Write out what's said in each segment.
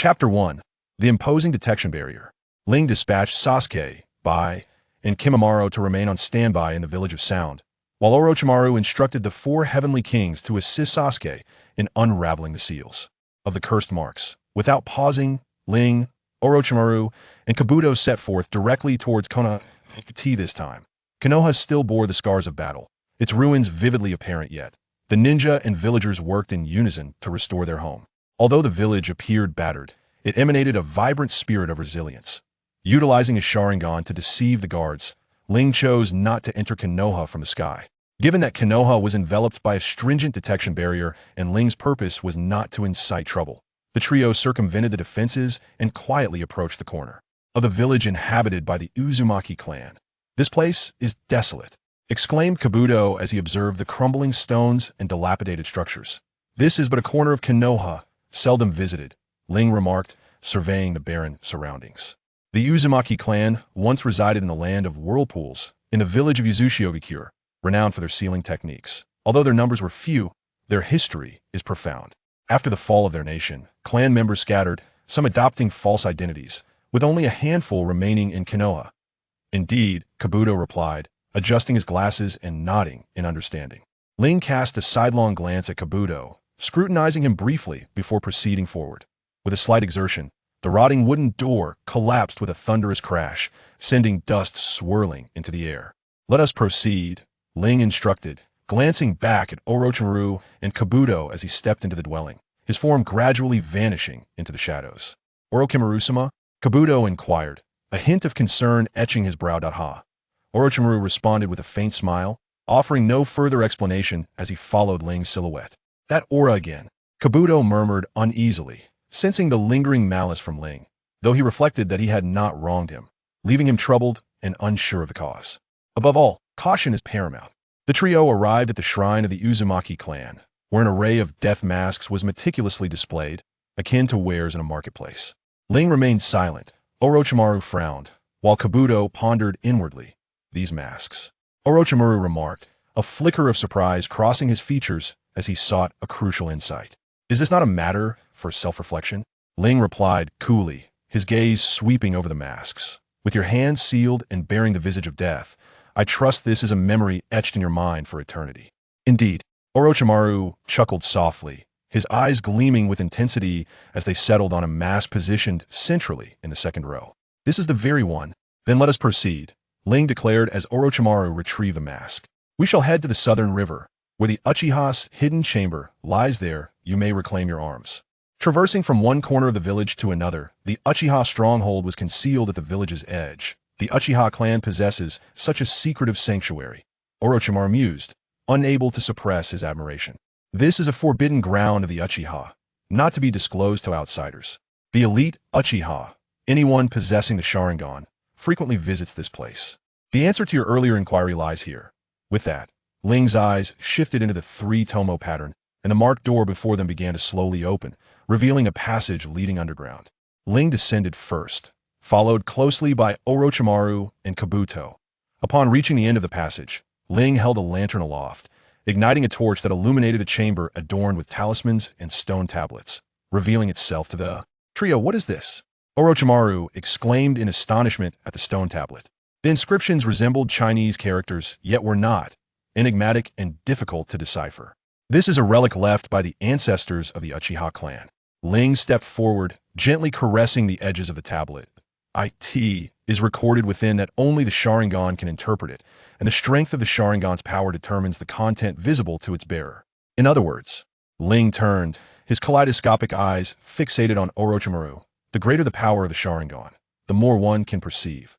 Chapter 1. The Imposing Detection Barrier. Ling dispatched Sasuke, Bai, and Kimimaro to remain on standby in the Village of Sound, while Orochimaru instructed the four Heavenly Kings to assist Sasuke in unraveling the seals of the cursed marks. Without pausing, Ling, Orochimaru, and Kabuto set forth directly towards Konoha this time. Konoha still bore the scars of battle, its ruins vividly apparent yet. The ninja and villagers worked in unison to restore their home. Although the village appeared battered, it emanated a vibrant spirit of resilience. Utilizing his Sharingan to deceive the guards, Ling chose not to enter Konoha from the sky. Given that Konoha was enveloped by a stringent detection barrier and Ling's purpose was not to incite trouble, the trio circumvented the defenses and quietly approached the corner of the village inhabited by the Uzumaki clan. "This place is desolate," exclaimed Kabuto as he observed the crumbling stones and dilapidated structures. "This is but a corner of Konoha, seldom visited," Ling remarked, surveying the barren surroundings. The Uzumaki clan once resided in the land of whirlpools, in the village of Uzushiogakure, renowned for their sealing techniques. Although their numbers were few, their history is profound. After the fall of their nation, clan members scattered, some adopting false identities, with only a handful remaining in Konoha. "Indeed," Kabuto replied, adjusting his glasses and nodding in understanding. Ling cast a sidelong glance at Kabuto, scrutinizing him briefly before proceeding forward. With a slight exertion, the rotting wooden door collapsed with a thunderous crash, sending dust swirling into the air. "Let us proceed," Ling instructed, glancing back at Orochimaru and Kabuto as he stepped into the dwelling, his form gradually vanishing into the shadows. "Orochimaru-sama?" Kabuto inquired, a hint of concern etching his brow. "Ha." Orochimaru responded with a faint smile, offering no further explanation as he followed Ling's silhouette. "That aura again," Kabuto murmured uneasily, sensing the lingering malice from Ling, though he reflected that he had not wronged him, leaving him troubled and unsure of the cause. Above all, caution is paramount. The trio arrived at the shrine of the Uzumaki clan, where an array of death masks was meticulously displayed, akin to wares in a marketplace. Ling remained silent. Orochimaru frowned, while Kabuto pondered inwardly. "These masks," Orochimaru remarked, a flicker of surprise crossing his features as he sought a crucial insight. "Is this not a matter for self-reflection?" Ling replied coolly, his gaze sweeping over the masks. "With your hands sealed and bearing the visage of death, I trust this is a memory etched in your mind for eternity." "Indeed." Orochimaru chuckled softly, his eyes gleaming with intensity as they settled on a mask positioned centrally in the second row. "This is the very one." "Then let us proceed," Ling declared as Orochimaru retrieved the mask. "We shall head to the southern river, where the Uchiha's hidden chamber lies. There you may reclaim your arms." Traversing from one corner of the village to another, the Uchiha stronghold was concealed at the village's edge. The Uchiha clan possesses such a secretive sanctuary, Orochimaru mused, unable to suppress his admiration. "This is a forbidden ground of the Uchiha, not to be disclosed to outsiders. The elite Uchiha, anyone possessing the Sharingan, frequently visits this place. The answer to your earlier inquiry lies here." With that, Ling's eyes shifted into the three-tomo pattern, and the marked door before them began to slowly open, revealing a passage leading underground. Ling descended first, followed closely by Orochimaru and Kabuto. Upon reaching the end of the passage, Ling held a lantern aloft, igniting a torch that illuminated a chamber adorned with talismans and stone tablets, revealing itself to the trio. "What is this?" Orochimaru exclaimed in astonishment at the stone tablet. The inscriptions resembled Chinese characters, yet were not, enigmatic and difficult to decipher. "This is a relic left by the ancestors of the Uchiha clan." Ling stepped forward, gently caressing the edges of the tablet. "It is recorded within that only the Sharingan can interpret it, and the strength of the Sharingan's power determines the content visible to its bearer." "In other words," Ling turned, his kaleidoscopic eyes fixated on Orochimaru. "The greater the power of the Sharingan, the more one can perceive."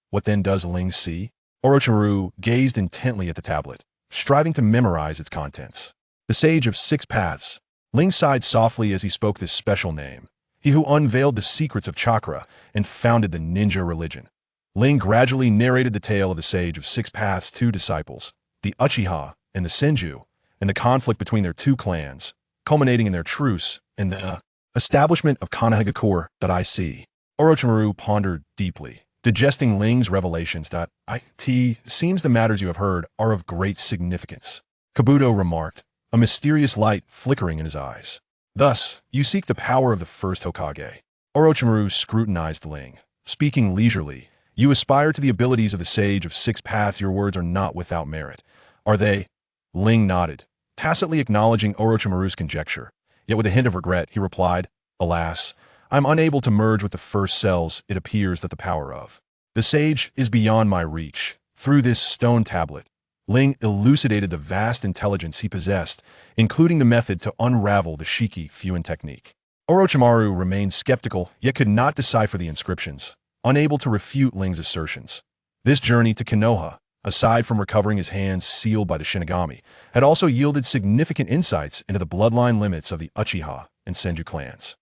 "What then does Ling see?" Orochimaru gazed intently at the tablet, striving to memorize its contents. "The Sage of Six Paths." Ling sighed softly as he spoke this special name, he who unveiled the secrets of Chakra and founded the ninja religion. Ling gradually narrated the tale of the Sage of Six Paths' two disciples, the Uchiha and the Senju, and the conflict between their two clans, culminating in their truce and the establishment of Konoha. Orochimaru pondered deeply, digesting Ling's revelations. "It seems the matters you have heard are of great significance," Kabuto remarked, a mysterious light flickering in his eyes. Thus, you seek the power of the first Hokage. Orochimaru scrutinized Ling. Speaking leisurely, you aspire to the abilities of the Sage of Six Paths. Your words are not without merit. Are they? Ling nodded, tacitly acknowledging Orochimaru's conjecture. Yet with a hint of regret, he replied, Alas, I am unable to merge with the first cells it appears that the power of the Sage is beyond my reach. Through this stone tablet, Ling elucidated the vast intelligence he possessed, including the method to unravel the Shiki Fuin technique. Orochimaru remained skeptical, yet could not decipher the inscriptions, unable to refute Ling's assertions. This journey to Konoha, aside from recovering his hands sealed by the Shinigami, had also yielded significant insights into the bloodline limits of the Uchiha and Senju clans.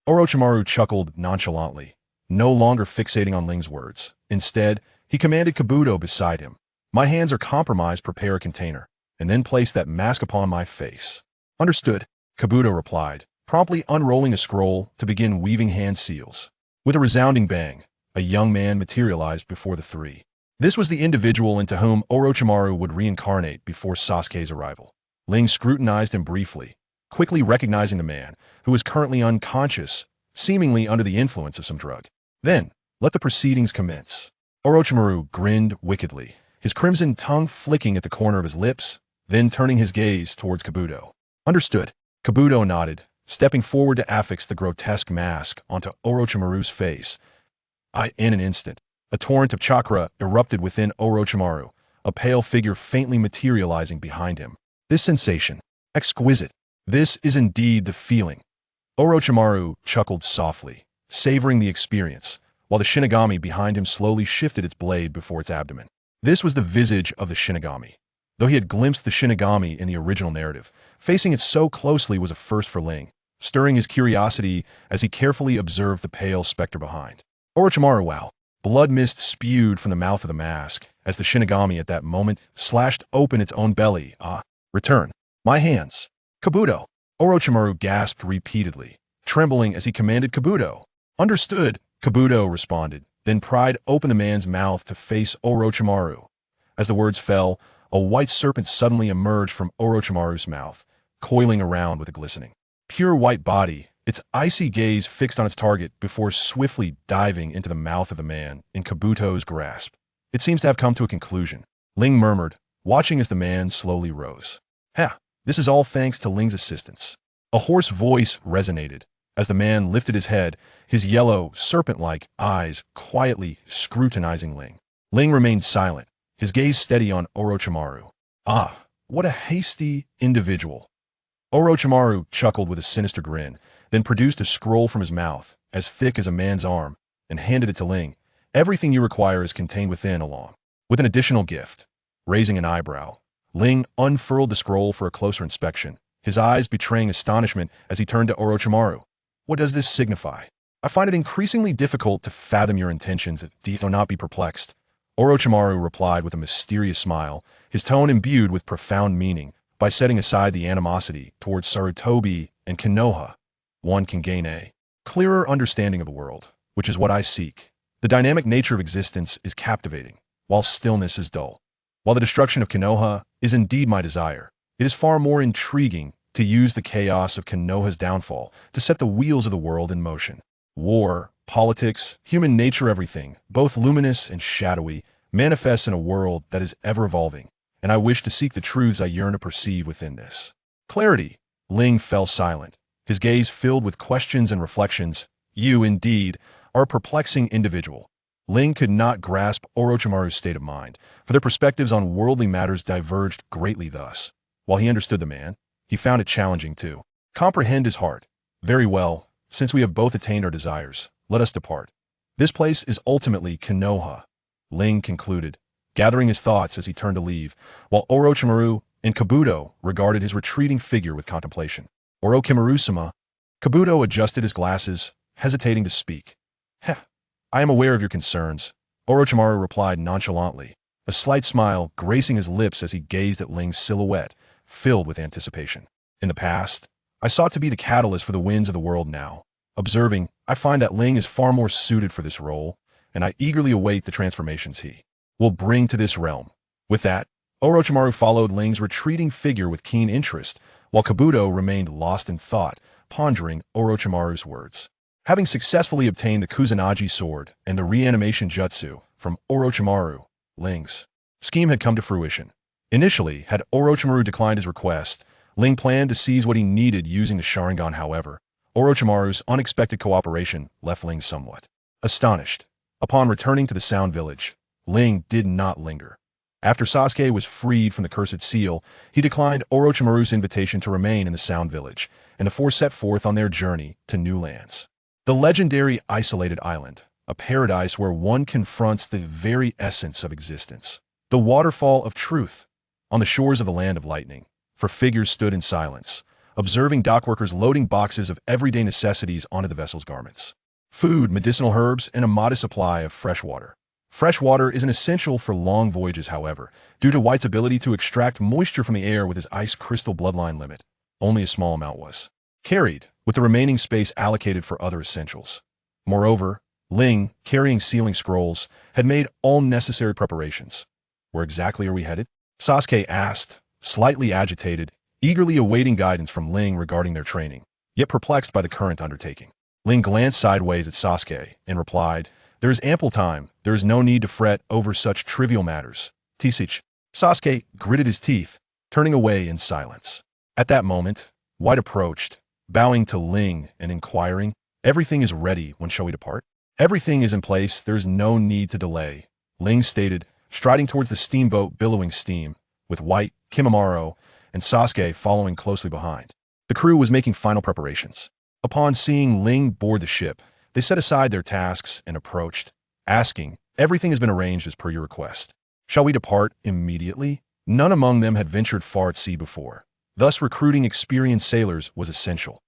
Orochimaru chuckled nonchalantly, no longer fixating on Ling's words. Instead, he commanded Kabuto beside him. My hands are compromised, prepare a container, and then place that mask upon my face. Understood, Kabuto replied, promptly unrolling a scroll to begin weaving hand seals. With a resounding bang, a young man materialized before the three. This was the individual into whom Orochimaru would reincarnate before Sasuke's arrival. Ling scrutinized him briefly, quickly recognizing the man, who was currently unconscious, seemingly under the influence of some drug. Then, let the proceedings commence. Orochimaru grinned wickedly, his crimson tongue flicking at the corner of his lips, then turning his gaze towards Kabuto. Understood. Kabuto nodded, stepping forward to affix the grotesque mask onto Orochimaru's face. In an instant, a torrent of chakra erupted within Orochimaru, a pale figure faintly materializing behind him. This sensation, exquisite. This is indeed the feeling. Orochimaru chuckled softly, savoring the experience, while the Shinigami behind him slowly shifted its blade before its abdomen. This was the visage of the Shinigami. Though he had glimpsed the Shinigami in the original narrative, facing it so closely was a first for Ling, stirring his curiosity as he carefully observed the pale specter behind. Orochimaru, wow. Blood mist spewed from the mouth of the mask as the Shinigami at that moment slashed open its own belly. Return. My hands. Kabuto. Orochimaru gasped repeatedly, trembling as he commanded Kabuto. Understood, Kabuto responded, then pried open the man's mouth to face Orochimaru. As the words fell, a white serpent suddenly emerged from Orochimaru's mouth, coiling around with a glistening, pure white body, its icy gaze fixed on its target before swiftly diving into the mouth of the man in Kabuto's grasp. It seems to have come to a conclusion, Ling murmured, watching as the man slowly rose. This is all thanks to Ling's assistance. A hoarse voice resonated as the man lifted his head, his yellow, serpent-like eyes quietly scrutinizing Ling. Ling remained silent, his gaze steady on Orochimaru. What a hasty individual. Orochimaru chuckled with a sinister grin, then produced a scroll from his mouth, as thick as a man's arm, and handed it to Ling. Everything you require is contained within, along with an additional gift. Raising an eyebrow, Ling unfurled the scroll for a closer inspection, his eyes betraying astonishment as he turned to Orochimaru. What does this signify? I find it increasingly difficult to fathom your intentions. Do not be perplexed. Orochimaru replied with a mysterious smile, his tone imbued with profound meaning. By setting aside the animosity towards Sarutobi and Konoha, one can gain a clearer understanding of the world, which is what I seek. The dynamic nature of existence is captivating, while stillness is dull. While the destruction of Konoha is indeed my desire, it is far more intriguing to use the chaos of Konoha's downfall to set the wheels of the world in motion. War, politics, human nature, everything, both luminous and shadowy, manifests in a world that is ever-evolving, and I wish to seek the truths I yearn to perceive within this. Clarity. Ling fell silent, his gaze filled with questions and reflections. You, indeed, are a perplexing individual. Ling could not grasp Orochimaru's state of mind, for their perspectives on worldly matters diverged greatly thus. While he understood the man, he found it challenging to comprehend his heart. Very well, since we have both attained our desires, let us depart. This place is ultimately Konoha, Ling concluded, gathering his thoughts as he turned to leave, while Orochimaru and Kabuto regarded his retreating figure with contemplation. Orochimaru-sama. Kabuto adjusted his glasses, hesitating to speak. I am aware of your concerns, Orochimaru replied nonchalantly, a slight smile gracing his lips as he gazed at Ling's silhouette, filled with anticipation. In the past, I sought to be the catalyst for the winds of the world now. Observing, I find that Ling is far more suited for this role, and I eagerly await the transformations he will bring to this realm. With that, Orochimaru followed Ling's retreating figure with keen interest, while Kabuto remained lost in thought, pondering Orochimaru's words. Having successfully obtained the Kusanagi sword and the reanimation jutsu from Orochimaru, Ling's scheme had come to fruition. Initially, had Orochimaru declined his request, Ling planned to seize what he needed using the Sharingan. However, Orochimaru's unexpected cooperation left Ling somewhat astonished. Upon returning to the Sound Village, Ling did not linger. After Sasuke was freed from the Cursed Seal, he declined Orochimaru's invitation to remain in the Sound Village, and the four set forth on their journey to new lands. The legendary isolated island, a paradise where one confronts the very essence of existence. The waterfall of truth. On the shores of the land of lightning, four figures stood in silence, observing dockworkers loading boxes of everyday necessities onto the vessel's garments. Food, medicinal herbs, and a modest supply of fresh water. Fresh water is an essential for long voyages, however, due to White's ability to extract moisture from the air with his ice crystal bloodline limit. Only a small amount was carried, with the remaining space allocated for other essentials. Moreover, Ling, carrying sealing scrolls, had made all necessary preparations. Where exactly are we headed? Sasuke asked, slightly agitated, eagerly awaiting guidance from Ling regarding their training, yet perplexed by the current undertaking. Ling glanced sideways at Sasuke and replied, "There is ample time. There is no need to fret over such trivial matters. T'Such." Sasuke gritted his teeth, turning away in silence. At that moment, White approached, bowing to Ling and inquiring, "Everything is ready. When shall we depart?" "Everything is in place. There is no need to delay," Ling stated, striding towards the steamboat billowing steam, with White, Kimimaro, and Sasuke following closely behind. The crew was making final preparations. Upon seeing Ling board the ship, they set aside their tasks and approached, asking, "Everything has been arranged as per your request. Shall we depart immediately?" None among them had ventured far at sea before. Thus, recruiting experienced sailors was essential.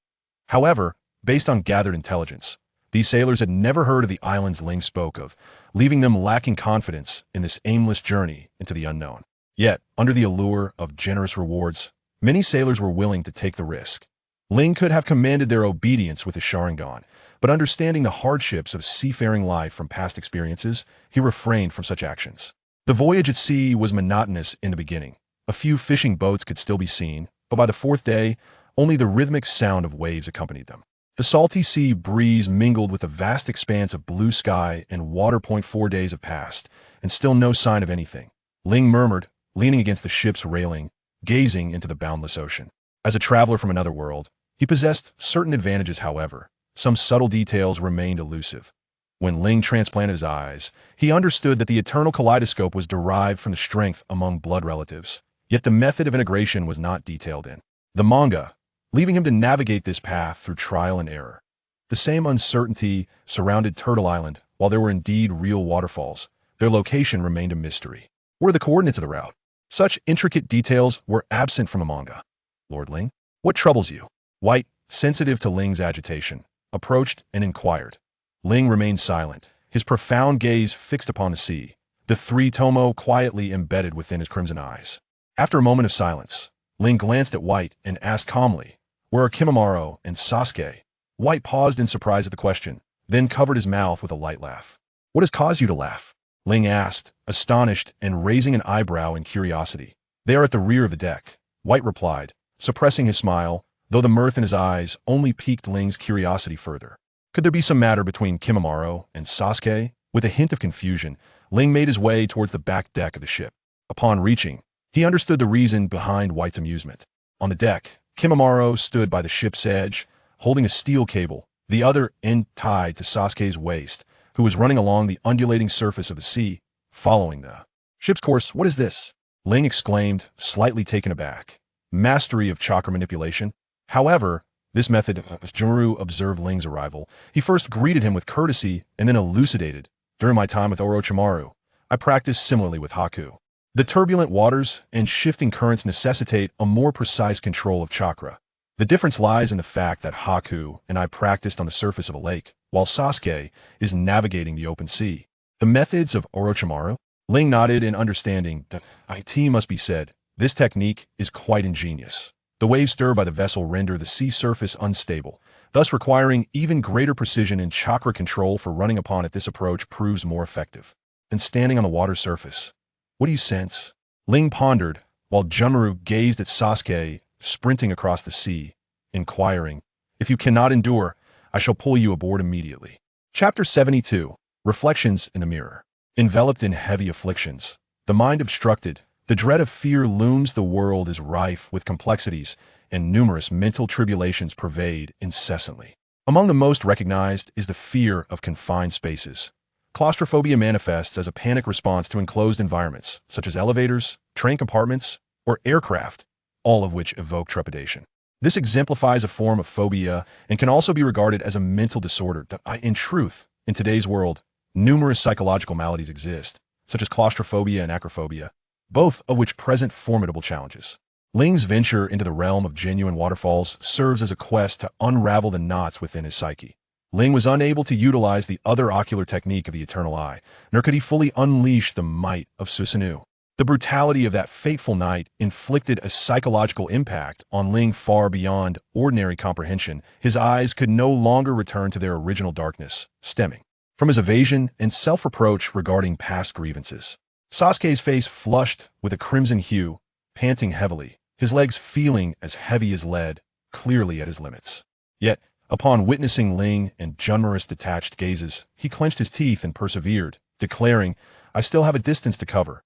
However, based on gathered intelligence, these sailors had never heard of the islands Ling spoke of, leaving them lacking confidence in this aimless journey into the unknown. Yet, under the allure of generous rewards, many sailors were willing to take the risk. Ling could have commanded their obedience with his Sharingan, but understanding the hardships of seafaring life from past experiences, he refrained from such actions. The voyage at sea was monotonous in the beginning. A few fishing boats could still be seen, but by the fourth day, only the rhythmic sound of waves accompanied them. The salty sea breeze mingled with a vast expanse of blue sky and water. 4 days have passed, and still no sign of anything. Ling murmured, leaning against the ship's railing, gazing into the boundless ocean. As a traveler from another world, he possessed certain advantages. However, some subtle details remained elusive. When Ling transplanted his eyes, he understood that the eternal kaleidoscope was derived from the strength among blood relatives, yet the method of integration was not detailed in the manga, leaving him to navigate this path through trial and error. The same uncertainty surrounded Turtle Island. While there were indeed real waterfalls, their location remained a mystery. What are the coordinates of the route? Such intricate details were absent from the manga. "Lord Ling, what troubles you?" White, sensitive to Ling's agitation, approached and inquired. Ling remained silent, his profound gaze fixed upon the sea, the three tomo quietly embedded within his crimson eyes. After a moment of silence, Ling glanced at White and asked calmly, "Where are Kimimaro and Sasuke?" White paused in surprise at the question, then covered his mouth with a light laugh. "What has caused you to laugh?" Ling asked, astonished and raising an eyebrow in curiosity. "They are at the rear of the deck," White replied, suppressing his smile, though the mirth in his eyes only piqued Ling's curiosity further. Could there be some matter between Kimimaro and Sasuke? With a hint of confusion, Ling made his way towards the back deck of the ship. Upon reaching, he understood the reason behind White's amusement. On the deck, Kimimaro stood by the ship's edge, holding a steel cable, the other end tied to Sasuke's waist, who was running along the undulating surface of the sea, following the ship's course. "What is this?" Ling exclaimed, slightly taken aback. Mastery of chakra manipulation. However, this method, as Orochimaru observed Ling's arrival, he first greeted him with courtesy and then elucidated. "During my time with Orochimaru, I practiced similarly with Haku. The turbulent waters and shifting currents necessitate a more precise control of chakra. The difference lies in the fact that Haku and I practiced on the surface of a lake, while Sasuke is navigating the open sea. The methods of Orochimaru?" Ling nodded in understanding. "It must be said, this technique is quite ingenious. The waves stirred by the vessel render the sea surface unstable, thus requiring even greater precision in chakra control for running upon it. This approach proves more effective than standing on the water surface. What do you sense?" Ling pondered, while Orochimaru gazed at Sasuke sprinting across the sea, inquiring, "If you cannot endure, I shall pull you aboard immediately." Chapter 72. Reflections in the Mirror. Enveloped in heavy afflictions, the mind obstructed, the dread of fear looms. The world is rife with complexities, and numerous mental tribulations pervade incessantly. Among the most recognized is the fear of confined spaces. Claustrophobia manifests as a panic response to enclosed environments, such as elevators, train compartments, or aircraft, all of which evoke trepidation. This exemplifies a form of phobia and can also be regarded as a mental disorder. In truth, in today's world, numerous psychological maladies exist, such as claustrophobia and acrophobia, both of which present formidable challenges. Ling's venture into the realm of genuine waterfalls serves as a quest to unravel the knots within his psyche. Ling was unable to utilize the other ocular technique of the eternal eye, nor could he fully unleash the might of Susanoo. The brutality of that fateful night inflicted a psychological impact on Ling far beyond ordinary comprehension. His eyes could no longer return to their original darkness, stemming from his evasion and self-reproach regarding past grievances. Sasuke's face flushed with a crimson hue, panting heavily, his legs feeling as heavy as lead, clearly at his limits. Yet, upon witnessing Ling and Junmaru's detached gazes, he clenched his teeth and persevered, declaring, "I still have a distance to cover."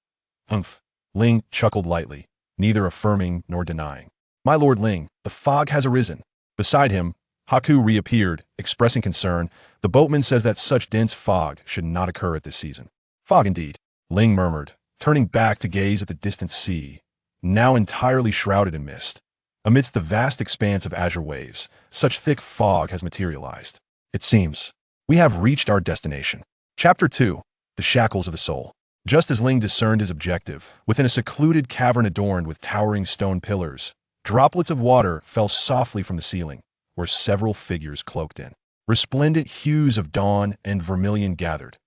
"Umph." Ling chuckled lightly, neither affirming nor denying. "My lord Ling, the fog has arisen." Beside him, Haku reappeared, expressing concern. "The boatman says that such dense fog should not occur at this season." "Fog indeed," Ling murmured, turning back to gaze at the distant sea, now entirely shrouded in mist. Amidst the vast expanse of azure waves, such thick fog has materialized. It seems we have reached our destination. Chapter 2. The Shackles of the Soul. Just as Ling discerned his objective, within a secluded cavern adorned with towering stone pillars, droplets of water fell softly from the ceiling, where several figures cloaked in resplendent hues of dawn and vermilion gathered.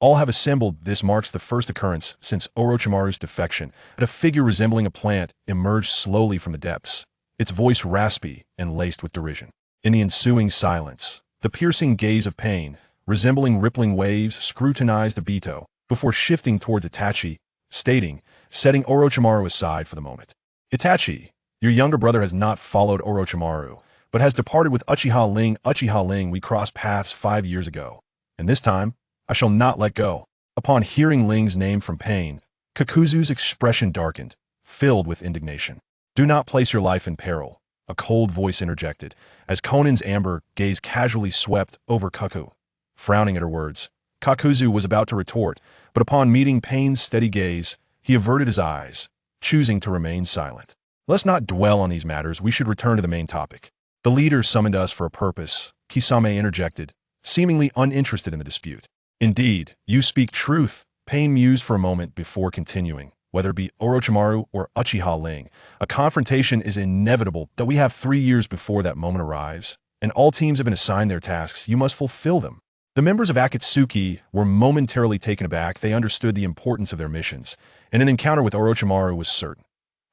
All have assembled. This marks the first occurrence since Orochimaru's defection, and a figure resembling a plant emerged slowly from the depths, its voice raspy and laced with derision. In the ensuing silence, the piercing gaze of pain, resembling rippling waves, scrutinized Obito before shifting towards Itachi, stating, setting Orochimaru aside for the moment. "Itachi, your younger brother has not followed Orochimaru, but has departed with Uchiha Ling. Uchiha Ling, we crossed paths 5 years ago, and this time, I shall not let go." Upon hearing Ling's name from pain, Kakuzu's expression darkened, filled with indignation. "Do not place your life in peril," a cold voice interjected, as Conan's amber gaze casually swept over Kaku. Frowning at her words, Kakuzu was about to retort, but upon meeting Pain's steady gaze, he averted his eyes, choosing to remain silent. "Let's not dwell on these matters. We should return to the main topic. The leader summoned us for a purpose," Kisame interjected, seemingly uninterested in the dispute. "Indeed, you speak truth," Pain mused for a moment before continuing. "Whether it be Orochimaru or Uchiha Ling, a confrontation is inevitable, that we have 3 years before that moment arrives, and all teams have been assigned their tasks. You must fulfill them." The members of Akatsuki were momentarily taken aback. They understood the importance of their missions, and an encounter with Orochimaru was certain.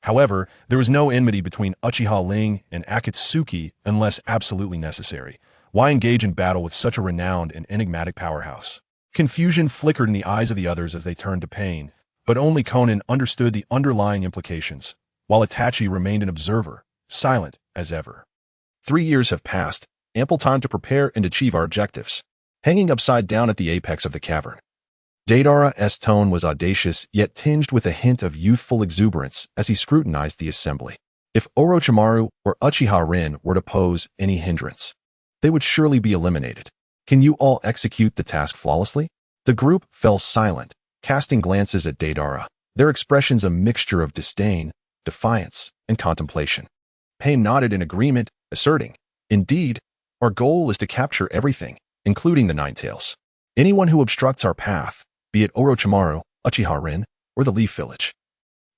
However, there was no enmity between Uchiha Ling and Akatsuki unless absolutely necessary. Why engage in battle with such a renowned and enigmatic powerhouse? Confusion flickered in the eyes of the others as they turned to Pain, but only Conan understood the underlying implications, while Itachi remained an observer, silent as ever. 3 years have passed, ample time to prepare and achieve our objectives. Hanging upside down at the apex of the cavern, Deidara's tone was audacious yet tinged with a hint of youthful exuberance as he scrutinized the assembly. If Orochimaru or Uchiha Rin were to pose any hindrance, they would surely be eliminated. "Can you all execute the task flawlessly?" The group fell silent, casting glances at Deidara, their expressions a mixture of disdain, defiance, and contemplation. Pain nodded in agreement, asserting, "Indeed, our goal is to capture everything, including the Nine Tails. Anyone who obstructs our path, be it Orochimaru, Uchiha Rin, or the Leaf Village,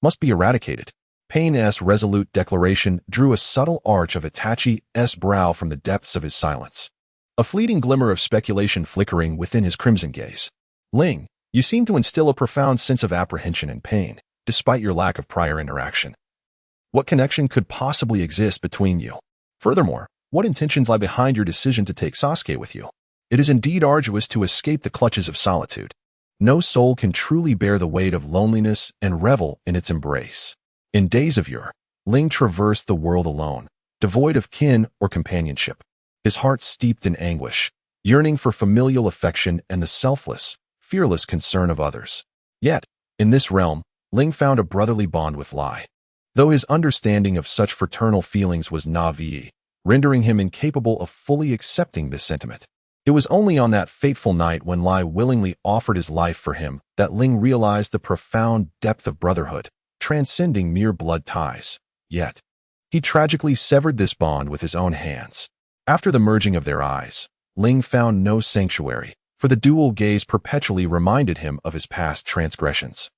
must be eradicated." Pain's resolute declaration drew a subtle arch of Itachi's brow from the depths of his silence, a fleeting glimmer of speculation flickering within his crimson gaze. "Ling, you seem to instill a profound sense of apprehension and pain, despite your lack of prior interaction. What connection could possibly exist between you? Furthermore, what intentions lie behind your decision to take Sasuke with you? It is indeed arduous to escape the clutches of solitude. No soul can truly bear the weight of loneliness and revel in its embrace. In days of yore, Ling traversed the world alone, devoid of kin or companionship. His heart steeped in anguish, yearning for familial affection and the selfless, fearless concern of others. Yet, in this realm, Ling found a brotherly bond with Lai. Though his understanding of such fraternal feelings was naive, rendering him incapable of fully accepting this sentiment. It was only on that fateful night when Lai willingly offered his life for him that Ling realized the profound depth of brotherhood, transcending mere blood ties. Yet, he tragically severed this bond with his own hands. After the merging of their eyes, Ling found no sanctuary, for the dual gaze perpetually reminded him of his past transgressions.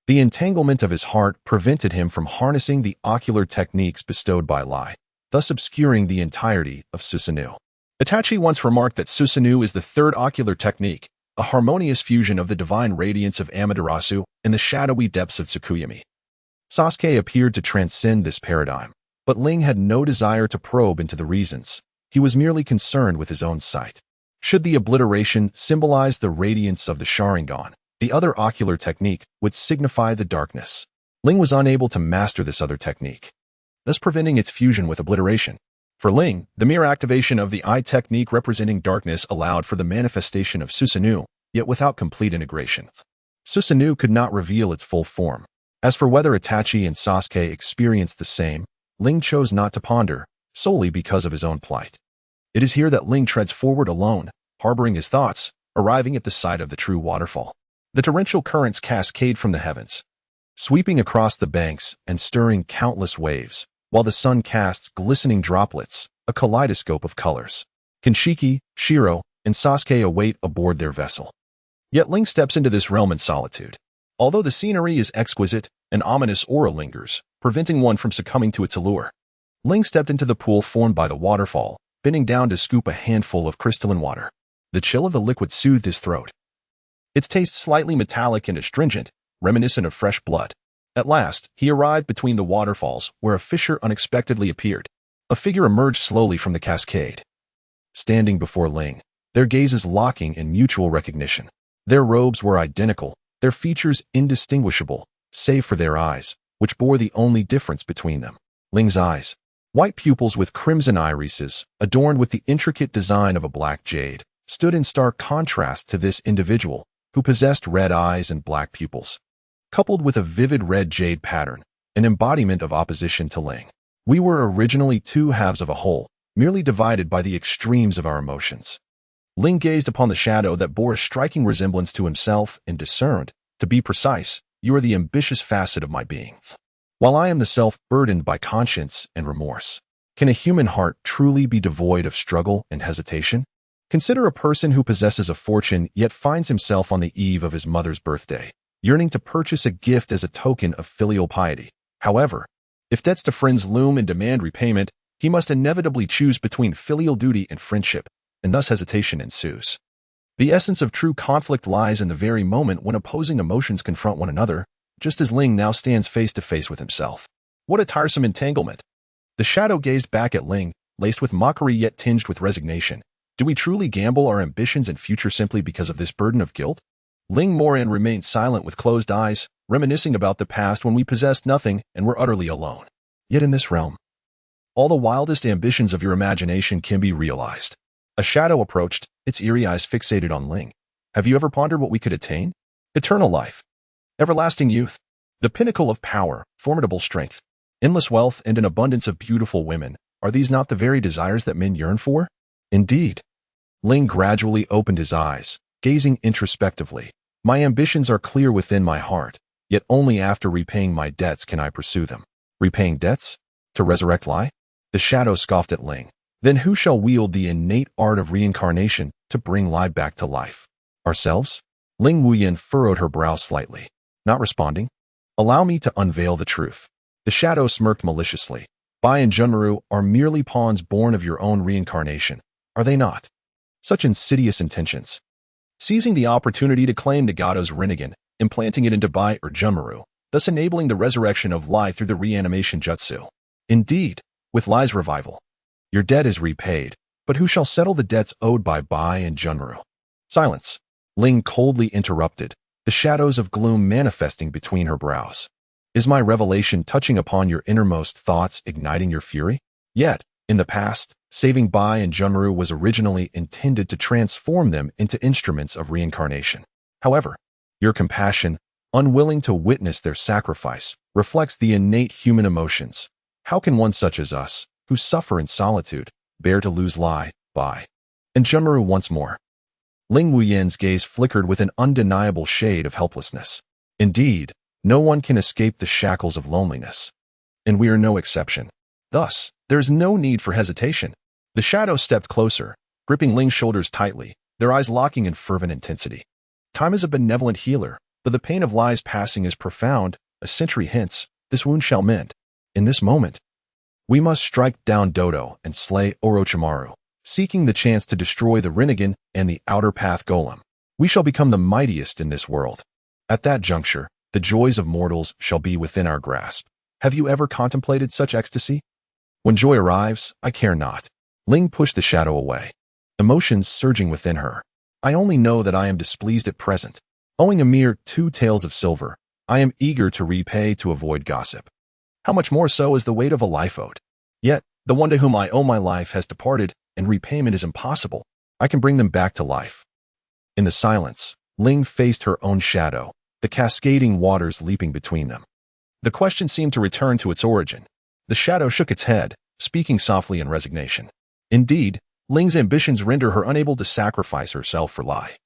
The entanglement of his heart prevented him from harnessing the ocular techniques bestowed by Lai, thus obscuring the entirety of Susanoo. Itachi once remarked that Susanoo is the third ocular technique, a harmonious fusion of the divine radiance of Amaterasu and the shadowy depths of Tsukuyomi. Sasuke appeared to transcend this paradigm, but Ling had no desire to probe into the reasons. He was merely concerned with his own sight. Should the obliteration symbolize the radiance of the Sharingan, the other ocular technique would signify the darkness. Ling was unable to master this other technique, thus preventing its fusion with obliteration. For Ling, the mere activation of the eye technique representing darkness allowed for the manifestation of Susanoo, yet without complete integration. Susanoo could not reveal its full form. As for whether Itachi and Sasuke experienced the same, Ling chose not to ponder, solely because of his own plight. It is here that Ling treads forward alone, harboring his thoughts, arriving at the site of the true waterfall. The torrential currents cascade from the heavens, sweeping across the banks and stirring countless waves, while the sun casts glistening droplets, a kaleidoscope of colors. Kanshiki, Shiro, and Sasuke await aboard their vessel. Yet Ling steps into this realm in solitude. Although the scenery is exquisite, an ominous aura lingers, preventing one from succumbing to its allure. Ling stepped into the pool formed by the waterfall, bending down to scoop a handful of crystalline water. The chill of the liquid soothed his throat. Its taste slightly metallic and astringent, reminiscent of fresh blood. At last, he arrived between the waterfalls, where a fissure unexpectedly appeared. A figure emerged slowly from the cascade. Standing before Ling, their gazes locking in mutual recognition. Their robes were identical, their features indistinguishable, save for their eyes, which bore the only difference between them. Ling's eyes, white pupils with crimson irises, adorned with the intricate design of a black jade, stood in stark contrast to this individual, who possessed red eyes and black pupils. Coupled with a vivid red jade pattern, an embodiment of opposition to Ling. We were originally two halves of a whole, merely divided by the extremes of our emotions. Ling gazed upon the shadow that bore a striking resemblance to himself and discerned, to be precise, you are the ambitious facet of my being. While I am the self burdened by conscience and remorse. Can a human heart truly be devoid of struggle and hesitation? Consider a person who possesses a fortune yet finds himself on the eve of his mother's birthday, yearning to purchase a gift as a token of filial piety. However, if debts to friends loom and demand repayment, he must inevitably choose between filial duty and friendship, and thus hesitation ensues. The essence of true conflict lies in the very moment when opposing emotions confront one another, just as Ling now stands face to face with himself. What a tiresome entanglement! The shadow gazed back at Ling, laced with mockery yet tinged with resignation. Do we truly gamble our ambitions and future simply because of this burden of guilt? Ling Moran remained silent with closed eyes, reminiscing about the past when we possessed nothing and were utterly alone. Yet in this realm, all the wildest ambitions of your imagination can be realized. A shadow approached, its eerie eyes fixated on Ling. Have you ever pondered what we could attain? Eternal life. Everlasting youth. The pinnacle of power, formidable strength. Endless wealth and an abundance of beautiful women. Are these not the very desires that men yearn for? Indeed. Ling gradually opened his eyes, gazing introspectively. My ambitions are clear within my heart, yet only after repaying my debts can I pursue them. Repaying debts? To resurrect Lai? The shadow scoffed at Ling. Then who shall wield the innate art of reincarnation to bring Lai back to life? Ourselves? Ling Wuyan furrowed her brow slightly. Not responding? Allow me to unveil the truth. The shadow smirked maliciously. Bai and Junmaru are merely pawns born of your own reincarnation, are they not? Such insidious intentions. Seizing the opportunity to claim Nagato's Rinnegan, implanting it into Bai or Junmaru, thus enabling the resurrection of Lai through the reanimation jutsu. Indeed, with Lai's revival, your debt is repaid, but who shall settle the debts owed by Bai and Junmaru? Silence. Ling coldly interrupted, the shadows of gloom manifesting between her brows. Is my revelation touching upon your innermost thoughts, igniting your fury? Yet, in the past, saving Bai and Junmaru was originally intended to transform them into instruments of reincarnation. However, your compassion, unwilling to witness their sacrifice, reflects the innate human emotions. How can one such as us, who suffer in solitude, bear to lose Bai and Junmaru once more? Ling Wuyan's gaze flickered with an undeniable shade of helplessness. Indeed, no one can escape the shackles of loneliness. And we are no exception. Thus, there is no need for hesitation. The shadow stepped closer, gripping Ling's shoulders tightly, their eyes locking in fervent intensity. Time is a benevolent healer, but the pain of Lai's passing is profound. A century hence, this wound shall mend. In this moment, we must strike down Dodo and slay Orochimaru, seeking the chance to destroy the Rinnegan and the Outer Path Golem. We shall become the mightiest in this world. At that juncture, the joys of mortals shall be within our grasp. Have you ever contemplated such ecstasy? When joy arrives, I care not. Ling pushed the shadow away, emotions surging within her. I only know that I am displeased at present. Owing a mere 2 taels of silver, I am eager to repay to avoid gossip. How much more so is the weight of a life owed? Yet, the one to whom I owe my life has departed, and repayment is impossible. I can bring them back to life. In the silence, Ling faced her own shadow, the cascading waters leaping between them. The question seemed to return to its origin. The shadow shook its head, speaking softly in resignation. Indeed, Ling's ambitions render her unable to sacrifice herself for Lai.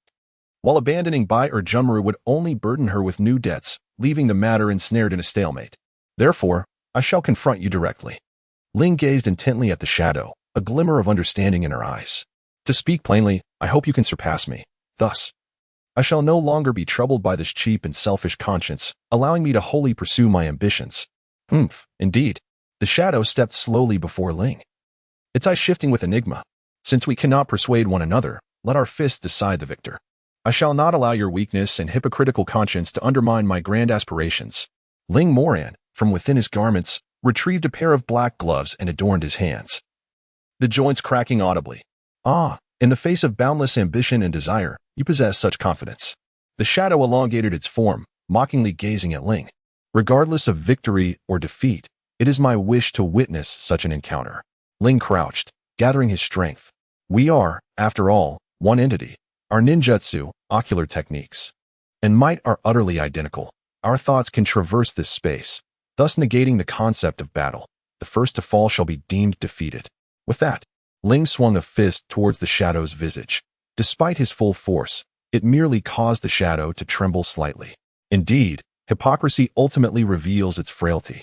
While abandoning Bai or Junmaru would only burden her with new debts, leaving the matter ensnared in a stalemate. Therefore, I shall confront you directly. Ling gazed intently at the shadow, a glimmer of understanding in her eyes. To speak plainly, I hope you can surpass me. Thus, I shall no longer be troubled by this cheap and selfish conscience, allowing me to wholly pursue my ambitions. Indeed. The shadow stepped slowly before Ling, its eyes shifting with enigma. Since we cannot persuade one another, let our fists decide the victor. I shall not allow your weakness and hypocritical conscience to undermine my grand aspirations. Ling Moran, from within his garments, retrieved a pair of black gloves and adorned his hands, the joints cracking audibly. In the face of boundless ambition and desire, you possess such confidence. The shadow elongated its form, mockingly gazing at Ling. Regardless of victory or defeat, it is my wish to witness such an encounter. Ling crouched, gathering his strength. We are, after all, one entity. Our ninjutsu, ocular techniques, and might are utterly identical. Our thoughts can traverse this space, thus negating the concept of battle. The first to fall shall be deemed defeated. With that, Ling swung a fist towards the shadow's visage. Despite his full force, it merely caused the shadow to tremble slightly. Indeed, hypocrisy ultimately reveals its frailty.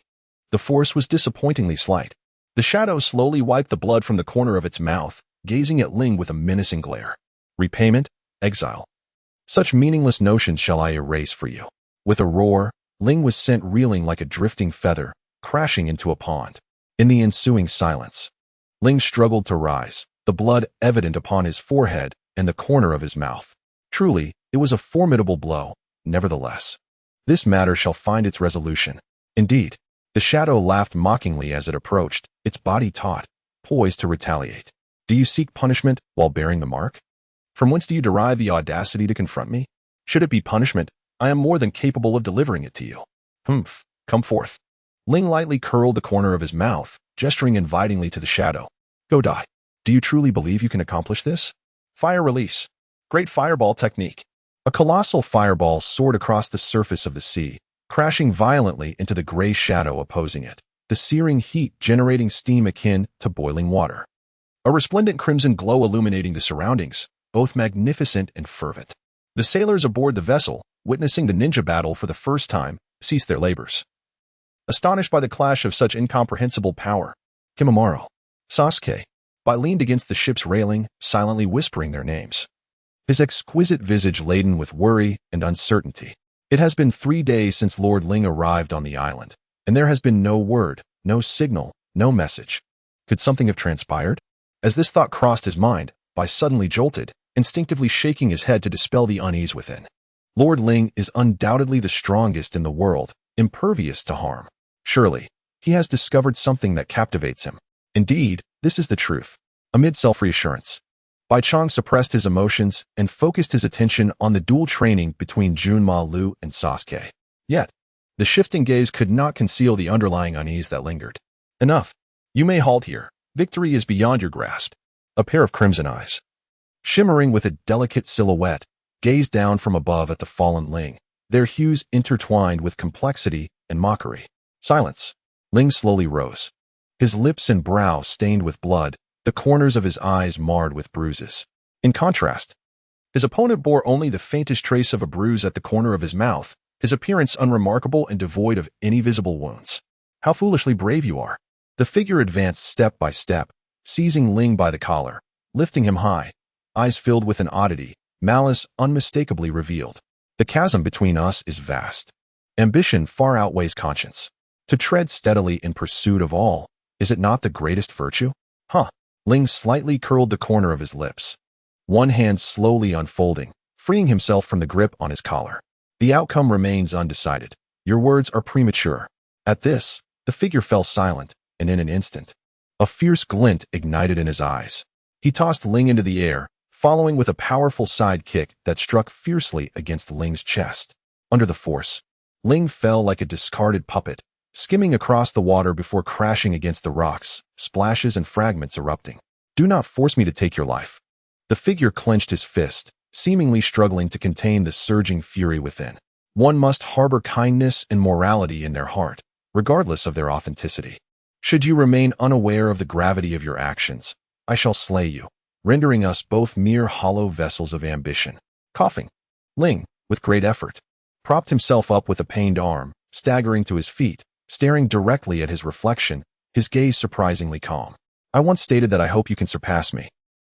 The force was disappointingly slight. The shadow slowly wiped the blood from the corner of its mouth, gazing at Ling with a menacing glare. Repayment, exile. Such meaningless notions shall I erase for you. With a roar, Ling was sent reeling like a drifting feather, crashing into a pond. In the ensuing silence, Ling struggled to rise, the blood evident upon his forehead and the corner of his mouth. Truly, it was a formidable blow. Nevertheless, this matter shall find its resolution. Indeed, the shadow laughed mockingly as it approached, its body taut, poised to retaliate. Do you seek punishment while bearing the mark? From whence do you derive the audacity to confront me? Should it be punishment, I am more than capable of delivering it to you. Come forth. Ling lightly curled the corner of his mouth, gesturing invitingly to the shadow. Go die. Do you truly believe you can accomplish this? Fire release. Great fireball technique. A colossal fireball soared across the surface of the sea, crashing violently into the gray shadow opposing it, the searing heat generating steam akin to boiling water. A resplendent crimson glow illuminating the surroundings, both magnificent and fervent. The sailors aboard the vessel, witnessing the ninja battle for the first time, ceased their labors. Astonished by the clash of such incomprehensible power, Kimimaro, Sasuke, leaned against the ship's railing, silently whispering their names. His exquisite visage laden with worry and uncertainty. It has been 3 days since Lord Ling arrived on the island, and there has been no word, no signal, no message. Could something have transpired? As this thought crossed his mind, Bai suddenly jolted, instinctively shaking his head to dispel the unease within. Lord Ling is undoubtedly the strongest in the world, impervious to harm. Surely, he has discovered something that captivates him. Indeed, this is the truth. Amid self-reassurance, Bai Chong suppressed his emotions and focused his attention on the dual training between Junma Lu and Sasuke. Yet, The shifting gaze could not conceal the underlying unease that lingered. Enough. You may halt here. Victory is beyond your grasp. A pair of crimson eyes, shimmering with a delicate silhouette, gazed down from above at the fallen Ling, their hues intertwined with complexity and mockery. Silence. Ling slowly rose, his lips and brow stained with blood, the corners of his eyes marred with bruises. In contrast, his opponent bore only the faintest trace of a bruise at the corner of his mouth, his appearance unremarkable and devoid of any visible wounds. How foolishly brave you are. The figure advanced step by step, seizing Ling by the collar, lifting him high, eyes filled with an oddity, malice unmistakably revealed. The chasm between us is vast. Ambition far outweighs conscience. To tread steadily in pursuit of all, is it not the greatest virtue? Huh. Ling slightly curled the corner of his lips, one hand slowly unfolding, freeing himself from the grip on his collar. The outcome remains undecided. Your words are premature. At this, the figure fell silent, and in an instant, a fierce glint ignited in his eyes. He tossed Ling into the air, following with a powerful side kick that struck fiercely against Ling's chest. Under the force, Ling fell like a discarded puppet, skimming across the water before crashing against the rocks, splashes and fragments erupting. Do not force me to take your life. The figure clenched his fist, seemingly struggling to contain the surging fury within. One must harbor kindness and morality in their heart, regardless of their authenticity. Should you remain unaware of the gravity of your actions, I shall slay you, rendering us both mere hollow vessels of ambition. Coughing, Ling, with great effort, propped himself up with a pained arm, staggering to his feet, staring directly at his reflection, his gaze surprisingly calm. I once stated that I hope you can surpass me.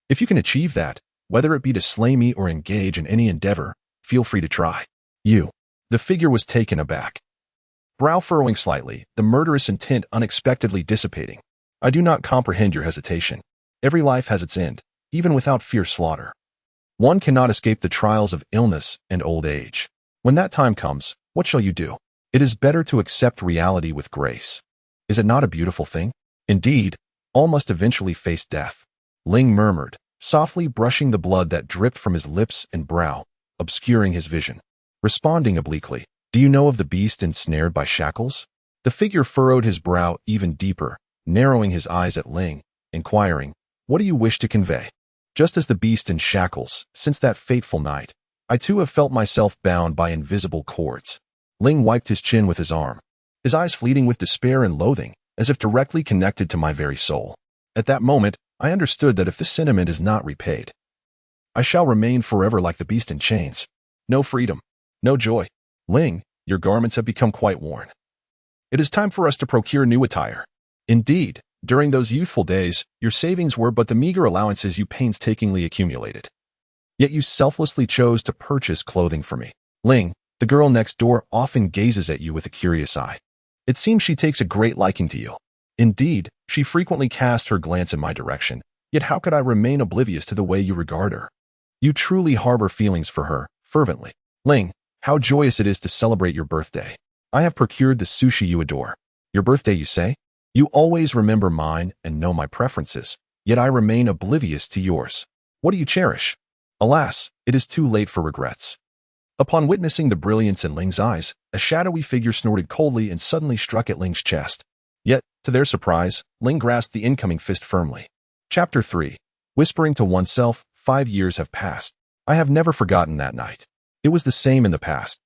If you can achieve that, whether it be to slay me or engage in any endeavor, feel free to try. You. The figure was taken aback, brow furrowing slightly, the murderous intent unexpectedly dissipating. I do not comprehend your hesitation. Every life has its end, even without fierce slaughter. One cannot escape the trials of illness and old age. When that time comes, what shall you do? It is better to accept reality with grace. Is it not a beautiful thing? Indeed, all must eventually face death. Ling murmured, softly brushing the blood that dripped from his lips and brow, obscuring his vision. Responding obliquely, do you know of the beast ensnared by shackles? The figure furrowed his brow even deeper, narrowing his eyes at Ling, inquiring, what do you wish to convey? Just as the beast in shackles, since that fateful night, I too have felt myself bound by invisible cords. Ling wiped his chin with his arm, his eyes fleeting with despair and loathing, as if directly connected to my very soul. At that moment, I understood that if this sentiment is not repaid, I shall remain forever like the beast in chains. No freedom, no joy. Ling, your garments have become quite worn. It is time for us to procure new attire. Indeed, during those youthful days, your savings were but the meager allowances you painstakingly accumulated. Yet you selflessly chose to purchase clothing for me. Ling, the girl next door often gazes at you with a curious eye. It seems she takes a great liking to you. Indeed, she frequently casts her glance in my direction, yet how could I remain oblivious to the way you regard her? You truly harbor feelings for her, fervently. Ling, how joyous it is to celebrate your birthday. I have procured the sushi you adore. Your birthday, you say? You always remember mine and know my preferences, yet I remain oblivious to yours. What do you cherish? Alas, it is too late for regrets. Upon witnessing the brilliance in Ling's eyes, a shadowy figure snorted coldly and suddenly struck at Ling's chest. Yet, to their surprise, Ling grasped the incoming fist firmly. Chapter 3. Whispering to oneself, 5 years have passed. I have never forgotten that night. It was the same in the past.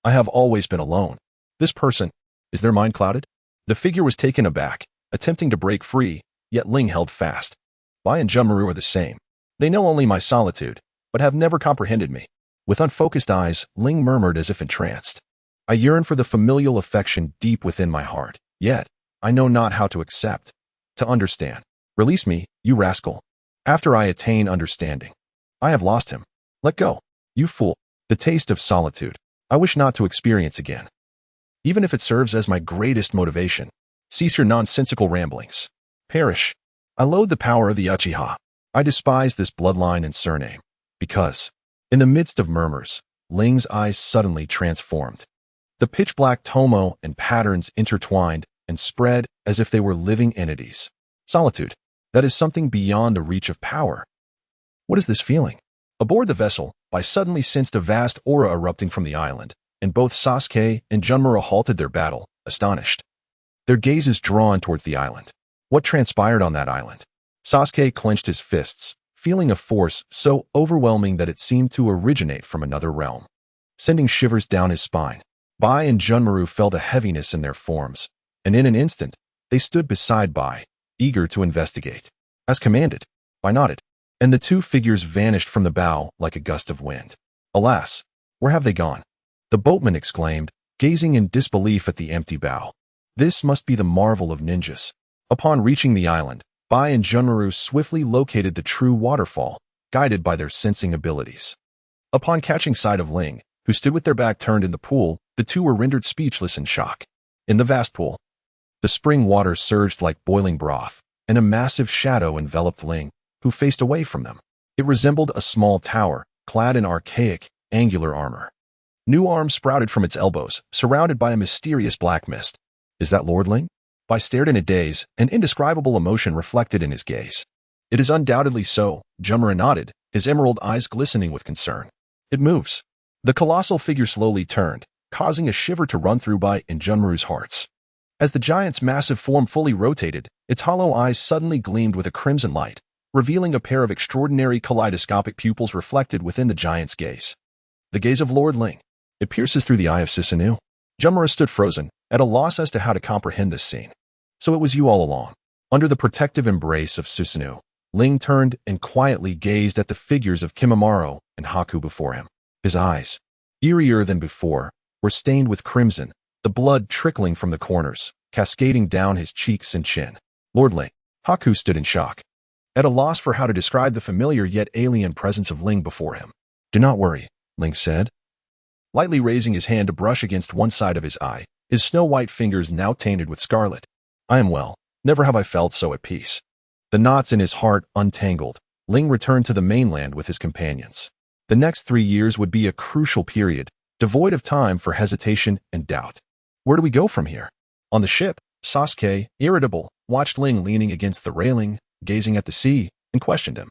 I have always been alone. This person, is their mind clouded? The figure was taken aback, attempting to break free, yet Ling held fast. Bai and Junmaru are the same. They know only my solitude, but have never comprehended me. With unfocused eyes, Ling murmured as if entranced. I yearn for the familial affection deep within my heart, yet I know not how to accept, to understand. Release me, you rascal. After I attain understanding. I have lost him. Let go. You fool. The taste of solitude. I wish not to experience again. Even if it serves as my greatest motivation. Cease your nonsensical ramblings. Perish. I loathe the power of the Uchiha. I despise this bloodline and surname. Because, in the midst of murmurs, Ling's eyes suddenly transformed. The pitch-black tomo and patterns intertwined and spread as if they were living entities. Solitude. That is something beyond the reach of power. What is this feeling? Aboard the vessel, I suddenly sensed a vast aura erupting from the island, and both Sasuke and Junmura halted their battle, astonished. Their gazes drawn towards the island. What transpired on that island? Sasuke clenched his fists, feeling a force so overwhelming that it seemed to originate from another realm, sending shivers down his spine. Bai and Junmaru felt a heaviness in their forms, and in an instant, they stood beside Bai, eager to investigate. As commanded, Bai nodded, and the two figures vanished from the bow like a gust of wind. Alas, where have they gone? The boatman exclaimed, gazing in disbelief at the empty bow. This must be the marvel of ninjas. Upon reaching the island, Bai and Junmaru swiftly located the true waterfall, guided by their sensing abilities. Upon catching sight of Ling, who stood with their back turned in the pool, the two were rendered speechless in shock. In the vast pool, the spring water surged like boiling broth, and a massive shadow enveloped Ling, who faced away from them. It resembled a small tower, clad in archaic, angular armor. New arms sprouted from its elbows, surrounded by a mysterious black mist. Is that Lord Ling? Bai stared in a daze, an indescribable emotion reflected in his gaze. It is undoubtedly so, Junmura nodded, his emerald eyes glistening with concern. It moves. The colossal figure slowly turned, causing a shiver to run through Bai and Junmaru's hearts. As the giant's massive form fully rotated, its hollow eyes suddenly gleamed with a crimson light, revealing a pair of extraordinary kaleidoscopic pupils reflected within the giant's gaze. The gaze of Lord Ling. It pierces through the eye of Susanoo. Junmura stood frozen, at a loss as to how to comprehend this scene. So it was you all along. Under the protective embrace of Susanoo, Ling turned and quietly gazed at the figures of Kimimaro and Haku before him. His eyes, eerier than before, were stained with crimson, the blood trickling from the corners, cascading down his cheeks and chin. Lord Ling. Haku stood in shock, at a loss for how to describe the familiar yet alien presence of Ling before him. Do not worry, Ling said, lightly raising his hand to brush against one side of his eye, his snow-white fingers now tainted with scarlet. I am well. Never have I felt so at peace. The knots in his heart untangled, Ling returned to the mainland with his companions. The next 3 years would be a crucial period, devoid of time for hesitation and doubt. Where do we go from here? On the ship, Sasuke, irritable, watched Ling leaning against the railing, gazing at the sea, and questioned him.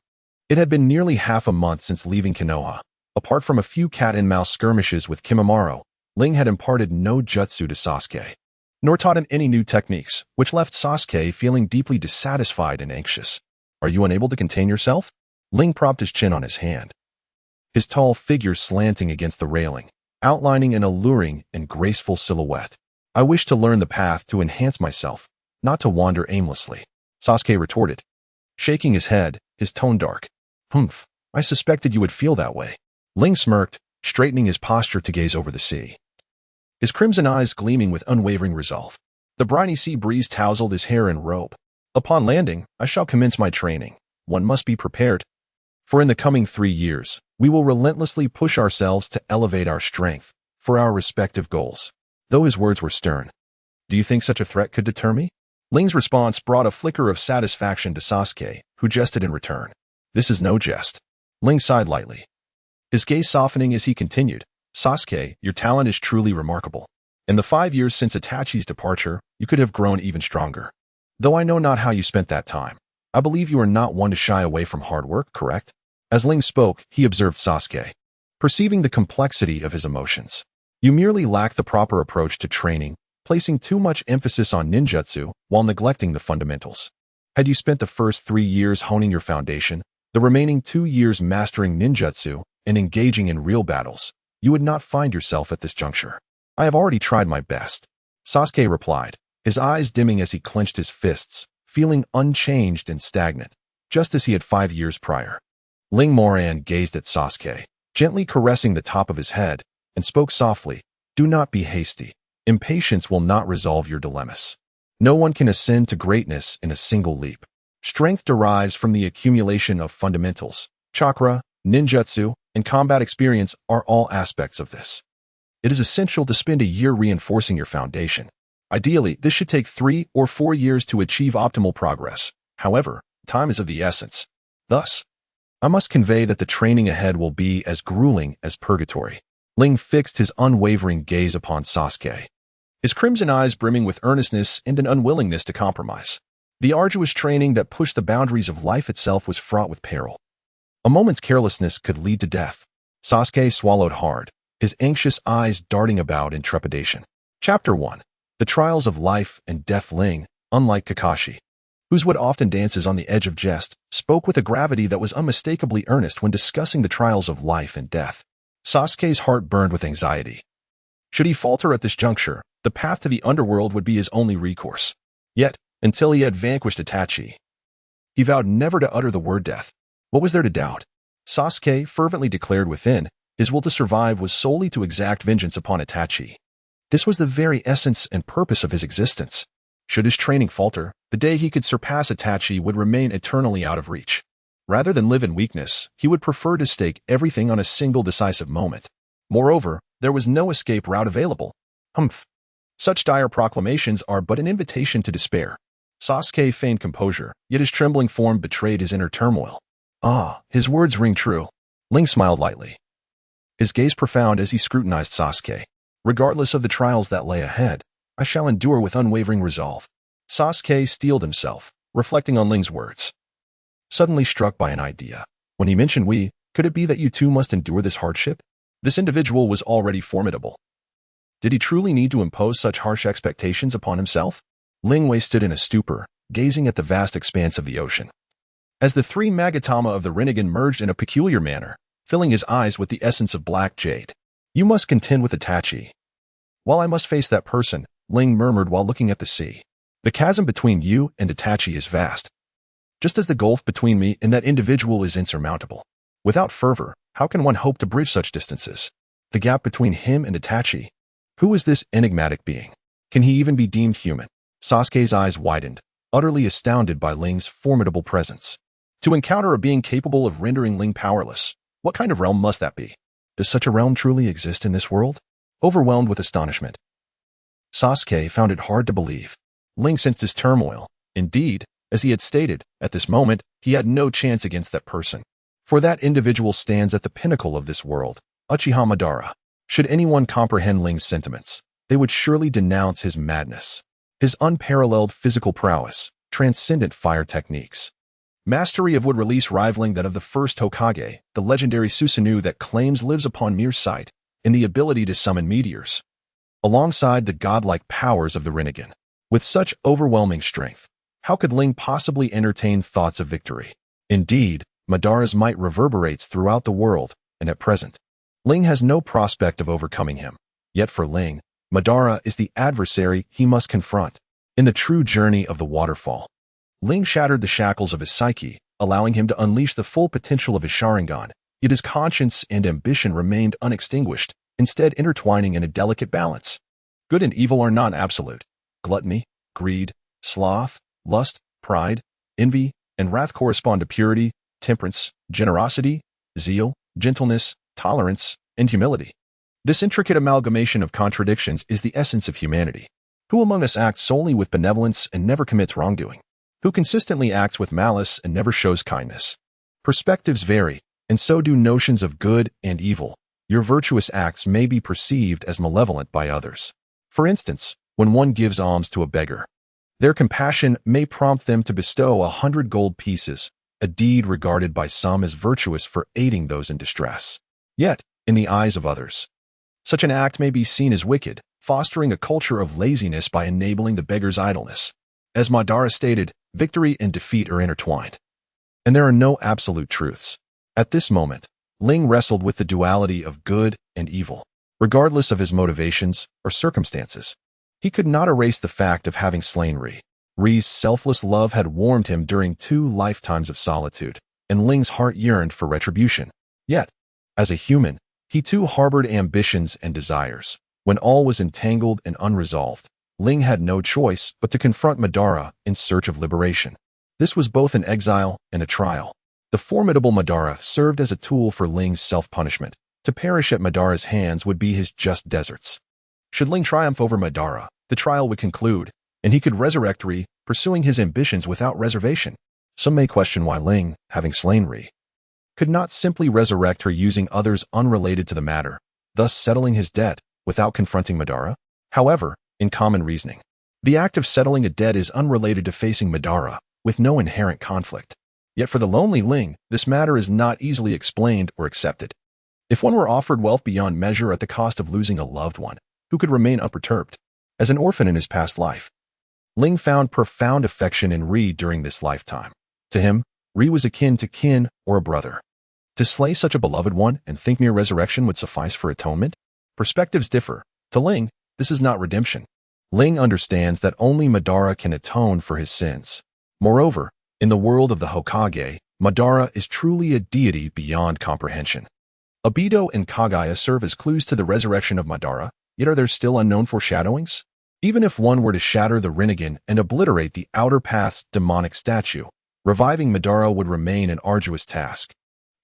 It had been nearly half a month since leaving Konoha. Apart from a few cat-and-mouse skirmishes with Kimimaro, Ling had imparted no jutsu to Sasuke, nor taught him any new techniques, which left Sasuke feeling deeply dissatisfied and anxious. Are you unable to contain yourself? Ling propped his chin on his hand, his tall figure slanting against the railing, outlining an alluring and graceful silhouette. I wish to learn the path to enhance myself, not to wander aimlessly, Sasuke retorted, shaking his head, his tone dark. Humph, I suspected you would feel that way. Ling smirked, straightening his posture to gaze over the sea, his crimson eyes gleaming with unwavering resolve. The briny sea breeze tousled his hair and robe. Upon landing, I shall commence my training. One must be prepared. For in the coming 3 years, we will relentlessly push ourselves to elevate our strength for our respective goals. Though his words were stern. Do you think such a threat could deter me? Ling's response brought a flicker of satisfaction to Sasuke, who jested in return. This is no jest. Ling sighed lightly, his gaze softening as he continued. Sasuke, your talent is truly remarkable. In the 5 years since Itachi's departure, you could have grown even stronger. Though I know not how you spent that time, I believe you are not one to shy away from hard work, correct? As Ling spoke, he observed Sasuke, perceiving the complexity of his emotions. You merely lack the proper approach to training, placing too much emphasis on ninjutsu while neglecting the fundamentals. Had you spent the first 3 years honing your foundation, the remaining 2 years mastering ninjutsu and engaging in real battles, you would not find yourself at this juncture. I have already tried my best, Sasuke replied, his eyes dimming as he clenched his fists, feeling unchanged and stagnant, just as he had 5 years prior. Ling Moran gazed at Sasuke, gently caressing the top of his head, and spoke softly, do not be hasty. Impatience will not resolve your dilemmas. No one can ascend to greatness in a single leap. Strength derives from the accumulation of fundamentals. Chakra, ninjutsu, and combat experience are all aspects of this. It is essential to spend a year reinforcing your foundation. Ideally, this should take 3 or 4 years to achieve optimal progress. However, time is of the essence. Thus, I must convey that the training ahead will be as grueling as purgatory. Ling fixed his unwavering gaze upon Sasuke, his crimson eyes brimming with earnestness and an unwillingness to compromise. The arduous training that pushed the boundaries of life itself was fraught with peril. A moment's carelessness could lead to death. Sasuke swallowed hard, his anxious eyes darting about in trepidation. Chapter 1. The Trials of Life and Death. Ling, unlike Kakashi, whose would often dances on the edge of jest, spoke with a gravity that was unmistakably earnest when discussing the trials of life and death. Sasuke's heart burned with anxiety. Should he falter at this juncture, the path to the underworld would be his only recourse. Yet, until he had vanquished Itachi, he vowed never to utter the word death. What was there to doubt? Sasuke fervently declared within, his will to survive was solely to exact vengeance upon Itachi. This was the very essence and purpose of his existence. Should his training falter, the day he could surpass Itachi would remain eternally out of reach. Rather than live in weakness, he would prefer to stake everything on a single decisive moment. Moreover, there was no escape route available. Humph. Such dire proclamations are but an invitation to despair. Sasuke feigned composure, yet his trembling form betrayed his inner turmoil. Ah, his words ring true. Ling smiled lightly, his gaze profound as he scrutinized Sasuke. Regardless of the trials that lay ahead, I shall endure with unwavering resolve. Sasuke steeled himself, reflecting on Ling's words. Suddenly struck by an idea. When he mentioned we, could it be that you too must endure this hardship? This individual was already formidable. Did he truly need to impose such harsh expectations upon himself? Ling stood in a stupor, gazing at the vast expanse of the ocean. As the three Magatama of the Rinnegan merged in a peculiar manner, filling his eyes with the essence of black jade. You must contend with Itachi. While I must face that person, Ling murmured while looking at the sea. The chasm between you and Itachi is vast, just as the gulf between me and that individual is insurmountable. Without fervor, how can one hope to bridge such distances? The gap between him and Itachi. Who is this enigmatic being? Can he even be deemed human? Sasuke's eyes widened, utterly astounded by Ling's formidable presence. To encounter a being capable of rendering Ling powerless, what kind of realm must that be? Does such a realm truly exist in this world? Overwhelmed with astonishment, Sasuke found it hard to believe. Ling sensed his turmoil. Indeed, as he had stated, at this moment, he had no chance against that person. For that individual stands at the pinnacle of this world, Uchiha Madara. Should anyone comprehend Ling's sentiments, they would surely denounce his madness. His unparalleled physical prowess, transcendent fire techniques, mastery of wood release rivaling that of the first Hokage, the legendary Susanoo that claims lives upon mere sight, and the ability to summon meteors, alongside the godlike powers of the Rinnegan. With such overwhelming strength, how could Ling possibly entertain thoughts of victory? Indeed, Madara's might reverberates throughout the world, and at present, Ling has no prospect of overcoming him. Yet for Ling, Madara is the adversary he must confront. In the true journey of the waterfall, Ling shattered the shackles of his psyche, allowing him to unleash the full potential of his Sharingan, yet his conscience and ambition remained unextinguished, instead intertwining in a delicate balance. Good and evil are non-absolute. Gluttony, greed, sloth, lust, pride, envy, and wrath correspond to purity, temperance, generosity, zeal, gentleness, tolerance, and humility. This intricate amalgamation of contradictions is the essence of humanity. Who among us acts solely with benevolence and never commits wrongdoing? Who consistently acts with malice and never shows kindness? Perspectives vary, and so do notions of good and evil. Your virtuous acts may be perceived as malevolent by others. For instance, when one gives alms to a beggar, their compassion may prompt them to bestow 100 gold pieces, a deed regarded by some as virtuous for aiding those in distress. Yet, in the eyes of others, such an act may be seen as wicked, fostering a culture of laziness by enabling the beggar's idleness. As Madara stated, victory and defeat are intertwined, and there are no absolute truths. At this moment, Ling wrestled with the duality of good and evil. Regardless of his motivations or circumstances, he could not erase the fact of having slain Ri's selfless love had warmed him during 2 lifetimes of solitude, and Ling's heart yearned for retribution. Yet, as a human, he too harbored ambitions and desires. When all was entangled and unresolved, Ling had no choice but to confront Madara in search of liberation. This was both an exile and a trial. The formidable Madara served as a tool for Ling's self-punishment. To perish at Madara's hands would be his just deserts. Should Ling triumph over Madara, the trial would conclude, and he could resurrect Ri, pursuing his ambitions without reservation. Some may question why Ling, having slain Ri, could not simply resurrect her using others unrelated to the matter, thus settling his debt without confronting Madara. However, in common reasoning, the act of settling a debt is unrelated to facing Madara, with no inherent conflict. Yet for the lonely Ling, this matter is not easily explained or accepted. If one were offered wealth beyond measure at the cost of losing a loved one, who could remain unperturbed? As an orphan in his past life, Ling found profound affection in Ri during this lifetime. To him, Ri was akin to kin or a brother. To slay such a beloved one and think mere resurrection would suffice for atonement? Perspectives differ. To Ling, this is not redemption. Ling understands that only Madara can atone for his sins. Moreover, in the world of the Hokage, Madara is truly a deity beyond comprehension. Obito and Kaguya serve as clues to the resurrection of Madara, yet are there still unknown foreshadowings? Even if one were to shatter the Rinnegan and obliterate the Outer Path's demonic statue, reviving Madara would remain an arduous task,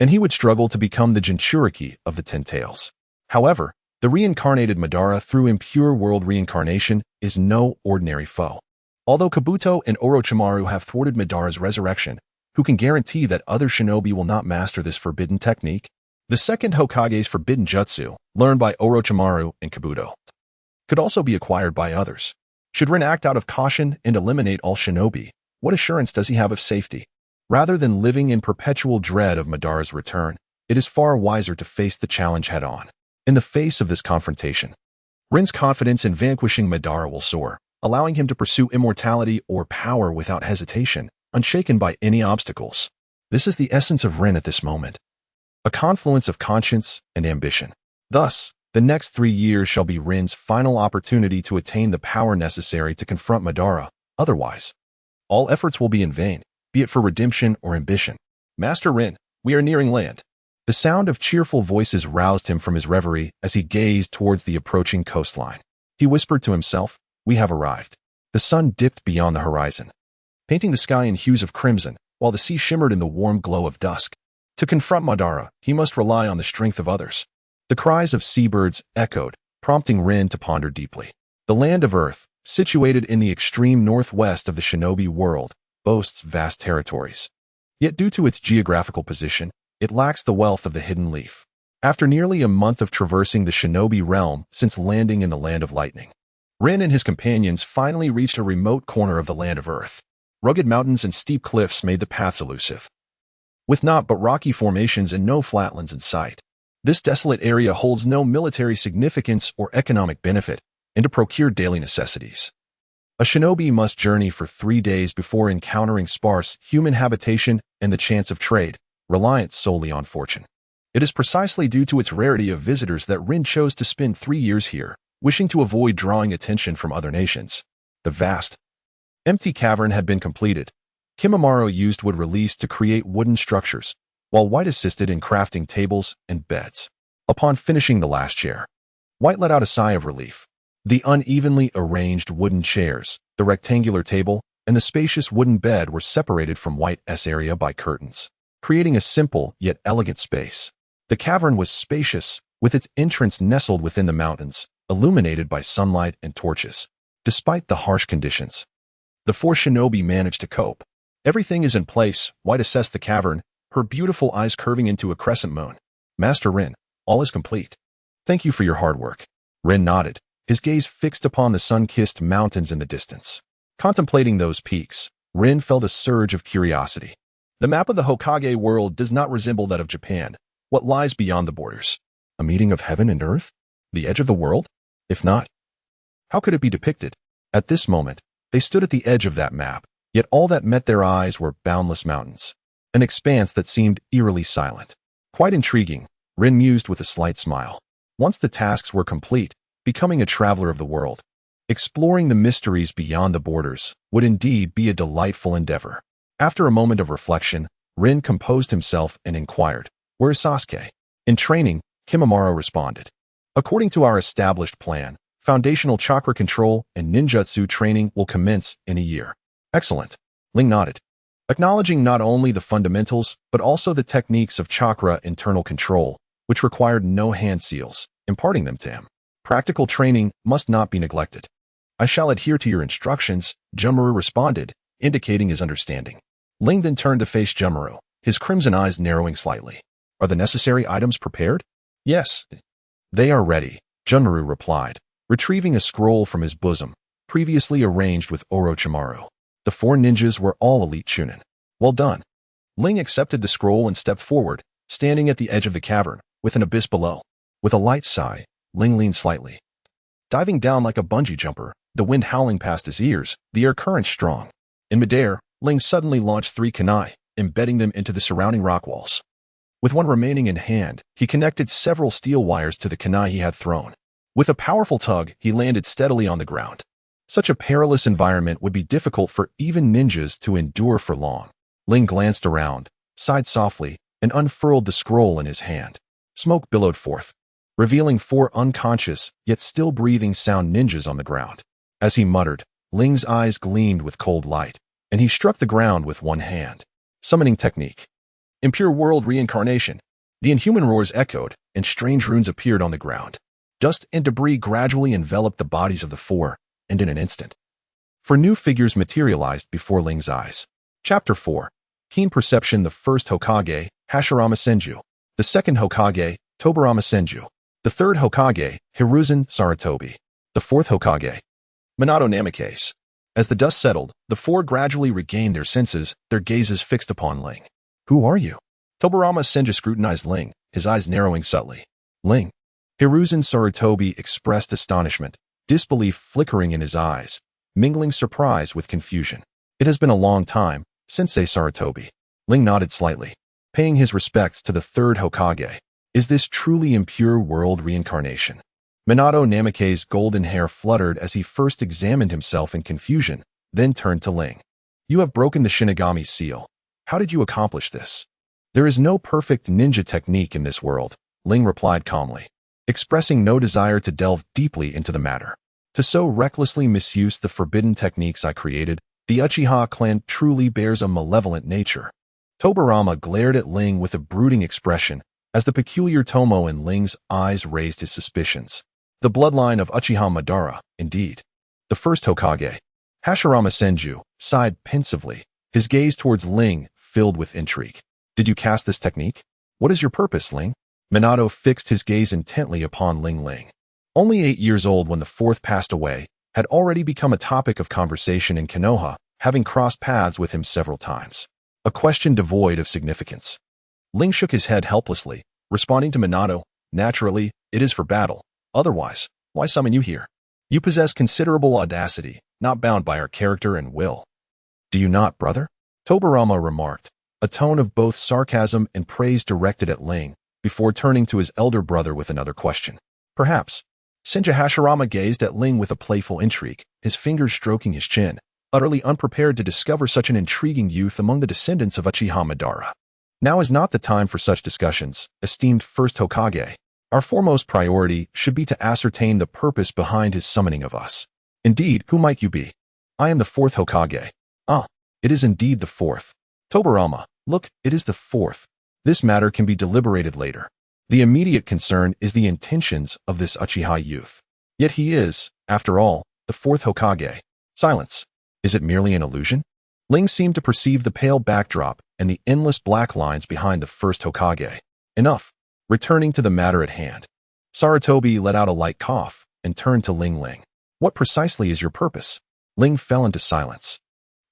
and he would struggle to become the Jinchuriki of the Ten Tails. However, the reincarnated Madara through Impure World Reincarnation is no ordinary foe. Although Kabuto and Orochimaru have thwarted Madara's resurrection, who can guarantee that other shinobi will not master this forbidden technique? The second Hokage's forbidden jutsu, learned by Orochimaru and Kabuto, could also be acquired by others. Should Rin act out of caution and eliminate all shinobi, what assurance does he have of safety? Rather than living in perpetual dread of Madara's return, it is far wiser to face the challenge head-on. In the face of this confrontation, Rin's confidence in vanquishing Madara will soar, allowing him to pursue immortality or power without hesitation, unshaken by any obstacles. This is the essence of Rin at this moment, a confluence of conscience and ambition. Thus, the next 3 years shall be Rin's final opportunity to attain the power necessary to confront Madara. Otherwise, all efforts will be in vain, be it for redemption or ambition. Master Rin, we are nearing land. The sound of cheerful voices roused him from his reverie as he gazed towards the approaching coastline. He whispered to himself, "We have arrived." The sun dipped beyond the horizon, painting the sky in hues of crimson, while the sea shimmered in the warm glow of dusk. To confront Madara, he must rely on the strength of others. The cries of seabirds echoed, prompting Rin to ponder deeply. The land of Earth, situated in the extreme northwest of the shinobi world, boasts vast territories. Yet due to its geographical position, it lacks the wealth of the Hidden Leaf. After nearly a month of traversing the shinobi realm since landing in the Land of Lightning, Rin and his companions finally reached a remote corner of the Land of Earth. Rugged mountains and steep cliffs made the paths elusive, with naught but rocky formations and no flatlands in sight. This desolate area holds no military significance or economic benefit, and to procure daily necessities, a shinobi must journey for 3 days before encountering sparse human habitation and the chance of trade, reliant solely on fortune. It is precisely due to its rarity of visitors that Rin chose to spend 3 years here, wishing to avoid drawing attention from other nations. The vast, empty cavern had been completed. Kimimaro used wood release to create wooden structures, while White assisted in crafting tables and beds. Upon finishing the last chair, White let out a sigh of relief. The unevenly arranged wooden chairs, the rectangular table, and the spacious wooden bed were separated from White's area by curtains, creating a simple yet elegant space. The cavern was spacious, with its entrance nestled within the mountains, illuminated by sunlight and torches. Despite the harsh conditions, the 4 shinobi managed to cope. Everything is in place, White assessed the cavern, her beautiful eyes curving into a crescent moon. Master Rin, all is complete. Thank you for your hard work. Rin nodded, his gaze fixed upon the sun-kissed mountains in the distance. Contemplating those peaks, Rin felt a surge of curiosity. The map of the Hokage world does not resemble that of Japan. What lies beyond the borders? A meeting of heaven and earth? The edge of the world? If not, how could it be depicted? At this moment, they stood at the edge of that map, yet all that met their eyes were boundless mountains, an expanse that seemed eerily silent. Quite intriguing, Rin mused with a slight smile. Once the tasks were complete, becoming a traveler of the world, exploring the mysteries beyond the borders, would indeed be a delightful endeavor. After a moment of reflection, Rin composed himself and inquired, "Where is Sasuke?" "In training," Kimimaro responded. "According to our established plan, foundational chakra control and ninjutsu training will commence in a year." "Excellent." Ling nodded, acknowledging not only the fundamentals, but also the techniques of chakra internal control, which required no hand seals, imparting them to him. Practical training must not be neglected. "I shall adhere to your instructions," Jumuru responded, indicating his understanding. Ling then turned to face Jumuru, his crimson eyes narrowing slightly. "Are the necessary items prepared?" "Yes, they are ready," Jumuru replied, retrieving a scroll from his bosom, previously arranged with Orochimaru. The 4 ninjas were all elite chunin. "Well done." Ling accepted the scroll and stepped forward, standing at the edge of the cavern, with an abyss below. With a light sigh, Ling leaned slightly. Diving down like a bungee jumper, the wind howling past his ears, the air current strong. In midair, Ling suddenly launched 3 kunai, embedding them into the surrounding rock walls. With one remaining in hand, he connected several steel wires to the kunai he had thrown. With a powerful tug, he landed steadily on the ground. Such a perilous environment would be difficult for even ninjas to endure for long. Ling glanced around, sighed softly, and unfurled the scroll in his hand. Smoke billowed forth, revealing 4 unconscious, yet still breathing sound ninjas on the ground. As he muttered, Ling's eyes gleamed with cold light, and he struck the ground with one hand. Summoning technique. Impure world reincarnation. The inhuman roars echoed, and strange runes appeared on the ground. Dust and debris gradually enveloped the bodies of the 4, and in an instant, 4 new figures materialized before Ling's eyes. Chapter 4. Keen perception. The first Hokage, Hashirama Senju. The second Hokage, Tobarama Senju. The third Hokage, Hiruzen Sarutobi. The fourth Hokage, Minato Namikaze. As the dust settled, the 4 gradually regained their senses, their gazes fixed upon Ling. Who are you? Tobarama Senju scrutinized Ling, his eyes narrowing subtly. Ling. Hiruzen Sarutobi expressed astonishment, disbelief flickering in his eyes, mingling surprise with confusion. It has been a long time, Sensei Sarutobi. Ling nodded slightly, paying his respects to the third Hokage. Is this truly impure world reincarnation? Minato Namikaze's golden hair fluttered as he first examined himself in confusion, then turned to Ling. You have broken the Shinigami seal. How did you accomplish this? There is no perfect ninja technique in this world, Ling replied calmly, expressing no desire to delve deeply into the matter. To so recklessly misuse the forbidden techniques I created, the Uchiha clan truly bears a malevolent nature. Tobarama glared at Ling with a brooding expression, as the peculiar tomo in Ling's eyes raised his suspicions. The bloodline of Uchiha Madara, indeed. The first Hokage, Hashirama Senju, sighed pensively, his gaze towards Ling filled with intrigue. Did you cast this technique? What is your purpose, Ling? Minato fixed his gaze intently upon Ling. Only 8 years old when the 4th passed away, had already become a topic of conversation in Konoha, having crossed paths with him several times. A question devoid of significance. Ling shook his head helplessly, responding to Minato, naturally, it is for battle. Otherwise, why summon you here? You possess considerable audacity, not bound by our character and will. Do you not, brother? Tobarama remarked, a tone of both sarcasm and praise directed at Ling, before turning to his elder brother with another question. Perhaps. Senju Hashirama gazed at Ling with a playful intrigue, his fingers stroking his chin, utterly unprepared to discover such an intriguing youth among the descendants of Uchiha Madara. Now is not the time for such discussions, esteemed first Hokage. Our foremost priority should be to ascertain the purpose behind his summoning of us. Indeed, who might you be? I am the 4th Hokage. Ah, it is indeed the 4th. Tobarama, look, it is the 4th. This matter can be deliberated later. The immediate concern is the intentions of this Uchiha youth. Yet he is, after all, the 4th Hokage. Silence. Is it merely an illusion? Ling seemed to perceive the pale backdrop and the endless black lines behind the first Hokage. Enough. Returning to the matter at hand. Sarutobi let out a light cough and turned to Ling. What precisely is your purpose? Ling fell into silence,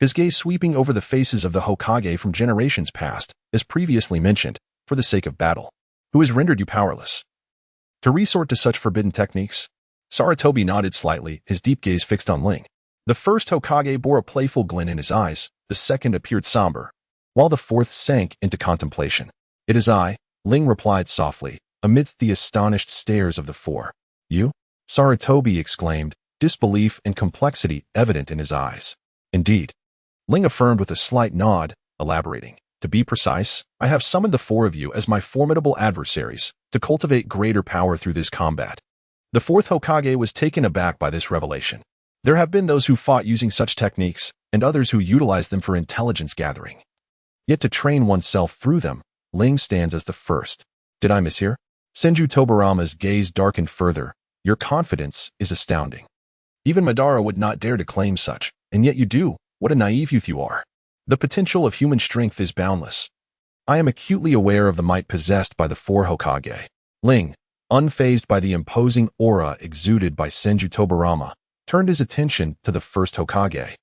his gaze sweeping over the faces of the Hokage from generations past, as previously mentioned, for the sake of battle. Who has rendered you powerless? To resort to such forbidden techniques? Sarutobi nodded slightly, his deep gaze fixed on Ling. The first Hokage bore a playful glint in his eyes, the second appeared somber, while the 4th sank into contemplation. It is I, Ling replied softly, amidst the astonished stares of the 4. You? Sarutobi exclaimed, disbelief and complexity evident in his eyes. Indeed. Ling affirmed with a slight nod, elaborating. To be precise, I have summoned the 4 of you as my formidable adversaries, to cultivate greater power through this combat. The 4th Hokage was taken aback by this revelation. There have been those who fought using such techniques, and others who utilized them for intelligence gathering. Yet to train oneself through them, Ling stands as the first. Did I mishear? Senju Tobarama's gaze darkened further. Your confidence is astounding. Even Madara would not dare to claim such, and yet you do. What a naive youth you are. The potential of human strength is boundless. I am acutely aware of the might possessed by the 4 Hokage. Ling, unfazed by the imposing aura exuded by Senju Tobarama, turned his attention to the first Hokage.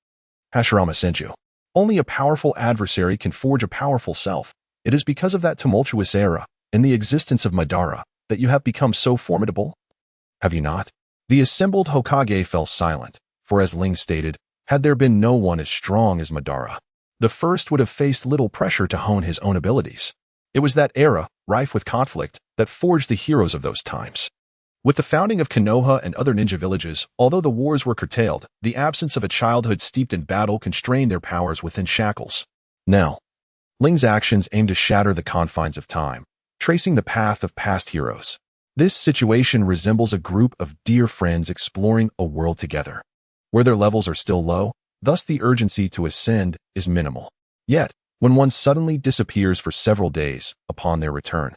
Hashirama Senju. Only a powerful adversary can forge a powerful self. It is because of that tumultuous era, in the existence of Madara, that you have become so formidable? Have you not? The assembled Hokage fell silent, for as Ling stated, had there been no one as strong as Madara, the first would have faced little pressure to hone his own abilities. It was that era, rife with conflict, that forged the heroes of those times. With the founding of Konoha and other ninja villages, although the wars were curtailed, the absence of a childhood steeped in battle constrained their powers within shackles. Now, Ling's actions aimed to shatter the confines of time, tracing the path of past heroes. This situation resembles a group of dear friends exploring a world together, where their levels are still low, thus the urgency to ascend is minimal. Yet, when one suddenly disappears for several days upon their return,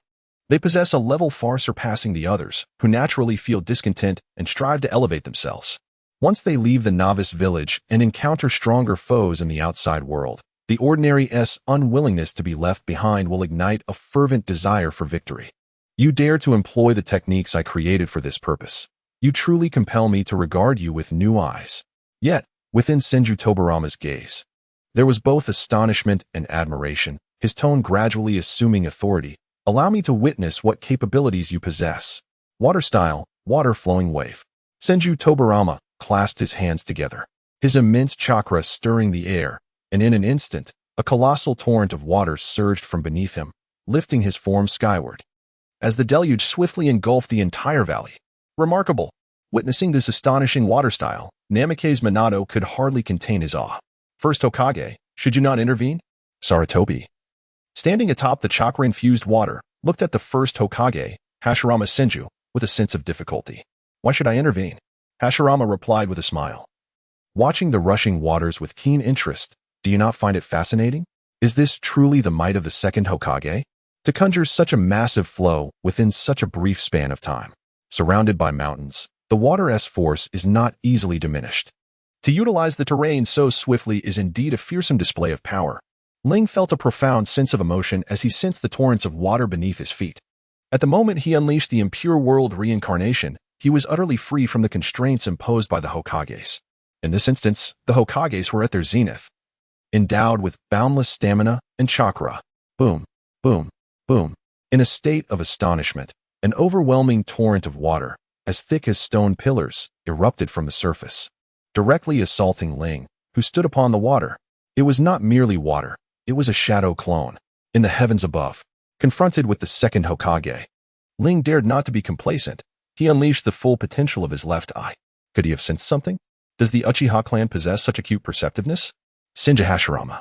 they possess a level far surpassing the others, who naturally feel discontent and strive to elevate themselves. Once they leave the novice village and encounter stronger foes in the outside world, the ordinary's unwillingness to be left behind will ignite a fervent desire for victory. You dare to employ the techniques I created for this purpose. You truly compel me to regard you with new eyes. Yet, within Senju Tobarama's gaze, there was both astonishment and admiration, his tone gradually assuming authority. Allow me to witness what capabilities you possess. Water style, water flowing wave. Senju Tobarama clasped his hands together, his immense chakra stirring the air, and in an instant, a colossal torrent of water surged from beneath him, lifting his form skyward. As the deluge swiftly engulfed the entire valley. Remarkable! Witnessing this astonishing water style, Namake's Minato could hardly contain his awe. First Hokage, should you not intervene? Sarutobi, standing atop the chakra-infused water, looked at the first Hokage, Hashirama Senju, with a sense of difficulty. Why should I intervene? Hashirama replied with a smile. Watching the rushing waters with keen interest, do you not find it fascinating? Is this truly the might of the second Hokage? To conjure such a massive flow within such a brief span of time. Surrounded by mountains, the water's force is not easily diminished. To utilize the terrain so swiftly is indeed a fearsome display of power. Ling felt a profound sense of emotion as he sensed the torrents of water beneath his feet. At the moment he unleashed the Impure world reincarnation, he was utterly free from the constraints imposed by the Hokages. In this instance, the Hokages were at their zenith, endowed with boundless stamina and chakra. Boom, boom, boom. In a state of astonishment, an overwhelming torrent of water, as thick as stone pillars, erupted from the surface, directly assaulting Ling, who stood upon the water. It was not merely water, it was a shadow clone. In the heavens above, confronted with the second Hokage, Ling dared not to be complacent. He unleashed the full potential of his left eye. Could he have sensed something? Does the Uchiha clan possess such acute perceptiveness? Senju Hashirama,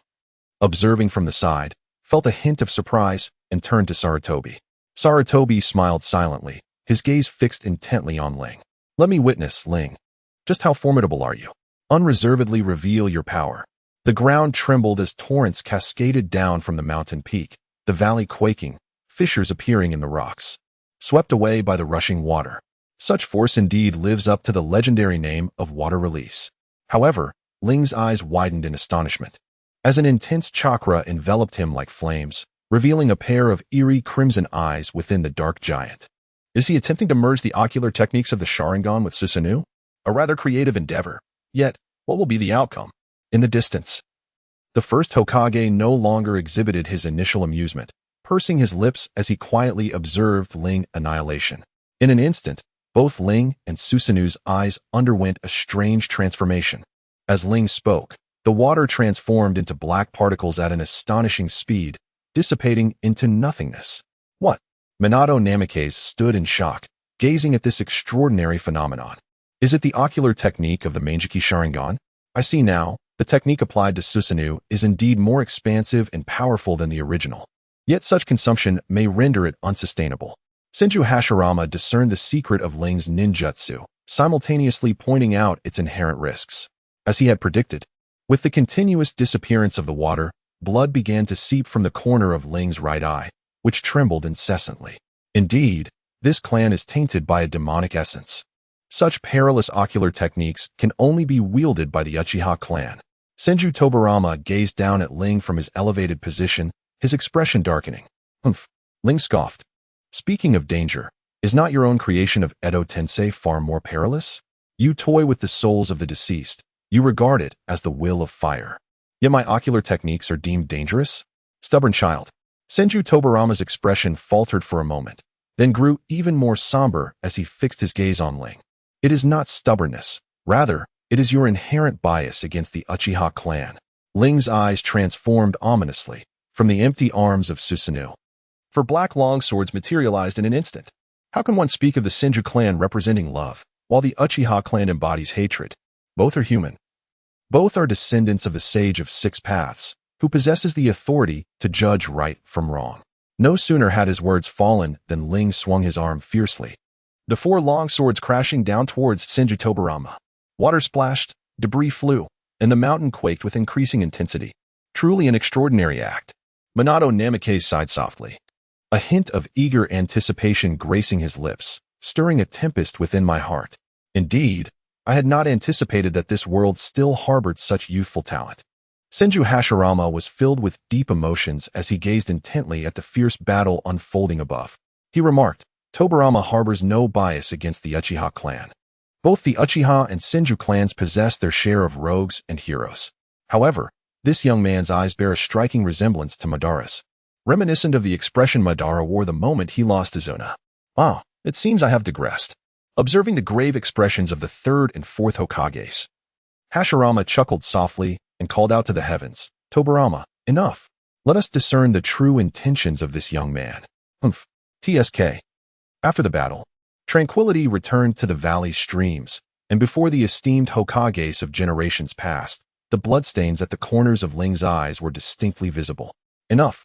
observing from the side, felt a hint of surprise and turned to Sarutobi. Sarutobi smiled silently, his gaze fixed intently on Ling. Let me witness, Ling. Just how formidable are you? Unreservedly reveal your power. The ground trembled as torrents cascaded down from the mountain peak, the valley quaking, fissures appearing in the rocks, swept away by the rushing water. Such force indeed lives up to the legendary name of water release. However, Ling's eyes widened in astonishment, as an intense chakra enveloped him like flames, revealing a pair of eerie crimson eyes within the dark giant. Is he attempting to merge the ocular techniques of the Sharingan with Susanoo? A rather creative endeavor. Yet, what will be the outcome? In the distance, the first Hokage no longer exhibited his initial amusement, pursing his lips as he quietly observed Ling annihilation. In an instant, both Ling and Susanoo's eyes underwent a strange transformation. As Ling spoke, the water transformed into black particles at an astonishing speed, dissipating into nothingness. What? Minato Namikaze stood in shock, gazing at this extraordinary phenomenon. Is it the ocular technique of the Mangekyo Sharingan? I see now, the technique applied to Susanoo is indeed more expansive and powerful than the original. Yet such consumption may render it unsustainable. Senju Hashirama discerned the secret of Ling's ninjutsu, simultaneously pointing out its inherent risks. As he had predicted, with the continuous disappearance of the water, blood began to seep from the corner of Ling's right eye, which trembled incessantly. Indeed, this clan is tainted by a demonic essence. Such perilous ocular techniques can only be wielded by the Uchiha clan. Senju Tobarama gazed down at Ling from his elevated position, his expression darkening. Humph. Ling scoffed. Speaking of danger, is not your own creation of Edo Tensei far more perilous? You toy with the souls of the deceased. You regard it as the will of fire. Yet my ocular techniques are deemed dangerous? Stubborn child. Senju Tobarama's expression faltered for a moment, then grew even more somber as he fixed his gaze on Ling. It is not stubbornness. Rather, it is your inherent bias against the Uchiha clan. Ling's eyes transformed ominously from the empty arms of Susanoo. For black longswords materialized in an instant. How can one speak of the Senju clan representing love, while the Uchiha clan embodies hatred? Both are human. Both are descendants of the Sage of Six Paths, who possesses the authority to judge right from wrong. No sooner had his words fallen than Ling swung his arm fiercely. The four long swords crashing down towards Senju Tobarama. Water splashed, debris flew, and the mountain quaked with increasing intensity. Truly an extraordinary act. Minato Namikaze sighed softly, a hint of eager anticipation gracing his lips, stirring a tempest within my heart. Indeed, I had not anticipated that this world still harbored such youthful talent. Senju Hashirama was filled with deep emotions as he gazed intently at the fierce battle unfolding above. He remarked, Tobarama harbors no bias against the Uchiha clan. Both the Uchiha and Senju clans possess their share of rogues and heroes. However, this young man's eyes bear a striking resemblance to Madara's, reminiscent of the expression Madara wore the moment he lost Izuna. Ah, it seems I have digressed. Observing the grave expressions of the third and fourth Hokages, Hashirama chuckled softly and called out to the heavens, Tobarama, enough. Let us discern the true intentions of this young man. Humph. TSK. After the battle, tranquility returned to the valley's streams, and before the esteemed Hokages of generations past, the bloodstains at the corners of Ling's eyes were distinctly visible. Enough.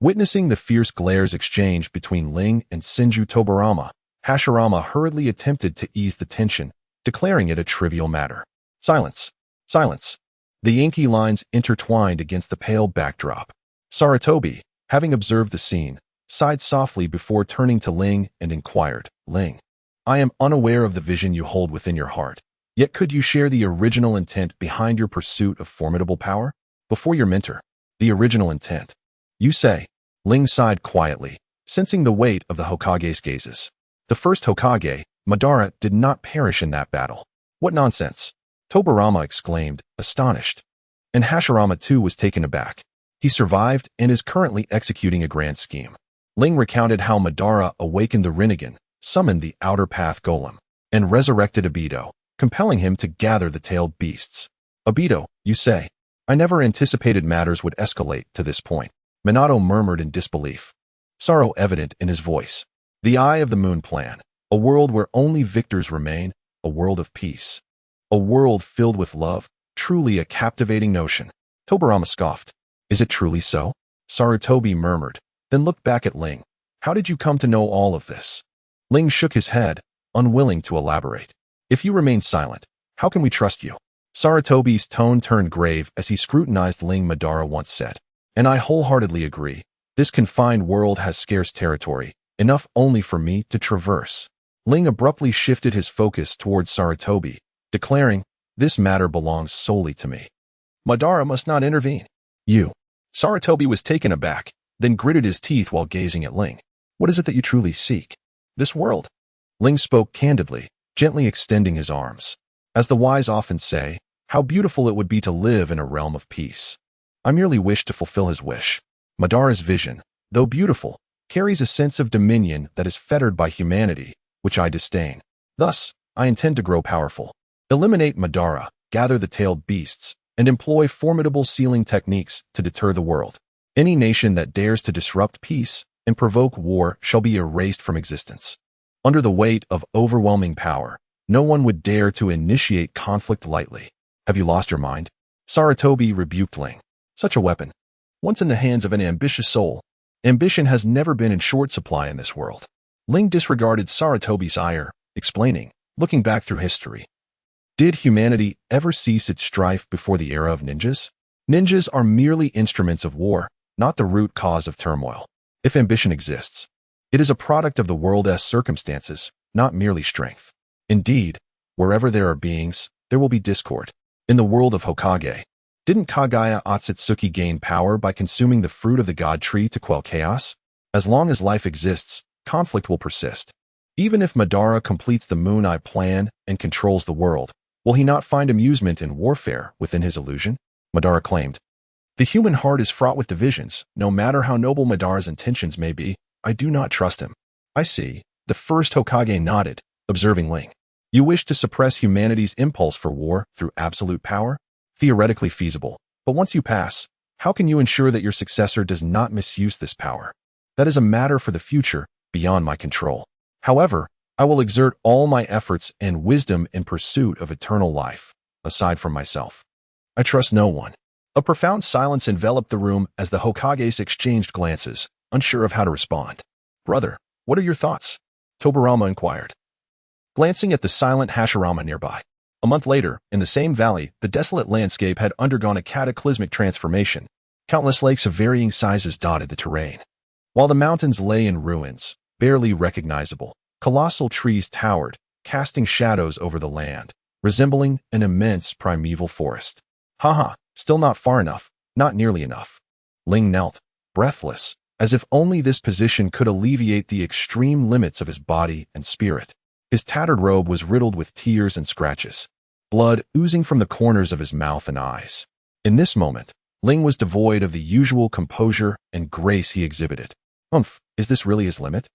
Witnessing the fierce glares exchanged between Ling and Senju Tobarama, Hashirama hurriedly attempted to ease the tension, declaring it a trivial matter. Silence. Silence. The inky lines intertwined against the pale backdrop. Sarutobi, having observed the scene, sighed softly before turning to Ling and inquired, Ling, I am unaware of the vision you hold within your heart, yet could you share the original intent behind your pursuit of formidable power? Before your mentor, the original intent. You say. Ling sighed quietly, sensing the weight of the Hokage's gazes. The first Hokage, Madara, did not perish in that battle. What nonsense! Tobarama exclaimed, astonished. And Hashirama too was taken aback. He survived and is currently executing a grand scheme. Ling recounted how Madara awakened the Rinnegan, summoned the Outer Path Golem, and resurrected Obito, compelling him to gather the tailed beasts. Obito, you say? I never anticipated matters would escalate to this point. Minato murmured in disbelief, sorrow evident in his voice. The Eye of the Moon plan, a world where only victors remain, a world of peace. A world filled with love, truly a captivating notion. Tobarama scoffed. Is it truly so? Sarutobi murmured, then looked back at Ling. How did you come to know all of this? Ling shook his head, unwilling to elaborate. If you remain silent, how can we trust you? Sarutobi's tone turned grave as he scrutinized Ling. Madara once said, and I wholeheartedly agree, this confined world has scarce territory, enough only for me to traverse. Ling abruptly shifted his focus towards Sarutobi, declaring, this matter belongs solely to me. Madara must not intervene. You. Sarutobi was taken aback, then gritted his teeth while gazing at Ling. What is it that you truly seek? This world. Ling spoke candidly, gently extending his arms. As the wise often say, how beautiful it would be to live in a realm of peace. I merely wish to fulfill his wish. Madara's vision, though beautiful, carries a sense of dominion that is fettered by humanity, which I disdain. Thus, I intend to grow powerful. Eliminate Madara, gather the tailed beasts, and employ formidable sealing techniques to deter the world. Any nation that dares to disrupt peace and provoke war shall be erased from existence. Under the weight of overwhelming power, no one would dare to initiate conflict lightly. Have you lost your mind? Sarutobi rebuked Ling. Such a weapon. Once in the hands of an ambitious soul, ambition has never been in short supply in this world. Ling disregarded Sarutobi's ire, explaining, looking back through history. Did humanity ever cease its strife before the era of ninjas? Ninjas are merely instruments of war, not the root cause of turmoil. If ambition exists, it is a product of the world's circumstances, not merely strength. Indeed, wherever there are beings, there will be discord. In the world of Hokage, didn't Kagaya Otsutsuki gain power by consuming the fruit of the god tree to quell chaos? As long as life exists, conflict will persist. Even if Madara completes the Moon Eye plan and controls the world, will he not find amusement in warfare within his illusion? Madara claimed. The human heart is fraught with divisions. No matter how noble Madara's intentions may be, I do not trust him. I see. The first Hokage nodded, observing Ling. You wish to suppress humanity's impulse for war through absolute power? Theoretically feasible. But once you pass, how can you ensure that your successor does not misuse this power? That is a matter for the future, beyond my control. However, I will exert all my efforts and wisdom in pursuit of eternal life, aside from myself. I trust no one. A profound silence enveloped the room as the Hokages exchanged glances, unsure of how to respond. Brother, what are your thoughts? Tobarama inquired, glancing at the silent Hashirama nearby. A month later, in the same valley, the desolate landscape had undergone a cataclysmic transformation. Countless lakes of varying sizes dotted the terrain. While the mountains lay in ruins, barely recognizable, colossal trees towered, casting shadows over the land, resembling an immense primeval forest. Haha, still not far enough, not nearly enough. Ling knelt, breathless, as if only this position could alleviate the extreme limits of his body and spirit. His tattered robe was riddled with tears and scratches, blood oozing from the corners of his mouth and eyes. In this moment, Ling was devoid of the usual composure and grace he exhibited. Is this really his limit?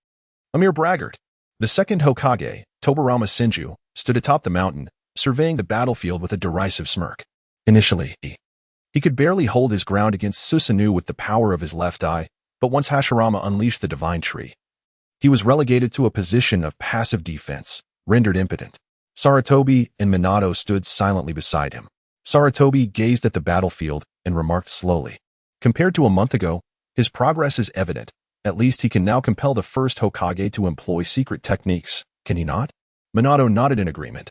A mere braggart. The second Hokage, Tobarama Senju, stood atop the mountain, surveying the battlefield with a derisive smirk. Initially, he could barely hold his ground against Susanoo with the power of his left eye, but once Hashirama unleashed the divine tree, he was relegated to a position of passive defense, rendered impotent. Sarutobi and Minato stood silently beside him. Sarutobi gazed at the battlefield and remarked slowly. Compared to a month ago, his progress is evident. At least he can now compel the first Hokage to employ secret techniques, can he not? Minato nodded in agreement.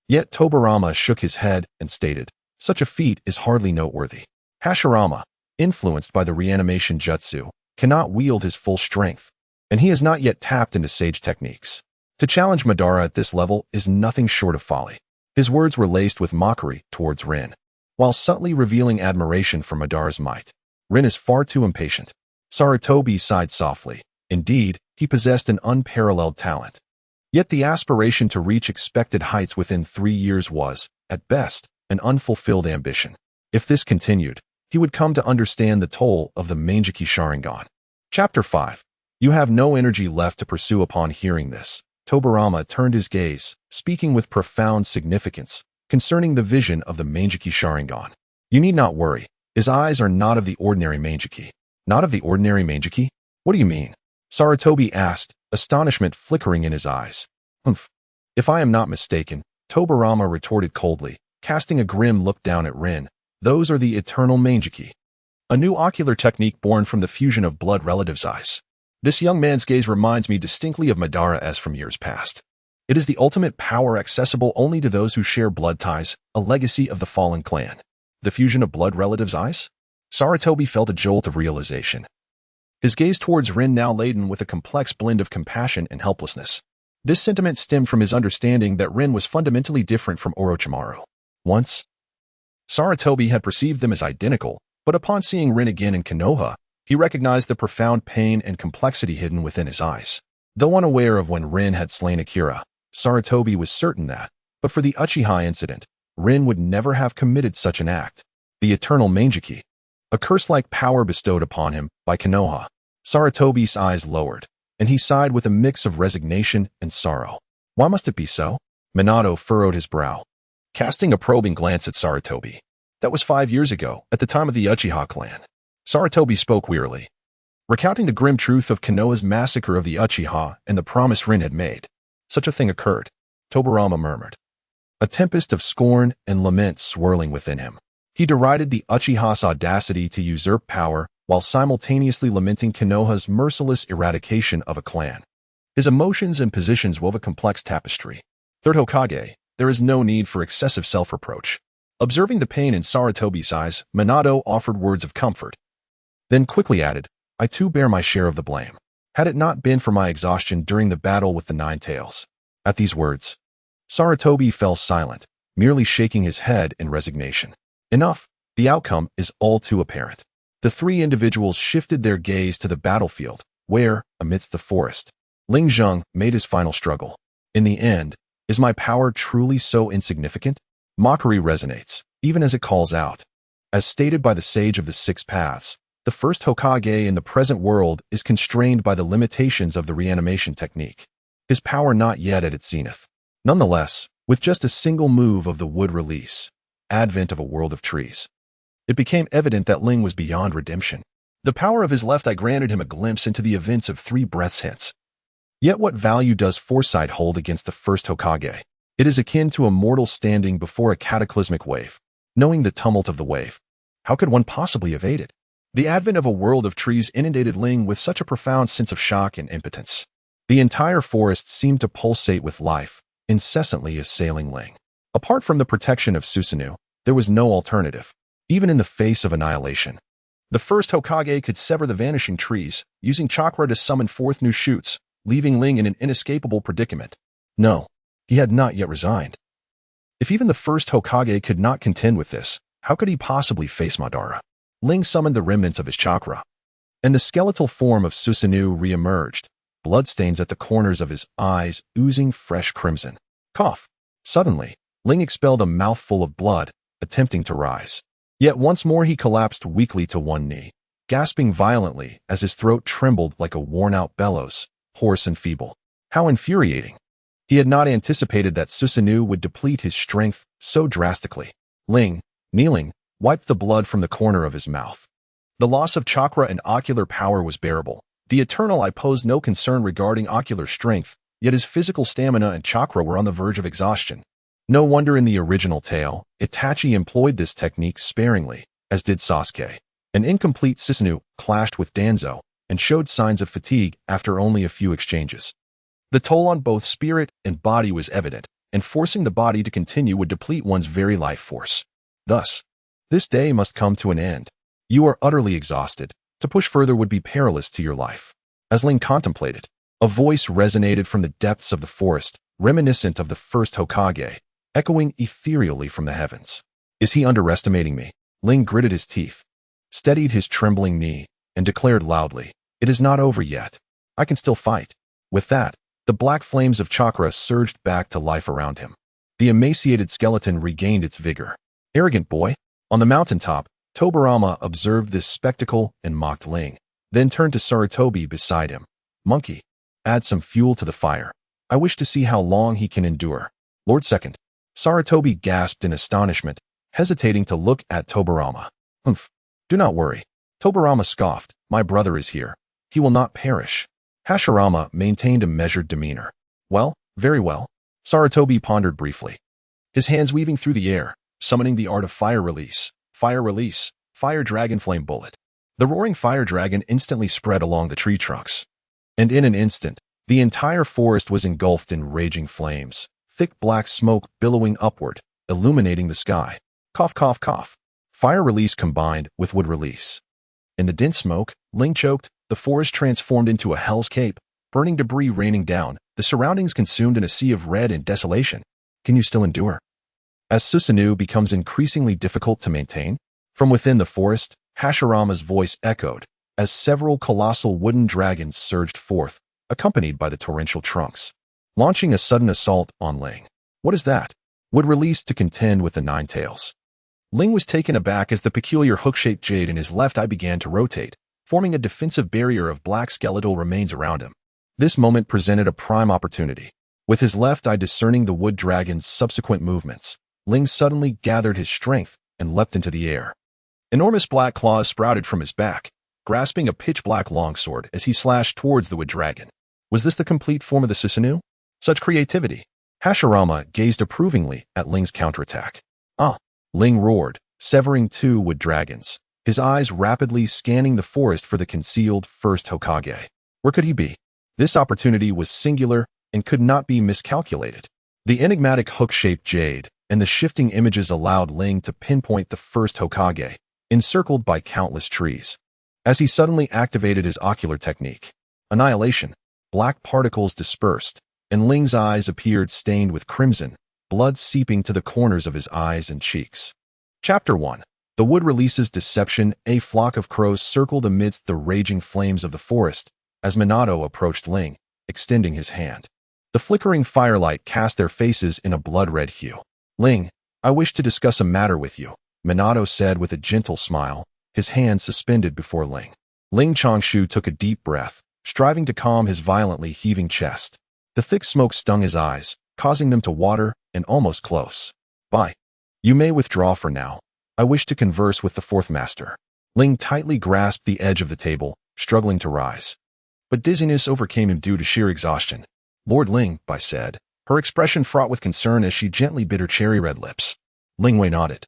Yet Tobarama shook his head and stated, such a feat is hardly noteworthy. Hashirama, influenced by the reanimation jutsu, cannot wield his full strength, and he has not yet tapped into sage techniques. To challenge Madara at this level is nothing short of folly. His words were laced with mockery towards Rin, while subtly revealing admiration for Madara's might. Rin is far too impatient. Sarutobi sighed softly. Indeed, he possessed an unparalleled talent. Yet the aspiration to reach expected heights within 3 years was, at best, an unfulfilled ambition. If this continued, he would come to understand the toll of the Mangekyo Sharingan. Chapter 5. You have no energy left to pursue. Upon hearing this, Tobarama turned his gaze, speaking with profound significance, concerning the vision of the Mangekyo Sharingan. You need not worry. His eyes are not of the ordinary Mangekyo. Not of the ordinary Mangekyo? What do you mean? Sarutobi asked, astonishment flickering in his eyes. If I am not mistaken, Tobarama retorted coldly, casting a grim look down at Rin. Those are the eternal Mangekyo. A new ocular technique born from the fusion of blood relatives' eyes. This young man's gaze reminds me distinctly of Madara as from years past. It is the ultimate power accessible only to those who share blood ties, a legacy of the fallen clan. The fusion of blood relatives' eyes? Sarutobi felt a jolt of realization. His gaze towards Rin now laden with a complex blend of compassion and helplessness. This sentiment stemmed from his understanding that Rin was fundamentally different from Orochimaru. Once, Sarutobi had perceived them as identical, but upon seeing Rin again in Konoha, he recognized the profound pain and complexity hidden within his eyes. Though unaware of when Rin had slain Akira, Sarutobi was certain that, but for the Uchiha incident, Rin would never have committed such an act. The eternal Mangekyo, a curse-like power bestowed upon him by Konoha. Sarutobi's eyes lowered, and he sighed with a mix of resignation and sorrow. Why must it be so? Minato furrowed his brow, casting a probing glance at Sarutobi. That was 5 years ago, at the time of the Uchiha clan. Sarutobi spoke wearily, recounting the grim truth of Konoha's massacre of the Uchiha and the promise Rin had made. Such a thing occurred, Tobarama murmured, a tempest of scorn and lament swirling within him. He derided the Uchiha's audacity to usurp power while simultaneously lamenting Konoha's merciless eradication of a clan. His emotions and positions wove a complex tapestry. Third Hokage, there is no need for excessive self-reproach. Observing the pain in Sarutobi's eyes, Minato offered words of comfort, then quickly added, I too bear my share of the blame. Had it not been for my exhaustion during the battle with the Nine Tails. At these words, Sarutobi fell silent, merely shaking his head in resignation. Enough, the outcome is all too apparent. The three individuals shifted their gaze to the battlefield, where, amidst the forest, Ling Zheng made his final struggle. In the end, is my power truly so insignificant? Mockery resonates, even as it calls out. As stated by the Sage of the Six Paths, the first Hokage in the present world is constrained by the limitations of the reanimation technique, his power not yet at its zenith. Nonetheless, with just a single move of the wood release, advent of a world of trees, it became evident that Ling was beyond redemption. The power of his left eye granted him a glimpse into the events of 3 breaths hence. Yet what value does foresight hold against the first Hokage? It is akin to a mortal standing before a cataclysmic wave, knowing the tumult of the wave. How could one possibly evade it? The advent of a world of trees inundated Ling with such a profound sense of shock and impotence. The entire forest seemed to pulsate with life, incessantly assailing Ling. Apart from the protection of Susanoo, there was no alternative, even in the face of annihilation. The first Hokage could sever the vanishing trees, using Chakra to summon forth new shoots, leaving Ling in an inescapable predicament. No, he had not yet resigned. If even the first Hokage could not contend with this, how could he possibly face Madara? Ling summoned the remnants of his chakra, and the skeletal form of Susanoo re-emerged, bloodstains at the corners of his eyes oozing fresh crimson. Cough. Suddenly, Ling expelled a mouthful of blood, attempting to rise. Yet once more he collapsed weakly to one knee, gasping violently as his throat trembled like a worn-out bellows, hoarse and feeble. How infuriating! He had not anticipated that Susanoo would deplete his strength so drastically. Ling, kneeling, wiped the blood from the corner of his mouth. The loss of chakra and ocular power was bearable. The Eternal Eye posed no concern regarding ocular strength, yet his physical stamina and chakra were on the verge of exhaustion. No wonder in the original tale, Itachi employed this technique sparingly, as did Sasuke. An incomplete Susanoo clashed with Danzo and showed signs of fatigue after only a few exchanges. The toll on both spirit and body was evident, and forcing the body to continue would deplete one's very life force. Thus, this day must come to an end. You are utterly exhausted. To push further would be perilous to your life. As Ling contemplated, a voice resonated from the depths of the forest, reminiscent of the first Hokage, echoing ethereally from the heavens. Is he underestimating me? Ling gritted his teeth, steadied his trembling knee, and declared loudly, "It is not over yet. I can still fight." With that, the black flames of chakra surged back to life around him. The emaciated skeleton regained its vigor. Arrogant boy. On the mountaintop, Tobarama observed this spectacle and mocked Ling, then turned to Sarutobi beside him. "Monkey, add some fuel to the fire. I wish to see how long he can endure." "Lord Second." Sarutobi gasped in astonishment, hesitating to look at Tobarama. "Humph. Do not worry." Tobarama scoffed. "My brother is here. He will not perish." Hashirama maintained a measured demeanor. "Well, very well." Sarutobi pondered briefly, his hands weaving through the air, summoning the art of fire release. Fire release, fire dragon flame bullet. The roaring fire dragon instantly spread along the tree trunks. And in an instant, the entire forest was engulfed in raging flames, thick black smoke billowing upward, illuminating the sky. Cough, cough, cough. Fire release combined with wood release. In the dense smoke, Ling choked, the forest transformed into a hell's cape, burning debris raining down, the surroundings consumed in a sea of red and desolation. Can you still endure? As Susanoo becomes increasingly difficult to maintain, from within the forest, Hashirama's voice echoed, as several colossal wooden dragons surged forth, accompanied by the torrential trunks, launching a sudden assault on Ling. What is that? Would release to contend with the Nine Tails. Ling was taken aback as the peculiar hook-shaped jade in his left eye began to rotate, forming a defensive barrier of black skeletal remains around him. This moment presented a prime opportunity. With his left eye discerning the wood dragon's subsequent movements, Ling suddenly gathered his strength and leapt into the air. Enormous black claws sprouted from his back, grasping a pitch-black longsword as he slashed towards the wood dragon. Was this the complete form of the Susanoo? Such creativity! Hashirama gazed approvingly at Ling's counterattack. "Ah!" Ling roared, severing 2 wood dragons, his eyes rapidly scanning the forest for the concealed first Hokage. Where could he be? This opportunity was singular and could not be miscalculated. The enigmatic hook-shaped jade and the shifting images allowed Ling to pinpoint the first Hokage, encircled by countless trees. As he suddenly activated his ocular technique, annihilation, black particles dispersed, and Ling's eyes appeared stained with crimson, blood seeping to the corners of his eyes and cheeks. Chapter 1. The wood releases deception. A flock of crows circled amidst the raging flames of the forest as Minato approached Ling, extending his hand. The flickering firelight cast their faces in a blood-red hue. "Ling, I wish to discuss a matter with you," Minato said with a gentle smile, his hand suspended before Ling. Ling Changshu took a deep breath, striving to calm his violently heaving chest. The thick smoke stung his eyes, causing them to water and almost close. Bye. You may withdraw for now. I wish to converse with the fourth master. Ling tightly grasped the edge of the table, struggling to rise. But dizziness overcame him due to sheer exhaustion. Lord Ling, Bai said, her expression fraught with concern as she gently bit her cherry-red lips. Ling Wei nodded,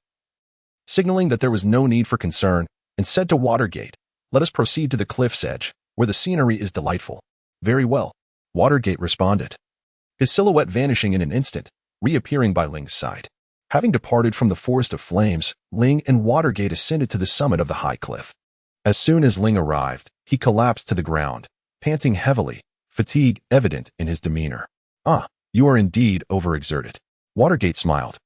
signaling that there was no need for concern, and said to Watergate, "Let us proceed to the cliff's edge, where the scenery is delightful." "Very well," Watergate responded, his silhouette vanishing in an instant, reappearing by Ling's side. Having departed from the forest of flames, Ling and Watergate ascended to the summit of the high cliff. As soon as Ling arrived, he collapsed to the ground, panting heavily, fatigue evident in his demeanor. "Ah, you are indeed overexerted." Watergate smiled,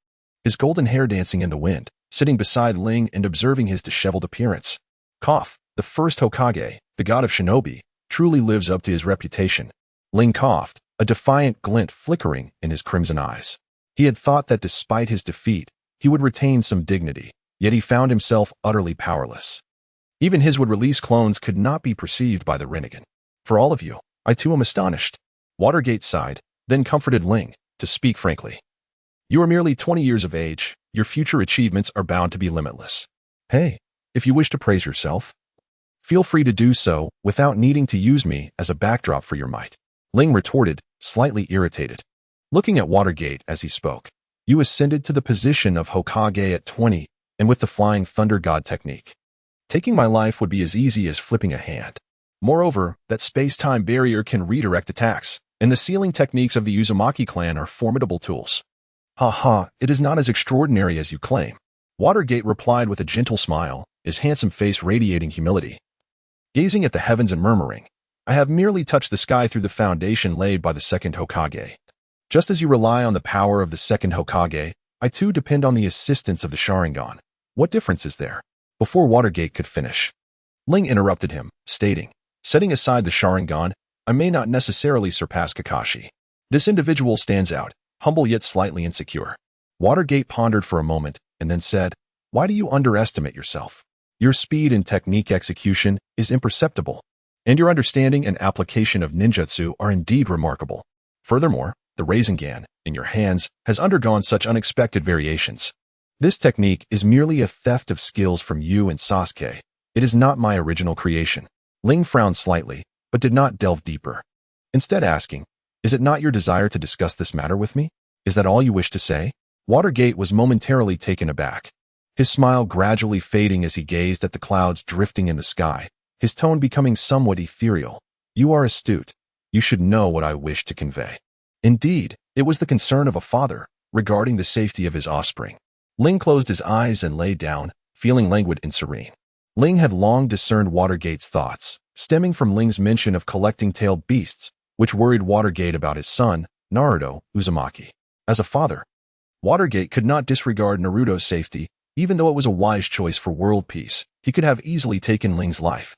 his golden hair dancing in the wind, sitting beside Ling and observing his disheveled appearance. Cough, the first Hokage, the god of shinobi, truly lives up to his reputation. Ling coughed, a defiant glint flickering in his crimson eyes. He had thought that despite his defeat, he would retain some dignity, yet he found himself utterly powerless. Even his would-release clones could not be perceived by the Rinnegan. "For all of you, I too am astonished." Watergate sighed, then comforted Ling, to speak frankly. "You are merely 20 years of age. Your future achievements are bound to be limitless. Hey, if you wish to praise yourself, feel free to do so without needing to use me as a backdrop for your might." Ling retorted, slightly irritated. Looking at Watergate as he spoke, "You ascended to the position of Hokage at 20, and with the Flying Thunder God technique. Taking my life would be as easy as flipping a hand. Moreover, that space-time barrier can redirect attacks, and the sealing techniques of the Uzumaki clan are formidable tools." "Ha ha, it is not as extraordinary as you claim," Watergate replied with a gentle smile, his handsome face radiating humility. Gazing at the heavens and murmuring, "I have merely touched the sky through the foundation laid by the second Hokage. Just as you rely on the power of the second Hokage, I too depend on the assistance of the Sharingan. What difference is there?" Before Watergate could finish, Ling interrupted him, stating, "Setting aside the Sharingan, I may not necessarily surpass Kakashi. This individual stands out, humble yet slightly insecure." Watergate pondered for a moment, and then said, "Why do you underestimate yourself? Your speed and technique execution is imperceptible, and your understanding and application of ninjutsu are indeed remarkable. Furthermore, the Rasengan, in your hands, has undergone such unexpected variations. This technique is merely a theft of skills from you and Sasuke. It is not my original creation." Ling frowned slightly, but did not delve deeper, instead asking, "Is it not your desire to discuss this matter with me? Is that all you wish to say?" Watergate was momentarily taken aback, his smile gradually fading as he gazed at the clouds drifting in the sky, his tone becoming somewhat ethereal. "You are astute. You should know what I wish to convey." Indeed, it was the concern of a father regarding the safety of his offspring. Ling closed his eyes and lay down, feeling languid and serene. Ling had long discerned Watergate's thoughts, stemming from Ling's mention of collecting tailed beasts, which worried Watergate about his son, Naruto Uzumaki. As a father, Watergate could not disregard Naruto's safety, even though it was a wise choice for world peace. He could have easily taken Ling's life,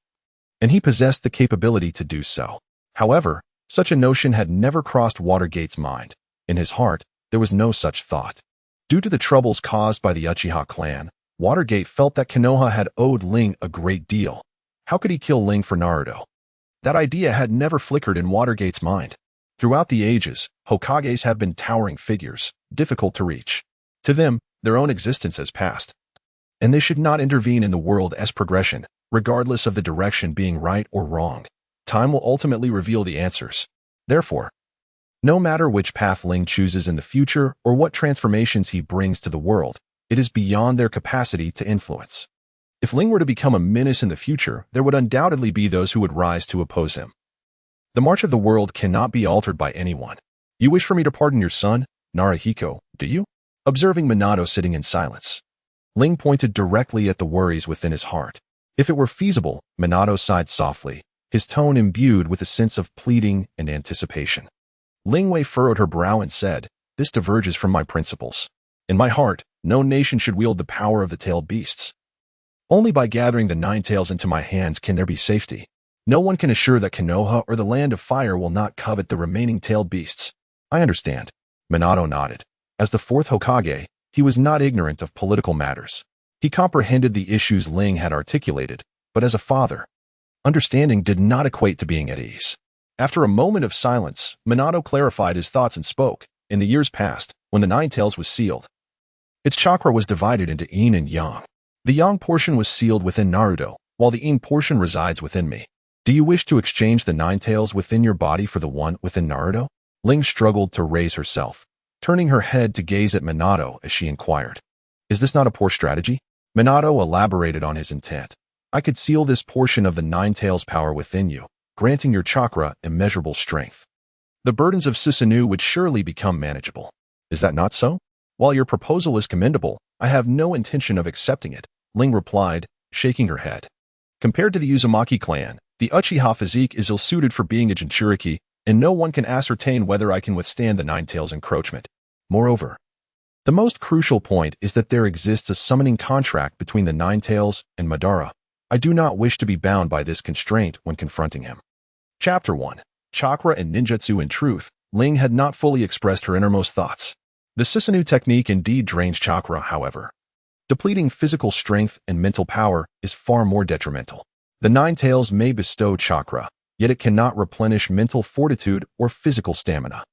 and he possessed the capability to do so. However, such a notion had never crossed Watergate's mind. In his heart, there was no such thought. Due to the troubles caused by the Uchiha clan, Watergate felt that Konoha had owed Ling a great deal. How could he kill Ling for Naruto? That idea had never flickered in Watergate's mind. Throughout the ages, Hokages have been towering figures, difficult to reach. To them, their own existence has passed, and they should not intervene in the world's progression, regardless of the direction being right or wrong. Time will ultimately reveal the answers. Therefore, no matter which path Ling chooses in the future or what transformations he brings to the world, it is beyond their capacity to influence. If Ling were to become a menace in the future, there would undoubtedly be those who would rise to oppose him. The march of the world cannot be altered by anyone. "You wish for me to pardon your son, Naruhiko, do you?" Observing Minato sitting in silence, Ling pointed directly at the worries within his heart. If it were feasible, Minato sighed softly, his tone imbued with a sense of pleading and anticipation. Ling Wei furrowed her brow and said, "This diverges from my principles. In my heart, no nation should wield the power of the tailed beasts. Only by gathering the 9 tails into my hands can there be safety. No one can assure that Konoha or the Land of Fire will not covet the remaining tailed beasts." "I understand." Minato nodded. As the 4th Hokage, he was not ignorant of political matters. He comprehended the issues Ling had articulated, but as a father, understanding did not equate to being at ease. After a moment of silence, Minato clarified his thoughts and spoke. In the years past, when the Nine Tails was sealed, its chakra was divided into yin and yang. The yang portion was sealed within Naruto, while the yin portion resides within me. Do you wish to exchange the Nine Tails within your body for the one within Naruto? Ling struggled to raise herself, turning her head to gaze at Minato as she inquired. Is this not a poor strategy? Minato elaborated on his intent. I could seal this portion of the Nine Tails power within you, granting your chakra immeasurable strength. The burdens of Susanoo would surely become manageable. Is that not so? While your proposal is commendable, I have no intention of accepting it, Ling replied, shaking her head. Compared to the Uzumaki clan, the Uchiha physique is ill-suited for being a Jinchuriki, and no one can ascertain whether I can withstand the Nine Tails encroachment. Moreover, the most crucial point is that there exists a summoning contract between the Nine Tails and Madara. I do not wish to be bound by this constraint when confronting him. Chapter 1. Chakra and Ninjutsu. In truth, Ling had not fully expressed her innermost thoughts. The Susanoo technique indeed drains chakra, however. Depleting physical strength and mental power is far more detrimental. The Nine Tails may bestow chakra, yet it cannot replenish mental fortitude or physical stamina.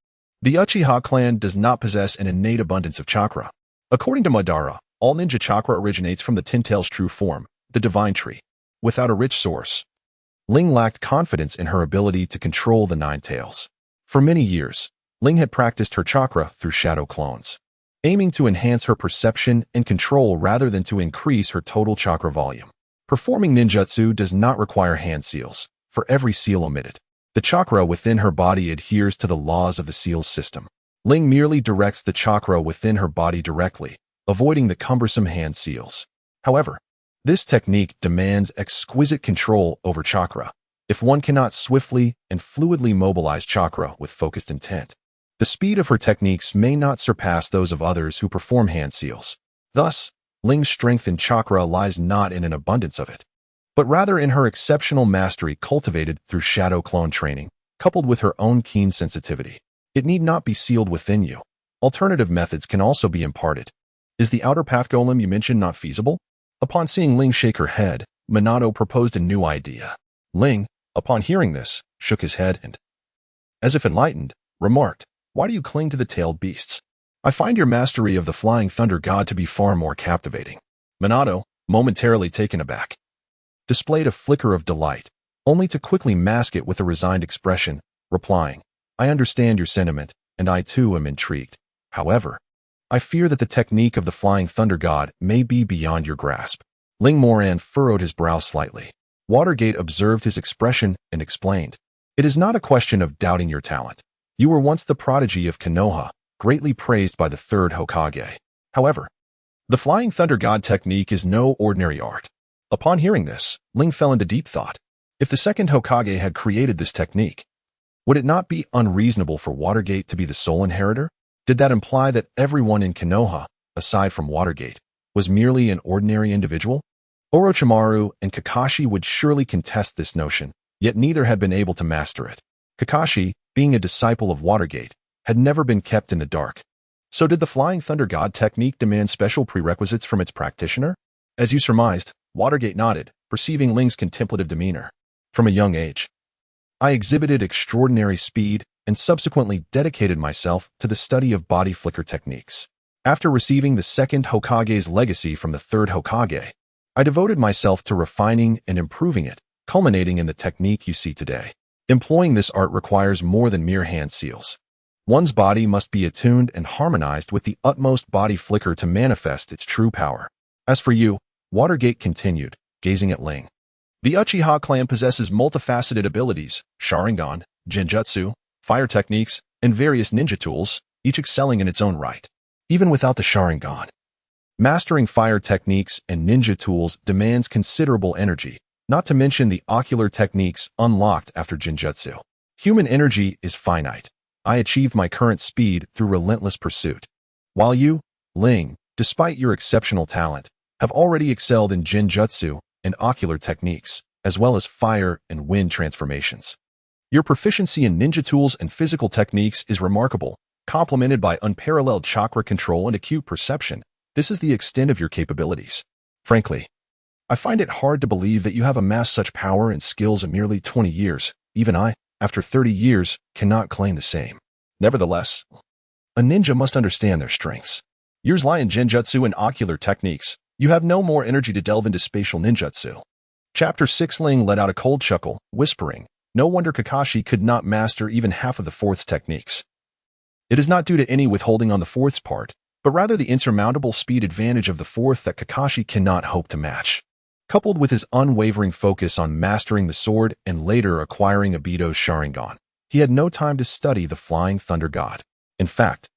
The Uchiha clan does not possess an innate abundance of chakra. According to Madara, all ninja chakra originates from the Ten Tails' true form, the Divine Tree. Without a rich source, Ling lacked confidence in her ability to control the Nine Tails. For many years, Ling had practiced her chakra through shadow clones, aiming to enhance her perception and control rather than to increase her total chakra volume. Performing ninjutsu does not require hand seals. For every seal omitted, the chakra within her body adheres to the laws of the seals system. Ling merely directs the chakra within her body directly, avoiding the cumbersome hand seals. However, this technique demands exquisite control over chakra. If one cannot swiftly and fluidly mobilize chakra with focused intent, the speed of her techniques may not surpass those of others who perform hand seals. Thus, Ling's strength in chakra lies not in an abundance of it, but rather in her exceptional mastery cultivated through shadow clone training, coupled with her own keen sensitivity. It need not be sealed within you. Alternative methods can also be imparted. Is the outer path golem you mentioned not feasible? Upon seeing Ling shake her head, Minato proposed a new idea. Ling, upon hearing this, shook his head and, as if enlightened, remarked, "Why do you cling to the tailed beasts? I find your mastery of the flying thunder god to be far more captivating." Minato, momentarily taken aback, displayed a flicker of delight, only to quickly mask it with a resigned expression, replying, "I understand your sentiment, and I too am intrigued. However, I fear that the technique of the flying thunder god may be beyond your grasp." Ling Moran furrowed his brow slightly. Watergate observed his expression and explained, "It is not a question of doubting your talent. You were once the prodigy of Konoha, greatly praised by the third Hokage. However, the flying thunder god technique is no ordinary art." Upon hearing this, Ling fell into deep thought. If the second Hokage had created this technique, would it not be unreasonable for Watergate to be the sole inheritor? Did that imply that everyone in Konoha, aside from Watergate, was merely an ordinary individual? Orochimaru and Kakashi would surely contest this notion, yet neither had been able to master it. Kakashi, being a disciple of Watergate, had never been kept in the dark. So did the Flying Thunder God technique demand special prerequisites from its practitioner? As you surmised, Watergate nodded, perceiving Ling's contemplative demeanor. From a young age, I exhibited extraordinary speed and subsequently dedicated myself to the study of body flicker techniques. After receiving the second Hokage's legacy from the third Hokage, I devoted myself to refining and improving it, culminating in the technique you see today. Employing this art requires more than mere hand seals. One's body must be attuned and harmonized with the utmost body flicker to manifest its true power. As for you, Watergate continued, gazing at Ling. The Uchiha clan possesses multifaceted abilities, Sharingan, Genjutsu, fire techniques, and various ninja tools, each excelling in its own right. Even without the Sharingan, mastering fire techniques and ninja tools demands considerable energy, not to mention the ocular techniques unlocked after Genjutsu. Human energy is finite. I achieved my current speed through relentless pursuit. While you, Ling, despite your exceptional talent, have already excelled in Genjutsu and ocular techniques, as well as fire and wind transformations. Your proficiency in ninja tools and physical techniques is remarkable, complemented by unparalleled chakra control and acute perception. This is the extent of your capabilities. Frankly, I find it hard to believe that you have amassed such power and skills in merely 20 years. Even I, after 30 years, cannot claim the same. Nevertheless, a ninja must understand their strengths. Yours lie in genjutsu and ocular techniques. You have no more energy to delve into spatial ninjutsu. Chapter 6. Ling let out a cold chuckle, whispering, "No wonder Kakashi could not master even half of the fourth's techniques. It is not due to any withholding on the fourth's part, but rather the insurmountable speed advantage of the fourth that Kakashi cannot hope to match. Coupled with his unwavering focus on mastering the sword and later acquiring Obito's Sharingan, he had no time to study the Flying Thunder God. In fact,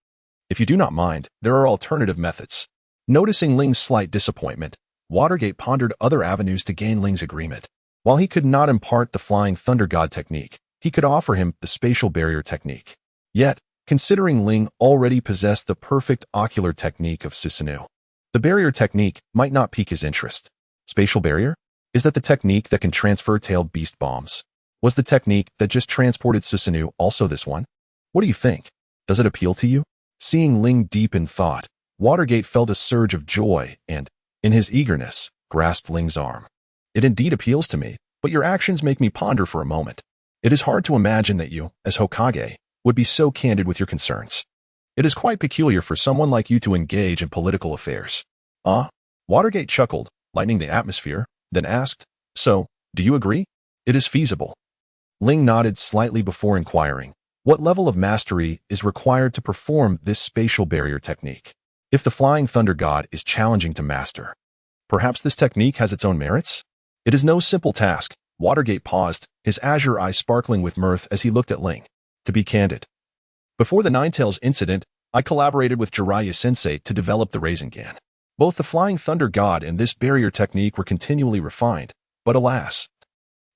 if you do not mind, there are alternative methods." Noticing Ling's slight disappointment, Watergate pondered other avenues to gain Ling's agreement. While he could not impart the Flying Thunder God technique, he could offer him the spatial barrier technique. Yet, considering Ling already possessed the perfect ocular technique of Susanoo, the barrier technique might not pique his interest. Spatial barrier? Is that the technique that can transfer tailed beast bombs? Was the technique that just transported Susanoo also this one? What do you think? Does it appeal to you? Seeing Ling deep in thought, Watergate felt a surge of joy and, in his eagerness, grasped Ling's arm. "It indeed appeals to me, but your actions make me ponder for a moment. It is hard to imagine that you, as Hokage, would be so candid with your concerns. It is quite peculiar for someone like you to engage in political affairs." "Ah?" Watergate chuckled, lightening the atmosphere, then asked, "So, do you agree?" "It is feasible." Ling nodded slightly before inquiring, "What level of mastery is required to perform this spatial barrier technique? If the Flying Thunder God is challenging to master, perhaps this technique has its own merits?" "It is no simple task." Watergate paused, his azure eyes sparkling with mirth as he looked at Ling. "To be candid, before the Ninetales incident, I collaborated with Jiraiya-sensei to develop the Rasengan. Both the Flying Thunder God and this barrier technique were continually refined, but alas,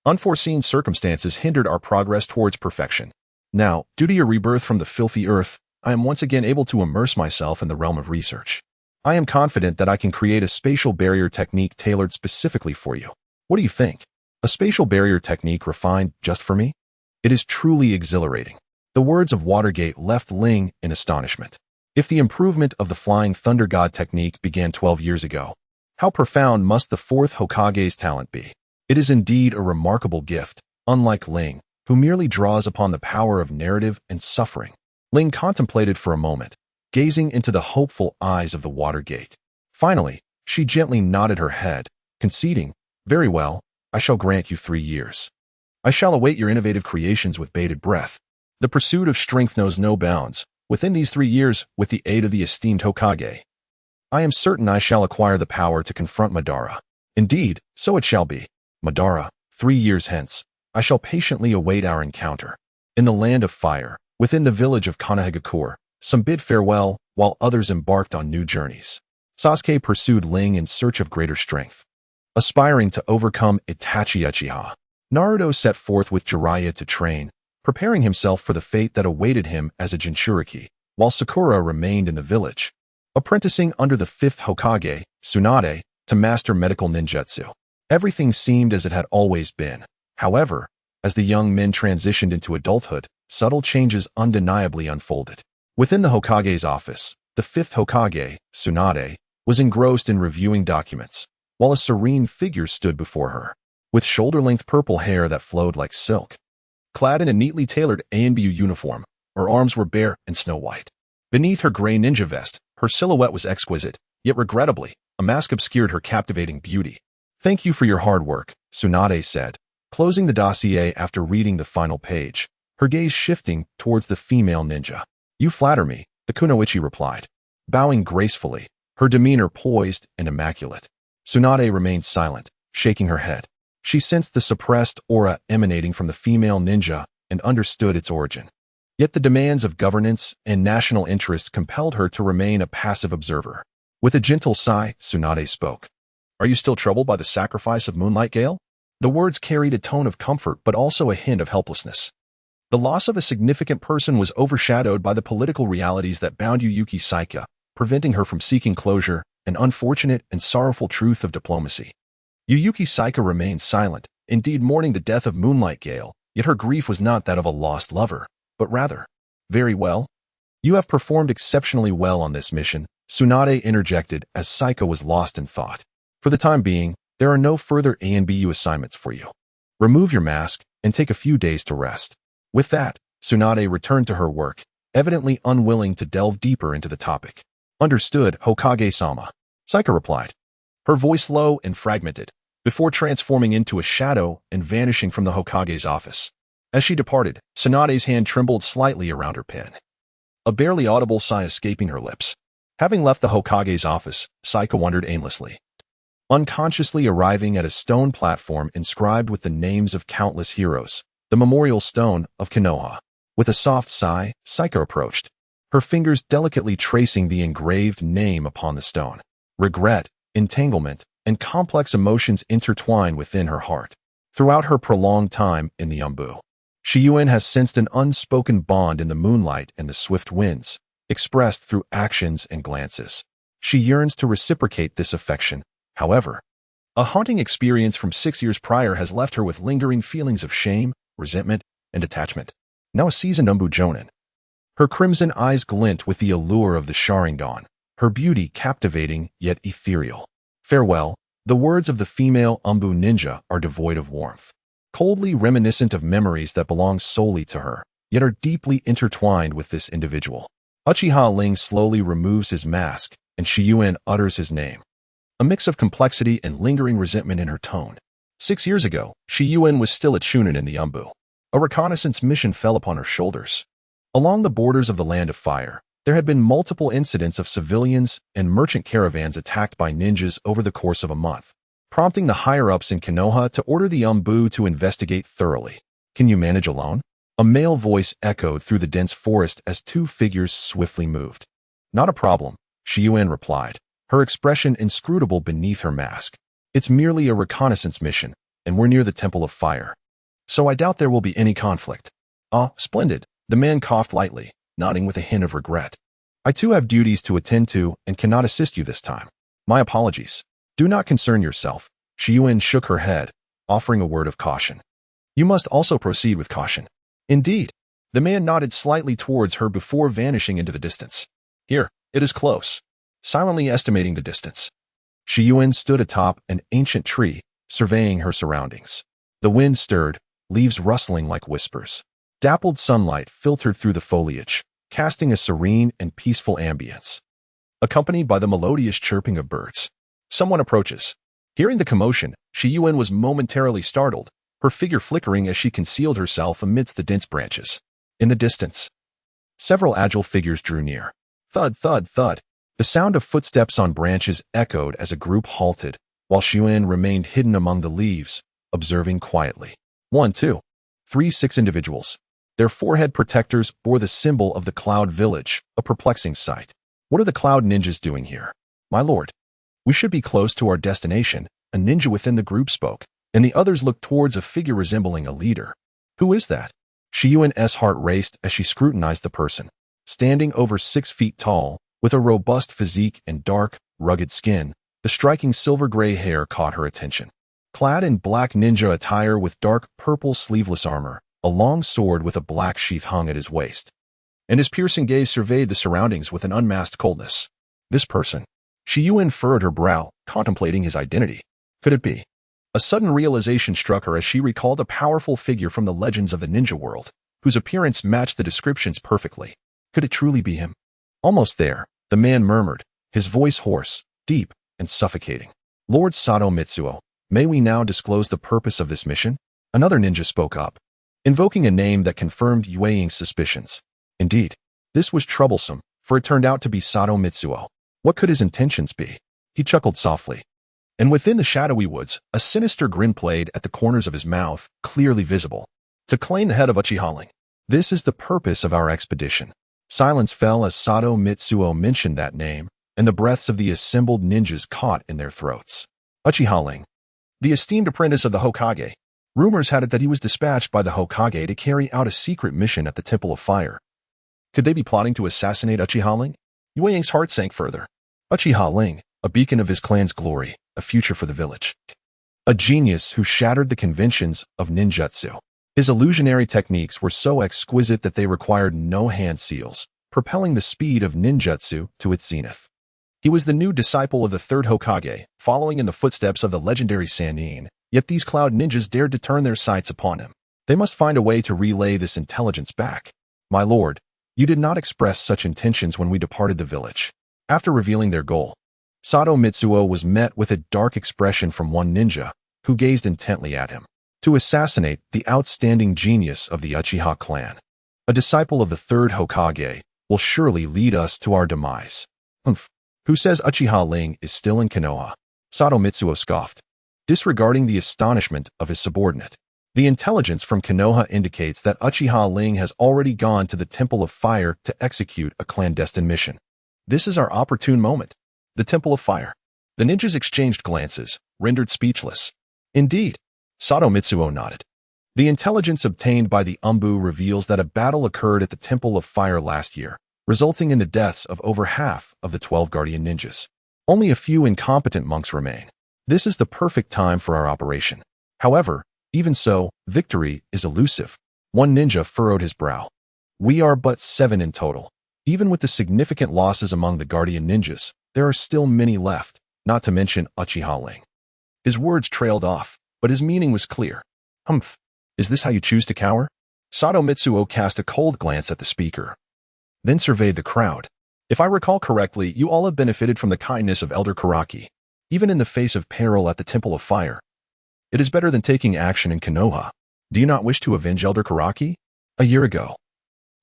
unforeseen circumstances hindered our progress towards perfection. Now, due to your rebirth from the filthy earth, I am once again able to immerse myself in the realm of research. I am confident that I can create a spatial barrier technique tailored specifically for you. What do you think? A spatial barrier technique refined just for me? It is truly exhilarating." The words of Watergate left Ling in astonishment. If the improvement of the Flying Thunder God technique began 12 years ago, how profound must the fourth Hokage's talent be? It is indeed a remarkable gift, unlike Ling, who merely draws upon the power of narrative and suffering. Ling contemplated for a moment, gazing into the hopeful eyes of the Watergate. Finally, she gently nodded her head, conceding, "Very well, I shall grant you 3 years. I shall await your innovative creations with bated breath. The pursuit of strength knows no bounds. Within these 3 years, with the aid of the esteemed Hokage, I am certain I shall acquire the power to confront Madara. Indeed, so it shall be. Madara, 3 years hence, I shall patiently await our encounter. In the land of fire, within the village of Konoha, some bid farewell, while others embarked on new journeys." Sasuke pursued Ling in search of greater strength. Aspiring to overcome Itachi Uchiha, Naruto set forth with Jiraiya to train, preparing himself for the fate that awaited him as a Jinchuriki, while Sakura remained in the village, apprenticing under the 5th Hokage, Tsunade, to master medical ninjutsu. Everything seemed as it had always been. However, as the young men transitioned into adulthood, subtle changes undeniably unfolded. Within the Hokage's office, the 5th Hokage, Tsunade, was engrossed in reviewing documents, while a serene figure stood before her, with shoulder-length purple hair that flowed like silk. Clad in a neatly tailored ANBU uniform, her arms were bare and snow-white. Beneath her gray ninja vest, her silhouette was exquisite, yet regrettably, a mask obscured her captivating beauty. "Thank you for your hard work," Tsunade said, closing the dossier after reading the final page, her gaze shifting towards the female ninja. "You flatter me," the kunoichi replied, bowing gracefully, her demeanor poised and immaculate. Tsunade remained silent, shaking her head. She sensed the suppressed aura emanating from the female ninja and understood its origin. Yet the demands of governance and national interest compelled her to remain a passive observer. With a gentle sigh, Tsunade spoke. "Are you still troubled by the sacrifice of Moonlight Gale?" The words carried a tone of comfort but also a hint of helplessness. The loss of a significant person was overshadowed by the political realities that bound Yuki Saika, preventing her from seeking closure, an unfortunate and sorrowful truth of diplomacy. Yuki Saika remained silent, indeed mourning the death of Moonlight Gale, yet her grief was not that of a lost lover, but rather, "Very well. You have performed exceptionally well on this mission," Tsunade interjected as Saika was lost in thought. For the time being, there are no further A and BU assignments for you. Remove your mask and take a few days to rest. With that, Tsunade returned to her work, evidently unwilling to delve deeper into the topic. Understood, Hokage-sama, Saika replied, her voice low and fragmented, before transforming into a shadow and vanishing from the Hokage's office. As she departed, Tsunade's hand trembled slightly around her pen, a barely audible sigh escaping her lips. Having left the Hokage's office, Saika wandered aimlessly, unconsciously arriving at a stone platform inscribed with the names of countless heroes, the memorial stone of Konoha. With a soft sigh, Saika approached, her fingers delicately tracing the engraved name upon the stone. Regret, entanglement, and complex emotions intertwine within her heart. Throughout her prolonged time in the Umbu, Shiyuin has sensed an unspoken bond in the moonlight and the swift winds, expressed through actions and glances. She yearns to reciprocate this affection. However, a haunting experience from 6 years prior has left her with lingering feelings of shame, resentment, and attachment. Now a seasoned Umbu Jonin, her crimson eyes glint with the allure of the Sharingan, her beauty captivating yet ethereal. Farewell, the words of the female Umbu ninja are devoid of warmth, coldly reminiscent of memories that belong solely to her, yet are deeply intertwined with this individual. Uchiha Ling slowly removes his mask, and Shiyuin utters his name, a mix of complexity and lingering resentment in her tone. 6 years ago, Shiyuin was still a chunin in the Umbu. A reconnaissance mission fell upon her shoulders. Along the borders of the Land of Fire, there had been multiple incidents of civilians and merchant caravans attacked by ninjas over the course of a month, prompting the higher-ups in Konoha to order the Umbu to investigate thoroughly. Can you manage alone? A male voice echoed through the dense forest as two figures swiftly moved. Not a problem, Shiyuin replied, her expression inscrutable beneath her mask. It's merely a reconnaissance mission, and we're near the Temple of Fire, so I doubt there will be any conflict. Ah, splendid, the man coughed lightly, nodding with a hint of regret. I too have duties to attend to and cannot assist you this time. My apologies. Do not concern yourself. Shiyuin shook her head, offering a word of caution. You must also proceed with caution. Indeed. The man nodded slightly towards her before vanishing into the distance. Here, it is close. Silently estimating the distance, Shiyuin stood atop an ancient tree, surveying her surroundings. The wind stirred, leaves rustling like whispers. Dappled sunlight filtered through the foliage, casting a serene and peaceful ambience, accompanied by the melodious chirping of birds. Someone approaches. Hearing the commotion, Shiyuin was momentarily startled, her figure flickering as she concealed herself amidst the dense branches. In the distance, several agile figures drew near. Thud, thud, thud. The sound of footsteps on branches echoed as a group halted, while Shiyuin remained hidden among the leaves, observing quietly. 1, 2, 3, 6 individuals. Their forehead protectors bore the symbol of the Cloud Village, a perplexing sight. What are the Cloud Ninjas doing here? My lord, we should be close to our destination, a ninja within the group spoke, and the others looked towards a figure resembling a leader. Who is that? Shiyuin's heart raced as she scrutinized the person. Standing over 6 feet tall, with a robust physique and dark, rugged skin, the striking silver-gray hair caught her attention. Clad in black ninja attire with dark purple sleeveless armor, a long sword with a black sheath hung at his waist, and his piercing gaze surveyed the surroundings with an unmasked coldness. This person. Shiyuin furrowed her brow, contemplating his identity. Could it be? A sudden realization struck her as she recalled a powerful figure from the legends of the ninja world, whose appearance matched the descriptions perfectly. Could it truly be him? Almost there, the man murmured, his voice hoarse, deep, and suffocating. Lord Sato Mitsuo, may we now disclose the purpose of this mission? Another ninja spoke up, invoking a name that confirmed Yueying's suspicions. Indeed, this was troublesome, for it turned out to be Sato Mitsuo. What could his intentions be? He chuckled softly, and within the shadowy woods, a sinister grin played at the corners of his mouth, clearly visible. To claim the head of Uchiha. This is the purpose of our expedition. Silence fell as Sato Mitsuo mentioned that name, and the breaths of the assembled ninjas caught in their throats. Uchiha, the esteemed apprentice of the Hokage. Rumors had it that he was dispatched by the Hokage to carry out a secret mission at the Temple of Fire. Could they be plotting to assassinate Uchiha? Yueying's heart sank further. Uchiha, a beacon of his clan's glory, a future for the village. A genius who shattered the conventions of ninjutsu. His illusionary techniques were so exquisite that they required no hand seals, propelling the speed of ninjutsu to its zenith. He was the new disciple of the third Hokage, following in the footsteps of the legendary Sannin, yet these cloud ninjas dared to turn their sights upon him. They must find a way to relay this intelligence back. My lord, you did not express such intentions when we departed the village. After revealing their goal, Sato Mitsuo was met with a dark expression from one ninja, who gazed intently at him. To assassinate the outstanding genius of the Uchiha clan. A disciple of the third Hokage will surely lead us to our demise. Who says Uchiha Ling is still in Konoha? Sato Mitsuo scoffed, disregarding the astonishment of his subordinate. The intelligence from Konoha indicates that Uchiha Ling has already gone to the Temple of Fire to execute a clandestine mission. This is our opportune moment. The Temple of Fire. The ninjas exchanged glances, rendered speechless. Indeed, Sato Mitsuo nodded. The intelligence obtained by the Umbu reveals that a battle occurred at the Temple of Fire last year, resulting in the deaths of over half of the 12 guardian ninjas. Only a few incompetent monks remain. This is the perfect time for our operation. However, even so, victory is elusive. One ninja furrowed his brow. We are but 7 in total. Even with the significant losses among the guardian ninjas, there are still many left, not to mention Uchiha Ling. His words trailed off, but his meaning was clear. Humph. Is this how you choose to cower? Sato Mitsuo cast a cold glance at the speaker, then surveyed the crowd. If I recall correctly, you all have benefited from the kindness of Elder Karaki, even in the face of peril at the Temple of Fire. It is better than taking action in Konoha. Do you not wish to avenge Elder Karaki? A year ago,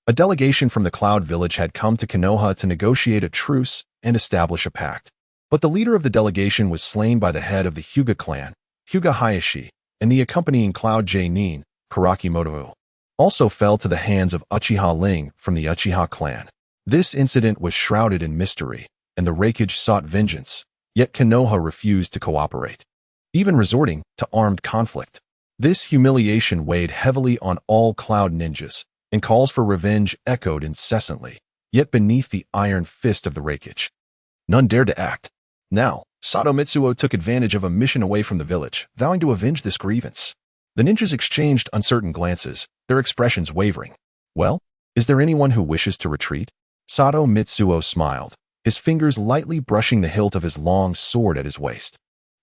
a delegation from the Cloud Village had come to Konoha to negotiate a truce and establish a pact. But the leader of the delegation was slain by the head of the Hyuga clan, Hyuga Hayashi, and the accompanying Cloud J-Nin, Karaki Moto, also fell to the hands of Uchiha Ling from the Uchiha clan. This incident was shrouded in mystery, and the Raikage sought vengeance, yet Konoha refused to cooperate, even resorting to armed conflict. This humiliation weighed heavily on all Cloud ninjas, and calls for revenge echoed incessantly, yet beneath the iron fist of the Raikage, none dared to act. Now, Sato Mitsuo took advantage of a mission away from the village, vowing to avenge this grievance. The ninjas exchanged uncertain glances, their expressions wavering. Well, is there anyone who wishes to retreat? Sato Mitsuo smiled, his fingers lightly brushing the hilt of his long sword at his waist.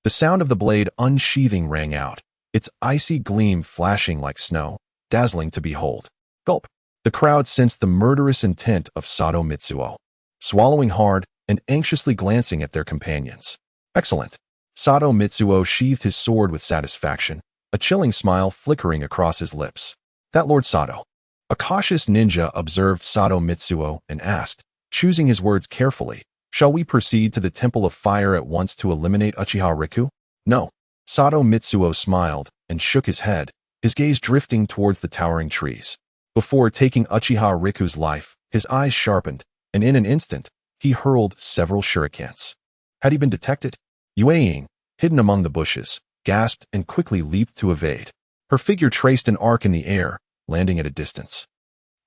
The sound of the blade unsheathing rang out, its icy gleam flashing like snow, dazzling to behold. Gulp. The crowd sensed the murderous intent of Sato Mitsuo, swallowing hard and anxiously glancing at their companions. Excellent. Sato Mitsuo sheathed his sword with satisfaction, a chilling smile flickering across his lips. That Lord Sato. A cautious ninja observed Sato Mitsuo and asked, choosing his words carefully, shall we proceed to the Temple of Fire at once to eliminate Uchiha Riku? No. Sato Mitsuo smiled and shook his head, his gaze drifting towards the towering trees. Before taking Uchiha Riku's life, his eyes sharpened, and in an instant, he hurled several shurikens. Had he been detected? Yue Ying, hidden among the bushes, gasped and quickly leaped to evade. Her figure traced an arc in the air, landing at a distance,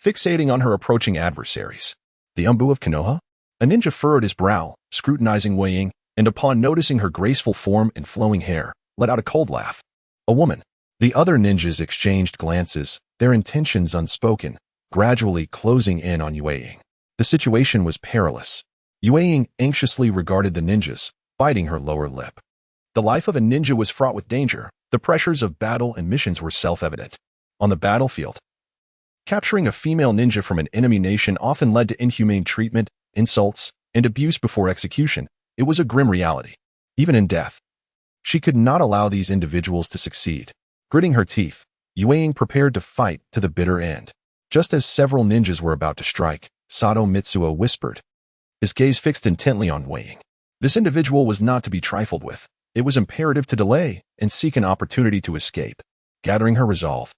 fixating on her approaching adversaries. The Umbu of Konoha? A ninja furrowed his brow, scrutinizing Wei Ying, and upon noticing her graceful form and flowing hair, let out a cold laugh. A woman. The other ninjas exchanged glances, their intentions unspoken, gradually closing in on Yue Ying. The situation was perilous. Yue Ying anxiously regarded the ninjas, biting her lower lip. The life of a ninja was fraught with danger. The pressures of battle and missions were self-evident. On the battlefield, capturing a female ninja from an enemy nation often led to inhumane treatment, insults, and abuse before execution. It was a grim reality. Even in death, she could not allow these individuals to succeed. Gritting her teeth, Yue Ying prepared to fight to the bitter end. Just as several ninjas were about to strike, Sato Mitsuo whispered, his gaze fixed intently on Wei Ying. This individual was not to be trifled with. It was imperative to delay and seek an opportunity to escape. Gathering her resolve,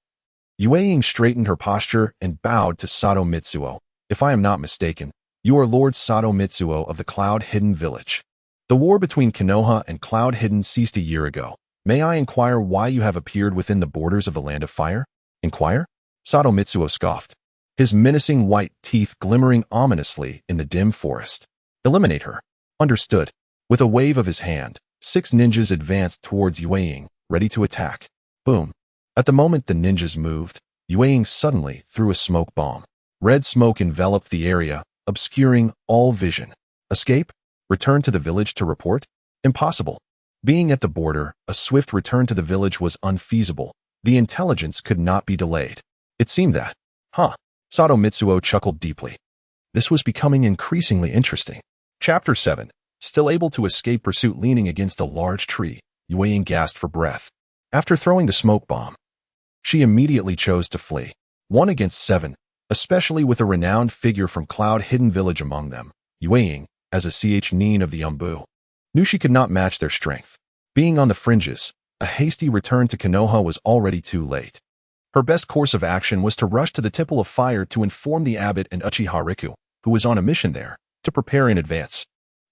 Yue Ying straightened her posture and bowed to Sato Mitsuo. If I am not mistaken, you are Lord Sato Mitsuo of the Cloud Hidden Village. The war between Konoha and Cloud Hidden ceased a year ago. May I inquire why you have appeared within the borders of the Land of Fire? Inquire? Sato Mitsuo scoffed, his menacing white teeth glimmering ominously in the dim forest. Eliminate her. Understood. With a wave of his hand, 6 ninjas advanced towards Yue Ying, ready to attack. Boom. At the moment the ninjas moved, Yue Ying suddenly threw a smoke bomb. Red smoke enveloped the area, obscuring all vision. Escape? Return to the village to report? Impossible. Being at the border, a swift return to the village was unfeasible. The intelligence could not be delayed. It seemed that. Sato Mitsuo chuckled deeply. This was becoming increasingly interesting. Chapter 7. Still able to escape pursuit leaning against a large tree, Yue gasped for breath. After throwing the smoke bomb, she immediately chose to flee. 1 against 7, especially with a renowned figure from Cloud Hidden Village among them. Yue, as a nin of the Umbu, knew she could not match their strength. Being on the fringes, a hasty return to Konoha was already too late. Her best course of action was to rush to the Temple of Fire to inform the abbot and Uchiha Riku, who was on a mission there, to prepare in advance.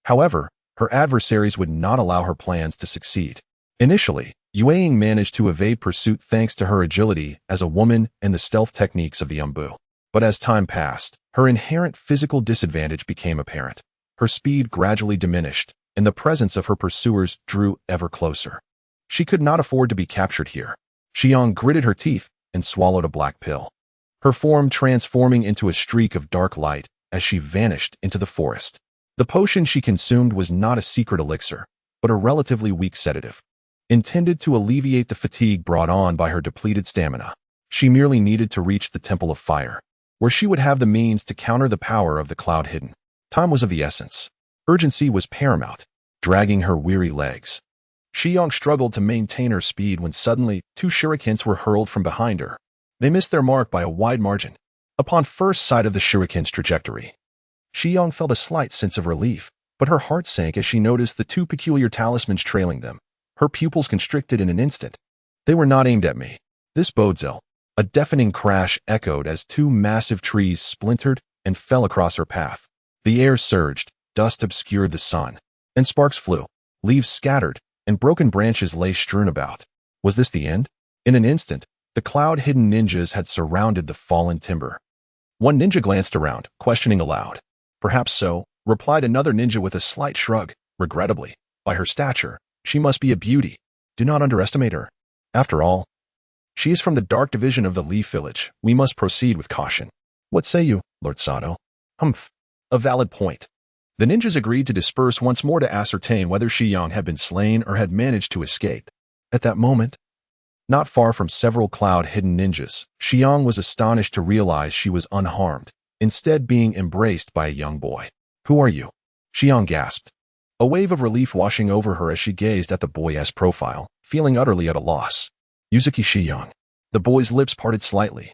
However, her adversaries would not allow her plans to succeed. Initially, Yue managed to evade pursuit thanks to her agility as a woman and the stealth techniques of the Umbu. But as time passed, her inherent physical disadvantage became apparent. Her speed gradually diminished, and the presence of her pursuers drew ever closer. She could not afford to be captured here. Xiang gritted her teeth and swallowed a black pill, her form transforming into a streak of dark light as she vanished into the forest. The potion she consumed was not a secret elixir, but a relatively weak sedative, intended to alleviate the fatigue brought on by her depleted stamina. She merely needed to reach the Temple of Fire, where she would have the means to counter the power of the Cloud Hidden. Time was of the essence. Urgency was paramount, dragging her weary legs. Xiang struggled to maintain her speed when suddenly 2 shurikens were hurled from behind her. They missed their mark by a wide margin. Upon first sight of the shuriken's trajectory, Xiang felt a slight sense of relief, but her heart sank as she noticed the 2 peculiar talismans trailing them. Her pupils constricted in an instant. They were not aimed at me. This bodes ill. A deafening crash echoed as 2 massive trees splintered and fell across her path. The air surged, dust obscured the sun, and sparks flew. Leaves scattered, and broken branches lay strewn about. Was this the end? In an instant, the cloud-hidden ninjas had surrounded the fallen timber. One ninja glanced around, questioning aloud. Perhaps so, replied another ninja with a slight shrug. Regrettably, by her stature, she must be a beauty. Do not underestimate her. After all, she is from the dark division of the Leaf Village. We must proceed with caution. What say you, Lord Sato? Humph. A valid point. The ninjas agreed to disperse once more to ascertain whether Xiang had been slain or had managed to escape. At that moment, not far from several cloud-hidden ninjas, Xiang was astonished to realize she was unharmed, instead being embraced by a young boy. Who are you? Xiang gasped, a wave of relief washing over her as she gazed at the boy's profile, feeling utterly at a loss. Uzumaki Xiang. The boy's lips parted slightly,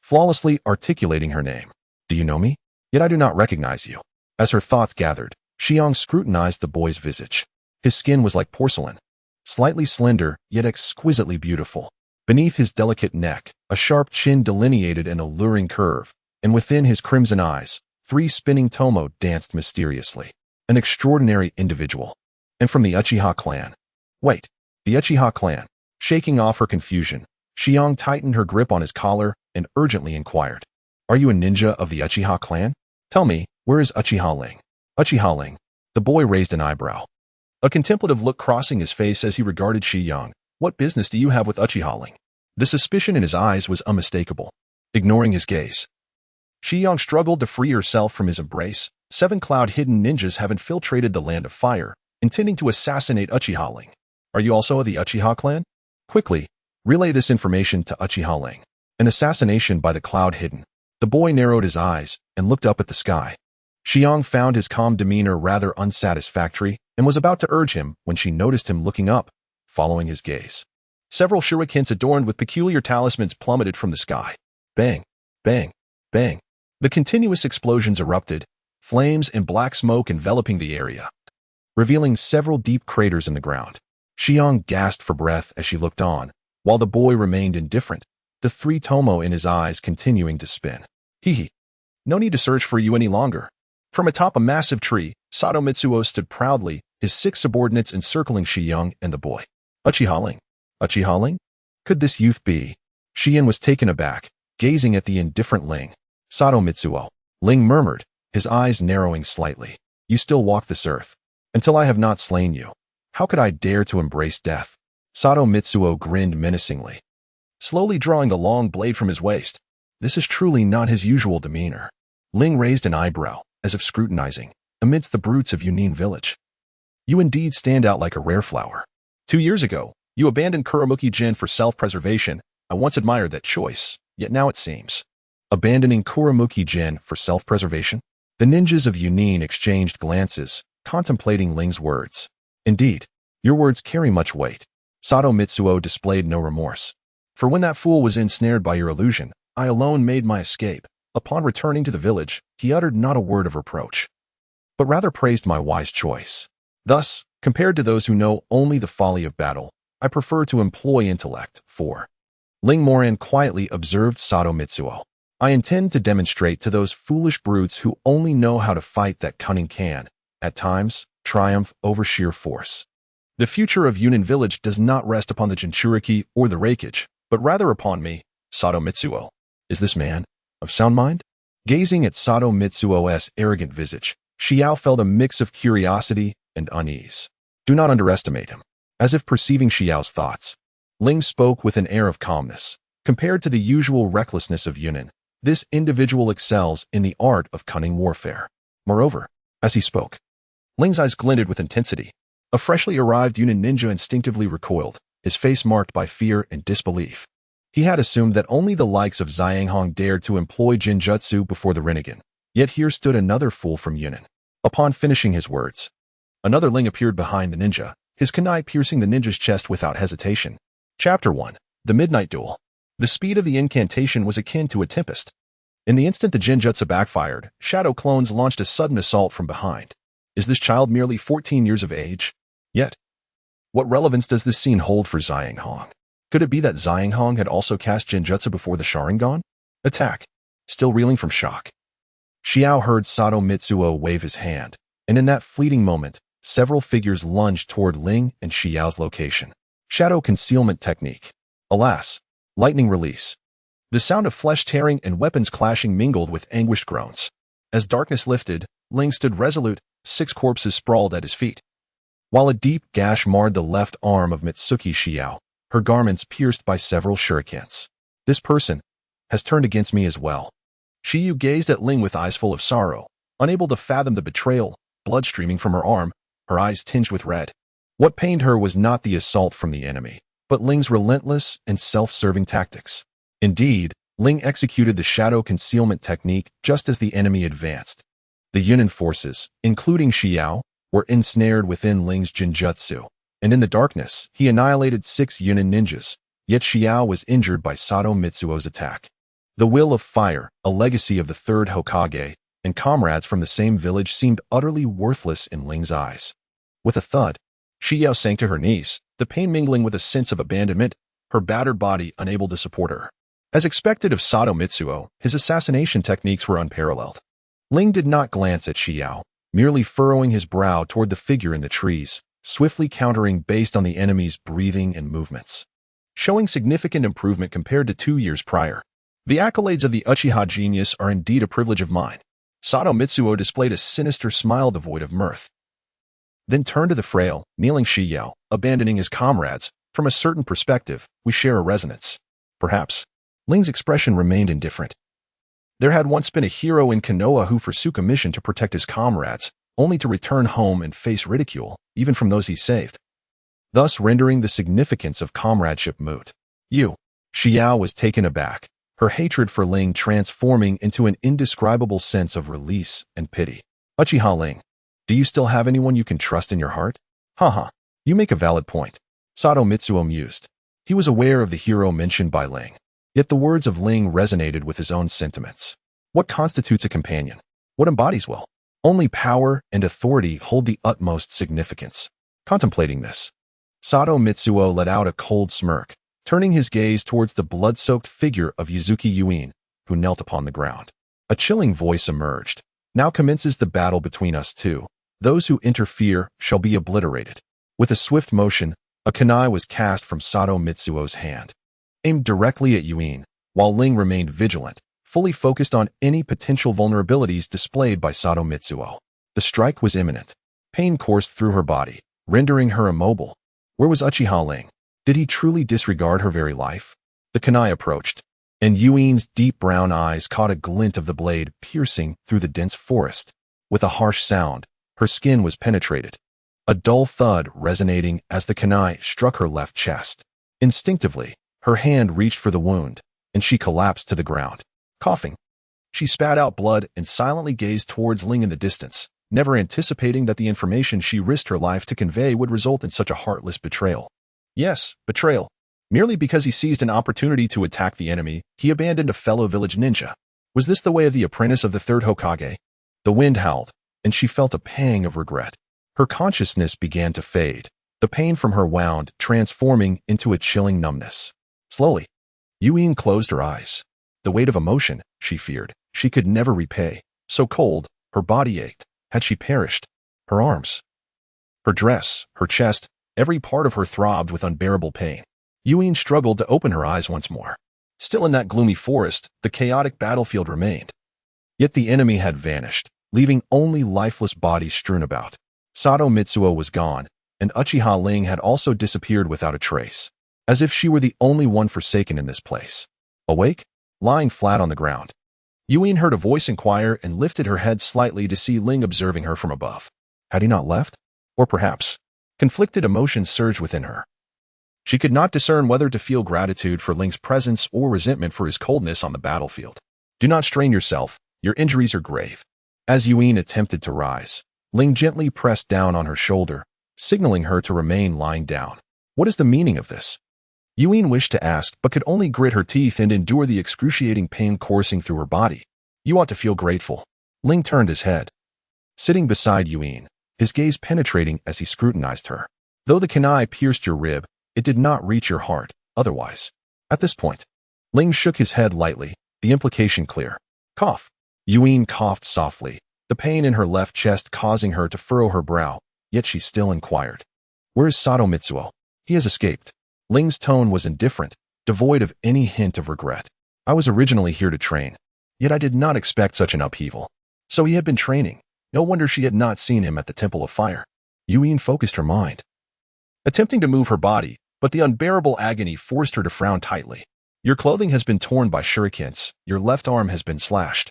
flawlessly articulating her name. Do you know me? Yet I do not recognize you. As her thoughts gathered, Xiang scrutinized the boy's visage. His skin was like porcelain, slightly slender, yet exquisitely beautiful. Beneath his delicate neck, a sharp chin delineated an alluring curve, and within his crimson eyes, 3 spinning tomo danced mysteriously. An extraordinary individual. And from the Uchiha clan. Wait, the Uchiha clan. Shaking off her confusion, Xiang tightened her grip on his collar and urgently inquired. Are you a ninja of the Uchiha clan? Tell me, where is Uchiha Ling? Uchiha Ling. The boy raised an eyebrow, a contemplative look crossing his face as he regarded Xiang. What business do you have with Uchiha Ling? The suspicion in his eyes was unmistakable. Ignoring his gaze, Xiang struggled to free herself from his embrace. 7 cloud-hidden ninjas have infiltrated the Land of Fire, intending to assassinate Uchiha Ling. Are you also of the Uchiha clan? Quickly, relay this information to Uchiha Ling. An assassination by the Cloud Hidden. The boy narrowed his eyes and looked up at the sky. Xiang found his calm demeanor rather unsatisfactory and was about to urge him when she noticed him looking up, following his gaze. Several shurikens adorned with peculiar talismans plummeted from the sky. Bang, bang, bang. The continuous explosions erupted, flames and black smoke enveloping the area, revealing several deep craters in the ground. Xiang gasped for breath as she looked on, while the boy remained indifferent, the 3 tomo in his eyes continuing to spin. Hee. No need to search for you any longer. From atop a massive tree, Sato Mitsuo stood proudly, his 6 subordinates encircling Xiang and the boy. Uchiha Ling. Uchiha Ling? Could this youth be? Xian was taken aback, gazing at the indifferent Ling. Sato Mitsuo. Ling murmured, his eyes narrowing slightly. You still walk this earth. Until I have not slain you, how could I dare to embrace death? Sato Mitsuo grinned menacingly, slowly drawing the long blade from his waist. This is truly not his usual demeanor. Ling raised an eyebrow, as if scrutinizing. amidst the brutes of Yunin village. You indeed stand out like a rare flower. 2 years ago, you abandoned Kuramuki Jin for self-preservation. I once admired that choice, yet now it seems. Abandoning Kuramuki Jin for self-preservation? The ninjas of Yunin exchanged glances, contemplating Ling's words. Indeed, your words carry much weight. Sato Mitsuo displayed no remorse. For when that fool was ensnared by your illusion, I alone made my escape. Upon returning to the village, he uttered not a word of reproach, but rather praised my wise choice. Thus, compared to those who know only the folly of battle, I prefer to employ intellect. 4. Ling Moran quietly observed Sato Mitsuo. I intend to demonstrate to those foolish brutes who only know how to fight that cunning can, at times, triumph over sheer force. The future of Yunin village does not rest upon the Jinchuriki or the Reikage, but rather upon me, Sato Mitsuo. Is this man of sound mind? Gazing at Sato Mitsuo's arrogant visage, Xiao felt a mix of curiosity and unease. Do not underestimate him. As if perceiving Xiao's thoughts, Ling spoke with an air of calmness. Compared to the usual recklessness of Yunin, this individual excels in the art of cunning warfare. Moreover, as he spoke, Ling's eyes glinted with intensity. A freshly arrived Yunin ninja instinctively recoiled, his face marked by fear and disbelief. He had assumed that only the likes of Xianghong dared to employ Jinjutsu before the Rinnegan, yet here stood another fool from Yunin. Upon finishing his words, another Ling appeared behind the ninja, his kunai piercing the ninja's chest without hesitation. Chapter 1. The Midnight Duel. The speed of the incantation was akin to a tempest. In the instant the Jinjutsu backfired, shadow clones launched a sudden assault from behind. Is this child merely 14 years of age? Yet, what relevance does this scene hold for Xianghong? Could it be that Xianghong had also cast Jinjutsu before the Sharingan? Attack. Still reeling from shock, Xiao heard Sato Mitsuo wave his hand, and in that fleeting moment, several figures lunged toward Ling and Xiao's location. Shadow concealment technique. Alas, lightning release. The sound of flesh tearing and weapons clashing mingled with anguished groans. As darkness lifted, Ling stood resolute, 6 corpses sprawled at his feet. While a deep gash marred the left arm of Mitsuki Xiao, her garments pierced by several shurikens. This person has turned against me as well. Shiyu gazed at Ling with eyes full of sorrow, unable to fathom the betrayal, blood streaming from her arm, her eyes tinged with red. What pained her was not the assault from the enemy, but Ling's relentless and self-serving tactics. Indeed, Ling executed the shadow concealment technique just as the enemy advanced. The Yunin forces, including Xiao, were ensnared within Ling's Jinjutsu, and in the darkness, he annihilated 6 Yunin ninjas, yet Xiao was injured by Sato Mitsuo's attack. The Will of Fire, a legacy of the 3rd Hokage, and comrades from the same village seemed utterly worthless in Ling's eyes. With a thud, Xiao sank to her knees, the pain mingling with a sense of abandonment, her battered body unable to support her. As expected of Sato Mitsuo, his assassination techniques were unparalleled. Ling did not glance at Xiao, merely furrowing his brow toward the figure in the trees, swiftly countering based on the enemy's breathing and movements, showing significant improvement compared to 2 years prior. The accolades of the Uchiha genius are indeed a privilege of mine. Sato Mitsuo displayed a sinister smile devoid of mirth, then turned to the frail, kneeling Xiao, abandoning his comrades. From a certain perspective, we share a resonance. Perhaps. Ling's expression remained indifferent. There had once been a hero in Konoha who forsook a mission to protect his comrades, only to return home and face ridicule, even from those he saved, thus rendering the significance of comradeship moot. Xiao was taken aback, her hatred for Ling transforming into an indescribable sense of release and pity. Uchiha Ling, do you still have anyone you can trust in your heart? Haha, you make a valid point. Sato Mitsuo mused. He was aware of the hero mentioned by Ling, yet the words of Ling resonated with his own sentiments. What constitutes a companion? What embodies will? Only power and authority hold the utmost significance. Contemplating this, Sato Mitsuo let out a cold smirk, turning his gaze towards the blood-soaked figure of Yuzuki Yuin, who knelt upon the ground. A chilling voice emerged. Now commences the battle between us two. Those who interfere shall be obliterated. With a swift motion, a kunai was cast from Sato Mitsuo's hand, aimed directly at Yuin, while Ling remained vigilant, fully focused on any potential vulnerabilities displayed by Sato Mitsuo. The strike was imminent. Pain coursed through her body, rendering her immobile. Where was Uchiha Ling? Did he truly disregard her very life? The kunai approached, and Yuin's deep brown eyes caught a glint of the blade piercing through the dense forest. With a harsh sound, Her skin was penetrated. A dull thud resonating as the kunai struck her left chest. Instinctively, her hand reached for the wound, and she collapsed to the ground, coughing. She spat out blood and silently gazed towards Ling in the distance, never anticipating that the information she risked her life to convey would result in such a heartless betrayal. Yes, betrayal. Merely because he seized an opportunity to attack the enemy, he abandoned a fellow village ninja. Was this the way of the apprentice of the third Hokage? The wind howled, and she felt a pang of regret. Her consciousness began to fade, the pain from her wound transforming into a chilling numbness. Slowly, Yuen closed her eyes. The weight of emotion, she feared, she could never repay. So cold, her body ached. Had she perished? Her arms, her dress, her chest, every part of her throbbed with unbearable pain. Yuen struggled to open her eyes once more. Still in that gloomy forest, the chaotic battlefield remained. Yet the enemy had vanished, leaving only lifeless bodies strewn about. Sato Mitsuo was gone, and Uchiha Ling had also disappeared without a trace, as if she were the only one forsaken in this place. Awake? Lying flat on the ground. Yuen heard a voice inquire and lifted her head slightly to see Ling observing her from above. Had he not left? Or perhaps, conflicted emotions surged within her. She could not discern whether to feel gratitude for Ling's presence or resentment for his coldness on the battlefield. Do not strain yourself, your injuries are grave. As Yuen attempted to rise, Ling gently pressed down on her shoulder, signaling her to remain lying down. What is the meaning of this? Yuen wished to ask, but could only grit her teeth and endure the excruciating pain coursing through her body. You ought to feel grateful. Ling turned his head. Sitting beside Yuen, his gaze penetrating as he scrutinized her. Though the kunai pierced your rib, it did not reach your heart, otherwise. At this point, Ling shook his head lightly, the implication clear. Cough. Yuen coughed softly, the pain in her left chest causing her to furrow her brow, yet she still inquired. Where is Sato Mitsuo? He has escaped. Ling's tone was indifferent, devoid of any hint of regret. I was originally here to train, yet I did not expect such an upheaval. So he had been training. No wonder she had not seen him at the Temple of Fire. Yuen focused her mind, attempting to move her body, but the unbearable agony forced her to frown tightly. Your clothing has been torn by shurikens, your left arm has been slashed,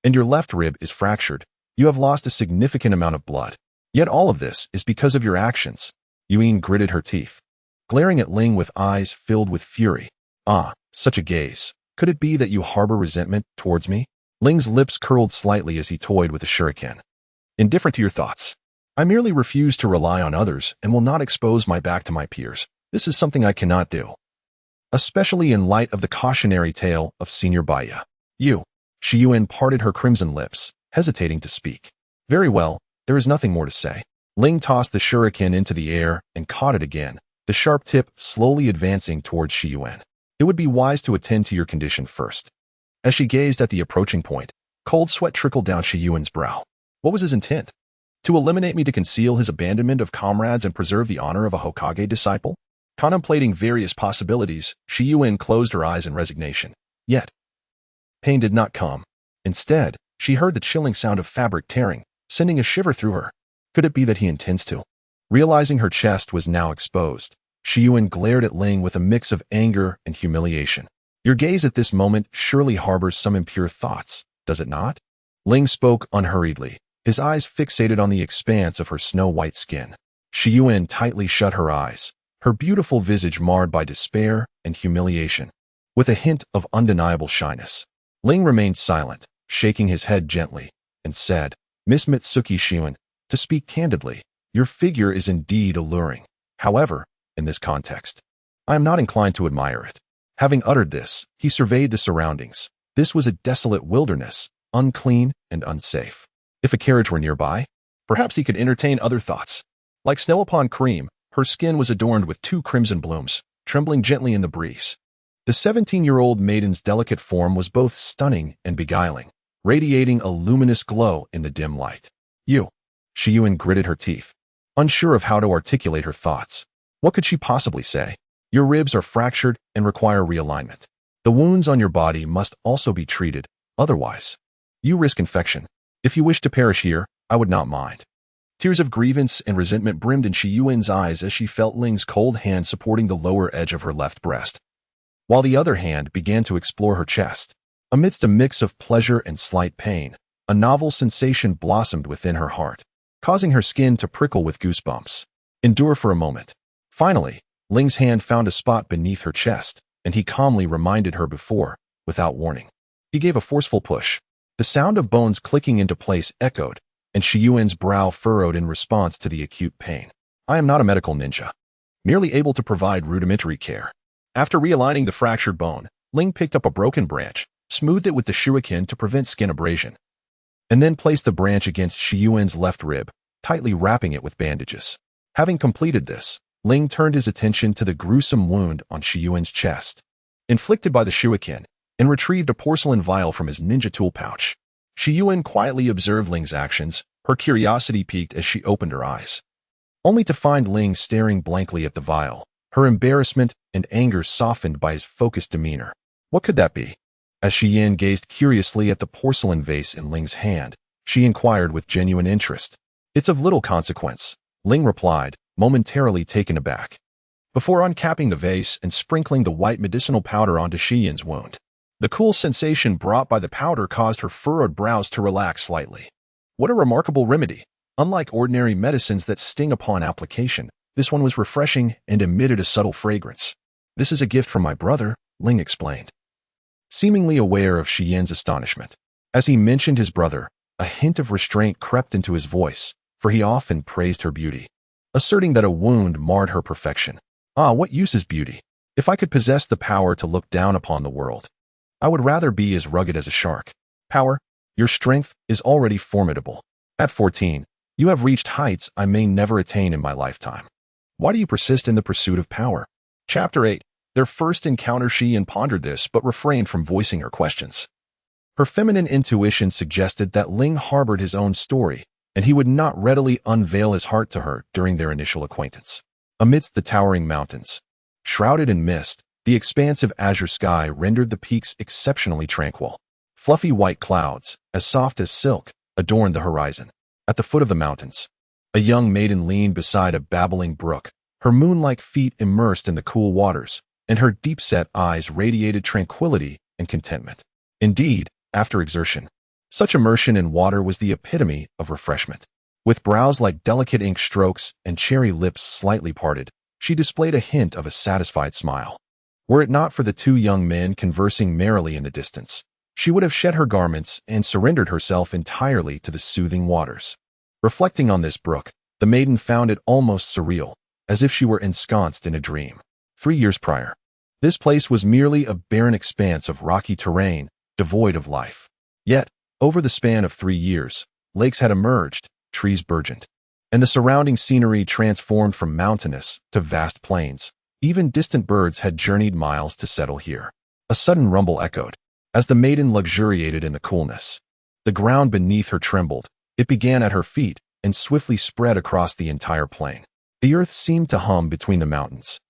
and your left rib is fractured. You have lost a significant amount of blood. Yet all of this is because of your actions. Yuen gritted her teeth, glaring at Ling with eyes filled with fury. Ah, such a gaze. Could it be that you harbor resentment towards me? Ling's lips curled slightly as he toyed with the shuriken. Indifferent to your thoughts. I merely refuse to rely on others and will not expose my back to my peers. This is something I cannot do, especially in light of the cautionary tale of Senior Baya. You. Shiyuan parted her crimson lips, hesitating to speak. Very well, there is nothing more to say. Ling tossed the shuriken into the air and caught it again, the sharp tip slowly advancing towards Shiyuan. It would be wise to attend to your condition first. As she gazed at the approaching point, cold sweat trickled down Shiyuan's brow. What was his intent? To eliminate me to conceal his abandonment of comrades and preserve the honor of a Hokage disciple? Contemplating various possibilities, Shiyuan closed her eyes in resignation. Yet, pain did not come. Instead, she heard the chilling sound of fabric tearing, sending a shiver through her. Could it be that he intends to? Realizing her chest was now exposed, Shiyuan glared at Ling with a mix of anger and humiliation. Your gaze at this moment surely harbors some impure thoughts, does it not? Ling spoke unhurriedly, his eyes fixated on the expanse of her snow-white skin. Shiyuan tightly shut her eyes, her beautiful visage marred by despair and humiliation, with a hint of undeniable shyness. Ling remained silent, shaking his head gently, and said, Miss Mitsuki Shiyuan, to speak candidly, your figure is indeed alluring. However, in this context, I am not inclined to admire it. Having uttered this, he surveyed the surroundings. This was a desolate wilderness, unclean and unsafe. If a carriage were nearby, perhaps he could entertain other thoughts. Like snow upon cream, her skin was adorned with 2 crimson blooms, trembling gently in the breeze. The 17-year-old maiden's delicate form was both stunning and beguiling, radiating a luminous glow in the dim light. You. Shiyuan gritted her teeth, unsure of how to articulate her thoughts. What could she possibly say? Your ribs are fractured and require realignment. The wounds on your body must also be treated, otherwise, you risk infection. If you wish to perish here, I would not mind. Tears of grievance and resentment brimmed in Shiyuan's eyes as she felt Ling's cold hand supporting the lower edge of her left breast, while the other hand began to explore her chest. Amidst a mix of pleasure and slight pain, a novel sensation blossomed within her heart. causing her skin to prickle with goosebumps. Endure for a moment. Finally, Ling's hand found a spot beneath her chest, and he calmly reminded her before, without warning. He gave a forceful push. The sound of bones clicking into place echoed, and Shiyuen's brow furrowed in response to the acute pain. I am not a medical ninja, merely able to provide rudimentary care. After realigning the fractured bone, Ling picked up a broken branch, smoothed it with the shuriken to prevent skin abrasion, and then placed the branch against Shiyuen's left rib, tightly wrapping it with bandages. Having completed this, Ling turned his attention to the gruesome wound on Shiyuen's chest, inflicted by the shuriken, and retrieved a porcelain vial from his ninja tool pouch. Shiyuen quietly observed Ling's actions, her curiosity piqued as she opened her eyes, only to find Ling staring blankly at the vial, her embarrassment and anger softened by his focused demeanor. What could that be? As Shiyuen gazed curiously at the porcelain vase in Ling's hand, she inquired with genuine interest. It's of little consequence, Ling replied, momentarily taken aback, before uncapping the vase and sprinkling the white medicinal powder onto Shiyuen's wound. The cool sensation brought by the powder caused her furrowed brows to relax slightly. What a remarkable remedy! Unlike ordinary medicines that sting upon application, this one was refreshing and emitted a subtle fragrance. This is a gift from my brother, Ling explained, seemingly aware of Shiyuen's astonishment. As he mentioned his brother, a hint of restraint crept into his voice, for he often praised her beauty, asserting that a wound marred her perfection. Ah, what use is beauty? If I could possess the power to look down upon the world, I would rather be as rugged as a shark. Power, your strength is already formidable. At 14, you have reached heights I may never attain in my lifetime. Why do you persist in the pursuit of power? Chapter 8. Their first encounter. Shiyuen pondered this but refrained from voicing her questions. Her feminine intuition suggested that Ling harbored his own story, and he would not readily unveil his heart to her during their initial acquaintance. Amidst the towering mountains, shrouded in mist, the expansive azure sky rendered the peaks exceptionally tranquil. Fluffy white clouds, as soft as silk, adorned the horizon. At the foot of the mountains, a young maiden leaned beside a babbling brook, her moon-like feet immersed in the cool waters, and her deep-set eyes radiated tranquility and contentment. Indeed, after exertion, such immersion in water was the epitome of refreshment. With brows like delicate ink strokes and cherry lips slightly parted, she displayed a hint of a satisfied smile. Were it not for the two young men conversing merrily in the distance, she would have shed her garments and surrendered herself entirely to the soothing waters. Reflecting on this brook, the maiden found it almost surreal, as if she were ensconced in a dream. 3 years prior, this place was merely a barren expanse of rocky terrain, devoid of life. Yet, over the span of 3 years, lakes had emerged, trees burgeoned, and the surrounding scenery transformed from mountainous to vast plains. Even distant birds had journeyed miles to settle here. A sudden rumble echoed, as the maiden luxuriated in the coolness. The ground beneath her trembled. It began at her feet and swiftly spread across the entire plain. The earth seemed to hum between the mountains,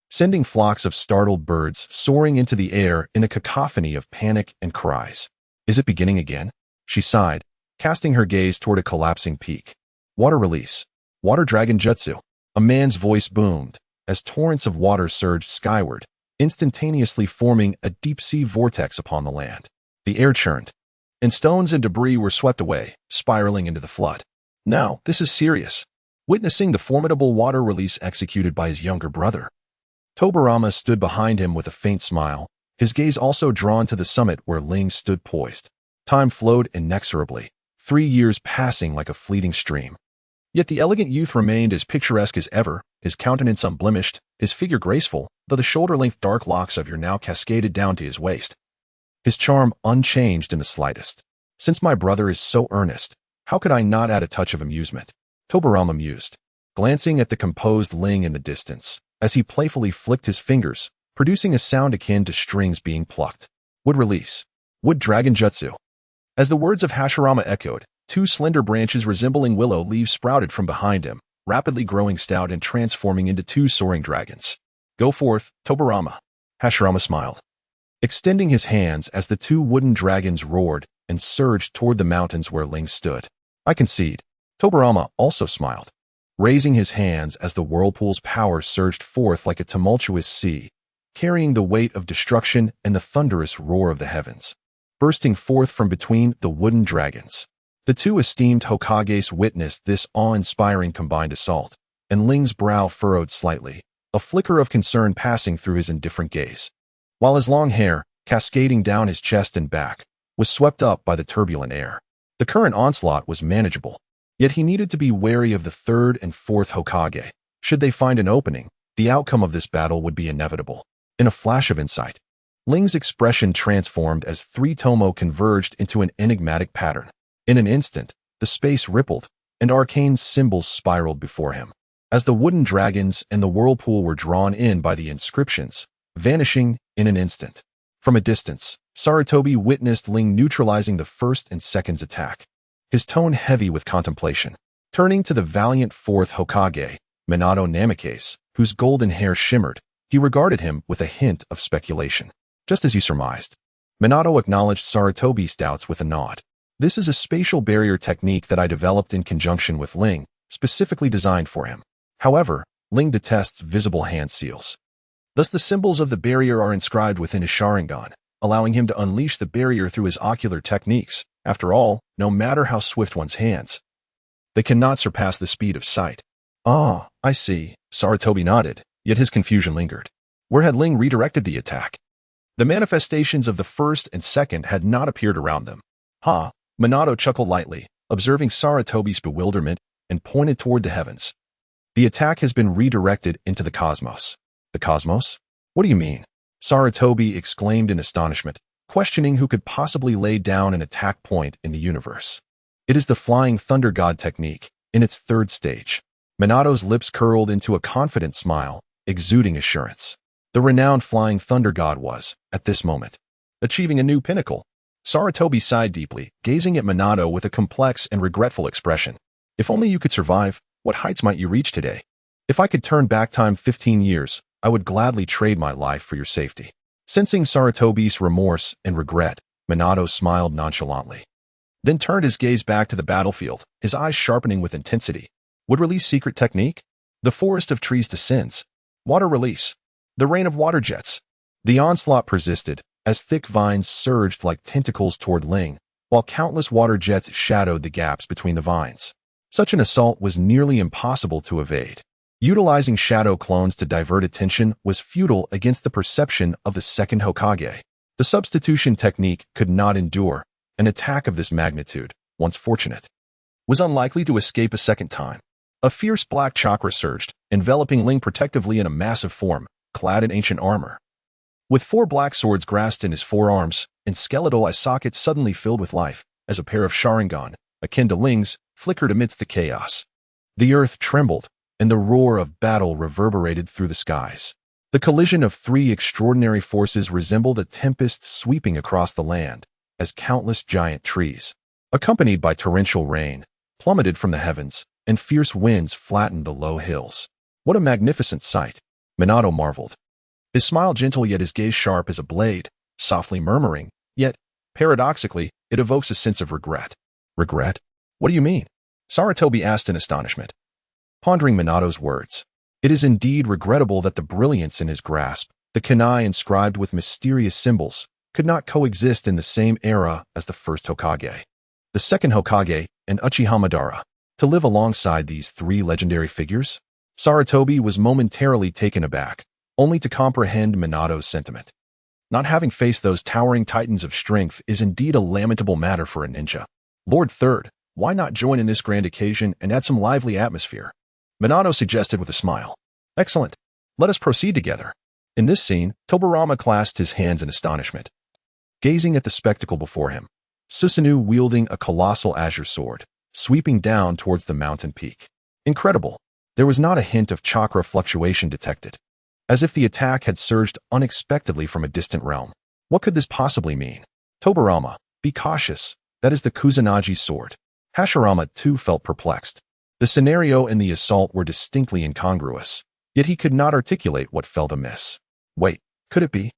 sending flocks of startled birds soaring into the air in a cacophony of panic and cries. Is it beginning again? She sighed, casting her gaze toward a collapsing peak. Water release. Water dragon jutsu. A man's voice boomed, as torrents of water surged skyward, instantaneously forming a deep-sea vortex upon the land. The air churned, and stones and debris were swept away, spiraling into the flood. Now, this is serious. Witnessing the formidable water release executed by his younger brother, Tobarama stood behind him with a faint smile, his gaze also drawn to the summit where Ling stood poised. Time flowed inexorably, 3 years passing like a fleeting stream. Yet the elegant youth remained as picturesque as ever, his countenance unblemished, his figure graceful, though the shoulder-length dark locks of hair now cascaded down to his waist. His charm unchanged in the slightest. Since my brother is so earnest, how could I not add a touch of amusement? Tobarama mused, glancing at the composed Ling in the distance, as he playfully flicked his fingers, producing a sound akin to strings being plucked. Wood release. Wood dragon jutsu. As the words of Hashirama echoed, 2 slender branches resembling willow leaves sprouted from behind him, rapidly growing stout and transforming into 2 soaring dragons. Go forth, Tobarama. Hashirama smiled, extending his hands as the 2 wooden dragons roared and surged toward the mountains where Ling stood. I concede. Tobarama also smiled, raising his hands as the whirlpool's power surged forth like a tumultuous sea, carrying the weight of destruction and the thunderous roar of the heavens. Bursting forth from between the wooden dragons, The two esteemed Hokages witnessed this awe-inspiring combined assault, and Ling's brow furrowed slightly, a flicker of concern passing through his indifferent gaze. While his long hair, cascading down his chest and back, was swept up by the turbulent air. The current onslaught was manageable, yet he needed to be wary of the third and fourth Hokage. Should they find an opening, the outcome of this battle would be inevitable. In a flash of insight, Ling's expression transformed as three tomo converged into an enigmatic pattern. In an instant, the space rippled, and arcane symbols spiraled before him. As the wooden dragons and the whirlpool were drawn in by the inscriptions, vanishing in an instant. From a distance, Sarutobi witnessed Ling neutralizing the first and second's attack, his tone heavy with contemplation. Turning to the valiant fourth Hokage, Minato Namikaze, whose golden hair shimmered, he regarded him with a hint of speculation. Just as you surmised. Minato acknowledged Sarutobi's doubts with a nod. This is a spatial barrier technique that I developed in conjunction with Ling, specifically designed for him. However, Ling detests visible hand seals. Thus the symbols of the barrier are inscribed within his Sharingan, allowing him to unleash the barrier through his ocular techniques. After all, no matter how swift one's hands, they cannot surpass the speed of sight. Ah, I see, Sarutobi nodded, yet his confusion lingered. Where had Ling redirected the attack? The manifestations of the first and second had not appeared around them. Ha! Minato chuckled lightly, observing Sarutobi's bewilderment, and pointed toward the heavens. The attack has been redirected into the cosmos. The cosmos? What do you mean? Sarutobi exclaimed in astonishment, questioning who could possibly lay down an attack point in the universe. It is the Flying Thunder God technique, in its third stage. Minato's lips curled into a confident smile, exuding assurance. The renowned Flying Thunder God was, at this moment, achieving a new pinnacle. Sarutobi sighed deeply, gazing at Minato with a complex and regretful expression. If only you could survive, what heights might you reach today? If I could turn back time 15 years, I would gladly trade my life for your safety. Sensing Sarutobi's remorse and regret, Minato smiled nonchalantly. Then turned his gaze back to the battlefield, his eyes sharpening with intensity. Would release secret technique? The forest of trees descends. Water release. The rain of water jets. The onslaught persisted, as thick vines surged like tentacles toward Ling, while countless water jets shadowed the gaps between the vines. Such an assault was nearly impossible to evade. Utilizing shadow clones to divert attention was futile against the perception of the second Hokage. The substitution technique could not endure. An attack of this magnitude, once fortunate, was unlikely to escape a second time. A fierce black chakra surged, enveloping Ling protectively in a massive form, clad in ancient armor. With four black swords grasped in his forearms, and skeletal eye sockets suddenly filled with life, as a pair of Sharingan, akin to Ling's, flickered amidst the chaos. The earth trembled, and the roar of battle reverberated through the skies. The collision of three extraordinary forces resembled a tempest sweeping across the land, as countless giant trees, accompanied by torrential rain, plummeted from the heavens, and fierce winds flattened the low hills. What a magnificent sight! Minato marveled. His smile gentle yet his gaze sharp as a blade, softly murmuring, yet, paradoxically, it evokes a sense of regret. Regret? What do you mean? Sarutobi asked in astonishment. Pondering Minato's words, it is indeed regrettable that the brilliance in his grasp, the kunai inscribed with mysterious symbols, could not coexist in the same era as the first Hokage, the second Hokage, and Uchiha Madara. To live alongside these three legendary figures? Sarutobi was momentarily taken aback, only to comprehend Minato's sentiment. Not having faced those towering titans of strength is indeed a lamentable matter for a ninja. Lord Third, why not join in this grand occasion and add some lively atmosphere? Minato suggested with a smile. Excellent. Let us proceed together. In this scene, Tobarama clasped his hands in astonishment, gazing at the spectacle before him. Susanoo wielding a colossal azure sword, sweeping down towards the mountain peak. Incredible. There was not a hint of chakra fluctuation detected, as if the attack had surged unexpectedly from a distant realm. What could this possibly mean? Tobarama, be cautious. That is the Kusanagi sword. Hashirama too felt perplexed. The scenario and the assault were distinctly incongruous, yet he could not articulate what felt amiss. Wait, could it be?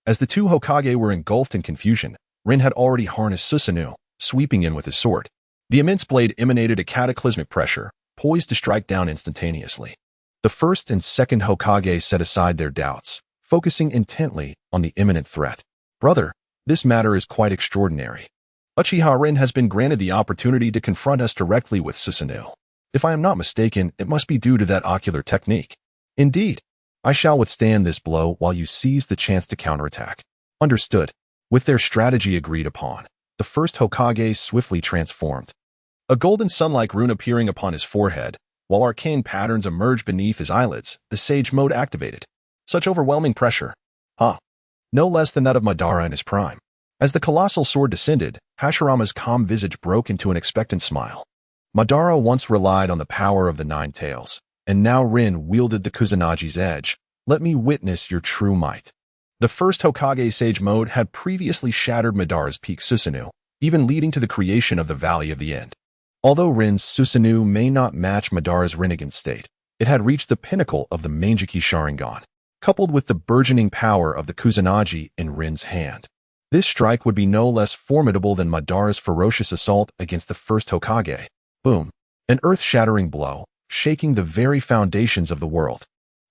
As the two Hokage were engulfed in confusion, Rin had already harnessed Susanoo, sweeping in with his sword. The immense blade emanated a cataclysmic pressure, poised to strike down instantaneously. The first and second Hokage set aside their doubts, focusing intently on the imminent threat. Brother, this matter is quite extraordinary. Uchiha Rin has been granted the opportunity to confront us directly with Susanoo. If I am not mistaken, it must be due to that ocular technique. Indeed, I shall withstand this blow while you seize the chance to counterattack. Understood. With their strategy agreed upon, the first Hokage swiftly transformed. A golden sun-like rune appearing upon his forehead, while arcane patterns emerged beneath his eyelids, the sage mode activated. Such overwhelming pressure. No less than that of Madara in his prime. As the colossal sword descended, Hashirama's calm visage broke into an expectant smile. Madara once relied on the power of the Nine Tails, and now Rin wielded the Kuzunagi's edge. Let me witness your true might. The first Hokage Sage mode had previously shattered Madara's peak Susanoo, even leading to the creation of the Valley of the End. Although Rin's Susanoo may not match Madara's Rinnegan state, it had reached the pinnacle of the Mangekyo Sharingan, coupled with the burgeoning power of the Kusanagi in Rin's hand. This strike would be no less formidable than Madara's ferocious assault against the first Hokage. Boom. An earth-shattering blow, shaking the very foundations of the world.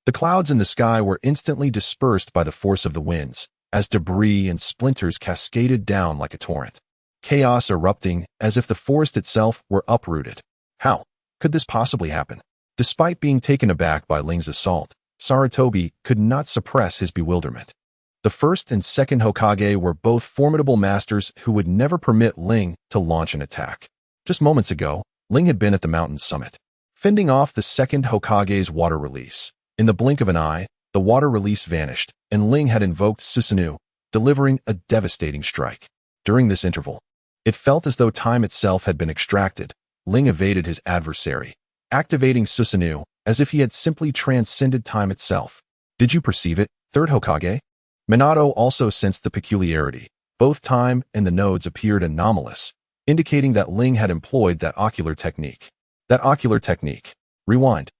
The clouds in the sky were instantly dispersed by the force of the winds, as debris and splinters cascaded down like a torrent. Chaos erupting as if the forest itself were uprooted. How could this possibly happen? Despite being taken aback by Ling's assault, Sarutobi could not suppress his bewilderment. The first and second Hokage were both formidable masters who would never permit Ling to launch an attack. Just moments ago, Ling had been at the mountain's summit, fending off the second Hokage's water release. In the blink of an eye, the water release vanished, and Ling had invoked Susanoo, delivering a devastating strike. During this interval, it felt as though time itself had been extracted. Ling evaded his adversary, activating Susanoo as if he had simply transcended time itself. Did you perceive it, third Hokage? Minato also sensed the peculiarity. Both time and the nodes appeared anomalous, indicating that Ling had employed that ocular technique. That ocular technique. Rewind.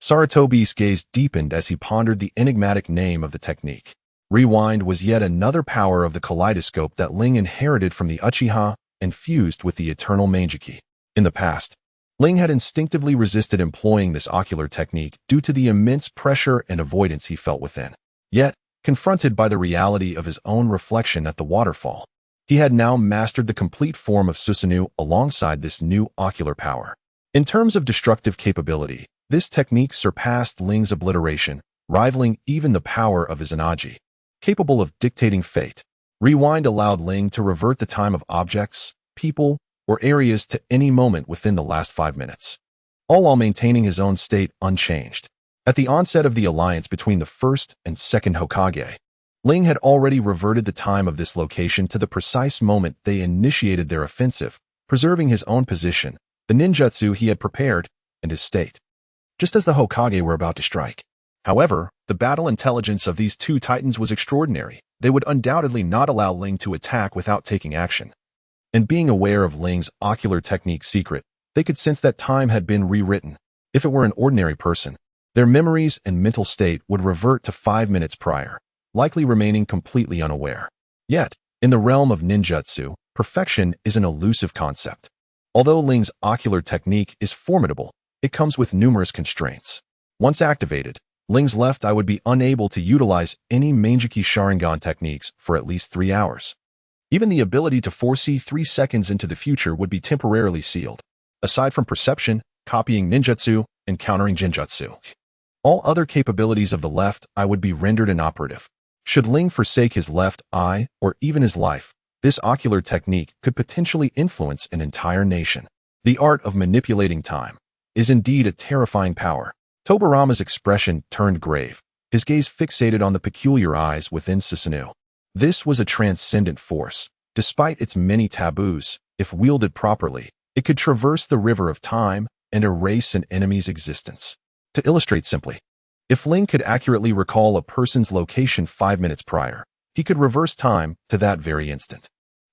Sarutobi's gaze deepened as he pondered the enigmatic name of the technique. Rewind was yet another power of the kaleidoscope that Ling inherited from the Uchiha and fused with the eternal Mangekyo. In the past, Ling had instinctively resisted employing this ocular technique due to the immense pressure and avoidance he felt within. Yet, confronted by the reality of his own reflection at the waterfall, he had now mastered the complete form of Susanoo alongside this new ocular power. In terms of destructive capability, this technique surpassed Ling's obliteration, rivaling even the power of his Izanagi. Capable of dictating fate, Rewind allowed Ling to revert the time of objects, people, or areas to any moment within the last 5 minutes, all while maintaining his own state unchanged. At the onset of the alliance between the first and second Hokage, Ling had already reverted the time of this location to the precise moment they initiated their offensive, preserving his own position, the ninjutsu he had prepared, and his state, just as the Hokage were about to strike. However, the battle intelligence of these two titans was extraordinary. They would undoubtedly not allow Ling to attack without taking action. And being aware of Ling's ocular technique secret, they could sense that time had been rewritten. If it were an ordinary person, their memories and mental state would revert to 5 minutes prior, likely remaining completely unaware. Yet, in the realm of ninjutsu, perfection is an elusive concept. Although Ling's ocular technique is formidable, it comes with numerous constraints. Once activated, Ling's left eye would be unable to utilize any Mangekyo Sharingan techniques for at least 3 hours. Even the ability to foresee 3 seconds into the future would be temporarily sealed. Aside from perception, copying ninjutsu, and countering genjutsu, all other capabilities of the left eye would be rendered inoperative. Should Ling forsake his left eye, or even his life, this ocular technique could potentially influence an entire nation. The art of manipulating time is indeed a terrifying power. Tobarama's expression turned grave, his gaze fixated on the peculiar eyes within Susanoo. This was a transcendent force. Despite its many taboos, if wielded properly, it could traverse the river of time and erase an enemy's existence. To illustrate simply, if Ling could accurately recall a person's location 5 minutes prior, he could reverse time to that very instant,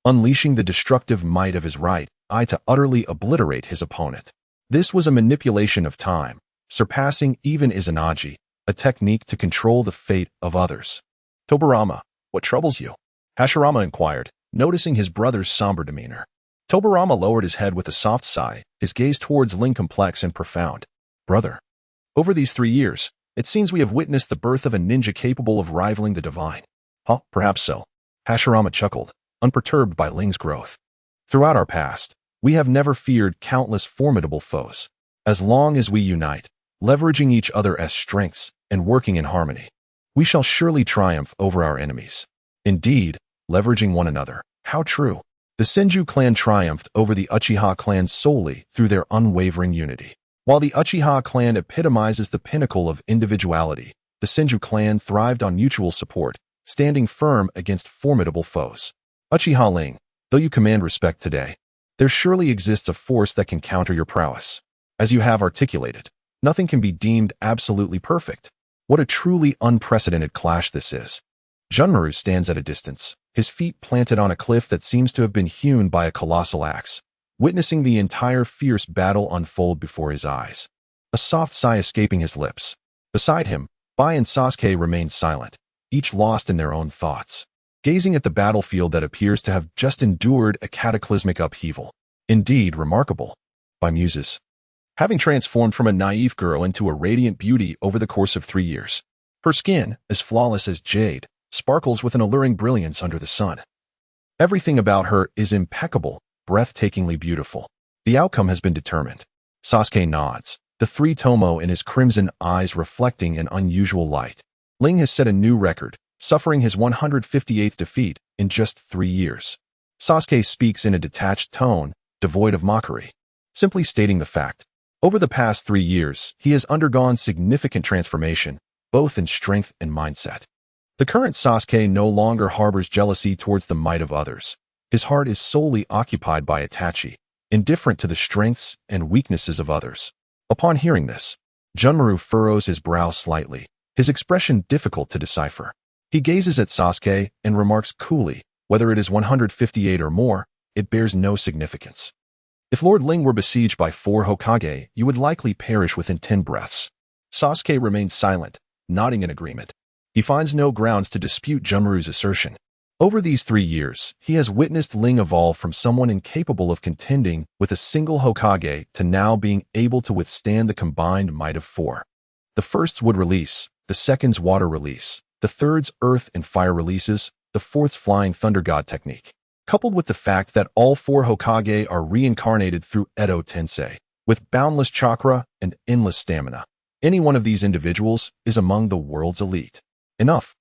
unleashing the destructive might of his right eye to utterly obliterate his opponent. This was a manipulation of time, surpassing even Izanagi, a technique to control the fate of others. Tobarama, what troubles you? Hashirama inquired, noticing his brother's somber demeanor. Tobarama lowered his head with a soft sigh, his gaze towards Ling complex and profound. Brother, over these 3 years, it seems we have witnessed the birth of a ninja capable of rivaling the divine. Perhaps so. Hashirama chuckled, unperturbed by Ling's growth. Throughout our past, we have never feared countless formidable foes. As long as we unite, leveraging each other as strengths and working in harmony, we shall surely triumph over our enemies. Indeed, leveraging one another. How true. The Senju clan triumphed over the Uchiha clan solely through their unwavering unity. While the Uchiha clan epitomizes the pinnacle of individuality, the Senju clan thrived on mutual support, standing firm against formidable foes. Uchiha Ling, though you command respect today, there surely exists a force that can counter your prowess. As you have articulated, nothing can be deemed absolutely perfect. What a truly unprecedented clash this is. Junmaru stands at a distance, his feet planted on a cliff that seems to have been hewn by a colossal axe, witnessing the entire fierce battle unfold before his eyes. A soft sigh escaping his lips. Beside him, Bai and Sasuke remain silent, each lost in their own thoughts, gazing at the battlefield that appears to have just endured a cataclysmic upheaval. Indeed, remarkable. By Muses. Having transformed from a naive girl into a radiant beauty over the course of 3 years, her skin, as flawless as jade, sparkles with an alluring brilliance under the sun. Everything about her is impeccable, breathtakingly beautiful. The outcome has been determined. Sasuke nods, the 3 tomo in his crimson eyes reflecting an unusual light. Ling has set a new record, suffering his 158th defeat in just 3 years. Sasuke speaks in a detached tone, devoid of mockery, simply stating the fact. Over the past 3 years, he has undergone significant transformation, both in strength and mindset. The current Sasuke no longer harbors jealousy towards the might of others. His heart is solely occupied by Itachi, indifferent to the strengths and weaknesses of others. Upon hearing this, Junmaru furrows his brow slightly, his expression difficult to decipher. He gazes at Sasuke and remarks coolly, whether it is 158 or more, it bears no significance. If Lord Ling were besieged by 4 Hokage, you would likely perish within 10 breaths. Sasuke remains silent, nodding in agreement. He finds no grounds to dispute Junmaru's assertion. Over these 3 years, he has witnessed Ling evolve from someone incapable of contending with a single Hokage to now being able to withstand the combined might of 4. The first's wood release, the second's water release, the third's earth and fire releases, the fourth's flying thunder god technique. Coupled with the fact that all 4 Hokage are reincarnated through Edo Tensei, with boundless chakra and endless stamina. Any one of these individuals is among the world's elite. Enough.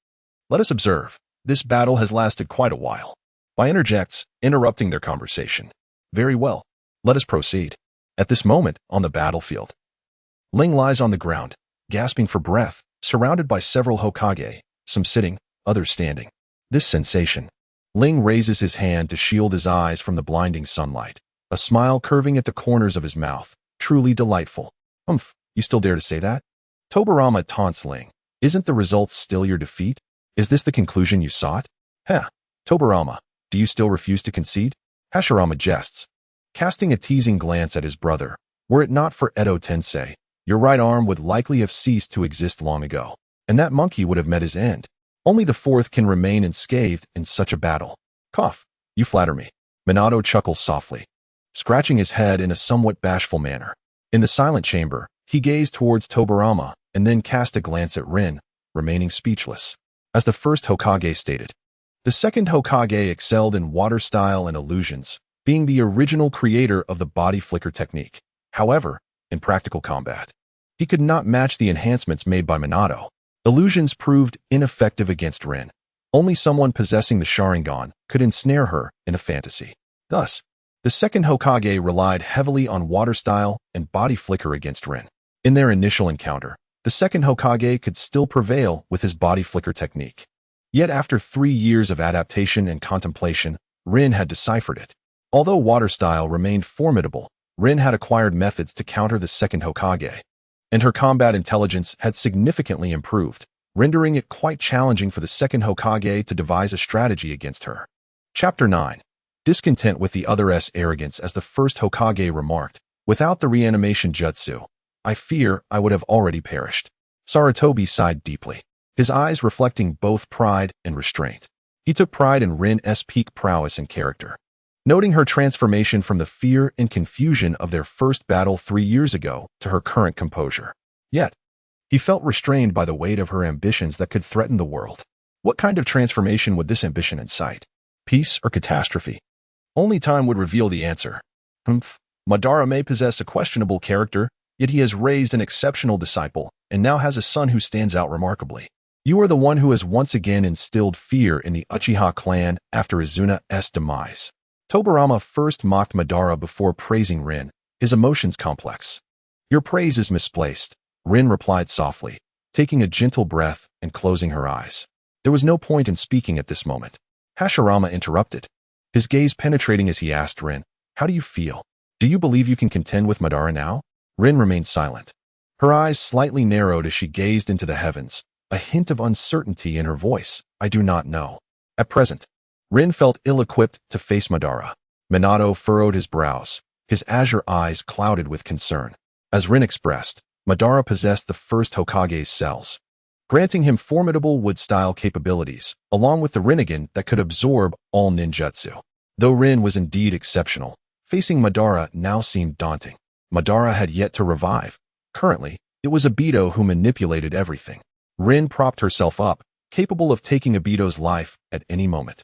Let us observe. This battle has lasted quite a while. Bai interjects, interrupting their conversation. Very well. Let us proceed. At this moment, on the battlefield, Ling lies on the ground, gasping for breath, surrounded by several Hokage, some sitting, others standing. This sensation. Ling raises his hand to shield his eyes from the blinding sunlight, a smile curving at the corners of his mouth, truly delightful. You still dare to say that? Tobarama taunts Ling. Isn't the result still your defeat? Is this the conclusion you sought? Tobarama, do you still refuse to concede? Hashirama jests, casting a teasing glance at his brother. Were it not for Edo Tensei, your right arm would likely have ceased to exist long ago, and that monkey would have met his end. Only the fourth can remain unscathed in such a battle. Cough. You flatter me. Minato chuckles softly, scratching his head in a somewhat bashful manner. In the silent chamber, he gazed towards Tobarama and then cast a glance at Rin, remaining speechless. As the first Hokage stated, the second Hokage excelled in water style and illusions, being the original creator of the body flicker technique. However, in practical combat, he could not match the enhancements made by Minato. Illusions proved ineffective against Rin. Only someone possessing the Sharingan could ensnare her in a fantasy. Thus, the second Hokage relied heavily on water style and body flicker against Rin. In their initial encounter, the second Hokage could still prevail with his body flicker technique. Yet after 3 years of adaptation and contemplation, Rin had deciphered it. Although water style remained formidable, Rin had acquired methods to counter the second Hokage, and her combat intelligence had significantly improved, rendering it quite challenging for the second Hokage to devise a strategy against her. Chapter 9. Discontent with the other's arrogance, as the first Hokage remarked, "Without the reanimation jutsu, I fear I would have already perished." Sarutobi sighed deeply, his eyes reflecting both pride and restraint. He took pride in Rin's peak prowess and character, noting her transformation from the fear and confusion of their first battle 3 years ago to her current composure. Yet, he felt restrained by the weight of her ambitions that could threaten the world. What kind of transformation would this ambition incite? Peace or catastrophe? Only time would reveal the answer. Humph. Madara may possess a questionable character, yet he has raised an exceptional disciple, and now has a son who stands out remarkably. You are the one who has once again instilled fear in the Uchiha clan after Izuna's demise. Tobarama first mocked Madara before praising Rin, his emotions complex. Your praise is misplaced, Rin replied softly, taking a gentle breath and closing her eyes. There was no point in speaking at this moment. Hashirama interrupted, his gaze penetrating as he asked Rin, how do you feel? Do you believe you can contend with Madara now? Rin remained silent. Her eyes slightly narrowed as she gazed into the heavens, a hint of uncertainty in her voice. I do not know. At present, Rin felt ill-equipped to face Madara. Minato furrowed his brows, his azure eyes clouded with concern. As Rin expressed, Madara possessed the first Hokage's cells, granting him formidable wood-style capabilities, along with the Rinnegan that could absorb all ninjutsu. Though Rin was indeed exceptional, facing Madara now seemed daunting. Madara had yet to revive. Currently, it was Obito who manipulated everything. Rin propped herself up, capable of taking Obito's life at any moment.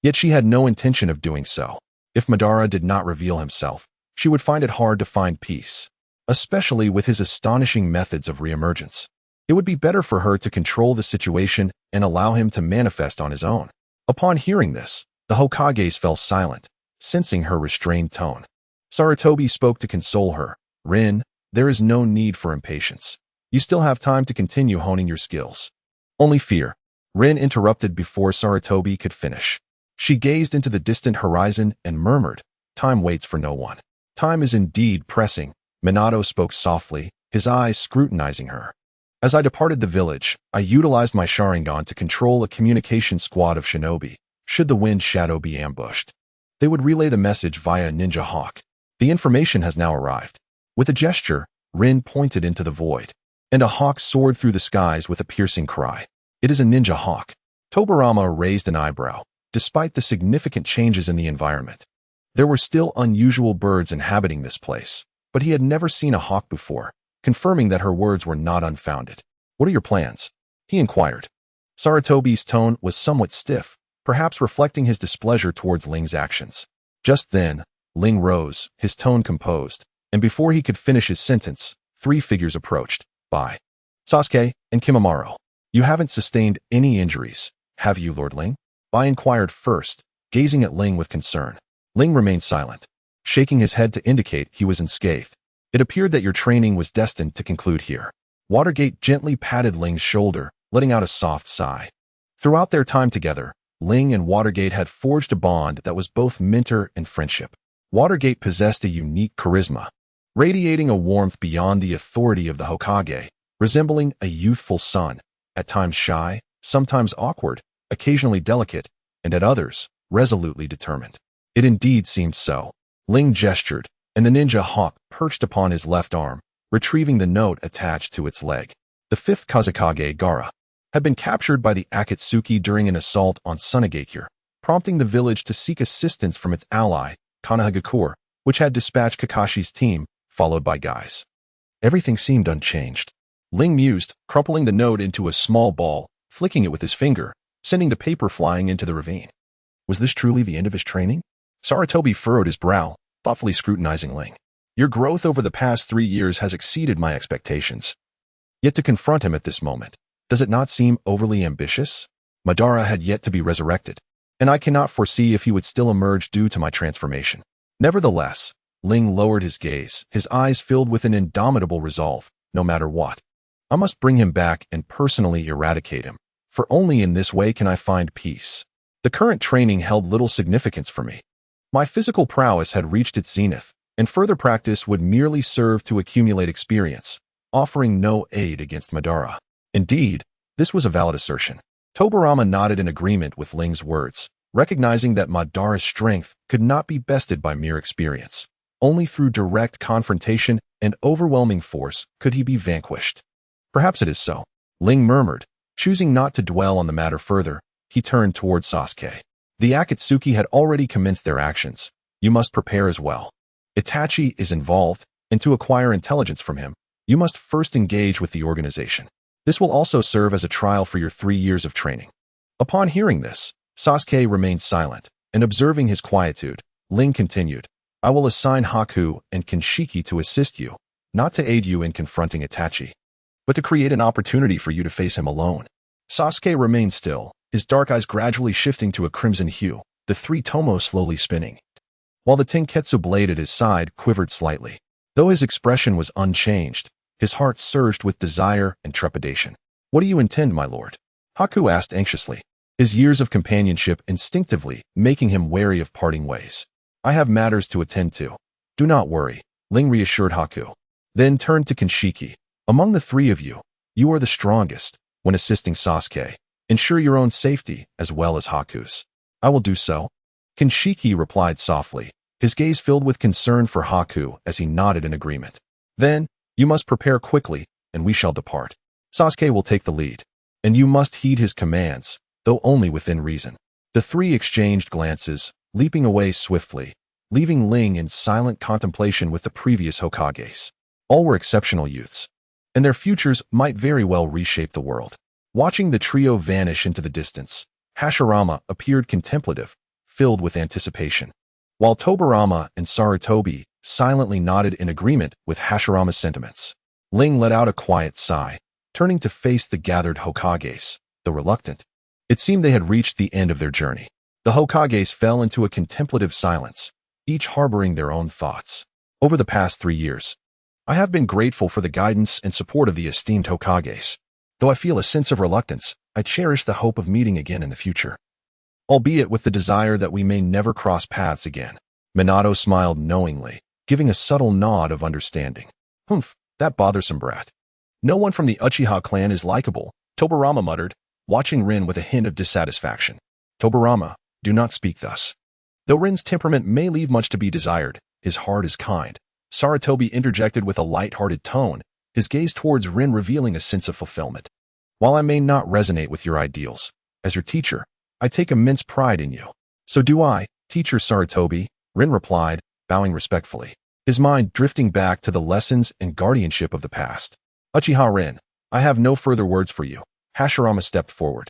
Yet she had no intention of doing so. If Madara did not reveal himself, she would find it hard to find peace, especially with his astonishing methods of reemergence. It would be better for her to control the situation and allow him to manifest on his own. Upon hearing this, the Hokages fell silent, sensing her restrained tone. Sarutobi spoke to console her. Rin, there is no need for impatience. You still have time to continue honing your skills. Only fear. Rin interrupted before Sarutobi could finish. She gazed into the distant horizon and murmured, time waits for no one. Time is indeed pressing. Minato spoke softly, his eyes scrutinizing her. As I departed the village, I utilized my Sharingan to control a communication squad of shinobi, should the wind shadow be ambushed. They would relay the message via a ninja hawk. The information has now arrived. With a gesture, Rin pointed into the void, and a hawk soared through the skies with a piercing cry. It is a ninja hawk. Tobarama raised an eyebrow, despite the significant changes in the environment. There were still unusual birds inhabiting this place, but he had never seen a hawk before, confirming that her words were not unfounded. What are your plans? He inquired. Sarutobi's tone was somewhat stiff, perhaps reflecting his displeasure towards Ling's actions. Just then, Ling rose, his tone composed, and before he could finish his sentence, 3 figures approached. By Sasuke and Kimimaro. You haven't sustained any injuries, have you, Lord Ling? Bai inquired first, gazing at Ling with concern. Ling remained silent, shaking his head to indicate he was unscathed. It appeared that your training was destined to conclude here. Watergate gently patted Ling's shoulder, letting out a soft sigh. Throughout their time together, Ling and Watergate had forged a bond that was both mentor and friendship. Watergate possessed a unique charisma, radiating a warmth beyond the authority of the Hokage, resembling a youthful sun, at times shy, sometimes awkward, occasionally delicate, and at others, resolutely determined. It indeed seemed so. Ling gestured, and the ninja hawk perched upon his left arm, retrieving the note attached to its leg. The 5th Kazekage Gaara had been captured by the Akatsuki during an assault on Sunagakure, prompting the village to seek assistance from its ally, Konoha, which had dispatched Kakashi's team, followed by Gai's. Everything seemed unchanged. Ling mused, crumpling the note into a small ball, flicking it with his finger, sending the paper flying into the ravine. Was this truly the end of his training? Sarutobi furrowed his brow, thoughtfully scrutinizing Ling. Your growth over the past 3 years has exceeded my expectations. Yet to confront him at this moment, does it not seem overly ambitious? Madara had yet to be resurrected, and I cannot foresee if he would still emerge due to my transformation. Nevertheless, Ling lowered his gaze, his eyes filled with an indomitable resolve, no matter what. I must bring him back and personally eradicate him, for only in this way can I find peace. The current training held little significance for me. My physical prowess had reached its zenith, and further practice would merely serve to accumulate experience, offering no aid against Madara. Indeed, this was a valid assertion. Tobarama nodded in agreement with Ling's words, recognizing that Madara's strength could not be bested by mere experience. Only through direct confrontation and overwhelming force could he be vanquished. Perhaps it is so, Ling murmured. Choosing not to dwell on the matter further, he turned toward Sasuke. The Akatsuki had already commenced their actions. You must prepare as well. Itachi is involved, and to acquire intelligence from him, you must first engage with the organization. This will also serve as a trial for your 3 years of training. Upon hearing this, Sasuke remained silent, and observing his quietude, Ling continued. I will assign Haku and Kinshiki to assist you, not to aid you in confronting Itachi, but to create an opportunity for you to face him alone. Sasuke remained still, his dark eyes gradually shifting to a crimson hue, the three tomos slowly spinning, while the tenketsu blade at his side quivered slightly. Though his expression was unchanged, his heart surged with desire and trepidation. What do you intend, my lord? Haku asked anxiously, his years of companionship instinctively making him wary of parting ways. I have matters to attend to. Do not worry, Ling reassured Haku. Then turned to Kinshiki. Among the three of you, you are the strongest. When assisting Sasuke, ensure your own safety as well as Haku's. I will do so. Kinshiki replied softly, his gaze filled with concern for Haku as he nodded in agreement. Then, you must prepare quickly, and we shall depart. Sasuke will take the lead, and you must heed his commands, though only within reason. The three exchanged glances, leaping away swiftly, leaving Ling in silent contemplation with the previous Hokages. All were exceptional youths, and their futures might very well reshape the world. Watching the trio vanish into the distance, Hashirama appeared contemplative, filled with anticipation, while Tobarama and Sarutobi silently nodded in agreement with Hashirama's sentiments. Ling let out a quiet sigh, turning to face the gathered Hokages, though reluctant. It seemed they had reached the end of their journey. The Hokages fell into a contemplative silence, each harboring their own thoughts. Over the past 3 years, I have been grateful for the guidance and support of the esteemed Hokages. Though I feel a sense of reluctance, I cherish the hope of meeting again in the future, albeit with the desire that we may never cross paths again. Minato smiled knowingly, giving a subtle nod of understanding. Humph, that bothersome brat. No one from the Uchiha clan is likable, Tobarama muttered, watching Rin with a hint of dissatisfaction. Tobarama, do not speak thus. Though Rin's temperament may leave much to be desired, his heart is kind. Sarutobi interjected with a light-hearted tone, his gaze towards Rin revealing a sense of fulfillment. While I may not resonate with your ideals, as your teacher, I take immense pride in you. So do I, teacher Sarutobi, Rin replied, bowing respectfully, his mind drifting back to the lessons and guardianship of the past. Uchiha Rin, I have no further words for you. Hashirama stepped forward,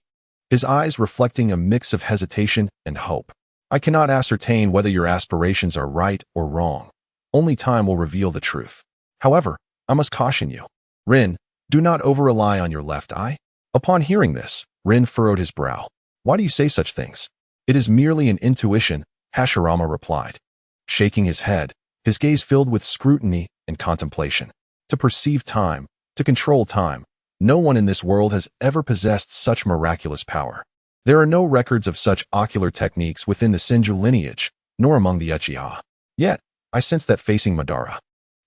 his eyes reflecting a mix of hesitation and hope. I cannot ascertain whether your aspirations are right or wrong. Only time will reveal the truth. However, I must caution you. Rin, do not over-rely on your left eye. Upon hearing this, Rin furrowed his brow. Why do you say such things? It is merely an intuition, Hashirama replied, shaking his head, his gaze filled with scrutiny and contemplation. To perceive time, to control time, no one in this world has ever possessed such miraculous power. There are no records of such ocular techniques within the Senju lineage, nor among the Uchiha. Yet, I sense that facing Madara,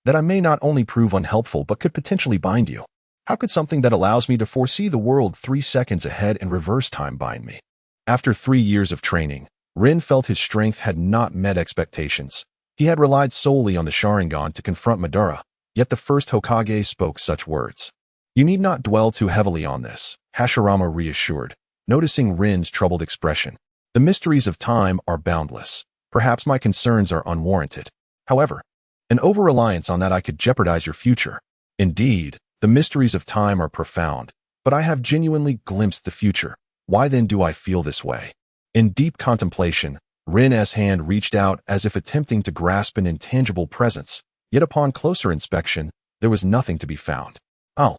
that I may not only prove unhelpful but could potentially bind you. How could something that allows me to foresee the world 3 seconds ahead and reverse time bind me? After 3 years of training, Rin felt his strength had not met expectations. He had relied solely on the Sharingan to confront Madara, yet the first Hokage spoke such words. You need not dwell too heavily on this, Hashirama reassured, noticing Rin's troubled expression. The mysteries of time are boundless. Perhaps my concerns are unwarranted. However, an over-reliance on that I could jeopardize your future. Indeed, the mysteries of time are profound, but I have genuinely glimpsed the future. Why then do I feel this way? In deep contemplation, Rin's hand reached out as if attempting to grasp an intangible presence, yet upon closer inspection, there was nothing to be found. Oh,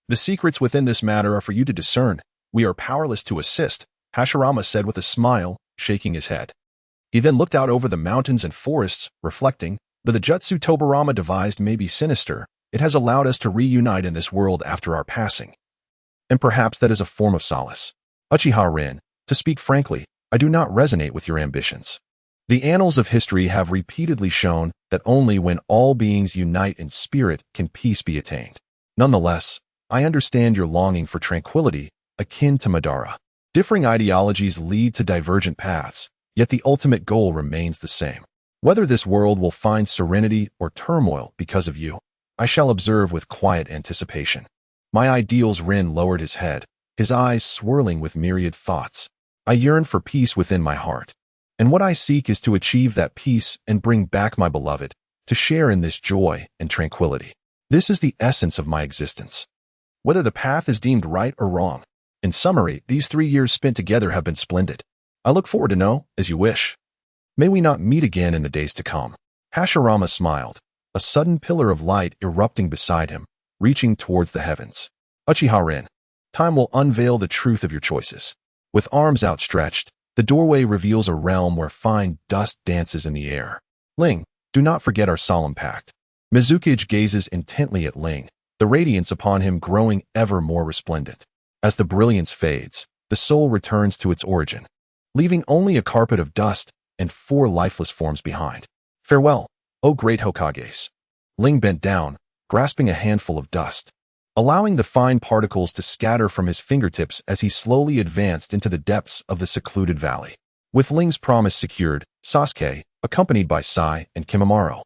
the secrets within this matter are for you to discern. We are powerless to assist, Hashirama said with a smile, shaking his head. He then looked out over the mountains and forests, reflecting, though the jutsu Tobarama devised may be sinister, it has allowed us to reunite in this world after our passing. And perhaps that is a form of solace. Uchiha Rin, to speak frankly, I do not resonate with your ambitions. The annals of history have repeatedly shown that only when all beings unite in spirit can peace be attained. Nonetheless, I understand your longing for tranquility, akin to Madara. Differing ideologies lead to divergent paths, yet the ultimate goal remains the same. Whether this world will find serenity or turmoil because of you, I shall observe with quiet anticipation. My ideals. Rin lowered his head, his eyes swirling with myriad thoughts. I yearn for peace within my heart, and what I seek is to achieve that peace and bring back my beloved, to share in this joy and tranquility. This is the essence of my existence. Whether the path is deemed right or wrong. In summary, these 3 years spent together have been splendid. I look forward to know, as you wish. May we not meet again in the days to come. Hashirama smiled, a sudden pillar of light erupting beside him, reaching towards the heavens. Uchiha Rin, time will unveil the truth of your choices. With arms outstretched, the doorway reveals a realm where fine dust dances in the air. Ling, do not forget our solemn pact. Mizukage gazes intently at Ling, the radiance upon him growing ever more resplendent. As the brilliance fades, the soul returns to its origin, leaving only a carpet of dust and 4 lifeless forms behind. Farewell, O great Hokages. Ling bent down, grasping a handful of dust, allowing the fine particles to scatter from his fingertips as he slowly advanced into the depths of the secluded valley. With Ling's promise secured, Sasuke, accompanied by Sai and Kimimaro,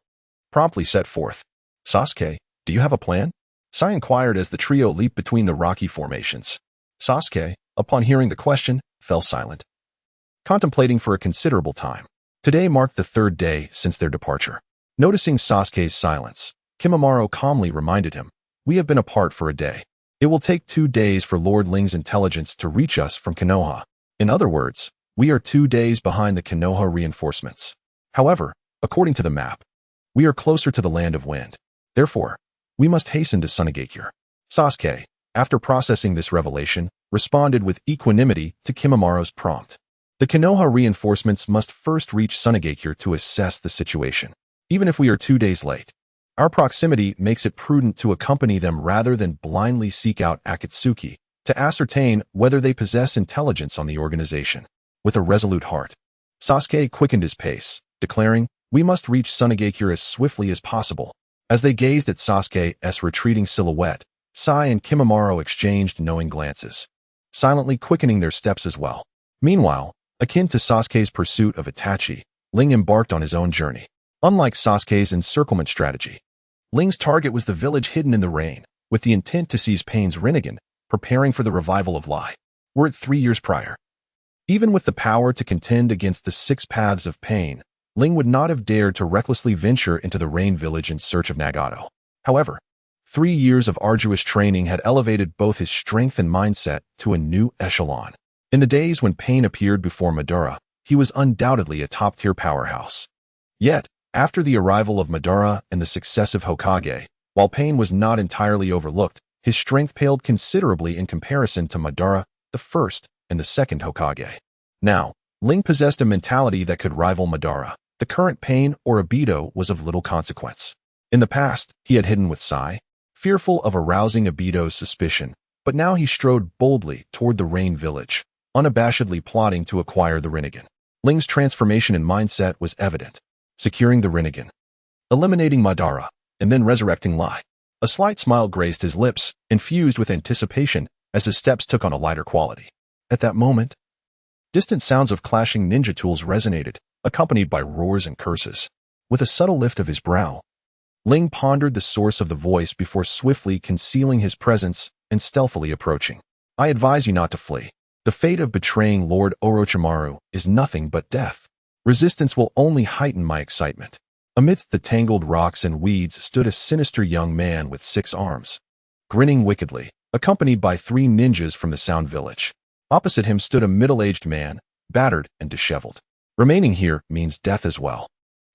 promptly set forth. Sasuke, do you have a plan? Sai inquired as the trio leaped between the rocky formations. Sasuke, upon hearing the question, fell silent, contemplating for a considerable time. Today marked the 3rd day since their departure. Noticing Sasuke's silence, Kimimaro calmly reminded him, we have been apart for a day. It will take 2 days for Lord Ling's intelligence to reach us from Konoha. In other words, we are 2 days behind the Konoha reinforcements. However, according to the map, we are closer to the land of wind. Therefore, we must hasten to Sunagakure. Sasuke, after processing this revelation, responded with equanimity to Kimimaro's prompt. The Konoha reinforcements must first reach Sunagakure to assess the situation. Even if we are 2 days late, our proximity makes it prudent to accompany them rather than blindly seek out Akatsuki to ascertain whether they possess intelligence on the organization. With a resolute heart, Sasuke quickened his pace, declaring, we must reach Sunagakure as swiftly as possible. As they gazed at Sasuke's retreating silhouette, Sai and Kimimaro exchanged knowing glances, silently quickening their steps as well. Meanwhile, akin to Sasuke's pursuit of Itachi, Ling embarked on his own journey. Unlike Sasuke's encirclement strategy, Ling's target was the village hidden in the rain, with the intent to seize Pain's Rinnegan, preparing for the revival of Lai. Were it 3 years prior. Even with the power to contend against the 6 paths of Pain, Ling would not have dared to recklessly venture into the rain village in search of Nagato. However, 3 years of arduous training had elevated both his strength and mindset to a new echelon. In the days when Pain appeared before Madara, he was undoubtedly a top-tier powerhouse. Yet, after the arrival of Madara and the successive Hokage, while Pain was not entirely overlooked, his strength paled considerably in comparison to Madara, the first and the second Hokage. Now, Ling possessed a mentality that could rival Madara. The current Pain or Obito was of little consequence. In the past, he had hidden with Sai, fearful of arousing Obito's suspicion, but now he strode boldly toward the Rain Village, unabashedly plotting to acquire the Rinnegan. Ling's transformation in mindset was evident. Securing the Rinnegan, eliminating Madara, and then resurrecting Lai. A slight smile graced his lips, infused with anticipation as his steps took on a lighter quality. At that moment, distant sounds of clashing ninja tools resonated, accompanied by roars and curses. With a subtle lift of his brow, Ling pondered the source of the voice before swiftly concealing his presence and stealthily approaching. I advise you not to flee. The fate of betraying Lord Orochimaru is nothing but death. Resistance will only heighten my excitement. Amidst the tangled rocks and weeds stood a sinister young man with 6 arms, grinning wickedly, accompanied by 3 ninjas from the Sound Village. Opposite him stood a middle-aged man, battered and disheveled. Remaining here means death as well.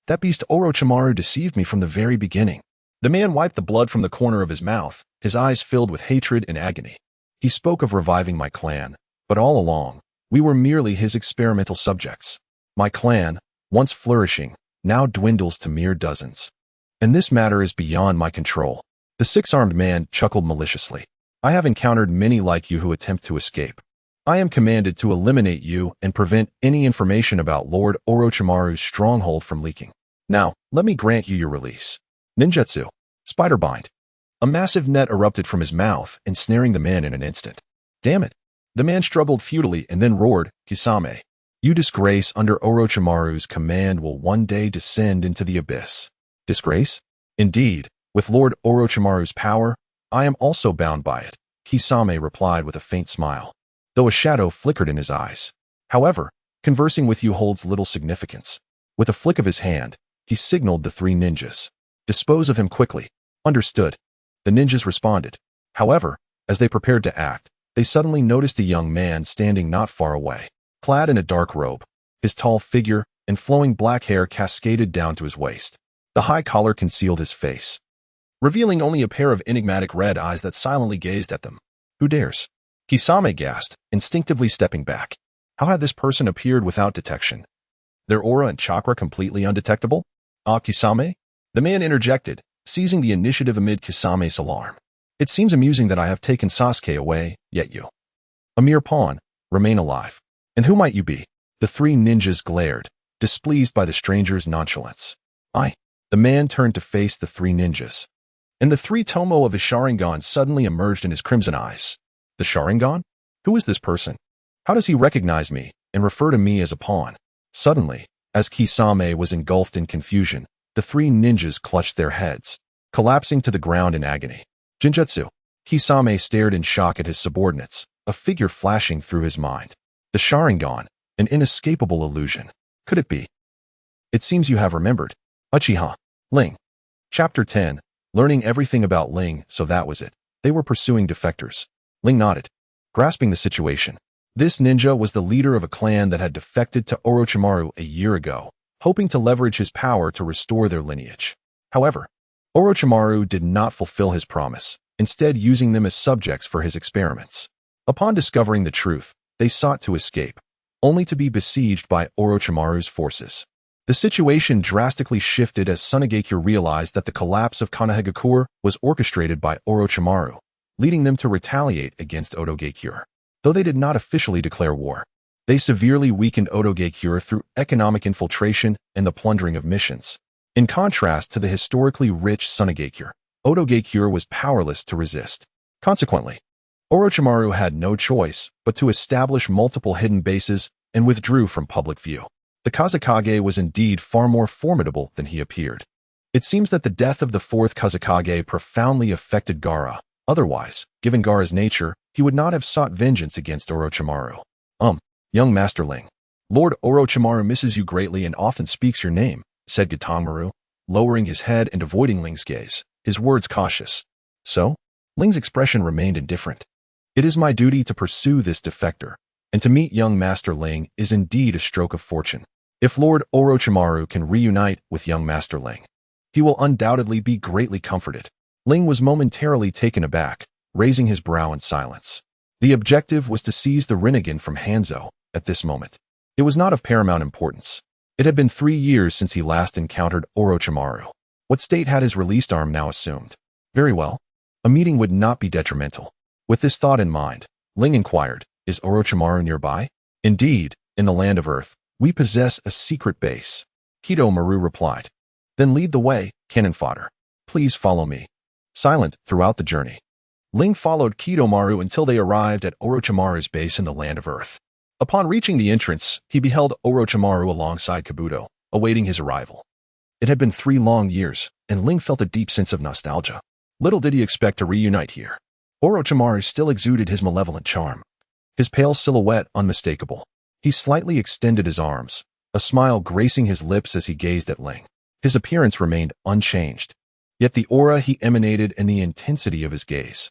That beast Orochimaru deceived me from the very beginning. The man wiped the blood from the corner of his mouth, his eyes filled with hatred and agony. He spoke of reviving my clan, but all along, we were merely his experimental subjects. My clan, once flourishing, now dwindles to mere dozens. And this matter is beyond my control. The 6-armed man chuckled maliciously. I have encountered many like you who attempt to escape. I am commanded to eliminate you and prevent any information about Lord Orochimaru's stronghold from leaking. Now, let me grant you your release. Ninjutsu. Spider bind. A massive net erupted from his mouth, ensnaring the man in an instant. Damn it. The man struggled futilely and then roared, Kisame. You disgrace under Orochimaru's command will one day descend into the abyss. Disgrace? Indeed, with Lord Orochimaru's power, I am also bound by it, Kisame replied with a faint smile, though a shadow flickered in his eyes. However, conversing with you holds little significance. With a flick of his hand, he signaled the 3 ninjas. Dispose of him quickly. Understood. The ninjas responded. However, as they prepared to act, they suddenly noticed a young man standing not far away. Clad in a dark robe, his tall figure, and flowing black hair cascaded down to his waist. The high collar concealed his face, revealing only a pair of enigmatic red eyes that silently gazed at them. Who dares? Kisame gasped, instinctively stepping back. How had this person appeared without detection? Their aura and chakra completely undetectable? Ah, Kisame? The man interjected, seizing the initiative amid Kisame's alarm. It seems amusing that I have taken Sasuke away, yet you, a mere pawn, remain alive. And who might you be? The three ninjas glared, displeased by the stranger's nonchalance. The man turned to face the three ninjas, and the three tomo of his Sharingan suddenly emerged in his crimson eyes. The Sharingan? Who is this person? How does he recognize me and refer to me as a pawn? Suddenly, as Kisame was engulfed in confusion, the three ninjas clutched their heads, collapsing to the ground in agony. Jinjutsu. Kisame stared in shock at his subordinates, a figure flashing through his mind. The Sharingan, an inescapable illusion. Could it be? It seems you have remembered. Uchiha. Ling. Chapter 10. Learning everything about Ling, so that was it. They were pursuing defectors. Ling nodded, grasping the situation. This ninja was the leader of a clan that had defected to Orochimaru a year ago, hoping to leverage his power to restore their lineage. However, Orochimaru did not fulfill his promise, instead using them as subjects for his experiments. Upon discovering the truth, they sought to escape, only to be besieged by Orochimaru's forces. The situation drastically shifted as Mangekyo realized that the collapse of Konoha was orchestrated by Orochimaru, leading them to retaliate against Otoge. Though they did not officially declare war, they severely weakened Otoge through economic infiltration and the plundering of missions. In contrast to the historically rich Mangekyo, Otoge was powerless to resist. Consequently, Orochimaru had no choice but to establish multiple hidden bases and withdrew from public view. The Kazekage was indeed far more formidable than he appeared. It seems that the death of the fourth Kazekage profoundly affected Gaara. Otherwise, given Gaara's nature, he would not have sought vengeance against Orochimaru. Young Master Ling. Lord Orochimaru misses you greatly and often speaks your name, said Gatonmaru, lowering his head and avoiding Ling's gaze, his words cautious. So? Ling's expression remained indifferent. It is my duty to pursue this defector, and to meet young Master Ling is indeed a stroke of fortune. If Lord Orochimaru can reunite with young Master Ling, he will undoubtedly be greatly comforted. Ling was momentarily taken aback, raising his brow in silence. The objective was to seize the Rinnegan from Hanzo at this moment. It was not of paramount importance. It had been 3 years since he last encountered Orochimaru. What state had his released arm now assumed? Very well. A meeting would not be detrimental. With this thought in mind, Ling inquired, is Orochimaru nearby? Indeed, in the land of Earth, we possess a secret base. Kidomaru replied. Then lead the way, cannon fodder. Please follow me. Silent throughout the journey, Ling followed Kidomaru until they arrived at Orochimaru's base in the land of Earth. Upon reaching the entrance, he beheld Orochimaru alongside Kabuto, awaiting his arrival. It had been 3 long years, and Ling felt a deep sense of nostalgia. Little did he expect to reunite here. Orochimaru still exuded his malevolent charm, his pale silhouette unmistakable. He slightly extended his arms, a smile gracing his lips as he gazed at Ling. His appearance remained unchanged, yet the aura he emanated and the intensity of his gaze.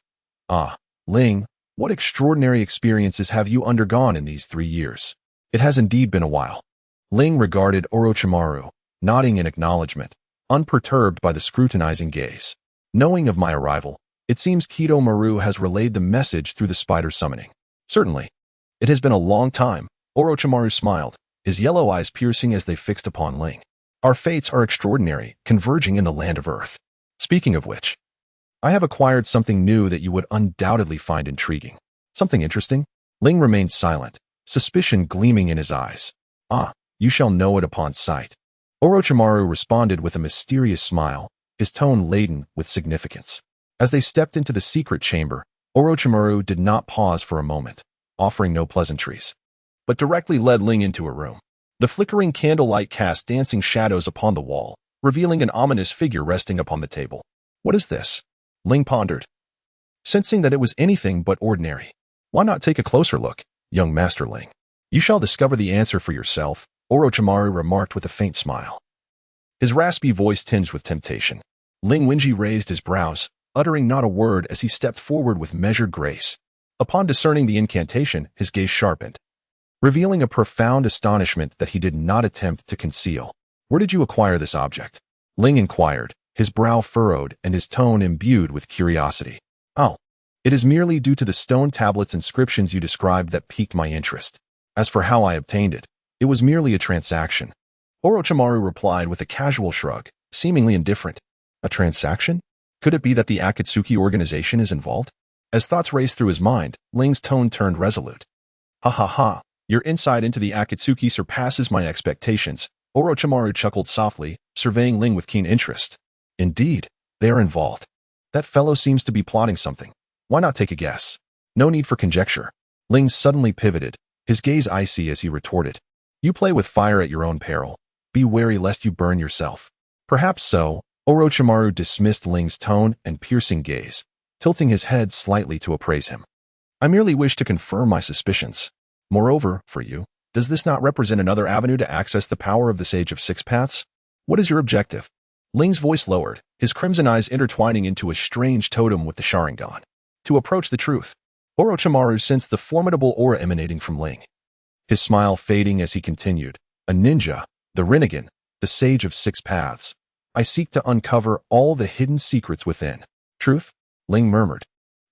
Ah, Ling, what extraordinary experiences have you undergone in these 3 years? It has indeed been a while. Ling regarded Orochimaru, nodding in acknowledgement, unperturbed by the scrutinizing gaze. Knowing of my arrival, it seems Kidomaru has relayed the message through the spider summoning. Certainly. It has been a long time, Orochimaru smiled, his yellow eyes piercing as they fixed upon Ling. Our fates are extraordinary, converging in the land of Earth. Speaking of which, I have acquired something new that you would undoubtedly find intriguing. Something interesting? Ling remained silent, suspicion gleaming in his eyes. Ah, you shall know it upon sight. Orochimaru responded with a mysterious smile, his tone laden with significance. As they stepped into the secret chamber, Orochimaru did not pause for a moment, offering no pleasantries, but directly led Ling into a room. The flickering candlelight cast dancing shadows upon the wall, revealing an ominous figure resting upon the table. What is this? Ling pondered, sensing that it was anything but ordinary. Why not take a closer look, young Master Ling? You shall discover the answer for yourself, Orochimaru remarked with a faint smile, his raspy voice tinged with temptation. Ling Wenji raised his brows, uttering not a word as he stepped forward with measured grace. Upon discerning the incantation, his gaze sharpened. revealing a profound astonishment that he did not attempt to conceal. "Where did you acquire this object?" Ling inquired, his brow furrowed and his tone imbued with curiosity. "Oh, it is merely due to the stone tablet's inscriptions you described that piqued my interest. As for how I obtained it, it was merely a transaction." Orochimaru replied with a casual shrug, seemingly indifferent. "A transaction? Could it be that the Akatsuki organization is involved?" As thoughts raced through his mind, Ling's tone turned resolute. "Ha ha ha, your insight into the Akatsuki surpasses my expectations." Orochimaru chuckled softly, surveying Ling with keen interest. "Indeed, they are involved. That fellow seems to be plotting something. Why not take a guess?" "No need for conjecture." Ling suddenly pivoted, his gaze icy as he retorted. "You play with fire at your own peril. Be wary lest you burn yourself." "Perhaps so." Orochimaru dismissed Ling's tone and piercing gaze, tilting his head slightly to appraise him. "I merely wish to confirm my suspicions. Moreover, for you, does this not represent another avenue to access the power of the Sage of Six Paths? What is your objective?" Ling's voice lowered, his crimson eyes intertwining into a strange totem with the Sharingan. "To approach the truth." Orochimaru sensed the formidable aura emanating from Ling, his smile fading as he continued. "A ninja, the Rinnegan, the Sage of Six Paths. I seek to uncover all the hidden secrets within." "Truth?" Ling murmured,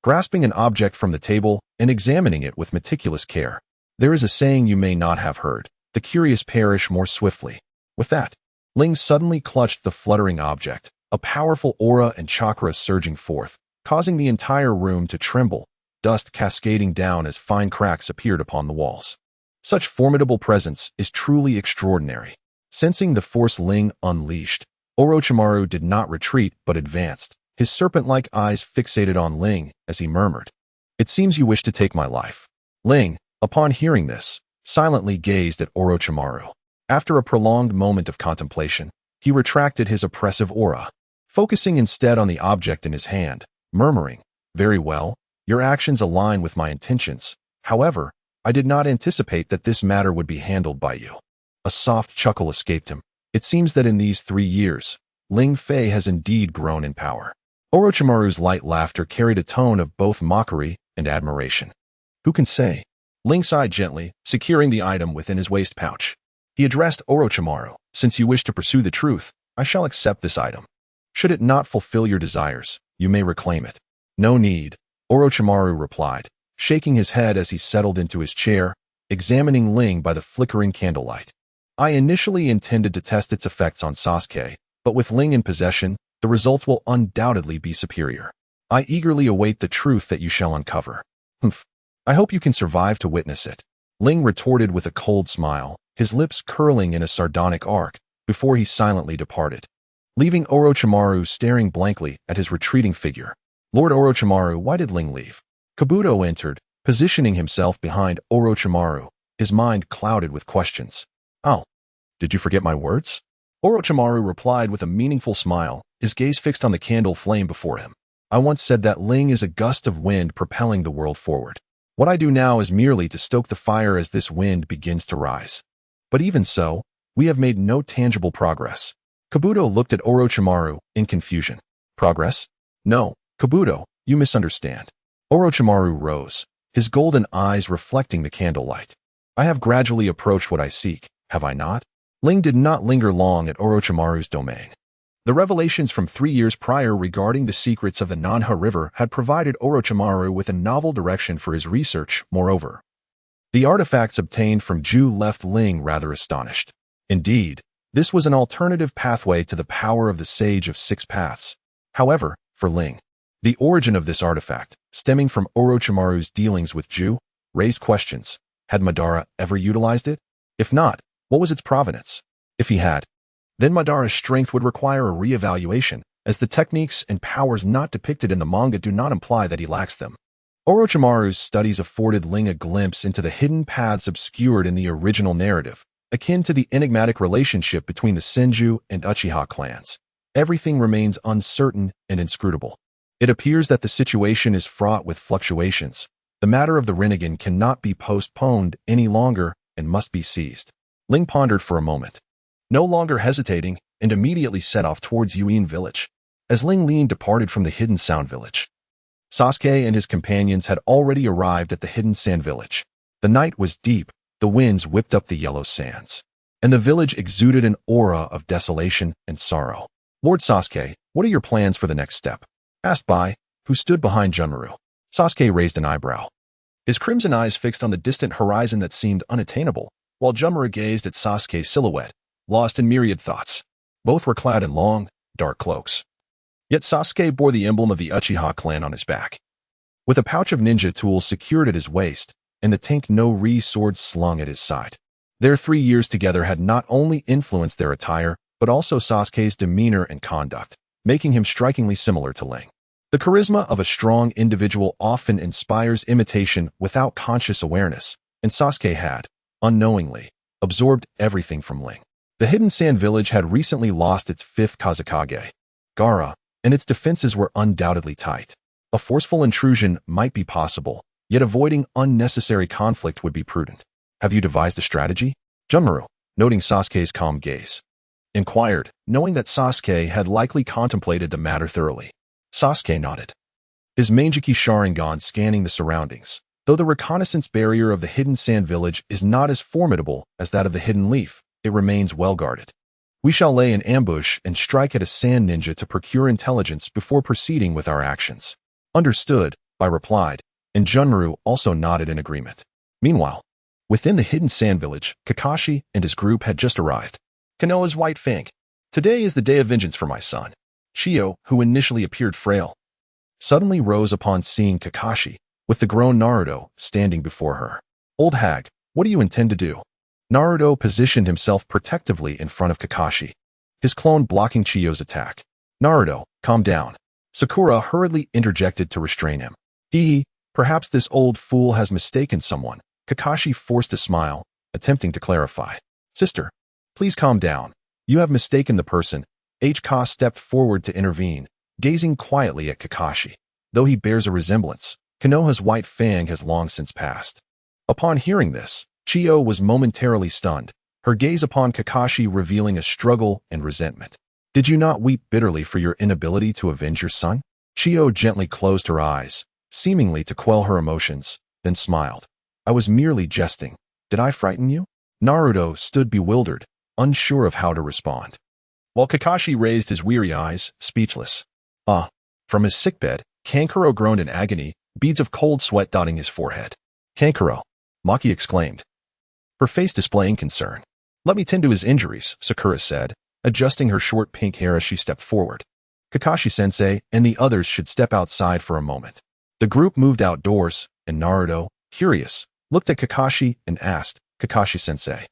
grasping an object from the table and examining it with meticulous care. "There is a saying you may not have heard, the curious perish more swiftly." With that, Ling suddenly clutched the fluttering object, a powerful aura and chakra surging forth, causing the entire room to tremble, dust cascading down as fine cracks appeared upon the walls. Such formidable presence is truly extraordinary. Sensing the force Ling unleashed, Orochimaru did not retreat but advanced, his serpent-like eyes fixated on Ling as he murmured, "It seems you wish to take my life." Ling, upon hearing this, silently gazed at Orochimaru. After a prolonged moment of contemplation, he retracted his oppressive aura, focusing instead on the object in his hand, murmuring, "Very well, your actions align with my intentions. However, I did not anticipate that this matter would be handled by you." A soft chuckle escaped him. It seems that in these 3 years, Ling Fei has indeed grown in power. Orochimaru's light laughter carried a tone of both mockery and admiration. "Who can say?" Ling sighed gently, securing the item within his waist pouch. He addressed Orochimaru, "Since you wish to pursue the truth, I shall accept this item. Should it not fulfill your desires, you may reclaim it." "No need," Orochimaru replied, shaking his head as he settled into his chair, examining Ling by the flickering candlelight. "I initially intended to test its effects on Sasuke, but with Ling in possession, the results will undoubtedly be superior. I eagerly await the truth that you shall uncover." "Humph. I hope you can survive to witness it." Ling retorted with a cold smile, his lips curling in a sardonic arc, before he silently departed, leaving Orochimaru staring blankly at his retreating figure. "Lord Orochimaru, why did Ling leave?" Kabuto entered, positioning himself behind Orochimaru, his mind clouded with questions. "Oh, did you forget my words?" Orochimaru replied with a meaningful smile, his gaze fixed on the candle flame before him. "I once said that Ling is a gust of wind propelling the world forward. What I do now is merely to stoke the fire as this wind begins to rise. But even so, we have made no tangible progress." Kabuto looked at Orochimaru in confusion. "Progress? No, Kabuto, you misunderstand." Orochimaru rose, his golden eyes reflecting the candlelight. "I have gradually approached what I seek, have I not?" Ling did not linger long at Orochimaru's domain. The revelations from 3 years prior regarding the secrets of the Nanha River had provided Orochimaru with a novel direction for his research. Moreover, the artifacts obtained from Ju left Ling rather astonished. Indeed, this was an alternative pathway to the power of the Sage of Six Paths. However, for Ling, the origin of this artifact, stemming from Orochimaru's dealings with Ju, raised questions. Had Madara ever utilized it? If not, what was its provenance? If he had, then Madara's strength would require a re-evaluation, as the techniques and powers not depicted in the manga do not imply that he lacks them. Orochimaru's studies afforded Ling a glimpse into the hidden paths obscured in the original narrative, akin to the enigmatic relationship between the Senju and Uchiha clans. Everything remains uncertain and inscrutable. It appears that the situation is fraught with fluctuations. The matter of the Rinnegan cannot be postponed any longer and must be seized. Ling pondered for a moment, no longer hesitating, and immediately set off towards Yuin village. As Ling departed from the Hidden Sound village, Sasuke and his companions had already arrived at the Hidden Sand village. The night was deep, The winds whipped up the yellow sands, and the village exuded an aura of desolation and sorrow. Lord Sasuke, what are your plans for the next step? Asked Bai, who stood behind Junmaru. Sasuke raised an eyebrow, his crimson eyes fixed on the distant horizon that seemed unattainable, while Junmaru gazed at Sasuke's silhouette, lost in myriad thoughts. Both were clad in long, dark cloaks. Yet Sasuke bore the emblem of the Uchiha clan on his back, with a pouch of ninja tools secured at his waist and the Tank no Ri sword slung at his side. Their 3 years together had not only influenced their attire, but also Sasuke's demeanor and conduct, making him strikingly similar to Ling. The charisma of a strong individual often inspires imitation without conscious awareness, and Sasuke had, unknowingly, absorbed everything from Ling. The Hidden Sand Village had recently lost its 5th Kazekage, Gaara, and its defenses were undoubtedly tight. A forceful intrusion might be possible, yet avoiding unnecessary conflict would be prudent. Have you devised a strategy? Junmaru, noting Sasuke's calm gaze, inquired, knowing that Sasuke had likely contemplated the matter thoroughly. Sasuke nodded, his Mangekyo Sharingan scanning the surroundings. Though the reconnaissance barrier of the Hidden Sand Village is not as formidable as that of the Hidden Leaf, it remains well guarded. We shall lay an ambush and strike at a sand ninja to procure intelligence before proceeding with our actions. Understood, I replied, and Junmaru also nodded in agreement. Meanwhile, within the Hidden Sand Village, Kakashi and his group had just arrived. Konoha's White Fang. Today is the day of vengeance for my son. Chiyo, who initially appeared frail, suddenly rose upon seeing Kakashi, with the grown Naruto standing before her. Old hag, what do you intend to do? Naruto positioned himself protectively in front of Kakashi, his clone blocking Chiyo's attack. Naruto, calm down. Sakura hurriedly interjected to restrain him. Perhaps this old fool has mistaken someone. Kakashi forced a smile, attempting to clarify. Sister, please calm down. You have mistaken the person. Ka stepped forward to intervene, gazing quietly at Kakashi. Though he bears a resemblance, Konoha's White Fang has long since passed. Upon hearing this, Chiyo was momentarily stunned, her gaze upon Kakashi revealing a struggle and resentment. Did you not weep bitterly for your inability to avenge your son? Chiyo gently closed her eyes, seemingly to quell her emotions, then smiled. I was merely jesting. Did I frighten you? Naruto stood bewildered, unsure of how to respond, while Kakashi raised his weary eyes, speechless. From his sickbed, Kankuro groaned in agony, beads of cold sweat dotting his forehead. Kankuro, Maki exclaimed, her face displaying concern. Let me tend to his injuries, Sakura said, adjusting her short pink hair as she stepped forward. Kakashi-sensei and the others should step outside for a moment. The group moved outdoors, and Naruto, curious, looked at Kakashi and asked, Kakashi-sensei,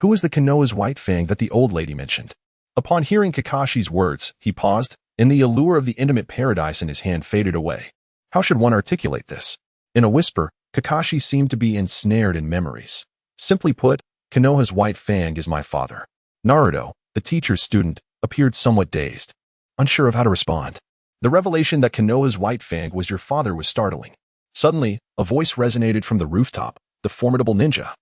who is the Konoha's White Fang that the old lady mentioned? Upon hearing Kakashi's words, he paused, and the allure of the intimate paradise in his hand faded away. How should one articulate this? In a whisper, Kakashi seemed to be ensnared in memories. Simply put, Konoha's White Fang is my father. Naruto, the teacher's student, appeared somewhat dazed, unsure of how to respond. The revelation that Konoha's White Fang was your father was startling. Suddenly, a voice resonated from the rooftop. The formidable ninja,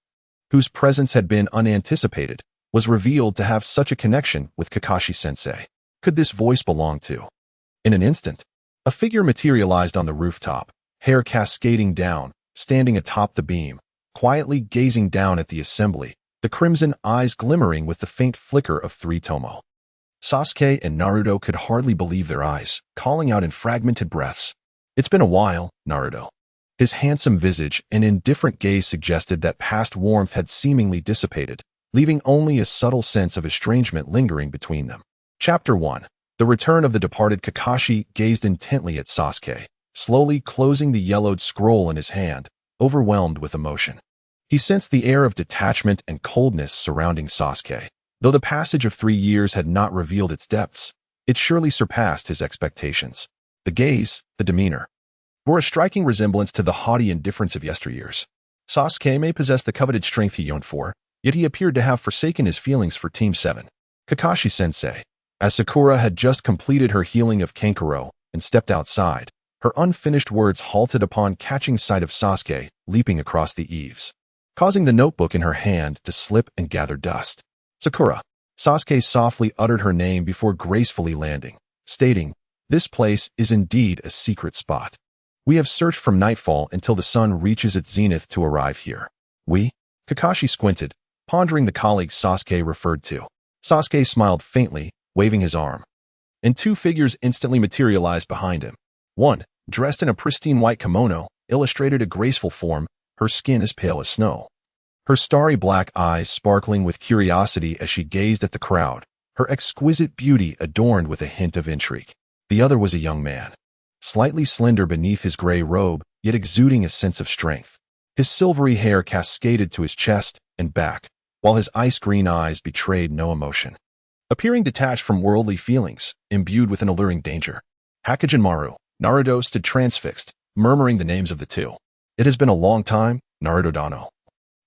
whose presence had been unanticipated, was revealed to have such a connection with Kakashi-sensei. Could this voice belong to? In an instant, a figure materialized on the rooftop, hair cascading down, standing atop the beam, quietly gazing down at the assembly, the crimson eyes glimmering with the faint flicker of 3 tomo. Sasuke and Naruto could hardly believe their eyes, calling out in fragmented breaths. It's been a while, Naruto. His handsome visage and indifferent gaze suggested that past warmth had seemingly dissipated, leaving only a subtle sense of estrangement lingering between them. Chapter 1. The Return of the Departed. Kakashi gazed intently at Sasuke, slowly closing the yellowed scroll in his hand, overwhelmed with emotion. He sensed the air of detachment and coldness surrounding Sasuke. Though the passage of 3 years had not revealed its depths, it surely surpassed his expectations. The gaze, the demeanor, bore a striking resemblance to the haughty indifference of yesteryears. Sasuke may possess the coveted strength he yearned for, yet he appeared to have forsaken his feelings for Team 7. Kakashi-sensei, as Sakura had just completed her healing of Kankuro and stepped outside, her unfinished words halted upon catching sight of Sasuke leaping across the eaves, causing the notebook in her hand to slip and gather dust. Sakura. Sasuke softly uttered her name before gracefully landing, stating, "This place is indeed a secret spot. We have searched from nightfall until the sun reaches its zenith to arrive here." We? Kakashi squinted, pondering the colleagues Sasuke referred to. Sasuke smiled faintly, waving his arm, and two figures instantly materialized behind him. One, dressed in a pristine white kimono, illustrated a graceful form, her skin as pale as snow. Her starry black eyes sparkling with curiosity as she gazed at the crowd, her exquisite beauty adorned with a hint of intrigue. The other was a young man, slightly slender beneath his gray robe, yet exuding a sense of strength. His silvery hair cascaded to his chest and back, while his ice-green eyes betrayed no emotion. Appearing detached from worldly feelings, imbued with an alluring danger, Hokage and Naruto stood transfixed, murmuring the names of the two. It has been a long time, Naruto-dano.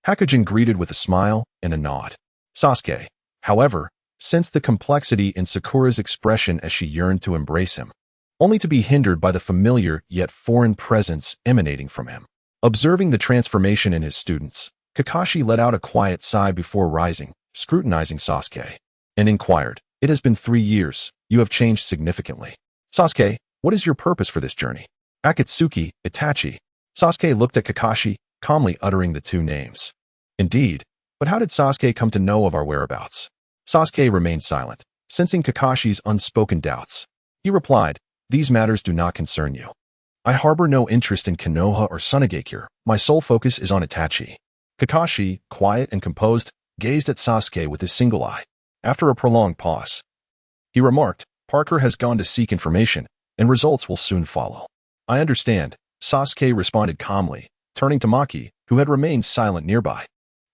Hokage greeted with a smile and a nod. Sasuke, however, sensed the complexity in Sakura's expression as she yearned to embrace him, only to be hindered by the familiar yet foreign presence emanating from him. Observing the transformation in his students, Kakashi let out a quiet sigh before rising, scrutinizing Sasuke, and inquired, "It has been 3 years, you have changed significantly. Sasuke, what is your purpose for this journey?" Akatsuki, Itachi. Sasuke looked at Kakashi, calmly uttering the two names. Indeed, but how did Sasuke come to know of our whereabouts? Sasuke remained silent, sensing Kakashi's unspoken doubts. He replied, "These matters do not concern you. I harbor no interest in Konoha or Mangekyo. My sole focus is on Itachi." Kakashi, quiet and composed, gazed at Sasuke with his single eye. After a prolonged pause, he remarked, "Parker has gone to seek information, and results will soon follow." "I understand," Sasuke responded calmly, turning to Maki, who had remained silent nearby.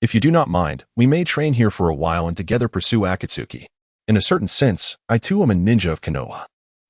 "If you do not mind, we may train here for a while and together pursue Akatsuki. In a certain sense, I too am a ninja of Konoha."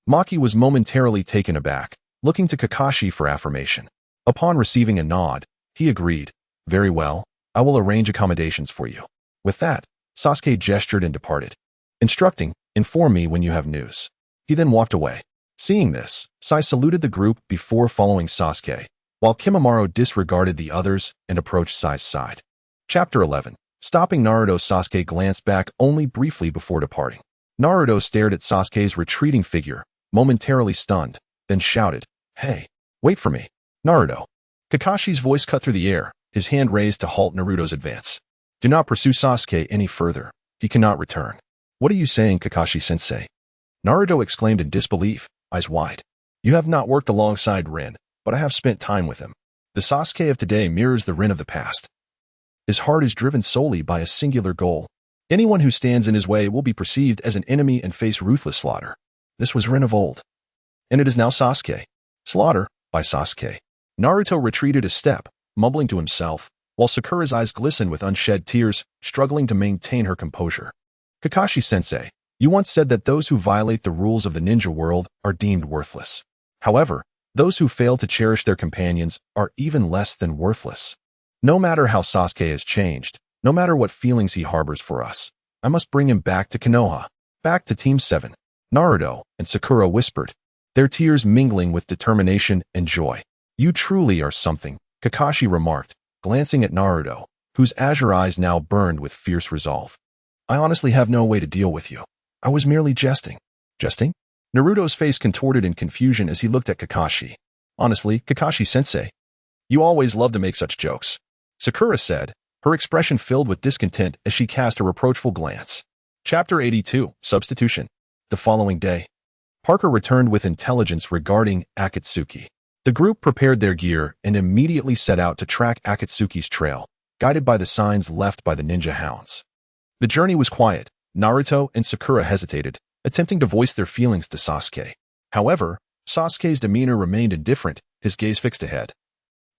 Maki was momentarily taken aback, looking to Kakashi for affirmation. Upon receiving a nod, he agreed, "Very well, I will arrange accommodations for you." With that, Sasuke gestured and departed, instructing, "Inform me when you have news." He then walked away. Seeing this, Sai saluted the group before following Sasuke, while Kimimaro disregarded the others and approached Sai's side. Chapter 11. Stopping Naruto. Sasuke glanced back only briefly before departing. Naruto stared at Sasuke's retreating figure, momentarily stunned, then shouted, "Hey, wait for me." "Naruto." Kakashi's voice cut through the air, his hand raised to halt Naruto's advance. "Do not pursue Sasuke any further. He cannot return." "What are you saying, Kakashi-sensei?" Naruto exclaimed in disbelief, eyes wide. "You have not worked alongside Rin, but I have spent time with him. The Sasuke of today mirrors the Rin of the past. His heart is driven solely by a singular goal. Anyone who stands in his way will be perceived as an enemy and face ruthless slaughter. This was Rin of old, and it is now Sasuke. Slaughter by Sasuke." Naruto retreated a step, mumbling to himself, while Sakura's eyes glistened with unshed tears, struggling to maintain her composure. "Kakashi-sensei, you once said that those who violate the rules of the ninja world are deemed worthless. However, those who fail to cherish their companions are even less than worthless. No matter how Sasuke has changed, no matter what feelings he harbors for us, I must bring him back to Konoha, back to Team 7. Naruto and Sakura whispered, their tears mingling with determination and joy. "You truly are something," Kakashi remarked, glancing at Naruto, whose azure eyes now burned with fierce resolve. "I honestly have no way to deal with you. I was merely jesting." "Jesting?" Naruto's face contorted in confusion as he looked at Kakashi. "Honestly, Kakashi-sensei, you always love to make such jokes," Sakura said, her expression filled with discontent as she cast a reproachful glance. Chapter 82. Substitution. The following day, Parker returned with intelligence regarding Akatsuki. The group prepared their gear and immediately set out to track Akatsuki's trail, guided by the signs left by the ninja hounds. The journey was quiet. Naruto and Sakura hesitated, attempting to voice their feelings to Sasuke. However, Sasuke's demeanor remained indifferent, his gaze fixed ahead,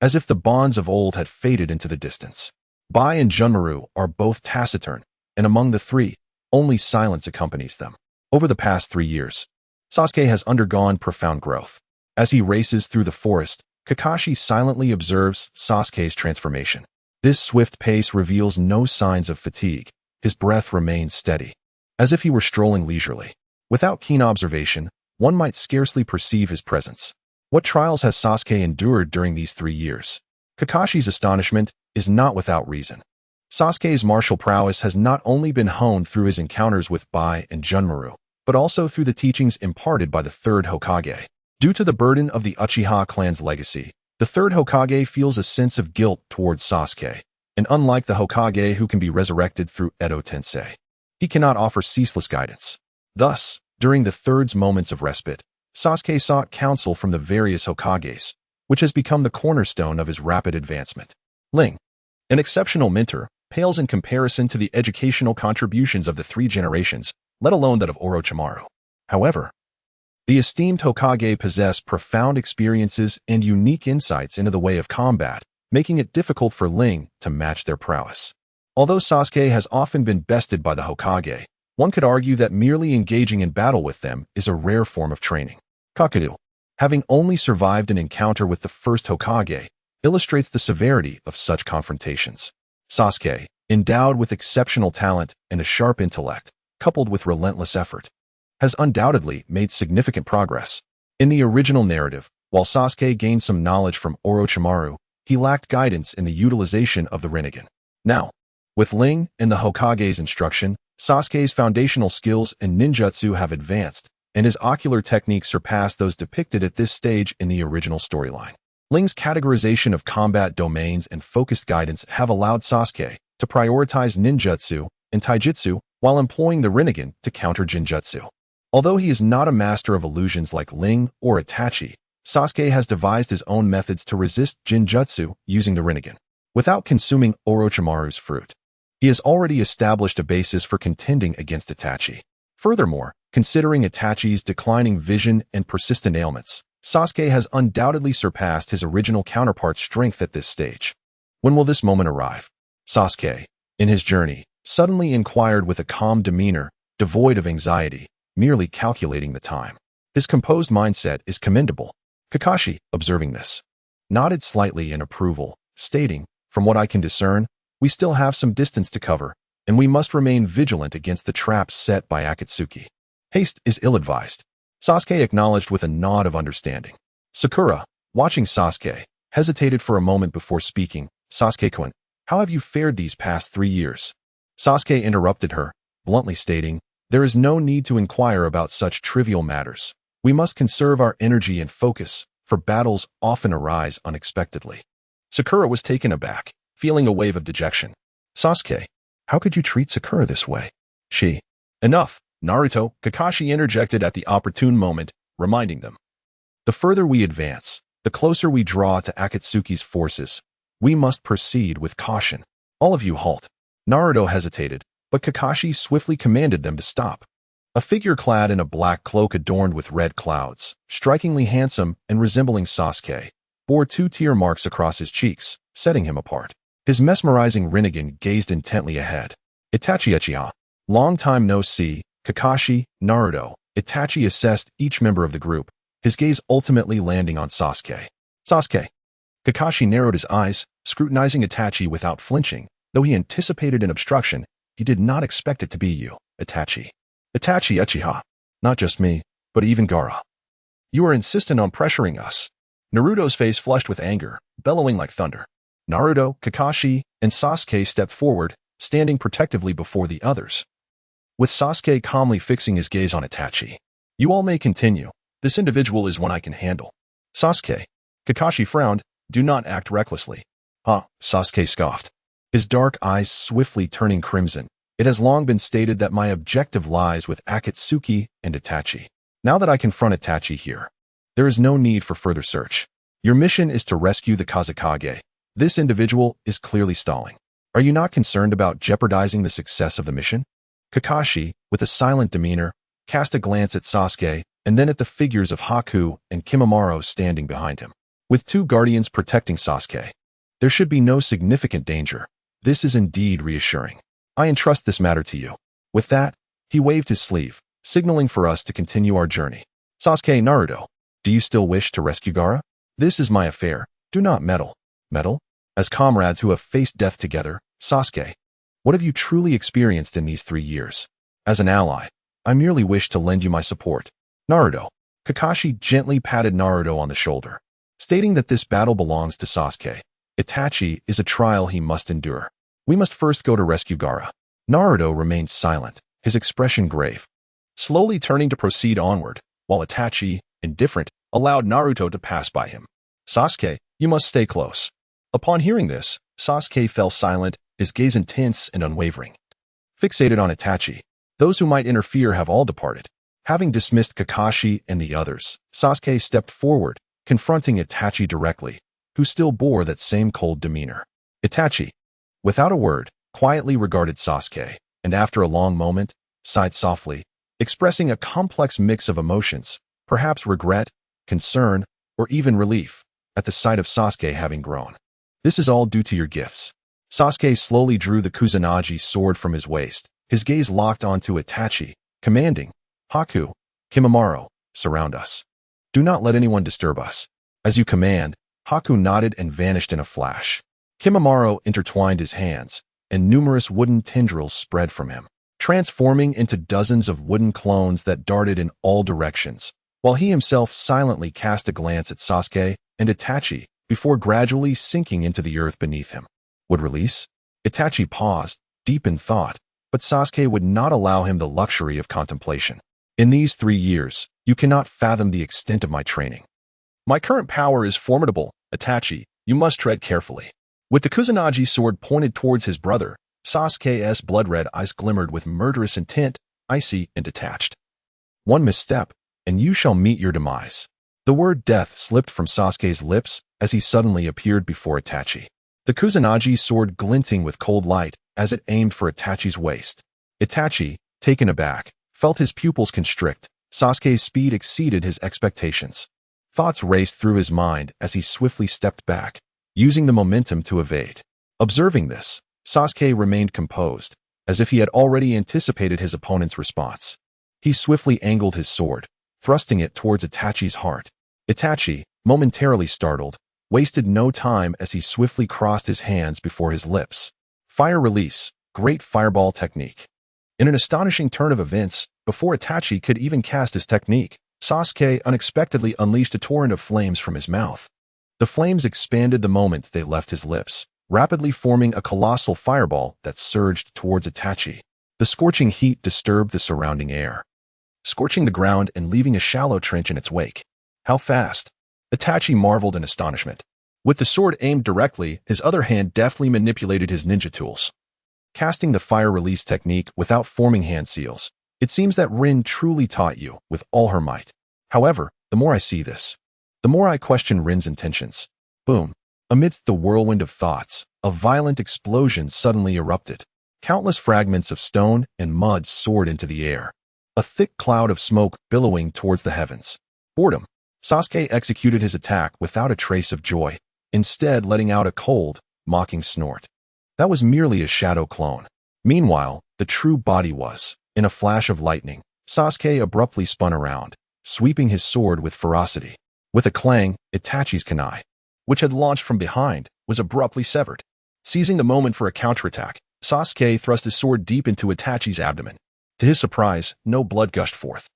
as if the bonds of old had faded into the distance. Bai and Junmaru are both taciturn, and among the three, only silence accompanies them. Over the past 3 years, Sasuke has undergone profound growth. As he races through the forest, Kakashi silently observes Sasuke's transformation. This swift pace reveals no signs of fatigue. His breath remains steady, as if he were strolling leisurely. Without keen observation, one might scarcely perceive his presence. What trials has Sasuke endured during these 3 years? Kakashi's astonishment is not without reason. Sasuke's martial prowess has not only been honed through his encounters with Bai and Junmaru, but also through the teachings imparted by the third Hokage. Due to the burden of the Uchiha clan's legacy, the third Hokage feels a sense of guilt towards Sasuke, and unlike the Hokage who can be resurrected through Edo Tensei, he cannot offer ceaseless guidance. Thus, during the third's moments of respite, Sasuke sought counsel from the various Hokages, which has become the cornerstone of his rapid advancement. Ling, an exceptional mentor, pales in comparison to the educational contributions of the three generations, let alone that of Orochimaru. However, the esteemed Hokage possessed profound experiences and unique insights into the way of combat, making it difficult for Ling to match their prowess. Although Sasuke has often been bested by the Hokage, one could argue that merely engaging in battle with them is a rare form of training. Kakudu, having only survived an encounter with the first Hokage, illustrates the severity of such confrontations. Sasuke, endowed with exceptional talent and a sharp intellect, coupled with relentless effort, has undoubtedly made significant progress. In the original narrative, while Sasuke gained some knowledge from Orochimaru, he lacked guidance in the utilization of the Rinnegan. Now, with Ling and the Hokage's instruction, Sasuke's foundational skills and ninjutsu have advanced, and his ocular techniques surpass those depicted at this stage in the original storyline. Ling's categorization of combat domains and focused guidance have allowed Sasuke to prioritize ninjutsu and taijutsu while employing the Rinnegan to counter jinjutsu. Although he is not a master of illusions like Ling or Itachi, Sasuke has devised his own methods to resist jinjutsu using the Rinnegan. Without consuming Orochimaru's fruit, he has already established a basis for contending against Itachi. Furthermore, considering Itachi's declining vision and persistent ailments, Sasuke has undoubtedly surpassed his original counterpart's strength at this stage. When will this moment arrive? Sasuke, in his journey, suddenly inquired with a calm demeanor, devoid of anxiety, merely calculating the time. His composed mindset is commendable. Kakashi, observing this, nodded slightly in approval, stating, "From what I can discern, we still have some distance to cover, and we must remain vigilant against the traps set by Akatsuki. Haste is ill-advised." Sasuke acknowledged with a nod of understanding. Sakura, watching Sasuke, hesitated for a moment before speaking. "Sasuke-kun, how have you fared these past 3 years?" Sasuke interrupted her, bluntly stating, "There is no need to inquire about such trivial matters. We must conserve our energy and focus, for battles often arise unexpectedly." Sakura was taken aback, feeling a wave of dejection. "Sasuke, how could you treat Sakura this way?" She. "Enough, Naruto," Kakashi interjected at the opportune moment, reminding them. "The further we advance, the closer we draw to Akatsuki's forces. We must proceed with caution. All of you halt." Naruto hesitated, but Kakashi swiftly commanded them to stop. A figure clad in a black cloak adorned with red clouds, strikingly handsome and resembling Sasuke, bore 2 tear marks across his cheeks, setting him apart. His mesmerizing Rinnegan gazed intently ahead. "Itachi Uchiha. Long time no see, Kakashi, Naruto." Itachi assessed each member of the group, his gaze ultimately landing on Sasuke. "Sasuke." Kakashi narrowed his eyes, scrutinizing Itachi without flinching. Though he anticipated an obstruction, he did not expect it to be you, Itachi. "Itachi Uchiha. Not just me, but even Gaara. You are insistent on pressuring us." Naruto's face flushed with anger, bellowing like thunder. Naruto, Kakashi, and Sasuke stepped forward, standing protectively before the others, with Sasuke calmly fixing his gaze on Itachi. "You all may continue. This individual is one I can handle." "Sasuke." Kakashi frowned. "Do not act recklessly." "Huh," Sasuke scoffed, his dark eyes swiftly turning crimson. "It has long been stated that my objective lies with Akatsuki and Itachi. Now that I confront Itachi here, there is no need for further search. Your mission is to rescue the Kazekage. This individual is clearly stalling. Are you not concerned about jeopardizing the success of the mission?" Kakashi, with a silent demeanor, cast a glance at Sasuke and then at the figures of Haku and Kimimaro standing behind him. With 2 guardians protecting Sasuke, there should be no significant danger. This is indeed reassuring. I entrust this matter to you. With that, he waved his sleeve, signaling for us to continue our journey. "Sasuke, Naruto, do you still wish to rescue Gaara? This is my affair. Do not meddle." "Meddle?" As comrades who have faced death together, Sasuke, what have you truly experienced in these 3 years? "As an ally, I merely wish to lend you my support." "Naruto." Kakashi gently patted Naruto on the shoulder, stating that this battle belongs to Sasuke. Itachi is a trial he must endure. We must first go to rescue Gaara. Naruto remained silent, his expression grave, slowly turning to proceed onward, while Itachi, indifferent, allowed Naruto to pass by him. "Sasuke, you must stay close." Upon hearing this, Sasuke fell silent, his gaze intense and unwavering. Fixated on Itachi, those who might interfere have all departed. Having dismissed Kakashi and the others, Sasuke stepped forward, confronting Itachi directly, who still bore that same cold demeanor. Itachi, without a word, quietly regarded Sasuke, and after a long moment, sighed softly, expressing a complex mix of emotions, perhaps regret, concern, or even relief, at the sight of Sasuke having grown. This is all due to your gifts. Sasuke slowly drew the Kusanagi sword from his waist, his gaze locked onto Itachi, commanding, Haku, Kimimaro, surround us. Do not let anyone disturb us. As you command, Haku nodded and vanished in a flash. Kimimaro intertwined his hands, and numerous wooden tendrils spread from him, transforming into dozens of wooden clones that darted in all directions, while he himself silently cast a glance at Sasuke and Itachi before gradually sinking into the earth beneath him. Would release? Itachi paused, deep in thought, but Sasuke would not allow him the luxury of contemplation. In these 3 years, you cannot fathom the extent of my training. My current power is formidable, Itachi, you must tread carefully. With the Kusanagi sword pointed towards his brother, Sasuke's blood-red eyes glimmered with murderous intent, icy and detached. One misstep, and you shall meet your demise. The word death slipped from Sasuke's lips as he suddenly appeared before Itachi. The Kusanagi sword glinting with cold light as it aimed for Itachi's waist. Itachi, taken aback, felt his pupils constrict. Sasuke's speed exceeded his expectations. Thoughts raced through his mind as he swiftly stepped back, using the momentum to evade. Observing this, Sasuke remained composed, as if he had already anticipated his opponent's response. He swiftly angled his sword, thrusting it towards Itachi's heart. Itachi, momentarily startled, wasted no time as he swiftly crossed his hands before his lips. Fire release, great fireball technique. In an astonishing turn of events, before Itachi could even cast his technique, Sasuke unexpectedly unleashed a torrent of flames from his mouth. The flames expanded the moment they left his lips, rapidly forming a colossal fireball that surged towards Itachi. The scorching heat disturbed the surrounding air, scorching the ground and leaving a shallow trench in its wake. How fast? Itachi marveled in astonishment. With the sword aimed directly, his other hand deftly manipulated his ninja tools, casting the fire release technique without forming hand seals. It seems that Rin truly taught you with all her might. However, the more I see this, the more I question Rin's intentions. Boom. Amidst the whirlwind of thoughts, a violent explosion suddenly erupted. Countless fragments of stone and mud soared into the air, a thick cloud of smoke billowing towards the heavens. Boredom. Sasuke executed his attack without a trace of joy, instead letting out a cold, mocking snort. That was merely a shadow clone. Meanwhile, the true body was, in a flash of lightning, Sasuke abruptly spun around, sweeping his sword with ferocity. With a clang, Itachi's kunai, which had launched from behind, was abruptly severed. Seizing the moment for a counterattack, Sasuke thrust his sword deep into Itachi's abdomen. To his surprise, no blood gushed forth.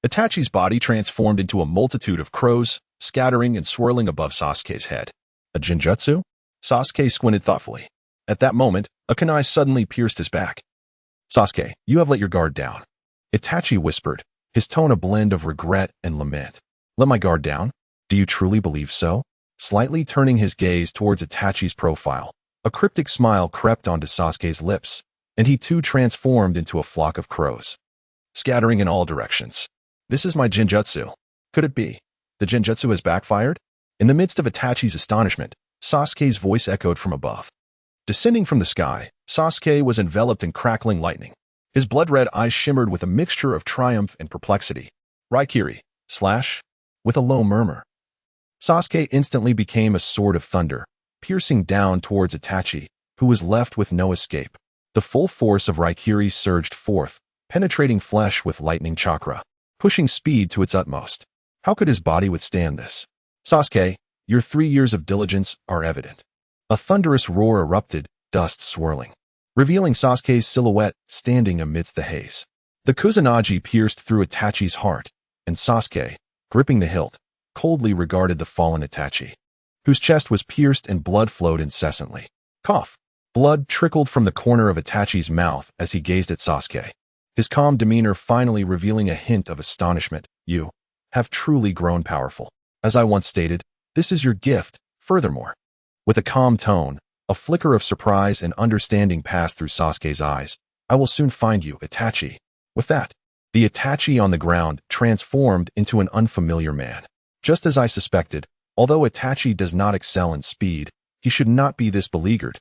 Itachi's body transformed into a multitude of crows, scattering and swirling above Sasuke's head. A genjutsu? Sasuke squinted thoughtfully. At that moment, a kunai suddenly pierced his back. Sasuke, you have let your guard down. Itachi whispered, his tone a blend of regret and lament. Let my guard down? Do you truly believe so? Slightly turning his gaze towards Itachi's profile, a cryptic smile crept onto Sasuke's lips, and he too transformed into a flock of crows, scattering in all directions. This is my genjutsu. Could it be? The genjutsu has backfired? In the midst of Itachi's astonishment, Sasuke's voice echoed from above. Descending from the sky, Sasuke was enveloped in crackling lightning. His blood-red eyes shimmered with a mixture of triumph and perplexity. Raikiri, slash, with a low murmur. Sasuke instantly became a sword of thunder, piercing down towards Itachi, who was left with no escape. The full force of Raikiri surged forth, penetrating flesh with lightning chakra, pushing speed to its utmost. How could his body withstand this? Sasuke, your 3 years of diligence are evident. A thunderous roar erupted, dust swirling, revealing Sasuke's silhouette standing amidst the haze. The Kusanagi pierced through Itachi's heart, and Sasuke, gripping the hilt, coldly regarded the fallen Itachi, whose chest was pierced and blood flowed incessantly. Cough. Blood trickled from the corner of Itachi's mouth as he gazed at Sasuke, his calm demeanor finally revealing a hint of astonishment. You have truly grown powerful. As I once stated, this is your gift. Furthermore, with a calm tone, A flicker of surprise and understanding passed through Sasuke's eyes. I will soon find you, Itachi. With that, the Itachi on the ground transformed into an unfamiliar man. Just as I suspected, although Itachi does not excel in speed, he should not be this beleaguered.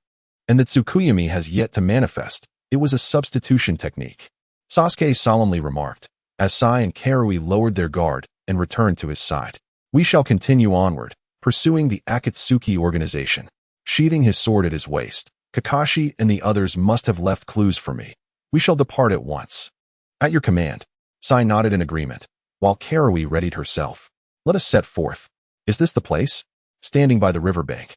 And that Tsukuyami has yet to manifest. It was a substitution technique. Sasuke solemnly remarked, as Sai and Karui lowered their guard and returned to his side. We shall continue onward, pursuing the Akatsuki organization. Sheathing his sword at his waist, Kakashi and the others must have left clues for me. We shall depart at once. At your command. Sai nodded in agreement, while Karui readied herself. Let us set forth. Is this the place? Standing by the riverbank.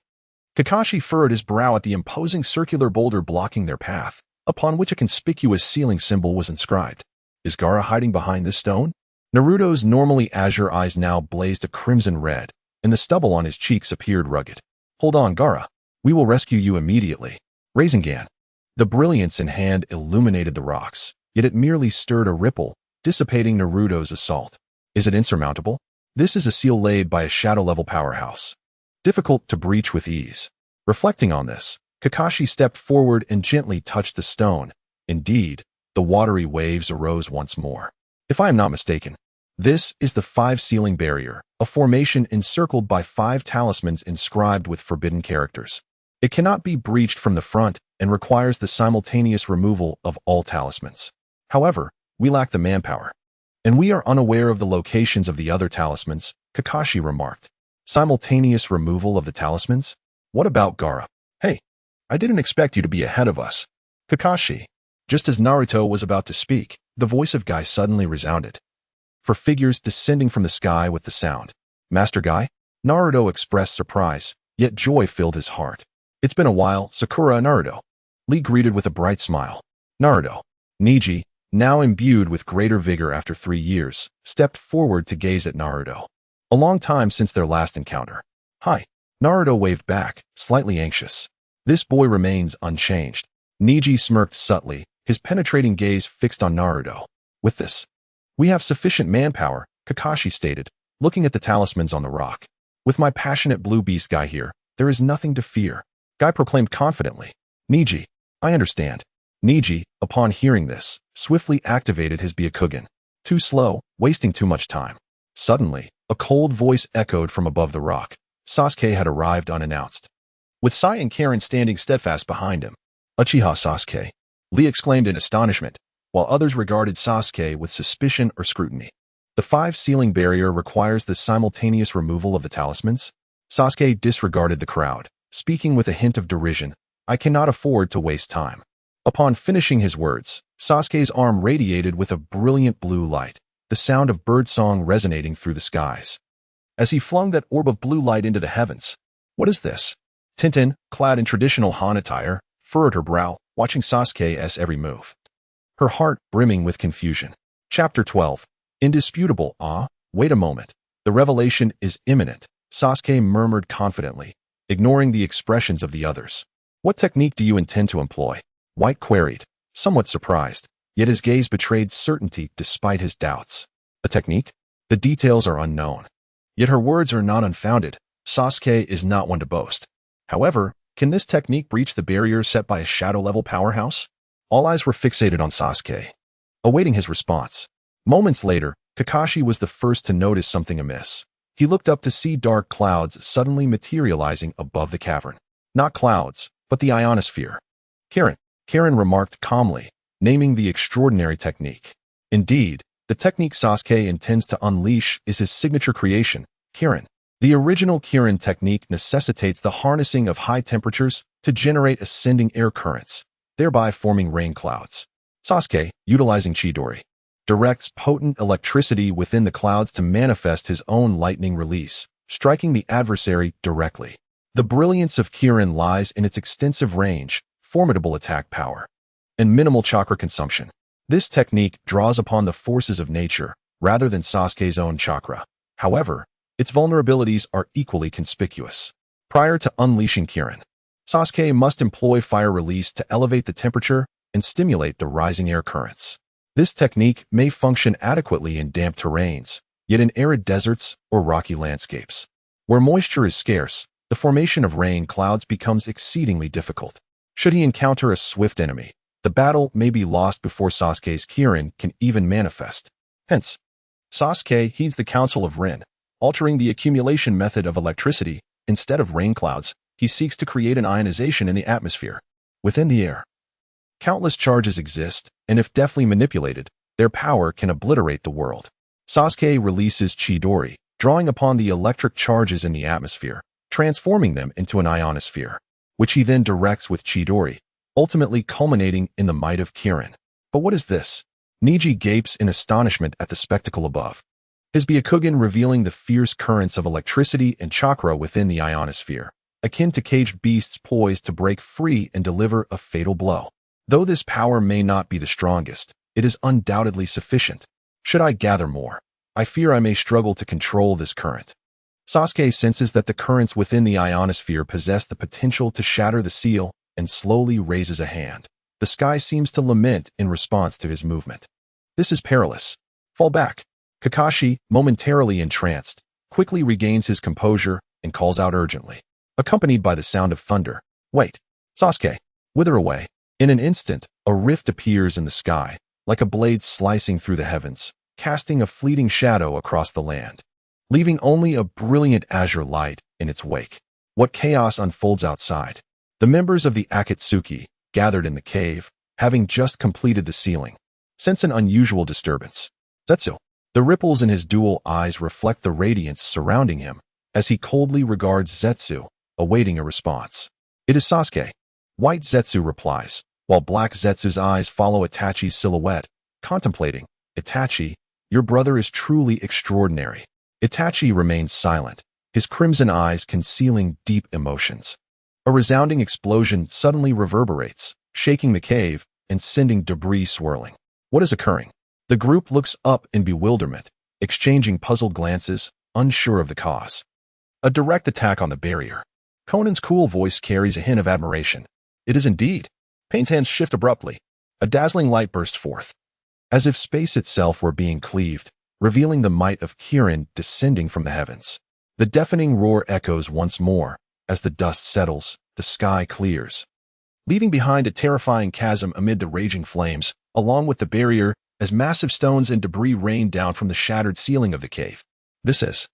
Kakashi furrowed his brow at the imposing circular boulder blocking their path, upon which a conspicuous sealing symbol was inscribed. Is Gaara hiding behind this stone? Naruto's normally azure eyes now blazed a crimson red, and the stubble on his cheeks appeared rugged. Hold on, Gaara. We will rescue you immediately. Rasengan. The brilliance in hand illuminated the rocks, yet it merely stirred a ripple, dissipating Naruto's assault. Is it insurmountable? This is a seal laid by a shadow-level powerhouse. Difficult to breach with ease. Reflecting on this, Kakashi stepped forward and gently touched the stone. Indeed, the watery waves arose once more. If I am not mistaken, this is the five-sealing barrier, a formation encircled by 5 talismans inscribed with forbidden characters. It cannot be breached from the front and requires the simultaneous removal of all talismans. However, we lack the manpower. And we are unaware of the locations of the other talismans, Kakashi remarked. Simultaneous removal of the talismans? What about Gaara? Hey, I didn't expect you to be ahead of us. Kakashi. Just as Naruto was about to speak, the voice of Guy suddenly resounded. For figures descending from the sky with the sound. Master Guy? Naruto expressed surprise, yet joy filled his heart. It's been a while, Sakura and Naruto. Lee greeted with a bright smile. Naruto. Neji, now imbued with greater vigor after 3 years, stepped forward to gaze at Naruto. A long time since their last encounter. Hi. Naruto waved back, slightly anxious. This boy remains unchanged. Neji smirked subtly, his penetrating gaze fixed on Naruto. With this, we have sufficient manpower, Kakashi stated, looking at the talismans on the rock. With my passionate blue beast Guy here, there is nothing to fear. Guy proclaimed confidently. Neji, I understand. Neji, upon hearing this, swiftly activated his Byakugan. Too slow, wasting too much time. Suddenly, a cold voice echoed from above the rock. Sasuke had arrived unannounced. With Sai and Karen standing steadfast behind him. Uchiha Sasuke. Lee exclaimed in astonishment, while others regarded Sasuke with suspicion or scrutiny. The 5-sealing barrier requires the simultaneous removal of the talismans? Sasuke disregarded the crowd, speaking with a hint of derision. I cannot afford to waste time. Upon finishing his words, Sasuke's arm radiated with a brilliant blue light, the sound of birdsong resonating through the skies. As he flung that orb of blue light into the heavens. What is this? Tintin, clad in traditional Han attire, furrowed her brow, watching Sasuke's every move. Her heart brimming with confusion. Chapter 12. Indisputable. Wait a moment. The revelation is imminent, Sasuke murmured confidently, ignoring the expressions of the others. What technique do you intend to employ? White queried, somewhat surprised, yet his gaze betrayed certainty despite his doubts. A technique? The details are unknown. Yet her words are not unfounded. Sasuke is not one to boast. However, can this technique breach the barrier set by a shadow-level powerhouse? All eyes were fixated on Sasuke, awaiting his response. Moments later, Kakashi was the first to notice something amiss. He looked up to see dark clouds suddenly materializing above the cavern. Not clouds, but the ionosphere. Karen remarked calmly, naming the extraordinary technique. Indeed, the technique Sasuke intends to unleash is his signature creation, Kirin. The original Kirin technique necessitates the harnessing of high temperatures to generate ascending air currents, thereby forming rain clouds. Sasuke, utilizing Chidori, directs potent electricity within the clouds to manifest his own lightning release, striking the adversary directly. The brilliance of Kirin lies in its extensive range, formidable attack power, and minimal chakra consumption. This technique draws upon the forces of nature rather than Sasuke's own chakra. However, its vulnerabilities are equally conspicuous. Prior to unleashing Kirin, Sasuke must employ fire release to elevate the temperature and stimulate the rising air currents. This technique may function adequately in damp terrains, yet in arid deserts or rocky landscapes, where moisture is scarce, the formation of rain clouds becomes exceedingly difficult. Should he encounter a swift enemy, the battle may be lost before Sasuke's Kirin can even manifest. Hence, Sasuke heeds the counsel of Rin, altering the accumulation method of electricity. Instead of rain clouds, he seeks to create an ionization in the atmosphere. Within the air, countless charges exist, and if deftly manipulated, their power can obliterate the world. Sasuke releases Chidori, drawing upon the electric charges in the atmosphere, transforming them into an ionosphere, which he then directs with Chidori, ultimately culminating in the might of Kirin. But what is this? Neji gapes in astonishment at the spectacle above. His Byakugan revealing the fierce currents of electricity and chakra within the ionosphere, akin to caged beasts poised to break free and deliver a fatal blow. Though this power may not be the strongest, it is undoubtedly sufficient. Should I gather more, I fear I may struggle to control this current. Sasuke senses that the currents within the ionosphere possess the potential to shatter the seal and slowly raises a hand. The sky seems to lament in response to his movement. This is perilous. Fall back. Kakashi, momentarily entranced, quickly regains his composure and calls out urgently, accompanied by the sound of thunder. Wait. Sasuke, wither away. In an instant, a rift appears in the sky, like a blade slicing through the heavens, casting a fleeting shadow across the land, leaving only a brilliant azure light in its wake. What chaos unfolds outside? The members of the Akatsuki, gathered in the cave, having just completed the sealing, sense an unusual disturbance. Zetsu. The ripples in his dual eyes reflect the radiance surrounding him, as he coldly regards Zetsu, awaiting a response. It is Sasuke. White Zetsu replies, while black Zetsu's eyes follow Itachi's silhouette, contemplating. Itachi, your brother is truly extraordinary. Itachi remains silent, his crimson eyes concealing deep emotions. A resounding explosion suddenly reverberates, shaking the cave and sending debris swirling. What is occurring? The group looks up in bewilderment, exchanging puzzled glances, unsure of the cause. A direct attack on the barrier. Conan's cool voice carries a hint of admiration. It is indeed. Pain's hands shift abruptly. A dazzling light bursts forth, as if space itself were being cleaved, revealing the might of Kirin descending from the heavens. The deafening roar echoes once more. As the dust settles, the sky clears, leaving behind a terrifying chasm amid the raging flames, along with the barrier, as massive stones and debris rain down from the shattered ceiling of the cave. This is.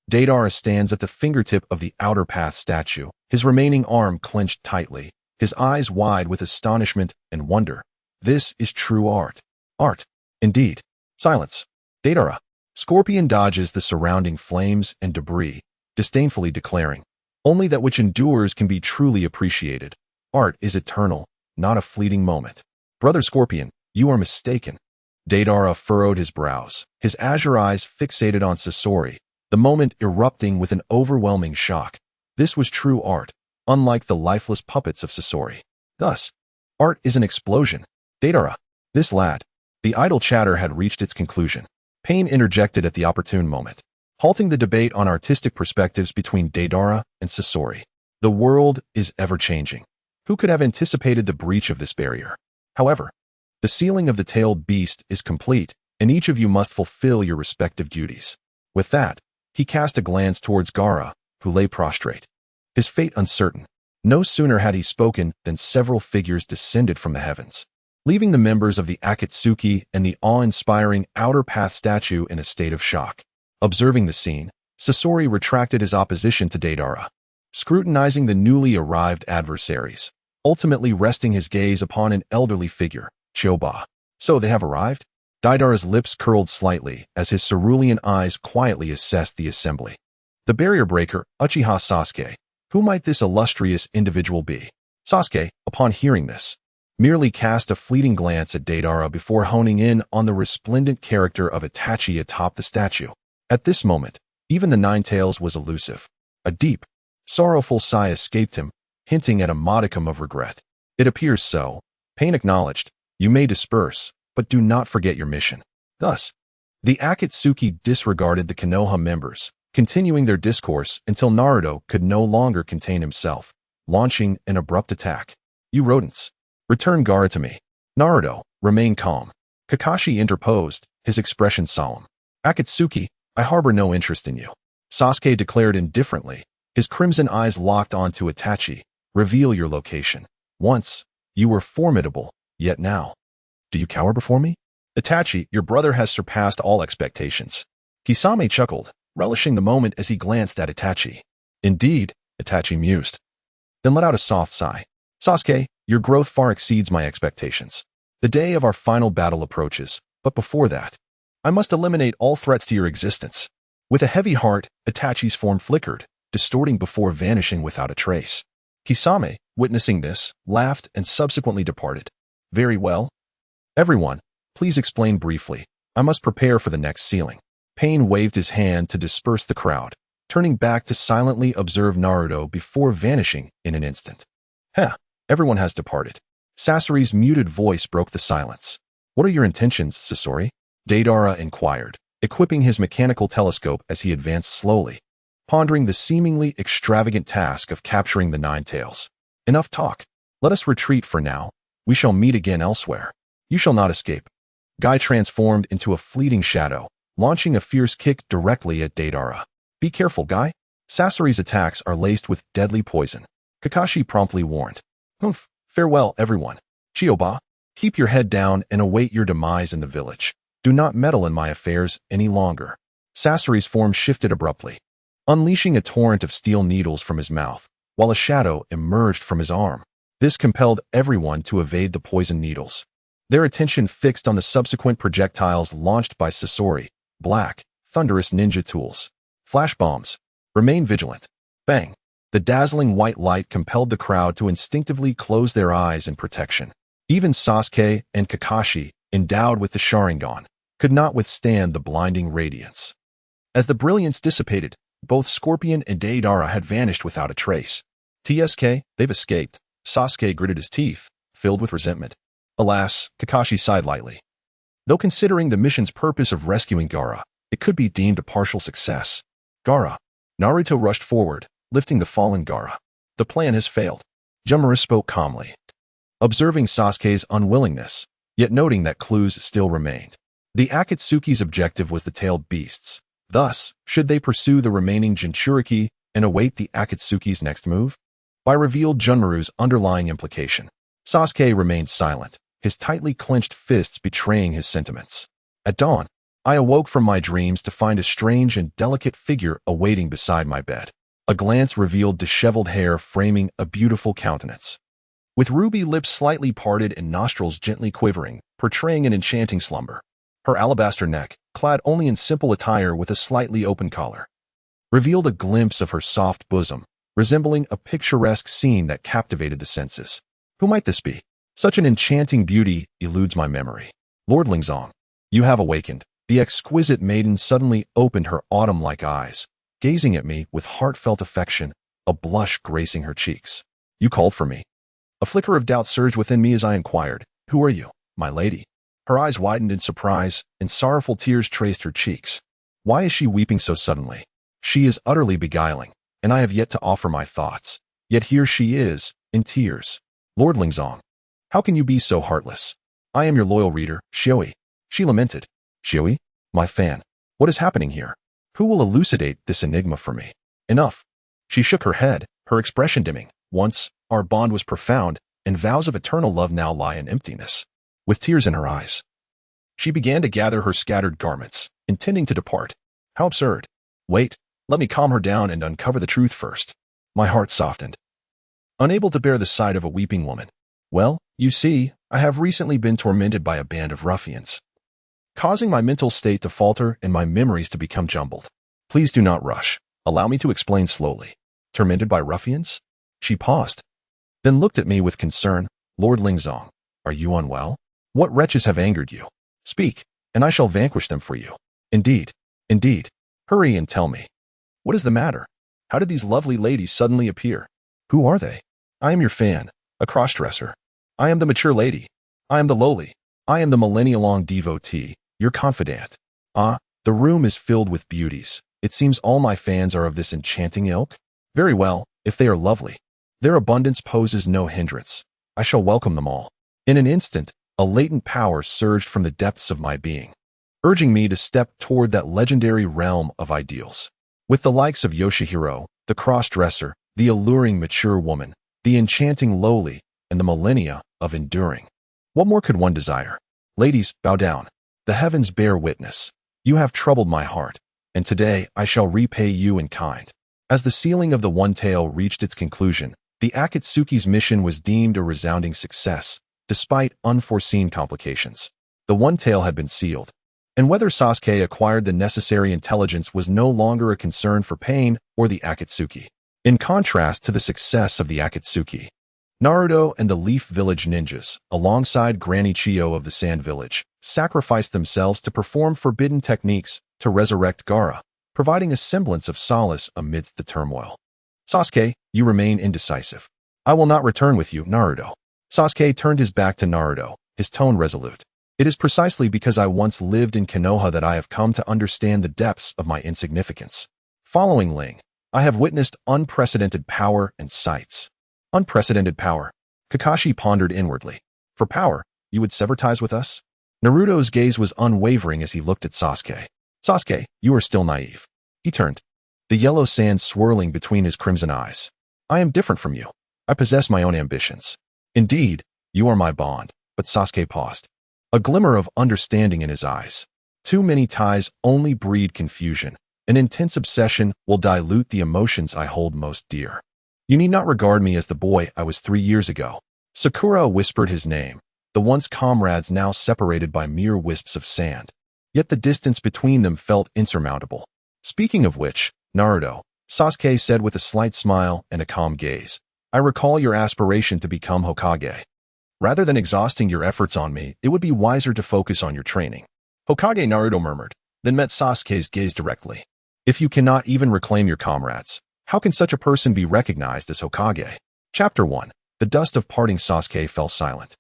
Deidara stands at the fingertip of the outer path statue, his remaining arm clenched tightly, his eyes wide with astonishment and wonder. This is true art. Art. Indeed. Silence. Deidara. Scorpion dodges the surrounding flames and debris, disdainfully declaring, only that which endures can be truly appreciated. Art is eternal, not a fleeting moment. Brother Scorpion, you are mistaken. Deidara furrowed his brows, his azure eyes fixated on Sasori, the moment erupting with an overwhelming shock. This was true art, unlike the lifeless puppets of Sasori. Thus, art is an explosion. Deidara, this lad. The idle chatter had reached its conclusion. Pain interjected at the opportune moment, halting the debate on artistic perspectives between Deidara and Sasori. The world is ever-changing. Who could have anticipated the breach of this barrier? However, the sealing of the tailed beast is complete, and each of you must fulfill your respective duties. With that, he cast a glance towards Gaara, who lay prostrate, his fate uncertain. No sooner had he spoken than several figures descended from the heavens, leaving the members of the Akatsuki and the awe-inspiring outer path statue in a state of shock. Observing the scene, Sasori retracted his opposition to Deidara, scrutinizing the newly arrived adversaries, ultimately resting his gaze upon an elderly figure, Choba. So they have arrived? Deidara's lips curled slightly as his cerulean eyes quietly assessed the assembly. The barrier breaker, Uchiha Sasuke. Who might this illustrious individual be? Sasuke, upon hearing this, merely cast a fleeting glance at Deidara before honing in on the resplendent character of Itachi atop the statue. At this moment, even the Nine-Tails was elusive. A deep, sorrowful sigh escaped him, hinting at a modicum of regret. It appears so. Pain acknowledged. You may disperse, but do not forget your mission. Thus, the Akatsuki disregarded the Konoha members, continuing their discourse until Naruto could no longer contain himself, launching an abrupt attack. You rodents. Return Gaara to me. Naruto, remain calm. Kakashi interposed, his expression solemn. Akatsuki, I harbor no interest in you. Sasuke declared indifferently, His crimson eyes locked onto Itachi. Reveal your location. Once, you were formidable, yet now. Do you cower before me? Itachi, your brother has surpassed all expectations. Kisame chuckled, relishing the moment as he glanced at Itachi. Indeed, Itachi mused. Then let out a soft sigh. Sasuke, your growth far exceeds my expectations. The day of our final battle approaches, but before that, I must eliminate all threats to your existence. With a heavy heart, Itachi's form flickered, distorting before vanishing without a trace. Kisame, witnessing this, laughed and subsequently departed. Very well. Everyone, please explain briefly. I must prepare for the next ceiling. Pain waved his hand to disperse the crowd, turning back to silently observe Naruto before vanishing in an instant. Everyone has departed. Sasori's muted voice broke the silence. What are your intentions, Sasori? Deidara inquired, equipping his mechanical telescope as he advanced slowly, pondering the seemingly extravagant task of capturing the Nine Tails. Enough talk. Let us retreat for now. We shall meet again elsewhere. You shall not escape. Guy transformed into a fleeting shadow, launching a fierce kick directly at Deidara. Be careful, Guy. Sasori's attacks are laced with deadly poison. Kakashi promptly warned. Farewell, everyone. Chiyoba, keep your head down and await your demise in the village. Do not meddle in my affairs any longer. Sasori's form shifted abruptly, unleashing a torrent of steel needles from his mouth, while a shadow emerged from his arm. This compelled everyone to evade the poison needles, their attention fixed on the subsequent projectiles launched by Sasori. Black, thunderous ninja tools. Flash bombs. Remain vigilant. Bang. The dazzling white light compelled the crowd to instinctively close their eyes in protection. Even Sasuke and Kakashi, endowed with the Sharingan, could not withstand the blinding radiance. As the brilliance dissipated, both Scorpion and Deidara had vanished without a trace. TSK, they've escaped. Sasuke gritted his teeth, filled with resentment. Alas, Kakashi sighed lightly. Though considering the mission's purpose of rescuing Gaara, it could be deemed a partial success. Gaara. Naruto rushed forward, lifting the fallen Gaara. The plan has failed. Jumara spoke calmly, observing Sasuke's unwillingness, yet noting that clues still remained. The Akatsuki's objective was the tailed beasts. Thus, should they pursue the remaining Jinchuriki and await the Akatsuki's next move? By revealed Junmaru's underlying implication. Sasuke remained silent, his tightly clenched fists betraying his sentiments. At dawn, I awoke from my dreams to find a strange and delicate figure awaiting beside my bed. A glance revealed disheveled hair framing a beautiful countenance, with ruby lips slightly parted and nostrils gently quivering, portraying an enchanting slumber. Her alabaster neck, clad only in simple attire with a slightly open collar, revealed a glimpse of her soft bosom, resembling a picturesque scene that captivated the senses. Who might this be? Such an enchanting beauty eludes my memory. Lord Lingzong, you have awakened. The exquisite maiden suddenly opened her autumn-like eyes, gazing at me with heartfelt affection, a blush gracing her cheeks. You called for me. A flicker of doubt surged within me as I inquired, who are you, my lady? Her eyes widened in surprise, and sorrowful tears traced her cheeks. Why is she weeping so suddenly? She is utterly beguiling, and I have yet to offer my thoughts. Yet here she is, in tears. Lord Lingzong, how can you be so heartless? I am your loyal reader, Shioi. She lamented. Shioi, my fan, what is happening here? Who will elucidate this enigma for me? Enough. She shook her head, her expression dimming. Once, our bond was profound, and vows of eternal love now lie in emptiness. With tears in her eyes, she began to gather her scattered garments, intending to depart. How absurd. Wait, let me calm her down and uncover the truth first. My heart softened, unable to bear the sight of a weeping woman. Well, you see, I have recently been tormented by a band of ruffians, causing my mental state to falter and my memories to become jumbled. Please do not rush. Allow me to explain slowly. Tormented by ruffians? She paused, then looked at me with concern. Lord Lingzong, are you unwell? What wretches have angered you? Speak, and I shall vanquish them for you. Indeed, indeed. Hurry and tell me. What is the matter? How did these lovely ladies suddenly appear? Who are they? I am your fan, a crossdresser. I am the mature lady. I am the lowly. I am the millennia-long devotee, your confidant. Ah, the room is filled with beauties. It seems all my fans are of this enchanting ilk. Very well, if they are lovely. Their abundance poses no hindrance. I shall welcome them all. In an instant, a latent power surged from the depths of my being, urging me to step toward that legendary realm of ideals. With the likes of Yoshihiro, the cross-dresser, the alluring mature woman, the enchanting lowly, and the millennia of enduring. What more could one desire? Ladies, bow down. The heavens bear witness. You have troubled my heart, and today I shall repay you in kind. As the sealing of the One Tail reached its conclusion, the Akatsuki's mission was deemed a resounding success, despite unforeseen complications. The One Tail had been sealed, and whether Sasuke acquired the necessary intelligence was no longer a concern for Pain or the Akatsuki. In contrast to the success of the Akatsuki, Naruto and the Leaf Village ninjas, alongside Granny Chiyo of the Sand Village, sacrificed themselves to perform forbidden techniques to resurrect Gaara, providing a semblance of solace amidst the turmoil. Sasuke, you remain indecisive. I will not return with you, Naruto. Sasuke turned his back to Naruto, his tone resolute. It is precisely because I once lived in Konoha that I have come to understand the depths of my insignificance. Following Ling, I have witnessed unprecedented power and sights. Unprecedented power. Kakashi pondered inwardly. For power, you would sever ties with us? Naruto's gaze was unwavering as he looked at Sasuke. Sasuke, you are still naive. He turned, the yellow sand swirling between his crimson eyes. I am different from you. I possess my own ambitions. Indeed, you are my bond. But Sasuke paused, a glimmer of understanding in his eyes. Too many ties only breed confusion. An intense obsession will dilute the emotions I hold most dear. You need not regard me as the boy I was 3 years ago. Sakura whispered his name, the once comrades now separated by mere wisps of sand. Yet the distance between them felt insurmountable. Speaking of which, Naruto, Sasuke said with a slight smile and a calm gaze, I recall your aspiration to become Hokage. Rather than exhausting your efforts on me, it would be wiser to focus on your training. Hokage, Naruto murmured, then met Sasuke's gaze directly. If you cannot even reclaim your comrades, how can such a person be recognized as Hokage? Chapter 1. The dust of parting. Sasuke fell silent,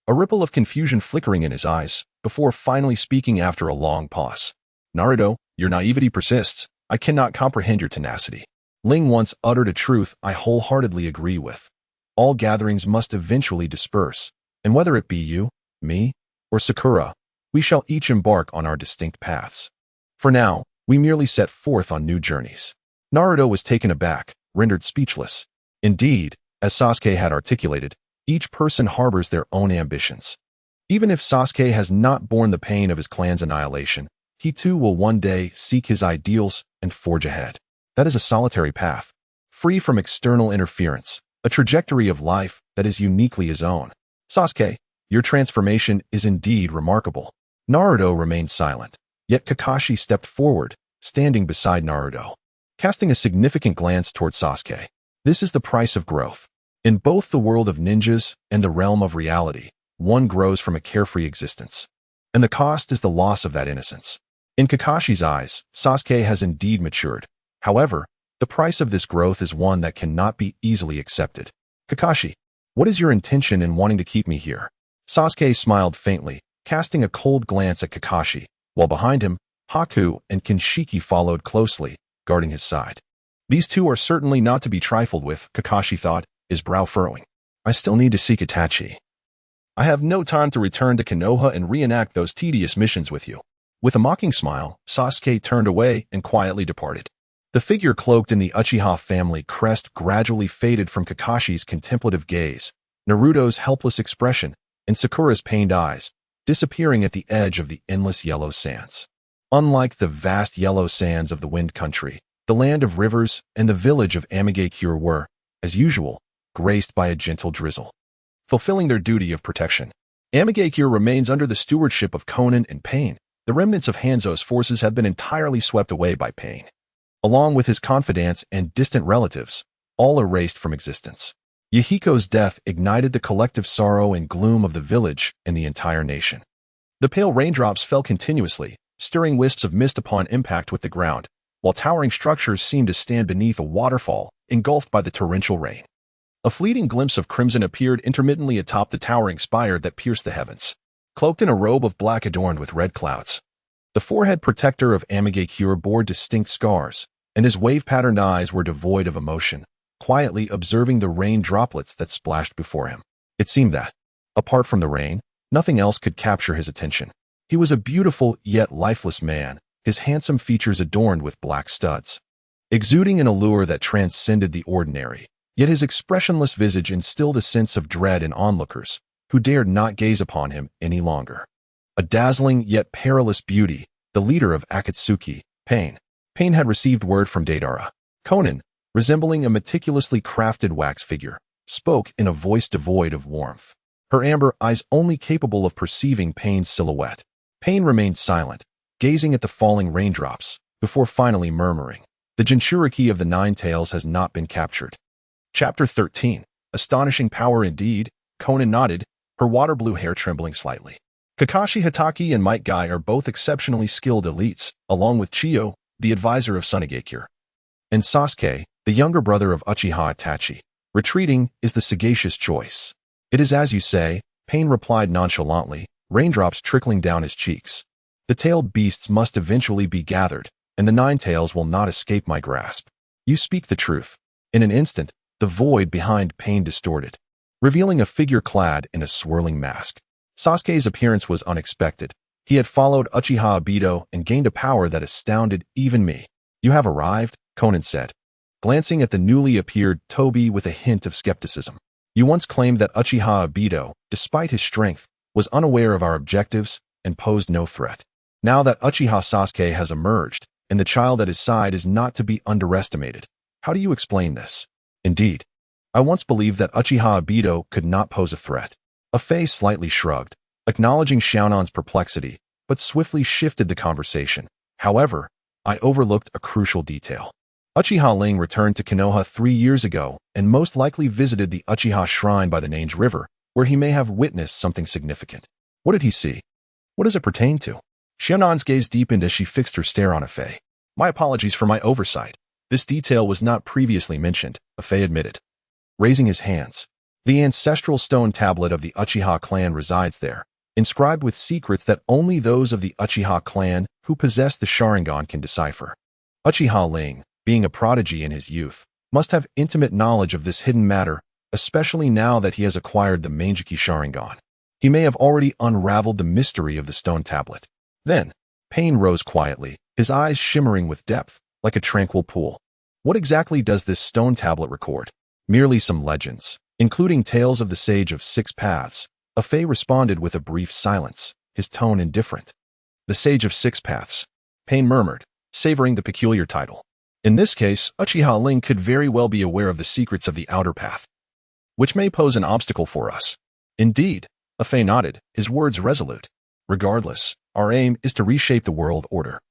a ripple of confusion flickering in his eyes, before finally speaking after a long pause. Naruto, your naivety persists. I cannot comprehend your tenacity. Ling once uttered a truth I wholeheartedly agree with. All gatherings must eventually disperse, and whether it be you, me, or Sakura, we shall each embark on our distinct paths. For now, we merely set forth on new journeys. Naruto was taken aback, rendered speechless. Indeed, as Sasuke had articulated, each person harbors their own ambitions. Even if Sasuke has not borne the pain of his clan's annihilation, he too will one day seek his ideals and forge ahead. That is a solitary path, free from external interference, a trajectory of life that is uniquely his own. Sasuke, your transformation is indeed remarkable. Naruto remained silent, yet Kakashi stepped forward, standing beside Naruto, casting a significant glance toward Sasuke. This is the price of growth. In both the world of ninjas and the realm of reality, one grows from a carefree existence, and the cost is the loss of that innocence. In Kakashi's eyes, Sasuke has indeed matured. However, the price of this growth is one that cannot be easily accepted. Kakashi, what is your intention in wanting to keep me here? Sasuke smiled faintly, casting a cold glance at Kakashi, while behind him, Haku and Kinshiki followed closely, guarding his side. These two are certainly not to be trifled with, Kakashi thought, his brow furrowing. I still need to seek Itachi. I have no time to return to Konoha and reenact those tedious missions with you. With a mocking smile, Sasuke turned away and quietly departed. The figure cloaked in the Uchiha family crest gradually faded from Kakashi's contemplative gaze, Naruto's helpless expression, and Sakura's pained eyes, disappearing at the edge of the endless yellow sands. Unlike the vast yellow sands of the Wind Country, the land of rivers and the village of Mangekyo were, as usual, graced by a gentle drizzle, fulfilling their duty of protection. Mangekyo remains under the stewardship of Konan and Pain. The remnants of Hanzo's forces have been entirely swept away by Pain, along with his confidants and distant relatives, all erased from existence. Yahiko's death ignited the collective sorrow and gloom of the village and the entire nation. The pale raindrops fell continuously, stirring wisps of mist upon impact with the ground, while towering structures seemed to stand beneath a waterfall, engulfed by the torrential rain. A fleeting glimpse of crimson appeared intermittently atop the towering spire that pierced the heavens, cloaked in a robe of black adorned with red clouds. The forehead protector of Mangekyo bore distinct scars, and his wave-patterned eyes were devoid of emotion, quietly observing the rain droplets that splashed before him. It seemed that, apart from the rain, nothing else could capture his attention. He was a beautiful yet lifeless man, his handsome features adorned with black studs. exuding an allure that transcended the ordinary. Yet his expressionless visage instilled a sense of dread in onlookers, who dared not gaze upon him any longer. A dazzling yet perilous beauty, the leader of Akatsuki, Pain. Pain had received word from Deidara. Conan, resembling a meticulously crafted wax figure, spoke in a voice devoid of warmth, her amber eyes only capable of perceiving Pain's silhouette. Pain remained silent, gazing at the falling raindrops, before finally murmuring, "The Jinchuriki of the Nine Tails has not been captured." Chapter 13. Astonishing power indeed, Conan nodded, her water blue hair trembling slightly. Kakashi Hatake and Might Guy are both exceptionally skilled elites, along with Chiyo, the advisor of Mangekyo, and Sasuke, the younger brother of Uchiha Itachi. Retreating is the sagacious choice. It is as you say, Pain replied nonchalantly, raindrops trickling down his cheeks. The tailed beasts must eventually be gathered, and the Nine Tails will not escape my grasp. You speak the truth. In an instant, the void behind Pain distorted, revealing a figure clad in a swirling mask. Sasuke's appearance was unexpected. He had followed Uchiha Obito and gained a power that astounded even me. "You have arrived," Conan said, glancing at the newly appeared Toby with a hint of skepticism. "You once claimed that Uchiha Obito, despite his strength, was unaware of our objectives and posed no threat. Now that Uchiha Sasuke has emerged, and the child at his side is not to be underestimated, how do you explain this?" "Indeed, I once believed that Uchiha Obito could not pose a threat." Afei slightly shrugged, acknowledging Xiaonan's perplexity, but swiftly shifted the conversation. "However, I overlooked a crucial detail. Uchiha Ling returned to Konoha 3 years ago and most likely visited the Uchiha Shrine by the Nange River, where he may have witnessed something significant. What did he see? What does it pertain to?" Xiaonan's gaze deepened as she fixed her stare on Afei. "My apologies for my oversight. This detail was not previously mentioned," Afei admitted, raising his hands. "The ancestral stone tablet of the Uchiha clan resides there, inscribed with secrets that only those of the Uchiha clan who possess the Sharingan can decipher. Uchiha Ling, being a prodigy in his youth, must have intimate knowledge of this hidden matter, especially now that he has acquired the Mangekyo Sharingan. He may have already unraveled the mystery of the stone tablet." Then, Pain rose quietly, his eyes shimmering with depth, like a tranquil pool. "What exactly does this stone tablet record?" "Merely some legends, including tales of the Sage of Six Paths." Afei responded with a brief silence, his tone indifferent. "The Sage of Six Paths," Pain murmured, savoring the peculiar title. "In this case, Uchiha Ling could very well be aware of the secrets of the outer path, which may pose an obstacle for us." "Indeed," Afei nodded, his words resolute. "Regardless, our aim is to reshape the world order.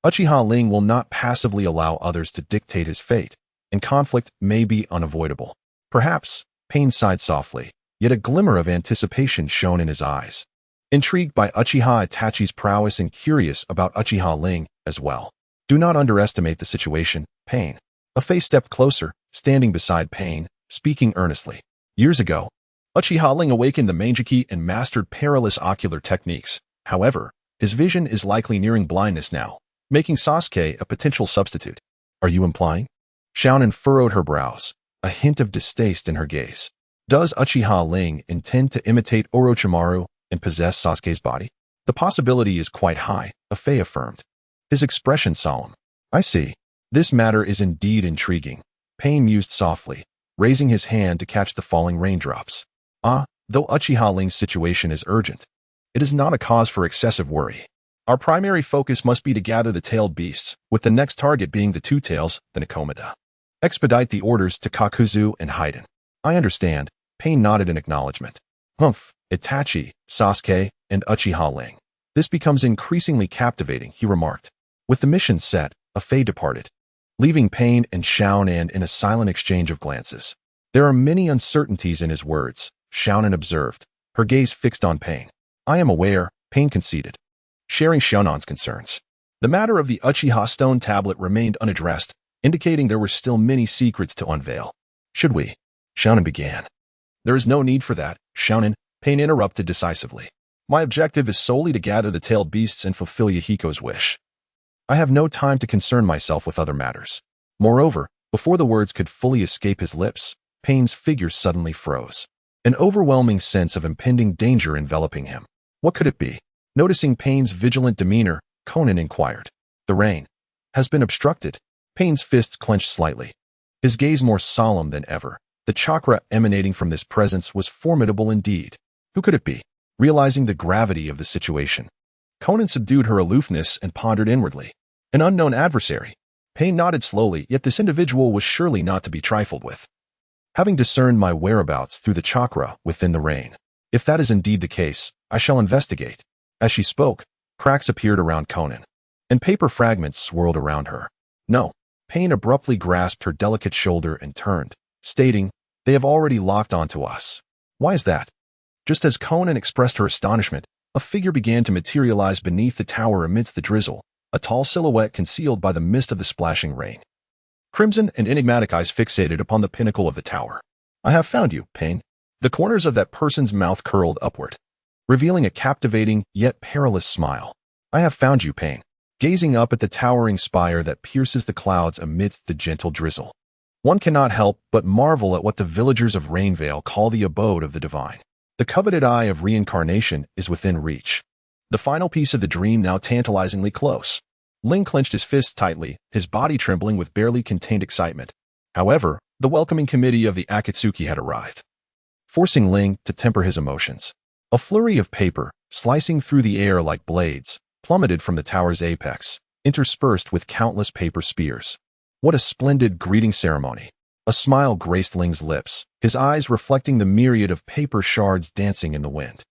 Uchiha Ling will not passively allow others to dictate his fate, and conflict may be unavoidable." "Perhaps," Pain sighed softly, yet a glimmer of anticipation shone in his eyes. Intrigued by Uchiha Itachi's prowess and curious about Uchiha Ling as well. "Do not underestimate the situation, Pain." Afei stepped closer, standing beside Pain, speaking earnestly. "Years ago, Uchiha Ling awakened the Mangekyo and mastered perilous ocular techniques. However, his vision is likely nearing blindness now, making Sasuke a potential substitute." "Are you implying?" Xiaonan furrowed her brows, a hint of distaste in her gaze. "Does Uchiha Ling intend to imitate Orochimaru and possess Sasuke's body?" "The possibility is quite high," Afei affirmed, his expression solemn. "I see. This matter is indeed intriguing," Pain mused softly, raising his hand to catch the falling raindrops. Though Uchiha Ling's situation is urgent, it is not a cause for excessive worry. Our primary focus must be to gather the tailed beasts, with the next target being the two tails, the Nakomada. Expedite the orders to Kakuzu and Haiden." "I understand," Pain nodded in acknowledgement. "Humph, Itachi, Sasuke, and Uchiha Ling. This becomes increasingly captivating," he remarked. With the mission set, Afei departed, leaving Pain and Xiaonan in a silent exchange of glances. "There are many uncertainties in his words," Xiaonan observed, her gaze fixed on Pain. "I am aware," Pain conceded, sharing Xiaonan's concerns. The matter of the Uchiha stone tablet remained unaddressed, indicating there were still many secrets to unveil. "Should we?" Xiaonan began. "There is no need for that, Xiaonan," Pain interrupted decisively. "My objective is solely to gather the tailed beasts and fulfill Yahiko's wish. I have no time to concern myself with other matters." Moreover, before the words could fully escape his lips, Pain's figure suddenly froze, an overwhelming sense of impending danger enveloping him. What could it be? Noticing Pain's vigilant demeanor, Conan inquired. "The rain has been obstructed," Pain's fists clenched slightly, his gaze more solemn than ever. The chakra emanating from this presence was formidable indeed. Who could it be? Realizing the gravity of the situation, Conan subdued her aloofness and pondered inwardly. An unknown adversary. Pain nodded slowly, yet this individual was surely not to be trifled with. Having discerned my whereabouts through the chakra within the rain, if that is indeed the case, I shall investigate. As she spoke, cracks appeared around Conan, and paper fragments swirled around her. No. Pain abruptly grasped her delicate shoulder and turned, stating, "They have already locked onto us." Why is that? Just as Conan expressed her astonishment, a figure began to materialize beneath the tower amidst the drizzle, a tall silhouette concealed by the mist of the splashing rain. Crimson and enigmatic eyes fixated upon the pinnacle of the tower. "I have found you, Pain." The corners of that person's mouth curled upward, revealing a captivating yet perilous smile. "I have found you, Pain." Gazing up at the towering spire that pierces the clouds amidst the gentle drizzle, one cannot help but marvel at what the villagers of Rainvale call the abode of the divine. The coveted eye of reincarnation is within reach. The final piece of the dream now tantalizingly close. Ling clenched his fists tightly, his body trembling with barely contained excitement. However, the welcoming committee of the Akatsuki had arrived, forcing Ling to temper his emotions. A flurry of paper, slicing through the air like blades, plummeted from the tower's apex, interspersed with countless paper spears. What a splendid greeting ceremony! A smile graced Ling's lips, his eyes reflecting the myriad of paper shards dancing in the wind.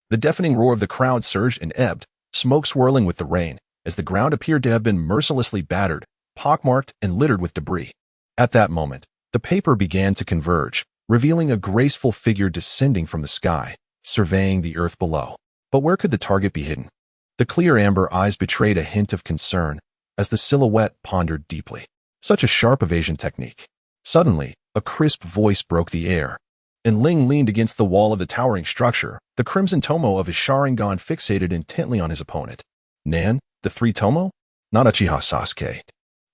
The deafening roar of the crowd surged and ebbed, smoke swirling with the rain, as the ground appeared to have been mercilessly battered, pockmarked, and littered with debris. At that moment, the paper began to converge, revealing a graceful figure descending from the sky, surveying the earth below. But where could the target be hidden? The clear amber eyes betrayed a hint of concern as the silhouette pondered deeply. Such a sharp evasion technique. Suddenly, a crisp voice broke the air, and Ling leaned against the wall of the towering structure, the crimson tomo of his Sharingan fixated intently on his opponent. Nan, the three tomo? Not Uchiha Sasuke,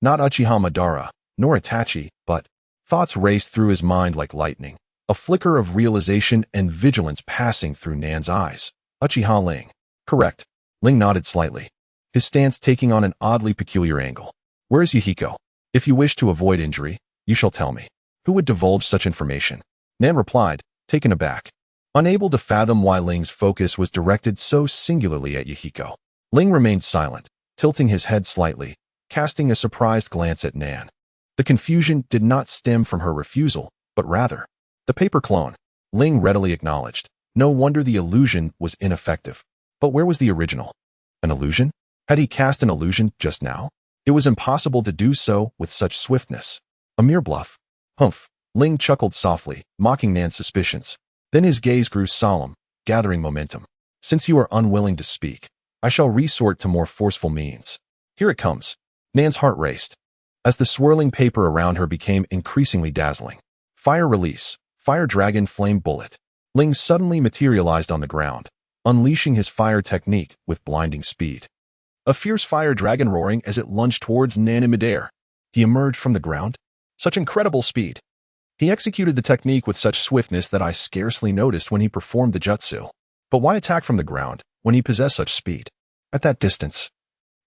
not Uchiha Madara, nor Itachi, but thoughts raced through his mind like lightning, a flicker of realization and vigilance passing through Nan's eyes. Uchiha Ling. Correct. Ling nodded slightly, his stance taking on an oddly peculiar angle. Where is Yuhiko? If you wish to avoid injury, you shall tell me. Who would divulge such information? Nan replied, taken aback, unable to fathom why Ling's focus was directed so singularly at Yuhiko. Ling remained silent, tilting his head slightly, casting a surprised glance at Nan. The confusion did not stem from her refusal, but rather the paper clone. Ling readily acknowledged. No wonder the illusion was ineffective. But where was the original? An illusion? Had he cast an illusion just now? It was impossible to do so with such swiftness. A mere bluff. Humph. Ling chuckled softly, mocking Nan's suspicions. Then his gaze grew solemn, gathering momentum. Since you are unwilling to speak, I shall resort to more forceful means. Here it comes. Nan's heart raced, as the swirling paper around her became increasingly dazzling. Fire release. Fire dragon flame bullet. Ling suddenly materialized on the ground, unleashing his fire technique with blinding speed. A fierce fire dragon roaring as it lunged towards Nan in midair. He emerged from the ground. Such incredible speed. He executed the technique with such swiftness that I scarcely noticed when he performed the jutsu. But why attack from the ground when he possessed such speed? At that distance,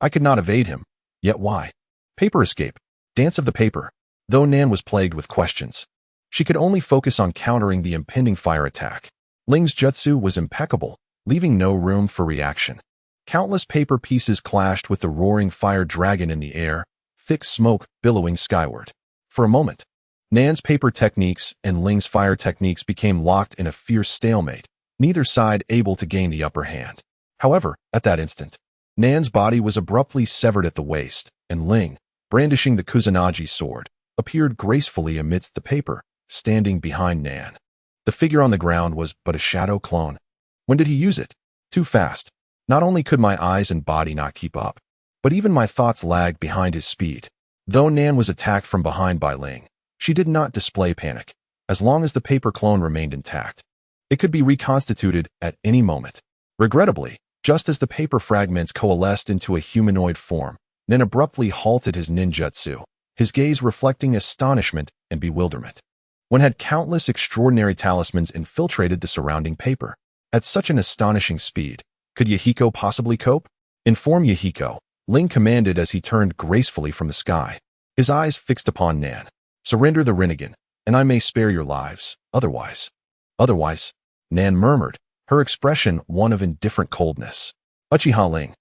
I could not evade him. Yet why? Paper escape. Dance of the paper. Though Nan was plagued with questions, she could only focus on countering the impending fire attack. Ling's jutsu was impeccable, leaving no room for reaction. Countless paper pieces clashed with the roaring fire dragon in the air, thick smoke billowing skyward. For a moment, Nan's paper techniques and Ling's fire techniques became locked in a fierce stalemate, neither side able to gain the upper hand. However, at that instant, Nan's body was abruptly severed at the waist, and Ling, brandishing the Kusanagi sword, appeared gracefully amidst the paper, standing behind Nan. The figure on the ground was but a shadow clone. When did he use it? Too fast. Not only could my eyes and body not keep up, but even my thoughts lagged behind his speed. Though Nan was attacked from behind by Ling, she did not display panic. As long as the paper clone remained intact, it could be reconstituted at any moment. Regrettably, just as the paper fragments coalesced into a humanoid form, Nan abruptly halted his ninjutsu, his gaze reflecting astonishment and bewilderment. One had countless extraordinary talismans infiltrated the surrounding paper. At such an astonishing speed, could Yuhiko possibly cope? Inform Yuhiko, Ling commanded as he turned gracefully from the sky. his eyes fixed upon Nan. "Surrender the Rinnegan, and I may spare your lives. Otherwise, Nan murmured, her expression one of indifferent coldness. Uchiha Ling,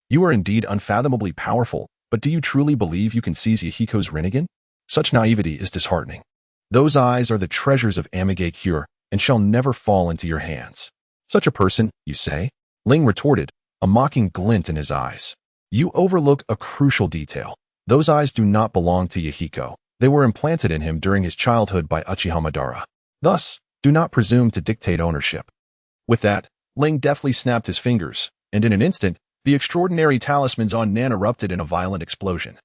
you are indeed unfathomably powerful, but do you truly believe you can seize Yahiko's Rinnegan? Such naivety is disheartening. Those eyes are the treasures of Mangekyo and shall never fall into your hands." "Such a person, you say?" Ling retorted, a mocking glint in his eyes. "You overlook a crucial detail. Those eyes do not belong to Yahiko. They were implanted in him during his childhood by Uchiha Madara. Thus, do not presume to dictate ownership." With that, Ling deftly snapped his fingers, and in an instant, the extraordinary talismans on Nan erupted in a violent explosion,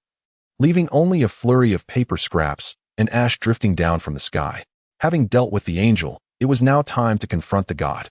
leaving only a flurry of paper scraps and ash drifting down from the sky. Having dealt with the angel, it was now time to confront the god.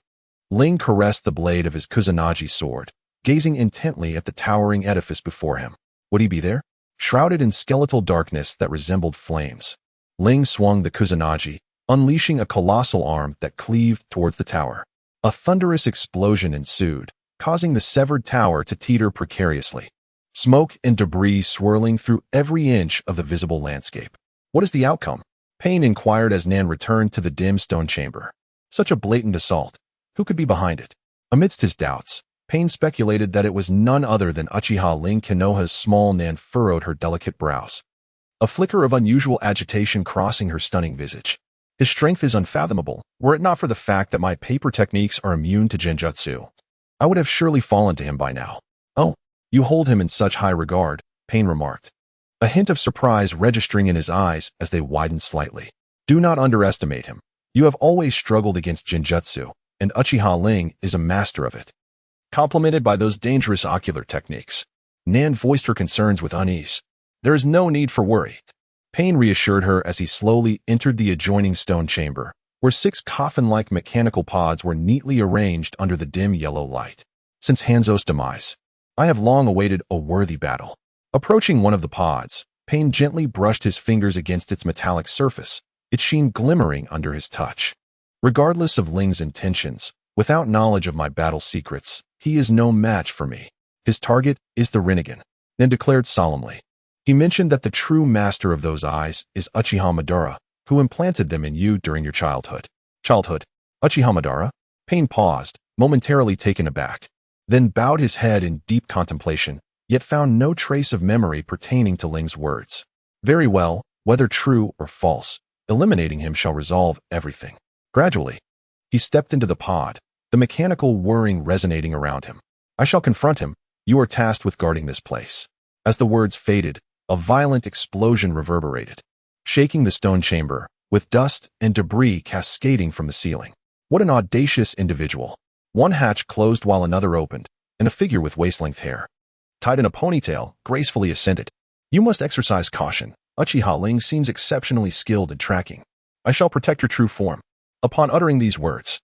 Ling caressed the blade of his Kusanagi sword, gazing intently at the towering edifice before him. Would he be there? Shrouded in skeletal darkness that resembled flames, Ling swung the Kusanagi, unleashing a colossal arm that cleaved towards the tower. A thunderous explosion ensued, causing the severed tower to teeter precariously, smoke and debris swirling through every inch of the visible landscape. "What is the outcome?" Pain inquired as Nan returned to the dim stone chamber. Such a blatant assault. Who could be behind it? Amidst his doubts, Pain speculated that it was none other than Uchiha Ling. Konoha's small Nan furrowed her delicate brows, a flicker of unusual agitation crossing her stunning visage. "His strength is unfathomable. Were it not for the fact that my paper techniques are immune to genjutsu, I would have surely fallen to him by now." "Oh, you hold him in such high regard," Pain remarked, a hint of surprise registering in his eyes as they widened slightly. "Do not underestimate him. You have always struggled against genjutsu, and Uchiha Ling is a master of it, complemented by those dangerous ocular techniques." Nan voiced her concerns with unease. "There is no need for worry," Pain reassured her as he slowly entered the adjoining stone chamber, where 6 coffin-like mechanical pods were neatly arranged under the dim yellow light. "Since Hanzo's demise, I have long awaited a worthy battle." Approaching one of the pods, Pain gently brushed his fingers against its metallic surface, its sheen glimmering under his touch. "Regardless of Ling's intentions, without knowledge of my battle secrets, he is no match for me. His target is the Rinnegan," Nen declared solemnly. "He mentioned that the true master of those eyes is Uchiha Madara, who implanted them in you during your childhood." "Childhood? Uchiha Madara?" Pain paused, momentarily taken aback, then bowed his head in deep contemplation, yet found no trace of memory pertaining to Ling's words. "Very well, whether true or false, eliminating him shall resolve everything." Gradually, he stepped into the pod, the mechanical whirring resonating around him. "I shall confront him. You are tasked with guarding this place." As the words faded, a violent explosion reverberated, shaking the stone chamber, with dust and debris cascading from the ceiling. What an audacious individual. One hatch closed while another opened, and a figure with waist-length hair, tied in a ponytail, gracefully ascended. "You must exercise caution. Uchiha Ling seems exceptionally skilled in tracking. I shall protect your true form." Upon uttering these words,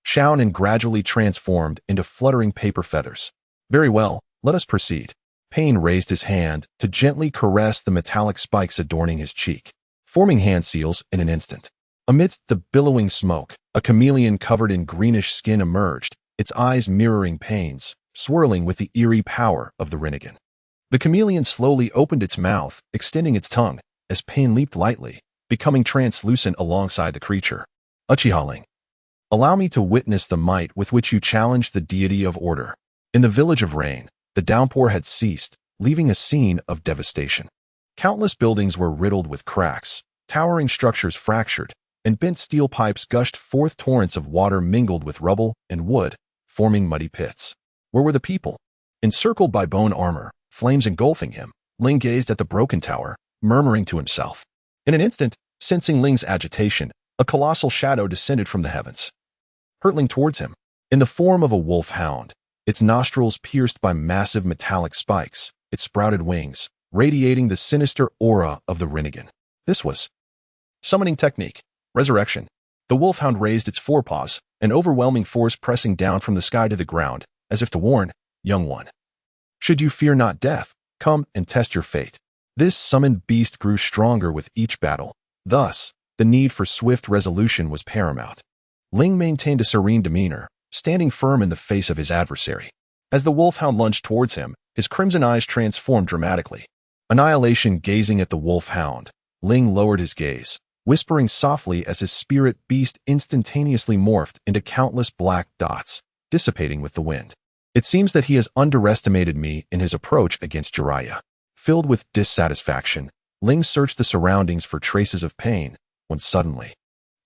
Shounen gradually transformed into fluttering paper feathers. "Very well, let us proceed." Pain raised his hand to gently caress the metallic spikes adorning his cheek, forming hand seals in an instant. Amidst the billowing smoke, a chameleon covered in greenish skin emerged, its eyes mirroring Pain's, swirling with the eerie power of the Rinnegan. The chameleon slowly opened its mouth, extending its tongue, as Pain leaped lightly, becoming translucent alongside the creature. "Uchiha Ling, allow me to witness the might with which you challenge the deity of order." In the village of Rain, the downpour had ceased, leaving a scene of devastation. Countless buildings were riddled with cracks, towering structures fractured, and bent steel pipes gushed forth torrents of water mingled with rubble and wood, forming muddy pits. Where were the people? Encircled by bone armor, flames engulfing him, Ling gazed at the broken tower, murmuring to himself. In an instant, sensing Ling's agitation, a colossal shadow descended from the heavens, hurtling towards him. In the form of a wolf hound, its nostrils pierced by massive metallic spikes, its sprouted wings, radiating the sinister aura of the Rinnegan. This was summoning technique, resurrection. The wolfhound raised its forepaws, an overwhelming force pressing down from the sky to the ground, as if to warn, "Young one, should you fear not death, come and test your fate." This summoned beast grew stronger with each battle. Thus, the need for swift resolution was paramount. Ling maintained a serene demeanor, standing firm in the face of his adversary. As the wolfhound lunged towards him, his crimson eyes transformed dramatically, Annihilation gazing at the wolf hound, Ling lowered his gaze, whispering softly as his spirit beast instantaneously morphed into countless black dots, dissipating with the wind. It seems that he has underestimated me in his approach against Jiraiya. Filled with dissatisfaction, Ling searched the surroundings for traces of pain, when suddenly,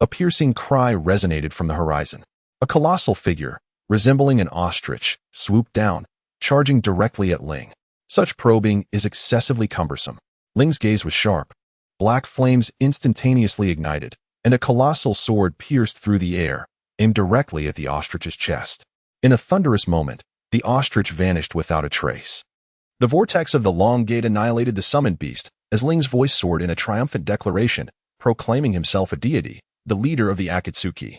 a piercing cry resonated from the horizon. A colossal figure, resembling an ostrich, swooped down, charging directly at Ling. Such probing is excessively cumbersome. Ling's gaze was sharp. Black flames instantaneously ignited, and a colossal sword pierced through the air, aimed directly at the ostrich's chest. In a thunderous moment, the ostrich vanished without a trace. The vortex of the long gate annihilated the summoned beast, as Ling's voice soared in a triumphant declaration, proclaiming himself a deity, the leader of the Akatsuki,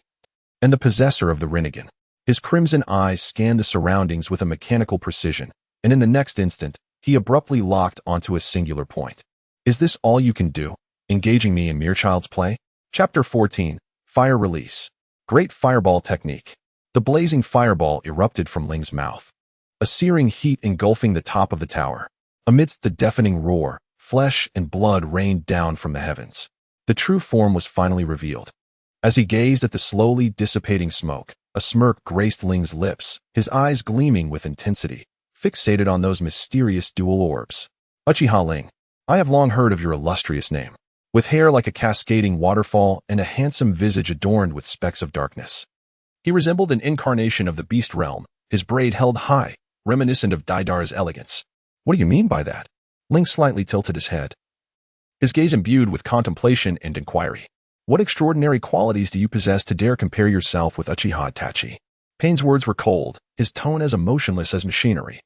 and the possessor of the Rinnegan. His crimson eyes scanned the surroundings with a mechanical precision, and in the next instant, he abruptly locked onto a singular point. Is this all you can do, engaging me in mere child's play? Chapter 14, Fire Release. Great Fireball Technique. The blazing fireball erupted from Ling's mouth, a searing heat engulfing the top of the tower. Amidst the deafening roar, flesh and blood rained down from the heavens. The true form was finally revealed. As he gazed at the slowly dissipating smoke, a smirk graced Ling's lips, his eyes gleaming with intensity, fixated on those mysterious dual orbs. Uchiha Ling, I have long heard of your illustrious name. With hair like a cascading waterfall and a handsome visage adorned with specks of darkness. He resembled an incarnation of the beast realm, his braid held high, reminiscent of Daidara's elegance. What do you mean by that? Ling slightly tilted his head, his gaze imbued with contemplation and inquiry. What extraordinary qualities do you possess to dare compare yourself with Uchiha Itachi? Pain's words were cold, his tone as emotionless as machinery.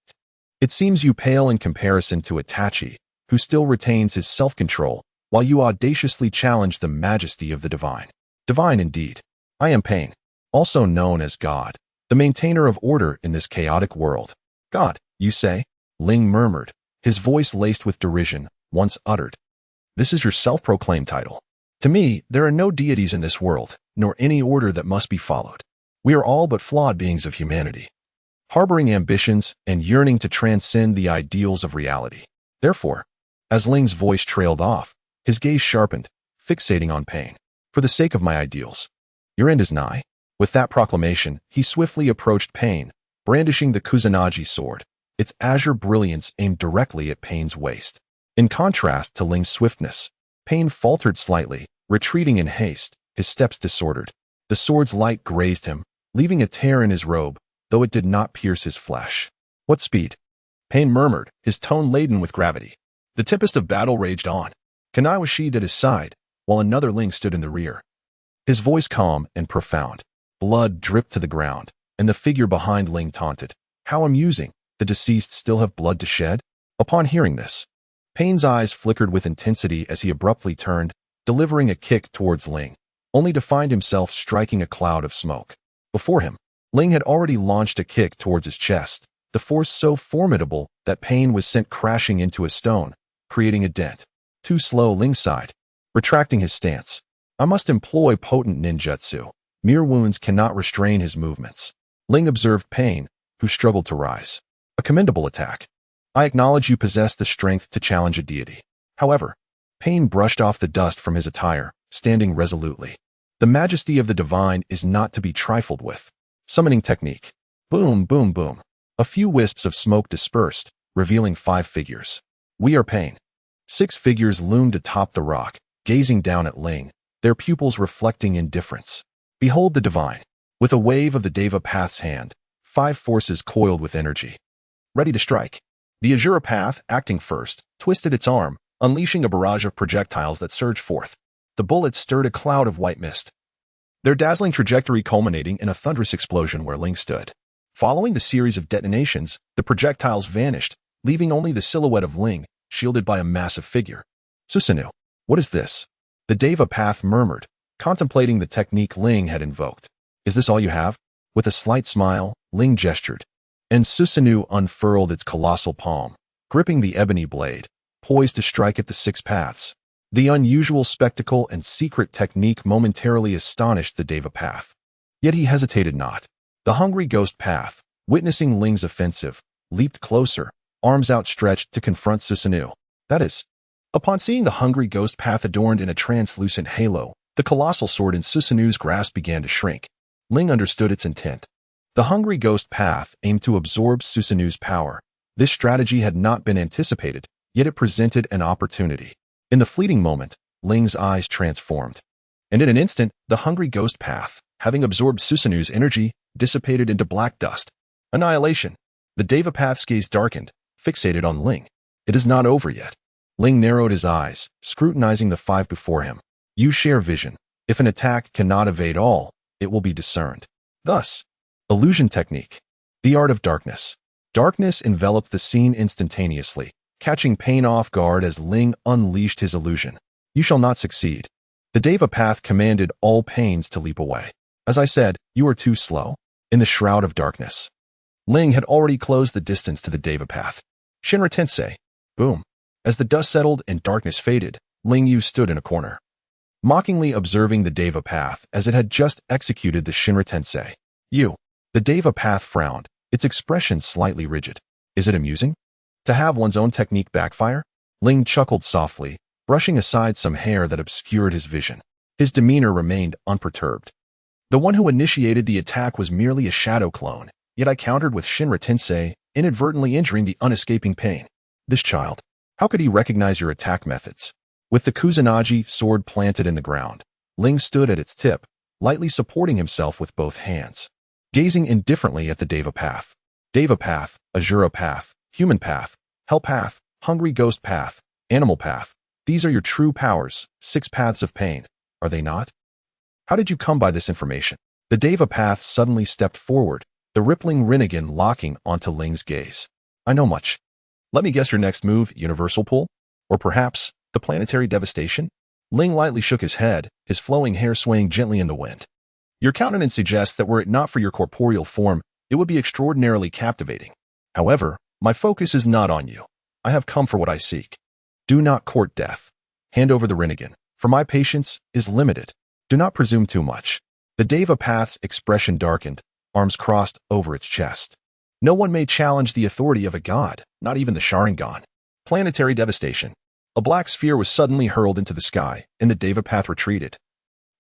It seems you pale in comparison to Itachi, who still retains his self-control, while you audaciously challenge the majesty of the divine. Divine indeed. I am Pain, also known as God, the maintainer of order in this chaotic world. God, you say? Ling murmured, his voice laced with derision, once uttered. This is your self-proclaimed title. To me, there are no deities in this world, nor any order that must be followed. We are all but flawed beings of humanity, harboring ambitions and yearning to transcend the ideals of reality. Therefore, as Ling's voice trailed off, his gaze sharpened, fixating on Pain. For the sake of my ideals, your end is nigh. With that proclamation, he swiftly approached Pain, brandishing the Kusanagi sword, its azure brilliance aimed directly at Pain's waist. In contrast to Ling's swiftness, Pain faltered slightly, retreating in haste, his steps disordered. The sword's light grazed him, leaving a tear in his robe, though it did not pierce his flesh. What speed? Pain murmured, his tone laden with gravity. The tempest of battle raged on. Kunai was sheathed at his side, while another Ling stood in the rear. His voice calm and profound. Blood dripped to the ground, and the figure behind Ling taunted. How amusing, the deceased still have blood to shed? Upon hearing this, Pain's eyes flickered with intensity as he abruptly turned, delivering a kick towards Ling, only to find himself striking a cloud of smoke. Before him, Ling had already launched a kick towards his chest, the force so formidable that Pain was sent crashing into a stone, creating a dent. Too slow, Ling sighed, retracting his stance. I must employ potent ninjutsu. Mere wounds cannot restrain his movements. Ling observed Pain, who struggled to rise. A commendable attack. I acknowledge you possess the strength to challenge a deity. However, Pain brushed off the dust from his attire, standing resolutely. The majesty of the divine is not to be trifled with. Summoning technique. Boom, boom, boom. A few wisps of smoke dispersed, revealing 5 figures. We are Pain. 6 figures loomed atop the rock, gazing down at Ling, their pupils reflecting indifference. Behold the divine. With a wave of the Deva Path's hand, 5 forces coiled with energy, ready to strike. The Azura Path, acting first, twisted its arm, unleashing a barrage of projectiles that surged forth. The bullets stirred a cloud of white mist, their dazzling trajectory culminating in a thunderous explosion where Ling stood. Following the series of detonations, the projectiles vanished, leaving only the silhouette of Ling, shielded by a massive figure. Susanoo, what is this? The Deva Path murmured, contemplating the technique Ling had invoked. Is this all you have? With a slight smile, Ling gestured, and Susanoo unfurled its colossal palm, gripping the ebony blade, poised to strike at the 6 paths. The unusual spectacle and secret technique momentarily astonished the Deva Path. Yet he hesitated not. The hungry ghost path, witnessing Ling's offensive, leaped closer, arms outstretched to confront Susanoo. That is, upon seeing the hungry ghost path adorned in a translucent halo, the colossal sword in Susanoo's grasp began to shrink. Ling understood its intent. The hungry ghost path aimed to absorb Susanoo's power. This strategy had not been anticipated, yet it presented an opportunity. In the fleeting moment, Ling's eyes transformed. And in an instant, the hungry ghost path, having absorbed Susanoo's energy, dissipated into black dust. Annihilation. The Deva path's gaze darkened, fixated on Ling. It is not over yet. Ling narrowed his eyes, scrutinizing the five before him. You share vision. If an attack cannot evade all, it will be discerned. Thus, illusion technique. The art of darkness. Darkness enveloped the scene instantaneously, catching Pain off guard as Ling unleashed his illusion. You shall not succeed. The Deva path commanded all Pains to leap away. As I said, you are too slow. In the shroud of darkness, Ling had already closed the distance to the Deva path. Shinra Tensei. Boom. As the dust settled and darkness faded, Ling Yu stood in a corner, mockingly observing the Deva path as it had just executed the Shinra Tensei. You. The Deva path frowned, its expression slightly rigid. Is it amusing to have one's own technique backfire? Ling chuckled softly, brushing aside some hair that obscured his vision. His demeanor remained unperturbed. The one who initiated the attack was merely a shadow clone, yet I countered with Shinra Tensei, inadvertently injuring the unescaping Pain. This child. How could he recognize your attack methods? With the Kusanagi sword planted in the ground, Ling stood at its tip, lightly supporting himself with both hands, gazing indifferently at the Deva path. Deva path, Azura path, human path, hell path, hungry ghost path, animal path. These are your true powers, 6 paths of pain, are they not? How did you come by this information? The Deva path suddenly stepped forward, the rippling Rinnegan locking onto Ling's gaze. I know much. Let me guess your next move, Universal Pull? Or perhaps, the planetary devastation? Ling lightly shook his head, his flowing hair swaying gently in the wind. Your countenance suggests that were it not for your corporeal form, it would be extraordinarily captivating. However, my focus is not on you. I have come for what I seek. Do not court death. Hand over the Rinnegan, for my patience is limited. Do not presume too much. The Deva path's expression darkened, arms crossed over its chest. No one may challenge the authority of a god, not even the Sharingan. Planetary devastation. A black sphere was suddenly hurled into the sky, and the Deva path retreated.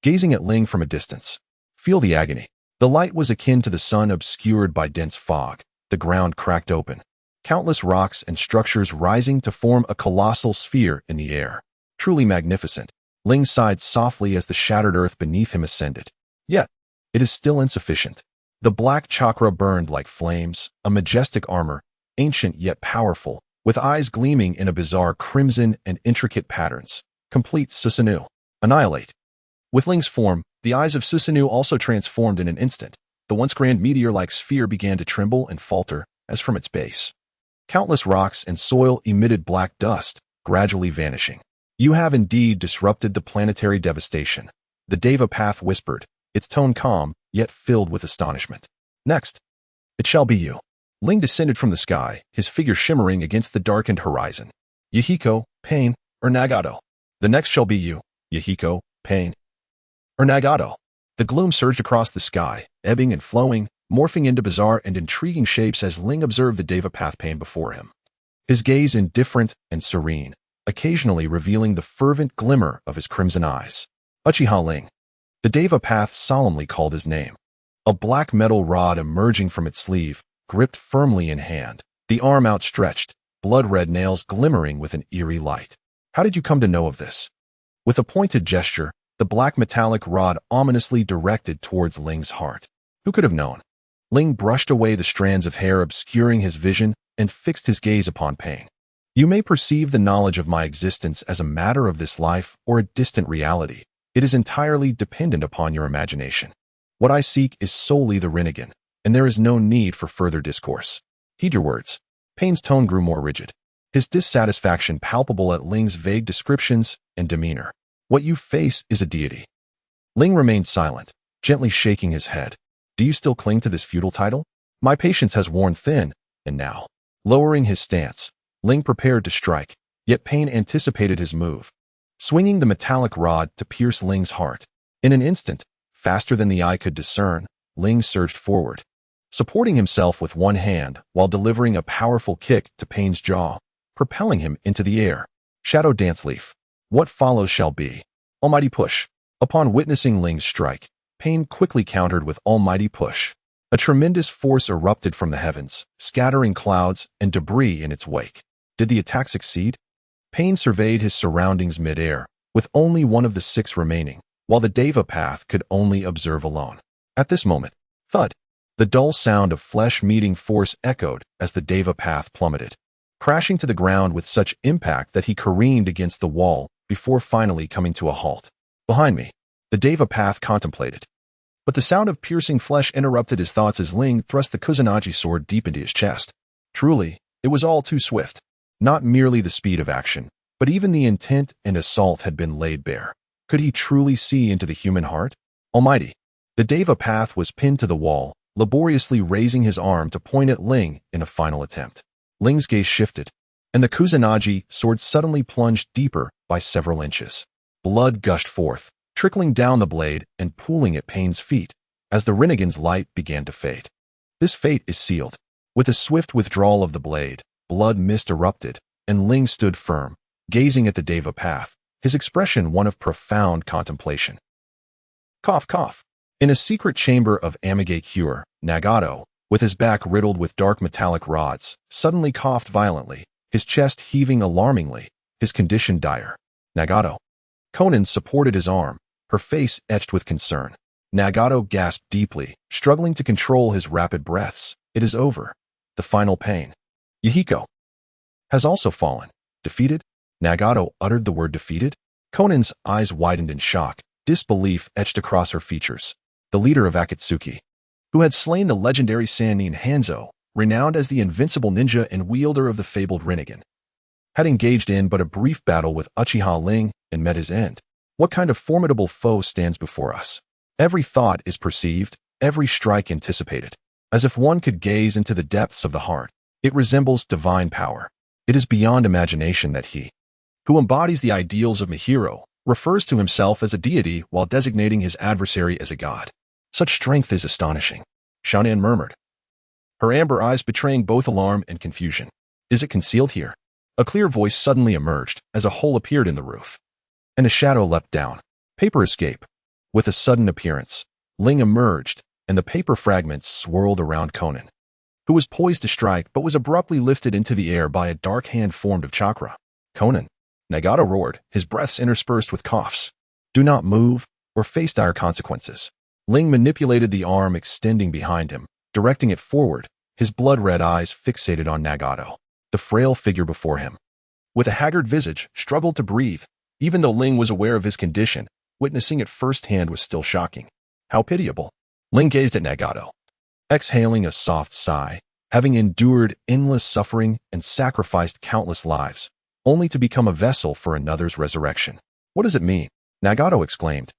Gazing at Ling from a distance, feel the agony. The light was akin to the sun obscured by dense fog. The ground cracked open. Countless rocks and structures rising to form a colossal sphere in the air. Truly magnificent. Ling sighed softly as the shattered earth beneath him ascended. Yet, it is still insufficient. The black chakra burned like flames, a majestic armor, ancient yet powerful, with eyes gleaming in a bizarre crimson and intricate patterns. Complete Susanoo. Annihilate. With Ling's form, the eyes of Susanoo also transformed in an instant. The once grand meteor-like sphere began to tremble and falter, as from its base. Countless rocks and soil emitted black dust, gradually vanishing. You have indeed disrupted the planetary devastation. The Deva path whispered, its tone calm, yet filled with astonishment. Next, it shall be you. Ling descended from the sky, his figure shimmering against the darkened horizon. Yahiko, Pain, or Nagato. The next shall be you, Yahiko, Pain, or Nagato. The gloom surged across the sky, ebbing and flowing, morphing into bizarre and intriguing shapes as Ling observed the Deva path Pain before him. His gaze indifferent and serene, occasionally revealing the fervent glimmer of his crimson eyes. Uchiha Ling. The Deva path solemnly called his name. A black metal rod emerging from its sleeve, gripped firmly in hand, the arm outstretched, blood-red nails glimmering with an eerie light. How did you come to know of this? With a pointed gesture, the black metallic rod ominously directed towards Ling's heart. Who could have known? Ling brushed away the strands of hair obscuring his vision and fixed his gaze upon Pain. You may perceive the knowledge of my existence as a matter of this life or a distant reality. It is entirely dependent upon your imagination. What I seek is solely the Rinnegan, and there is no need for further discourse. Heed your words. Pain's tone grew more rigid, his dissatisfaction palpable at Ling's vague descriptions and demeanor. What you face is a deity. Ling remained silent, gently shaking his head. Do you still cling to this feudal title? My patience has worn thin, and now, lowering his stance, Ling prepared to strike, yet Pain anticipated his move, swinging the metallic rod to pierce Ling's heart. In an instant, faster than the eye could discern, Ling surged forward, supporting himself with one hand while delivering a powerful kick to Pain's jaw, propelling him into the air. Shadow Dance Leaf. What follows shall be. Almighty Push. Upon witnessing Ling's strike, Pain quickly countered with Almighty Push. A tremendous force erupted from the heavens, scattering clouds and debris in its wake. Did the attack succeed? Pain surveyed his surroundings mid-air, with only one of the 6 remaining, while the Deva Path could only observe alone. At this moment, thud! The dull sound of flesh meeting force echoed as the Deva Path plummeted, crashing to the ground with such impact that he careened against the wall before finally coming to a halt. Behind me, the Deva Path contemplated. But the sound of piercing flesh interrupted his thoughts as Ling thrust the Kusanagi sword deep into his chest. Truly, it was all too swift. Not merely the speed of action, but even the intent and assault had been laid bare. Could he truly see into the human heart? Almighty! The Deva Path was pinned to the wall, laboriously raising his arm to point at Ling in a final attempt. Ling's gaze shifted, and the Kusanagi sword suddenly plunged deeper by several inches. Blood gushed forth, trickling down the blade and pooling at Pain's feet as the Rinnegan's light began to fade. This fate is sealed. With a swift withdrawal of the blade, blood mist erupted, and Ling stood firm, gazing at the Deva Path, his expression one of profound contemplation. Cough, cough. In a secret chamber of Mangekyo, Nagato, with his back riddled with dark metallic rods, suddenly coughed violently, his chest heaving alarmingly, his condition dire. Nagato. Conan supported his arm, her face etched with concern. Nagato gasped deeply, struggling to control his rapid breaths. It is over. The final pain. Yahiko has also fallen. Defeated? Nagato uttered the word defeated. Conan's eyes widened in shock, disbelief etched across her features. The leader of Akatsuki, who had slain the legendary Sannin Hanzo, renowned as the invincible ninja and wielder of the fabled Rinnegan, had engaged in but a brief battle with Uchiha Ling and met his end. What kind of formidable foe stands before us? Every thought is perceived, every strike anticipated. As if one could gaze into the depths of the heart, it resembles divine power. It is beyond imagination that he, who embodies the ideals of Mihiro, refers to himself as a deity while designating his adversary as a god. Such strength is astonishing, Sharingan murmured, her amber eyes betraying both alarm and confusion. Is it concealed here? A clear voice suddenly emerged as a hole appeared in the roof, and a shadow leapt down. Paper escape. With a sudden appearance, Ling emerged, and the paper fragments swirled around Conan, who was poised to strike but was abruptly lifted into the air by a dark hand formed of chakra. Conan, Nagato roared, his breaths interspersed with coughs. Do not move, or face dire consequences. Ling manipulated the arm extending behind him, directing it forward, his blood-red eyes fixated on Nagato. The frail figure before him, with a haggard visage, struggled to breathe. Even though Ling was aware of his condition, witnessing it firsthand was still shocking. How pitiable. Ling gazed at Nagato, exhaling a soft sigh, having endured endless suffering and sacrificed countless lives, only to become a vessel for another's resurrection. What does it mean? Nagato exclaimed,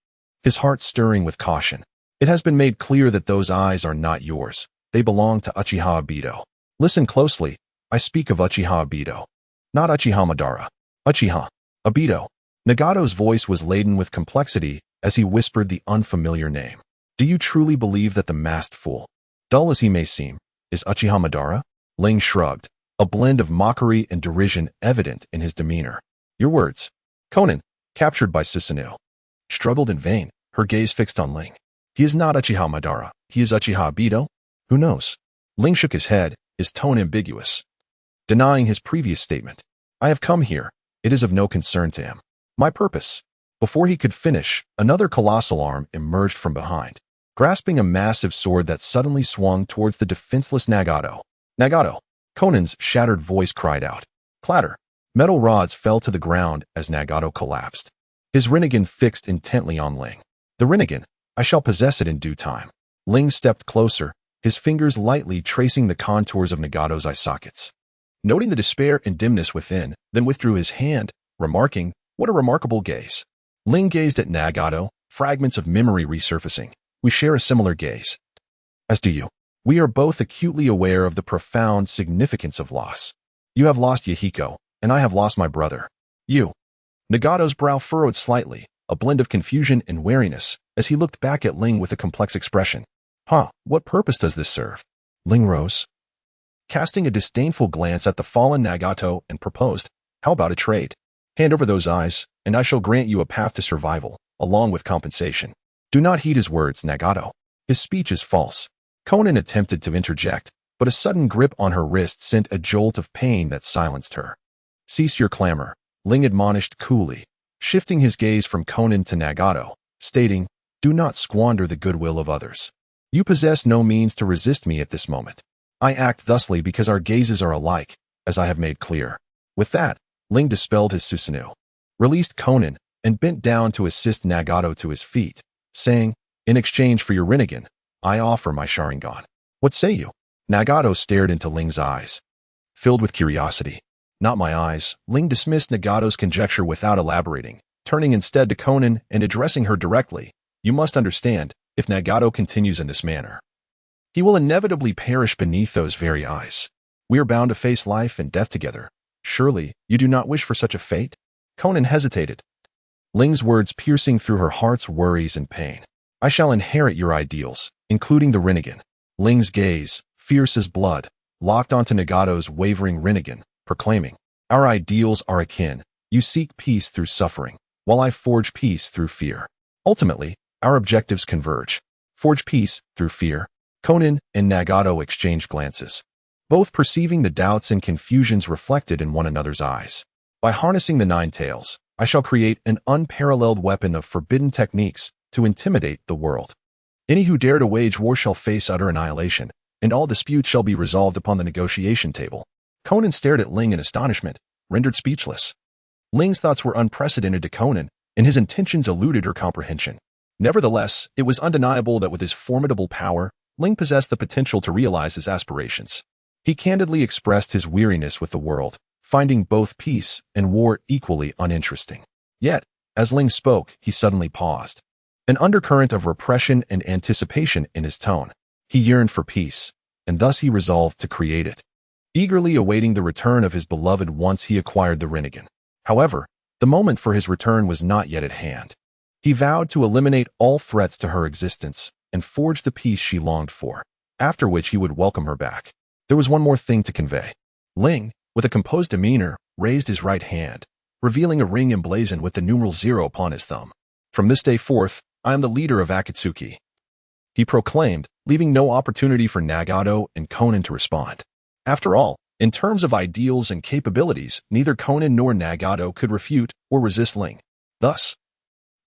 his heart stirring with caution. It has been made clear that those eyes are not yours. They belong to Uchiha Obito. Listen closely. I speak of Uchiha Obito, not Uchiha Madara. Uchiha Obito. Nagato's voice was laden with complexity as he whispered the unfamiliar name. Do you truly believe that the masked fool, dull as he may seem, is Uchiha Madara? Ling shrugged, a blend of mockery and derision evident in his demeanor. Your words. Conan, captured by Susanoo, struggled in vain, her gaze fixed on Ling. He is not Uchiha Madara. He is Uchiha Obito? Who knows? Ling shook his head, his tone ambiguous, denying his previous statement. I have come here. It is of no concern to him. My purpose. Before he could finish, another colossal arm emerged from behind, grasping a massive sword that suddenly swung towards the defenseless Nagato. Nagato! Conan's shattered voice cried out. Clatter. Metal rods fell to the ground as Nagato collapsed, his Rinnegan fixed intently on Ling. The Rinnegan. I shall possess it in due time. Ling stepped closer, his fingers lightly tracing the contours of Nagato's eye sockets. Noting the despair and dimness within, then withdrew his hand, remarking, what a remarkable gaze. Ling gazed at Nagato, fragments of memory resurfacing. We share a similar gaze. As do you. We are both acutely aware of the profound significance of loss. You have lost Yahiko, and I have lost my brother. You. Nagato's brow furrowed slightly, a blend of confusion and wariness, as he looked back at Ling with a complex expression. What purpose does this serve? Ling rose, casting a disdainful glance at the fallen Nagato and proposed, how about a trade? Hand over those eyes, and I shall grant you a path to survival, along with compensation. Do not heed his words, Nagato. His speech is false. Conan attempted to interject, but a sudden grip on her wrist sent a jolt of pain that silenced her. Cease your clamor, Ling admonished coolly, shifting his gaze from Conan to Nagato, stating, do not squander the goodwill of others. You possess no means to resist me at this moment. I act thusly because our gazes are alike, as I have made clear. With that, Ling dispelled his Susanoo, released Conan, and bent down to assist Nagato to his feet, saying, in exchange for your Rinnegan, I offer my Sharingan. What say you? Nagato stared into Ling's eyes, filled with curiosity. Not my eyes. Ling dismissed Nagato's conjecture without elaborating, turning instead to Conan and addressing her directly. You must understand, if Nagato continues in this manner, he will inevitably perish beneath those very eyes. We are bound to face life and death together. Surely, you do not wish for such a fate? Conan hesitated, Ling's words piercing through her heart's worries and pain. I shall inherit your ideals, including the Rinnegan. Ling's gaze, fierce as blood, locked onto Nagato's wavering Rinnegan, proclaiming, our ideals are akin. You seek peace through suffering, while I forge peace through fear. Ultimately, our objectives converge. Forge peace through fear. Conan and Nagato exchanged glances, both perceiving the doubts and confusions reflected in one another's eyes. By harnessing the Nine Tails, I shall create an unparalleled weapon of forbidden techniques to intimidate the world. Any who dare to wage war shall face utter annihilation, and all disputes shall be resolved upon the negotiation table. Conan stared at Ling in astonishment, rendered speechless. Ling's thoughts were unprecedented to Conan, and his intentions eluded her comprehension. Nevertheless, it was undeniable that with his formidable power, Ling possessed the potential to realize his aspirations. He candidly expressed his weariness with the world, finding both peace and war equally uninteresting. Yet, as Ling spoke, he suddenly paused, an undercurrent of repression and anticipation in his tone. He yearned for peace, and thus he resolved to create it, eagerly awaiting the return of his beloved once he acquired the Rinnegan. However, the moment for his return was not yet at hand. He vowed to eliminate all threats to her existence and forge the peace she longed for, after which he would welcome her back. There was one more thing to convey. Ling, with a composed demeanor, raised his right hand, revealing a ring emblazoned with the numeral 0 upon his thumb. From this day forth, I am the leader of Akatsuki, he proclaimed, leaving no opportunity for Nagato and Conan to respond. After all, in terms of ideals and capabilities, neither Conan nor Nagato could refute or resist Ling. Thus,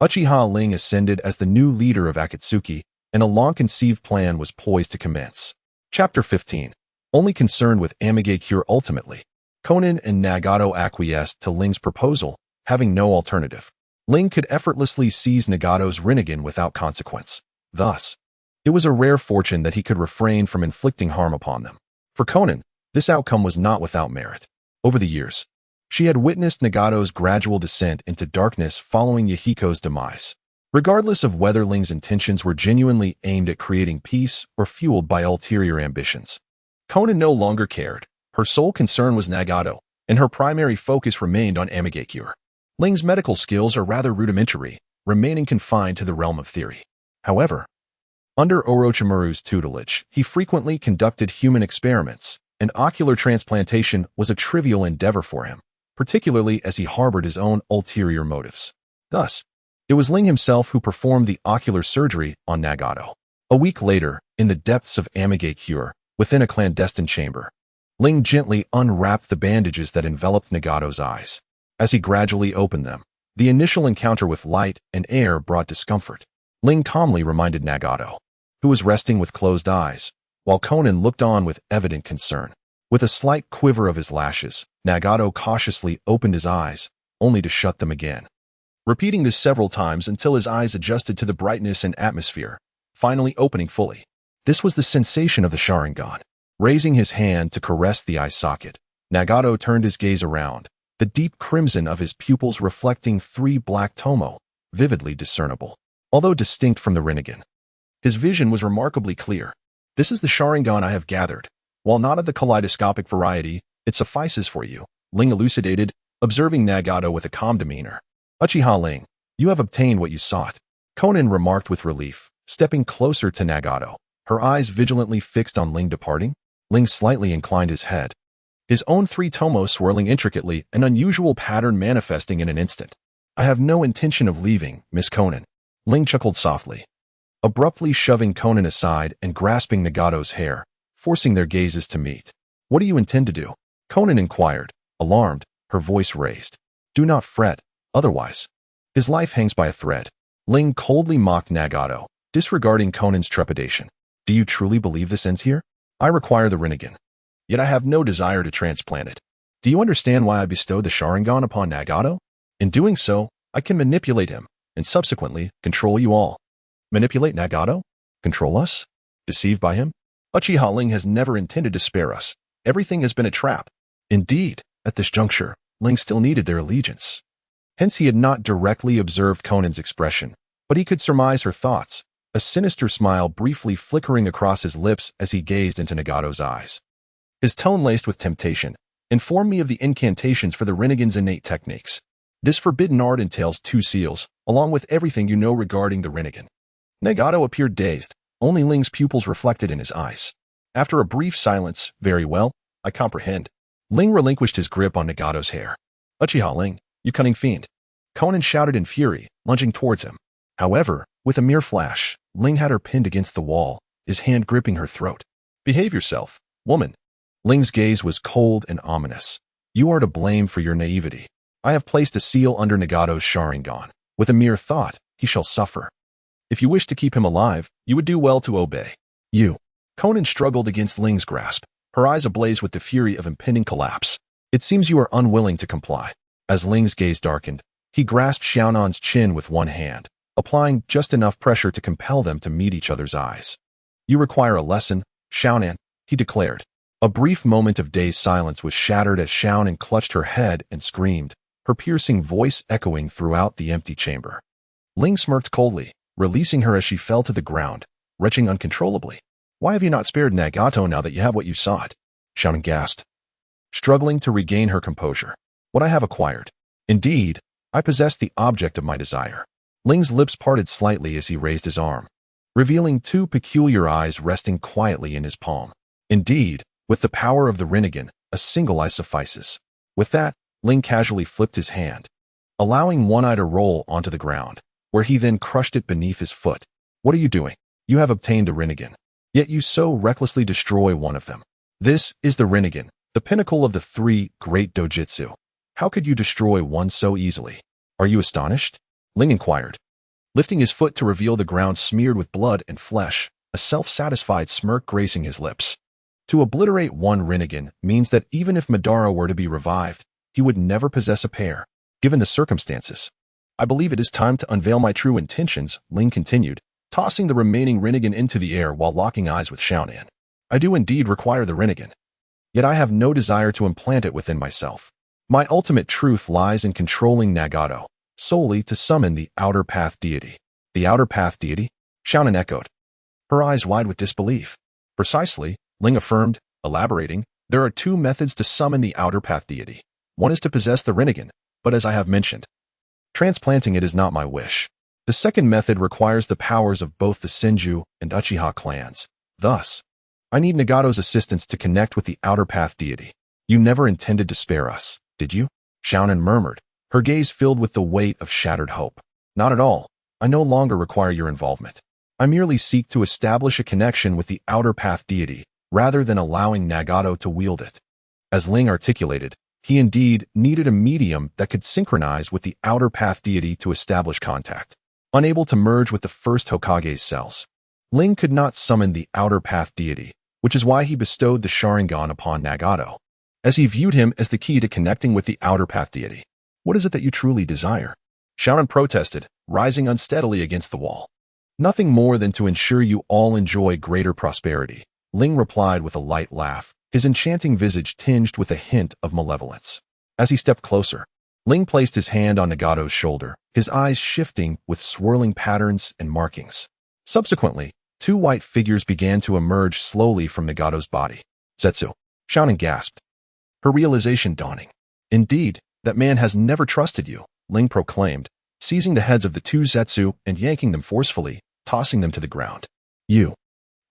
Uchiha Ling ascended as the new leader of Akatsuki, and a long-conceived plan was poised to commence. Chapter 15. Only concerned with Mangekyo ultimately, Conan and Nagato acquiesced to Ling's proposal, having no alternative. Ling could effortlessly seize Nagato's Rinnegan without consequence. Thus, it was a rare fortune that he could refrain from inflicting harm upon them. For Conan, this outcome was not without merit. Over the years, she had witnessed Nagato's gradual descent into darkness following Yahiko's demise. Regardless of whether Ling's intentions were genuinely aimed at creating peace or fueled by ulterior ambitions, Conan no longer cared. Her sole concern was Nagato, and her primary focus remained on Mangekyo. Ling's medical skills are rather rudimentary, remaining confined to the realm of theory. However, under Orochimaru's tutelage, he frequently conducted human experiments, and ocular transplantation was a trivial endeavor for him, particularly as he harbored his own ulterior motives. Thus, it was Ling himself who performed the ocular surgery on Nagato. A week later, in the depths of Mangekyo, within a clandestine chamber, Ling gently unwrapped the bandages that enveloped Nagato's eyes. As he gradually opened them, the initial encounter with light and air brought discomfort. Ling calmly reminded Nagato, who was resting with closed eyes, while Conan looked on with evident concern. With a slight quiver of his lashes, Nagato cautiously opened his eyes, only to shut them again, repeating this several times until his eyes adjusted to the brightness and atmosphere, finally opening fully. This was the sensation of the Sharingan. Raising his hand to caress the eye socket, Nagato turned his gaze around, the deep crimson of his pupils reflecting 3 black tomo, vividly discernible. Although distinct from the Rinnegan, his vision was remarkably clear. This is the Sharingan I have gathered. While not of the kaleidoscopic variety, it suffices for you, Ling elucidated, observing Nagato with a calm demeanor. Uchiha Ling, you have obtained what you sought, Conan remarked with relief, stepping closer to Nagato, her eyes vigilantly fixed on Ling departing. Ling slightly inclined his head, his own three tomos swirling intricately, an unusual pattern manifesting in an instant. I have no intention of leaving, Miss Conan. Ling chuckled softly, abruptly shoving Conan aside and grasping Nagato's hair, forcing their gazes to meet. What do you intend to do? Conan inquired, alarmed, her voice raised. Do not fret, otherwise. His life hangs by a thread. Ling coldly mocked Nagato, disregarding Conan's trepidation. Do you truly believe this ends here? I require the Rinnegan. Yet I have no desire to transplant it. Do you understand why I bestowed the Sharingan upon Nagato? In doing so, I can manipulate him, and subsequently control you all. Manipulate Nagato? Control us? Deceived by him? Uchiha Ling has never intended to spare us. Everything has been a trap. Indeed, at this juncture, Ling still needed their allegiance. Hence he had not directly observed Conan's expression, but he could surmise her thoughts, a sinister smile briefly flickering across his lips as he gazed into Nagato's eyes. His tone laced with temptation. Inform me of the incantations for the Rinnegan's innate techniques. This forbidden art entails 2 seals, along with everything you know regarding the Rinnegan. Nagato appeared dazed, only Ling's pupils reflected in his eyes. After a brief silence, very well, I comprehend. Ling relinquished his grip on Nagato's hair. Uchiha Ling, you cunning fiend. Conan shouted in fury, lunging towards him. However, with a mere flash, Ling had her pinned against the wall, his hand gripping her throat. Behave yourself, woman. Ling's gaze was cold and ominous. You are to blame for your naivety. I have placed a seal under Nagato's Sharingan. With a mere thought, he shall suffer. If you wish to keep him alive, you would do well to obey. You. Conan struggled against Ling's grasp, her eyes ablaze with the fury of impending collapse. It seems you are unwilling to comply. As Ling's gaze darkened, he grasped Xiaonan's chin with one hand, applying just enough pressure to compel them to meet each other's eyes. You require a lesson, Xiaonan, he declared. A brief moment of dazed silence was shattered as Xiaonan clutched her head and screamed, her piercing voice echoing throughout the empty chamber. Ling smirked coldly, releasing her as she fell to the ground, retching uncontrollably. Why have you not spared Nagato now that you have what you sought? Xiaonan gasped, struggling to regain her composure. What I have acquired. Indeed, I possess the object of my desire. Ling's lips parted slightly as he raised his arm, revealing 2 peculiar eyes resting quietly in his palm. Indeed, with the power of the Rinnegan, a single eye suffices. With that, Ling casually flipped his hand, allowing one eye to roll onto the ground, where he then crushed it beneath his foot. What are you doing? You have obtained a Rinnegan, yet you so recklessly destroy one of them. This is the Rinnegan, the pinnacle of the 3 great dojutsu. How could you destroy one so easily? Are you astonished? Ling inquired, lifting his foot to reveal the ground smeared with blood and flesh, a self-satisfied smirk gracing his lips. To obliterate one Rinnegan means that even if Madara were to be revived, he would never possess a pair, given the circumstances. I believe it is time to unveil my true intentions, Ling continued, tossing the remaining Rinnegan into the air while locking eyes with Xiaonan. I do indeed require the Rinnegan, yet I have no desire to implant it within myself. My ultimate truth lies in controlling Nagato, solely to summon the Outer Path deity. The Outer Path deity? Xiaonan echoed, her eyes wide with disbelief. Precisely, Ling affirmed, elaborating, there are 2 methods to summon the Outer Path deity. One is to possess the Rinnegan, but as I have mentioned, transplanting it is not my wish. The second method requires the powers of both the Senju and Uchiha clans. Thus, I need Nagato's assistance to connect with the Outer Path deity. You never intended to spare us, did you? Xiaonan murmured, her gaze filled with the weight of shattered hope. Not at all. I no longer require your involvement. I merely seek to establish a connection with the Outer Path deity, rather than allowing Nagato to wield it. As Ling articulated, he indeed needed a medium that could synchronize with the Outer Path deity to establish contact. Unable to merge with the first Hokage's cells, Ling could not summon the Outer Path deity, which is why he bestowed the Sharingan upon Nagato, as he viewed him as the key to connecting with the Outer Path deity. What is it that you truly desire? Xiaonan protested, rising unsteadily against the wall. Nothing more than to ensure you all enjoy greater prosperity, Ling replied with a light laugh, his enchanting visage tinged with a hint of malevolence. As he stepped closer, Ling placed his hand on Nagato's shoulder, his eyes shifting with swirling patterns and markings. Subsequently, 2 white figures began to emerge slowly from Nagato's body. Zetsu, Xiaonan gasped, her realization dawning. Indeed, that man has never trusted you, Ling proclaimed, seizing the heads of the 2 Zetsu and yanking them forcefully, tossing them to the ground. You.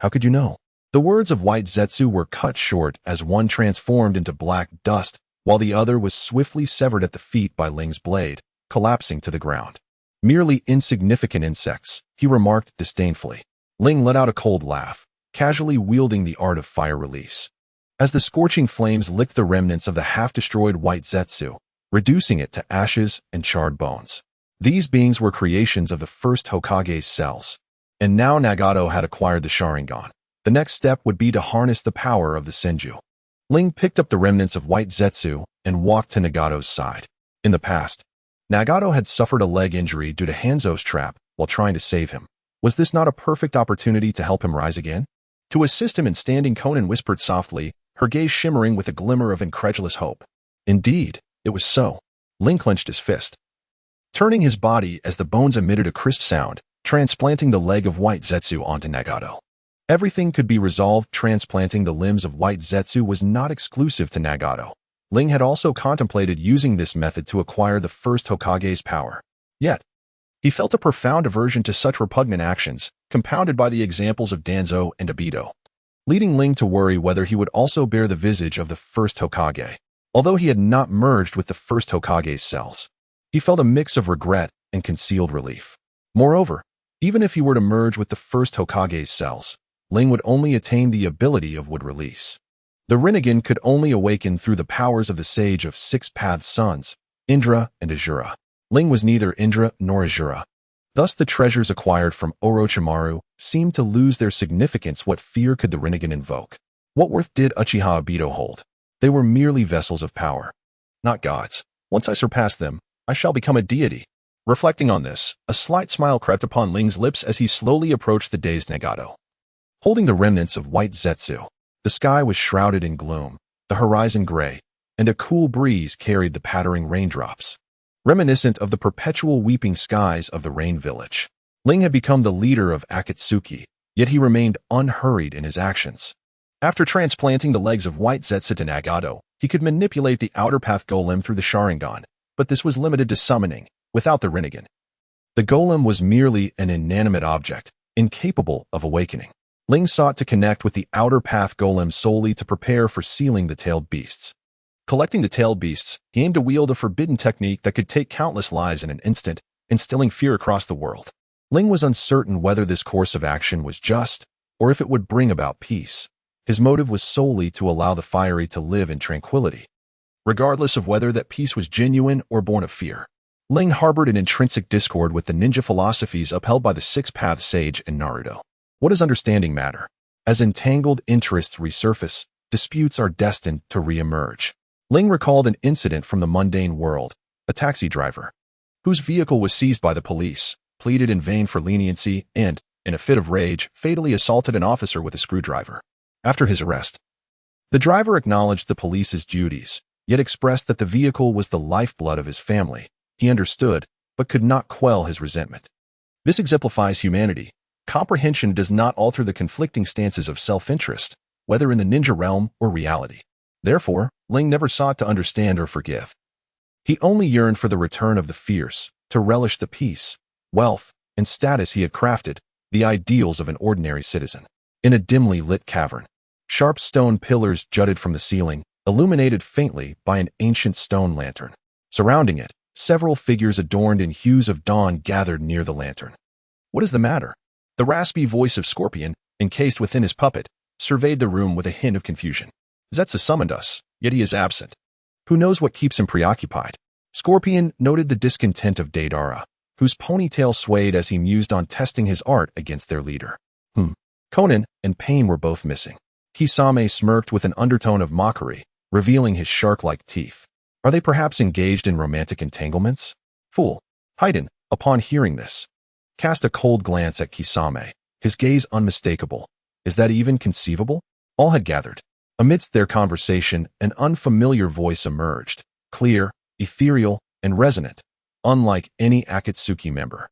How could you know? The words of white Zetsu were cut short as one transformed into black dust, while the other was swiftly severed at the feet by Ling's blade, collapsing to the ground. Merely insignificant insects, he remarked disdainfully. Ling let out a cold laugh, casually wielding the art of fire release. As the scorching flames licked the remnants of the half-destroyed white Zetsu, reducing it to ashes and charred bones. These beings were creations of the first Hokage's cells. And now Nagato had acquired the Sharingan. The next step would be to harness the power of the Senju. Ling picked up the remnants of white Zetsu and walked to Nagato's side. In the past, Nagato had suffered a leg injury due to Hanzo's trap while trying to save him. Was this not a perfect opportunity to help him rise again? To assist him in standing, Conan whispered softly, her gaze shimmering with a glimmer of incredulous hope. Indeed, it was so. Ling clenched his fist, turning his body as the bones emitted a crisp sound, transplanting the leg of white Zetsu onto Nagato. Everything could be resolved. Transplanting the limbs of white Zetsu was not exclusive to Nagato. Ling had also contemplated using this method to acquire the first Hokage's power. Yet, he felt a profound aversion to such repugnant actions, compounded by the examples of Danzo and Obito, leading Ling to worry whether he would also bear the visage of the first Hokage. Although he had not merged with the first Hokage's cells, he felt a mix of regret and concealed relief. Moreover, even if he were to merge with the first Hokage's cells, Ling would only attain the ability of wood release. The Rinnegan could only awaken through the powers of the Sage of Six Paths sons, Indra and Azura. Ling was neither Indra nor Azura. Thus the treasures acquired from Orochimaru seemed to lose their significance. What fear could the Rinnegan invoke? What worth did Uchiha Obito hold? They were merely vessels of power, not gods. Once I surpass them, I shall become a deity. Reflecting on this, a slight smile crept upon Ling's lips as he slowly approached the dazed Nagato. Holding the remnants of white Zetsu, the sky was shrouded in gloom, the horizon gray, and a cool breeze carried the pattering raindrops, reminiscent of the perpetual weeping skies of the rain village. Ling had become the leader of Akatsuki, yet he remained unhurried in his actions. After transplanting the legs of white Zetsu to Nagato, he could manipulate the outer path golem through the Sharingan, but this was limited to summoning, without the Rinnegan. The golem was merely an inanimate object, incapable of awakening. Ling sought to connect with the outer path golem solely to prepare for sealing the tailed beasts. Collecting the tailed beasts, he aimed to wield a forbidden technique that could take countless lives in an instant, instilling fear across the world. Ling was uncertain whether this course of action was just, or if it would bring about peace. His motive was solely to allow the fiery to live in tranquility, regardless of whether that peace was genuine or born of fear. Ling harbored an intrinsic discord with the ninja philosophies upheld by the Six Paths Sage and Naruto. What does understanding matter? As entangled interests resurface, disputes are destined to re-emerge. Ling recalled an incident from the mundane world. A taxi driver, whose vehicle was seized by the police, pleaded in vain for leniency and, in a fit of rage, fatally assaulted an officer with a screwdriver. After his arrest, the driver acknowledged the police's duties, yet expressed that the vehicle was the lifeblood of his family. He understood, but could not quell his resentment. This exemplifies humanity. Comprehension does not alter the conflicting stances of self-interest, whether in the ninja realm or reality. Therefore, Ling never sought to understand or forgive. He only yearned for the return of the fierce, to relish the peace, wealth, and status he had crafted, the ideals of an ordinary citizen. In a dimly lit cavern, sharp stone pillars jutted from the ceiling, illuminated faintly by an ancient stone lantern. Surrounding it, several figures adorned in hues of dawn gathered near the lantern. What is the matter? The raspy voice of Scorpion, encased within his puppet, surveyed the room with a hint of confusion. Zetsu summoned us, yet he is absent. Who knows what keeps him preoccupied? Scorpion noted the discontent of Deidara, whose ponytail swayed as he mused on testing his art against their leader. Conan and Pain were both missing. Kisame smirked with an undertone of mockery, revealing his shark-like teeth. Are they perhaps engaged in romantic entanglements? Fool. Haiden, upon hearing this, cast a cold glance at Kisame, his gaze unmistakable. Is that even conceivable? All had gathered. Amidst their conversation, an unfamiliar voice emerged, clear, ethereal, and resonant, unlike any Akatsuki member.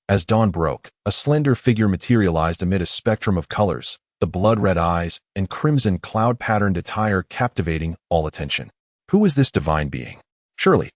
As dawn broke, a slender figure materialized amid a spectrum of colors, the blood-red eyes and crimson cloud-patterned attire captivating all attention. Who was this divine being? Surely,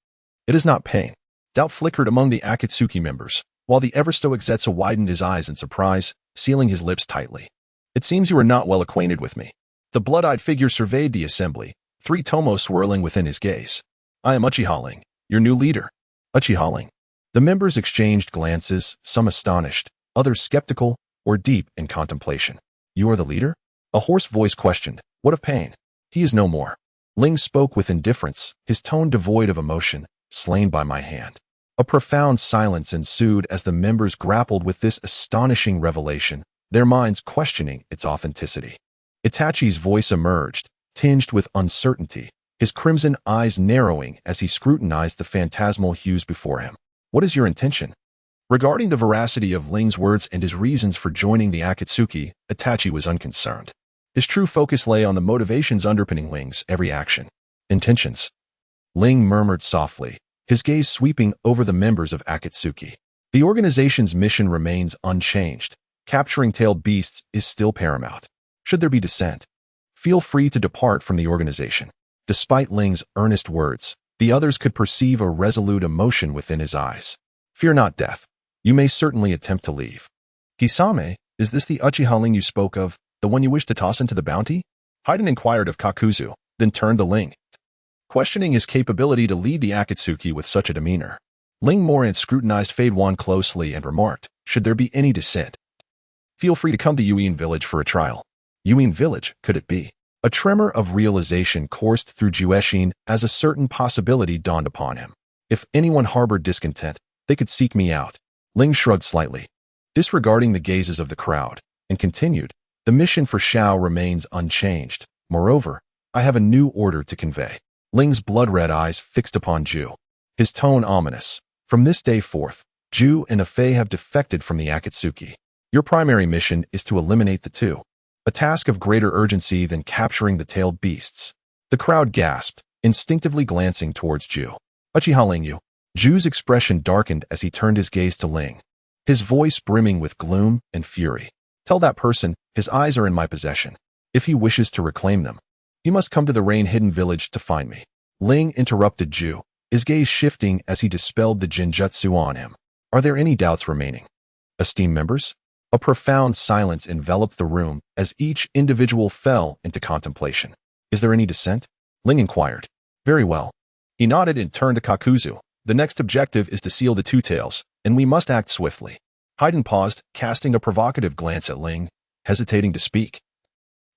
it is not Pain. Doubt flickered among the Akatsuki members, while the ever-stoic Zetsu widened his eyes in surprise, sealing his lips tightly. It seems you are not well acquainted with me. The blood-eyed figure surveyed the assembly, 3 tomo swirling within his gaze. I am Uchiha Ling, your new leader. Uchiha Ling. The members exchanged glances, some astonished, others skeptical, or deep in contemplation. You are the leader? A hoarse voice questioned. What of Pain? He is no more. Ling spoke with indifference, his tone devoid of emotion, slain by my hand. A profound silence ensued as the members grappled with this astonishing revelation, their minds questioning its authenticity. Itachi's voice emerged, tinged with uncertainty, his crimson eyes narrowing as he scrutinized the phantasmal hues before him. What is your intention? Regarding the veracity of Ling's words and his reasons for joining the Akatsuki, Itachi was unconcerned. His true focus lay on the motivations underpinning Ling's every action. Intentions. Ling murmured softly, his gaze sweeping over the members of Akatsuki. The organization's mission remains unchanged. Capturing tailed beasts is still paramount. Should there be dissent, feel free to depart from the organization. Despite Ling's earnest words, the others could perceive a resolute emotion within his eyes. Fear not death. You may certainly attempt to leave. Kisame, is this the Uchiha Ling you spoke of, the one you wish to toss into the bounty? Haiden inquired of Kakuzu, then turned to Ling, questioning his capability to lead the Akatsuki with such a demeanor. Ling Moran scrutinized Fade One closely and remarked, should there be any dissent, feel free to come to Yuin Village for a trial. Yuin Village, could it be? A tremor of realization coursed through Jueshin as a certain possibility dawned upon him. If anyone harbored discontent, they could seek me out. Ling shrugged slightly, disregarding the gazes of the crowd, and continued, the mission for Shao remains unchanged. Moreover, I have a new order to convey. Ling's blood-red eyes fixed upon Ju, his tone ominous. From this day forth, Ju and Afei have defected from the Akatsuki. Your primary mission is to eliminate the two, a task of greater urgency than capturing the tailed beasts. The crowd gasped, instinctively glancing towards Ju. Uchiha Ling you. Ju's expression darkened as he turned his gaze to Ling, his voice brimming with gloom and fury. Tell that person, his eyes are in my possession. If he wishes to reclaim them, he must come to the rain-hidden village to find me. Ling interrupted Ju, his gaze shifting as he dispelled the genjutsu on him. Are there any doubts remaining? Esteemed members? A profound silence enveloped the room as each individual fell into contemplation. Is there any dissent? Ling inquired. Very well. He nodded and turned to Kakuzu. The next objective is to seal the two tails, and we must act swiftly. Haiden paused, casting a provocative glance at Ling, hesitating to speak.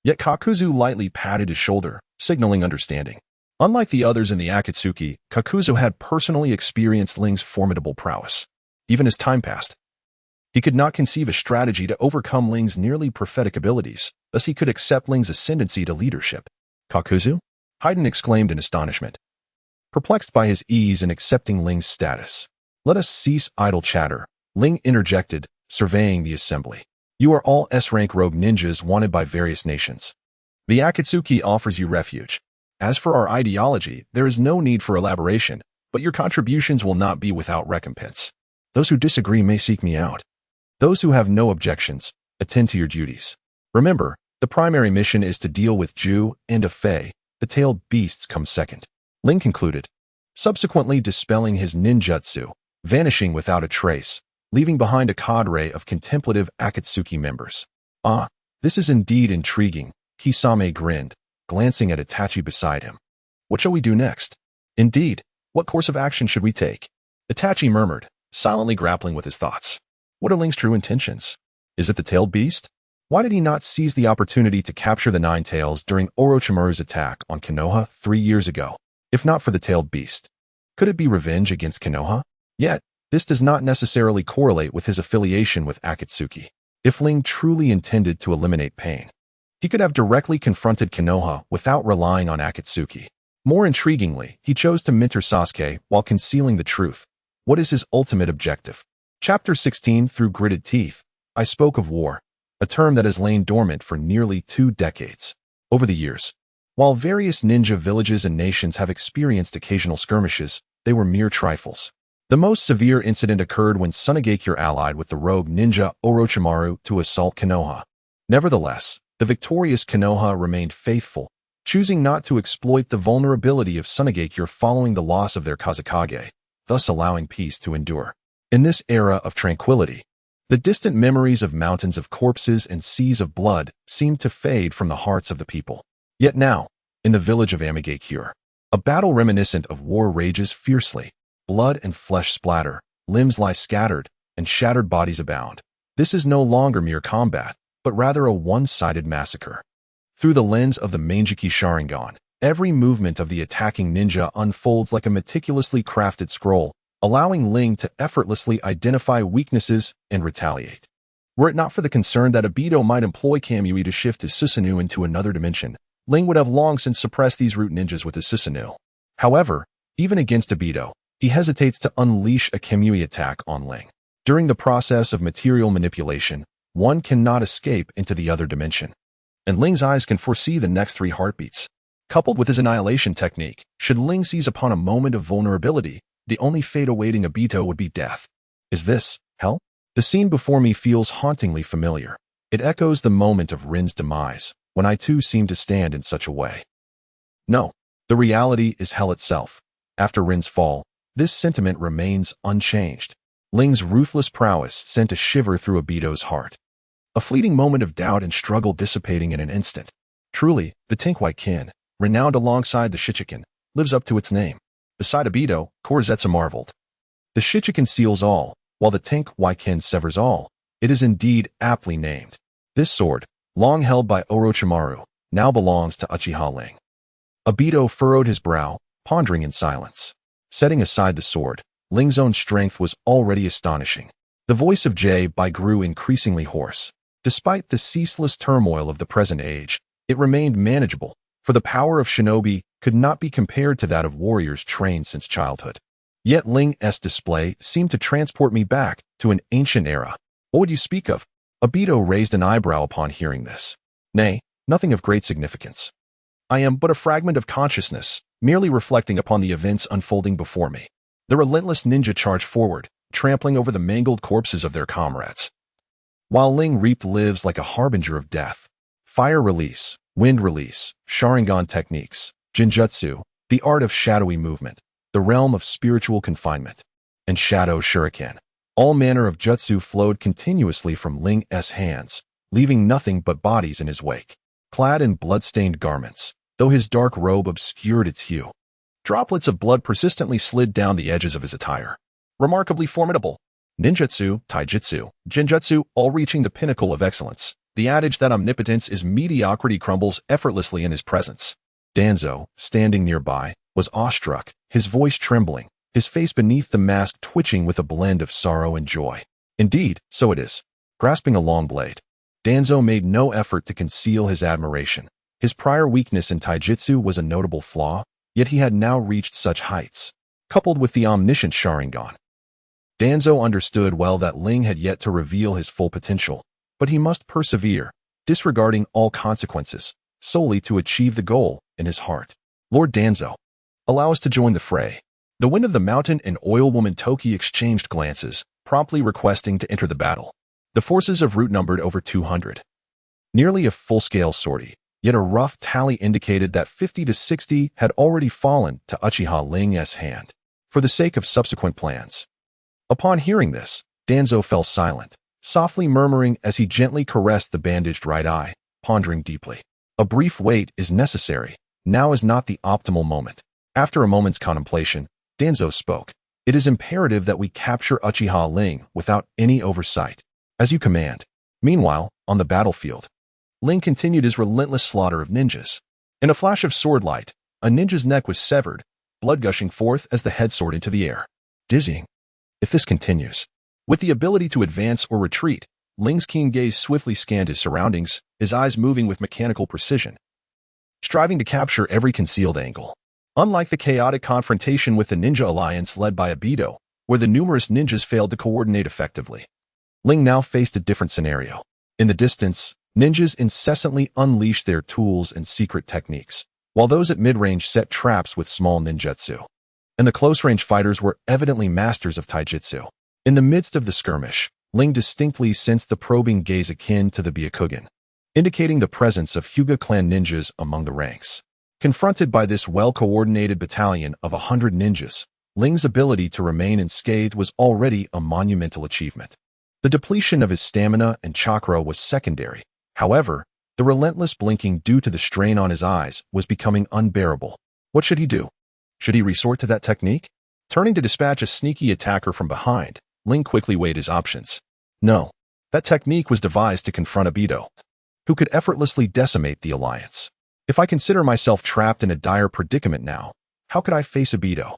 Yet Kakuzu lightly patted his shoulder, signaling understanding. Unlike the others in the Akatsuki, Kakuzu had personally experienced Ling's formidable prowess. Even as time passed, he could not conceive a strategy to overcome Ling's nearly prophetic abilities, thus he could accept Ling's ascendancy to leadership. Kakuzu? Haiden exclaimed in astonishment, perplexed by his ease in accepting Ling's status. Let us cease idle chatter, Ling interjected, surveying the assembly. You are all S-rank rogue ninjas wanted by various nations. The Akatsuki offers you refuge. As for our ideology, there is no need for elaboration, but your contributions will not be without recompense. Those who disagree may seek me out. Those who have no objections, attend to your duties. Remember, the primary mission is to deal with Ju and Afei. The tailed beasts come second. Ling concluded, subsequently dispelling his ninjutsu, vanishing without a trace, leaving behind a cadre of contemplative Akatsuki members. Ah, this is indeed intriguing, Kisame grinned, glancing at Itachi beside him. What shall we do next? Indeed, what course of action should we take? Itachi murmured, silently grappling with his thoughts. What are Ling's true intentions? Is it the tailed beast? Why did he not seize the opportunity to capture the Nine Tails during Orochimaru's attack on Konoha 3 years ago? If not for the tailed beast, could it be revenge against Konoha? Yet, this does not necessarily correlate with his affiliation with Akatsuki. If Ling truly intended to eliminate Pain, he could have directly confronted Konoha without relying on Akatsuki. More intriguingly, he chose to mentor Sasuke while concealing the truth. What is his ultimate objective? Chapter 16 Through Gritted Teeth, I spoke of war, a term that has lain dormant for nearly 2 decades. Over the years, while various ninja villages and nations have experienced occasional skirmishes, they were mere trifles. The most severe incident occurred when Mangekyo allied with the rogue ninja Orochimaru to assault Konoha. Nevertheless, the victorious Konoha remained faithful, choosing not to exploit the vulnerability of Mangekyo following the loss of their Kazekage, thus allowing peace to endure. In this era of tranquility, The distant memories of mountains of corpses and seas of blood seemed to fade from the hearts of the people. Yet now, in the village of Mangekyo, a battle reminiscent of war rages fiercely. Blood and flesh splatter, limbs lie scattered, and shattered bodies abound. This is no longer mere combat, but rather a one-sided massacre. Through the lens of the Mangekyo Sharingan, every movement of the attacking ninja unfolds like a meticulously crafted scroll, allowing Ling to effortlessly identify weaknesses and retaliate. Were it not for the concern that Obito might employ Kamui to shift his Susanoo into another dimension, Ling would have long since suppressed these root ninjas with his Susanoo. However, even against Obito, he hesitates to unleash a Kamui attack on Ling. During the process of material manipulation, one cannot escape into the other dimension. And Ling's eyes can foresee the next 3 heartbeats. Coupled with his annihilation technique, should Ling seize upon a moment of vulnerability, the only fate awaiting Obito would be death. Is this hell? The scene before me feels hauntingly familiar. It echoes the moment of Rin's demise, when I too seem to stand in such a way. No, the reality is hell itself. After Rin's fall, this sentiment remains unchanged. Ling's ruthless prowess sent a shiver through Obito's heart. A fleeting moment of doubt and struggle dissipating in an instant. Truly, the Tenkwaiken, renowned alongside the Shichiken, lives up to its name. Beside Obito, Koretsu marveled. The Shichiken seals all, while the Tenkwaiken severs all. It is indeed aptly named. This sword, long held by Orochimaru, now belongs to Uchiha Ling. Obito furrowed his brow, pondering in silence. Setting aside the sword, Ling's own strength was already astonishing. The voice of Bai grew increasingly hoarse. Despite the ceaseless turmoil of the present age, it remained manageable, for the power of shinobi could not be compared to that of warriors trained since childhood. Yet Ling's display seemed to transport me back to an ancient era. What would you speak of? Obito raised an eyebrow upon hearing this. Nay, nothing of great significance. I am but a fragment of consciousness, merely reflecting upon the events unfolding before me. The relentless ninja charged forward, trampling over the mangled corpses of their comrades. While Ling reaped lives like a harbinger of death. Fire release, wind release, Sharingan techniques, Genjutsu, the art of shadowy movement, the realm of spiritual confinement, and shadow shuriken. All manner of jutsu flowed continuously from Ling's hands, leaving nothing but bodies in his wake. Clad in blood-stained garments, though his dark robe obscured its hue, droplets of blood persistently slid down the edges of his attire. Remarkably formidable. Ninjutsu, taijutsu, genjutsu, all reaching the pinnacle of excellence. The adage that omnipotence is mediocrity crumbles effortlessly in his presence. Danzo, standing nearby, was awestruck, his voice trembling, his face beneath the mask twitching with a blend of sorrow and joy. Indeed, so it is. Grasping a long blade, Danzo made no effort to conceal his admiration. His prior weakness in taijutsu was a notable flaw, yet he had now reached such heights. Coupled with the omniscient Sharingan, Danzo understood well that Ling had yet to reveal his full potential, but he must persevere, disregarding all consequences, solely to achieve the goal in his heart. Lord Danzo, allow us to join the fray. The Wind of the Mountain and Oil Woman Toki exchanged glances, promptly requesting to enter the battle. The forces of Root numbered over 200. Nearly a full-scale sortie, yet a rough tally indicated that 50 to 60 had already fallen to Uchiha Ling's hand, for the sake of subsequent plans. Upon hearing this, Danzo fell silent, softly murmuring as he gently caressed the bandaged right eye, pondering deeply. A brief wait is necessary. Now is not the optimal moment. After a moment's contemplation, Danzo spoke. It is imperative that we capture Uchiha Ling without any oversight. As you command. Meanwhile, on the battlefield, Ling continued his relentless slaughter of ninjas. In a flash of sword light, a ninja's neck was severed, blood gushing forth as the head soared into the air. Dizzying. If this continues. With the ability to advance or retreat, Ling's keen gaze swiftly scanned his surroundings, his eyes moving with mechanical precision, striving to capture every concealed angle. Unlike the chaotic confrontation with the ninja alliance led by Obito, where the numerous ninjas failed to coordinate effectively, Ling now faced a different scenario. In the distance, ninjas incessantly unleashed their tools and secret techniques, while those at mid-range set traps with small ninjutsu. And the close-range fighters were evidently masters of taijutsu. In the midst of the skirmish, Ling distinctly sensed the probing gaze akin to the Byakugan, indicating the presence of Hyuga clan ninjas among the ranks. Confronted by this well-coordinated battalion of 100 ninjas, Ling's ability to remain unscathed was already a monumental achievement. The depletion of his stamina and chakra was secondary. However, the relentless blinking due to the strain on his eyes was becoming unbearable. What should he do? Should he resort to that technique? Turning to dispatch a sneaky attacker from behind, Ling quickly weighed his options. No. That technique was devised to confront Obito, who could effortlessly decimate the alliance. If I consider myself trapped in a dire predicament now, how could I face Obito?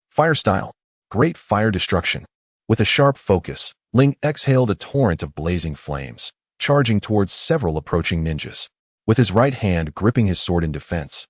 Fire style. Great fire destruction. With a sharp focus, Ling exhaled a torrent of blazing flames, charging towards several approaching ninjas. With his right hand gripping his sword in defense,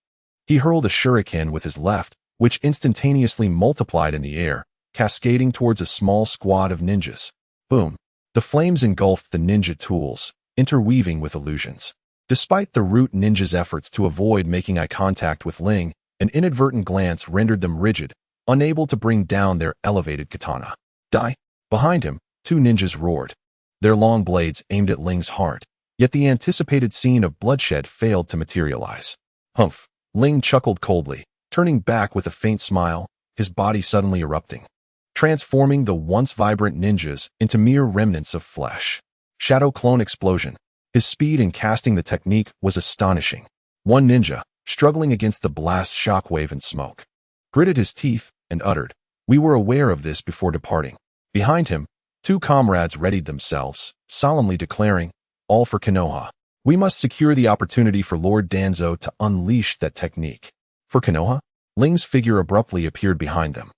he hurled a shuriken with his left, which instantaneously multiplied in the air, cascading towards a small squad of ninjas. Boom. The flames engulfed the ninja tools, interweaving with illusions. Despite the root ninjas' efforts to avoid making eye contact with Ling, an inadvertent glance rendered them rigid, unable to bring down their elevated katana. Die! Behind him, two ninjas roared, their long blades aimed at Ling's heart, yet the anticipated scene of bloodshed failed to materialize. Humph! Ling chuckled coldly, turning back with a faint smile, his body suddenly erupting, transforming the once vibrant ninjas into mere remnants of flesh. Shadow clone explosion. His speed in casting the technique was astonishing. One ninja, struggling against the blast shockwave and smoke, gritted his teeth and uttered, "We were aware of this before departing." Behind him, two comrades readied themselves, solemnly declaring, "All for Konoha. We must secure the opportunity for Lord Danzo to unleash that technique." For Konoha? Ling's figure abruptly appeared behind them.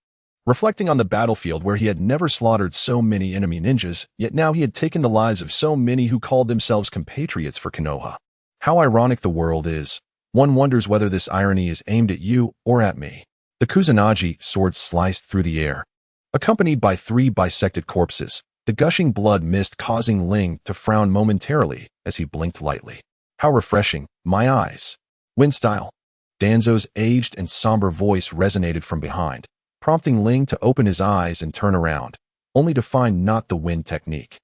Reflecting on the battlefield where he had never slaughtered so many enemy ninjas, yet now he had taken the lives of so many who called themselves compatriots for Konoha. How ironic the world is. One wonders whether this irony is aimed at you or at me. The Kusanagi sword sliced through the air. Accompanied by three bisected corpses, the gushing blood mist causing Ling to frown momentarily as he blinked lightly. How refreshing, my eyes. Wind style. Danzo's aged and somber voice resonated from behind, prompting Ling to open his eyes and turn around, only to find not the wind technique,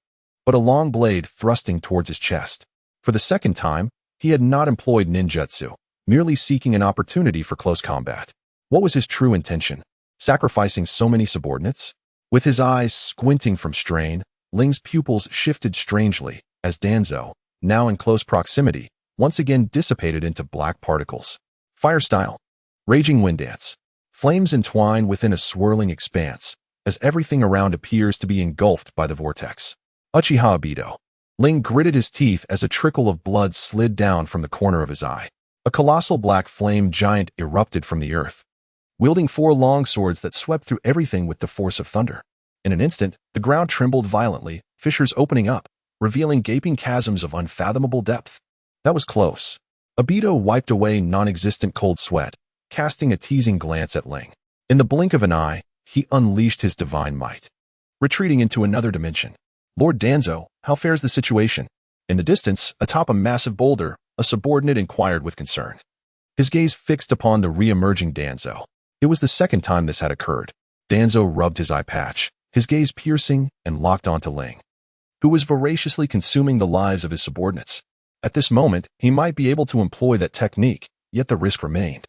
but a long blade thrusting towards his chest. For the second time, he had not employed ninjutsu, merely seeking an opportunity for close combat. What was his true intention? Sacrificing so many subordinates? With his eyes squinting from strain, Ling's pupils shifted strangely as Danzo, now in close proximity, once again dissipated into black particles. Fire style. Raging wind dance. Flames entwine within a swirling expanse, as everything around appears to be engulfed by the vortex. Uchiha Obito. Ling gritted his teeth as a trickle of blood slid down from the corner of his eye. A colossal black flame giant erupted from the earth, wielding four long swords that swept through everything with the force of thunder. In an instant, the ground trembled violently, fissures opening up, revealing gaping chasms of unfathomable depth. That was close. Obito wiped away non-existent cold sweat, casting a teasing glance at Ling. In the blink of an eye, he unleashed his divine might, retreating into another dimension. "Lord Danzo, how fares the situation?" In the distance, atop a massive boulder, a subordinate inquired with concern, his gaze fixed upon the re-emerging Danzo. It was the second time this had occurred. Danzo rubbed his eye patch, his gaze piercing and locked onto Ling, who was voraciously consuming the lives of his subordinates. At this moment, he might be able to employ that technique, yet the risk remained.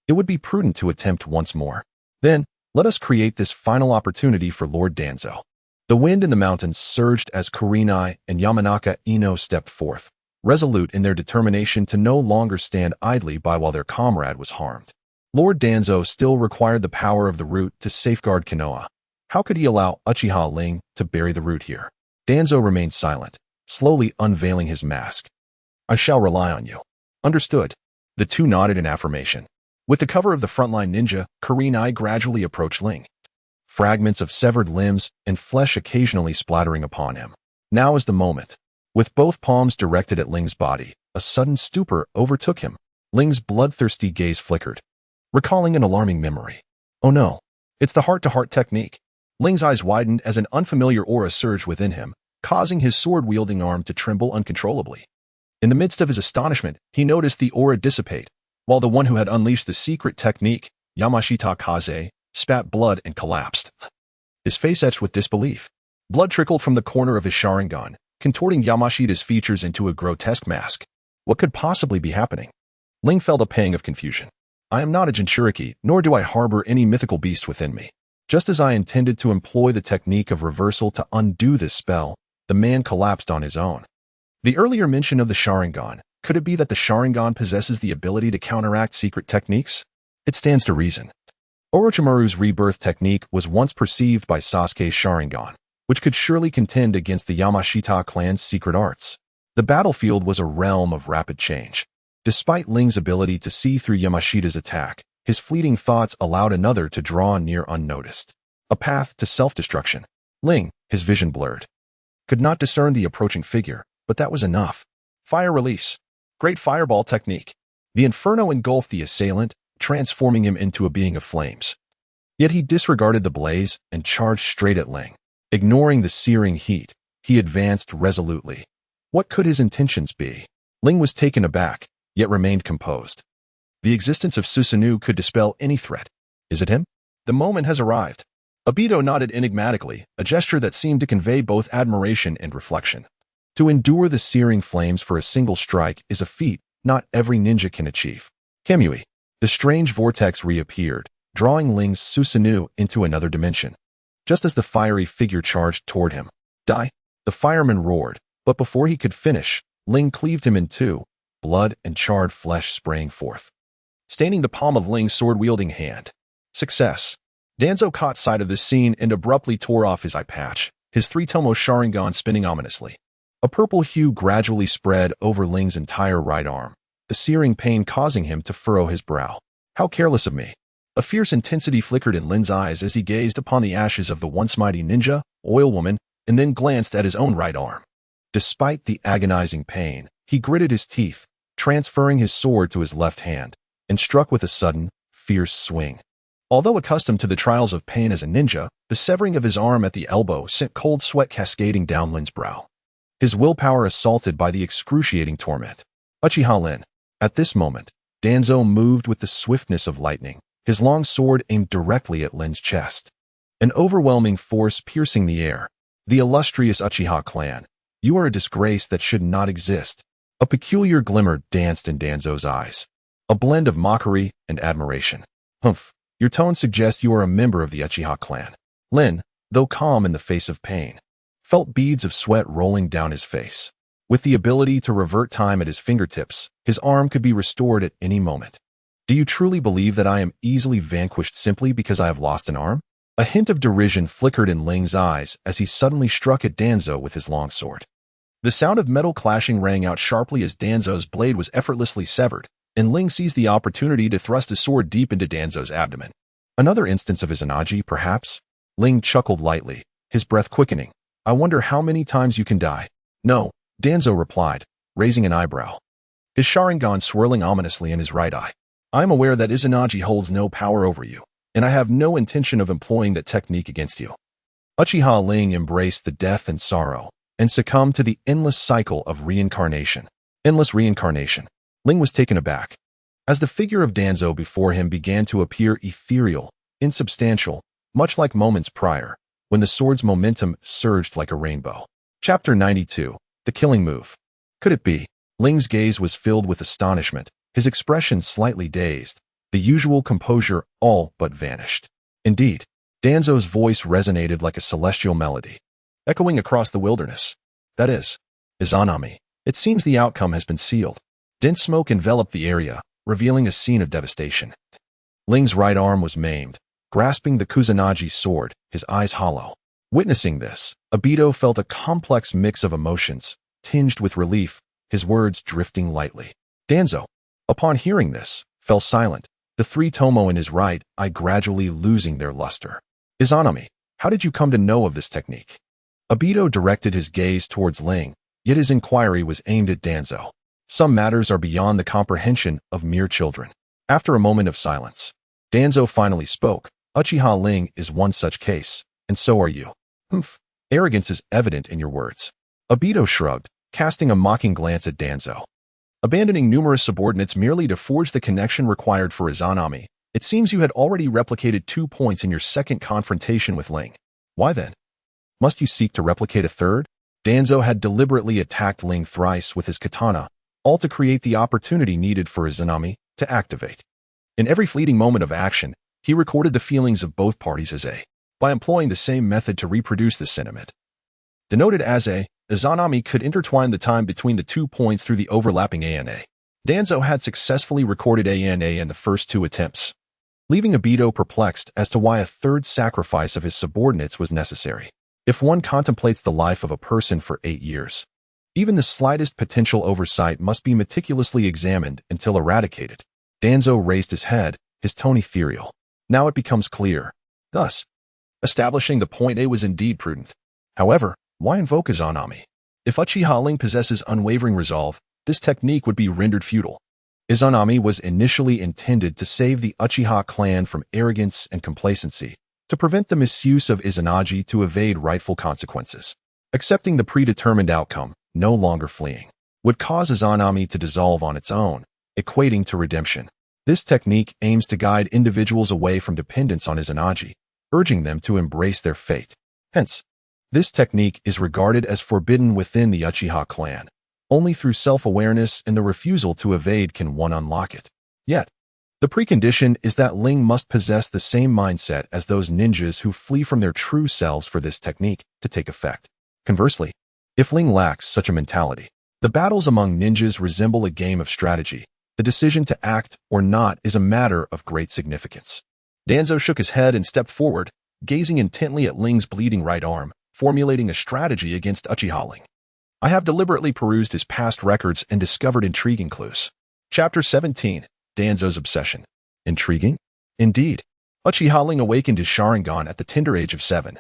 It would be prudent to attempt once more. Then, let us create this final opportunity for Lord Danzo. The wind in the mountains surged as Kurenai and Yamanaka Ino stepped forth, resolute in their determination to no longer stand idly by while their comrade was harmed. Lord Danzo still required the power of the root to safeguard Konoha. How could he allow Uchiha Ling to bury the root here? Danzo remained silent, slowly unveiling his mask. "I shall rely on you." "Understood." The two nodded in affirmation. With the cover of the frontline ninja, Kurenai gradually approached Ling, fragments of severed limbs and flesh occasionally splattering upon him. Now is the moment. With both palms directed at Ling's body, a sudden stupor overtook him. Ling's bloodthirsty gaze flickered, recalling an alarming memory. Oh no, it's the heart-to-heart technique. Ling's eyes widened as an unfamiliar aura surged within him, causing his sword-wielding arm to tremble uncontrollably. In the midst of his astonishment, he noticed the aura dissipate, while the one who had unleashed the secret technique, Yamashita Kaze, spat blood and collapsed. His face etched with disbelief. Blood trickled from the corner of his Sharingan, contorting Yamashita's features into a grotesque mask. What could possibly be happening? Ling felt a pang of confusion. I am not a Jinchuriki, nor do I harbor any mythical beast within me. Just as I intended to employ the technique of reversal to undo this spell, the man collapsed on his own. The earlier mention of the Sharingan, could it be that the Sharingan possesses the ability to counteract secret techniques? It stands to reason. Orochimaru's rebirth technique was once perceived by Sasuke's Sharingan, which could surely contend against the Yamashita clan's secret arts. The battlefield was a realm of rapid change. Despite Ling's ability to see through Yamashita's attack, his fleeting thoughts allowed another to draw near unnoticed. A path to self-destruction. Ling, his vision blurred, could not discern the approaching figure, but that was enough. Fire release. Great fireball technique. The inferno engulfed the assailant, transforming him into a being of flames. Yet he disregarded the blaze and charged straight at Ling. Ignoring the searing heat, he advanced resolutely. What could his intentions be? Ling was taken aback, yet remained composed. The existence of Susanoo could dispel any threat. Is it him? The moment has arrived. Obito nodded enigmatically, a gesture that seemed to convey both admiration and reflection. To endure the searing flames for a single strike is a feat not every ninja can achieve. Kamui. The strange vortex reappeared, drawing Ling's Susanoo into another dimension. Just as the fiery figure charged toward him. Die! The fireman roared, but before he could finish, Ling cleaved him in two, blood and charred flesh spraying forth, staining the palm of Ling's sword-wielding hand. Success. Danzo caught sight of this scene and abruptly tore off his eye patch, his three-tomo Sharingan spinning ominously. A purple hue gradually spread over Ling's entire right arm, the searing pain causing him to furrow his brow. How careless of me. A fierce intensity flickered in Lin's eyes as he gazed upon the ashes of the once mighty ninja, oil woman, and then glanced at his own right arm. Despite the agonizing pain, he gritted his teeth, transferring his sword to his left hand, and struck with a sudden, fierce swing. Although accustomed to the trials of pain as a ninja, the severing of his arm at the elbow sent cold sweat cascading down Lin's brow. His willpower assaulted by the excruciating torment. Uchiha Lin. At this moment, Danzo moved with the swiftness of lightning, his long sword aimed directly at Lin's chest. An overwhelming force piercing the air. The illustrious Uchiha clan. You are a disgrace that should not exist. A peculiar glimmer danced in Danzo's eyes. A blend of mockery and admiration. Humph. Your tone suggests you are a member of the Uchiha clan. Lin, though calm in the face of pain, felt beads of sweat rolling down his face. With the ability to revert time at his fingertips, his arm could be restored at any moment. Do you truly believe that I am easily vanquished simply because I have lost an arm? A hint of derision flickered in Ling's eyes as he suddenly struck at Danzo with his longsword. The sound of metal clashing rang out sharply as Danzo's blade was effortlessly severed, and Ling seized the opportunity to thrust his sword deep into Danzo's abdomen. Another instance of Izanagi, perhaps? Ling chuckled lightly, his breath quickening. I wonder how many times you can die. No, Danzo replied, raising an eyebrow, his Sharingan swirling ominously in his right eye. I am aware that Izanagi holds no power over you, and I have no intention of employing that technique against you. Uchiha Ling embraced the death and sorrow, and succumbed to the endless cycle of reincarnation. Endless reincarnation. Ling was taken aback. As the figure of Danzo before him began to appear ethereal, insubstantial, much like moments prior, when the sword's momentum surged like a rainbow. Chapter 92. The Killing Move. Could it be? Ling's gaze was filled with astonishment, his expression slightly dazed, the usual composure all but vanished. Indeed, Danzo's voice resonated like a celestial melody, echoing across the wilderness. That is, Izanami. It seems the outcome has been sealed. Dense smoke enveloped the area, revealing a scene of devastation. Ling's right arm was maimed, grasping the Kusanagi sword, his eyes hollow. Witnessing this, Obito felt a complex mix of emotions, tinged with relief, his words drifting lightly. Danzo, upon hearing this, fell silent, the three tomo in his right eye gradually losing their luster. Izanami, how did you come to know of this technique? Obito directed his gaze towards Ling, yet his inquiry was aimed at Danzo. Some matters are beyond the comprehension of mere children. After a moment of silence, Danzo finally spoke. Uchiha Ling is one such case, and so are you. Humph. Arrogance is evident in your words. Obito shrugged, casting a mocking glance at Danzo. Abandoning numerous subordinates merely to forge the connection required for Izanami, it seems you had already replicated 2 points in your second confrontation with Ling. Why then? Must you seek to replicate a third? Danzo had deliberately attacked Ling thrice with his katana, all to create the opportunity needed for Izanami to activate. In every fleeting moment of action, he recorded the feelings of both parties by employing the same method to reproduce the sentiment. Denoted as A, Izanami could intertwine the time between the 2 points through the overlapping ANA. Danzo had successfully recorded ANA in the first 2 attempts, leaving Obito perplexed as to why a third sacrifice of his subordinates was necessary. If one contemplates the life of a person for 8 years, even the slightest potential oversight must be meticulously examined until eradicated. Danzo raised his head, his tone ethereal. Now it becomes clear. Thus, establishing the point A was indeed prudent. However, why invoke Izanami? If Uchiha Ling possesses unwavering resolve, this technique would be rendered futile. Izanami was initially intended to save the Uchiha clan from arrogance and complacency, to prevent the misuse of Izanagi to evade rightful consequences. Accepting the predetermined outcome, no longer fleeing, would cause Izanami to dissolve on its own, equating to redemption. This technique aims to guide individuals away from dependence on Izanagi, urging them to embrace their fate. Hence, this technique is regarded as forbidden within the Uchiha clan. Only through self-awareness and the refusal to evade can one unlock it. Yet, the precondition is that Ling must possess the same mindset as those ninjas who flee from their true selves for this technique to take effect. Conversely, if Ling lacks such a mentality, the battles among ninjas resemble a game of strategy. The decision to act or not is a matter of great significance. Danzo shook his head and stepped forward, gazing intently at Ling's bleeding right arm, formulating a strategy against Uchiha Ling. I have deliberately perused his past records and discovered intriguing clues. Chapter 17. Danzo's Obsession. Intriguing? Indeed. Uchiha Ling awakened his Sharingan at the tender age of 7,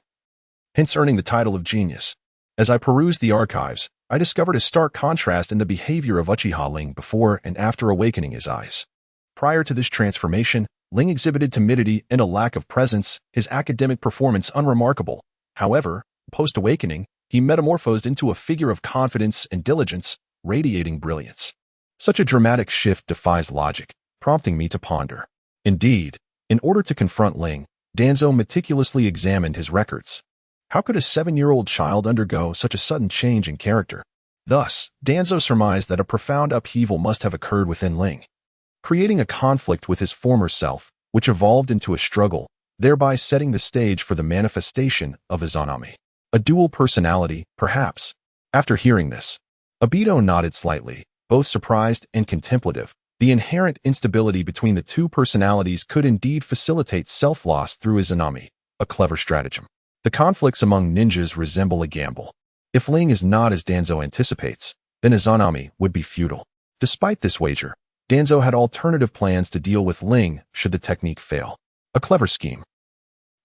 hence earning the title of genius. As I perused the archives, I discovered a stark contrast in the behavior of Uchiha Ling before and after awakening his eyes. Prior to this transformation, Ling exhibited timidity and a lack of presence, his academic performance unremarkable. However, post-awakening, he metamorphosed into a figure of confidence and diligence, radiating brilliance. Such a dramatic shift defies logic, prompting me to ponder. Indeed, in order to confront Ling, Danzo meticulously examined his records. How could a 7-year-old child undergo such a sudden change in character? Thus, Danzo surmised that a profound upheaval must have occurred within Ling, creating a conflict with his former self, which evolved into a struggle, thereby setting the stage for the manifestation of Izanami. A dual personality, perhaps. After hearing this, Obito nodded slightly, both surprised and contemplative. The inherent instability between the 2 personalities could indeed facilitate self-loss through Izanami, a clever stratagem. The conflicts among ninjas resemble a gamble. If Ling is not as Danzo anticipates, then Izanami would be futile. Despite this wager, Danzo had alternative plans to deal with Ling should the technique fail. A clever scheme.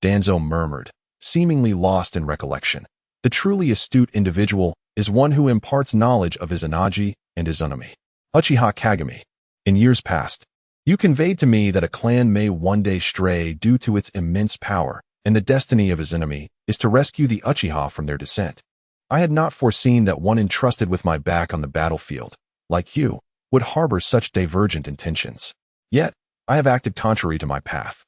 Danzo murmured, seemingly lost in recollection. The truly astute individual is one who imparts knowledge of Izanagi and Izanami. Uchiha Kagami. In years past, you conveyed to me that a clan may one day stray due to its immense power, and the destiny of Izanami is to rescue the Uchiha from their descent. I had not foreseen that one entrusted with my back on the battlefield, like you, would harbor such divergent intentions. Yet, I have acted contrary to my path,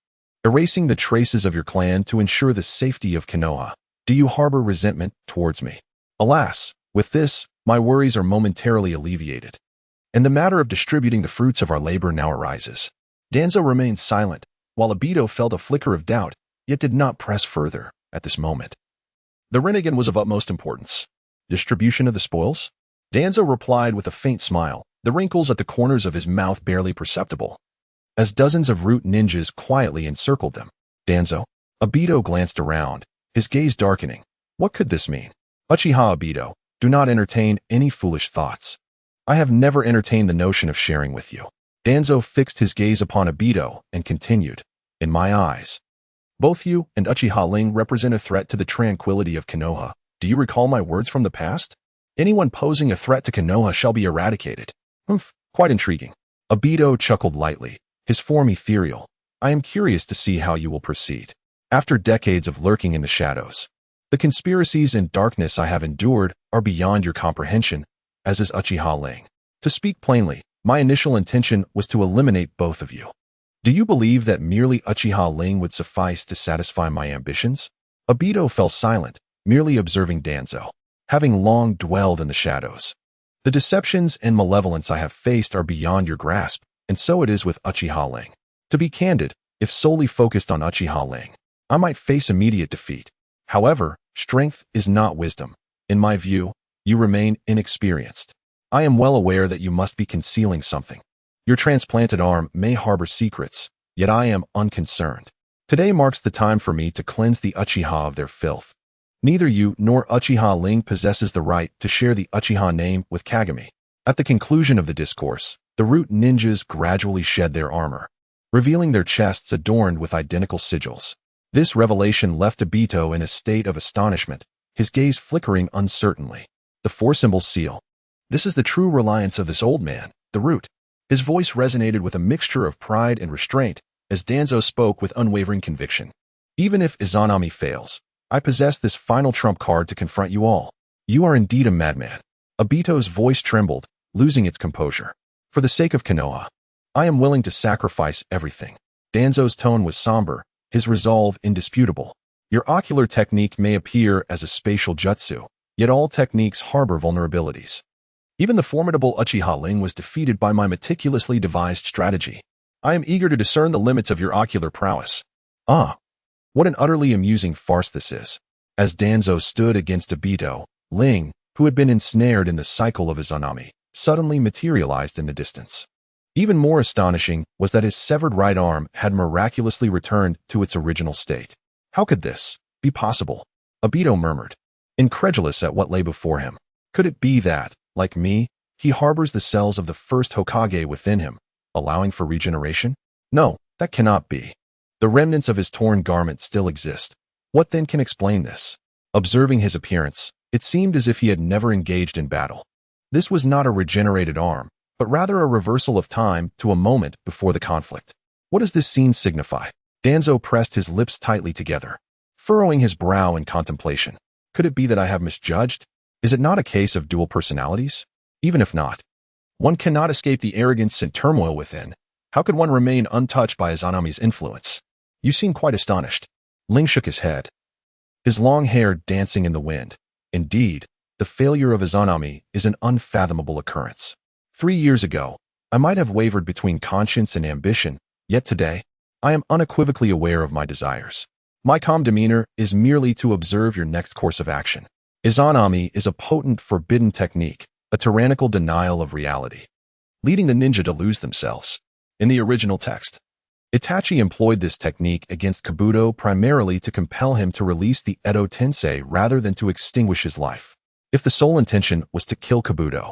erasing the traces of your clan to ensure the safety of Konoha. Do you harbor resentment towards me? Alas, with this, my worries are momentarily alleviated, and the matter of distributing the fruits of our labor now arises. Danzo remained silent, while Obito felt a flicker of doubt, yet did not press further at this moment. The Rinnegan was of utmost importance. Distribution of the spoils? Danzo replied with a faint smile, the wrinkles at the corners of his mouth barely perceptible, as dozens of root ninjas quietly encircled them. Danzo? Obito glanced around, his gaze darkening. What could this mean? Uchiha Obito, do not entertain any foolish thoughts. I have never entertained the notion of sharing with you. Danzo fixed his gaze upon Obito and continued, in my eyes, both you and Uchiha Ling represent a threat to the tranquility of Konoha. Do you recall my words from the past? Anyone posing a threat to Konoha shall be eradicated. Quite intriguing. Obito chuckled lightly, his form ethereal. I am curious to see how you will proceed. After decades of lurking in the shadows, the conspiracies and darkness I have endured are beyond your comprehension, as is Uchiha Ling. To speak plainly, my initial intention was to eliminate both of you. Do you believe that merely Uchiha Ling would suffice to satisfy my ambitions? Obito fell silent, merely observing Danzo, having long dwelled in the shadows. The deceptions and malevolence I have faced are beyond your grasp, and so it is with Uchiha Ling. To be candid, if solely focused on Uchiha Ling, I might face immediate defeat. However, strength is not wisdom. In my view, you remain inexperienced. I am well aware that you must be concealing something. Your transplanted arm may harbor secrets, yet I am unconcerned. Today marks the time for me to cleanse the Uchiha of their filth. Neither you nor Uchiha Ling possesses the right to share the Uchiha name with Kagami. At the conclusion of the discourse, the root ninjas gradually shed their armor, revealing their chests adorned with identical sigils. This revelation left Obito in a state of astonishment, his gaze flickering uncertainly. The four-symbol seal. This is the true reliance of this old man, the root. His voice resonated with a mixture of pride and restraint as Danzo spoke with unwavering conviction. Even if Izanami fails, I possess this final trump card to confront you all. You are indeed a madman. Obito's voice trembled, losing its composure. For the sake of Konoha, I am willing to sacrifice everything. Danzo's tone was somber, his resolve indisputable. Your ocular technique may appear as a spatial jutsu, yet all techniques harbor vulnerabilities. Even the formidable Uchiha Ling was defeated by my meticulously devised strategy. I am eager to discern the limits of your ocular prowess. Ah, what an utterly amusing farce this is. As Danzo stood against Obito, Ling, who had been ensnared in the cycle of Izanami, suddenly materialized in the distance. Even more astonishing was that his severed right arm had miraculously returned to its original state. How could this be possible? Obito murmured, incredulous at what lay before him. Could it be that, like me, he harbors the cells of the first Hokage within him, allowing for regeneration? No, that cannot be. The remnants of his torn garment still exist. What then can explain this? Observing his appearance, it seemed as if he had never engaged in battle. This was not a regenerated arm, but rather a reversal of time to a moment before the conflict. What does this scene signify? Danzo pressed his lips tightly together, furrowing his brow in contemplation. Could it be that I have misjudged? Is it not a case of dual personalities? Even if not, one cannot escape the arrogance and turmoil within. How could one remain untouched by Izanami's influence? You seem quite astonished. Ling shook his head, his long hair dancing in the wind. Indeed, the failure of Izanami is an unfathomable occurrence. 3 years ago, I might have wavered between conscience and ambition, yet today, I am unequivocally aware of my desires. My calm demeanor is merely to observe your next course of action. Izanami is a potent forbidden technique, a tyrannical denial of reality, leading the ninja to lose themselves. In the original text, Itachi employed this technique against Kabuto primarily to compel him to release the Edo Tensei rather than to extinguish his life. If the sole intention was to kill Kabuto,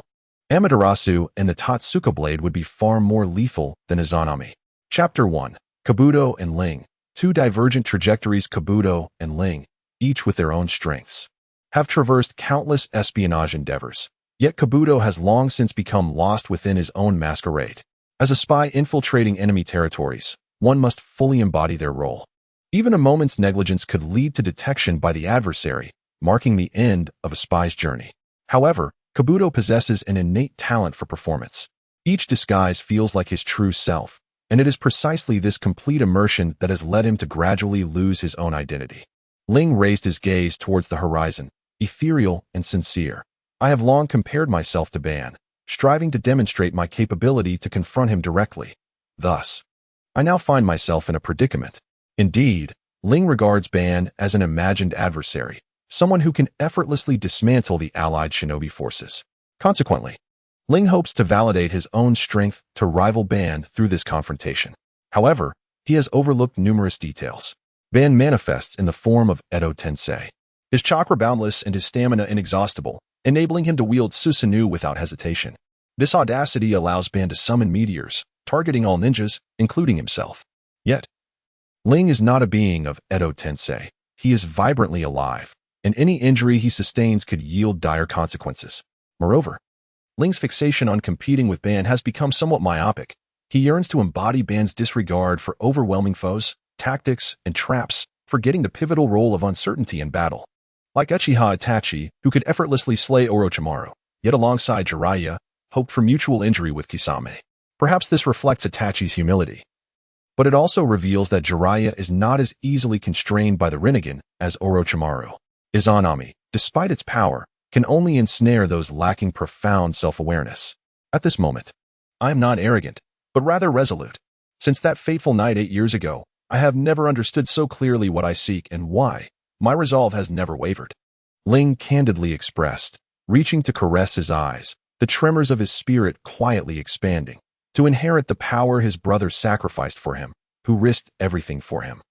Amaterasu and the Totsuka blade would be far more lethal than Izanami. Chapter 1. Kabuto and Ling. Two divergent trajectories. Kabuto and Ling, each with their own strengths, have traversed countless espionage endeavors. Yet Kabuto has long since become lost within his own masquerade. As a spy infiltrating enemy territories, one must fully embody their role. Even a moment's negligence could lead to detection by the adversary, marking the end of a spy's journey. However, Kabuto possesses an innate talent for performance. Each disguise feels like his true self, and it is precisely this complete immersion that has led him to gradually lose his own identity. Ling raised his gaze towards the horizon, ethereal and sincere. I have long compared myself to Ban, striving to demonstrate my capability to confront him directly. Thus, I now find myself in a predicament. Indeed, Ling regards Ban as an imagined adversary, someone who can effortlessly dismantle the allied shinobi forces. Consequently, Ling hopes to validate his own strength to rival Ban through this confrontation. However, he has overlooked numerous details. Ban manifests in the form of Edo Tensei, his chakra boundless and his stamina inexhaustible, enabling him to wield Susanoo without hesitation. This audacity allows Ban to summon meteors, targeting all ninjas, including himself. Yet, Ling is not a being of Edo Tensei. He is vibrantly alive, and any injury he sustains could yield dire consequences. Moreover, Ling's fixation on competing with Ban has become somewhat myopic. He yearns to embody Ban's disregard for overwhelming foes, tactics, and traps, forgetting the pivotal role of uncertainty in battle. Like Uchiha Itachi, who could effortlessly slay Orochimaru, yet alongside Jiraiya, hoped for mutual injury with Kisame. Perhaps this reflects Itachi's humility. But it also reveals that Jiraiya is not as easily constrained by the Rinnegan as Orochimaru. Izanami, despite its power, can only ensnare those lacking profound self-awareness. At this moment, I am not arrogant, but rather resolute. Since that fateful night 8 years ago, I have never understood so clearly what I seek and why. My resolve has never wavered. Ling candidly expressed, reaching to caress his eyes, the tremors of his spirit quietly expanding, to inherit the power his brother sacrificed for him, who risked everything for him.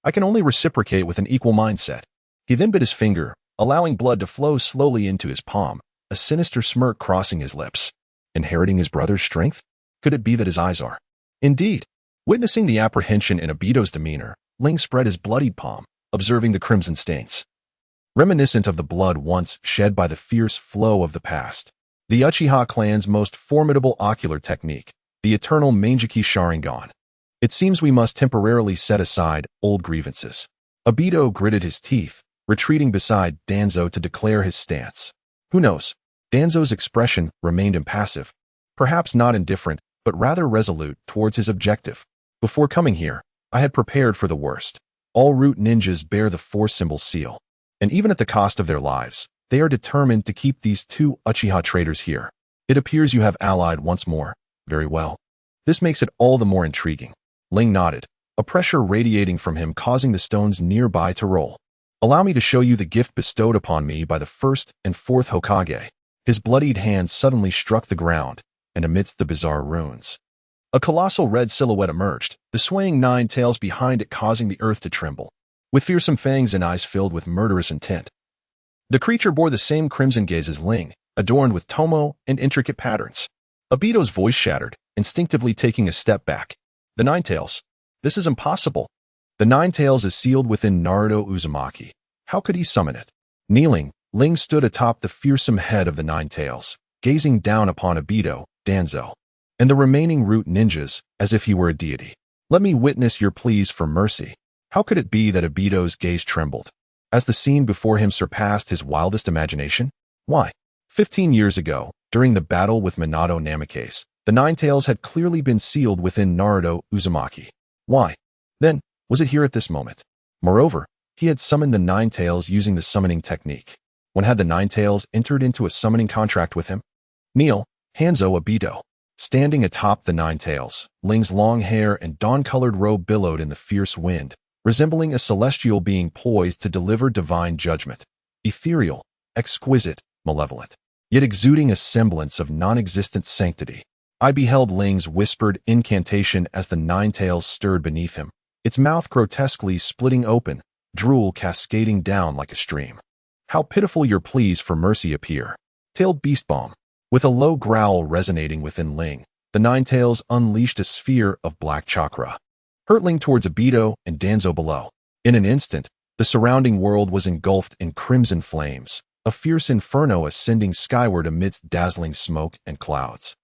I can only reciprocate with an equal mindset. He then bit his finger, allowing blood to flow slowly into his palm, a sinister smirk crossing his lips. Inheriting his brother's strength? Could it be that his eyes are? Indeed. Witnessing the apprehension in Obito's demeanor, Ling spread his bloodied palm, observing the crimson stains. Reminiscent of the blood once shed by the fierce flow of the past. The Uchiha clan's most formidable ocular technique, the eternal Mangekyo Sharingan. It seems we must temporarily set aside old grievances. Obito gritted his teeth, retreating beside Danzo to declare his stance. Who knows? Danzo's expression remained impassive, perhaps not indifferent, but rather resolute towards his objective. Before coming here, I had prepared for the worst. All root ninjas bear the Force symbol seal, and even at the cost of their lives, they are determined to keep these two Uchiha traitors here. It appears you have allied once more. Very well. This makes it all the more intriguing. Ling nodded, a pressure radiating from him causing the stones nearby to roll. Allow me to show you the gift bestowed upon me by the first and fourth Hokage. His bloodied hand suddenly struck the ground, and amidst the bizarre runes, a colossal red silhouette emerged, the swaying nine tails behind it causing the earth to tremble, with fearsome fangs and eyes filled with murderous intent. The creature bore the same crimson gaze as Ling, adorned with tomo and intricate patterns. Obito's voice shattered, instinctively taking a step back. The Nine Tails. This is impossible. The Nine Tails is sealed within Naruto Uzumaki. How could he summon it? Kneeling, Ling stood atop the fearsome head of the Nine Tails, gazing down upon Obito, Danzo, and the remaining root ninjas as if he were a deity. Let me witness your pleas for mercy. How could it be that Obito's gaze trembled, as the scene before him surpassed his wildest imagination? Why? 15 years ago, during the battle with Minato Namikaze, the Nine Tails had clearly been sealed within Naruto Uzumaki. Why? Then, was it here at this moment? Moreover, he had summoned the Nine Tails using the summoning technique. When had the Nine Tails entered into a summoning contract with him? Kneel, Hanzo Obito. Standing atop the Nine Tails, Ling's long hair and dawn-colored robe billowed in the fierce wind, resembling a celestial being poised to deliver divine judgment. Ethereal, exquisite, malevolent, yet exuding a semblance of non-existent sanctity. I beheld Ling's whispered incantation as the Nine Tails stirred beneath him, its mouth grotesquely splitting open, drool cascading down like a stream. How pitiful your pleas for mercy appear. Tailed beast bomb. With a low growl resonating within Ling, the Nine Tails unleashed a sphere of black chakra, hurtling towards Obito and Danzo below. In an instant, the surrounding world was engulfed in crimson flames, a fierce inferno ascending skyward amidst dazzling smoke and clouds,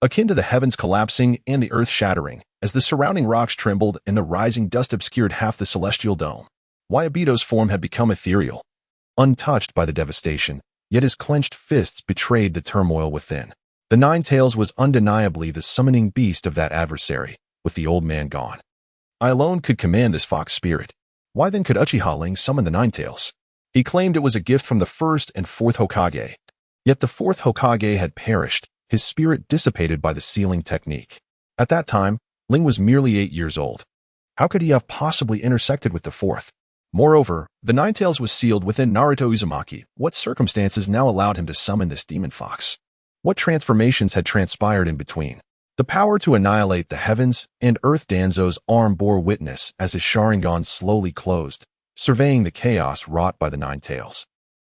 akin to the heavens collapsing and the earth shattering, as the surrounding rocks trembled and the rising dust obscured half the celestial dome. Why Obito's form had become ethereal, untouched by the devastation, yet his clenched fists betrayed the turmoil within. The Nine Tails was undeniably the summoning beast of that adversary, with the old man gone. I alone could command this fox spirit. Why then could Uchiha Ling summon the Nine Tails? He claimed it was a gift from the first and fourth Hokage. Yet the fourth Hokage had perished, his spirit dissipated by the sealing technique. At that time, Ling was merely 8 years old. How could he have possibly intersected with the fourth? Moreover, the Nine Tails was sealed within Naruto Uzumaki. What circumstances now allowed him to summon this demon fox? What transformations had transpired in between? The power to annihilate the heavens and earth. Danzo's arm bore witness as his Sharingan slowly closed, surveying the chaos wrought by the Nine Tails.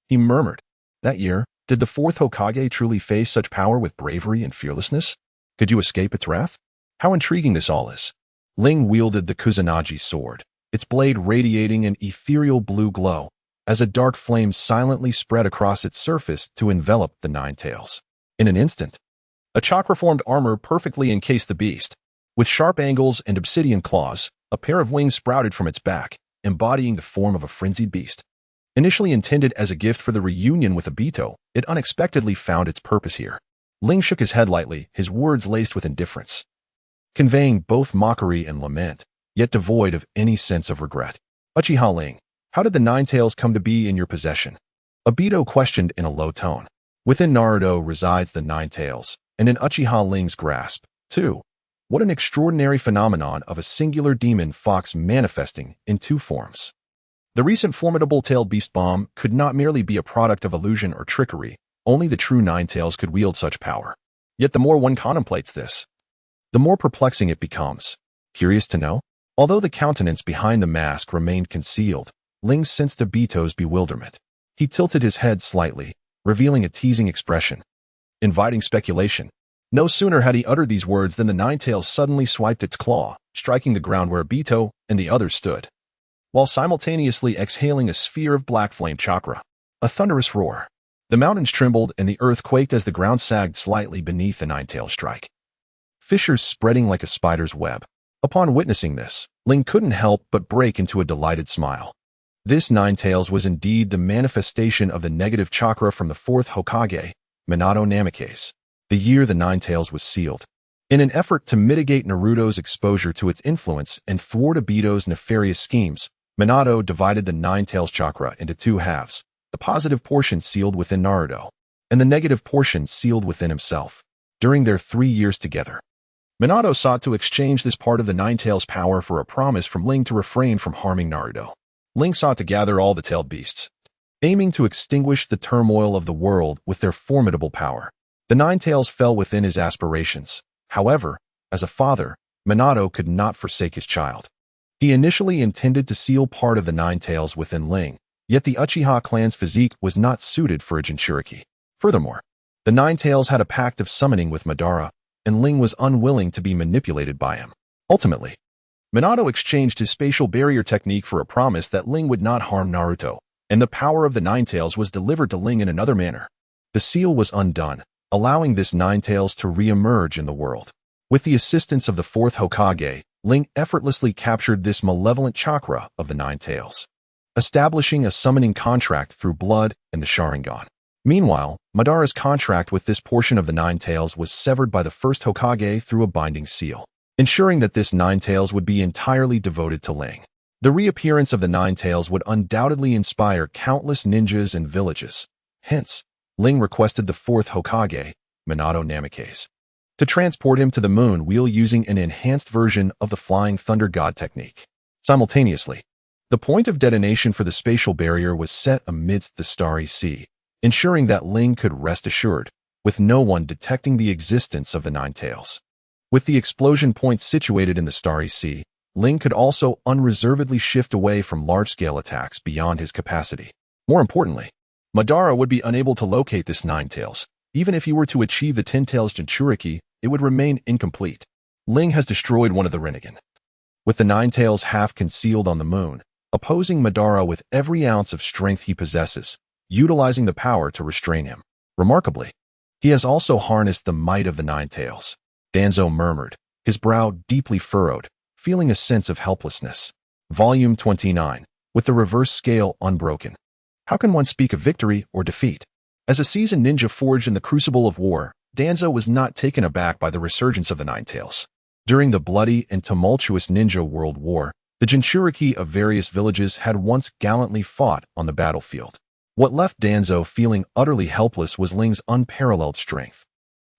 He murmured, that year, did the fourth Hokage truly face such power with bravery and fearlessness? Could you escape its wrath? How intriguing this all is. Ling wielded the Kusanagi sword, its blade radiating an ethereal blue glow, as a dark flame silently spread across its surface to envelop the Nine Tails. In an instant, a chakra-formed armor perfectly encased the beast. With sharp angles and obsidian claws, a pair of wings sprouted from its back, embodying the form of a frenzied beast. Initially intended as a gift for the reunion with Obito, it unexpectedly found its purpose here. Ling shook his head lightly, his words laced with indifference, conveying both mockery and lament, yet devoid of any sense of regret. Uchiha Ling, how did the Nine Tails come to be in your possession? Obito questioned in a low tone. Within Naruto resides the Nine Tails, and in Uchiha Ling's grasp, too. What an extraordinary phenomenon of a singular demon fox manifesting in two forms. The recent formidable tailed beast bomb could not merely be a product of illusion or trickery, only the true Nine-Tails could wield such power. Yet the more one contemplates this, the more perplexing it becomes. Curious to know? Although the countenance behind the mask remained concealed, Ling sensed Obito's bewilderment. He tilted his head slightly, revealing a teasing expression, inviting speculation. No sooner had he uttered these words than the Nine-Tails suddenly swiped its claw, striking the ground where Obito and the others stood, while simultaneously exhaling a sphere of black flame chakra. A thunderous roar. The mountains trembled and the earth quaked as the ground sagged slightly beneath the Nine-Tails strike, fissures spreading like a spider's web. Upon witnessing this, Ling couldn't help but break into a delighted smile. This Nine-Tails was indeed the manifestation of the negative chakra from the fourth Hokage, Minato Namikaze, the year the Nine-Tails was sealed. In an effort to mitigate Naruto's exposure to its influence and thwart Obito's nefarious schemes, Minato divided the Nine-Tails chakra into two halves, the positive portion sealed within Naruto, and the negative portion sealed within himself. During their 3 years together, Minato sought to exchange this part of the Nine-Tails power for a promise from Ling to refrain from harming Naruto. Ling sought to gather all the tailed beasts, aiming to extinguish the turmoil of the world with their formidable power. The Nine-Tails fell within his aspirations. However, as a father, Minato could not forsake his child. He initially intended to seal part of the Nine-Tails within Ling, yet the Uchiha clan's physique was not suited for a Jinchuriki. Furthermore, the Nine-Tails had a pact of summoning with Madara, and Ling was unwilling to be manipulated by him. Ultimately, Minato exchanged his spatial barrier technique for a promise that Ling would not harm Naruto, and the power of the Nine-Tails was delivered to Ling in another manner. The seal was undone, allowing this Nine-Tails to re-emerge in the world. With the assistance of the fourth Hokage, Ling effortlessly captured this malevolent chakra of the Nine-Tails, establishing a summoning contract through blood and the Sharingan. Meanwhile, Madara's contract with this portion of the Nine-Tails was severed by the first Hokage through a binding seal, ensuring that this Nine-Tails would be entirely devoted to Ling. The reappearance of the Nine-Tails would undoubtedly inspire countless ninjas and villages. Hence, Ling requested the fourth Hokage, Minato Namikaze, to transport him to the moon wheel using an enhanced version of the Flying Thunder God technique. Simultaneously, the point of detonation for the spatial barrier was set amidst the Starry Sea, ensuring that Ling could rest assured, with no one detecting the existence of the Nine-Tails. With the explosion point situated in the Starry Sea, Ling could also unreservedly shift away from large-scale attacks beyond his capacity. More importantly, Madara would be unable to locate this Nine-Tails. Even if he were to achieve the Ten-Tails Jinchuriki, it would remain incomplete. Ling has destroyed one of the Rinnegan, with the Nine-Tails half concealed on the moon, opposing Madara with every ounce of strength he possesses, utilizing the power to restrain him. Remarkably, he has also harnessed the might of the Nine-Tails. Danzo murmured, his brow deeply furrowed, feeling a sense of helplessness. Volume 29, with the reverse scale unbroken. How can one speak of victory or defeat? As a seasoned ninja forged in the crucible of war, Danzo was not taken aback by the resurgence of the Nine-Tails. During the bloody and tumultuous Ninja World War, the Jinchuriki of various villages had once gallantly fought on the battlefield. What left Danzo feeling utterly helpless was Ling's unparalleled strength.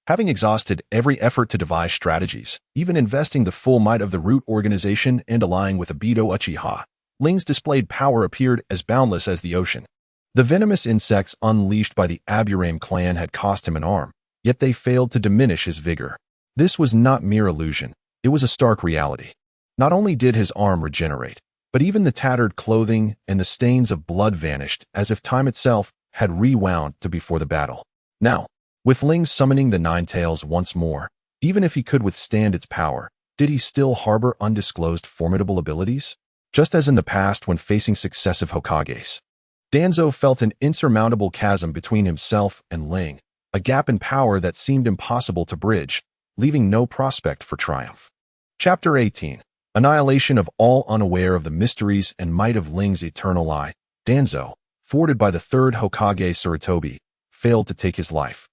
Having exhausted every effort to devise strategies, even investing the full might of the root organization and allying with Obito Uchiha, Ling's displayed power appeared as boundless as the ocean. The venomous insects unleashed by the Aburame clan had cost him an arm, yet they failed to diminish his vigor. This was not mere illusion, it was a stark reality. Not only did his arm regenerate, but even the tattered clothing and the stains of blood vanished as if time itself had rewound to before the battle. Now, with Ling summoning the Nine-Tails once more, even if he could withstand its power, did he still harbor undisclosed formidable abilities? Just as in the past when facing successive Hokages, Danzo felt an insurmountable chasm between himself and Ling, a gap in power that seemed impossible to bridge, leaving no prospect for triumph. Chapter 18. Annihilation of all unaware of the mysteries and might of Ling's eternal eye, Danzo, thwarted by the third Hokage Sarutobi, failed to take his life.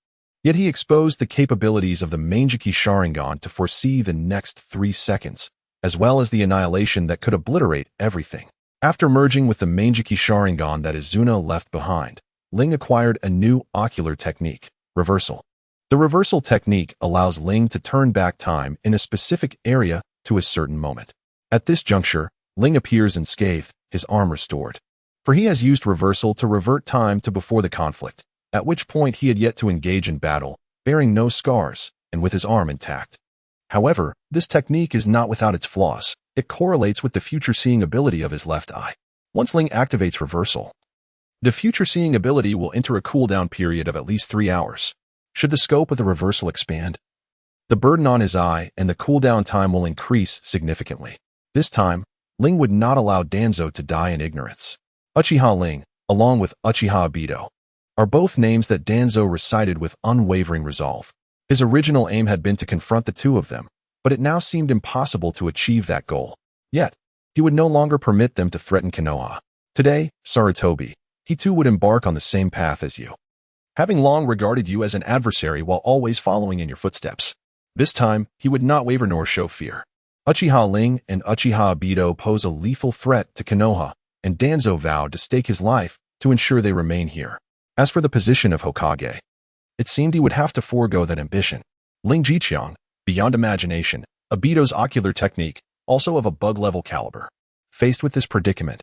Yet he exposed the capabilities of the Mangekyo Sharingan to foresee the next 3 seconds, as well as the annihilation that could obliterate everything. After merging with the Mangekyo Sharingan that Izuna left behind, Ling acquired a new ocular technique, reversal. The reversal technique allows Ling to turn back time in a specific area to a certain moment. At this juncture, Ling appears unscathed, his arm restored. for he has used reversal to revert time to before the conflict, at which point he had yet to engage in battle, bearing no scars, and with his arm intact. However, this technique is not without its flaws. It correlates with the future-seeing ability of his left eye. Once Ling activates reversal, the future-seeing ability will enter a cooldown period of at least 3 hours. Should the scope of the reversal expand, the burden on his eye and the cooldown time will increase significantly. This time, Ling would not allow Danzo to die in ignorance. Uchiha Ling, along with Uchiha Obito, are both names that Danzo recited with unwavering resolve. His original aim had been to confront the two of them, but it now seemed impossible to achieve that goal. Yet, he would no longer permit them to threaten Konoha. Today, Sarutobi, he too would embark on the same path as you, having long regarded you as an adversary while always following in your footsteps. This time, he would not waver nor show fear. Uchiha Ling and Uchiha Obito pose a lethal threat to Konoha, and Danzo vowed to stake his life to ensure they remain here. As for the position of Hokage, it seemed he would have to forego that ambition. Ling Jiqiang, beyond imagination, Obito's ocular technique, also of a bug-level caliber. Faced with this predicament,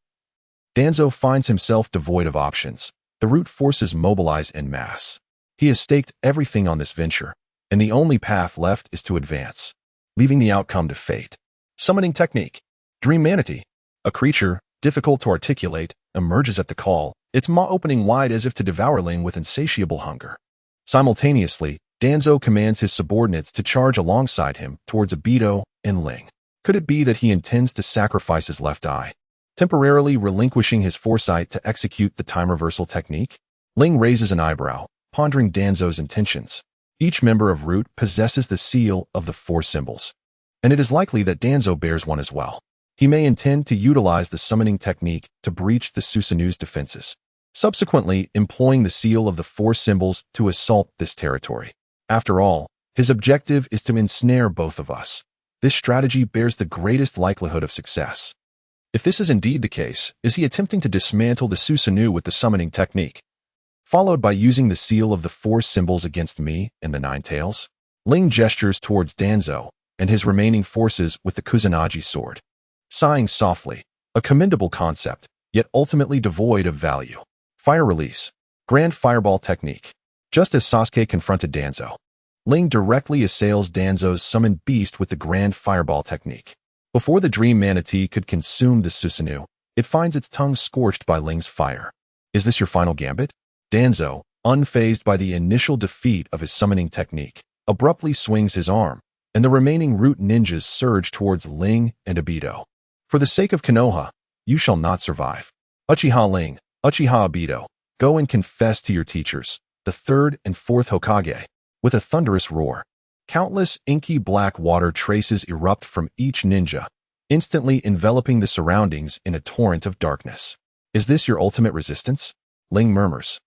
Danzo finds himself devoid of options. The root forces mobilize en masse. He has staked everything on this venture, and the only path left is to advance, leaving the outcome to fate. Summoning technique. Dream Manatee, a creature, difficult to articulate, emerges at the call, its maw opening wide as if to devour Ling with insatiable hunger. Simultaneously, Danzo commands his subordinates to charge alongside him towards Obito and Ling. Could it be that he intends to sacrifice his left eye, temporarily relinquishing his foresight to execute the time reversal technique? Ling raises an eyebrow, pondering Danzo's intentions. Each member of Root possesses the seal of the 4 symbols, and it is likely that Danzo bears one as well. He may intend to utilize the summoning technique to breach the Susanoo's defenses, subsequently employing the seal of the 4 symbols to assault this territory. After all, his objective is to ensnare both of us. This strategy bears the greatest likelihood of success. If this is indeed the case, is he attempting to dismantle the Susanoo with the summoning technique, followed by using the seal of the 4 symbols against me and the 9 tails? Ling gestures towards Danzo and his remaining forces with the Kusanagi sword, sighing softly, a commendable concept, yet ultimately devoid of value. Fire release. Grand Fireball technique. Just as Sasuke confronted Danzo, Ling directly assails Danzo's summoned beast with the Grand Fireball technique. Before the Dream Manatee could consume the Susanoo, it finds its tongue scorched by Ling's fire. Is this your final gambit? Danzo, unfazed by the initial defeat of his summoning technique, abruptly swings his arm, and the remaining Root ninjas surge towards Ling and Obito. For the sake of Konoha, you shall not survive. Uchiha Ling, Uchiha Obito, go and confess to your teachers, the 3rd and 4th Hokage. With a thunderous roar, countless inky black water traces erupt from each ninja, instantly enveloping the surroundings in a torrent of darkness. Is this your ultimate resistance? Ling murmurs,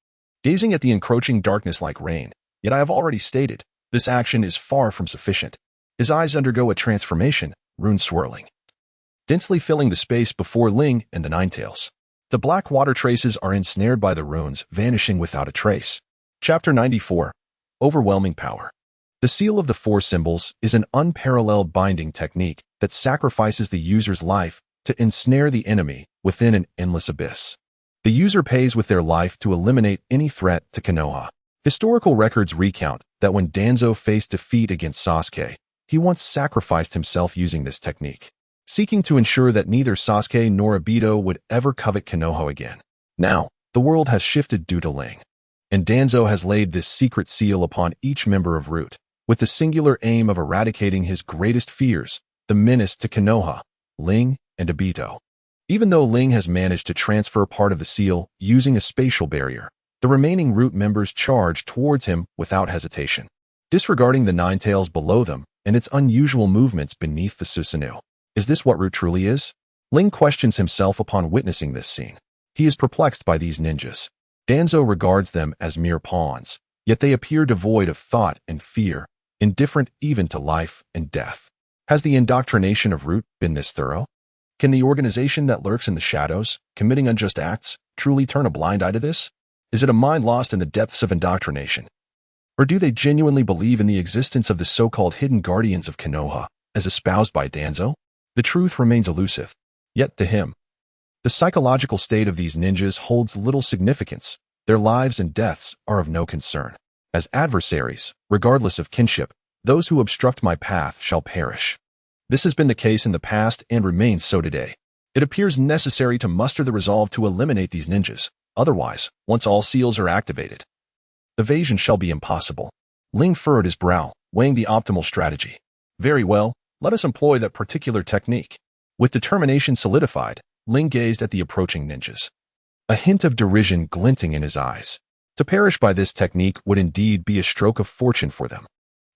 gazing at the encroaching darkness like rain. Yet I have already stated, this action is far from sufficient. His eyes undergo a transformation, rune swirling, densely filling the space before Ling and the 9 tails. The black water traces are ensnared by the runes, vanishing without a trace. Chapter 94. Overwhelming Power. The seal of the 4 symbols is an unparalleled binding technique that sacrifices the user's life to ensnare the enemy within an endless abyss. The user pays with their life to eliminate any threat to Konoha. Historical records recount that when Danzo faced defeat against Sasuke, he once sacrificed himself using this technique, seeking to ensure that neither Sasuke nor Obito would ever covet Konoha again. Now, the world has shifted due to Ling, and Danzo has laid this secret seal upon each member of Root, with the singular aim of eradicating his greatest fears, the menace to Konoha, Ling, and Obito. Even though Ling has managed to transfer part of the seal using a spatial barrier, the remaining Root members charge towards him without hesitation, disregarding the 9 tails below them and its unusual movements beneath the Susanoo. Is this what Root truly is? Ling questions himself upon witnessing this scene. He is perplexed by these ninjas. Danzo regards them as mere pawns, yet they appear devoid of thought and fear, indifferent even to life and death. Has the indoctrination of Root been this thorough? Can the organization that lurks in the shadows, committing unjust acts, truly turn a blind eye to this? Is it a mind lost in the depths of indoctrination? Or do they genuinely believe in the existence of the so-called hidden guardians of Konoha, as espoused by Danzo? The truth remains elusive. Yet to him, The psychological state of these ninjas holds little significance. Their lives and deaths are of no concern. As adversaries, regardless of kinship, those who obstruct my path shall perish. This has been the case in the past and remains so today. It appears necessary to muster the resolve to eliminate these ninjas. Otherwise, once all seals are activated, evasion shall be impossible. Ling furrowed his brow, weighing the optimal strategy. Very well, let us employ that particular technique. With determination solidified, Ling gazed at the approaching ninjas, a hint of derision glinting in his eyes. To perish by this technique would indeed be a stroke of fortune for them.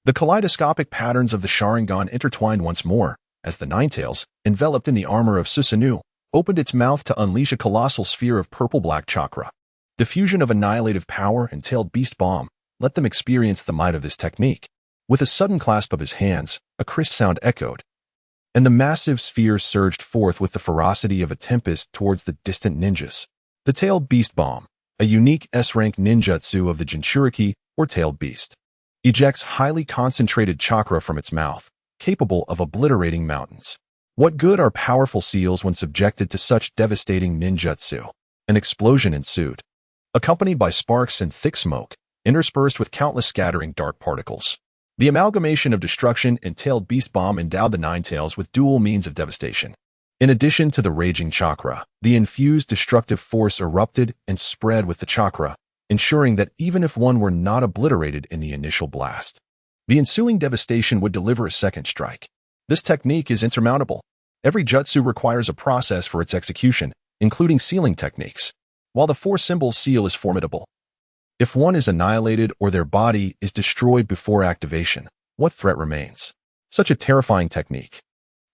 The kaleidoscopic patterns of the Sharingan intertwined once more, as the Ninetales, enveloped in the armor of Susanoo, opened its mouth to unleash a colossal sphere of purple-black chakra. The fusion of annihilative power and tailed beast bomb let them experience the might of this technique. With a sudden clasp of his hands, a crisp sound echoed, and the massive sphere surged forth with the ferocity of a tempest towards the distant ninjas. The tailed beast bomb, a unique S-rank ninjutsu of the Jinchuriki, or tailed beast, ejects highly concentrated chakra from its mouth, capable of obliterating mountains. What good are powerful seals when subjected to such devastating ninjutsu? An explosion ensued, accompanied by sparks and thick smoke, interspersed with countless scattering dark particles. The amalgamation of destruction and tailed beast bomb endowed the Ninetales with dual means of devastation. In addition to the raging chakra, the infused destructive force erupted and spread with the chakra, ensuring that even if one were not obliterated in the initial blast, the ensuing devastation would deliver a second strike. This technique is insurmountable. Every jutsu requires a process for its execution, including sealing techniques. While the four symbols seal is formidable, if one is annihilated or their body is destroyed before activation, what threat remains? Such a terrifying technique.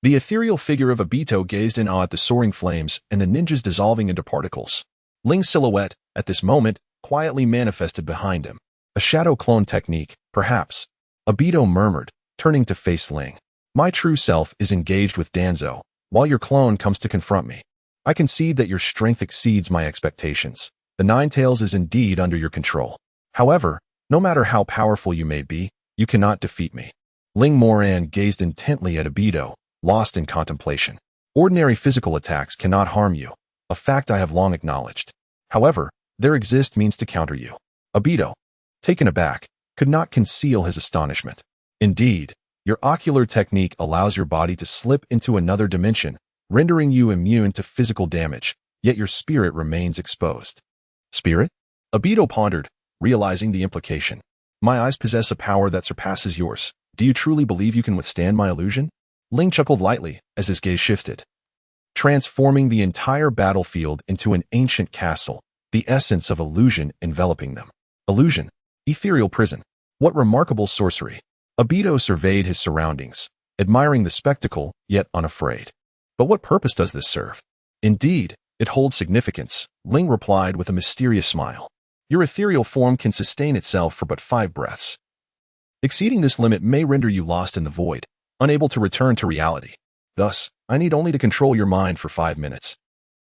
The ethereal figure of Obito gazed in awe at the soaring flames and the ninjas dissolving into particles. Ling's silhouette, at this moment, quietly manifested behind him. A shadow clone technique, perhaps. Obito murmured, turning to face Ling. My true self is engaged with Danzo, while your clone comes to confront me. I concede that your strength exceeds my expectations. The Ninetales is indeed under your control. However, no matter how powerful you may be, you cannot defeat me. Ling Moran gazed intently at Obito, lost in contemplation. Ordinary physical attacks cannot harm you, a fact I have long acknowledged. However, there exist means to counter you. Obito, taken aback, could not conceal his astonishment. Indeed, your ocular technique allows your body to slip into another dimension, rendering you immune to physical damage, yet your spirit remains exposed. Spirit? Obito pondered, realizing the implication. My eyes possess a power that surpasses yours. Do you truly believe you can withstand my illusion? Ling chuckled lightly as his gaze shifted, transforming the entire battlefield into an ancient castle, the essence of illusion enveloping them. Illusion, ethereal prison. What remarkable sorcery. Obito surveyed his surroundings, admiring the spectacle, yet unafraid. But what purpose does this serve? Indeed, it holds significance, Ling replied with a mysterious smile. Your ethereal form can sustain itself for but 5 breaths. Exceeding this limit may render you lost in the void, unable to return to reality. Thus, I need only to control your mind for 5 minutes.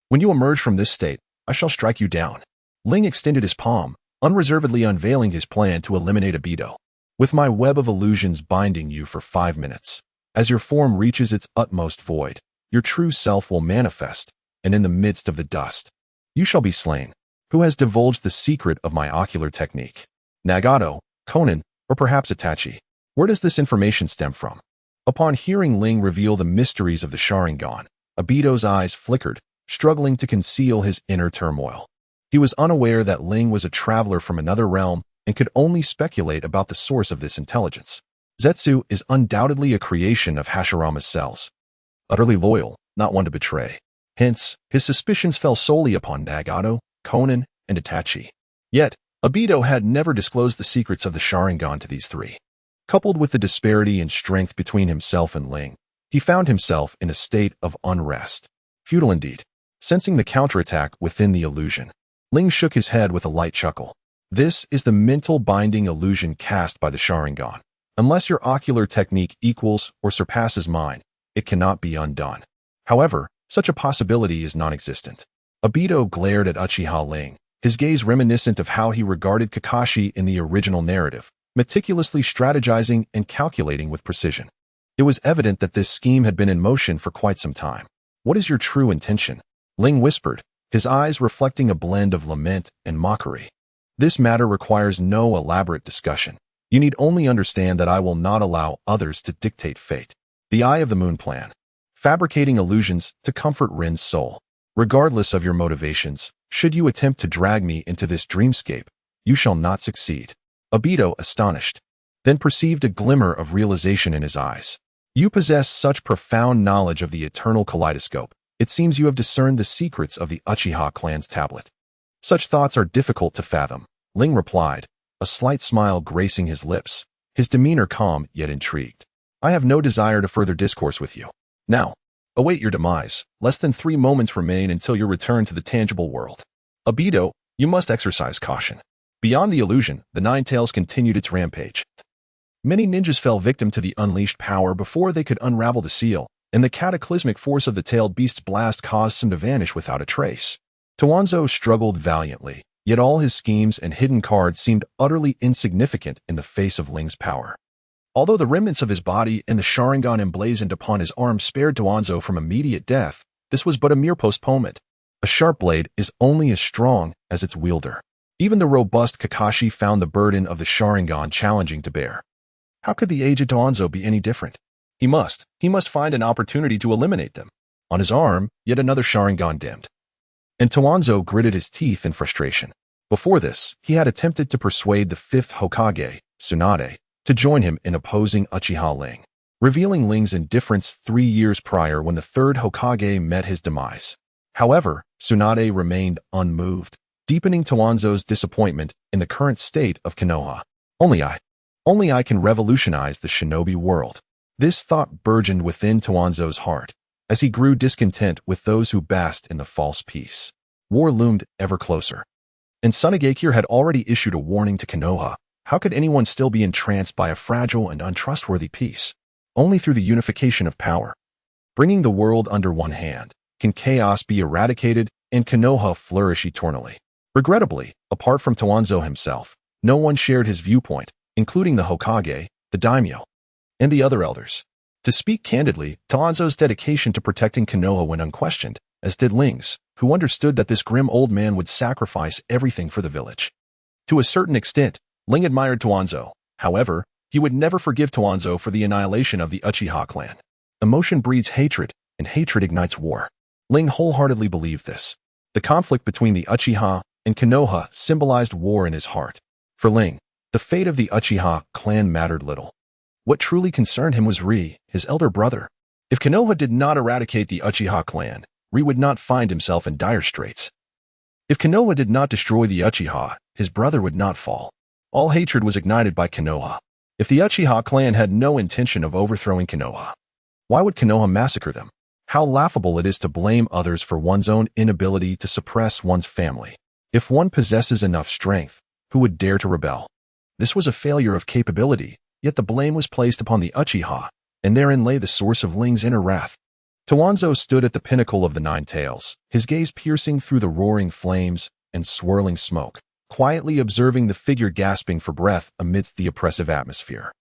When you emerge from this state, I shall strike you down. Ling extended his palm, unreservedly unveiling his plan to eliminate Obito. With my web of illusions binding you for 5 minutes, as your form reaches its utmost void, your true self will manifest, and in the midst of the dust, you shall be slain. Who has divulged the secret of my ocular technique? Nagato, Conan, or perhaps Itachi? Where does this information stem from? Upon hearing Ling reveal the mysteries of the Sharingan, Obito's eyes flickered, struggling to conceal his inner turmoil. He was unaware that Ling was a traveler from another realm and could only speculate about the source of this intelligence. Zetsu is undoubtedly a creation of Hashirama's cells. Utterly loyal, not one to betray. Hence, his suspicions fell solely upon Nagato, Conan, and Itachi. Yet, Obito had never disclosed the secrets of the Sharingan to these three. Coupled with the disparity in strength between himself and Ling, he found himself in a state of unrest. Futile indeed. Sensing the counterattack within the illusion, Ling shook his head with a light chuckle. This is the mental binding illusion cast by the Sharingan. Unless your ocular technique equals or surpasses mine, it cannot be undone. However, such a possibility is non-existent. Obito glared at Uchiha Ling, his gaze reminiscent of how he regarded Kakashi in the original narrative, meticulously strategizing and calculating with precision. It was evident that this scheme had been in motion for quite some time. What is your true intention? Ling whispered, his eyes reflecting a blend of lament and mockery. This matter requires no elaborate discussion. You need only understand that I will not allow others to dictate fate. The Eye of the Moon plan. Fabricating illusions to comfort Rin's soul. Regardless of your motivations, should you attempt to drag me into this dreamscape, you shall not succeed. Obito, astonished, then perceived a glimmer of realization in his eyes. You possess such profound knowledge of the eternal kaleidoscope. It seems you have discerned the secrets of the Uchiha clan's tablet. Such thoughts are difficult to fathom, Ling replied, a slight smile gracing his lips, his demeanor calm yet intrigued. I have no desire to further discourse with you. Now, await your demise. Less than 3 moments remain until your return to the tangible world. Obito, you must exercise caution. Beyond the illusion, the Nine Tails continued its rampage. Many ninjas fell victim to the unleashed power before they could unravel the seal, and the cataclysmic force of the tailed beast's blast caused some to vanish without a trace. Towanzo struggled valiantly, yet all his schemes and hidden cards seemed utterly insignificant in the face of Ling's power. Although the remnants of his body and the Sharingan emblazoned upon his arm spared Towanzo from immediate death, this was but a mere postponement. A sharp blade is only as strong as its wielder. Even the robust Kakashi found the burden of the Sharingan challenging to bear. How could the aged Towanzo be any different? He must find an opportunity to eliminate them. On his arm, yet another Sharingan dimmed. And Towanzo gritted his teeth in frustration. Before this, he had attempted to persuade the 5th Hokage, Tsunade, to join him in opposing Uchiha Ling, revealing Ling's indifference 3 years prior when the 3rd Hokage met his demise. However, Tsunade remained unmoved, deepening Towanzo's disappointment in the current state of Konoha. Only I can revolutionize the shinobi world. This thought burgeoned within Towanzo's heart, as he grew discontent with those who basked in the false peace. War loomed ever closer. And Mangekyo had already issued a warning to Konoha. How could anyone still be entranced by a fragile and untrustworthy peace? Only through the unification of power. Bringing the world under one hand, can chaos be eradicated and Konoha flourish eternally. Regrettably, apart from Towanzo himself, no one shared his viewpoint, including the Hokage, the daimyo, and the other elders. To speak candidly, Towanzo's dedication to protecting Konoha went unquestioned, as did Ling's, who understood that this grim old man would sacrifice everything for the village. To a certain extent, Ling admired Towanzo. However, he would never forgive Towanzo for the annihilation of the Uchiha clan. Emotion breeds hatred, and hatred ignites war. Ling wholeheartedly believed this. The conflict between the Uchiha and Konoha symbolized war in his heart. For Ling, the fate of the Uchiha clan mattered little. What truly concerned him was Ri, his elder brother. If Konoha did not eradicate the Uchiha clan, Ri would not find himself in dire straits. If Konoha did not destroy the Uchiha, his brother would not fall. All hatred was ignited by Konoha. If the Uchiha clan had no intention of overthrowing Konoha, why would Konoha massacre them? How laughable it is to blame others for one's own inability to suppress one's family. If one possesses enough strength, who would dare to rebel? This was a failure of capability, yet the blame was placed upon the Uchiha, and therein lay the source of Ling's inner wrath. Towanzo stood at the pinnacle of the Nine Tails, his gaze piercing through the roaring flames and swirling smoke, quietly observing the figure gasping for breath amidst the oppressive atmosphere.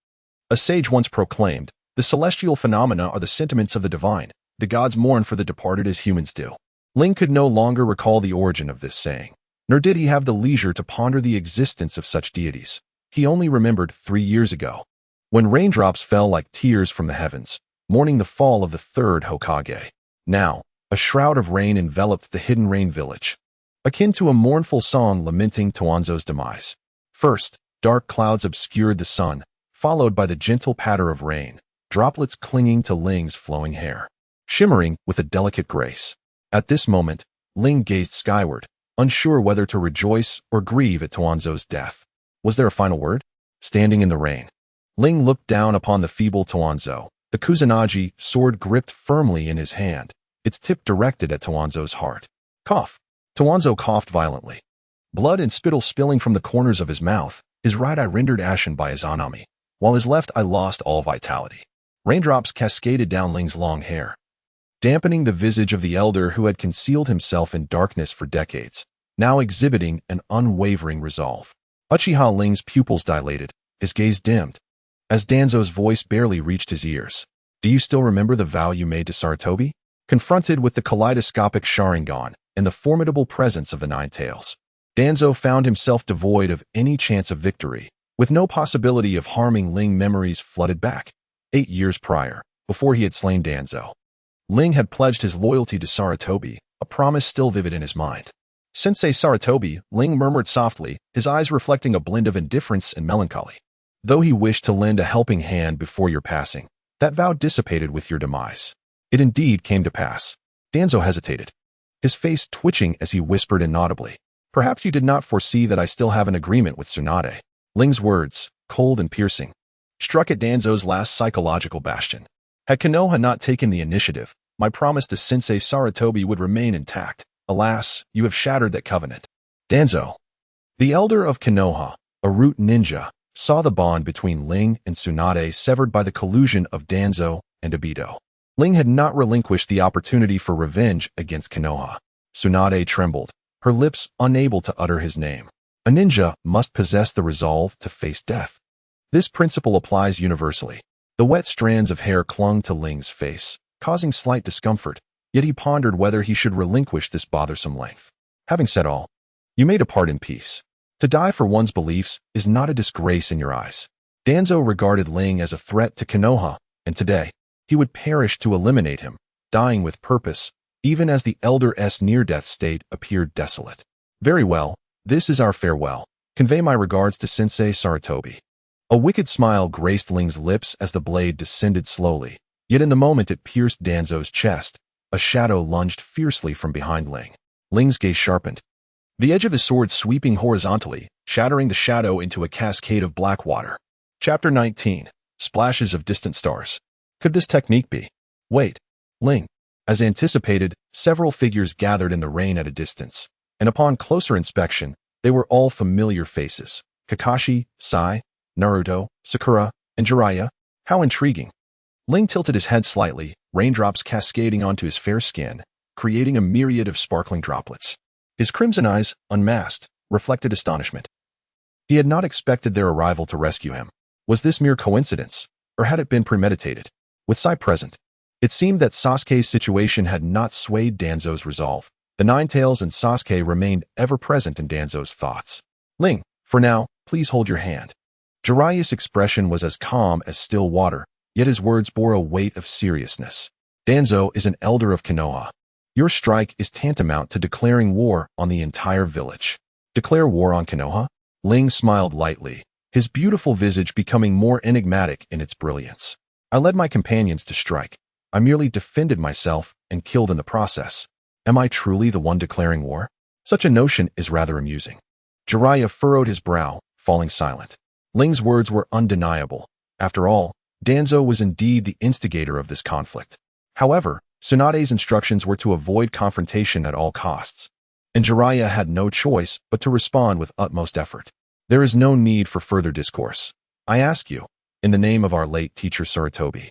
A sage once proclaimed, "The celestial phenomena are the sentiments of the divine. The gods mourn for the departed as humans do." Ling could no longer recall the origin of this saying, nor did he have the leisure to ponder the existence of such deities. He only remembered 3 years ago, when raindrops fell like tears from the heavens, mourning the fall of the 3rd Hokage. Now, a shroud of rain enveloped the hidden rain village, akin to a mournful song lamenting Towanzo's demise. First, dark clouds obscured the sun, followed by the gentle patter of rain, droplets clinging to Ling's flowing hair, shimmering with a delicate grace. At this moment, Ling gazed skyward, unsure whether to rejoice or grieve at Towanzo's death. Was there a final word? Standing in the rain, Ling looked down upon the feeble Towanzo, the Kusanagi sword gripped firmly in his hand, its tip directed at Towanzo's heart. Cough. Towanzo coughed violently. Blood and spittle spilling from the corners of his mouth, his right eye rendered ashen by his anami, while his left eye lost all vitality. Raindrops cascaded down Ling's long hair, dampening the visage of the elder who had concealed himself in darkness for decades, now exhibiting an unwavering resolve. Uchiha Ling's pupils dilated, his gaze dimmed, as Danzo's voice barely reached his ears. "Do you still remember the vow you made to Sarutobi?" Confronted with the kaleidoscopic Sharingan and the formidable presence of the Nine Tails, Danzo found himself devoid of any chance of victory. With no possibility of harming Ling, memories flooded back. 8 years prior, before he had slain Danzo, Ling had pledged his loyalty to Sarutobi, a promise still vivid in his mind. "Sensei Sarutobi," Ling murmured softly, his eyes reflecting a blend of indifference and melancholy. "Though he wished to lend a helping hand before your passing, that vow dissipated with your demise." It indeed came to pass. Danzo hesitated, his face twitching as he whispered inaudibly, "Perhaps you did not foresee that I still have an agreement with Tsunade." Ling's words, cold and piercing, struck at Danzo's last psychological bastion. Had Konoha not taken the initiative, my promise to Sensei Sarutobi would remain intact. Alas, you have shattered that covenant. Danzo, the elder of Konoha, a root ninja, saw the bond between Ling and Tsunade severed by the collusion of Danzo and Obito. Ling had not relinquished the opportunity for revenge against Konoha. Tsunade trembled, her lips unable to utter his name. A ninja must possess the resolve to face death. This principle applies universally. The wet strands of hair clung to Ling's face, causing slight discomfort, yet he pondered whether he should relinquish this bothersome length. Having said all, you may depart in peace. To die for one's beliefs is not a disgrace in your eyes. Danzo regarded Ling as a threat to Konoha, and today, he would perish to eliminate him, dying with purpose, even as the elder's near-death state appeared desolate. Very well, this is our farewell. Convey my regards to Sensei Sarutobi. A wicked smile graced Ling's lips as the blade descended slowly, yet in the moment it pierced Danzo's chest, a shadow lunged fiercely from behind Ling. Ling's gaze sharpened, the edge of his sword sweeping horizontally, shattering the shadow into a cascade of black water. Chapter 19. Splashes of Distant Stars. Could this technique be? Wait, Ling. As anticipated, several figures gathered in the rain at a distance, and upon closer inspection, they were all familiar faces. Kakashi, Sai, Naruto, Sakura, and Jiraiya. How intriguing. Ling tilted his head slightly, raindrops cascading onto his fair skin, creating a myriad of sparkling droplets. His crimson eyes, unmasked, reflected astonishment. He had not expected their arrival to rescue him. Was this mere coincidence, or had it been premeditated? With Sai present, it seemed that Sasuke's situation had not swayed Danzo's resolve. The Nine Tails and Sasuke remained ever present in Danzo's thoughts. Ling, for now, please hold your hand. Jiraiya's expression was as calm as still water, yet his words bore a weight of seriousness. Danzo is an elder of Konoha. Your strike is tantamount to declaring war on the entire village. Declare war on Konoha? Ling smiled lightly, his beautiful visage becoming more enigmatic in its brilliance. I led my companions to strike. I merely defended myself and killed in the process. Am I truly the one declaring war? Such a notion is rather amusing. Jiraiya furrowed his brow, falling silent. Ling's words were undeniable. After all, Danzo was indeed the instigator of this conflict. However, Tsunade's instructions were to avoid confrontation at all costs, and Jiraiya had no choice but to respond with utmost effort. There is no need for further discourse. I ask you, in the name of our late teacher Sarutobi,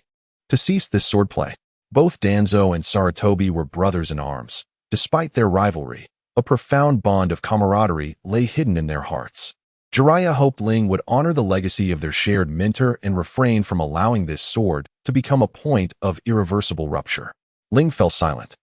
to cease this swordplay. Both Danzo and Sarutobi were brothers in arms. Despite their rivalry, a profound bond of camaraderie lay hidden in their hearts. Jiraiya hoped Ling would honor the legacy of their shared mentor and refrain from allowing this sword to become a point of irreversible rupture. Ling fell silent,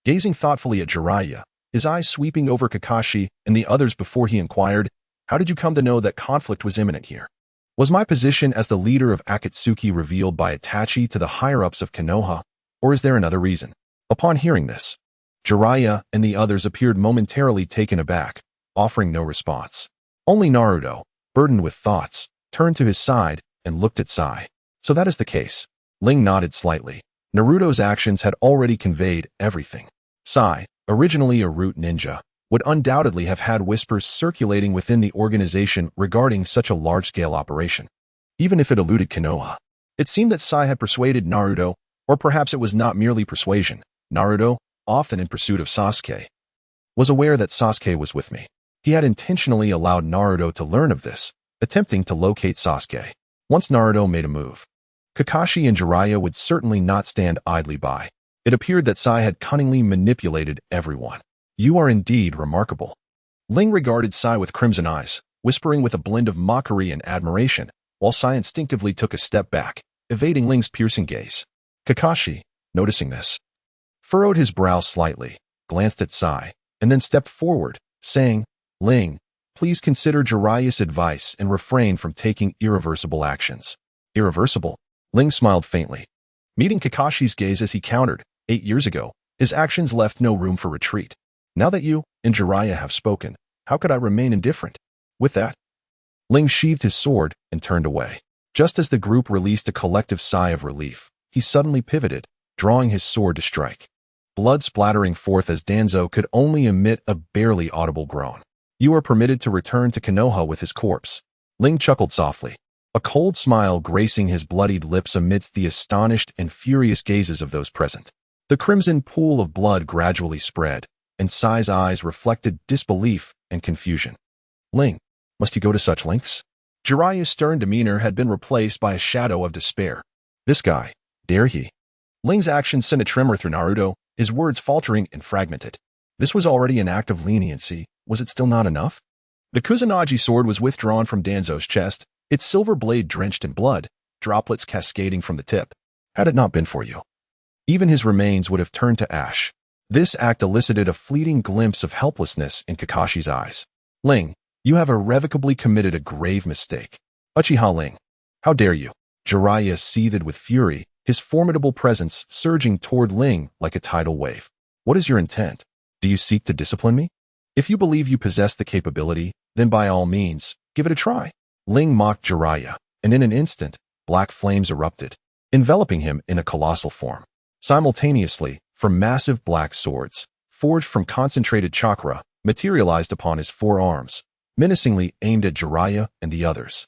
gazing thoughtfully at Jiraiya, his eyes sweeping over Kakashi and the others before he inquired, "How did you come to know that conflict was imminent here? Was my position as the leader of Akatsuki revealed by Itachi to the higher-ups of Konoha, or is there another reason?" Upon hearing this, Jiraiya and the others appeared momentarily taken aback, offering no response. Only Naruto, burdened with thoughts, turned to his side and looked at Sai. So that is the case. Ling nodded slightly. Naruto's actions had already conveyed everything. Sai, originally a root ninja, would undoubtedly have had whispers circulating within the organization regarding such a large-scale operation. Even if it eluded Konoha, it seemed that Sai had persuaded Naruto, or perhaps it was not merely persuasion. Naruto, often in pursuit of Sasuke, was aware that Sasuke was with me. He had intentionally allowed Naruto to learn of this, attempting to locate Sasuke. Once Naruto made a move, Kakashi and Jiraiya would certainly not stand idly by. It appeared that Sai had cunningly manipulated everyone. You are indeed remarkable. Ling regarded Sai with crimson eyes, whispering with a blend of mockery and admiration, while Sai instinctively took a step back, evading Ling's piercing gaze. Kakashi, noticing this, furrowed his brow slightly, glanced at Sai, and then stepped forward, saying, Ling, please consider Jiraiya's advice and refrain from taking irreversible actions. Irreversible? Ling smiled faintly. Meeting Kakashi's gaze as he countered, 8 years ago, his actions left no room for retreat. Now that you and Jiraiya have spoken, how could I remain indifferent? With that, Ling sheathed his sword and turned away. Just as the group released a collective sigh of relief, he suddenly pivoted, drawing his sword to strike. Blood splattering forth as Danzo could only emit a barely audible groan. You are permitted to return to Konoha with his corpse. Ling chuckled softly, a cold smile gracing his bloodied lips amidst the astonished and furious gazes of those present. The crimson pool of blood gradually spread, and Sai's eyes reflected disbelief and confusion. Ling, must you go to such lengths? Jiraiya's stern demeanor had been replaced by a shadow of despair. This guy, dare he? Ling's actions sent a tremor through Naruto, his words faltering and fragmented. This was already an act of leniency. Was it still not enough? The Kusanagi sword was withdrawn from Danzo's chest, its silver blade drenched in blood, droplets cascading from the tip. Had it not been for you, even his remains would have turned to ash. This act elicited a fleeting glimpse of helplessness in Kakashi's eyes. Ling, you have irrevocably committed a grave mistake. Uchiha Ling, how dare you? Jiraiya seethed with fury, his formidable presence surging toward Ling like a tidal wave. What is your intent? Do you seek to discipline me? If you believe you possess the capability, then by all means, give it a try. Ling mocked Jiraiya, and in an instant, black flames erupted, enveloping him in a colossal form. Simultaneously, from massive black swords, forged from concentrated chakra, materialized upon his forearms, menacingly aimed at Jiraiya and the others.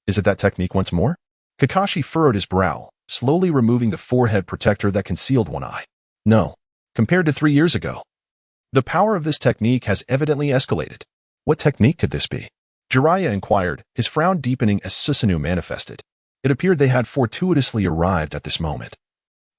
Is it that technique once more? Kakashi furrowed his brow, slowly removing the forehead protector that concealed one eye. No. Compared to 3 years ago, the power of this technique has evidently escalated. What technique could this be? Jiraiya inquired, his frown deepening as Susanoo manifested. It appeared they had fortuitously arrived at this moment.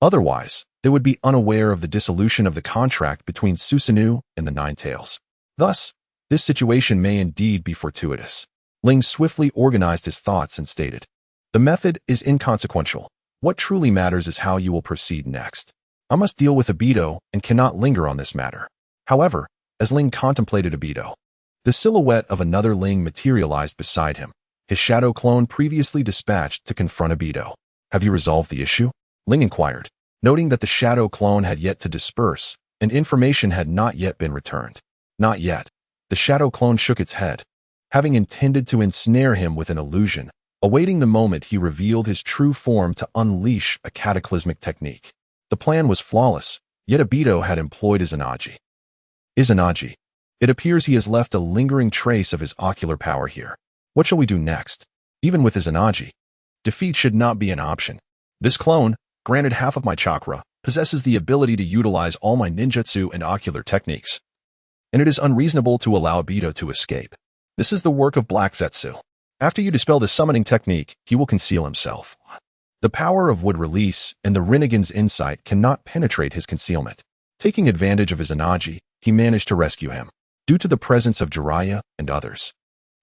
Otherwise, they would be unaware of the dissolution of the contract between Susanoo and the Nine Tails. Thus, this situation may indeed be fortuitous. Ling swiftly organized his thoughts and stated, the method is inconsequential. What truly matters is how you will proceed next. I must deal with Obito and cannot linger on this matter. However, as Ling contemplated Obito, the silhouette of another Ling materialized beside him, his shadow clone previously dispatched to confront Obito. Have you resolved the issue? Ling inquired, noting that the shadow clone had yet to disperse, and information had not yet been returned. Not yet. The shadow clone shook its head, having intended to ensnare him with an illusion, awaiting the moment he revealed his true form to unleash a cataclysmic technique. The plan was flawless, yet Obito had employed Izanagi. Izanagi. It appears he has left a lingering trace of his ocular power here. What shall we do next? Even with Izanagi, defeat should not be an option. This clone, granted half of my chakra, possesses the ability to utilize all my ninjutsu and ocular techniques, and it is unreasonable to allow Obito to escape. This is the work of Black Zetsu. After you dispel the summoning technique, he will conceal himself. The power of wood release and the Rinnegan's insight cannot penetrate his concealment. Taking advantage of Izanagi, he managed to rescue him, due to the presence of Jiraiya and others.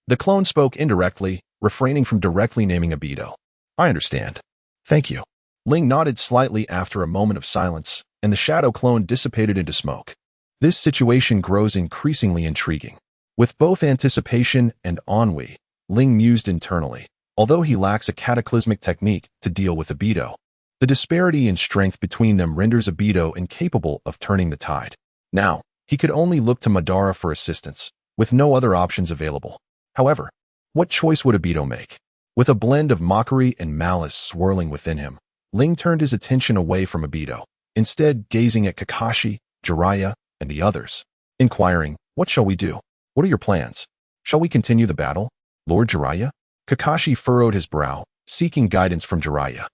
The clone spoke indirectly, refraining from directly naming Obito. I understand. Thank you. Ling nodded slightly after a moment of silence, and the shadow clone dissipated into smoke. This situation grows increasingly intriguing. With both anticipation and ennui, Ling mused internally. Although he lacks a cataclysmic technique to deal with Obito, the disparity in strength between them renders Obito incapable of turning the tide. Now, he could only look to Madara for assistance, with no other options available. However, what choice would Obito make? With a blend of mockery and malice swirling within him, Ling turned his attention away from Obito, instead gazing at Kakashi, Jiraiya, and the others, inquiring, what shall we do? What are your plans? Shall we continue the battle, Lord Jiraiya? Kakashi furrowed his brow, seeking guidance from Jiraiya,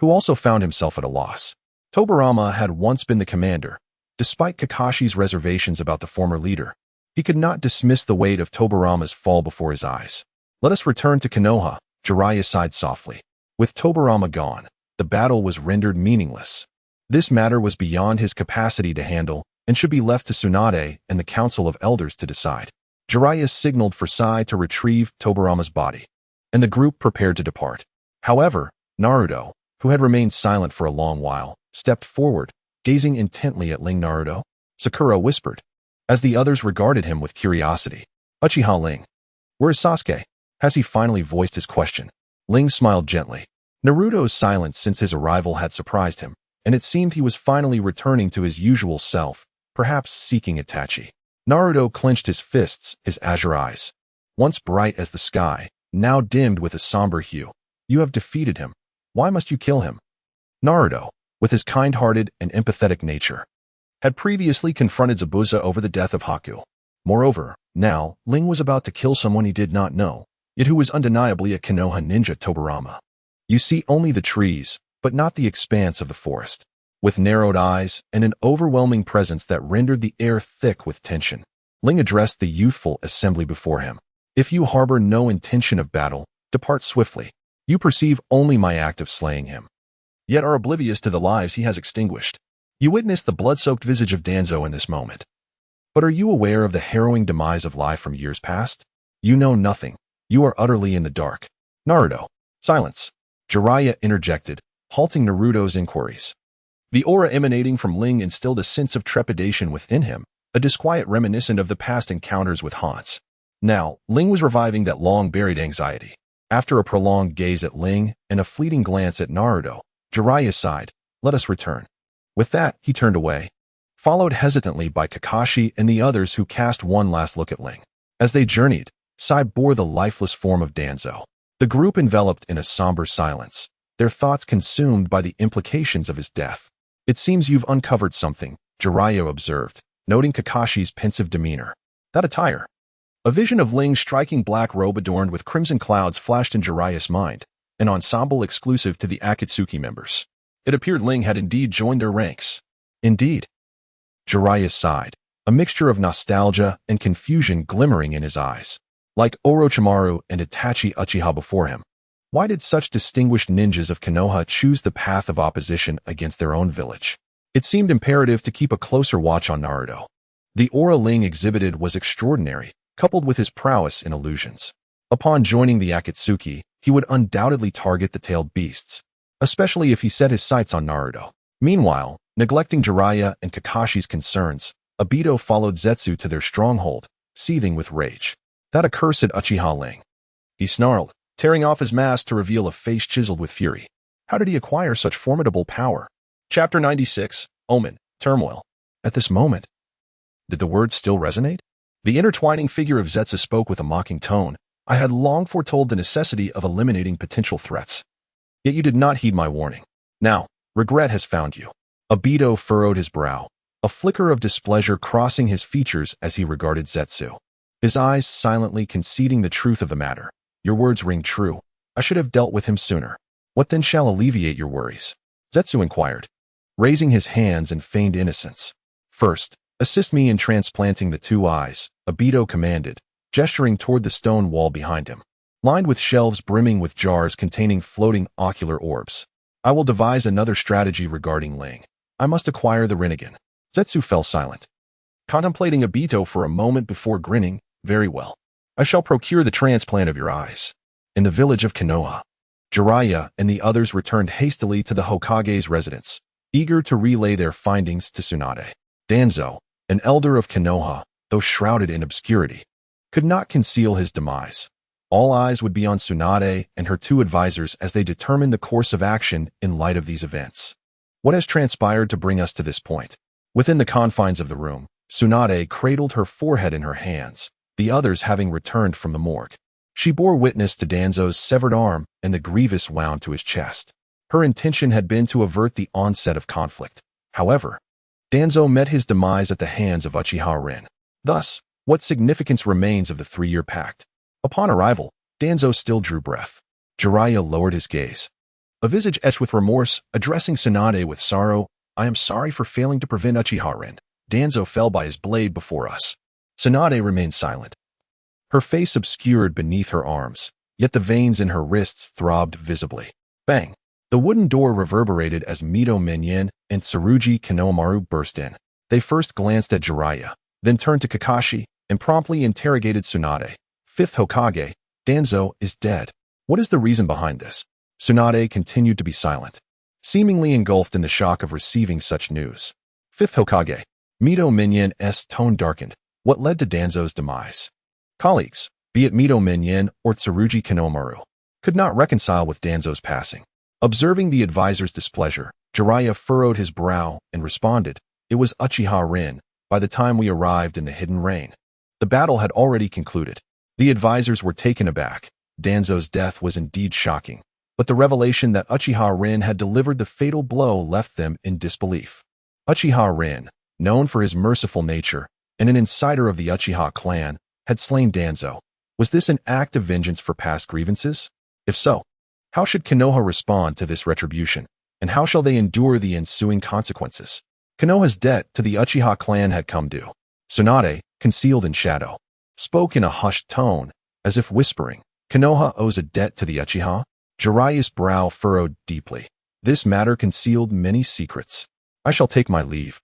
who also found himself at a loss. Tobarama had once been the commander. Despite Kakashi's reservations about the former leader, he could not dismiss the weight of Tobarama's fall before his eyes. Let us return to Konoha, Jiraiya sighed softly. With Tobarama gone, the battle was rendered meaningless. This matter was beyond his capacity to handle and should be left to Tsunade and the Council of Elders to decide. Jiraiya signaled for Sai to retrieve Tobarama's body, and the group prepared to depart. However, Naruto, who had remained silent for a long while, stepped forward, gazing intently at Ling. Naruto? Sakura whispered, as the others regarded him with curiosity. Uchiha Ling. Where is Sasuke? Has he finally voiced his question? Ling smiled gently. Naruto's silence since his arrival had surprised him, and it seemed he was finally returning to his usual self, perhaps seeking Itachi. Naruto clenched his fists, his azure eyes, once bright as the sky, now dimmed with a somber hue. You have defeated him. Why must you kill him? Naruto, with his kind-hearted and empathetic nature, had previously confronted Zabuza over the death of Haku. Moreover, now, Ling was about to kill someone he did not know, yet who was undeniably a Konoha ninja Tobarama. You see only the trees, but not the expanse of the forest. With narrowed eyes and an overwhelming presence that rendered the air thick with tension, Ling addressed the youthful assembly before him. If you harbor no intention of battle, depart swiftly. You perceive only my act of slaying him, yet are oblivious to the lives he has extinguished. You witness the blood-soaked visage of Danzo in this moment. But are you aware of the harrowing demise of life from years past? You know nothing. You are utterly in the dark. Naruto. Silence. Jiraiya interjected, halting Naruto's inquiries. The aura emanating from Ling instilled a sense of trepidation within him, a disquiet reminiscent of the past encounters with haunts. Now, Ling was reviving that long-buried anxiety. After a prolonged gaze at Ling and a fleeting glance at Naruto, Jiraiya sighed, "Let us return." With that, he turned away, followed hesitantly by Kakashi and the others who cast one last look at Ling. As they journeyed, Sai bore the lifeless form of Danzo. The group enveloped in a somber silence, their thoughts consumed by the implications of his death. It seems you've uncovered something, Jiraiya observed, noting Kakashi's pensive demeanor. That attire. A vision of Ling's striking black robe adorned with crimson clouds flashed in Jiraiya's mind, an ensemble exclusive to the Akatsuki members. It appeared Ling had indeed joined their ranks. Indeed. Jiraiya sighed, a mixture of nostalgia and confusion glimmering in his eyes. Like Orochimaru and Itachi Uchiha before him, why did such distinguished ninjas of Konoha choose the path of opposition against their own village? It seemed imperative to keep a closer watch on Naruto. The aura Ling exhibited was extraordinary, coupled with his prowess in illusions. Upon joining the Akatsuki, he would undoubtedly target the tailed beasts, especially if he set his sights on Naruto. Meanwhile, neglecting Jiraiya and Kakashi's concerns, Obito followed Zetsu to their stronghold, seething with rage. That accursed Uchiha Ling. He snarled, tearing off his mask to reveal a face chiseled with fury. How did he acquire such formidable power? Chapter 96, Omen, Turmoil. At this moment, did the words still resonate? The intertwining figure of Zetsu spoke with a mocking tone. I had long foretold the necessity of eliminating potential threats. Yet you did not heed my warning. Now, regret has found you. Obito furrowed his brow, a flicker of displeasure crossing his features as he regarded Zetsu, his eyes silently conceding the truth of the matter. Your words ring true. I should have dealt with him sooner. What then shall alleviate your worries? Zetsu inquired, raising his hands in feigned innocence. First, assist me in transplanting the two eyes, Obito commanded, gesturing toward the stone wall behind him, lined with shelves brimming with jars containing floating ocular orbs. I will devise another strategy regarding Ling. I must acquire the Rinnegan. Zetsu fell silent, contemplating Obito for a moment before grinning. Very well. I shall procure the transplant of your eyes. In the village of Konoha, Jiraiya and the others returned hastily to the Hokage's residence, eager to relay their findings to Tsunade. Danzo, an elder of Konoha, though shrouded in obscurity, could not conceal his demise. All eyes would be on Tsunade and her two advisors as they determined the course of action in light of these events. What has transpired to bring us to this point? Within the confines of the room, Tsunade cradled her forehead in her hands, the others having returned from the morgue. She bore witness to Danzo's severed arm and the grievous wound to his chest. Her intention had been to avert the onset of conflict. However, Danzo met his demise at the hands of Uchiha Rin. Thus, what significance remains of the 3-year pact? Upon arrival, Danzo still drew breath. Jiraiya lowered his gaze, a visage etched with remorse, addressing Tsunade with sorrow. I am sorry for failing to prevent Uchiha Rin. Danzo fell by his blade before us. Tsunade remained silent, her face obscured beneath her arms, yet the veins in her wrists throbbed visibly. Bang! The wooden door reverberated as Mito Menyen and Tsurugi Konohamaru burst in. They first glanced at Jiraiya, then turned to Kakashi, and promptly interrogated Tsunade. 5th Hokage, Danzo is dead. What is the reason behind this? Tsunade continued to be silent, seemingly engulfed in the shock of receiving such news. Fifth Hokage. Mito Minyan's tone darkened. What led to Danzo's demise? Colleagues, be it Mito Minyan or Tsurugi Konohamaru, could not reconcile with Danzo's passing. Observing the advisor's displeasure, Jiraiya furrowed his brow and responded, "It was Uchiha Rin, by the time we arrived in the Hidden Rain." The battle had already concluded. The advisors were taken aback. Danzo's death was indeed shocking, but the revelation that Uchiha Rin had delivered the fatal blow left them in disbelief. Uchiha Rin, known for his merciful nature and an insider of the Uchiha clan, had slain Danzo. Was this an act of vengeance for past grievances? If so, how should Konoha respond to this retribution, and how shall they endure the ensuing consequences? Konoha's debt to the Uchiha clan had come due. Tsunade, concealed in shadow, spoke in a hushed tone, as if whispering, "Konoha owes a debt to the Uchiha?" Jiraiya's brow furrowed deeply. This matter concealed many secrets. "I shall take my leave,"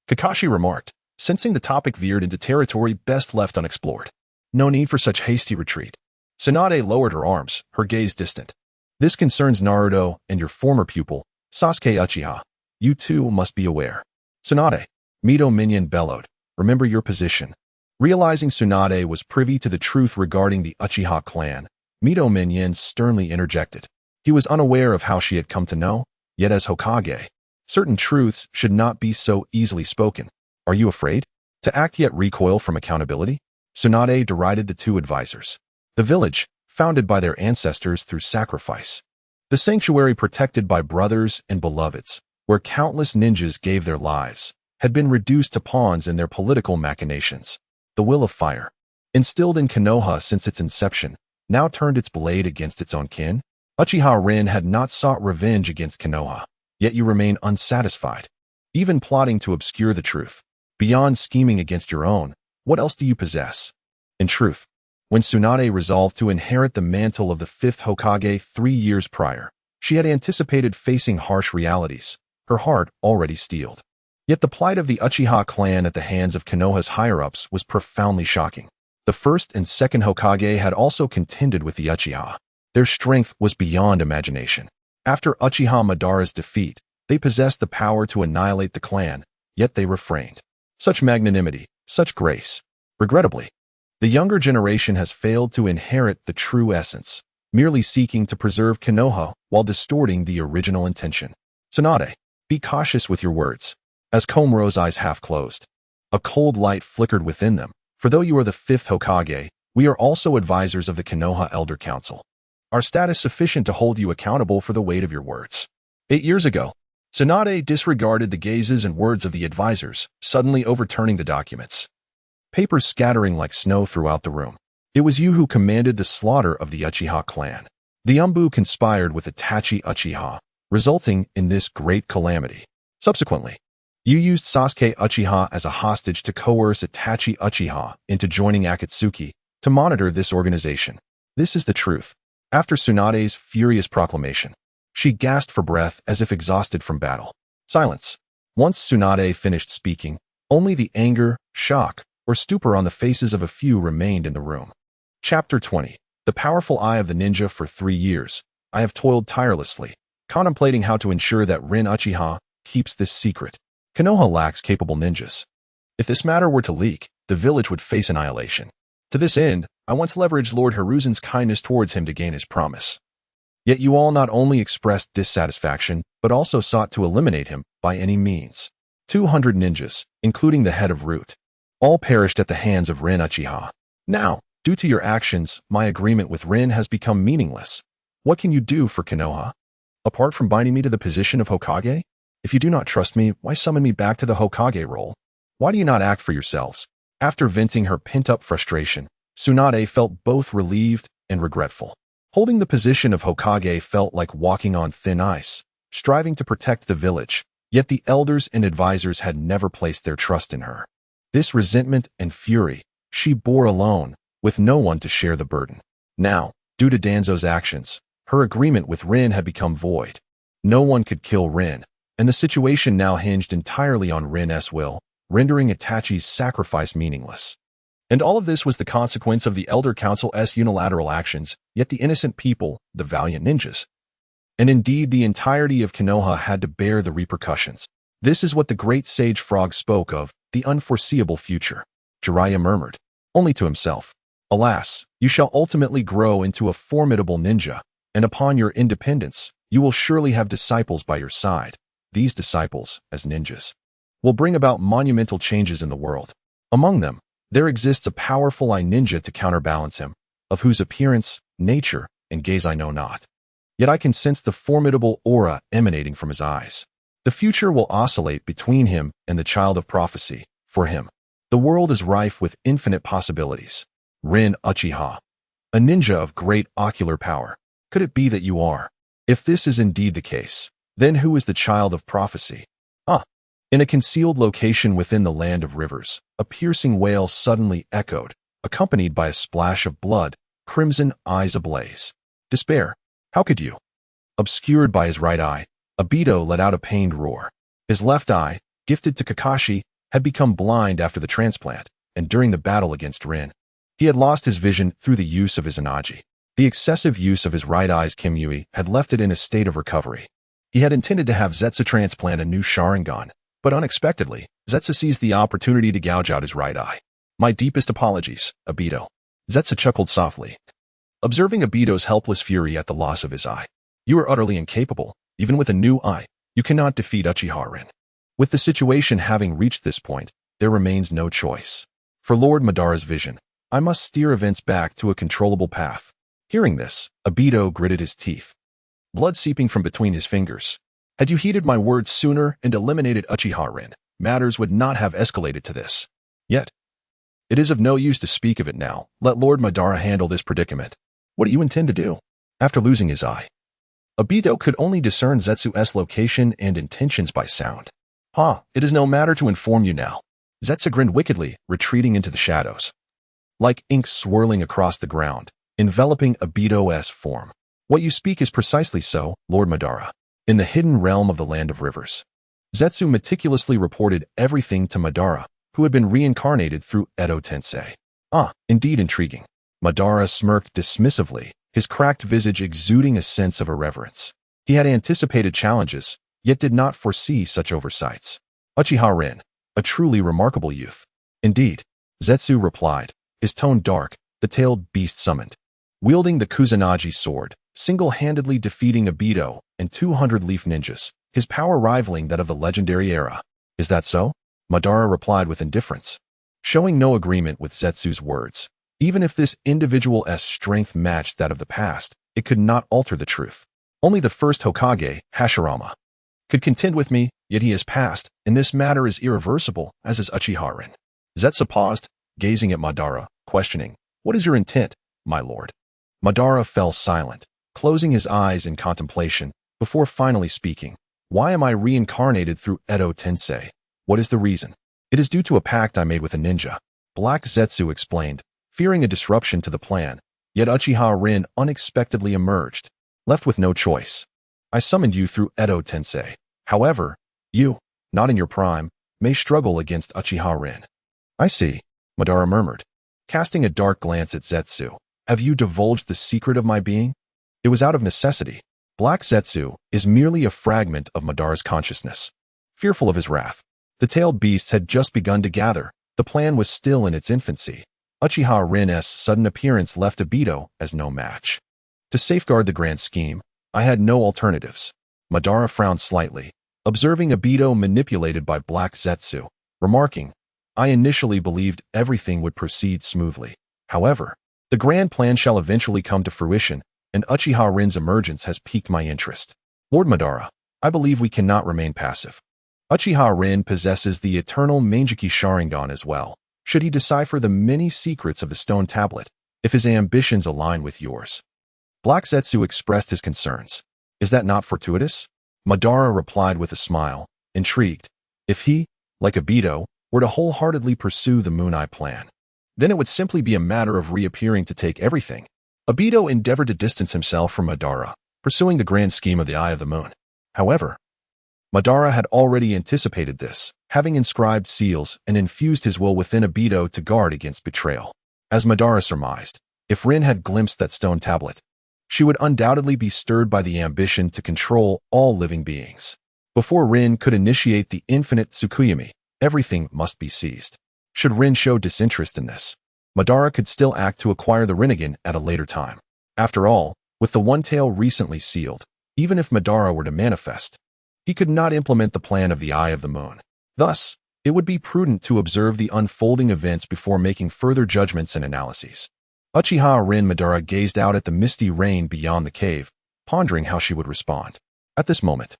Kakashi remarked, sensing the topic veered into territory best left unexplored. "No need for such hasty retreat." Tsunade lowered her arms, her gaze distant. "This concerns Naruto and your former pupil, Sasuke Uchiha. You too must be aware." "Tsunade," Mito Minyan bellowed, "remember your position." Realizing Tsunade was privy to the truth regarding the Uchiha clan, Mito Minyan sternly interjected. He was unaware of how she had come to know, yet as Hokage, certain truths should not be so easily spoken. "Are you afraid to act yet recoil from accountability?" Tsunade derided the two advisors. The village, founded by their ancestors through sacrifice. The sanctuary protected by brothers and beloveds, where countless ninjas gave their lives, had been reduced to pawns in their political machinations. The will of fire, instilled in Konoha since its inception, now turned its blade against its own kin. Uchiha Rin had not sought revenge against Konoha, yet you remain unsatisfied, even plotting to obscure the truth. Beyond scheming against your own, what else do you possess? In truth, when Tsunade resolved to inherit the mantle of the fifth Hokage 3 years prior, she had anticipated facing harsh realities, her heart already steeled. Yet the plight of the Uchiha clan at the hands of Konoha's higher-ups was profoundly shocking. The first and second Hokage had also contended with the Uchiha. Their strength was beyond imagination. After Uchiha Madara's defeat, they possessed the power to annihilate the clan, yet they refrained. Such magnanimity, such grace. Regrettably, the younger generation has failed to inherit the true essence, merely seeking to preserve Konoha while distorting the original intention. Tsunade, be cautious with your words. As Komaro's eyes half closed, a cold light flickered within them. For though you are the fifth Hokage, we are also advisors of the Konoha Elder Council. Our status sufficient to hold you accountable for the weight of your words. 8 years ago, Tsunade disregarded the gazes and words of the advisors, suddenly overturning the documents. Papers scattering like snow throughout the room. It was you who commanded the slaughter of the Uchiha clan. The Umbu conspired with Itachi Uchiha, resulting in this great calamity. Subsequently, you used Sasuke Uchiha as a hostage to coerce Itachi Uchiha into joining Akatsuki to monitor this organization. This is the truth. After Tsunade's furious proclamation, she gasped for breath as if exhausted from battle. Silence. Once Tsunade finished speaking, only the anger, shock, or stupor on the faces of a few remained in the room. Chapter 20. The powerful eye of the ninja. For 3 years, I have toiled tirelessly, contemplating how to ensure that Rin Uchiha keeps this secret. Konoha lacks capable ninjas. If this matter were to leak, the village would face annihilation. To this end, I once leveraged Lord Hiruzen's kindness towards him to gain his promise. Yet you all not only expressed dissatisfaction, but also sought to eliminate him by any means. 200 ninjas, including the head of Root, all perished at the hands of Rin Uchiha. Now, due to your actions, my agreement with Rin has become meaningless. What can you do for Konoha? Apart from binding me to the position of Hokage? If you do not trust me, why summon me back to the Hokage role? Why do you not act for yourselves? After venting her pent-up frustration, Tsunade felt both relieved and regretful. Holding the position of Hokage felt like walking on thin ice, striving to protect the village, yet the elders and advisors had never placed their trust in her. This resentment and fury she bore alone, with no one to share the burden. Now, due to Danzo's actions, her agreement with Rin had become void. No one could kill Rin, and the situation now hinged entirely on Rin's will, rendering Itachi's sacrifice meaningless. And all of this was the consequence of the Elder Council's unilateral actions, yet the innocent people, the valiant ninjas, And indeed, the entirety of Konoha had to bear the repercussions. This is what the great sage frog spoke of, the unforeseeable future. Jiraiya murmured, only to himself. Alas, you shall ultimately grow into a formidable ninja, and upon your independence, you will surely have disciples by your side. These disciples, as ninjas, will bring about monumental changes in the world. Among them, there exists a powerful ninja to counterbalance him, of whose appearance, nature, and gaze I know not. Yet I can sense the formidable aura emanating from his eyes. The future will oscillate between him and the child of prophecy. For him, the world is rife with infinite possibilities. Rin Uchiha, a ninja of great ocular power. Could it be that you are? If this is indeed the case, then who is the child of prophecy? In a concealed location within the land of rivers, a piercing wail suddenly echoed, accompanied by a splash of blood, crimson eyes ablaze. Despair. How could you? Obscured by his right eye, Obito let out a pained roar. His left eye, gifted to Kakashi, had become blind after the transplant, and during the battle against Rin. He had lost his vision through the use of his Anaji. The excessive use of his right eye's Kimui had left it in a state of recovery. He had intended to have Zetsu transplant a new Sharingan, but unexpectedly, Zetsu seized the opportunity to gouge out his right eye. My deepest apologies, Obito. Zetsu chuckled softly, observing Obito's helpless fury at the loss of his eye. You are utterly incapable. Even with a new eye, you cannot defeat Uchiha Rin. With the situation having reached this point, there remains no choice. For Lord Madara's vision, I must steer events back to a controllable path. Hearing this, Obito gritted his teeth, blood seeping from between his fingers. Had you heeded my words sooner and eliminated Uchiha Rin, matters would not have escalated to this. Yet, it is of no use to speak of it now. Let Lord Madara handle this predicament. What do you intend to do? After losing his eye, Obito could only discern Zetsu's location and intentions by sound. It is no matter to inform you now. Zetsu grinned wickedly, retreating into the shadows. Like ink swirling across the ground, enveloping Obito's form. What you speak is precisely so, Lord Madara. In the hidden realm of the Land of Rivers, Zetsu meticulously reported everything to Madara, who had been reincarnated through Edo Tensei. Indeed intriguing. Madara smirked dismissively, his cracked visage exuding a sense of irreverence. He had anticipated challenges, yet did not foresee such oversights. Uchiha Rin, a truly remarkable youth. Indeed, Zetsu replied, his tone dark, the tailed beast summoned. Wielding the Kusanagi sword, single-handedly defeating Obito and 200 leaf ninjas, his power rivaling that of the legendary era. Is that so? Madara replied with indifference, showing no agreement with Zetsu's words. Even if this individual's strength matched that of the past, it could not alter the truth. Only the first Hokage, Hashirama, could contend with me, yet he has passed, and this matter is irreversible, as is Uchiha Rin. Zetsu paused, gazing at Madara, questioning, what is your intent, my lord? Madara fell silent, closing his eyes in contemplation, before finally speaking. Why am I reincarnated through Edo Tensei? What is the reason? It is due to a pact I made with a ninja. Black Zetsu explained, fearing a disruption to the plan, yet Uchiha Rin unexpectedly emerged, left with no choice. I summoned you through Edo Tensei. However, you, not in your prime, may struggle against Uchiha Rin. I see, Madara murmured, casting a dark glance at Zetsu. Have you divulged the secret of my being? It was out of necessity. Black Zetsu is merely a fragment of Madara's consciousness. Fearful of his wrath, the tailed beasts had just begun to gather. The plan was still in its infancy. Uchiha Rin's sudden appearance left Obito as no match. To safeguard the grand scheme, I had no alternatives. Madara frowned slightly, observing Obito manipulated by Black Zetsu, remarking, I initially believed everything would proceed smoothly. However, the grand plan shall eventually come to fruition, and Uchiha Rin's emergence has piqued my interest. Lord Madara, I believe we cannot remain passive. Uchiha Rin possesses the eternal Mangekyo Sharingan as well. Should he decipher the many secrets of the stone tablet, if his ambitions align with yours? Black Zetsu expressed his concerns. Is that not fortuitous? Madara replied with a smile, intrigued. If he, like Obito, were to wholeheartedly pursue the Moon Eye plan, then it would simply be a matter of reappearing to take everything. Obito endeavored to distance himself from Madara, pursuing the grand scheme of the Eye of the Moon. However, Madara had already anticipated this, having inscribed seals and infused his will within Obito to guard against betrayal. As Madara surmised, if Rin had glimpsed that stone tablet, She would undoubtedly be stirred by the ambition to control all living beings. Before Rin could initiate the infinite Tsukuyomi, everything must be seized. Should Rin show disinterest in this, Madara could still act to acquire the Rinnegan at a later time. After all, with the One Tail recently sealed, even if Madara were to manifest, he could not implement the plan of the Eye of the Moon. Thus, it would be prudent to observe the unfolding events before making further judgments and analyses. Uchiha Rin Madara gazed out at the misty rain beyond the cave, pondering how she would respond. At this moment,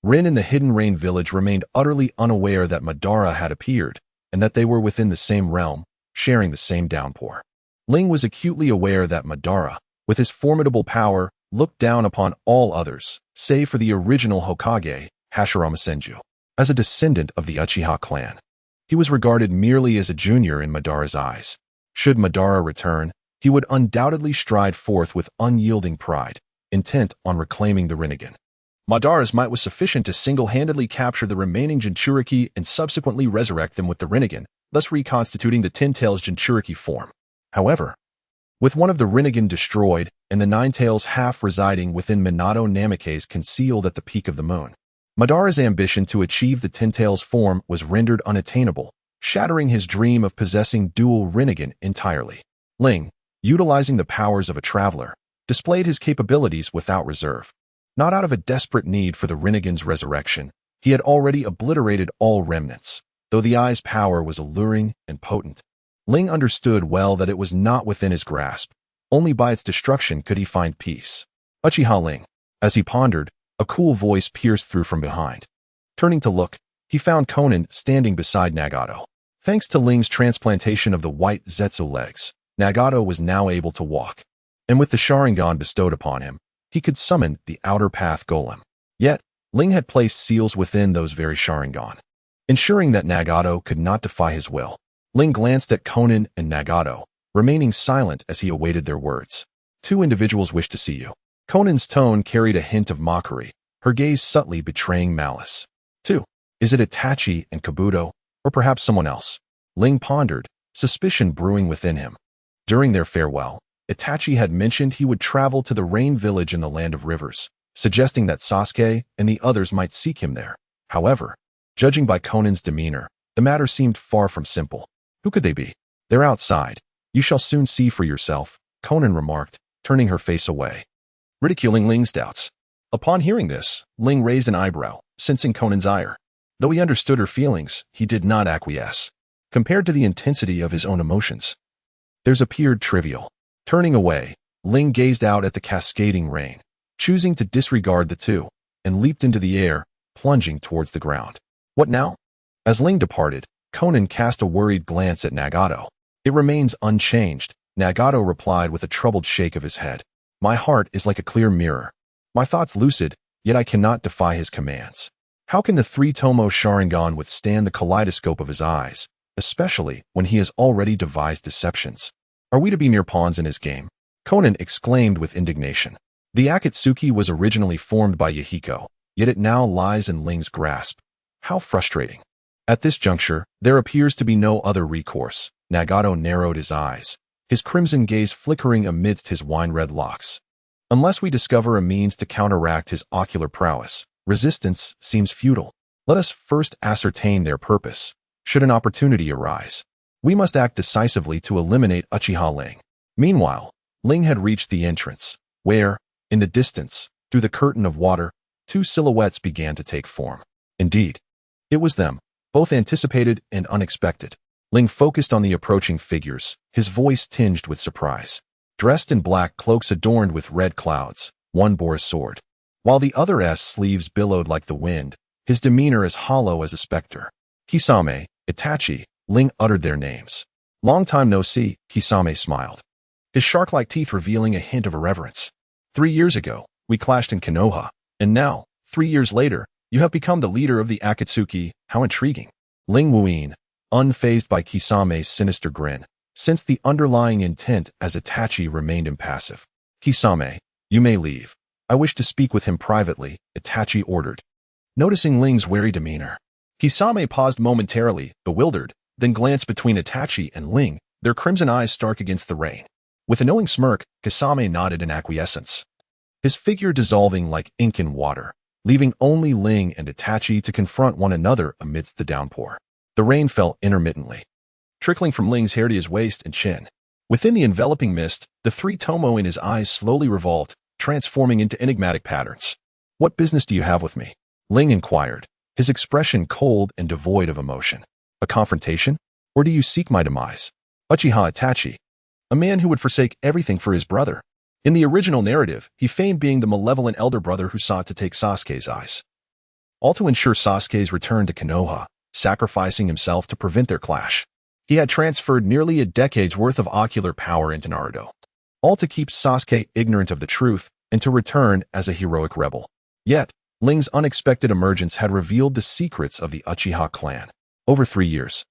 Rin in the Hidden Rain village remained utterly unaware that Madara had appeared, and that they were within the same realm, sharing the same downpour. Ling was acutely aware that Madara, with his formidable power, looked down upon all others, save for the original Hokage, Hashirama Senju. As a descendant of the Uchiha clan, he was regarded merely as a junior in Madara's eyes. Should Madara return, he would undoubtedly stride forth with unyielding pride, intent on reclaiming the Rinnegan. Madara's might was sufficient to single-handedly capture the remaining Jinchuriki and subsequently resurrect them with the Rinnegan, thus reconstituting the Ten Tails Jinchuriki form. However, with one of the Rinnegan destroyed and the Nine Tails half residing within Minato Namikaze concealed at the peak of the moon, Madara's ambition to achieve the Ten Tails form was rendered unattainable, shattering his dream of possessing dual Rinnegan entirely. Ling, utilizing the powers of a traveler, displayed his capabilities without reserve. Not out of a desperate need for the Rinnegan's resurrection, he had already obliterated all remnants, though the Eye's power was alluring and potent. Ling understood well that it was not within his grasp. Only by its destruction could he find peace. Uchiha Ling. As he pondered, a cool voice pierced through from behind. Turning to look, he found Konan standing beside Nagato. Thanks to Ling's transplantation of the white Zetsu legs, Nagato was now able to walk. And with the Sharingan bestowed upon him, he could summon the Outer Path Golem. Yet, Ling had placed seals within those very Sharingan, ensuring that Nagato could not defy his will. Ling glanced at Konan and Nagato, remaining silent as he awaited their words. Two individuals wish to see you. Konan's tone carried a hint of mockery, her gaze subtly betraying malice. Two. Is it Itachi and Kabuto, or perhaps someone else? Ling pondered, suspicion brewing within him. During their farewell, Itachi had mentioned he would travel to the Rain Village in the Land of Rivers, suggesting that Sasuke and the others might seek him there. However, judging by Konan's demeanor, the matter seemed far from simple. Who could they be? They're outside. You shall soon see for yourself, Konan remarked, turning her face away, ridiculing Ling's doubts. Upon hearing this, Ling raised an eyebrow, sensing Konan's ire. Though he understood her feelings, he did not acquiesce. Compared to the intensity of his own emotions, theirs appeared trivial. Turning away, Ling gazed out at the cascading rain, choosing to disregard the two, and leaped into the air, plunging towards the ground. What now? As Ling departed, Konan cast a worried glance at Nagato. It remains unchanged, Nagato replied with a troubled shake of his head. My heart is like a clear mirror. My thoughts lucid, yet I cannot defy his commands. How can the three-tomo Sharingan withstand the kaleidoscope of his eyes, especially when he has already devised deceptions? Are we to be mere pawns in his game? Konan exclaimed with indignation. The Akatsuki was originally formed by Yahiko, yet it now lies in Ling's grasp. How frustrating. At this juncture, there appears to be no other recourse. Nagato narrowed his eyes, his crimson gaze flickering amidst his wine-red locks. Unless we discover a means to counteract his ocular prowess, resistance seems futile. Let us first ascertain their purpose. Should an opportunity arise, we must act decisively to eliminate Uchiha Ling. Meanwhile, Ling had reached the entrance, where, in the distance, through the curtain of water, two silhouettes began to take form. Indeed, it was them, both anticipated and unexpected. Ling focused on the approaching figures, his voice tinged with surprise. Dressed in black cloaks adorned with red clouds, one bore a sword, while the other's sleeves billowed like the wind, his demeanor as hollow as a specter. Kisame, Itachi, Ling uttered their names. Long time no see, Kisame smiled, his shark-like teeth revealing a hint of irreverence. 3 years ago, we clashed in Konoha, and now, 3 years later, you have become the leader of the Akatsuki. How intriguing. Ling Wuin, unfazed by Kisame's sinister grin, sensed the underlying intent as Itachi remained impassive. Kisame, you may leave. I wish to speak with him privately, Itachi ordered. Noticing Ling's wary demeanor, Kisame paused momentarily, bewildered, then glanced between Itachi and Ling, their crimson eyes stark against the rain. With a knowing smirk, Kisame nodded in acquiescence. his figure dissolving like ink in water, leaving only Ling and Itachi to confront one another amidst the downpour. The rain fell intermittently, trickling from Ling's hair to his waist and chin. Within the enveloping mist, the three tomo in his eyes slowly revolved, transforming into enigmatic patterns. "What business do you have with me?" Ling inquired, his expression cold and devoid of emotion. "A confrontation? Or do you seek my demise?" Uchiha Itachi, a man who would forsake everything for his brother. In the original narrative, he feigned being the malevolent elder brother who sought to take Sasuke's eyes, all to ensure Sasuke's return to Konoha, sacrificing himself to prevent their clash. He had transferred nearly a decade's worth of ocular power into Naruto, all to keep Sasuke ignorant of the truth and to return as a heroic rebel. Yet, Ling's unexpected emergence had revealed the secrets of the Uchiha clan. Over 3 years,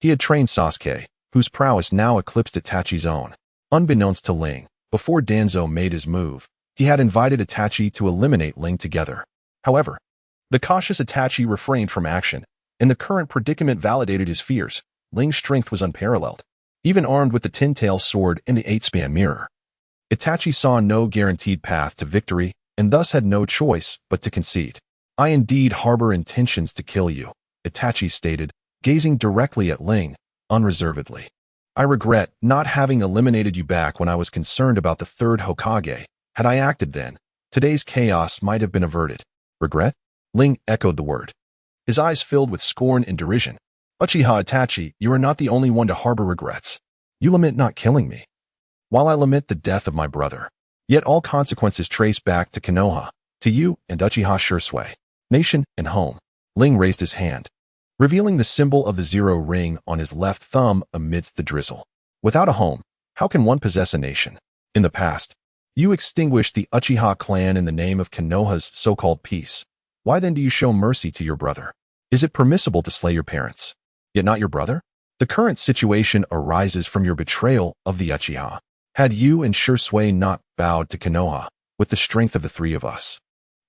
he had trained Sasuke, whose prowess now eclipsed Itachi's own. Unbeknownst to Ling, before Danzo made his move, he had invited Itachi to eliminate Ling together. However, the cautious Itachi refrained from action, and the current predicament validated his fears. Ling's strength was unparalleled, even armed with the Tin-Tail sword and the 8-span mirror. Itachi saw no guaranteed path to victory, and thus had no choice but to concede. "I indeed harbor intentions to kill you," Itachi stated, gazing directly at Ling, unreservedly. "I regret not having eliminated you back when I was concerned about the third Hokage. Had I acted then, today's chaos might have been averted." "Regret?" Ling echoed the word, his eyes filled with scorn and derision. "Uchiha Itachi, you are not the only one to harbor regrets. You lament not killing me, while I lament the death of my brother. Yet all consequences trace back to Konoha, to you and Uchiha Shisui, nation and home." Ling raised his hand, revealing the symbol of the 0 ring on his left thumb amidst the drizzle. "Without a home, how can one possess a nation? In the past, you extinguished the Uchiha clan in the name of Konoha's so-called peace. Why then do you show mercy to your brother? Is it permissible to slay your parents, yet not your brother? The current situation arises from your betrayal of the Uchiha. Had you and Shisui not bowed to Konoha with the strength of the 3 of us,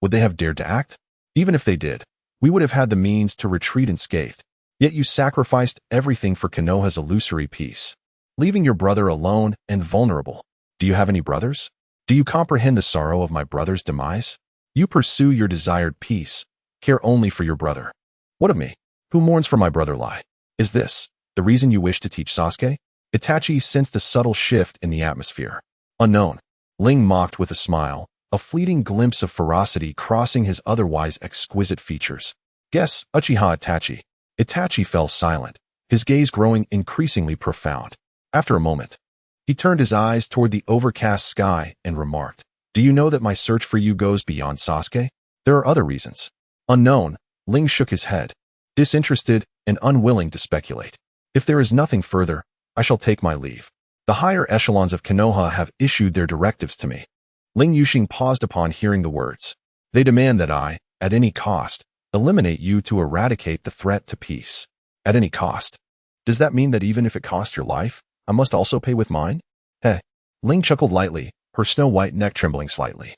would they have dared to act? Even if they did, we would have had the means to retreat unscathed. Yet you sacrificed everything for Konoha's illusory peace, leaving your brother alone and vulnerable. Do you have any brothers? Do you comprehend the sorrow of my brother's demise? You pursue your desired peace, care only for your brother. What of me, who mourns for my brother lie? Is this the reason you wish to teach Sasuke?" Itachi sensed a subtle shift in the atmosphere. "Unknown," Ling mocked with a smile, a fleeting glimpse of ferocity crossing his otherwise exquisite features. "Guess, Uchiha Itachi." Itachi fell silent, his gaze growing increasingly profound. After a moment, he turned his eyes toward the overcast sky and remarked, "Do you know that my search for you goes beyond Sasuke? There are other reasons." "Unknown," Ling shook his head, disinterested and unwilling to speculate. "If there is nothing further, I shall take my leave. The higher echelons of Konoha have issued their directives to me." Ling Yuxing paused upon hearing the words. "They demand that I, at any cost, eliminate you to eradicate the threat to peace." "At any cost? Does that mean that even if it costs your life, I must also pay with mine?" "Heh." Ling chuckled lightly, her snow-white neck trembling slightly.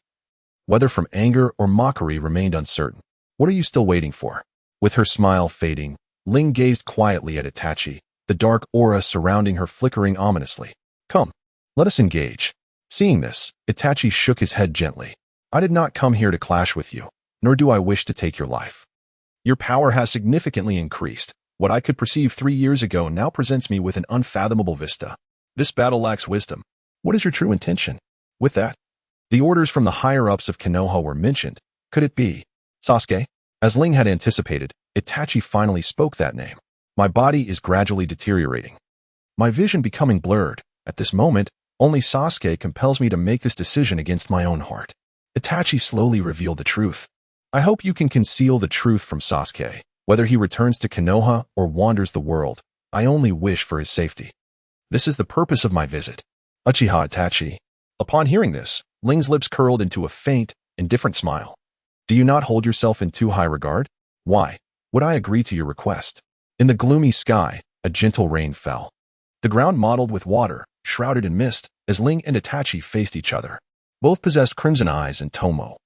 Whether from anger or mockery remained uncertain. "What are you still waiting for?" With her smile fading, Ling gazed quietly at Itachi, the dark aura surrounding her flickering ominously. "Come, let us engage." Seeing this, Itachi shook his head gently. "I did not come here to clash with you, nor do I wish to take your life. Your power has significantly increased. What I could perceive 3 years ago now presents me with an unfathomable vista. This battle lacks wisdom. What is your true intention?" With that, the orders from the higher-ups of Konoha were mentioned. Could it be Sasuke? As Ling had anticipated, Itachi finally spoke that name. "My body is gradually deteriorating, my vision becoming blurred. At this moment, only Sasuke compels me to make this decision against my own heart." Itachi slowly revealed the truth. "I hope you can conceal the truth from Sasuke. Whether he returns to Konoha or wanders the world, I only wish for his safety. This is the purpose of my visit." Uchiha Itachi. Upon hearing this, Ling's lips curled into a faint, indifferent smile. "Do you not hold yourself in too high regard? Why would I agree to your request?" In the gloomy sky, a gentle rain fell. The ground mottled with water, shrouded in mist, as Ling and Itachi faced each other. Both possessed crimson eyes and tomo.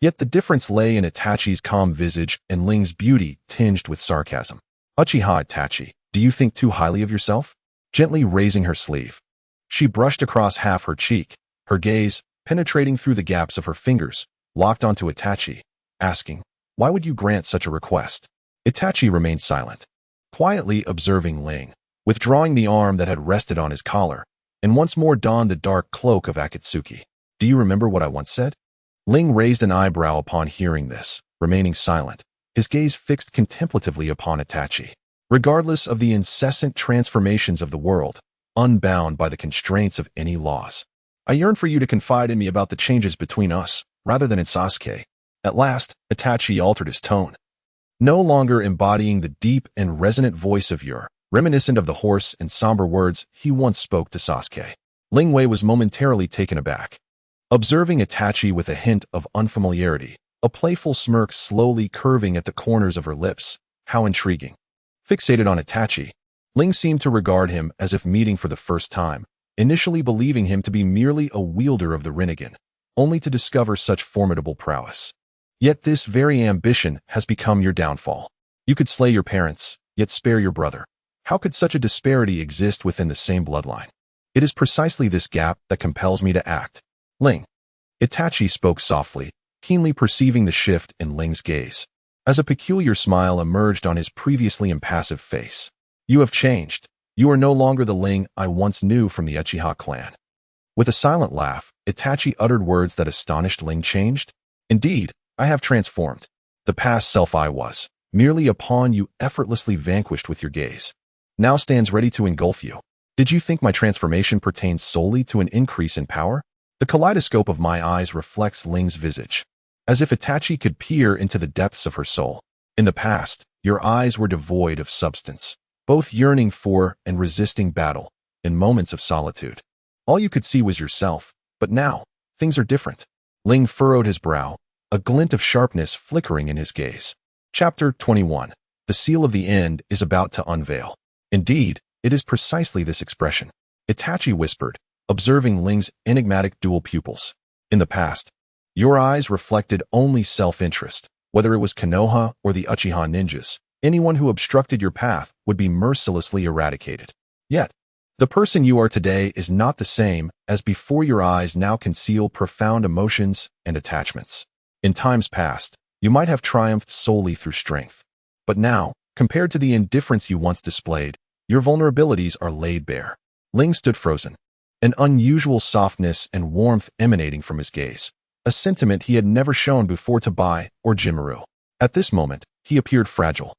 Yet the difference lay in Itachi's calm visage and Ling's beauty tinged with sarcasm. "Uchiha Itachi, do you think too highly of yourself?" Gently raising her sleeve, she brushed across half her cheek, her gaze, penetrating through the gaps of her fingers, locked onto Itachi, asking, "Why would you grant such a request?" Itachi remained silent, quietly observing Ling, withdrawing the arm that had rested on his collar, and once more donned the dark cloak of Akatsuki. "Do you remember what I once said?" Ling raised an eyebrow upon hearing this, remaining silent, his gaze fixed contemplatively upon Itachi. Regardless of the incessant transformations of the world, unbound by the constraints of any laws, "I yearn for you to confide in me about the changes between us, rather than in Sasuke." At last, Itachi altered his tone, no longer embodying the deep and resonant voice of Ur, reminiscent of the hoarse and somber words he once spoke to Sasuke. Ling Wei was momentarily taken aback, observing Itachi with a hint of unfamiliarity, a playful smirk slowly curving at the corners of her lips. How intriguing. Fixated on Itachi, Ling seemed to regard him as if meeting for the first time, initially believing him to be merely a wielder of the Rinnegan, only to discover such formidable prowess. Yet this very ambition has become your downfall. You could slay your parents, yet spare your brother. How could such a disparity exist within the same bloodline? It is precisely this gap that compels me to act. Ling. Itachi spoke softly, keenly perceiving the shift in Ling's gaze, as a peculiar smile emerged on his previously impassive face. "You have changed. You are no longer the Ling I once knew from the Uchiha clan." With a silent laugh, Itachi uttered words that astonished Ling. "Changed? Indeed, I have transformed. The past self I was, merely a pawn you effortlessly vanquished with your gaze, now stands ready to engulf you. Did you think my transformation pertains solely to an increase in power?" The kaleidoscope of my eyes reflects Ling's visage, as if Itachi could peer into the depths of her soul. "In the past, your eyes were devoid of substance, both yearning for and resisting battle. In moments of solitude, all you could see was yourself. But now, things are different." Ling furrowed his brow, a glint of sharpness flickering in his gaze. Chapter 21. The seal of the end is about to unveil. "Indeed, it is precisely this expression," Itachi whispered, observing Ling's enigmatic dual pupils. "In the past, your eyes reflected only self-interest. Whether it was Konoha or the Uchiha ninjas, anyone who obstructed your path would be mercilessly eradicated. Yet, the person you are today is not the same, as before your eyes now conceal profound emotions and attachments. In times past, you might have triumphed solely through strength. But now, compared to the indifference you once displayed, your vulnerabilities are laid bare." Ling stood frozen, an unusual softness and warmth emanating from his gaze, a sentiment he had never shown before to Bai or Jimaru. At this moment, he appeared fragile,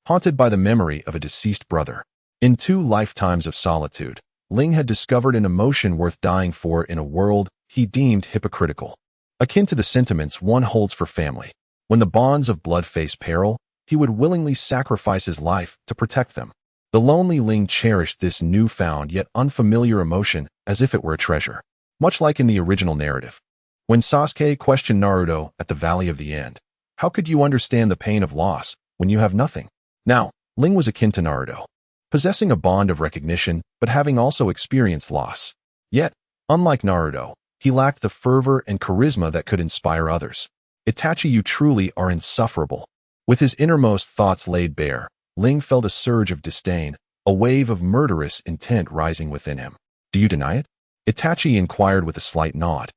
haunted by the memory of a deceased brother. In 2 lifetimes of solitude, Ling had discovered an emotion worth dying for in a world he deemed hypocritical, akin to the sentiments one holds for family. When the bonds of blood face peril, he would willingly sacrifice his life to protect them. The lonely Ling cherished this newfound yet unfamiliar emotion as if it were a treasure, much like in the original narrative. When Sasuke questioned Naruto at the Valley of the End, "How could you understand the pain of loss when you have nothing?" Now, Ling was akin to Naruto, possessing a bond of recognition but having also experienced loss. Yet, unlike Naruto, he lacked the fervor and charisma that could inspire others. "Itachi, you truly are insufferable." With his innermost thoughts laid bare, Ling felt a surge of disdain, a wave of murderous intent rising within him. "Do you deny it?" Itachi inquired with a slight nod,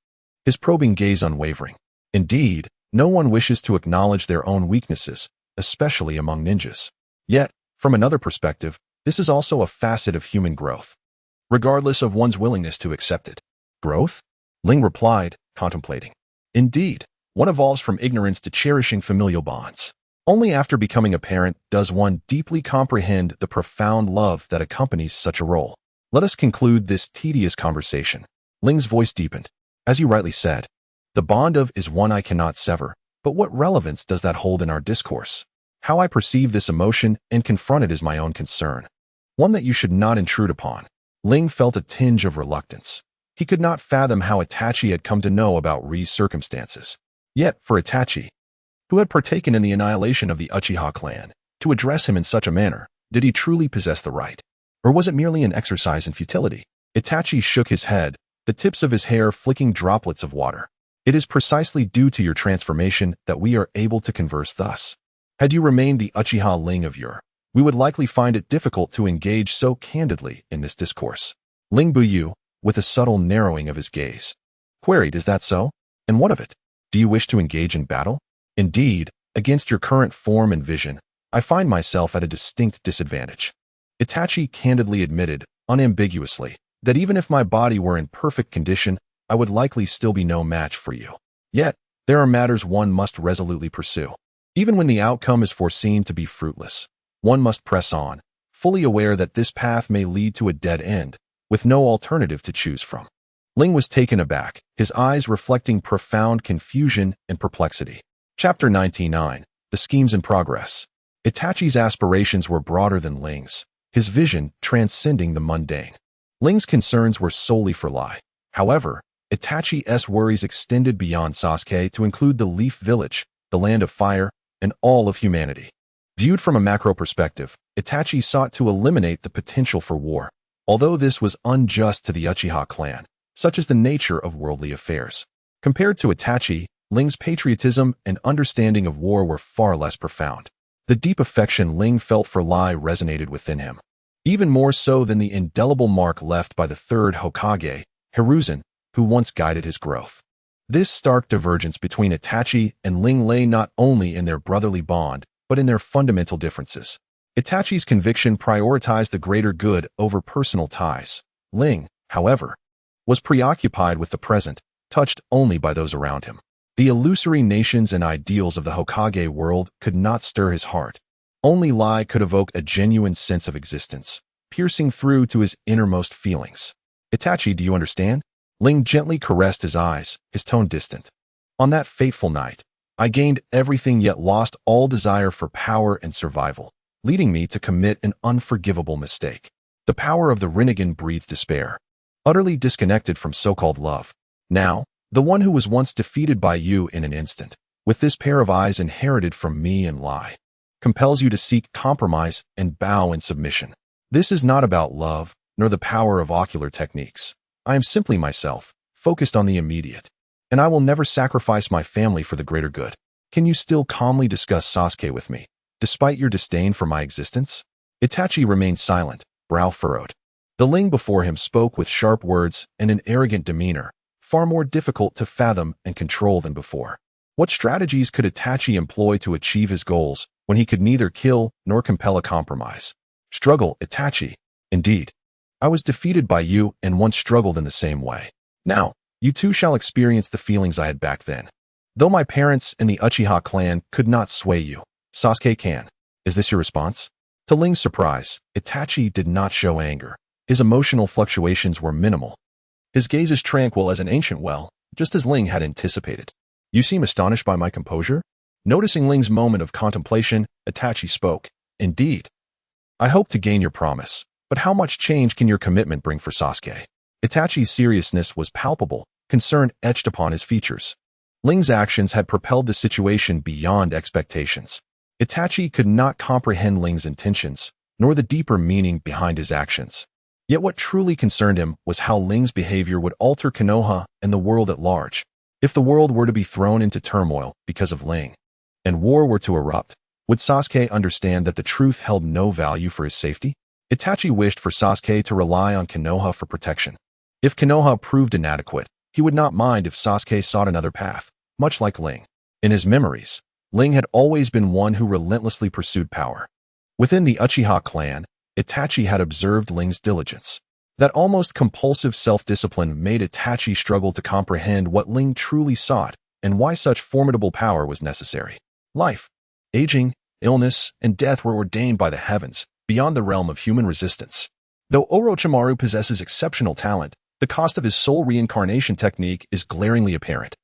his probing gaze unwavering. Indeed, no one wishes to acknowledge their own weaknesses, especially among ninjas. Yet, from another perspective, this is also a facet of human growth, regardless of one's willingness to accept it. "Growth?" Ling replied, contemplating. "Indeed, one evolves from ignorance to cherishing familial bonds. Only after becoming a parent does one deeply comprehend the profound love that accompanies such a role. Let us conclude this tedious conversation." Ling's voice deepened. "As you rightly said, the bond of is one I cannot sever, but what relevance does that hold in our discourse? How I perceive this emotion and confront it is my own concern, one that you should not intrude upon." Ling felt a tinge of reluctance. He could not fathom how Itachi had come to know about Ri's circumstances. Yet, for Itachi, who had partaken in the annihilation of the Uchiha clan, to address him in such a manner, did he truly possess the right? Or was it merely an exercise in futility? Itachi shook his head, the tips of his hair flicking droplets of water. "It is precisely due to your transformation that we are able to converse thus. Had you remained the Uchiha Ling of Ur, we would likely find it difficult to engage so candidly in this discourse." Ling Buyu, with a subtle narrowing of his gaze, queried, "Is that so? And what of it? Do you wish to engage in battle?" "Indeed, against your current form and vision, I find myself at a distinct disadvantage." Itachi candidly admitted, unambiguously, that even if my body were in perfect condition, I would likely still be no match for you. Yet, there are matters one must resolutely pursue. Even when the outcome is foreseen to be fruitless, one must press on, fully aware that this path may lead to a dead end, with no alternative to choose from. Ling was taken aback, his eyes reflecting profound confusion and perplexity. Chapter 99. The Schemes in Progress. Itachi's aspirations were broader than Ling's, his vision transcending the mundane. Ling's concerns were solely for Lai. However, Itachi's worries extended beyond Sasuke to include the Leaf Village, the Land of Fire, and all of humanity. Viewed from a macro perspective, Itachi sought to eliminate the potential for war, although this was unjust to the Uchiha clan, such is the nature of worldly affairs. Compared to Itachi, Ling's patriotism and understanding of war were far less profound. The deep affection Ling felt for Lai resonated within him, even more so than the indelible mark left by the third Hokage, Hiruzen, who once guided his growth. This stark divergence between Itachi and Ling lay not only in their brotherly bond, but in their fundamental differences. Itachi's conviction prioritized the greater good over personal ties. Ling, however, was preoccupied with the present, touched only by those around him. The illusory nations and ideals of the Hokage world could not stir his heart. Only Lai could evoke a genuine sense of existence, piercing through to his innermost feelings. "Itachi, do you understand?" Ling gently caressed his eyes, his tone distant. "On that fateful night, I gained everything yet lost all desire for power and survival, leading me to commit an unforgivable mistake. The power of the Rinnegan breeds despair, utterly disconnected from so-called love. Now, the one who was once defeated by you in an instant, with this pair of eyes inherited from me and Lai, compels you to seek compromise and bow in submission. This is not about love, nor the power of ocular techniques. I am simply myself, focused on the immediate, and I will never sacrifice my family for the greater good. Can you still calmly discuss Sasuke with me, despite your disdain for my existence?" Itachi remained silent, brow furrowed. The Ling before him spoke with sharp words and an arrogant demeanor, far more difficult to fathom and control than before. What strategies could Itachi employ to achieve his goals when he could neither kill nor compel a compromise? "Struggle, Itachi. Indeed, I was defeated by you and once struggled in the same way. Now, you too shall experience the feelings I had back then. Though my parents and the Uchiha clan could not sway you, Sasuke can. Is this your response?" To Ling's surprise, Itachi did not show anger. His emotional fluctuations were minimal. His gaze as tranquil as an ancient well, just as Ling had anticipated. "You seem astonished by my composure?" Noticing Ling's moment of contemplation, Itachi spoke. "Indeed. I hope to gain your promise. But how much change can your commitment bring for Sasuke?" Itachi's seriousness was palpable, concern etched upon his features. Ling's actions had propelled the situation beyond expectations. Itachi could not comprehend Ling's intentions, nor the deeper meaning behind his actions. Yet what truly concerned him was how Ling's behavior would alter Konoha and the world at large. If the world were to be thrown into turmoil because of Ling, and war were to erupt, would Sasuke understand that the truth held no value for his safety? Itachi wished for Sasuke to rely on Konoha for protection. If Konoha proved inadequate, he would not mind if Sasuke sought another path, much like Ling. In his memories, Ling had always been one who relentlessly pursued power. Within the Uchiha clan, Itachi had observed Ling's diligence. That almost compulsive self-discipline made Itachi struggle to comprehend what Ling truly sought and why such formidable power was necessary. Life, aging, illness, and death were ordained by the heavens, beyond the realm of human resistance. Though Orochimaru possesses exceptional talent, the cost of his soul reincarnation technique is glaringly apparent.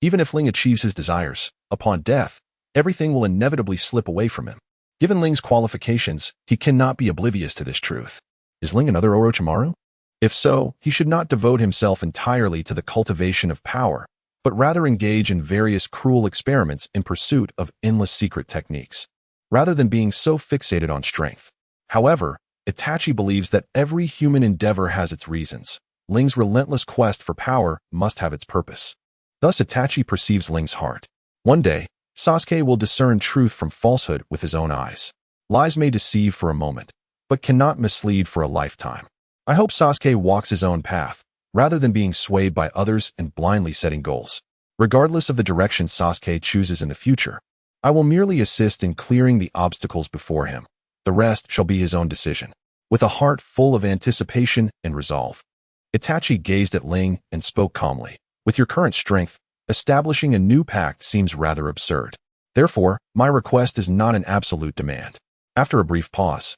Even if Ling achieves his desires, upon death, everything will inevitably slip away from him. Given Ling's qualifications, he cannot be oblivious to this truth. Is Ling another Orochimaru? If so, he should not devote himself entirely to the cultivation of power, but rather engage in various cruel experiments in pursuit of endless secret techniques, rather than being so fixated on strength. However, Itachi believes that every human endeavor has its reasons. Ling's relentless quest for power must have its purpose. Thus Itachi perceives Ling's heart. One day, Sasuke will discern truth from falsehood with his own eyes. Lies may deceive for a moment, but cannot mislead for a lifetime. I hope Sasuke walks his own path, rather than being swayed by others and blindly setting goals. Regardless of the direction Sasuke chooses in the future, I will merely assist in clearing the obstacles before him. The rest shall be his own decision. With a heart full of anticipation and resolve, Itachi gazed at Ling and spoke calmly. With your current strength, establishing a new pact seems rather absurd. Therefore, my request is not an absolute demand. After a brief pause,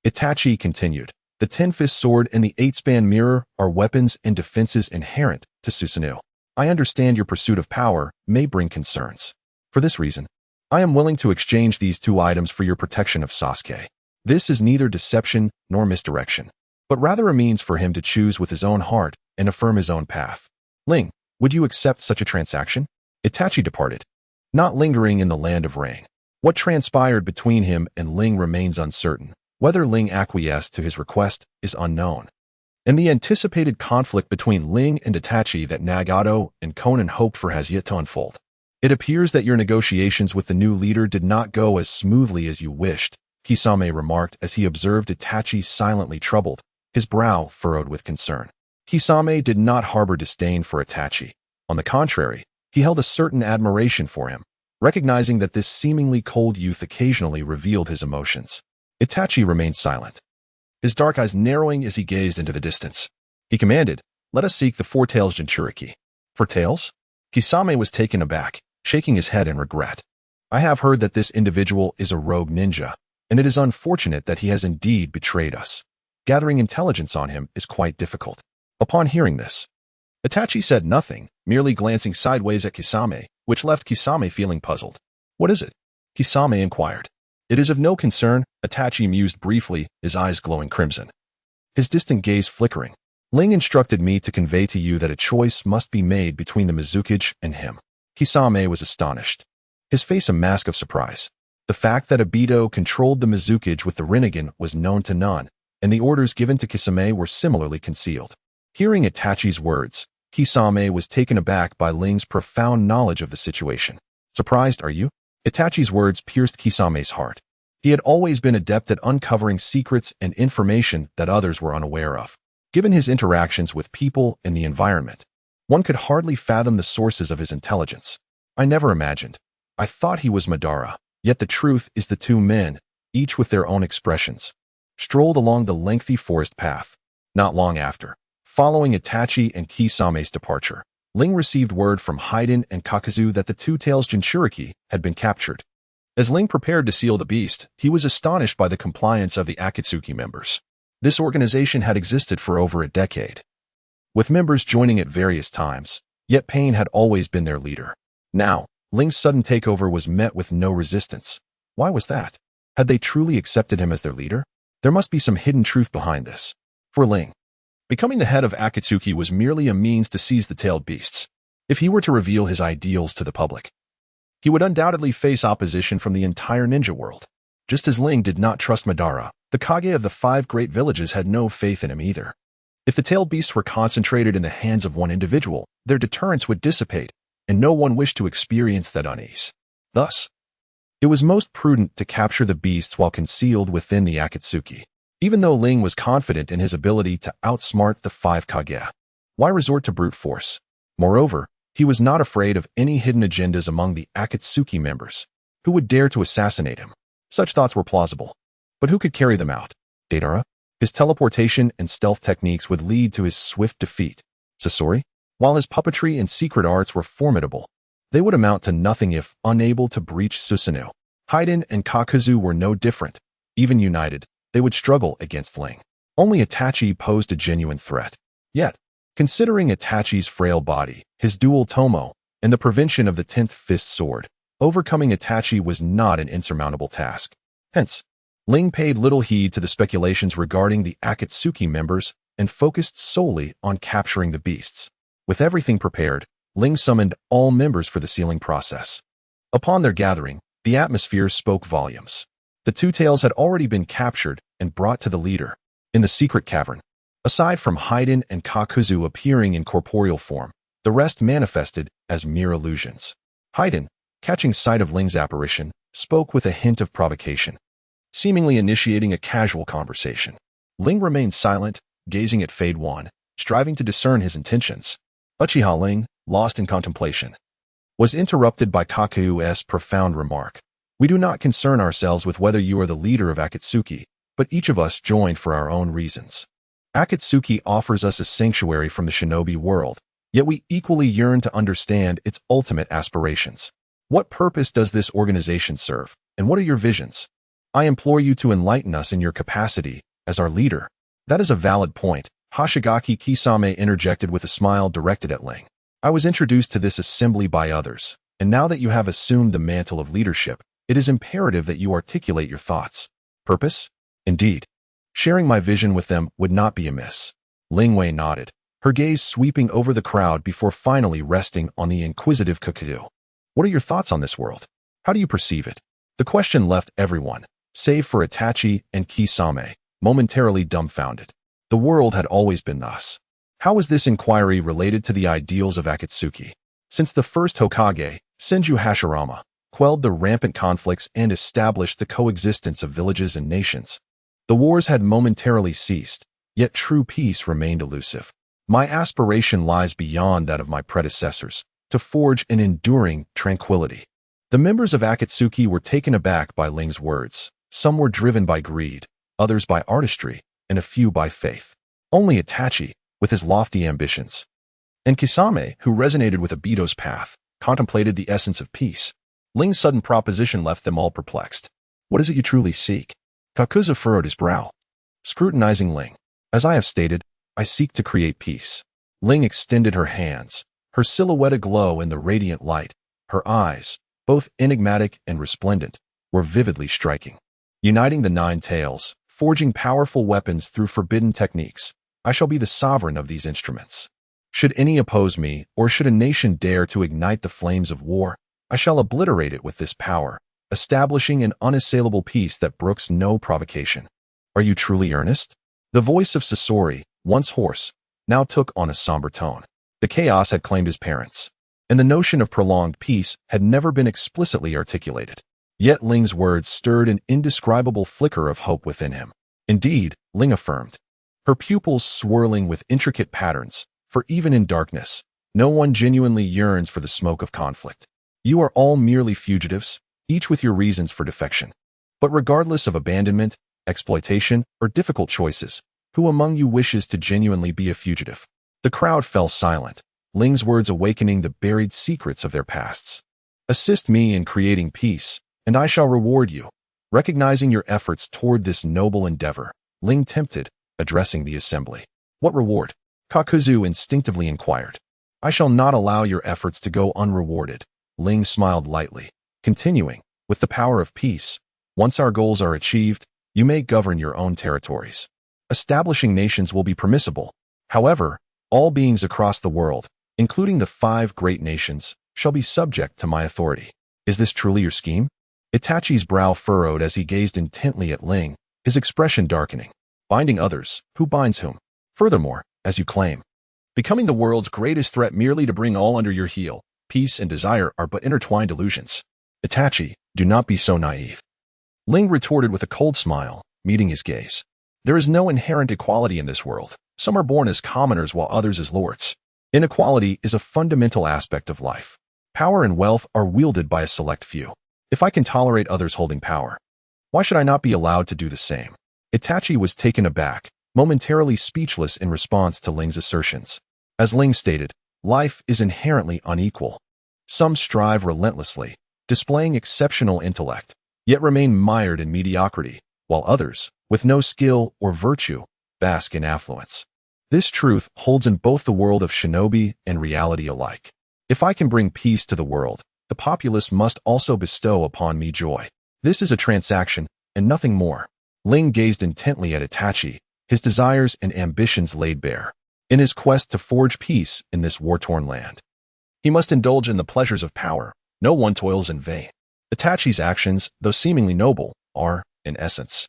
Itachi continued. The 10-fist sword and the 8-span mirror are weapons and defenses inherent to Susanoo. I understand your pursuit of power may bring concerns. For this reason, I am willing to exchange these two items for your protection of Sasuke. This is neither deception nor misdirection, but rather a means for him to choose with his own heart and affirm his own path. Ling, would you accept such a transaction? Itachi departed, not lingering in the land of rain. What transpired between him and Ling remains uncertain. Whether Ling acquiesced to his request is unknown. And the anticipated conflict between Ling and Itachi that Nagato and Konan hoped for has yet to unfold. It appears that your negotiations with the new leader did not go as smoothly as you wished, Kisame remarked as he observed Itachi silently troubled, his brow furrowed with concern. Kisame did not harbor disdain for Itachi. On the contrary, he held a certain admiration for him, recognizing that this seemingly cold youth occasionally revealed his emotions. Itachi remained silent, his dark eyes narrowing as he gazed into the distance. He commanded, "Let us seek the four-tails Jinchuriki." "For tails?" Kisame was taken aback, shaking his head in regret. "I have heard that this individual is a rogue ninja, and it is unfortunate that he has indeed betrayed us. Gathering intelligence on him is quite difficult." Upon hearing this, Itachi said nothing, merely glancing sideways at Kisame, which left Kisame feeling puzzled. "What is it?" Kisame inquired. "It is of no concern," Itachi mused briefly, his eyes glowing crimson, his distant gaze flickering. "Ling instructed me to convey to you that a choice must be made between the Mizukage and him." Kisame was astonished, his face a mask of surprise. The fact that Obito controlled the Mizukage with the Rinnegan was known to none, and the orders given to Kisame were similarly concealed. Hearing Itachi's words, Kisame was taken aback by Ling's profound knowledge of the situation. "Surprised, are you?" Itachi's words pierced Kisame's heart. He had always been adept at uncovering secrets and information that others were unaware of. Given his interactions with people and the environment, one could hardly fathom the sources of his intelligence. "I never imagined. I thought he was Madara, yet the truth is the two men, each with their own expressions, strolled along the lengthy forest path. Not long after, following Itachi and Kisame's departure, Ling received word from Haiden and Kakuzu that the two-tails Jinchuriki had been captured. As Ling prepared to seal the beast, he was astonished by the compliance of the Akatsuki members. This organization had existed for over a decade, with members joining at various times, yet Pain had always been their leader. Now, Ling's sudden takeover was met with no resistance. Why was that? Had they truly accepted him as their leader? There must be some hidden truth behind this. For Ling, becoming the head of Akatsuki was merely a means to seize the tailed beasts. If he were to reveal his ideals to the public, he would undoubtedly face opposition from the entire ninja world. Just as Ling did not trust Madara, the Kage of the 5 great villages had no faith in him either. If the tailed beasts were concentrated in the hands of one individual, their deterrence would dissipate, and no one wished to experience that unease. Thus, it was most prudent to capture the beasts while concealed within the Akatsuki. Even though Ling was confident in his ability to outsmart the 5 Kage, why resort to brute force? Moreover, he was not afraid of any hidden agendas among the Akatsuki members, who would dare to assassinate him. Such thoughts were plausible, but who could carry them out? Deidara? His teleportation and stealth techniques would lead to his swift defeat. Sasori? While his puppetry and secret arts were formidable, they would amount to nothing if unable to breach Susanoo. Haiden and Kakuzu were no different. Even united, they would struggle against Ling. Only Itachi posed a genuine threat. Yet, considering Itachi's frail body, his dual tomo, and the prevention of the 10th fist sword, overcoming Itachi was not an insurmountable task. Hence, Ling paid little heed to the speculations regarding the Akatsuki members and focused solely on capturing the beasts. With everything prepared, Ling summoned all members for the sealing process. Upon their gathering, the atmosphere spoke volumes. The two tails had already been captured and brought to the leader. In the secret cavern, aside from Haiden and Kakuzu appearing in corporeal form, the rest manifested as mere illusions. Haiden, catching sight of Ling's apparition, spoke with a hint of provocation, seemingly initiating a casual conversation. Ling remained silent, gazing at Fade One, striving to discern his intentions. Uchiha Ling, lost in contemplation, was interrupted by Kaku's profound remark. We do not concern ourselves with whether you are the leader of Akatsuki, but each of us joined for our own reasons. Akatsuki offers us a sanctuary from the shinobi world, yet we equally yearn to understand its ultimate aspirations. What purpose does this organization serve, and what are your visions? I implore you to enlighten us in your capacity as our leader. That is a valid point, Hoshigaki Kisame interjected with a smile directed at Ling. I was introduced to this assembly by others, and now that you have assumed the mantle of leadership, it is imperative that you articulate your thoughts. Purpose? Indeed. Sharing my vision with them would not be amiss. Ling Wei nodded, her gaze sweeping over the crowd before finally resting on the inquisitive Kokudo. What are your thoughts on this world? How do you perceive it? The question left everyone, save for Itachi and Kisame, momentarily dumbfounded. The world had always been thus. How was this inquiry related to the ideals of Akatsuki? Since the first Hokage, Senju Hashirama, quelled the rampant conflicts and established the coexistence of villages and nations, the wars had momentarily ceased, yet true peace remained elusive. My aspiration lies beyond that of my predecessors, to forge an enduring tranquility. The members of Akatsuki were taken aback by Ling's words. Some were driven by greed, others by artistry, and a few by faith. Only Itachi, with his lofty ambitions, and Kisame, who resonated with Obito's path, contemplated the essence of peace. Ling's sudden proposition left them all perplexed. What is it you truly seek? Kakuzu furrowed his brow, scrutinizing Ling. As I have stated, I seek to create peace. Ling extended her hands, her silhouette aglow in the radiant light. Her eyes, both enigmatic and resplendent, were vividly striking. Uniting the nine tails, forging powerful weapons through forbidden techniques, I shall be the sovereign of these instruments. Should any oppose me, or should a nation dare to ignite the flames of war, I shall obliterate it with this power, establishing an unassailable peace that brooks no provocation. Are you truly earnest? The voice of Sasori, once hoarse, now took on a somber tone. The chaos had claimed his parents, and the notion of prolonged peace had never been explicitly articulated. Yet Ling's words stirred an indescribable flicker of hope within him. Indeed, Ling affirmed, her pupils swirling with intricate patterns, for even in darkness, no one genuinely yearns for the smoke of conflict. You are all merely fugitives, each with your reasons for defection. But regardless of abandonment, exploitation, or difficult choices, who among you wishes to genuinely be a fugitive? The crowd fell silent, Ling's words awakening the buried secrets of their pasts. Assist me in creating peace, and I shall reward you. Recognizing your efforts toward this noble endeavor, Ling tempted, addressing the assembly. What reward? Kakuzu instinctively inquired. I shall not allow your efforts to go unrewarded. Ling smiled lightly, continuing, with the power of peace, once our goals are achieved, you may govern your own territories. Establishing nations will be permissible. However, all beings across the world, including the 5 great nations, shall be subject to my authority. Is this truly your scheme? Itachi's brow furrowed as he gazed intently at Ling, his expression darkening. Binding others, who binds whom? Furthermore, as you claim, becoming the world's greatest threat merely to bring all under your heel, peace and desire are but intertwined illusions. Itachi, do not be so naive. Ling retorted with a cold smile, meeting his gaze. There is no inherent equality in this world. Some are born as commoners while others as lords. Inequality is a fundamental aspect of life. Power and wealth are wielded by a select few. If I can tolerate others holding power, why should I not be allowed to do the same? Itachi was taken aback, momentarily speechless in response to Ling's assertions. As Ling stated, life is inherently unequal. Some strive relentlessly, displaying exceptional intellect, yet remain mired in mediocrity, while others, with no skill or virtue, bask in affluence. This truth holds in both the world of shinobi and reality alike. If I can bring peace to the world, the populace must also bestow upon me joy. This is a transaction, and nothing more. Ling gazed intently at Itachi, his desires and ambitions laid bare. In his quest to forge peace in this war-torn land, he must indulge in the pleasures of power. No one toils in vain. Itachi's actions, though seemingly noble, are, in essence,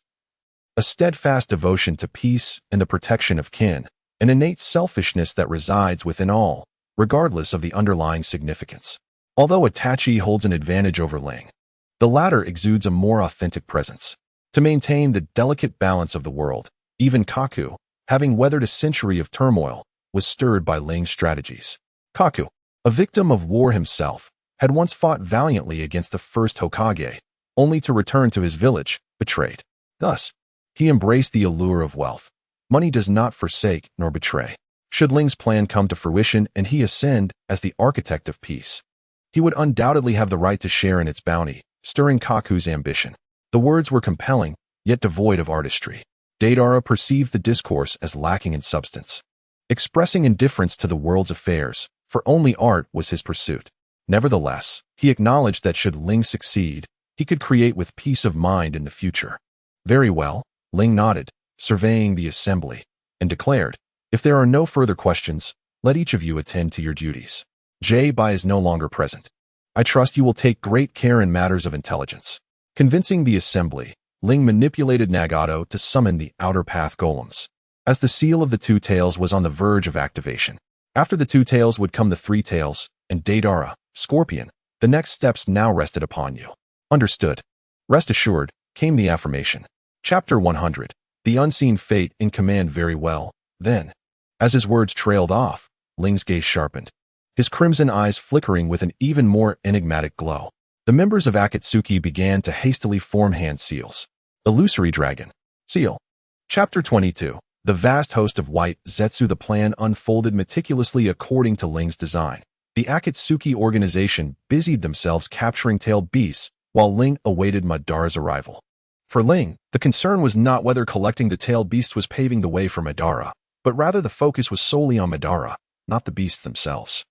a steadfast devotion to peace and the protection of kin, an innate selfishness that resides within all, regardless of the underlying significance. Although Itachi holds an advantage over Ling, the latter exudes a more authentic presence. To maintain the delicate balance of the world, even Kaku, having weathered a century of turmoil, was stirred by Ling's strategies. Kaku, a victim of war himself, had once fought valiantly against the first Hokage, only to return to his village, betrayed. Thus, he embraced the allure of wealth. Money does not forsake nor betray. Should Ling's plan come to fruition and he ascend as the architect of peace, he would undoubtedly have the right to share in its bounty, stirring Kaku's ambition. The words were compelling, yet devoid of artistry. Deidara perceived the discourse as lacking in substance, expressing indifference to the world's affairs, for only art was his pursuit. Nevertheless, he acknowledged that should Ling succeed, he could create with peace of mind in the future. Very well, Ling nodded, surveying the assembly, and declared, if there are no further questions, let each of you attend to your duties. Bai is no longer present. I trust you will take great care in matters of intelligence. Convincing the assembly, Ling manipulated Nagato to summon the outer path golems, as the seal of the two tails was on the verge of activation. After the two tails would come the three tails, and Deidara, Scorpion. The next steps now rested upon you. Understood. Rest assured, came the affirmation. Chapter 100. The unseen fate in command. Very well, then. As his words trailed off, Ling's gaze sharpened, his crimson eyes flickering with an even more enigmatic glow. The members of Akatsuki began to hastily form hand seals. Illusory Dragon. Seal. Chapter 22. The vast host of white Zetsu. The plan unfolded meticulously according to Ling's design. The Akatsuki organization busied themselves capturing tailed beasts, while Ling awaited Madara's arrival. For Ling, the concern was not whether collecting the tailed beasts was paving the way for Madara, but rather the focus was solely on Madara, not the beasts themselves.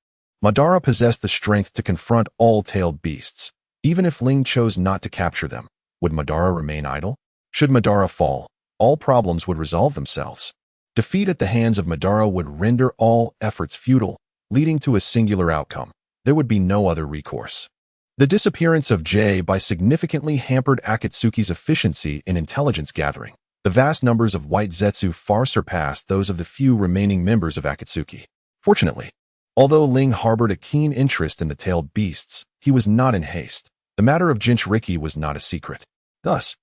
Madara possessed the strength to confront all tailed beasts. Even if Ling chose not to capture them, would Madara remain idle? Should Madara fall, all problems would resolve themselves. Defeat at the hands of Madara would render all efforts futile, leading to a singular outcome. There would be no other recourse. The disappearance of Bai significantly hampered Akatsuki's efficiency in intelligence gathering. The vast numbers of white Zetsu far surpassed those of the few remaining members of Akatsuki. Fortunately, although Ling harbored a keen interest in the tailed beasts, he was not in haste. The matter of Jinchuriki was not a secret. Thus,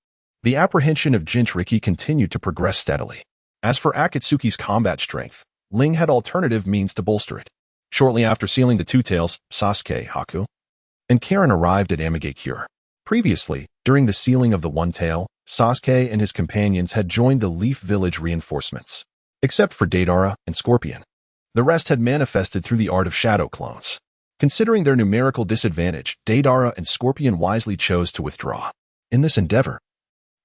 the apprehension of Jinchuriki continued to progress steadily. As for Akatsuki's combat strength, Ling had alternative means to bolster it. Shortly after sealing the two tails, Sasuke, Haku, and Karen arrived at Mangekyo. Previously, during the sealing of the one tail, Sasuke and his companions had joined the Leaf Village reinforcements. Except for Deidara and Scorpion, the rest had manifested through the art of shadow clones. Considering their numerical disadvantage, Deidara and Scorpion wisely chose to withdraw. In this endeavor,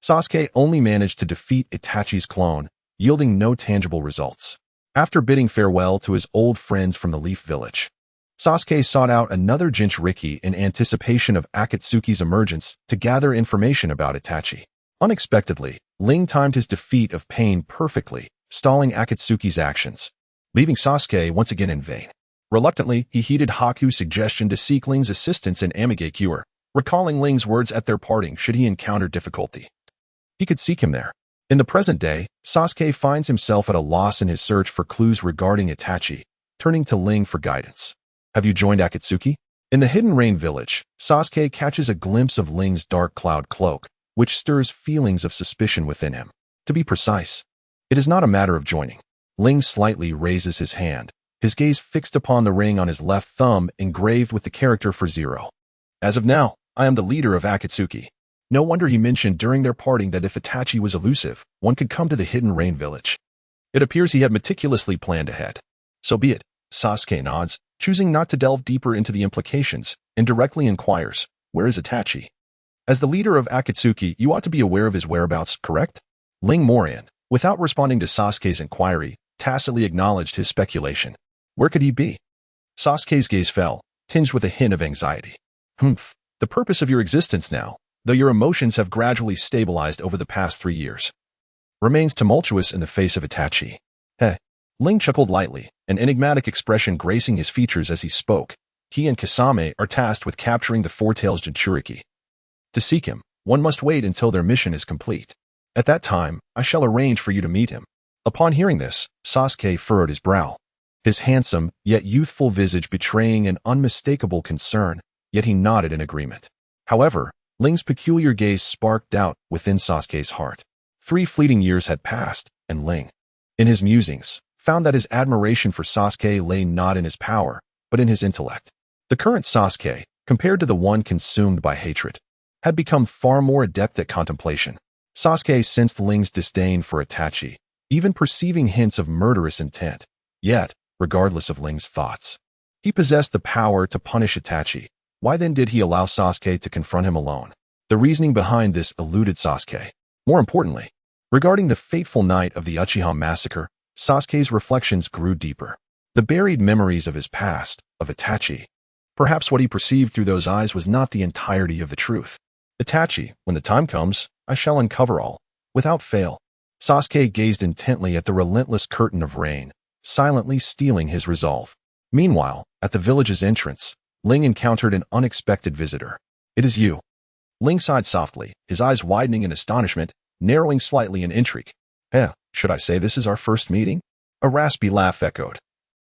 Sasuke only managed to defeat Itachi's clone, yielding no tangible results. After bidding farewell to his old friends from the Leaf Village, Sasuke sought out another Jinchuriki in anticipation of Akatsuki's emergence to gather information about Itachi. Unexpectedly, Ling timed his defeat of Pain perfectly, stalling Akatsuki's actions, leaving Sasuke once again in vain. Reluctantly, he heeded Haku's suggestion to seek Ling's assistance in Mangekyo, recalling Ling's words at their parting should he encounter difficulty. He could seek him there. In the present day, Sasuke finds himself at a loss in his search for clues regarding Itachi, turning to Ling for guidance. Have you joined Akatsuki? In the Hidden Rain Village, Sasuke catches a glimpse of Ling's dark cloud cloak, which stirs feelings of suspicion within him. To be precise, it is not a matter of joining. Ling slightly raises his hand, his gaze fixed upon the ring on his left thumb engraved with the character for 0. As of now, I am the leader of Akatsuki. No wonder he mentioned during their parting that if Itachi was elusive, one could come to the Hidden Rain Village. It appears he had meticulously planned ahead. So be it. Sasuke nods, choosing not to delve deeper into the implications, and directly inquires, where is Itachi? As the leader of Akatsuki, you ought to be aware of his whereabouts, correct? Ling Moran, without responding to Sasuke's inquiry, tacitly acknowledged his speculation. Where could he be? Sasuke's gaze fell, tinged with a hint of anxiety. The purpose of your existence now, though your emotions have gradually stabilized over the past 3 years, remains tumultuous in the face of Itachi. Ling chuckled lightly, an enigmatic expression gracing his features as he spoke. He and Kasame are tasked with capturing the four-tails Jinchuriki. To seek him, one must wait until their mission is complete. At that time, I shall arrange for you to meet him. Upon hearing this, Sasuke furrowed his brow, his handsome, yet youthful visage betraying an unmistakable concern, yet he nodded in agreement. However, Ling's peculiar gaze sparked doubt within Sasuke's heart. 3 fleeting years had passed, and Ling, in his musings, found that his admiration for Sasuke lay not in his power, but in his intellect. The current Sasuke, compared to the one consumed by hatred, had become far more adept at contemplation. Sasuke sensed Ling's disdain for Itachi, even perceiving hints of murderous intent. Yet, regardless of Ling's thoughts, he possessed the power to punish Itachi. Why then did he allow Sasuke to confront him alone? The reasoning behind this eluded Sasuke. More importantly, regarding the fateful night of the Uchiha massacre, Sasuke's reflections grew deeper. The buried memories of his past, of Itachi. Perhaps what he perceived through those eyes was not the entirety of the truth. Itachi, when the time comes, I shall uncover all, without fail. Sasuke gazed intently at the relentless curtain of rain, silently steeling his resolve. Meanwhile, at the village's entrance, Ling encountered an unexpected visitor. "It is you." Ling sighed softly, his eyes widening in astonishment, narrowing slightly in intrigue. Should I say this is our first meeting?" A raspy laugh echoed.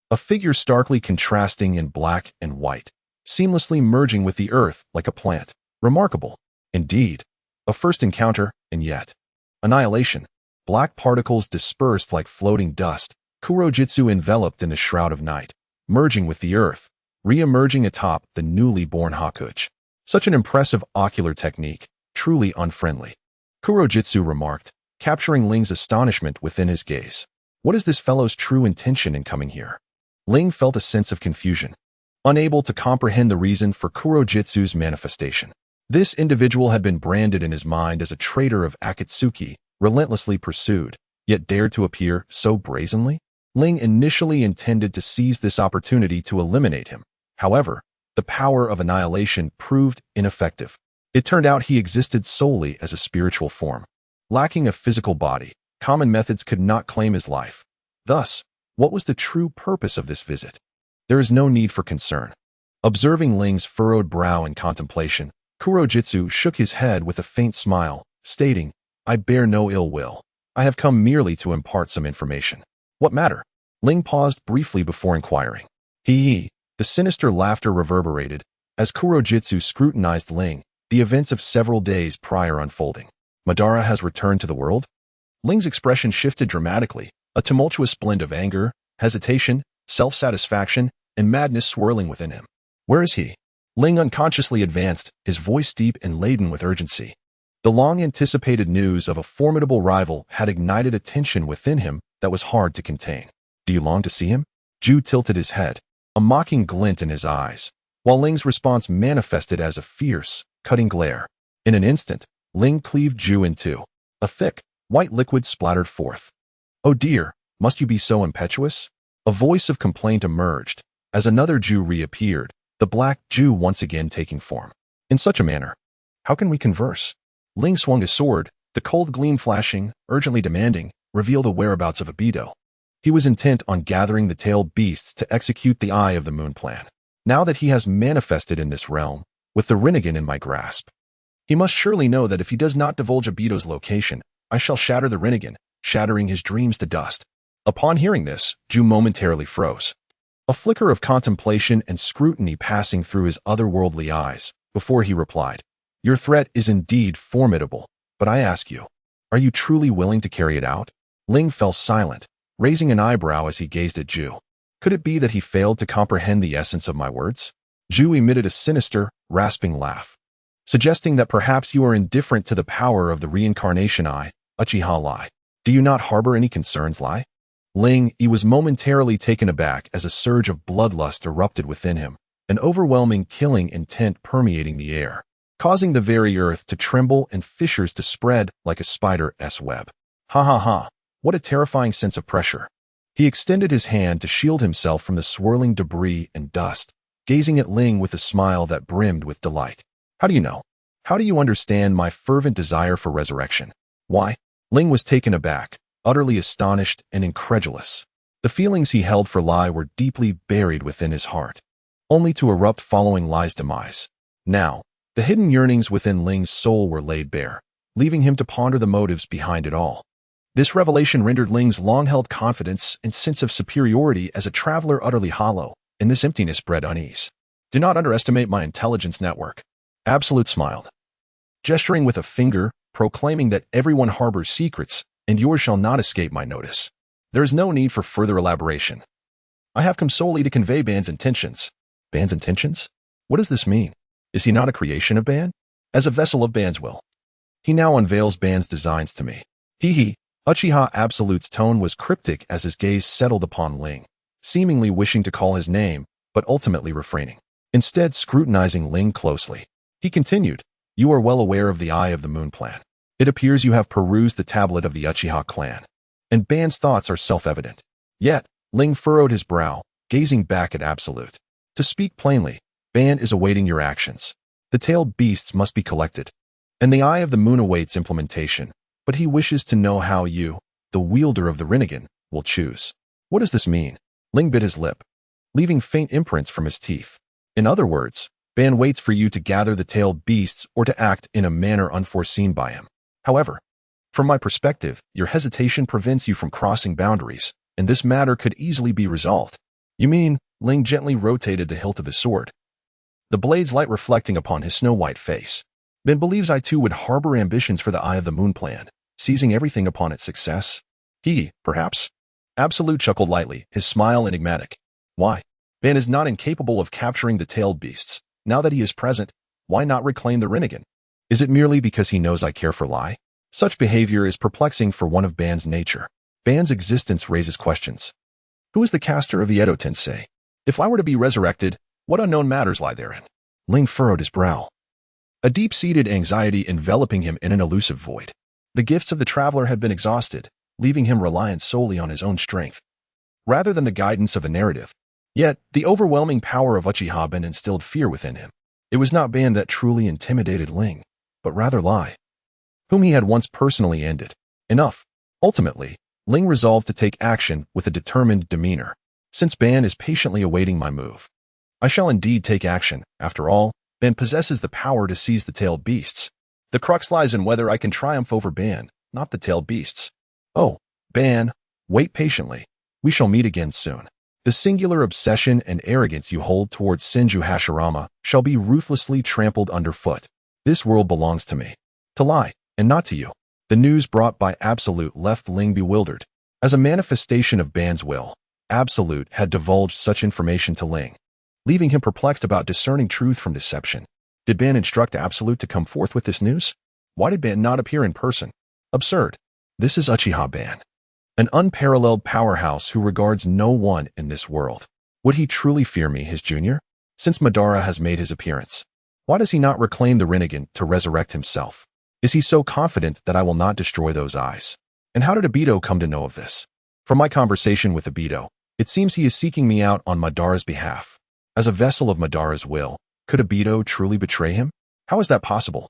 A figure starkly contrasting in black and white, seamlessly merging with the earth like a plant. Remarkable. Indeed. A first encounter, and yet. Annihilation. Black particles dispersed like floating dust, Kurojitsu enveloped in the shroud of night, merging with the earth, re-emerging atop the newly born Hokage. Such an impressive ocular technique, truly unfriendly. Kurojitsu remarked, capturing Ling's astonishment within his gaze. What is this fellow's true intention in coming here? Ling felt a sense of confusion, unable to comprehend the reason for Kurojitsu's manifestation. This individual had been branded in his mind as a traitor of Akatsuki, relentlessly pursued, yet dared to appear so brazenly? Ling initially intended to seize this opportunity to eliminate him. However, the power of annihilation proved ineffective. It turned out he existed solely as a spiritual form. Lacking a physical body, common methods could not claim his life. Thus, what was the true purpose of this visit? There is no need for concern. Observing Ling's furrowed brow in contemplation, Kurojitsu shook his head with a faint smile, stating, "I bear no ill will. I have come merely to impart some information." "What matter?" Ling paused briefly before inquiring. The sinister laughter reverberated, as Kurojitsu scrutinized Ling, the events of several days prior unfolding. "Madara has returned to the world?" Ling's expression shifted dramatically, a tumultuous blend of anger, hesitation, self-satisfaction, and madness swirling within him. "Where is he?" Ling unconsciously advanced, his voice deep and laden with urgency. The long-anticipated news of a formidable rival had ignited a tension within him that was hard to contain. "Do you long to see him?" Ju tilted his head, a mocking glint in his eyes, while Ling's response manifested as a fierce, cutting glare. In an instant, Ling cleaved Ju in two. A thick, white liquid splattered forth. "Oh dear, must you be so impetuous?" A voice of complaint emerged, as another Ju reappeared, the black Ju once again taking form. "In such a manner, how can we converse?" Ling swung his sword, the cold gleam flashing, urgently demanding, "Reveal the whereabouts of Abido." He was intent on gathering the tailed beasts to execute the Eye of the Moon plan. Now that he has manifested in this realm, with the Rinnegan in my grasp, he must surely know that if he does not divulge Abido's location, I shall shatter the Rinnegan, shattering his dreams to dust. Upon hearing this, Ju momentarily froze, a flicker of contemplation and scrutiny passing through his otherworldly eyes, before he replied, "Your threat is indeed formidable, but I ask you, are you truly willing to carry it out?" Ling fell silent, raising an eyebrow as he gazed at Ju. Could it be that he failed to comprehend the essence of my words? Ju emitted a sinister, rasping laugh, suggesting that perhaps you are indifferent to the power of the Reincarnation Eye, Uchiha Lie. "Do you not harbor any concerns, Lie?" Ling, he was momentarily taken aback as a surge of bloodlust erupted within him, an overwhelming killing intent permeating the air, causing the very earth to tremble and fissures to spread like a spider's web. Ha ha ha, what a terrifying sense of pressure. He extended his hand to shield himself from the swirling debris and dust, gazing at Ling with a smile that brimmed with delight. "How do you know? How do you understand my fervent desire for resurrection?" "Why?" Ling was taken aback, utterly astonished and incredulous. The feelings he held for Lai were deeply buried within his heart, only to erupt following Lai's demise. Now, the hidden yearnings within Ling's soul were laid bare, leaving him to ponder the motives behind it all. This revelation rendered Ling's long-held confidence and sense of superiority as a traveler utterly hollow, and this emptiness bred unease. "Do not underestimate my intelligence network." Absolute smiled, gesturing with a finger, proclaiming that everyone harbors secrets, and yours shall not escape my notice. There is no need for further elaboration. I have come solely to convey Ban's intentions. Ban's intentions? What does this mean? Is he not a creation of Ban? As a vessel of Ban's will. He now unveils Ban's designs to me. Uchiha Absolute's tone was cryptic as his gaze settled upon Ling, seemingly wishing to call his name, but ultimately refraining. Instead, scrutinizing Ling closely. He continued, "You are well aware of the Eye of the Moon plan. It appears you have perused the tablet of the Uchiha clan, and Ban's thoughts are self-evident." Yet, Ling furrowed his brow, gazing back at Absolute. "To speak plainly, Ban is awaiting your actions. The tailed beasts must be collected, and the Eye of the Moon awaits implementation, but he wishes to know how you, the wielder of the Rinnegan, will choose." What does this mean? Ling bit his lip, leaving faint imprints from his teeth. In other words, Ban waits for you to gather the tailed beasts or to act in a manner unforeseen by him. However, from my perspective, your hesitation prevents you from crossing boundaries, and this matter could easily be resolved. You mean? Ling gently rotated the hilt of his sword, the blade's light reflecting upon his snow-white face. Ben believes I too would harbor ambitions for the Eye of the Moon plan, seizing everything upon its success. Perhaps? Absolute chuckled lightly, his smile enigmatic. Why? Ben is not incapable of capturing the tailed beasts. Now that he is present, why not reclaim the Rinnegan? Is it merely because he knows I care for Lai? Such behavior is perplexing for one of Ban's nature. Ban's existence raises questions. Who is the caster of the Edo Tensei? If I were to be resurrected, what unknown matters lie therein? Ling furrowed his brow, a deep-seated anxiety enveloping him in an elusive void. The gifts of the traveler had been exhausted, leaving him reliant solely on his own strength, rather than the guidance of the narrative. Yet, the overwhelming power of Uchiha Ben instilled fear within him. It was not Ban that truly intimidated Ling, but rather Lai, whom he had once personally ended. Enough. Ultimately, Ling resolved to take action with a determined demeanor. Since Ban is patiently awaiting my move, I shall indeed take action. After all, Ban possesses the power to seize the tailed beasts. The crux lies in whether I can triumph over Ban, not the tailed beasts. Oh, Ban, wait patiently. We shall meet again soon. The singular obsession and arrogance you hold towards Senju Hashirama shall be ruthlessly trampled underfoot. This world belongs to me. To Lai, and not to you. The news brought by Absolute left Ling bewildered. As a manifestation of Ban's will, Absolute had divulged such information to Ling, leaving him perplexed about discerning truth from deception. Did Ban instruct Absolute to come forth with this news? Why did Ban not appear in person? Absurd. This is Uchiha Ban, an unparalleled powerhouse who regards no one in this world. Would he truly fear me, his junior? Since Madara has made his appearance, why does he not reclaim the Rinnegan to resurrect himself? Is he so confident that I will not destroy those eyes? And how did Obito come to know of this? From my conversation with Obito, it seems he is seeking me out on Madara's behalf. As a vessel of Madara's will, could Obito truly betray him? How is that possible?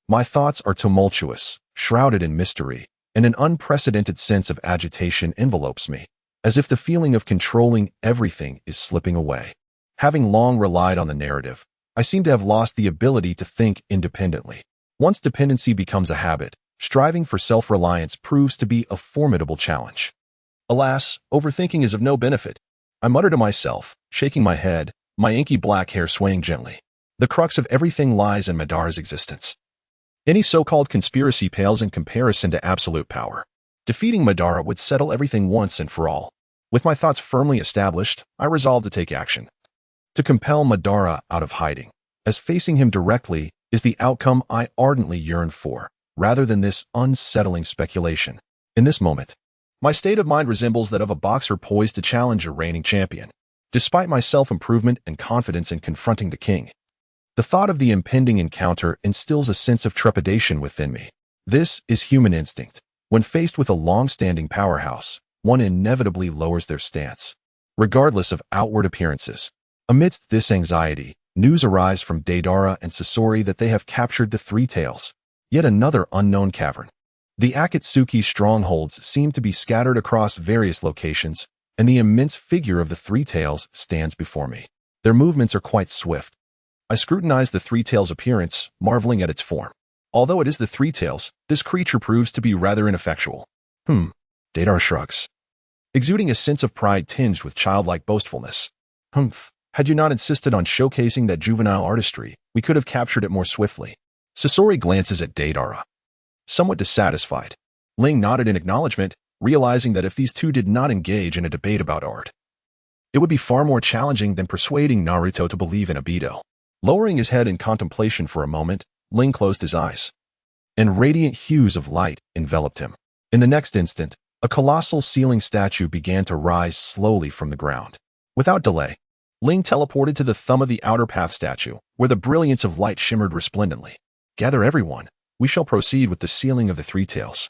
My thoughts are tumultuous, shrouded in mystery, and an unprecedented sense of agitation envelopes me, as if the feeling of controlling everything is slipping away. Having long relied on the narrative, I seem to have lost the ability to think independently. Once dependency becomes a habit, striving for self-reliance proves to be a formidable challenge. Alas, overthinking is of no benefit. I mutter to myself, shaking my head, my inky black hair swaying gently. The crux of everything lies in Madara's existence. Any so-called conspiracy pales in comparison to absolute power. Defeating Madara would settle everything once and for all. With my thoughts firmly established, I resolve to take action. To compel Madara out of hiding, as facing him directly is the outcome I ardently yearn for, rather than this unsettling speculation. In this moment, my state of mind resembles that of a boxer poised to challenge a reigning champion. Despite my self-improvement and confidence in confronting the king, the thought of the impending encounter instills a sense of trepidation within me. This is human instinct. When faced with a long-standing powerhouse, one inevitably lowers their stance, regardless of outward appearances. Amidst this anxiety, news arrives from Deidara and Sasori that they have captured the Three Tails, yet another unknown cavern. The Akatsuki strongholds seem to be scattered across various locations, and the immense figure of the Three Tails stands before me. Their movements are quite swift. I scrutinize the Three Tails' appearance, marveling at its form. Although it is the Three Tails, this creature proves to be rather ineffectual. Deidara shrugs, exuding a sense of pride tinged with childlike boastfulness. Had you not insisted on showcasing that juvenile artistry, we could have captured it more swiftly. Sasori glances at Deidara, somewhat dissatisfied. Ling nodded in acknowledgement, realizing that if these two did not engage in a debate about art, it would be far more challenging than persuading Naruto to believe in Obito. Lowering his head in contemplation for a moment, Ling closed his eyes, and radiant hues of light enveloped him. In the next instant, a colossal ceiling statue began to rise slowly from the ground. Without delay, Ling teleported to the thumb of the outer path statue, where the brilliance of light shimmered resplendently. Gather everyone. We shall proceed with the sealing of the three tails.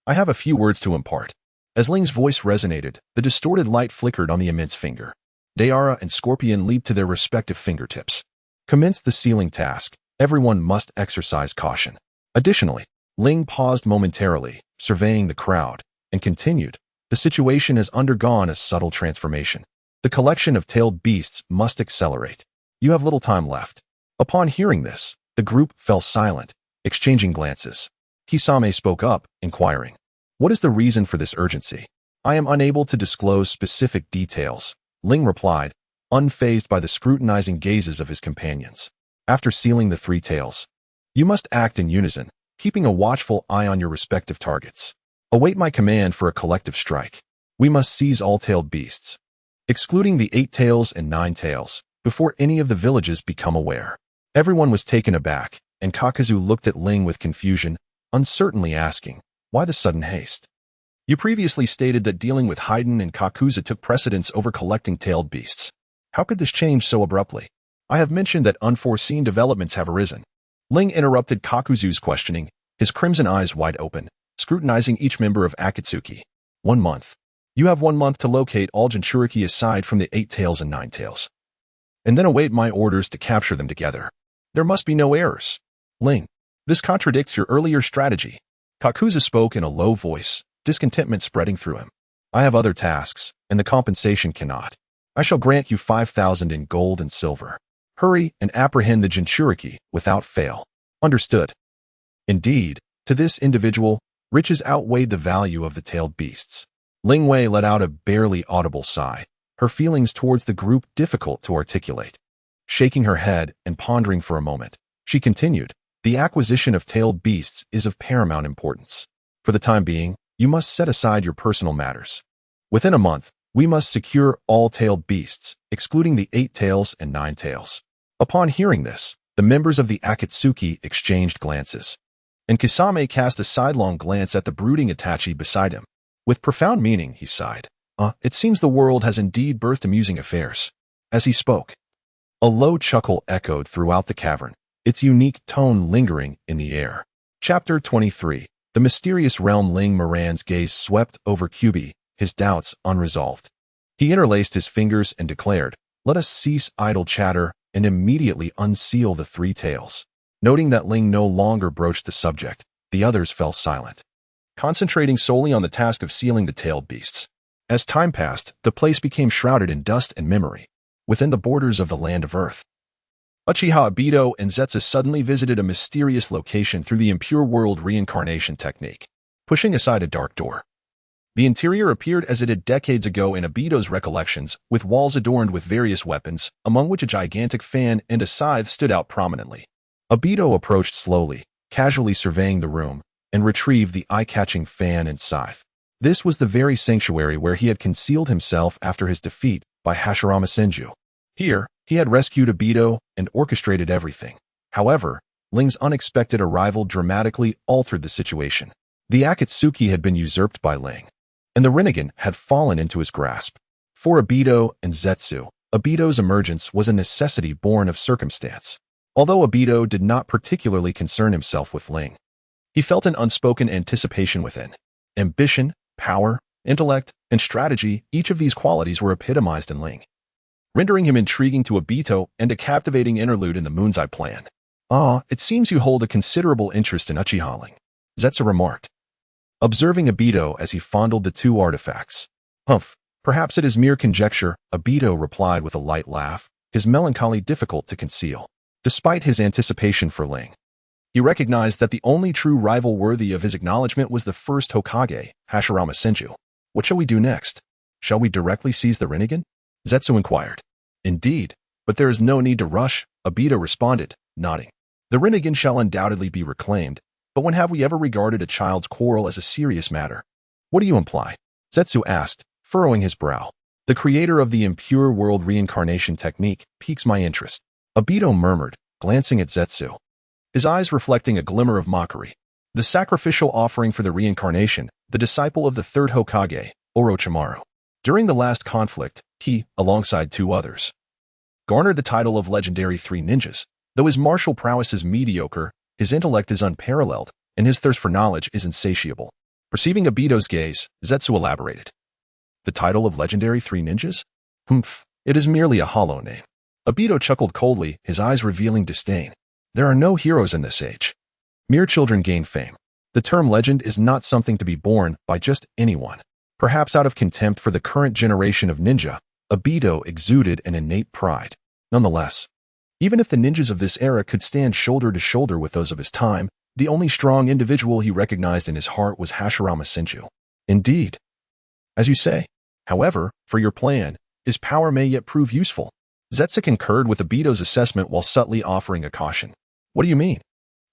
I have a few words to impart. As Ling's voice resonated, the distorted light flickered on the immense finger. Deara and Scorpion leaped to their respective fingertips. Commence the sealing task. Everyone must exercise caution. Additionally, Ling paused momentarily, surveying the crowd, and continued. The situation has undergone a subtle transformation. The collection of tailed beasts must accelerate. You have little time left. Upon hearing this, the group fell silent, exchanging glances. Kisame spoke up, inquiring, "What is the reason for this urgency?" "I am unable to disclose specific details," Ling replied, unfazed by the scrutinizing gazes of his companions. After sealing the three tails, you must act in unison, keeping a watchful eye on your respective targets. Await my command for a collective strike. We must seize all tailed beasts, excluding the 8 tails and 9 tails, before any of the villages become aware. Everyone was taken aback, and Kakuzu looked at Ling with confusion, uncertainly asking, "Why the sudden haste? You previously stated that dealing with Haiden and Kakuzu took precedence over collecting tailed beasts. How could this change so abruptly?" "I have mentioned that unforeseen developments have arisen." Ling interrupted Kakuzu's questioning, his crimson eyes wide open, scrutinizing each member of Akatsuki. 1 month. You have 1 month to locate all Jinchuriki aside from the 8 tails and 9 tails, and then await my orders to capture them together. There must be no errors. Ling, this contradicts your earlier strategy. Kakuzu spoke in a low voice, discontentment spreading through him. I have other tasks, and the compensation cannot. I shall grant you 5,000 in gold and silver. Hurry and apprehend the Jinchuriki without fail. Understood. Indeed, to this individual, riches outweighed the value of the tailed beasts. Ling Wei let out a barely audible sigh, her feelings towards the group difficult to articulate. Shaking her head and pondering for a moment, she continued, the acquisition of tailed beasts is of paramount importance. For the time being, you must set aside your personal matters. Within a month, we must secure all tailed beasts, excluding the 8 tails and 9 tails. Upon hearing this, the members of the Akatsuki exchanged glances, and Kisame cast a sidelong glance at the brooding Itachi beside him. With profound meaning, he sighed. It seems the world has indeed birthed amusing affairs. As he spoke, a low chuckle echoed throughout the cavern, its unique tone lingering in the air. Chapter 23. The mysterious realm. Ling Moran's gaze swept over Kyubi, his doubts unresolved. He interlaced his fingers and declared, "Let us cease idle chatter and immediately unseal the 3 tails." Noting that Ling no longer broached the subject, the others fell silent, concentrating solely on the task of sealing the tailed beasts. As time passed, the place became shrouded in dust and memory. Within the borders of the land of Earth, Uchiha Obito and Zetsu suddenly visited a mysterious location through the Impure world reincarnation technique, pushing aside a dark door. The interior appeared as it had decades ago in Obito's recollections, with walls adorned with various weapons, among which a gigantic fan and a scythe stood out prominently. Obito approached slowly, casually surveying the room, and retrieved the eye-catching fan and scythe. This was the very sanctuary where he had concealed himself after his defeat by Hashirama Senju. Here, he had rescued Obito and orchestrated everything. However, Ling's unexpected arrival dramatically altered the situation. The Akatsuki had been usurped by Ling, and the Rinnegan had fallen into his grasp. For Obito and Zetsu, Obito's emergence was a necessity born of circumstance. Although Obito did not particularly concern himself with Ling, he felt an unspoken anticipation within. Ambition, power, intellect, and strategy, each of these qualities were epitomized in Ling, rendering him intriguing to Obito and a captivating interlude in the Moon's Eye plan. It seems you hold a considerable interest in Uchiha, Ling, Zetsu remarked, observing Obito as he fondled the 2 artifacts. Humph, perhaps it is mere conjecture, Obito replied with a light laugh, his melancholy difficult to conceal. Despite his anticipation for Ling, he recognized that the only true rival worthy of his acknowledgement was the first Hokage, Hashirama Senju. What shall we do next? Shall we directly seize the Rinnegan? Zetsu inquired. Indeed, but there is no need to rush, Obito responded, nodding. The Rinnegan shall undoubtedly be reclaimed, but when have we ever regarded a child's quarrel as a serious matter? What do you imply? Zetsu asked, furrowing his brow. The creator of the Impure world reincarnation technique piques my interest. Obito murmured, glancing at Zetsu, his eyes reflecting a glimmer of mockery. The sacrificial offering for the reincarnation, the disciple of the third Hokage, Orochimaru. During the last conflict, he, alongside 2 others, garnered the title of Legendary 3 Ninjas. Though his martial prowess is mediocre, his intellect is unparalleled, and his thirst for knowledge is insatiable. Perceiving Obito's gaze, Zetsu elaborated. The title of Legendary 3 Ninjas? Humph, it is merely a hollow name. Obito chuckled coldly, his eyes revealing disdain. There are no heroes in this age. Mere children gain fame. The term legend is not something to be borne by just anyone. Perhaps out of contempt for the current generation of ninja, Obito exuded an innate pride. Nonetheless, even if the ninjas of this era could stand shoulder to shoulder with those of his time, the only strong individual he recognized in his heart was Hashirama Senju. Indeed. As you say. However, for your plan, his power may yet prove useful. Zetsu concurred with Obito's assessment while subtly offering a caution. What do you mean?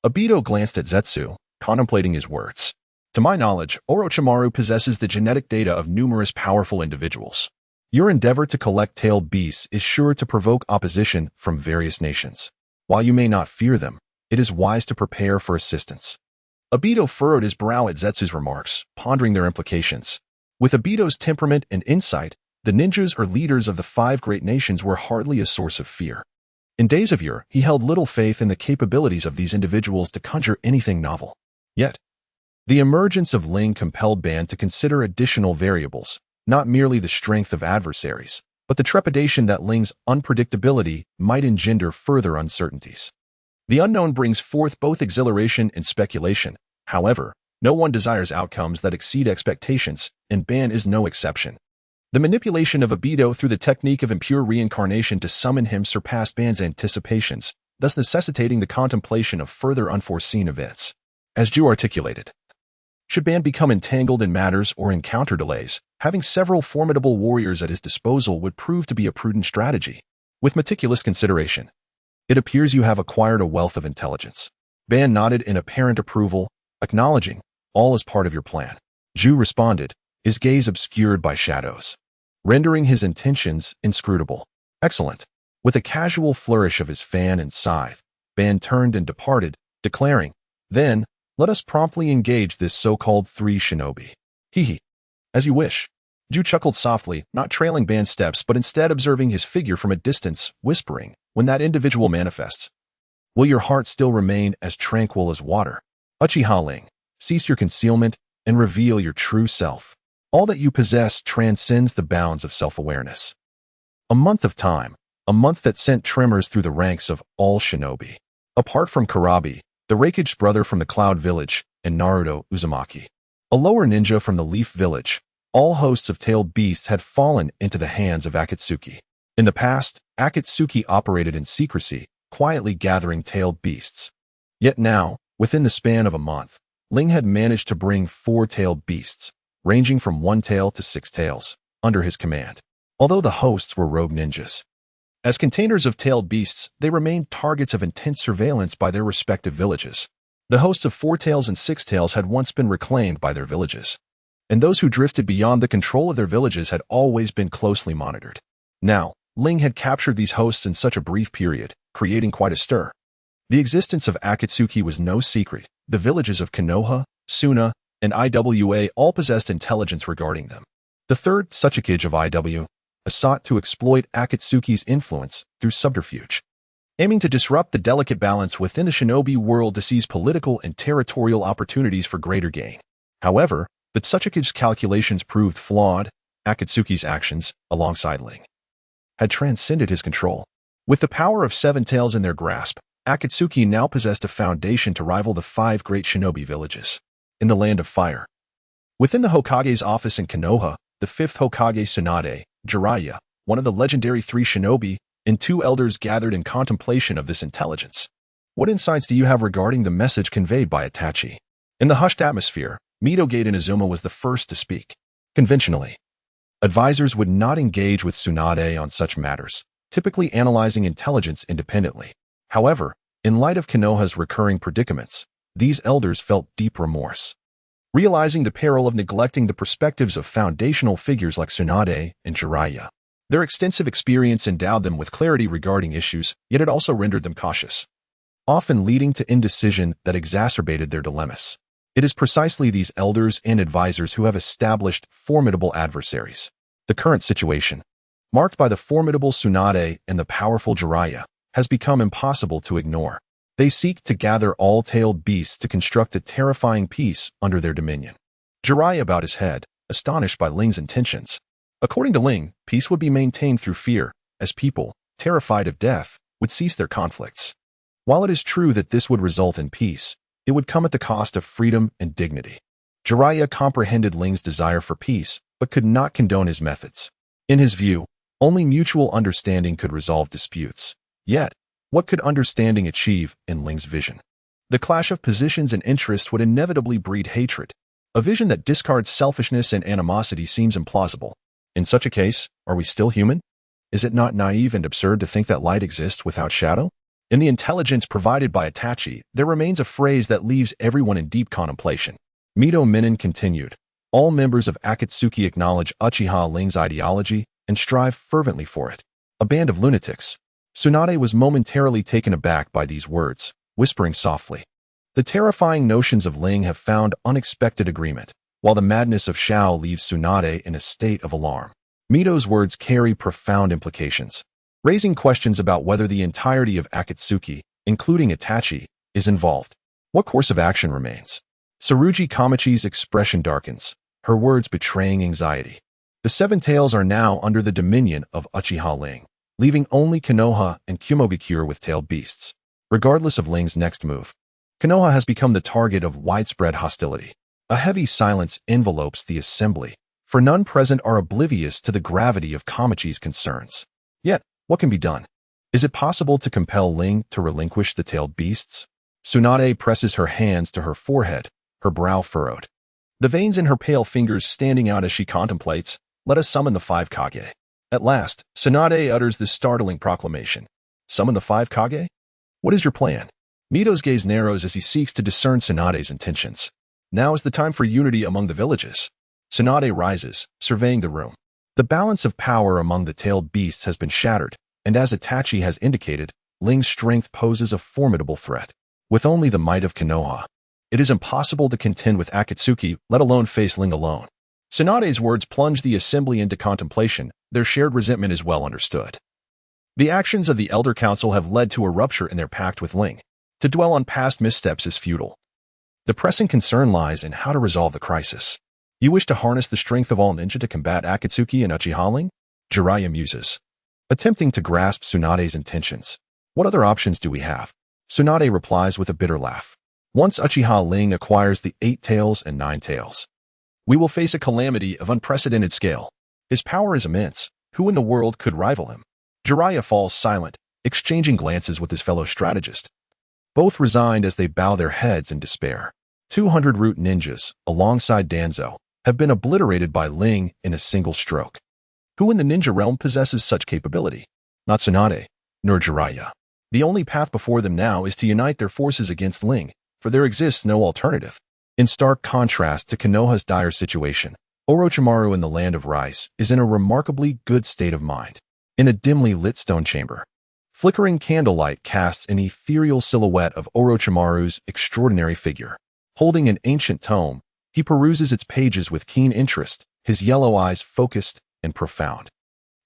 Obito glanced at Zetsu, contemplating his words. To my knowledge, Orochimaru possesses the genetic data of numerous powerful individuals. Your endeavor to collect tailed beasts is sure to provoke opposition from various nations. While you may not fear them, it is wise to prepare for assistance. Obito furrowed his brow at Zetsu's remarks, pondering their implications. With Obito's temperament and insight, the ninjas or leaders of the 5 great nations were hardly a source of fear. In days of yore, he held little faith in the capabilities of these individuals to conjure anything novel. Yet, the emergence of Ling compelled Ban to consider additional variables, not merely the strength of adversaries, but the trepidation that Ling's unpredictability might engender further uncertainties. The unknown brings forth both exhilaration and speculation. However, no one desires outcomes that exceed expectations, and Ban is no exception. The manipulation of Obito through the technique of impure reincarnation to summon him surpassed Ban's anticipations, thus necessitating the contemplation of further unforeseen events. As Ju articulated, should Ban become entangled in matters or encounter delays, having several formidable warriors at his disposal would prove to be a prudent strategy. With meticulous consideration, it appears you have acquired a wealth of intelligence. Ban nodded in apparent approval, acknowledging, all is part of your plan. Ju responded, his gaze obscured by shadows, rendering his intentions inscrutable. Excellent. With a casual flourish of his fan and scythe, Ban turned and departed, declaring, then, let us promptly engage this so-called 3 shinobi. Hee. As you wish. Ju chuckled softly, not trailing Ban's steps but instead observing his figure from a distance, whispering, when that individual manifests, will your heart still remain as tranquil as water? Uchiha Ling, cease your concealment and reveal your true self. All that you possess transcends the bounds of self-awareness. A month of time, a month that sent tremors through the ranks of all shinobi. Apart from Karabi, the Reikage brother from the Cloud Village, and Naruto Uzumaki, a lower ninja from the Leaf Village, all hosts of tailed beasts had fallen into the hands of Akatsuki. In the past, Akatsuki operated in secrecy, quietly gathering tailed beasts. Yet now, within the span of a month, Ling had managed to bring 4 tailed beasts, ranging from 1 tail to 6 tails, under his command. Although the hosts were rogue ninjas, as containers of tailed beasts, they remained targets of intense surveillance by their respective villages. The hosts of 4 tails and 6 tails had once been reclaimed by their villages, and those who drifted beyond the control of their villages had always been closely monitored. Now, Ling had captured these hosts in such a brief period, creating quite a stir. The existence of Akatsuki was no secret. The villages of Konoha, Suna, and Iwa all possessed intelligence regarding them. The third Suchikage of Iwa sought to exploit Akatsuki's influence through subterfuge, aiming to disrupt the delicate balance within the shinobi world to seize political and territorial opportunities for greater gain. However, the Suchikage's calculations proved flawed. Akatsuki's actions, alongside Ling, had transcended his control. With the power of 7 tails in their grasp, Akatsuki now possessed a foundation to rival the 5 great shinobi villages in the Land of Fire. Within the Hokage's office in Konoha, the 5th Hokage Tsunade, Jiraiya, one of the legendary 3 shinobi, and 2 elders gathered in contemplation of this intelligence. What insights do you have regarding the message conveyed by Itachi? In the hushed atmosphere, Midogate Inazuma was the first to speak. Conventionally, advisors would not engage with Tsunade on such matters, typically analyzing intelligence independently. However, in light of Konoha's recurring predicaments, these elders felt deep remorse. realizing the peril of neglecting the perspectives of foundational figures like Tsunade and Jiraiya. Their extensive experience endowed them with clarity regarding issues, yet it also rendered them cautious, often leading to indecision that exacerbated their dilemmas. It is precisely these elders and advisors who have established formidable adversaries. The current situation, marked by the formidable Tsunade and the powerful Jiraiya, has become impossible to ignore. They seek to gather all-tailed beasts to construct a terrifying peace under their dominion. Jiraiya bowed his head, astonished by Ling's intentions. According to Ling, peace would be maintained through fear, as people, terrified of death, would cease their conflicts. While it is true that this would result in peace, it would come at the cost of freedom and dignity. Jiraiya comprehended Ling's desire for peace, but could not condone his methods. In his view, only mutual understanding could resolve disputes. Yet, what could understanding achieve in Ling's vision? The clash of positions and interests would inevitably breed hatred. A vision that discards selfishness and animosity seems implausible. In such a case, are we still human? Is it not naive and absurd to think that light exists without shadow? In the intelligence provided by Itachi, there remains a phrase that leaves everyone in deep contemplation. Mito Minen continued, all members of Akatsuki acknowledge Uchiha Ling's ideology and strive fervently for it. A band of lunatics. Tsunade was momentarily taken aback by these words, whispering softly. The terrifying notions of Ling have found unexpected agreement, while the madness of Shao leaves Tsunade in a state of alarm. Mito's words carry profound implications, raising questions about whether the entirety of Akatsuki, including Itachi, is involved. What course of action remains? Tsurugi Kamachi's expression darkens, her words betraying anxiety. The Seven Tails are now under the dominion of Uchiha Ling, leaving only Konoha and Mangekyo with tailed beasts. Regardless of Ling's next move, Konoha has become the target of widespread hostility. A heavy silence envelopes the assembly, for none present are oblivious to the gravity of Kamachi's concerns. Yet, what can be done? Is it possible to compel Ling to relinquish the tailed beasts? Tsunade presses her hands to her forehead, her brow furrowed. The veins in her pale fingers standing out as she contemplates, let us summon the 5 Kage. At last, Tsunade utters this startling proclamation. Summon the 5 Kage? What is your plan? Mito's gaze narrows as he seeks to discern Tsunade's intentions. Now is the time for unity among the villages. Tsunade rises, surveying the room. The balance of power among the tailed beasts has been shattered, and as Itachi has indicated, Ling's strength poses a formidable threat. With only the might of Konoha, it is impossible to contend with Akatsuki, let alone face Ling alone. Tsunade's words plunge the assembly into contemplation. Their shared resentment is well understood. The actions of the Elder Council have led to a rupture in their pact with Ling. To dwell on past missteps is futile. The pressing concern lies in how to resolve the crisis. You wish to harness the strength of all ninja to combat Akatsuki and Uchiha Ling? Jiraiya muses, attempting to grasp Tsunade's intentions. What other options do we have? Tsunade replies with a bitter laugh. Once Uchiha Ling acquires the 8 tails and 9 tails, we will face a calamity of unprecedented scale. His power is immense. Who in the world could rival him? Jiraiya falls silent, exchanging glances with his fellow strategist. Both resigned as they bow their heads in despair. 200 root ninjas, alongside Danzo, have been obliterated by Ling in a single stroke. Who in the ninja realm possesses such capability? Not Tsunade, nor Jiraiya. The only path before them now is to unite their forces against Ling, for there exists no alternative. In stark contrast to Konoha's dire situation, Orochimaru in the Land of Rice is in a remarkably good state of mind. In a dimly lit stone chamber, flickering candlelight casts an ethereal silhouette of Orochimaru's extraordinary figure. Holding an ancient tome, he peruses its pages with keen interest, his yellow eyes focused and profound.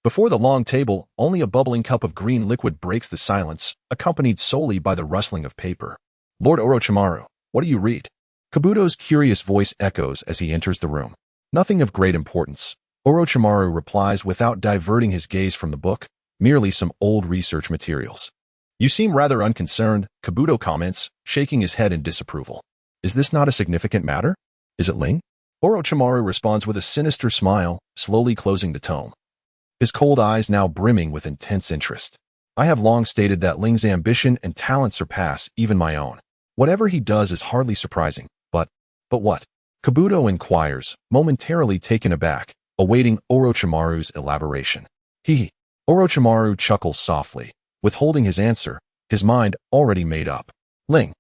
Before the long table, only a bubbling cup of green liquid breaks the silence, accompanied solely by the rustling of paper. Lord Orochimaru, what do you read? Kabuto's curious voice echoes as he enters the room. Nothing of great importance. Orochimaru replies without diverting his gaze from the book, merely some old research materials. You seem rather unconcerned, Kabuto comments, shaking his head in disapproval. Is this not a significant matter? Is it Ling? Orochimaru responds with a sinister smile, slowly closing the tome. His cold eyes now brimming with intense interest. I have long stated that Ling's ambition and talent surpass even my own. Whatever he does is hardly surprising, but what? Kabuto inquires, momentarily taken aback, awaiting Orochimaru's elaboration. Orochimaru chuckles softly, withholding his answer, his mind already made up. Ling,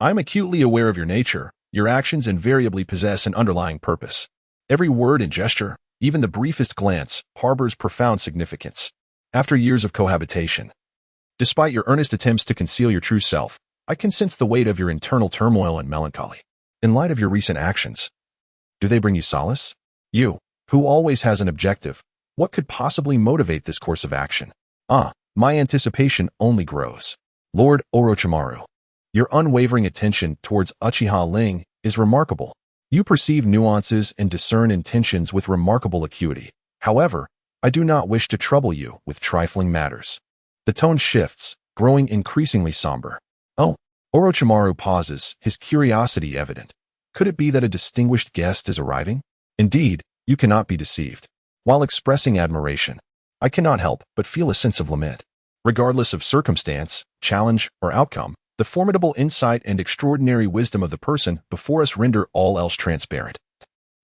I am acutely aware of your nature. Your actions invariably possess an underlying purpose. Every word and gesture, even the briefest glance, harbors profound significance. After years of cohabitation, despite your earnest attempts to conceal your true self, I can sense the weight of your internal turmoil and melancholy. In light of your recent actions, do they bring you solace? You, who always has an objective, what could possibly motivate this course of action? My anticipation only grows. Lord Orochimaru, your unwavering attention towards Uchiha Ling is remarkable. You perceive nuances and discern intentions with remarkable acuity. However, I do not wish to trouble you with trifling matters. The tone shifts, growing increasingly somber. Oh, Orochimaru pauses, his curiosity evident. Could it be that a distinguished guest is arriving? Indeed, you cannot be deceived. While expressing admiration, I cannot help but feel a sense of lament. Regardless of circumstance, challenge, or outcome, the formidable insight and extraordinary wisdom of the person before us render all else transparent.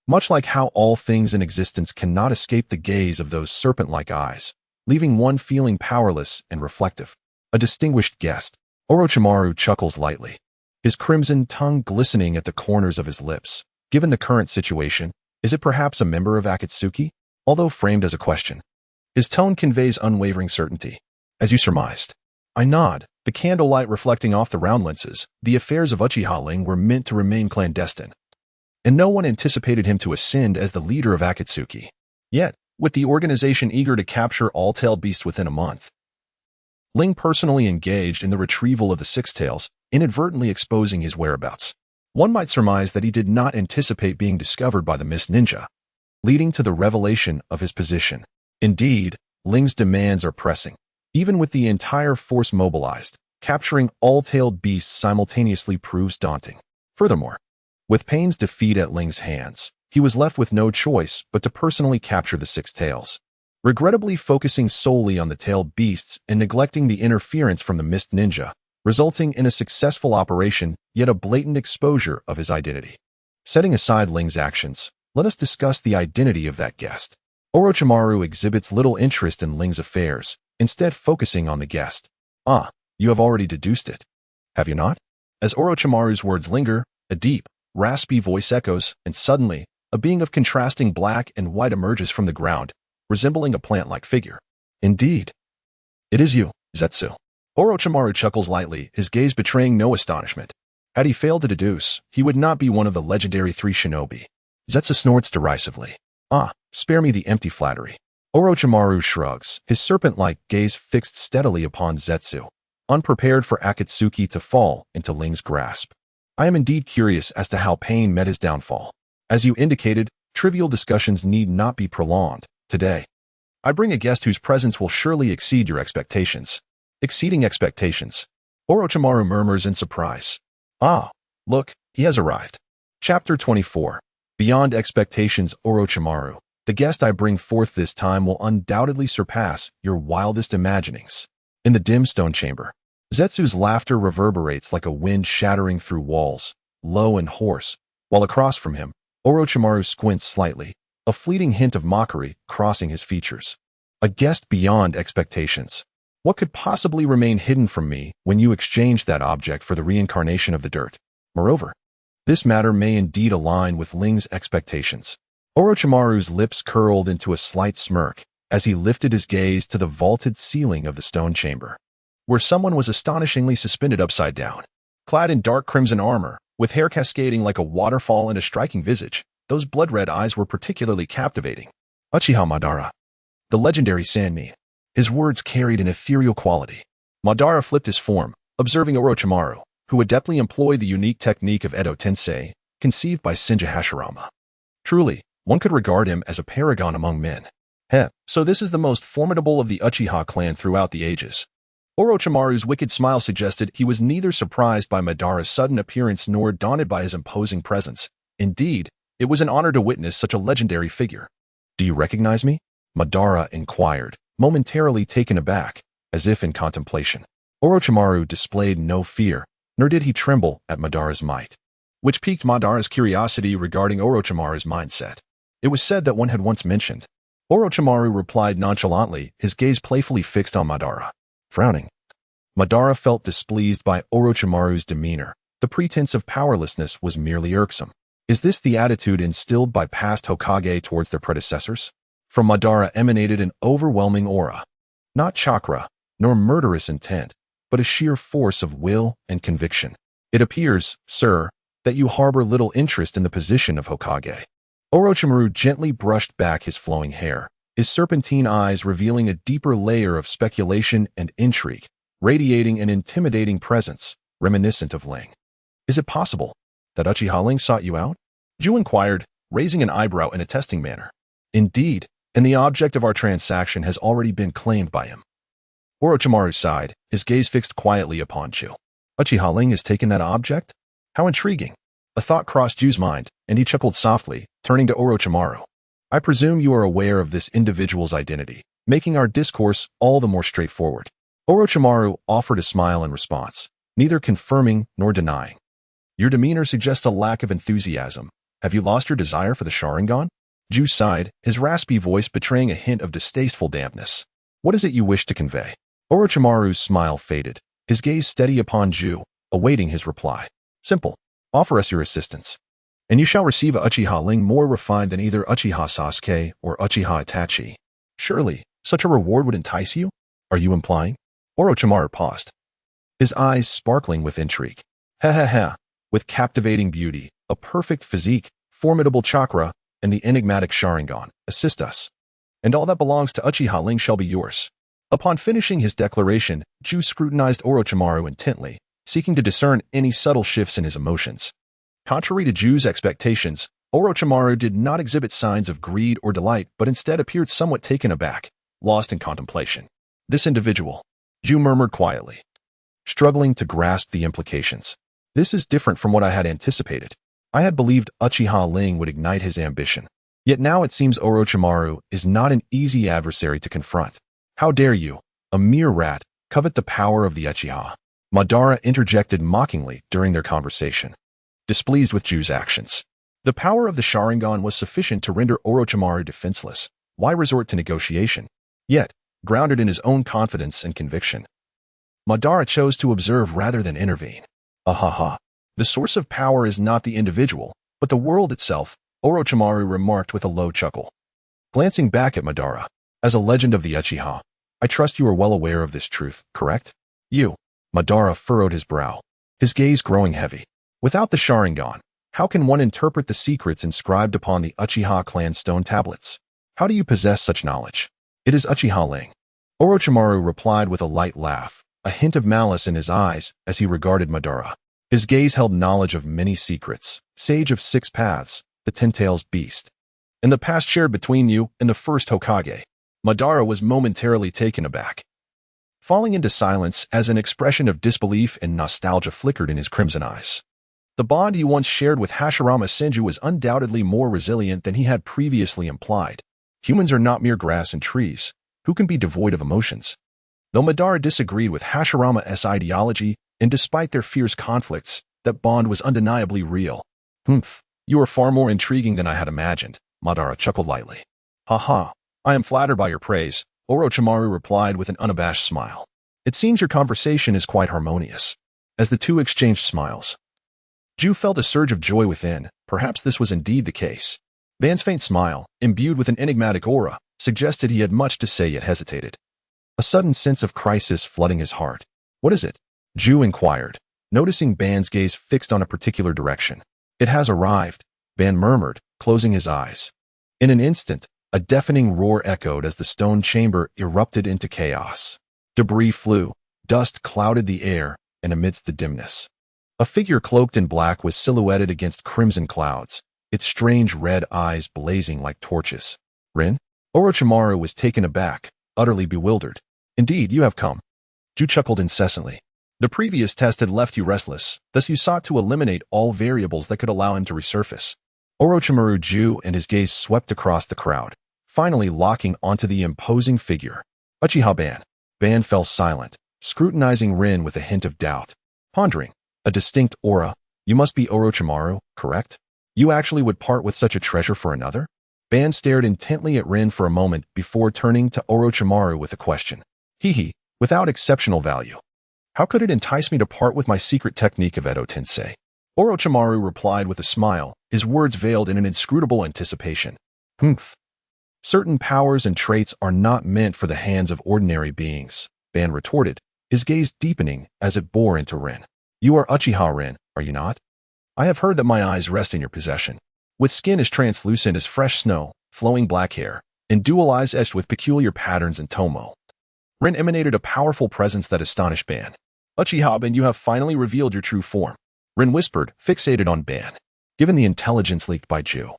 Much like how all things in existence cannot escape the gaze of those serpent-like eyes, leaving one feeling powerless and reflective. A distinguished guest. Orochimaru chuckles lightly, his crimson tongue glistening at the corners of his lips. Given the current situation, is it perhaps a member of Akatsuki? Although framed as a question, his tone conveys unwavering certainty. As you surmised. I nod, the candlelight reflecting off the round lenses. The affairs of Uchiha Ling were meant to remain clandestine, and no one anticipated him to ascend as the leader of Akatsuki. Yet, with the organization eager to capture all tailed beasts within a month, Ling personally engaged in the retrieval of the six tails, inadvertently exposing his whereabouts. One might surmise that he did not anticipate being discovered by the Mist Ninja, leading to the revelation of his position. Indeed, Ling's demands are pressing. Even with the entire force mobilized, capturing all tailed beasts simultaneously proves daunting. Furthermore, with Pain's defeat at Ling's hands, he was left with no choice but to personally capture the six tails. Regrettably focusing solely on the tailed beasts and neglecting the interference from the Mist Ninja, resulting in a successful operation yet a blatant exposure of his identity. Setting aside Ling's actions, let us discuss the identity of that guest. Orochimaru exhibits little interest in Ling's affairs, instead focusing on the guest. You have already deduced it, have you not? As Orochimaru's words linger, a deep, raspy voice echoes, and suddenly, a being of contrasting black and white emerges from the ground, resembling a plant-like figure. Indeed, it is you, Zetsu. Orochimaru chuckles lightly, his gaze betraying no astonishment. Had he failed to deduce, he would not be one of the legendary three shinobi. Zetsu snorts derisively. Spare me the empty flattery. Orochimaru shrugs, his serpent-like gaze fixed steadily upon Zetsu, unprepared for Akatsuki to fall into Ling's grasp. I am indeed curious as to how Pain met his downfall. As you indicated, trivial discussions need not be prolonged. Today, I bring a guest whose presence will surely exceed your expectations. Exceeding expectations. Orochimaru murmurs in surprise. Look, he has arrived. Chapter 24. Beyond expectations, Orochimaru. The guest I bring forth this time will undoubtedly surpass your wildest imaginings. In the dim stone chamber, Zetsu's laughter reverberates like a wind shattering through walls, low and hoarse, while across from him, Orochimaru squints slightly, a fleeting hint of mockery crossing his features. A guest beyond expectations. What could possibly remain hidden from me when you exchanged that object for the reincarnation of the dirt? Moreover, this matter may indeed align with Ling's expectations. Orochimaru's lips curled into a slight smirk as he lifted his gaze to the vaulted ceiling of the stone chamber, where someone was astonishingly suspended upside down. Clad in dark crimson armor, with hair cascading like a waterfall and a striking visage, those blood-red eyes were particularly captivating. Uchiha Madara, the legendary Sanmi. His words carried an ethereal quality. Madara flipped his form, observing Orochimaru, who adeptly employed the unique technique of Edo Tensei, conceived by Senju Hashirama. Truly, one could regard him as a paragon among men. So this is the most formidable of the Uchiha clan throughout the ages. Orochimaru's wicked smile suggested he was neither surprised by Madara's sudden appearance nor daunted by his imposing presence. Indeed, it was an honor to witness such a legendary figure. Do you recognize me? Madara inquired, momentarily taken aback, as if in contemplation. Orochimaru displayed no fear, nor did he tremble at Madara's might, which piqued Madara's curiosity regarding Orochimaru's mindset. It was said that one had once mentioned. Orochimaru replied nonchalantly, his gaze playfully fixed on Madara. Frowning, Madara felt displeased by Orochimaru's demeanor, The pretense of powerlessness was merely irksome. Is this the attitude instilled by past Hokage towards their predecessors? From Madara emanated an overwhelming aura. Not chakra, nor murderous intent, but a sheer force of will and conviction. It appears, sir, that you harbor little interest in the position of Hokage. Orochimaru gently brushed back his flowing hair, his serpentine eyes revealing a deeper layer of speculation and intrigue, radiating an intimidating presence, reminiscent of Ling. Is it possible that Uchiha Ling sought you out? Ju inquired, raising an eyebrow in a testing manner. Indeed, and the object of our transaction has already been claimed by him. Orochimaru sighed, his gaze fixed quietly upon Ju. Uchiha Ling has taken that object? How intriguing. A thought crossed Ju's mind, and he chuckled softly, turning to Orochimaru. I presume you are aware of this individual's identity, making our discourse all the more straightforward. Orochimaru offered a smile in response, neither confirming nor denying. Your demeanor suggests a lack of enthusiasm. Have you lost your desire for the Sharingan? Ju sighed, his raspy voice betraying a hint of distasteful dampness. What is it you wish to convey? Orochimaru's smile faded, his gaze steady upon Ju, awaiting his reply. Simple. Offer us your assistance, and you shall receive a Uchiha Ling more refined than either Uchiha Sasuke or Uchiha Itachi. Surely, such a reward would entice you? Are you implying? Orochimaru paused, his eyes sparkling with intrigue. Ha, with captivating beauty, a perfect physique, formidable chakra, and the enigmatic Sharingan, assist us. And all that belongs to Uchiha Ling shall be yours. Upon finishing his declaration, Ju scrutinized Orochimaru intently, seeking to discern any subtle shifts in his emotions. Contrary to Ju's expectations, Orochimaru did not exhibit signs of greed or delight, but instead appeared somewhat taken aback, lost in contemplation. This individual, Ju murmured quietly, struggling to grasp the implications. This is different from what I had anticipated. I had believed Uchiha Ling would ignite his ambition. Yet now it seems Orochimaru is not an easy adversary to confront. How dare you, a mere rat, covet the power of the Uchiha? Madara interjected mockingly during their conversation, displeased with Ju's actions. The power of the Sharingan was sufficient to render Orochimaru defenseless. Why resort to negotiation? Yet, grounded in his own confidence and conviction, Madara chose to observe rather than intervene. Ahaha. The source of power is not the individual, but the world itself, Orochimaru remarked with a low chuckle. Glancing back at Madara, as a legend of the Uchiha, I trust you are well aware of this truth, correct? You. Madara furrowed his brow, his gaze growing heavy. Without the Sharingan, how can one interpret the secrets inscribed upon the Uchiha clan stone tablets? How do you possess such knowledge? It is Uchiha Ling. Orochimaru replied with a light laugh, a hint of malice in his eyes as he regarded Madara. His gaze held knowledge of many secrets, sage of 6 paths, the Ten-Tails beast, and the past shared between you and the first Hokage. Madara was momentarily taken aback, falling into silence as an expression of disbelief and nostalgia flickered in his crimson eyes. The bond he once shared with Hashirama Senju was undoubtedly more resilient than he had previously implied. Humans are not mere grass and trees, who can be devoid of emotions. Though Madara disagreed with Hashirama's ideology, and despite their fierce conflicts, that bond was undeniably real. Humph, you are far more intriguing than I had imagined, Madara chuckled lightly. Ha, I am flattered by your praise, Orochimaru replied with an unabashed smile. It seems your conversation is quite harmonious. As the two exchanged smiles, Ju felt a surge of joy within. Perhaps this was indeed the case. Ban's faint smile, imbued with an enigmatic aura, suggested he had much to say yet hesitated. A sudden sense of crisis flooding his heart. What is it? Ju inquired, noticing Ban's gaze fixed on a particular direction. It has arrived, Ban murmured, closing his eyes. In an instant, a deafening roar echoed as the stone chamber erupted into chaos. Debris flew, dust clouded the air, and amidst the dimness, a figure cloaked in black was silhouetted against crimson clouds, its strange red eyes blazing like torches. Rin? Orochimaru was taken aback, utterly bewildered. Indeed, you have come. Ju chuckled incessantly. The previous test had left you restless, thus you sought to eliminate all variables that could allow him to resurface. Orochimaru Ju and his gaze swept across the crowd, finally locking onto the imposing figure. Uchiha Ban. Ban fell silent, scrutinizing Rin with a hint of doubt. Pondering. A distinct aura. You must be Orochimaru, correct? You actually would part with such a treasure for another? Ban stared intently at Rin for a moment before turning to Orochimaru with a question. Without exceptional value. How could it entice me to part with my secret technique of Edo Tensei? Orochimaru replied with a smile, his words veiled in an inscrutable anticipation. Humph. Certain powers and traits are not meant for the hands of ordinary beings, Ban retorted, his gaze deepening as it bore into Rin. You are Uchiha Rin, are you not? I have heard that my eyes rest in your possession. With skin as translucent as fresh snow, flowing black hair, and dual eyes etched with peculiar patterns and tomo. Rin emanated a powerful presence that astonished Ban. Uchiha Ban, you have finally revealed your true form. Rin whispered, fixated on Ban. Given the intelligence leaked by Ju,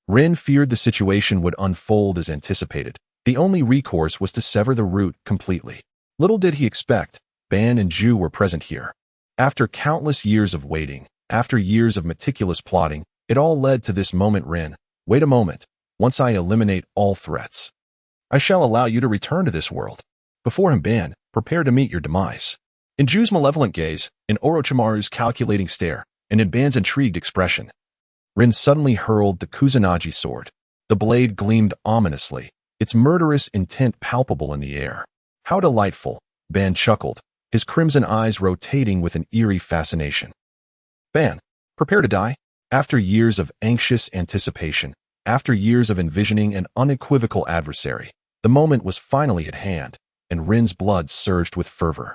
Rin feared the situation would unfold as anticipated. The only recourse was to sever the root completely. Little did he expect, Ban and Ju were present here. After countless years of waiting, after years of meticulous plotting, it all led to this moment. Rin, wait a moment. Once I eliminate all threats, I shall allow you to return to this world. Before him, Ban, prepare to meet your demise. In Ju's malevolent gaze, in Orochimaru's calculating stare, and in Ban's intrigued expression, Rin suddenly hurled the Kusanagi sword. The blade gleamed ominously, its murderous intent palpable in the air. How delightful, Ban chuckled, his crimson eyes rotating with an eerie fascination. Ban, prepare to die. After years of anxious anticipation, after years of envisioning an unequivocal adversary, the moment was finally at hand, and Rin's blood surged with fervor.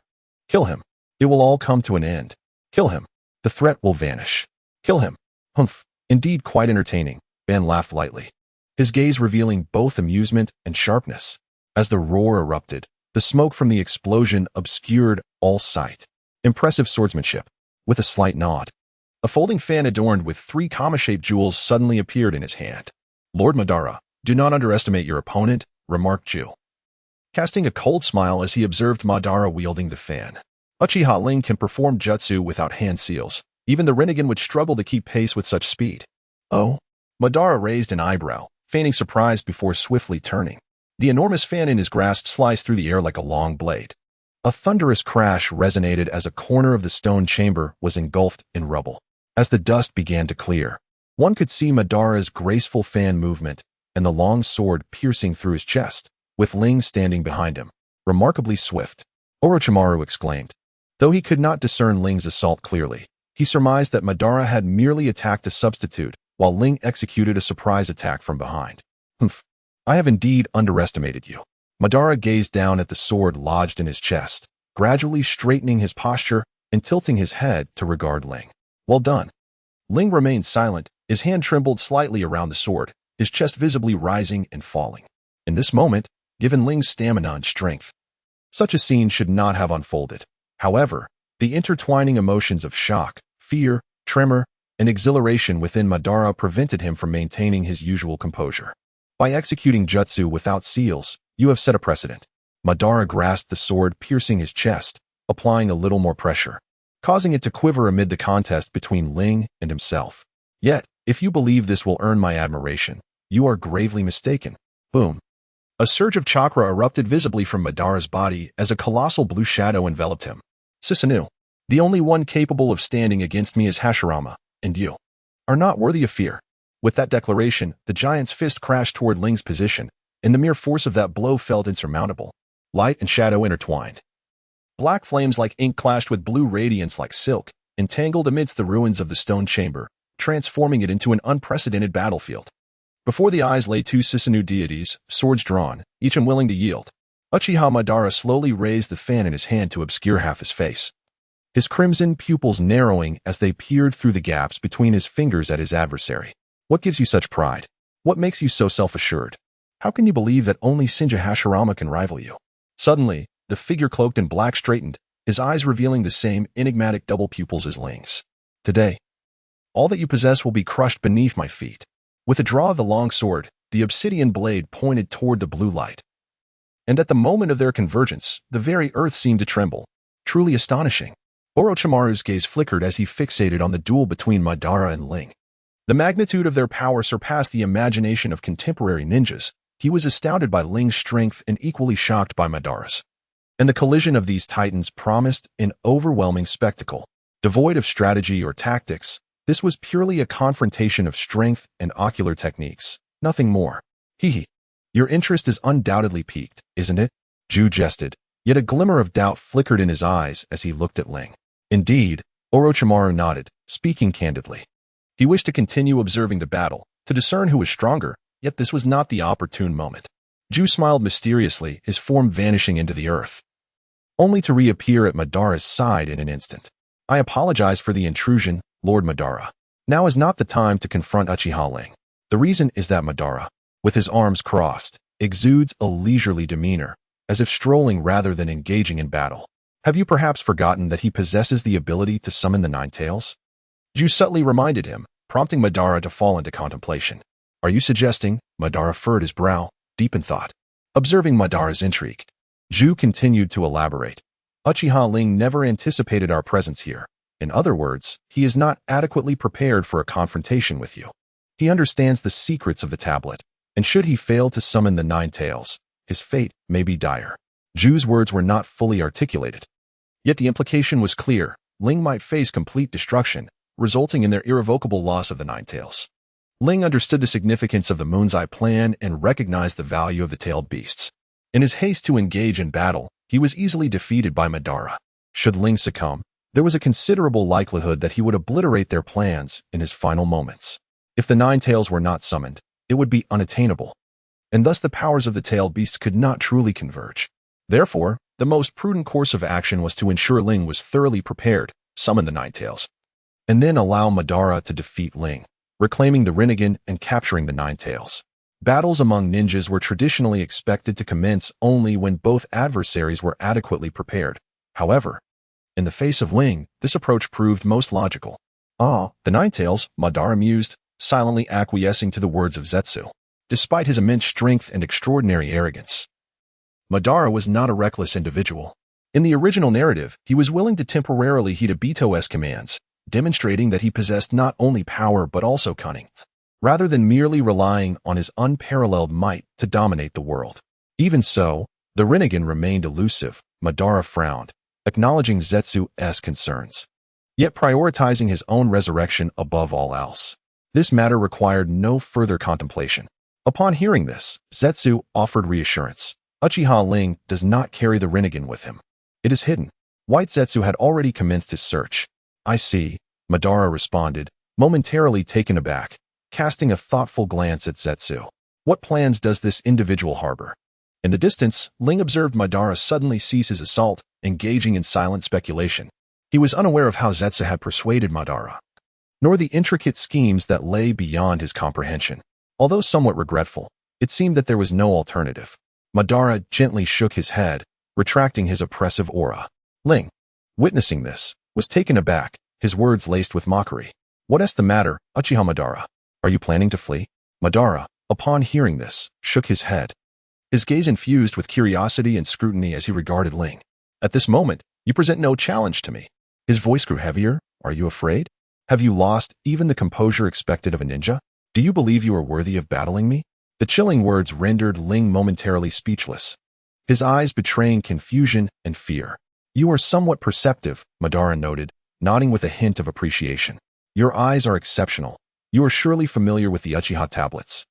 Kill him. It will all come to an end. Kill him. The threat will vanish. Kill him. Humph. Indeed quite entertaining, Ban laughed lightly, his gaze revealing both amusement and sharpness. As the roar erupted, the smoke from the explosion obscured all sight. Impressive swordsmanship. With a slight nod, a folding fan adorned with 3 comma-shaped jewels suddenly appeared in his hand. Lord Madara, do not underestimate your opponent, remarked Ju, casting a cold smile as he observed Madara wielding the fan. Uchiha Ling can perform jutsu without hand seals. Even the Rinnegan would struggle to keep pace with such speed. Oh? Madara raised an eyebrow, feigning surprise before swiftly turning. The enormous fan in his grasp sliced through the air like a long blade. A thunderous crash resonated as a corner of the stone chamber was engulfed in rubble. As the dust began to clear, one could see Madara's graceful fan movement and the long sword piercing through his chest, with Ling standing behind him, remarkably swift. Orochimaru exclaimed. Though he could not discern Ling's assault clearly, he surmised that Madara had merely attacked a substitute, while Ling executed a surprise attack from behind. Humph. I have indeed underestimated you. Madara gazed down at the sword lodged in his chest, gradually straightening his posture and tilting his head to regard Ling. Well done. Ling remained silent, his hand trembled slightly around the sword, his chest visibly rising and falling. In this moment, given Ling's stamina and strength, such a scene should not have unfolded. However, the intertwining emotions of shock, fear, tremor, and exhilaration within Madara prevented him from maintaining his usual composure. By executing jutsu without seals, you have set a precedent. Madara grasped the sword piercing his chest, applying a little more pressure, causing it to quiver amid the contest between Ling and himself. Yet, if you believe this will earn my admiration, you are gravely mistaken. Boom. A surge of chakra erupted visibly from Madara's body as a colossal blue shadow enveloped him. Susanoo, the only one capable of standing against me is Hashirama, and you are not worthy of fear. With that declaration, the giant's fist crashed toward Ling's position, and the mere force of that blow felt insurmountable. Light and shadow intertwined. Black flames like ink clashed with blue radiance like silk, entangled amidst the ruins of the stone chamber, transforming it into an unprecedented battlefield. Before the eyes lay 2 Susanoo deities, swords drawn, each unwilling to yield. Uchiha Madara slowly raised the fan in his hand to obscure half his face, his crimson pupils narrowing as they peered through the gaps between his fingers at his adversary. What gives you such pride? What makes you so self-assured? How can you believe that only Shinja Hashirama can rival you? Suddenly, the figure cloaked in black straightened, his eyes revealing the same enigmatic double pupils as Ling's. Today, all that you possess will be crushed beneath my feet. With a draw of the long sword, the obsidian blade pointed toward the blue light. And at the moment of their convergence, the very earth seemed to tremble. Truly astonishing. Orochimaru's gaze flickered as he fixated on the duel between Madara and Ling. The magnitude of their power surpassed the imagination of contemporary ninjas. He was astounded by Ling's strength and equally shocked by Madara's. And the collision of these titans promised an overwhelming spectacle. Devoid of strategy or tactics, this was purely a confrontation of strength and ocular techniques, nothing more. Hee hee. Your interest is undoubtedly piqued, isn't it? Ju jested, Yet a glimmer of doubt flickered in his eyes as he looked at Ling. Indeed, Orochimaru nodded, speaking candidly. He wished to continue observing the battle, to discern who was stronger, yet this was not the opportune moment. Ju smiled mysteriously, his form vanishing into the earth, only to reappear at Madara's side in an instant. I apologize for the intrusion, Lord Madara. Now is not the time to confront Uchiha Ling. The reason is that Madara, with his arms crossed, exudes a leisurely demeanor, as if strolling rather than engaging in battle. Have you perhaps forgotten that he possesses the ability to summon the Nine Tails? Ju subtly reminded him, prompting Madara to fall into contemplation. Are you suggesting? Madara furrowed his brow, deep in thought. Observing Madara's intrigue, Ju continued to elaborate. Uchiha Ling never anticipated our presence here. In other words, he is not adequately prepared for a confrontation with you. He understands the secrets of the tablet, and should he fail to summon the Nine Tails, his fate may be dire. Ju's words were not fully articulated. Yet the implication was clear. Ling might face complete destruction, resulting in their irrevocable loss of the Nine Tails. Ling understood the significance of the Moon's Eye plan and recognized the value of the tailed beasts. In his haste to engage in battle, he was easily defeated by Madara. Should Ling succumb, there was a considerable likelihood that he would obliterate their plans in his final moments. If the Nine Tails were not summoned, it would be unattainable, and thus the powers of the tailed beasts could not truly converge. Therefore, the most prudent course of action was to ensure Ling was thoroughly prepared, summon the Nine Tails, and then allow Madara to defeat Ling, reclaiming the Rinnegan and capturing the Nine Tails. Battles among ninjas were traditionally expected to commence only when both adversaries were adequately prepared. However, in the face of Ling, this approach proved most logical. Ah, the Nine Tails, Madara mused, silently acquiescing to the words of Zetsu. Despite his immense strength and extraordinary arrogance, Madara was not a reckless individual. In the original narrative, he was willing to temporarily heed Obito's commands, demonstrating that he possessed not only power but also cunning, rather than merely relying on his unparalleled might to dominate the world. Even so, the Rinnegan remained elusive. Madara frowned, acknowledging Zetsu's concerns, yet prioritizing his own resurrection above all else. This matter required no further contemplation. Upon hearing this, Zetsu offered reassurance. Uchiha Ling does not carry the Rinnegan with him. It is hidden. White Zetsu had already commenced his search. I see, Madara responded, momentarily taken aback, casting a thoughtful glance at Zetsu. What plans does this individual harbor? In the distance, Ling observed Madara suddenly cease his assault, engaging in silent speculation. He was unaware of how Zetsu had persuaded Madara, nor the intricate schemes that lay beyond his comprehension. Although somewhat regretful, it seemed that there was no alternative. Madara gently shook his head, retracting his oppressive aura. Ling, witnessing this, was taken aback, his words laced with mockery. What is the matter, Uchiha Madara? Are you planning to flee? Madara, upon hearing this, shook his head, his gaze infused with curiosity and scrutiny as he regarded Ling. At this moment, you present no challenge to me. His voice grew heavier. Are you afraid? Have you lost even the composure expected of a ninja? Do you believe you are worthy of battling me? The chilling words rendered Ling momentarily speechless, his eyes betraying confusion and fear. You are somewhat perceptive, Madara noted, nodding with a hint of appreciation. Your eyes are exceptional. You are surely familiar with the Uchiha tablets,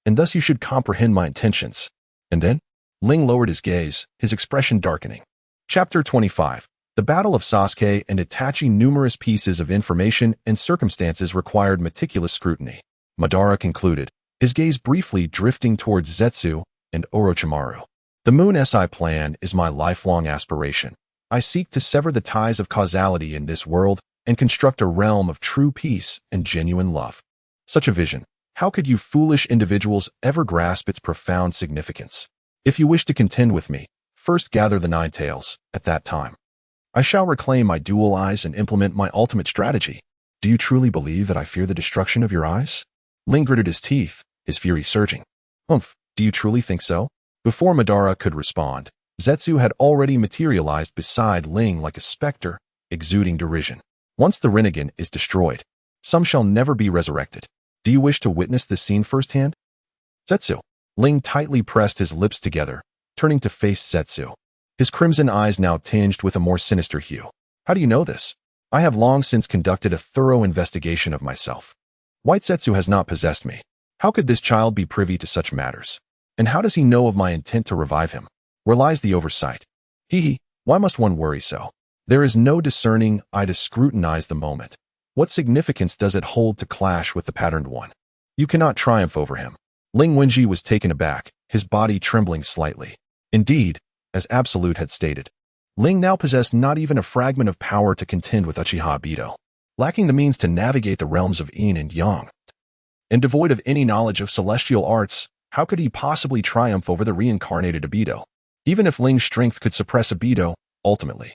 and thus you should comprehend my intentions. And then? Ling lowered his gaze, his expression darkening. Chapter 25. The Battle of Sasuke and Itachi. Numerous pieces of information and circumstances required meticulous scrutiny. Madara concluded, his gaze briefly drifting towards Zetsu and Orochimaru. The Moon's Eye plan is my lifelong aspiration. I seek to sever the ties of causality in this world and construct a realm of true peace and genuine love. Such a vision, how could you foolish individuals ever grasp its profound significance? If you wish to contend with me, first gather the Nine Tails. At that time, I shall reclaim my dual eyes and implement my ultimate strategy. Do you truly believe that I fear the destruction of your eyes? Ling gritted his teeth, his fury surging. Humph, do you truly think so? Before Madara could respond, Zetsu had already materialized beside Ling like a specter, exuding derision. Once the Rinnegan is destroyed, some shall never be resurrected. Do you wish to witness this scene firsthand? Zetsu. Ling tightly pressed his lips together, turning to face Zetsu, his crimson eyes now tinged with a more sinister hue. How do you know this? I have long since conducted a thorough investigation of myself. White Zetsu has not possessed me. How could this child be privy to such matters? And how does he know of my intent to revive him? Where lies the oversight? Hee, why must one worry so? There is no discerning eye to scrutinize the moment. What significance does it hold to clash with the patterned one? You cannot triumph over him. Ling Wenji was taken aback, his body trembling slightly. Indeed, as Absolute had stated, Ling now possessed not even a fragment of power to contend with Uchiha Ibito, lacking the means to navigate the realms of yin and yang. And devoid of any knowledge of celestial arts, how could he possibly triumph over the reincarnated Ibito? Even if Ling's strength could suppress Ibito, ultimately,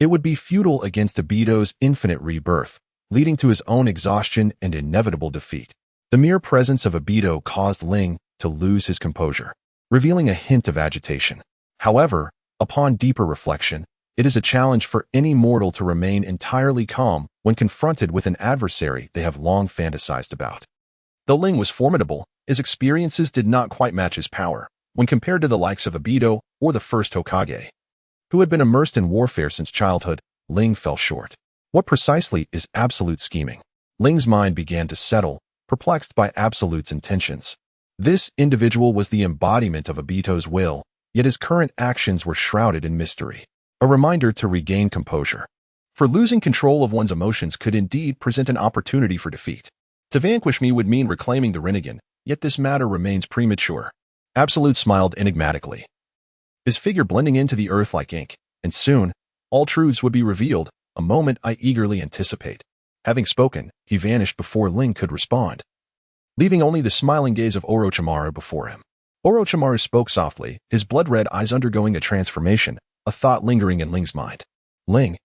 it would be futile against Ibito's infinite rebirth, leading to his own exhaustion and inevitable defeat. The mere presence of Ibito caused Ling to lose his composure, revealing a hint of agitation. However, upon deeper reflection, it is a challenge for any mortal to remain entirely calm when confronted with an adversary they have long fantasized about. Though Ling was formidable, his experiences did not quite match his power when compared to the likes of Ibito or the first Hokage, who had been immersed in warfare since childhood. Ling fell short. What precisely is Absolute scheming? Ling's mind began to settle, perplexed by Absolute's intentions. This individual was the embodiment of Ibito's will, yet his current actions were shrouded in mystery. A reminder to regain composure. For losing control of one's emotions could indeed present an opportunity for defeat. To vanquish me would mean reclaiming the Rinnegan, yet this matter remains premature. Absolute smiled enigmatically, his figure blending into the earth like ink, and soon, all truths would be revealed, a moment I eagerly anticipate. Having spoken, he vanished before Ling could respond, leaving only the smiling gaze of Orochimaru before him. Orochimaru spoke softly, his blood-red eyes undergoing a transformation, a thought lingering in Ling's mind. Ling,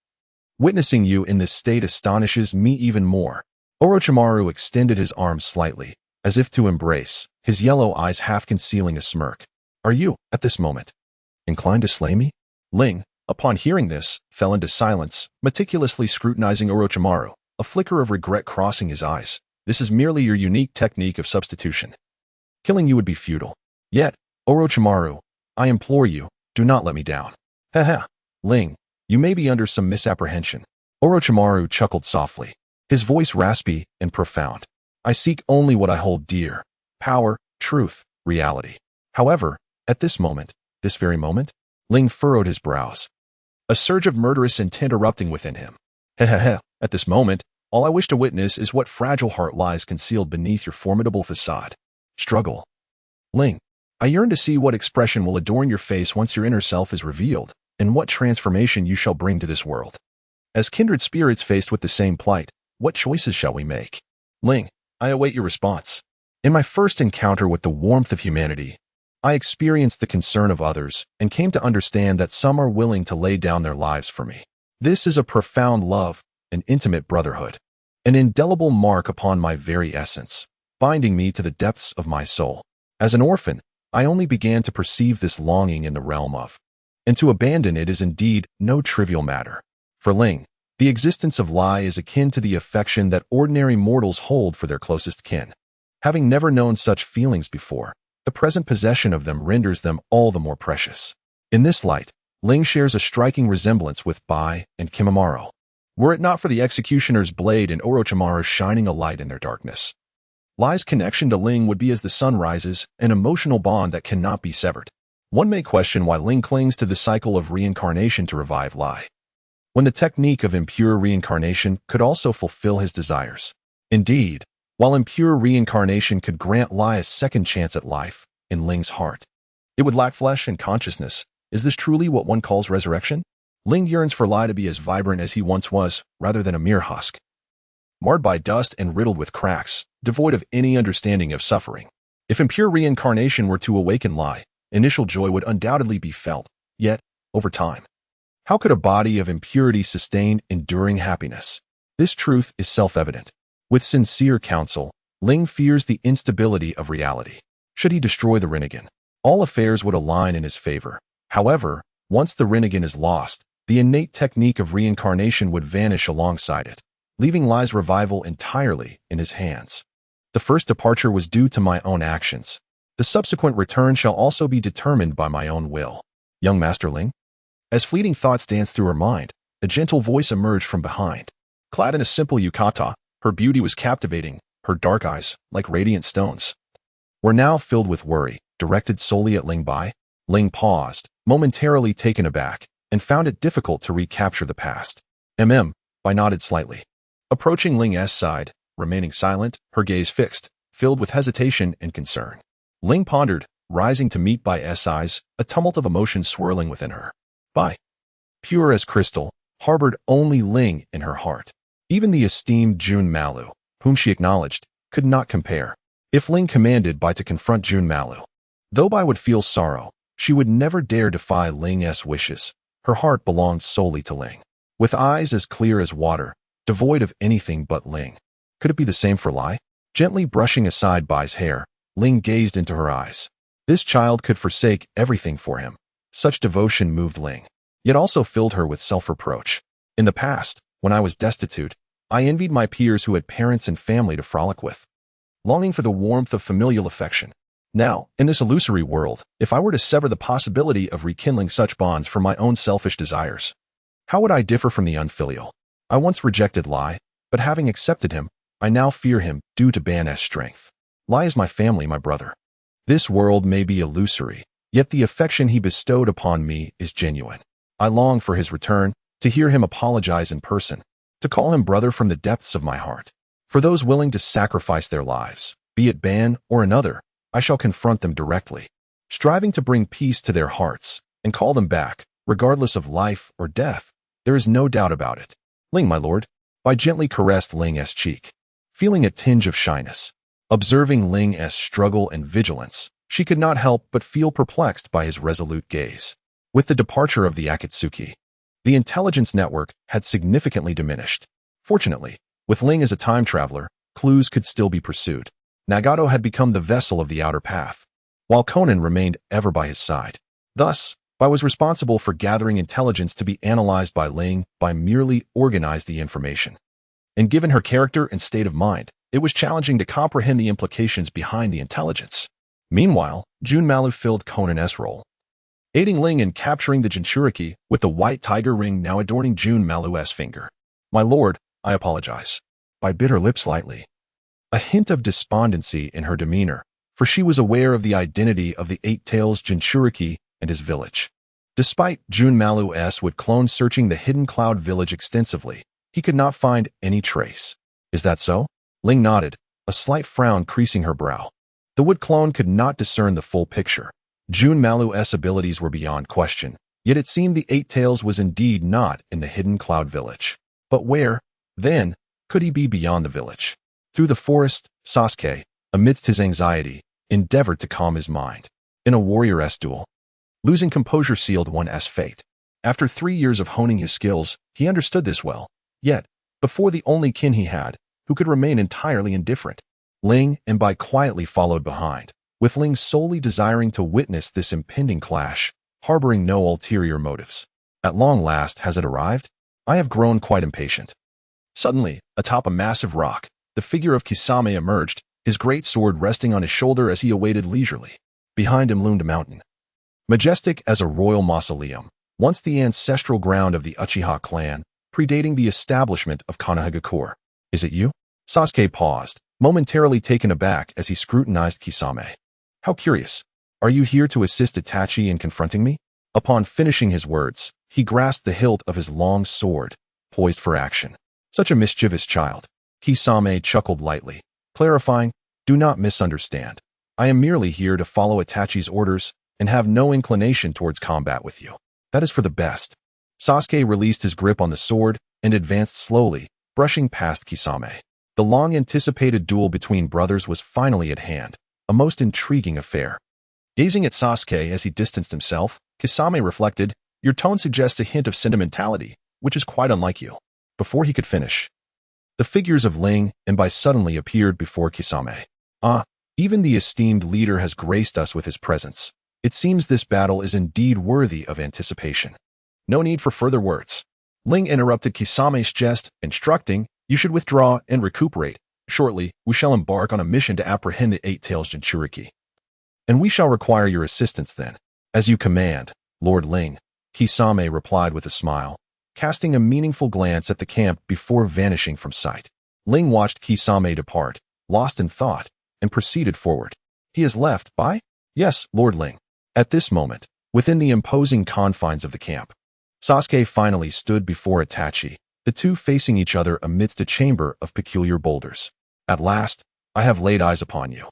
witnessing you in this state astonishes me even more. Orochimaru extended his arms slightly, as if to embrace, his yellow eyes half concealing a smirk. Are you, at this moment, inclined to slay me? Ling, upon hearing this, fell into silence, meticulously scrutinizing Orochimaru, a flicker of regret crossing his eyes. This is merely your unique technique of substitution. Killing you would be futile. Yet, Orochimaru, I implore you, do not let me down. Haha, Ling, you may be under some misapprehension. Orochimaru chuckled softly, his voice raspy and profound. I seek only what I hold dear: power, truth, reality. However, at this moment, this very moment, Ling furrowed his brows, a surge of murderous intent erupting within him. Hehehe, at this moment, all I wish to witness is what fragile heart lies concealed beneath your formidable facade. Struggle. Ling, I yearn to see what expression will adorn your face once your inner self is revealed, and what transformation you shall bring to this world. As kindred spirits faced with the same plight, what choices shall we make? Ling, I await your response. In my first encounter with the warmth of humanity, I experienced the concern of others and came to understand that some are willing to lay down their lives for me. This is a profound love, an intimate brotherhood, an indelible mark upon my very essence, binding me to the depths of my soul. As an orphan, I only began to perceive this longing in the realm of, and to abandon it is indeed no trivial matter. For Ling, the existence of Lai is akin to the affection that ordinary mortals hold for their closest kin. Having never known such feelings before, the present possession of them renders them all the more precious. In this light, Ling shares a striking resemblance with Bai and Kimimaro, were it not for the executioner's blade and Orochimaru shining a light in their darkness. Lai's connection to Ling would be as the sun rises, an emotional bond that cannot be severed. One may question why Ling clings to the cycle of reincarnation to revive Lai, when the technique of impure reincarnation could also fulfill his desires. Indeed, while impure reincarnation could grant Lai a second chance at life, in Ling's heart, it would lack flesh and consciousness. Is this truly what one calls resurrection? Ling yearns for Lai to be as vibrant as he once was, rather than a mere husk, marred by dust and riddled with cracks, devoid of any understanding of suffering. If impure reincarnation were to awaken Lai, initial joy would undoubtedly be felt, yet, over time, how could a body of impurity sustain enduring happiness? This truth is self-evident. With sincere counsel, Ling fears the instability of reality. Should he destroy the Rinnegan, all affairs would align in his favor. However, once the Rinnegan is lost, the innate technique of reincarnation would vanish alongside it, leaving Lai's revival entirely in his hands. The first departure was due to my own actions. The subsequent return shall also be determined by my own will. Young Master Ling? As fleeting thoughts danced through her mind, a gentle voice emerged from behind. Clad in a simple yukata, her beauty was captivating, her dark eyes, like radiant stones, were now filled with worry, directed solely at Ling Bai. Ling paused, momentarily taken aback, and found it difficult to recapture the past. I nodded slightly. Approaching Ling's side, remaining silent, her gaze fixed, filled with hesitation and concern. Ling pondered, rising to meet Bai's eyes, a tumult of emotion swirling within her. Bai, pure as crystal, harbored only Ling in her heart. Even the esteemed Junmalu, whom she acknowledged, could not compare. If Ling commanded Bai to confront Junmalu, though Bai would feel sorrow, she would never dare defy Ling's wishes. Her heart belonged solely to Ling. With eyes as clear as water, devoid of anything but Ling. Could it be the same for Lai? Gently brushing aside Bai's hair, Ling gazed into her eyes. This child could forsake everything for him. Such devotion moved Ling, yet also filled her with self-reproach. In the past, when I was destitute, I envied my peers who had parents and family to frolic with, longing for the warmth of familial affection. Now, in this illusory world, if I were to sever the possibility of rekindling such bonds for my own selfish desires, how would I differ from the unfilial? I once rejected Lai, but having accepted him, I now fear him due to Ban's strength. Lai is my family, my brother. This world may be illusory, yet the affection he bestowed upon me is genuine. I long for his return, to hear him apologize in person, to call him brother from the depths of my heart. For those willing to sacrifice their lives, be it Ban or another, I shall confront them directly, striving to bring peace to their hearts and call them back, regardless of life or death. There is no doubt about it. Ling, my lord. Bai gently caressed Ling's cheek, feeling a tinge of shyness. Observing Ling's struggle and vigilance, she could not help but feel perplexed by his resolute gaze. With the departure of the Akatsuki, the intelligence network had significantly diminished. Fortunately, with Ling as a time traveler, clues could still be pursued. Nagato had become the vessel of the outer path, while Conan remained ever by his side. Thus, Bai was responsible for gathering intelligence to be analyzed by Ling. Bai merely organized the information. And given her character and state of mind, it was challenging to comprehend the implications behind the intelligence. Meanwhile, Junmalu filled Conan's role, aiding Ling in capturing the Jinchuriki, with the white tiger ring now adorning Junmalu's finger. My lord, I apologize. Bai bit her lips lightly, a hint of despondency in her demeanor, for she was aware of the identity of the Eight-Tails Jinchuriki and his village. Despite Junmalu's would clone searching the hidden cloud village extensively, he could not find any trace. Is that so? Ling nodded, a slight frown creasing her brow. The wood clone could not discern the full picture. Junmalu's abilities were beyond question, yet it seemed the Eight-Tails was indeed not in the hidden cloud village. But where, then, could he be beyond the village? Through the forest, Sasuke, amidst his anxiety, endeavored to calm his mind. In a warrior-esque duel, losing composure sealed one's fate. After 3 years of honing his skills, he understood this well. Yet, before the only kin he had, who could remain entirely indifferent, Ling and Bai quietly followed behind, with Ling solely desiring to witness this impending clash, harboring no ulterior motives. At long last has it arrived? I have grown quite impatient. Suddenly, atop a massive rock, the figure of Kisame emerged, his great sword resting on his shoulder as he awaited leisurely. Behind him loomed a mountain, majestic as a royal mausoleum, once the ancestral ground of the Uchiha clan, predating the establishment of Konoha. Is it you? Sasuke paused, momentarily taken aback as he scrutinized Kisame. How curious. Are you here to assist Itachi in confronting me? Upon finishing his words, he grasped the hilt of his long sword, poised for action. Such a mischievous child. Kisame chuckled lightly, clarifying, do not misunderstand. I am merely here to follow Itachi's orders and have no inclination towards combat with you. That is for the best. Sasuke released his grip on the sword and advanced slowly, brushing past Kisame. The long-anticipated duel between brothers was finally at hand, a most intriguing affair. Gazing at Sasuke as he distanced himself, Kisame reflected, your tone suggests a hint of sentimentality, which is quite unlike you. Before he could finish, the figures of Ling and Bai suddenly appeared before Kisame. Ah, even the esteemed leader has graced us with his presence. It seems this battle is indeed worthy of anticipation. No need for further words. Ling interrupted Kisame's jest, instructing, you should withdraw and recuperate. Shortly, we shall embark on a mission to apprehend the Eight-Tails Jinchuriki. And we shall require your assistance then. As you command, Lord Ling, Kisame replied with a smile, casting a meaningful glance at the camp before vanishing from sight. Ling watched Kisame depart, lost in thought, and proceeded forward. He has left, Bai? Yes, Lord Ling. At this moment, within the imposing confines of the camp, Sasuke finally stood before Itachi, the two facing each other amidst a chamber of peculiar boulders. At last, I have laid eyes upon you.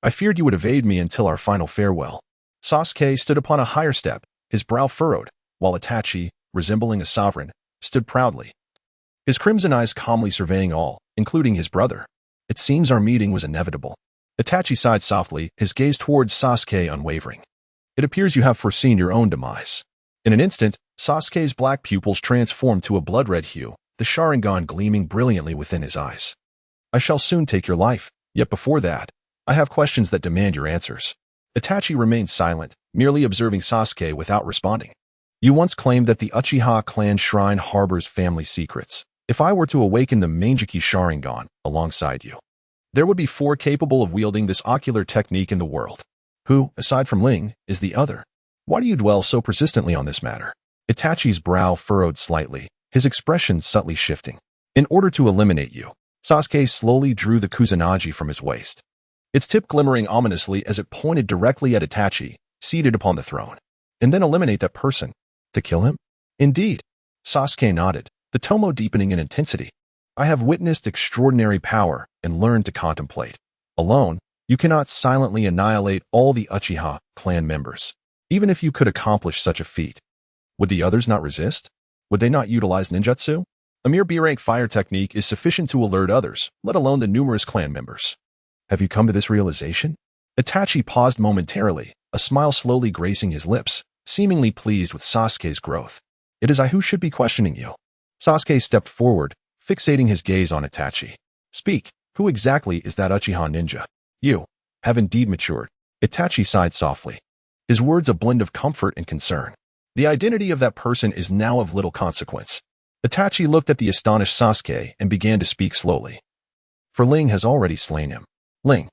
I feared you would evade me until our final farewell. Sasuke stood upon a higher step, his brow furrowed, while Itachi, resembling a sovereign, stood proudly, his crimson eyes calmly surveying all, including his brother. It seems our meeting was inevitable. Itachi sighed softly, his gaze towards Sasuke unwavering. It appears you have foreseen your own demise. In an instant, Sasuke's black pupils transformed to a blood-red hue, the Sharingan gleaming brilliantly within his eyes. I shall soon take your life, yet before that, I have questions that demand your answers. Itachi remained silent, merely observing Sasuke without responding. You once claimed that the Uchiha clan shrine harbors family secrets. If I were to awaken the Mangekyo Sharingan alongside you, there would be 4 capable of wielding this ocular technique in the world. Who, aside from Ling, is the other? Why do you dwell so persistently on this matter? Itachi's brow furrowed slightly, his expression subtly shifting. In order to eliminate you, Sasuke slowly drew the Kusanagi from his waist, its tip glimmering ominously as it pointed directly at Itachi, seated upon the throne. And then eliminate that person. To kill him? Indeed. Sasuke nodded, the tomo deepening in intensity. I have witnessed extraordinary power and learned to contemplate. Alone, you cannot silently annihilate all the Uchiha clan members. Even if you could accomplish such a feat, would the others not resist? Would they not utilize ninjutsu? A mere B-rank fire technique is sufficient to alert others, let alone the numerous clan members. Have you come to this realization? Itachi paused momentarily, a smile slowly gracing his lips, seemingly pleased with Sasuke's growth. It is I who should be questioning you. Sasuke stepped forward, fixating his gaze on Itachi. Speak, who exactly is that Uchiha ninja? You have indeed matured. Itachi sighed softly, his words a blend of comfort and concern. The identity of that person is now of little consequence. Itachi looked at the astonished Sasuke and began to speak slowly. For Ling has already slain him. Ling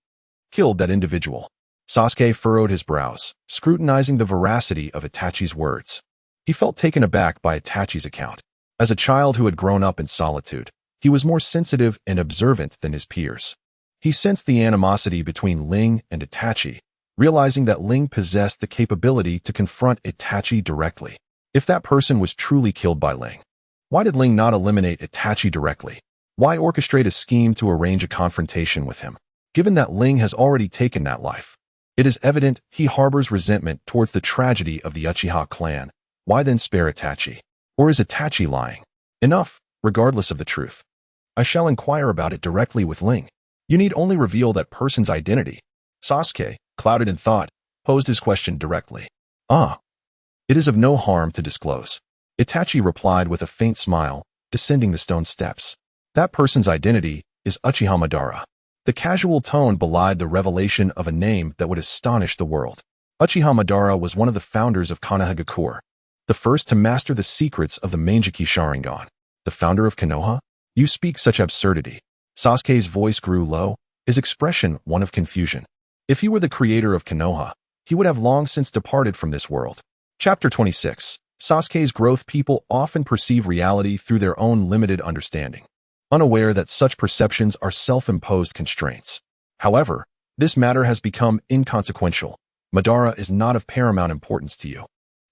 killed that individual. Sasuke furrowed his brows, scrutinizing the veracity of Itachi's words. He felt taken aback by Itachi's account. As a child who had grown up in solitude, he was more sensitive and observant than his peers. He sensed the animosity between Ling and Itachi, realizing that Ling possessed the capability to confront Itachi directly. If that person was truly killed by Ling, why did Ling not eliminate Itachi directly? Why orchestrate a scheme to arrange a confrontation with him? Given that Ling has already taken that life, it is evident he harbors resentment towards the tragedy of the Uchiha clan. Why then spare Itachi? Or is Itachi lying? Enough, regardless of the truth. I shall inquire about it directly with Ling. You need only reveal that person's identity. Sasuke, clouded in thought, posed his question directly. It is of no harm to disclose. Itachi replied with a faint smile, descending the stone steps. That person's identity is Uchiha Madara. The casual tone belied the revelation of a name that would astonish the world. Uchiha Madara was one of the founders of Konoha, the first to master the secrets of the Mangekyo Sharingan. The founder of Konoha? You speak such absurdity. Sasuke's voice grew low, his expression one of confusion. If he were the creator of Konoha, he would have long since departed from this world. Chapter 26. Sasuke's growth. People often perceive reality through their own limited understanding, unaware that such perceptions are self-imposed constraints. However, this matter has become inconsequential. Madara is not of paramount importance to you.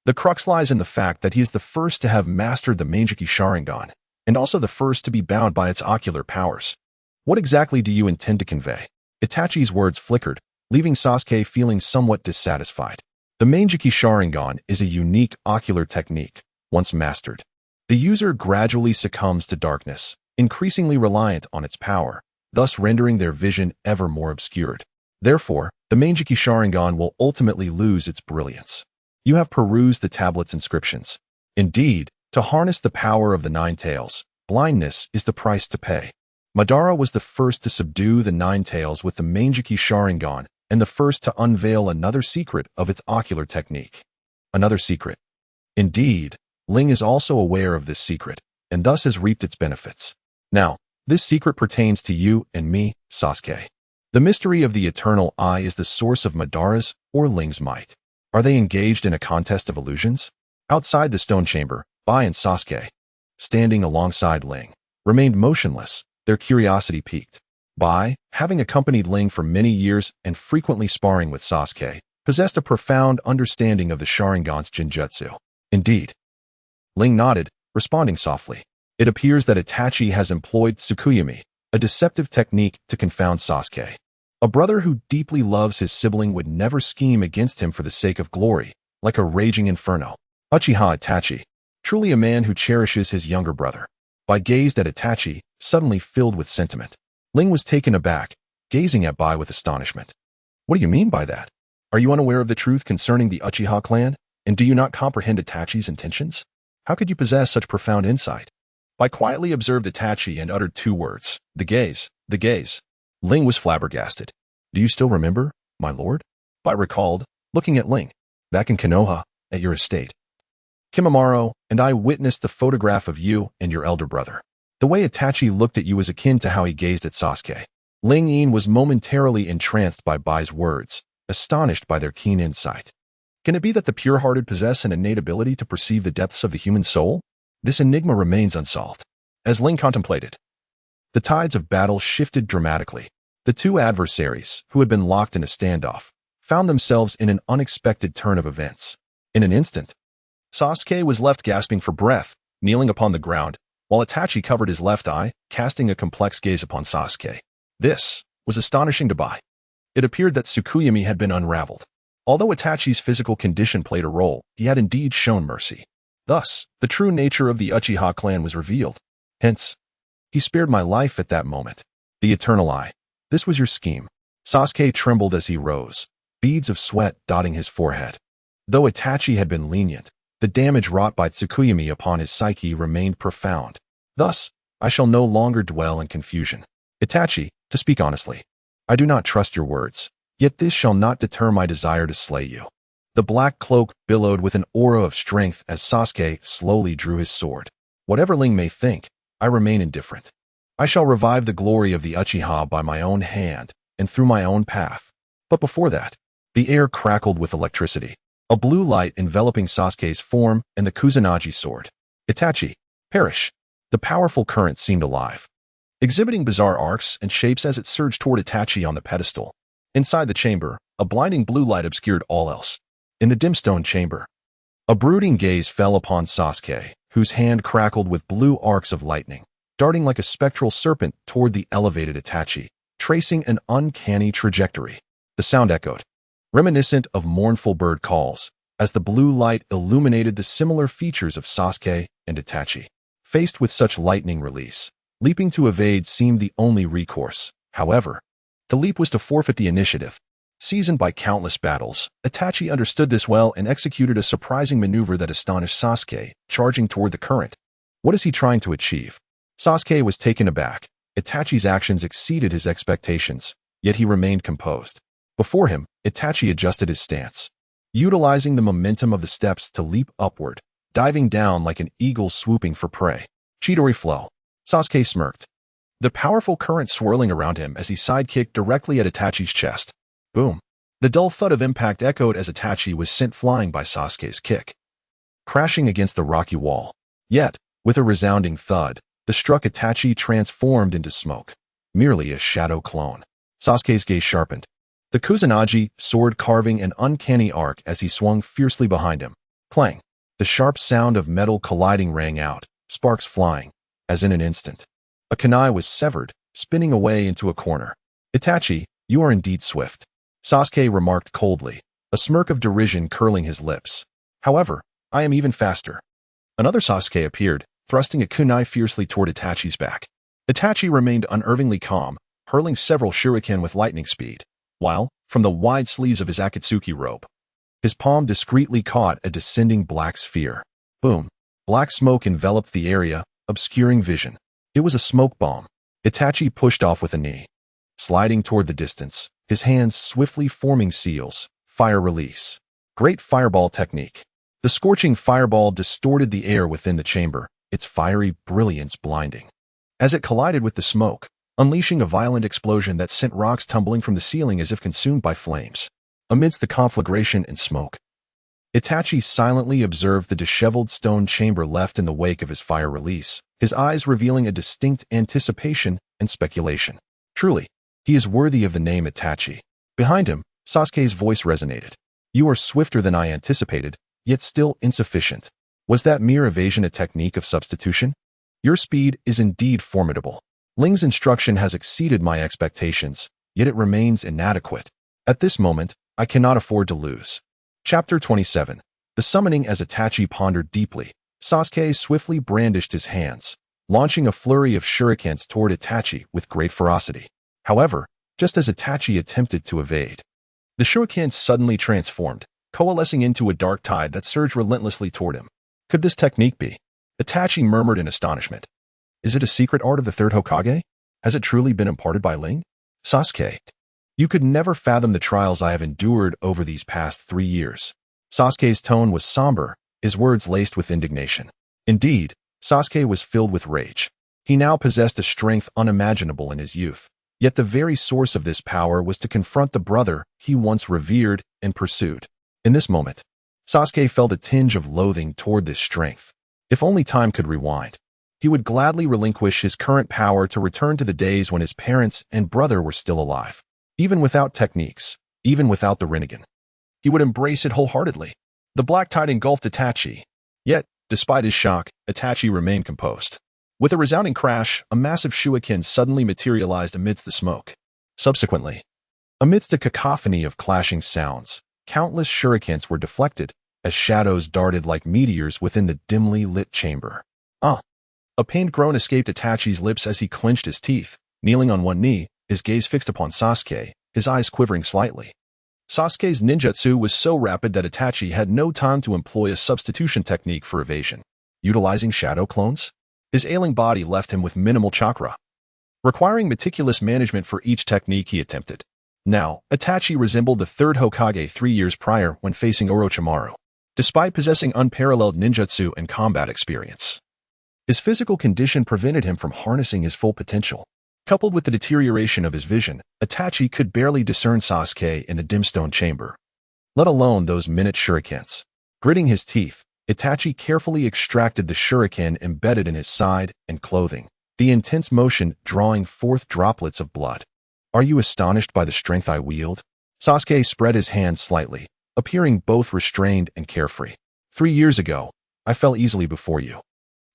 The crux lies in the fact that he is the first to have mastered the Mangekyo Sharingan, and also the first to be bound by its ocular powers. What exactly do you intend to convey? Itachi's words flickered, leaving Sasuke feeling somewhat dissatisfied. The Mangekyo Sharingan is a unique ocular technique. Once mastered, the user gradually succumbs to darkness, increasingly reliant on its power, thus rendering their vision ever more obscured. Therefore, the Mangekyo Sharingan will ultimately lose its brilliance. You have perused the tablet's inscriptions. Indeed, to harness the power of the Nine Tails, blindness is the price to pay. Madara was the first to subdue the Nine Tails with the Mangekyo Sharingan and the first to unveil another secret of its ocular technique. Another secret. Indeed, Ling is also aware of this secret, and thus has reaped its benefits. Now, this secret pertains to you and me, Sasuke. The mystery of the eternal eye is the source of Madara's or Ling's might. Are they engaged in a contest of illusions? Outside the stone chamber, Bai and Sasuke, standing alongside Ling, remained motionless, their curiosity piqued. Bai, having accompanied Ling for many years and frequently sparring with Sasuke, possessed a profound understanding of the Sharingan's Genjutsu. Indeed, Ling nodded, responding softly. It appears that Itachi has employed Tsukuyomi, a deceptive technique to confound Sasuke. A brother who deeply loves his sibling would never scheme against him for the sake of glory, like a raging inferno. Uchiha Itachi, truly a man who cherishes his younger brother. Bai gazed at Itachi, suddenly filled with sentiment. Ling was taken aback, gazing at Bai with astonishment. What do you mean by that? Are you unaware of the truth concerning the Uchiha clan, and do you not comprehend Itachi's intentions? How could you possess such profound insight? Bai quietly observed Itachi and uttered two words, the gaze, the gaze. Ling was flabbergasted. Do you still remember, my lord? Bai recalled, looking at Ling. Back in Konoha, at your estate. Kimimaro and I witnessed the photograph of you and your elder brother. The way Itachi looked at you was akin to how he gazed at Sasuke. Ling Yin was momentarily entranced by Bai's words, astonished by their keen insight. Can it be that the pure-hearted possess an innate ability to perceive the depths of the human soul? This enigma remains unsolved. As Ling contemplated, the tides of battle shifted dramatically. The two adversaries, who had been locked in a standoff, found themselves in an unexpected turn of events. In an instant, Sasuke was left gasping for breath, kneeling upon the ground, while Itachi covered his left eye, casting a complex gaze upon Sasuke. This was astonishing to Bai. It appeared that Tsukuyomi had been unraveled. Although Itachi's physical condition played a role, he had indeed shown mercy. Thus, the true nature of the Uchiha clan was revealed. Hence, he spared my life at that moment. The eternal eye. This was your scheme. Sasuke trembled as he rose, beads of sweat dotting his forehead. Though Itachi had been lenient, the damage wrought by Tsukuyomi upon his psyche remained profound. Thus, I shall no longer dwell in confusion. Itachi, to speak honestly, I do not trust your words, yet this shall not deter my desire to slay you. The black cloak billowed with an aura of strength as Sasuke slowly drew his sword. Whatever Ling may think, I remain indifferent. I shall revive the glory of the Uchiha by my own hand and through my own path. But before that, the air crackled with electricity. A blue light enveloping Sasuke's form and the Kusanagi sword. Itachi, perish. The powerful current seemed alive, exhibiting bizarre arcs and shapes as it surged toward Itachi on the pedestal. Inside the chamber, a blinding blue light obscured all else. In the dim stone chamber, a brooding gaze fell upon Sasuke, whose hand crackled with blue arcs of lightning, darting like a spectral serpent toward the elevated Itachi, tracing an uncanny trajectory. The sound echoed, reminiscent of mournful bird calls, as the blue light illuminated the similar features of Sasuke and Itachi. Faced with such lightning release, leaping to evade seemed the only recourse. However, to leap was to forfeit the initiative. Seasoned by countless battles, Itachi understood this well and executed a surprising maneuver that astonished Sasuke, charging toward the current. What is he trying to achieve? Sasuke was taken aback. Itachi's actions exceeded his expectations, yet he remained composed. Before him, Itachi adjusted his stance, utilizing the momentum of the steps to leap upward, diving down like an eagle swooping for prey. Chidori flow. Sasuke smirked, the powerful current swirling around him as he sidekicked directly at Itachi's chest. Boom. The dull thud of impact echoed as Itachi was sent flying by Sasuke's kick, crashing against the rocky wall. Yet, with a resounding thud, the struck Itachi transformed into smoke, merely a shadow clone. Sasuke's gaze sharpened, the Kusanagi sword carving an uncanny arc as he swung fiercely behind him. Clang. The sharp sound of metal colliding rang out, sparks flying, as in an instant. A kunai was severed, spinning away into a corner. Itachi, you are indeed swift, Sasuke remarked coldly, a smirk of derision curling his lips. However, I am even faster. Another Sasuke appeared, thrusting a kunai fiercely toward Itachi's back. Itachi remained unervingly calm, hurling several shuriken with lightning speed, while, from the wide sleeves of his Akatsuki robe, his palm discreetly caught a descending black sphere. Boom. Black smoke enveloped the area, obscuring vision. It was a smoke bomb. Itachi pushed off with a knee, sliding toward the distance, his hands swiftly forming seals. Fire release. Great fireball technique. The scorching fireball distorted the air within the chamber, its fiery brilliance blinding. As it collided with the smoke, unleashing a violent explosion that sent rocks tumbling from the ceiling as if consumed by flames. Amidst the conflagration and smoke, Itachi silently observed the disheveled stone chamber left in the wake of his fire release, his eyes revealing a distinct anticipation and speculation. Truly, he is worthy of the name Itachi. Behind him, Sasuke's voice resonated. You are swifter than I anticipated, yet still insufficient. Was that mere evasion a technique of substitution? Your speed is indeed formidable. Ling's instruction has exceeded my expectations, yet it remains inadequate. At this moment, I cannot afford to lose. Chapter 27. The Summoning. As Itachi pondered deeply, Sasuke swiftly brandished his hands, launching a flurry of shurikens toward Itachi with great ferocity. However, just as Itachi attempted to evade, the shurikens suddenly transformed, coalescing into a dark tide that surged relentlessly toward him. Could this technique be? Itachi murmured in astonishment. Is it a secret art of the third Hokage? Has it truly been imparted by Ling? Sasuke, you could never fathom the trials I have endured over these past 3 years. Sasuke's tone was somber, his words laced with indignation. Indeed, Sasuke was filled with rage. He now possessed a strength unimaginable in his youth. Yet the very source of this power was to confront the brother he once revered and pursued. In this moment, Sasuke felt a tinge of loathing toward this strength. If only time could rewind, he would gladly relinquish his current power to return to the days when his parents and brother were still alive. Even without techniques, even without the Rinnegan, he would embrace it wholeheartedly. The black tide engulfed Itachi. Yet, despite his shock, Itachi remained composed. With a resounding crash, a massive shuriken suddenly materialized amidst the smoke. Subsequently, amidst a cacophony of clashing sounds, countless shurikens were deflected as shadows darted like meteors within the dimly lit chamber. A pained groan escaped Itachi's lips as he clenched his teeth, kneeling on one knee, his gaze fixed upon Sasuke, his eyes quivering slightly. Sasuke's ninjutsu was so rapid that Itachi had no time to employ a substitution technique for evasion. Utilizing shadow clones, his ailing body left him with minimal chakra, requiring meticulous management for each technique he attempted. Now, Itachi resembled the third Hokage 3 years prior when facing Orochimaru. Despite possessing unparalleled ninjutsu and combat experience, his physical condition prevented him from harnessing his full potential. Coupled with the deterioration of his vision, Itachi could barely discern Sasuke in the dim stone chamber, let alone those minute shurikens. Gritting his teeth, Itachi carefully extracted the shuriken embedded in his side and clothing, the intense motion drawing forth droplets of blood. Are you astonished by the strength I wield? Sasuke spread his hands slightly, appearing both restrained and carefree. 3 years ago, I fell easily before you.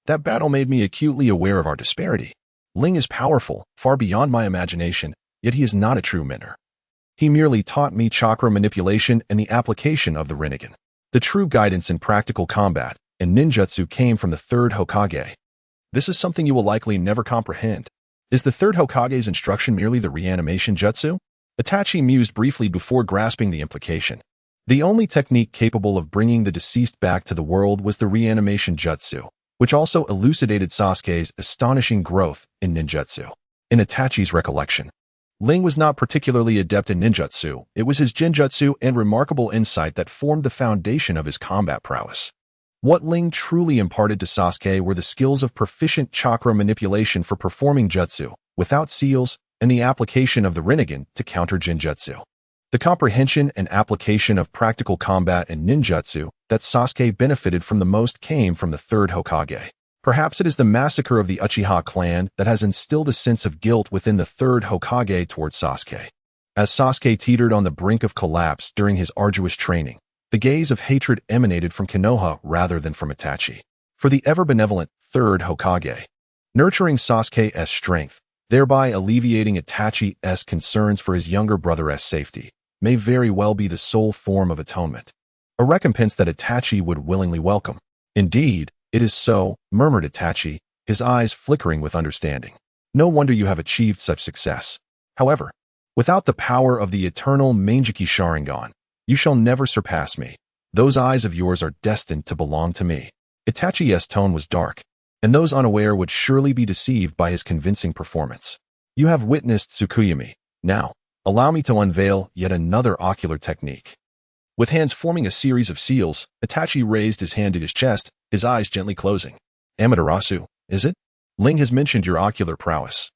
That battle made me acutely aware of our disparity. Ling is powerful, far beyond my imagination, yet he is not a true mentor. He merely taught me chakra manipulation and the application of the Rinnegan. The true guidance in practical combat and ninjutsu came from the third Hokage. This is something you will likely never comprehend. Is the third Hokage's instruction merely the reanimation jutsu? Itachi mused briefly before grasping the implication. The only technique capable of bringing the deceased back to the world was the reanimation jutsu, which also elucidated Sasuke's astonishing growth in ninjutsu. In Itachi's recollection, Ling was not particularly adept in ninjutsu. It was his genjutsu and remarkable insight that formed the foundation of his combat prowess. What Ling truly imparted to Sasuke were the skills of proficient chakra manipulation for performing jutsu, without seals, and the application of the Rinnegan to counter genjutsu. The comprehension and application of practical combat and ninjutsu that Sasuke benefited from the most came from the third Hokage. Perhaps it is the massacre of the Uchiha clan that has instilled a sense of guilt within the third Hokage towards Sasuke. As Sasuke teetered on the brink of collapse during his arduous training, the gaze of hatred emanated from Konoha rather than from Itachi. For the ever-benevolent third Hokage, nurturing Sasuke's strength, thereby alleviating Itachi's concerns for his younger brother's safety, may very well be the sole form of atonement, a recompense that Itachi would willingly welcome. Indeed, it is so, murmured Itachi, his eyes flickering with understanding. No wonder you have achieved such success. However, without the power of the eternal Mangekyo Sharingan, you shall never surpass me. Those eyes of yours are destined to belong to me. Itachi's tone was dark, and those unaware would surely be deceived by his convincing performance. You have witnessed Tsukuyami. Now, allow me to unveil yet another ocular technique. With hands forming a series of seals, Itachi raised his hand to his chest, his eyes gently closing. Amaterasu, is it? Ling has mentioned your ocular prowess,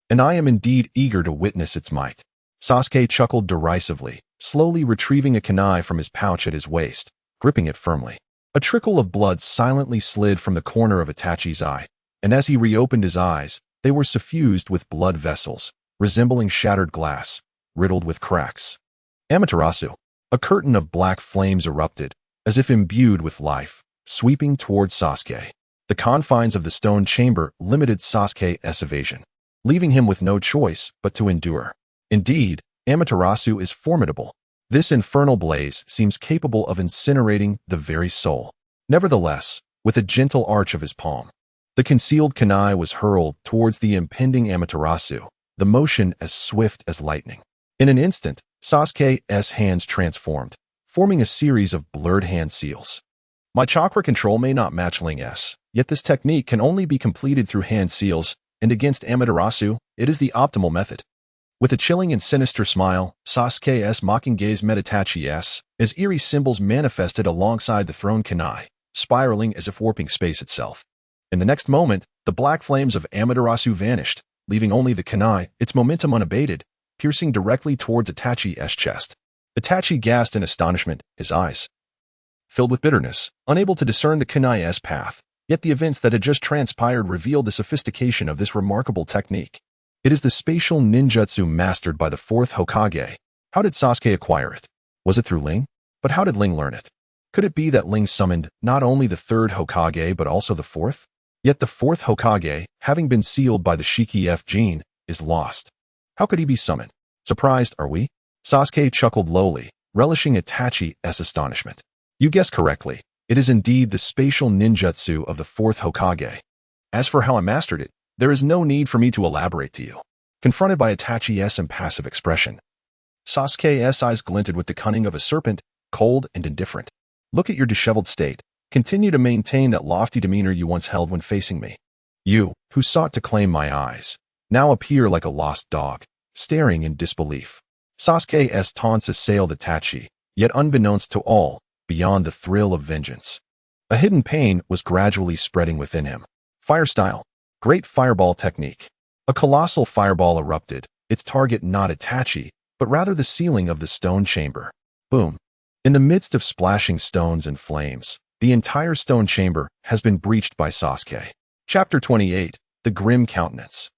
and I am indeed eager to witness its might. Sasuke chuckled derisively, slowly retrieving a kunai from his pouch at his waist, gripping it firmly. A trickle of blood silently slid from the corner of Itachi's eye, and as he reopened his eyes, they were suffused with blood vessels, resembling shattered glass, riddled with cracks. Amaterasu. A curtain of black flames erupted, as if imbued with life, sweeping towards Sasuke. The confines of the stone chamber limited Sasuke's evasion, leaving him with no choice but to endure. Indeed, Amaterasu is formidable. This infernal blaze seems capable of incinerating the very soul. Nevertheless, with a gentle arch of his palm, the concealed kunai was hurled towards the impending Amaterasu, the motion as swift as lightning. In an instant, Sasuke's hands transformed, forming a series of blurred hand seals. My chakra control may not match Ling's, yet this technique can only be completed through hand seals, and against Amaterasu, it is the optimal method. With a chilling and sinister smile, Sasuke's mocking gaze met Itachi's, as eerie symbols manifested alongside the thrown kunai, spiraling as if warping space itself. In the next moment, the black flames of Amaterasu vanished, leaving only the kunai, its momentum unabated, piercing directly towards Itachi's chest. Itachi gasped in astonishment, his eyes filled with bitterness, unable to discern the kunai's path. Yet the events that had just transpired revealed the sophistication of this remarkable technique. It is the spatial ninjutsu mastered by the fourth Hokage. How did Sasuke acquire it? Was it through Ling? But how did Ling learn it? Could it be that Ling summoned not only the third Hokage but also the fourth? Yet the fourth Hokage, having been sealed by the Shiki gene, is lost. How could he be summoned? Surprised, are we? Sasuke chuckled lowly, relishing Itachi's astonishment. You guessed correctly. It is indeed the spatial ninjutsu of the fourth Hokage. As for how I mastered it, there is no need for me to elaborate to you. Confronted by Itachi's impassive expression, Sasuke's eyes glinted with the cunning of a serpent, cold and indifferent. Look at your disheveled state. Continue to maintain that lofty demeanor you once held when facing me. You, who sought to claim my eyes, now appear like a lost dog, staring in disbelief. Sasuke's taunts assailed Itachi, yet unbeknownst to all, beyond the thrill of vengeance, a hidden pain was gradually spreading within him. Fire style. Great fireball technique. A colossal fireball erupted, its target not Itachi, but rather the ceiling of the stone chamber. Boom. In the midst of splashing stones and flames, the entire stone chamber has been breached by Sasuke. Chapter 28. The Grim Countenance.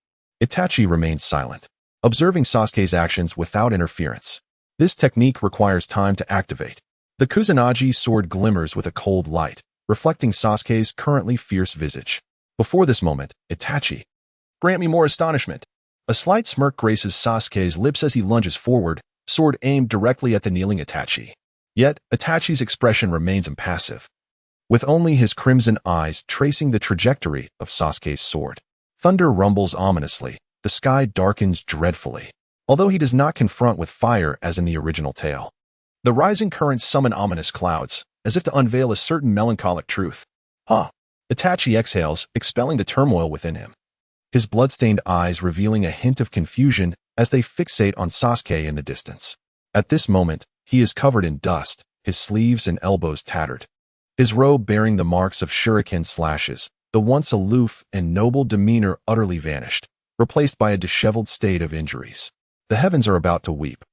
Itachi remained silent, observing Sasuke's actions without interference. This technique requires time to activate. The Kusanagi sword glimmers with a cold light, reflecting Sasuke's currently fierce visage. Before this moment, Itachi, grant me more astonishment. A slight smirk graces Sasuke's lips as he lunges forward, sword aimed directly at the kneeling Itachi. Yet, Itachi's expression remains impassive, with only his crimson eyes tracing the trajectory of Sasuke's sword. Thunder rumbles ominously, the sky darkens dreadfully, although he does not confront with fire as in the original tale. The rising currents summon ominous clouds, as if to unveil a certain melancholic truth. Itachi exhales, expelling the turmoil within him, his blood-stained eyes revealing a hint of confusion as they fixate on Sasuke in the distance. At this moment, he is covered in dust, his sleeves and elbows tattered, his robe bearing the marks of shuriken slashes. The once aloof and noble demeanor utterly vanished, replaced by a disheveled state of injuries. The heavens are about to weep.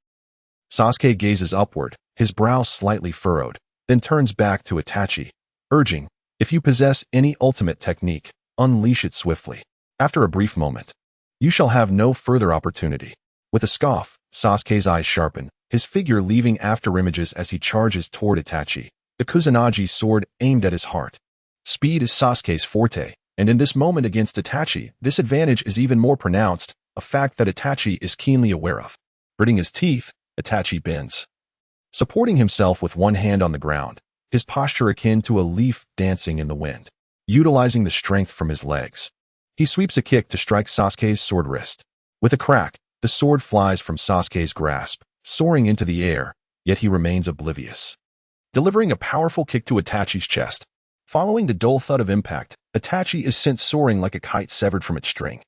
Sasuke gazes upward, his brow slightly furrowed, then turns back to Itachi, urging, if you possess any ultimate technique, unleash it swiftly. After a brief moment, you shall have no further opportunity. With a scoff, Sasuke's eyes sharpen, his figure leaving afterimages as he charges toward Itachi, the Kusanagi sword aimed at his heart. Speed is Sasuke's forte, and in this moment against Itachi, this advantage is even more pronounced, a fact that Itachi is keenly aware of. Gritting his teeth, Itachi bends, supporting himself with one hand on the ground, his posture akin to a leaf dancing in the wind. Utilizing the strength from his legs, he sweeps a kick to strike Sasuke's sword wrist. With a crack, the sword flies from Sasuke's grasp, soaring into the air, yet he remains oblivious. Delivering a powerful kick to Itachi's chest. Following the dull thud of impact, Itachi is sent soaring like a kite severed from its string,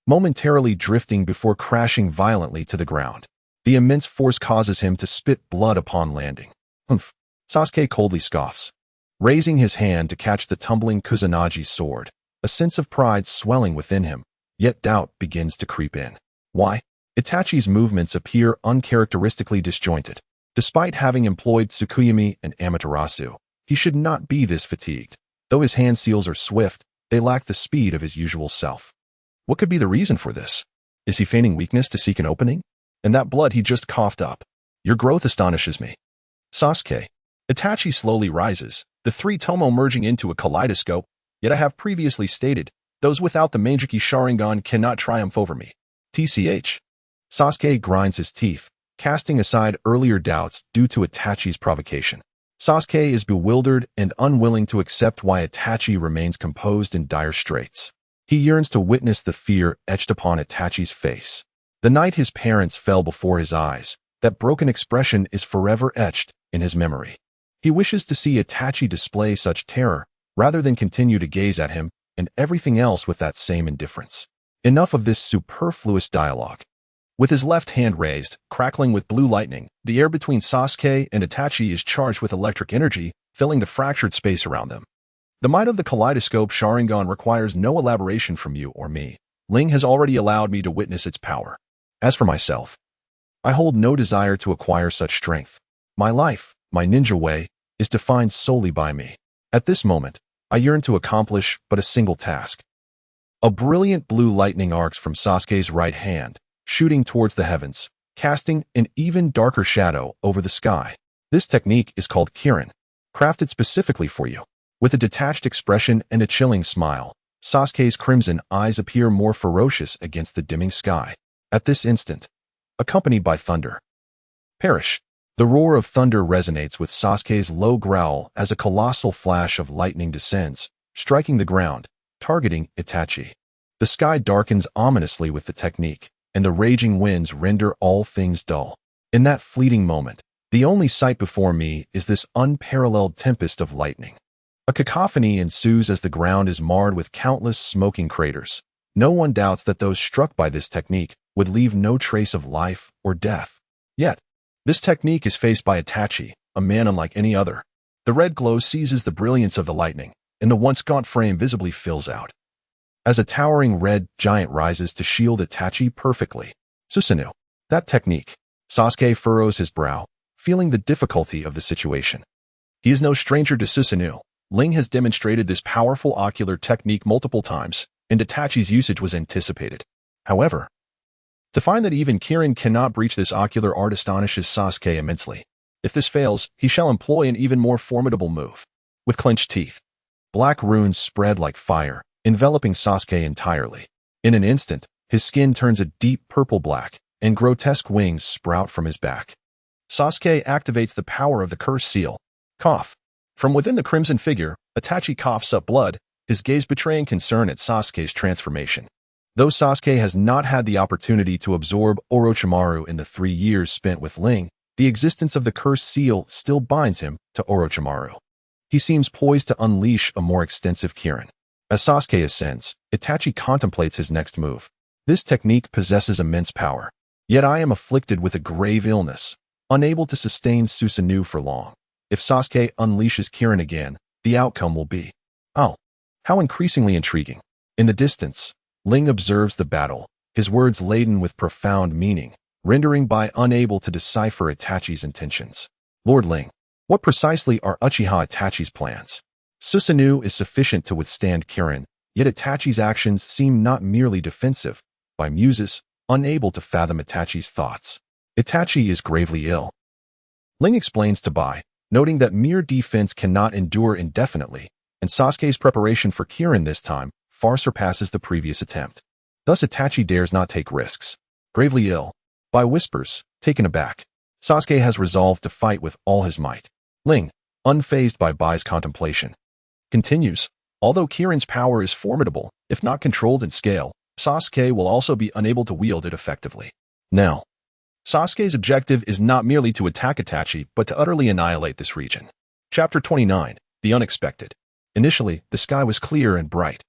momentarily drifting before crashing violently to the ground. The immense force causes him to spit blood upon landing. Humph! Sasuke coldly scoffs, raising his hand to catch the tumbling Kusanagi sword, a sense of pride swelling within him, yet doubt begins to creep in. Why? Itachi's movements appear uncharacteristically disjointed. Despite having employed Tsukuyomi and Amaterasu, he should not be this fatigued. Though his hand seals are swift, they lack the speed of his usual self. What could be the reason for this? Is he feigning weakness to seek an opening? And that blood he just coughed up. Your growth astonishes me. Sasuke, Itachi slowly rises, the three tomo merging into a kaleidoscope, yet I have previously stated, those without the Mangekyo Sharingan cannot triumph over me. TCH. Sasuke grinds his teeth, casting aside earlier doubts due to Itachi's provocation. Sasuke is bewildered and unwilling to accept why Itachi remains composed in dire straits. He yearns to witness the fear etched upon Itachi's face. The night his parents fell before his eyes, that broken expression is forever etched in his memory. He wishes to see Itachi display such terror, rather than continue to gaze at him and everything else with that same indifference. Enough of this superfluous dialogue. With his left hand raised, crackling with blue lightning, the air between Sasuke and Itachi is charged with electric energy, filling the fractured space around them. The might of the kaleidoscope Sharingan requires no elaboration from you or me. Ling has already allowed me to witness its power. As for myself, I hold no desire to acquire such strength. My life, my ninja way, is defined solely by me. At this moment, I yearn to accomplish but a single task. A brilliant blue lightning arcs from Sasuke's right hand, shooting towards the heavens, casting an even darker shadow over the sky. This technique is called Kirin, crafted specifically for you. With a detached expression and a chilling smile, Sasuke's crimson eyes appear more ferocious against the dimming sky. At this instant, accompanied by thunder. Perish. The roar of thunder resonates with Sasuke's low growl as a colossal flash of lightning descends, striking the ground, targeting Itachi. The sky darkens ominously with the technique, and the raging winds render all things dull. In that fleeting moment, the only sight before me is this unparalleled tempest of lightning. A cacophony ensues as the ground is marred with countless smoking craters. No one doubts that those struck by this technique would leave no trace of life or death. Yet, this technique is faced by Itachi, a man unlike any other. The red glow seizes the brilliance of the lightning, and the once gaunt frame visibly fills out. As a towering red giant rises to shield Itachi perfectly. Susanoo. That technique. Sasuke furrows his brow, feeling the difficulty of the situation. He is no stranger to Susanoo. Ling has demonstrated this powerful ocular technique multiple times, and Itachi's usage was anticipated. However, to find that even Kirin cannot breach this ocular art astonishes Sasuke immensely. If this fails, he shall employ an even more formidable move. With clenched teeth, black runes spread like fire, enveloping Sasuke entirely. In an instant, his skin turns a deep purple black, and grotesque wings sprout from his back. Sasuke activates the power of the curse seal. Cough. From within the crimson figure, Itachi coughs up blood, his gaze betraying concern at Sasuke's transformation. Though Sasuke has not had the opportunity to absorb Orochimaru in the 3 years spent with Ling, the existence of the cursed seal still binds him to Orochimaru. He seems poised to unleash a more extensive Kirin. As Sasuke ascends, Itachi contemplates his next move. This technique possesses immense power. Yet I am afflicted with a grave illness, unable to sustain Susanoo for long. If Sasuke unleashes Kirin again, the outcome will be, oh, how increasingly intriguing. In the distance, Ling observes the battle, his words laden with profound meaning, rendering by unable to decipher Itachi's intentions. Lord Ling, what precisely are Uchiha Itachi's plans? Susanoo is sufficient to withstand Kirin, yet Itachi's actions seem not merely defensive, by muses, unable to fathom Itachi's thoughts. Itachi is gravely ill. Ling explains to Bai, noting that mere defense cannot endure indefinitely, and Sasuke's preparation for Kirin this time far surpasses the previous attempt. Thus Itachi dares not take risks. Gravely ill. Bai whispers, taken aback. Sasuke has resolved to fight with all his might. Ling, unfazed by Bai's contemplation, continues, although Kirin's power is formidable, if not controlled in scale, Sasuke will also be unable to wield it effectively. Now, Sasuke's objective is not merely to attack Itachi, but to utterly annihilate this region. Chapter 29, The Unexpected. Initially, the sky was clear and bright.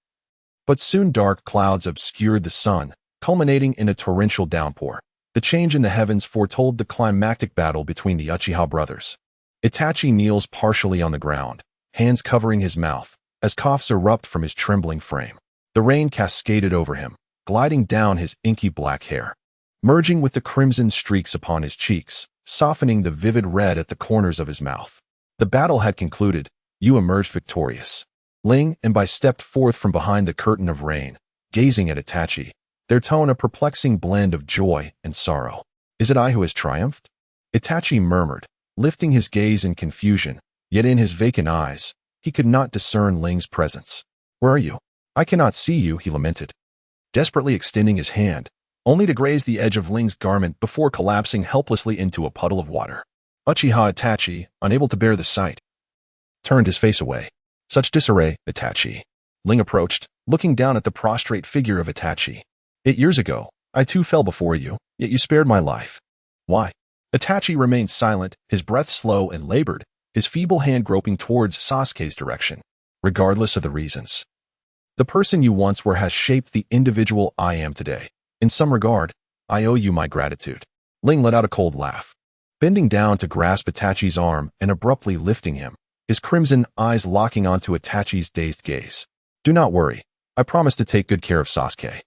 But soon dark clouds obscured the sun, culminating in a torrential downpour. The change in the heavens foretold the climactic battle between the Uchiha brothers. Itachi kneels partially on the ground, hands covering his mouth, as coughs erupt from his trembling frame. The rain cascaded over him, gliding down his inky black hair, merging with the crimson streaks upon his cheeks, softening the vivid red at the corners of his mouth. The battle had concluded. You emerged victorious. Ling and Bai stepped forth from behind the curtain of rain, gazing at Itachi, their tone a perplexing blend of joy and sorrow. Is it I who has triumphed? Itachi murmured, lifting his gaze in confusion, Yet in his vacant eyes, he could not discern Ling's presence. "Where are you? I cannot see you," he lamented, desperately extending his hand, only to graze the edge of Ling's garment before collapsing helplessly into a puddle of water. Uchiha Itachi, unable to bear the sight, turned his face away. "Such disarray, Itachi." Ling approached, looking down at the prostrate figure of Itachi. "8 years ago, I too fell before you, yet you spared my life. Why?" Itachi remained silent, his breath slow and labored, his feeble hand groping towards Sasuke's direction. "Regardless of the reasons. The person you once were has shaped the individual I am today. In some regard, I owe you my gratitude." Ling let out a cold laugh, bending down to grasp Itachi's arm and abruptly lifting him, his crimson eyes locking onto Itachi's dazed gaze. "Do not worry. I promise to take good care of Sasuke.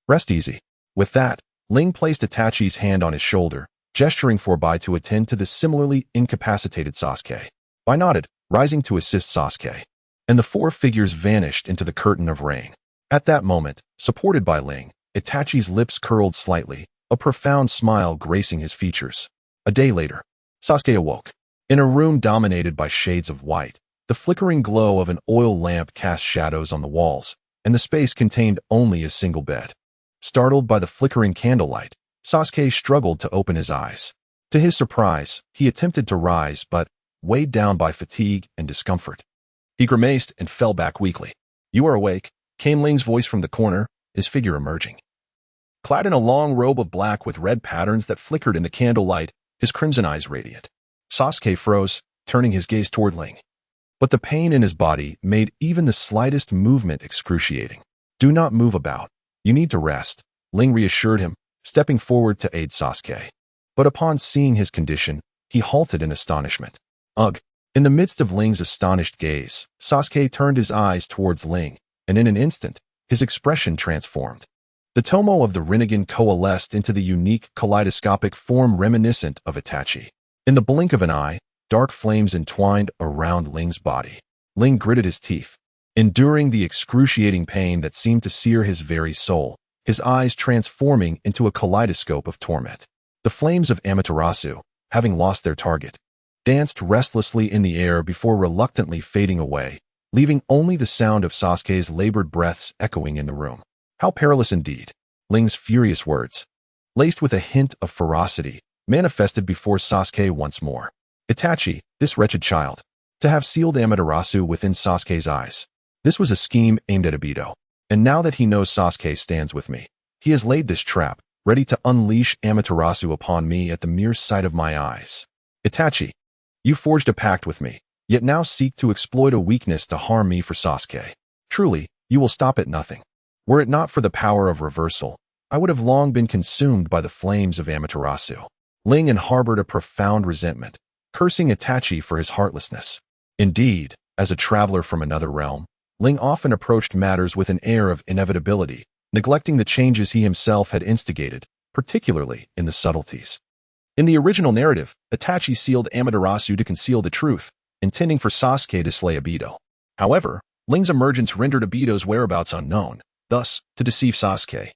Rest easy." With that, Ling placed Itachi's hand on his shoulder, gesturing for Bai to attend to the similarly incapacitated Sasuke. Bai nodded, rising to assist Sasuke, and the four figures vanished into the curtain of rain. At that moment, supported by Ling, Itachi's lips curled slightly, a profound smile gracing his features. A day later, Sasuke awoke. In a room dominated by shades of white, the flickering glow of an oil lamp cast shadows on the walls, and the space contained only a single bed. Startled by the flickering candlelight, Sasuke struggled to open his eyes. To his surprise, he attempted to rise but, weighed down by fatigue and discomfort, he grimaced and fell back weakly. "You are awake," came Ling's voice from the corner, his figure emerging. Clad in a long robe of black with red patterns that flickered in the candlelight, his crimson eyes radiant. Sasuke froze, turning his gaze toward Ling. But the pain in his body made even the slightest movement excruciating. "Do not move about. You need to rest," Ling reassured him, stepping forward to aid Sasuke. But upon seeing his condition, he halted in astonishment. "Ugh." In the midst of Ling's astonished gaze, Sasuke turned his eyes towards Ling, and in an instant, his expression transformed. The tomo of the Rinnegan coalesced into the unique kaleidoscopic form reminiscent of Itachi. In the blink of an eye, dark flames entwined around Ling's body. Ling gritted his teeth, enduring the excruciating pain that seemed to sear his very soul, his eyes transforming into a kaleidoscope of torment. The flames of Amaterasu, having lost their target, danced restlessly in the air before reluctantly fading away, leaving only the sound of Sasuke's labored breaths echoing in the room. How perilous indeed. Ling's furious words, laced with a hint of ferocity, manifested before Sasuke once more. Itachi, this wretched child, to have sealed Amaterasu within Sasuke's eyes. This was a scheme aimed at Obito. And now that he knows Sasuke stands with me, he has laid this trap, ready to unleash Amaterasu upon me at the mere sight of my eyes. Itachi, you forged a pact with me, yet now seek to exploit a weakness to harm me for Sasuke. Truly, you will stop at nothing. Were it not for the power of reversal, I would have long been consumed by the flames of Amaterasu. Ling harbored a profound resentment, cursing Itachi for his heartlessness. Indeed, as a traveler from another realm, Ling often approached matters with an air of inevitability, neglecting the changes he himself had instigated, particularly in the subtleties. In the original narrative, Itachi sealed Amaterasu to conceal the truth, intending for Sasuke to slay Obito. However, Ling's emergence rendered Obito's whereabouts unknown, thus, to deceive Sasuke.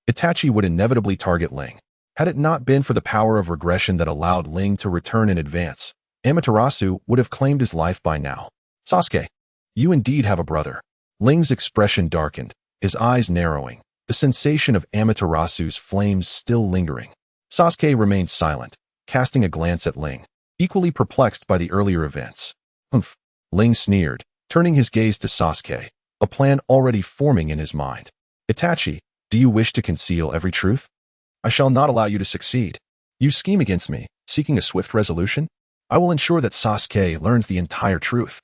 Itachi would inevitably target Ling. Had it not been for the power of regression that allowed Ling to return in advance, Amaterasu would have claimed his life by now. Sasuke, you indeed have a brother. Ling's expression darkened, his eyes narrowing, the sensation of Amaterasu's flames still lingering. Sasuke remained silent, casting a glance at Ling, equally perplexed by the earlier events. "Humph," Ling sneered, turning his gaze to Sasuke, a plan already forming in his mind. "Itachi, do you wish to conceal every truth? I shall not allow you to succeed. You scheme against me, seeking a swift resolution? I will ensure that Sasuke learns the entire truth,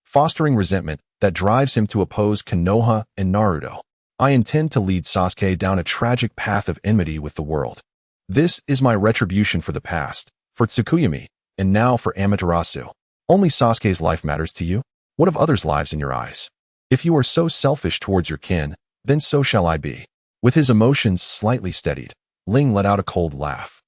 fostering resentment that drives him to oppose Konoha and Naruto. I intend to lead Sasuke down a tragic path of enmity with the world. This is my retribution for the past, for Tsukuyomi, and now for Amaterasu. Only Sasuke's life matters to you. What of others' lives in your eyes? If you are so selfish towards your kin, then so shall I be." With his emotions slightly steadied, Ling let out a cold laugh.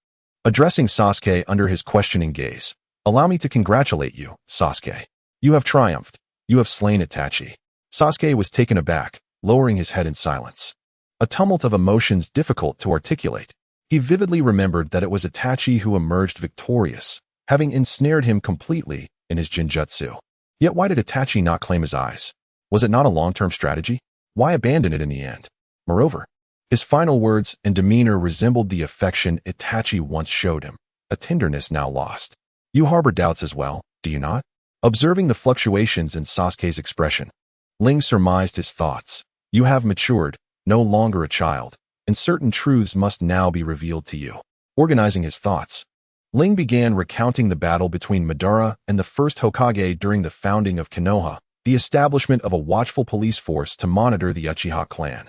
Addressing Sasuke under his questioning gaze, "Allow me to congratulate you, Sasuke. You have triumphed. You have slain Itachi." Sasuke was taken aback, lowering his head in silence. A tumult of emotions difficult to articulate. He vividly remembered that it was Itachi who emerged victorious, having ensnared him completely in his Jinjutsu. Yet why did Itachi not claim his eyes? Was it not a long-term strategy? Why abandon it in the end? Moreover, his final words and demeanor resembled the affection Itachi once showed him, a tenderness now lost. You harbor doubts as well, do you not? Observing the fluctuations in Sasuke's expression, Ling surmised his thoughts. You have matured, no longer a child, and certain truths must now be revealed to you. Organizing his thoughts, Ling began recounting the battle between Madara and the first Hokage during the founding of Konoha, the establishment of a watchful police force to monitor the Uchiha clan,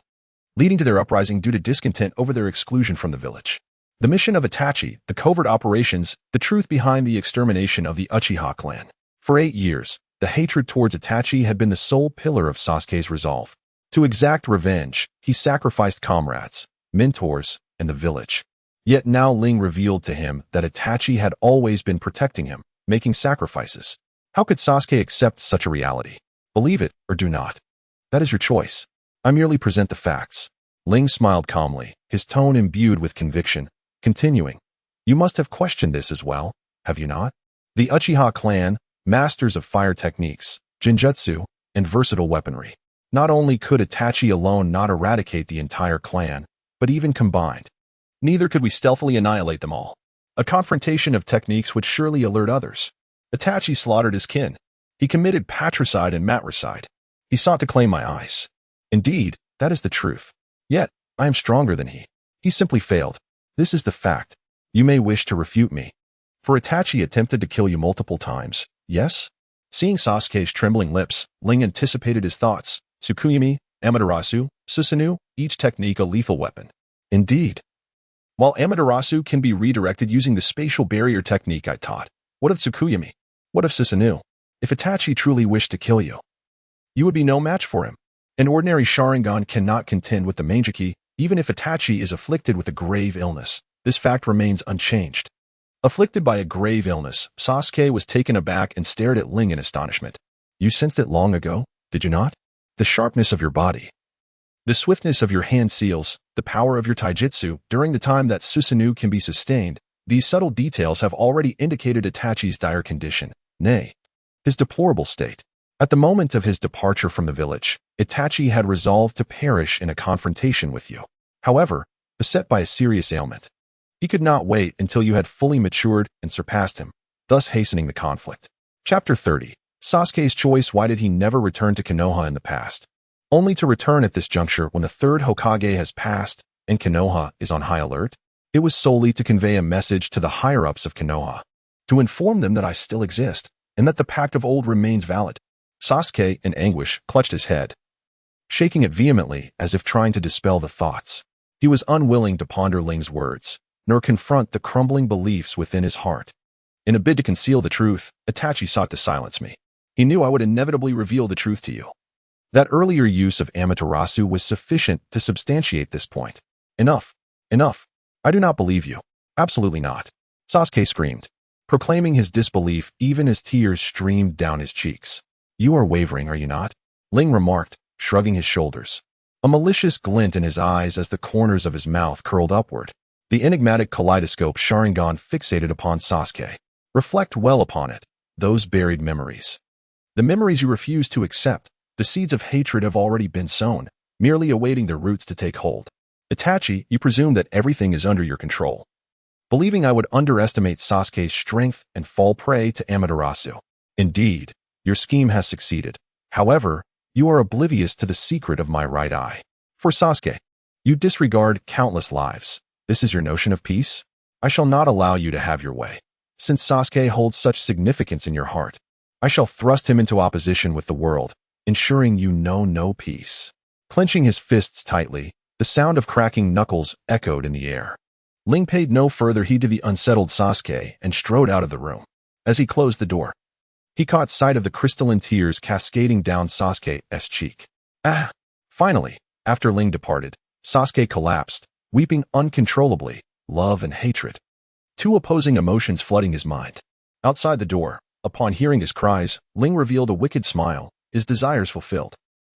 leading to their uprising due to discontent over their exclusion from the village. The mission of Itachi, the covert operations, the truth behind the extermination of the Uchiha clan. For 8 years, the hatred towards Itachi had been the sole pillar of Sasuke's resolve. To exact revenge, he sacrificed comrades, mentors, and the village. Yet now Ling revealed to him that Itachi had always been protecting him, making sacrifices. How could Sasuke accept such a reality? Believe it or do not. That is your choice. I merely present the facts. Ling smiled calmly, his tone imbued with conviction, continuing. You must have questioned this as well, have you not? The Uchiha clan, masters of fire techniques, Jinjutsu, and versatile weaponry. Not only could Itachi alone not eradicate the entire clan, but even combined, neither could we stealthily annihilate them all. A confrontation of techniques would surely alert others. Itachi slaughtered his kin. He committed patricide and matricide. He sought to claim my eyes. Indeed, that is the truth. Yet, I am stronger than he. He simply failed. This is the fact. You may wish to refute me. For Itachi attempted to kill you multiple times, yes? Seeing Sasuke's trembling lips, Ling anticipated his thoughts. Tsukuyomi, Amaterasu, Susanoo, each technique a lethal weapon. Indeed. While Amaterasu can be redirected using the spatial barrier technique I taught, what of Tsukuyomi? What of Susanoo? If Itachi truly wished to kill you, you would be no match for him. An ordinary Sharingan cannot contend with the Mangekyo, even if Itachi is afflicted with a grave illness. This fact remains unchanged. Afflicted by a grave illness, Sasuke was taken aback and stared at Ling in astonishment. You sensed it long ago, did you not? The sharpness of your body, the swiftness of your hand seals, the power of your taijutsu during the time that Susanoo can be sustained, these subtle details have already indicated Itachi's dire condition, nay, his deplorable state. At the moment of his departure from the village, Itachi had resolved to perish in a confrontation with you. However, beset by a serious ailment, he could not wait until you had fully matured and surpassed him, thus hastening the conflict. Chapter 30. Sasuke's choice. Why did he never return to Konoha in the past? Only to return at this juncture when the third Hokage has passed and Konoha is on high alert? It was solely to convey a message to the higher-ups of Konoha, to inform them that I still exist and that the pact of old remains valid. Sasuke, in anguish, clutched his head, shaking it vehemently as if trying to dispel the thoughts. He was unwilling to ponder Ling's words, nor confront the crumbling beliefs within his heart. In a bid to conceal the truth, Itachi sought to silence me. He knew I would inevitably reveal the truth to you. That earlier use of Amaterasu was sufficient to substantiate this point. Enough. Enough. I do not believe you. Absolutely not. Sasuke screamed, proclaiming his disbelief even as tears streamed down his cheeks. You are wavering, are you not? Ling remarked, shrugging his shoulders, a malicious glint in his eyes as the corners of his mouth curled upward. The enigmatic kaleidoscope Sharingan fixated upon Sasuke. Reflect well upon it, those buried memories. The memories you refuse to accept, the seeds of hatred have already been sown, merely awaiting their roots to take hold. Itachi, you presume that everything is under your control, believing I would underestimate Sasuke's strength and fall prey to Amaterasu. Indeed, your scheme has succeeded. However, you are oblivious to the secret of my right eye. For Sasuke, you disregard countless lives. This is your notion of peace? I shall not allow you to have your way. Since Sasuke holds such significance in your heart, I shall thrust him into opposition with the world, ensuring you know no peace. Clenching his fists tightly, the sound of cracking knuckles echoed in the air. Ling paid no further heed to the unsettled Sasuke and strode out of the room. As he closed the door, he caught sight of the crystalline tears cascading down Sasuke's cheek. Ah! Finally, after Ling departed, Sasuke collapsed, weeping uncontrollably, love and hatred, two opposing emotions flooding his mind. Outside the door, upon hearing his cries, Ling revealed a wicked smile, his desires fulfilled.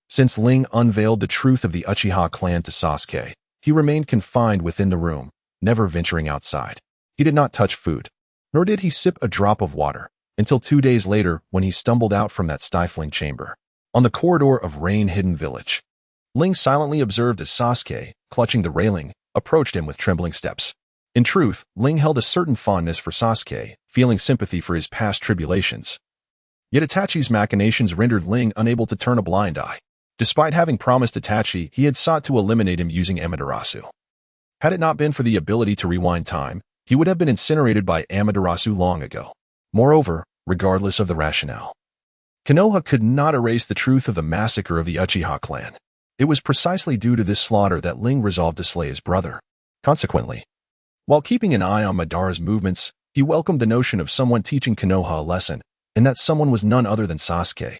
Since Ling unveiled the truth of the Uchiha clan to Sasuke, he remained confined within the room, never venturing outside. He did not touch food, nor did he sip a drop of water, until 2 days later when he stumbled out from that stifling chamber. On the corridor of rain-hidden village, Ling silently observed as Sasuke, clutching the railing, approached him with trembling steps. In truth, Ling held a certain fondness for Sasuke, feeling sympathy for his past tribulations. Yet Itachi's machinations rendered Ling unable to turn a blind eye. Despite having promised Itachi, he had sought to eliminate him using Amaterasu. Had it not been for the ability to rewind time, he would have been incinerated by Amaterasu long ago. Moreover, regardless of the rationale, Konoha could not erase the truth of the massacre of the Uchiha clan. It was precisely due to this slaughter that Ling resolved to slay his brother. Consequently, while keeping an eye on Madara's movements, he welcomed the notion of someone teaching Konoha a lesson, and that someone was none other than Sasuke.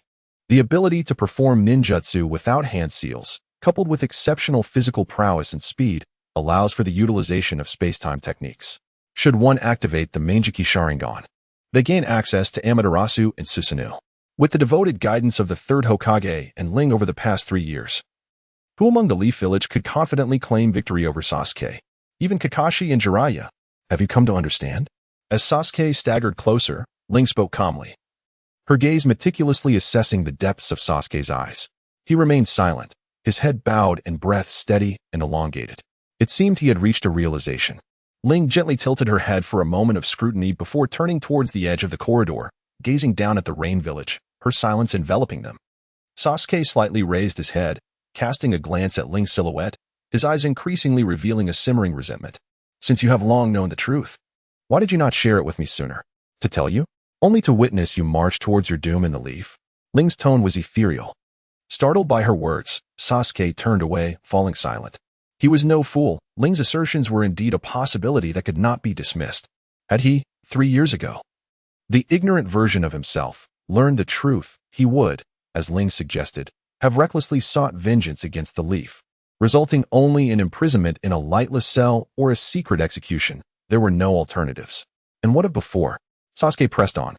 The ability to perform ninjutsu without hand seals, coupled with exceptional physical prowess and speed, allows for the utilization of space-time techniques. Should one activate the Mangekyo Sharingan, they gain access to Amaterasu and Susanoo. With the devoted guidance of the third Hokage and Ling over the past 3 years, who among the Leaf Village could confidently claim victory over Sasuke? Even Kakashi and Jiraiya. Have you come to understand? As Sasuke staggered closer, Ling spoke calmly, her gaze meticulously assessing the depths of Sasuke's eyes. He remained silent, his head bowed and breath steady and elongated. It seemed he had reached a realization. Ling gently tilted her head for a moment of scrutiny before turning towards the edge of the corridor, gazing down at the Rain Village, her silence enveloping them. Sasuke slightly raised his head, casting a glance at Ling's silhouette, his eyes increasingly revealing a simmering resentment. Since you have long known the truth, why did you not share it with me sooner? To tell you? Only to witness you march towards your doom in the leaf? Ling's tone was ethereal. Startled by her words, Sasuke turned away, falling silent. He was no fool. Ling's assertions were indeed a possibility that could not be dismissed. Had he, 3 years ago, the ignorant version of himself, learned the truth, he would, as Ling suggested, have recklessly sought vengeance against the leaf, resulting only in imprisonment in a lightless cell or a secret execution. There were no alternatives. And what of before? Sasuke pressed on.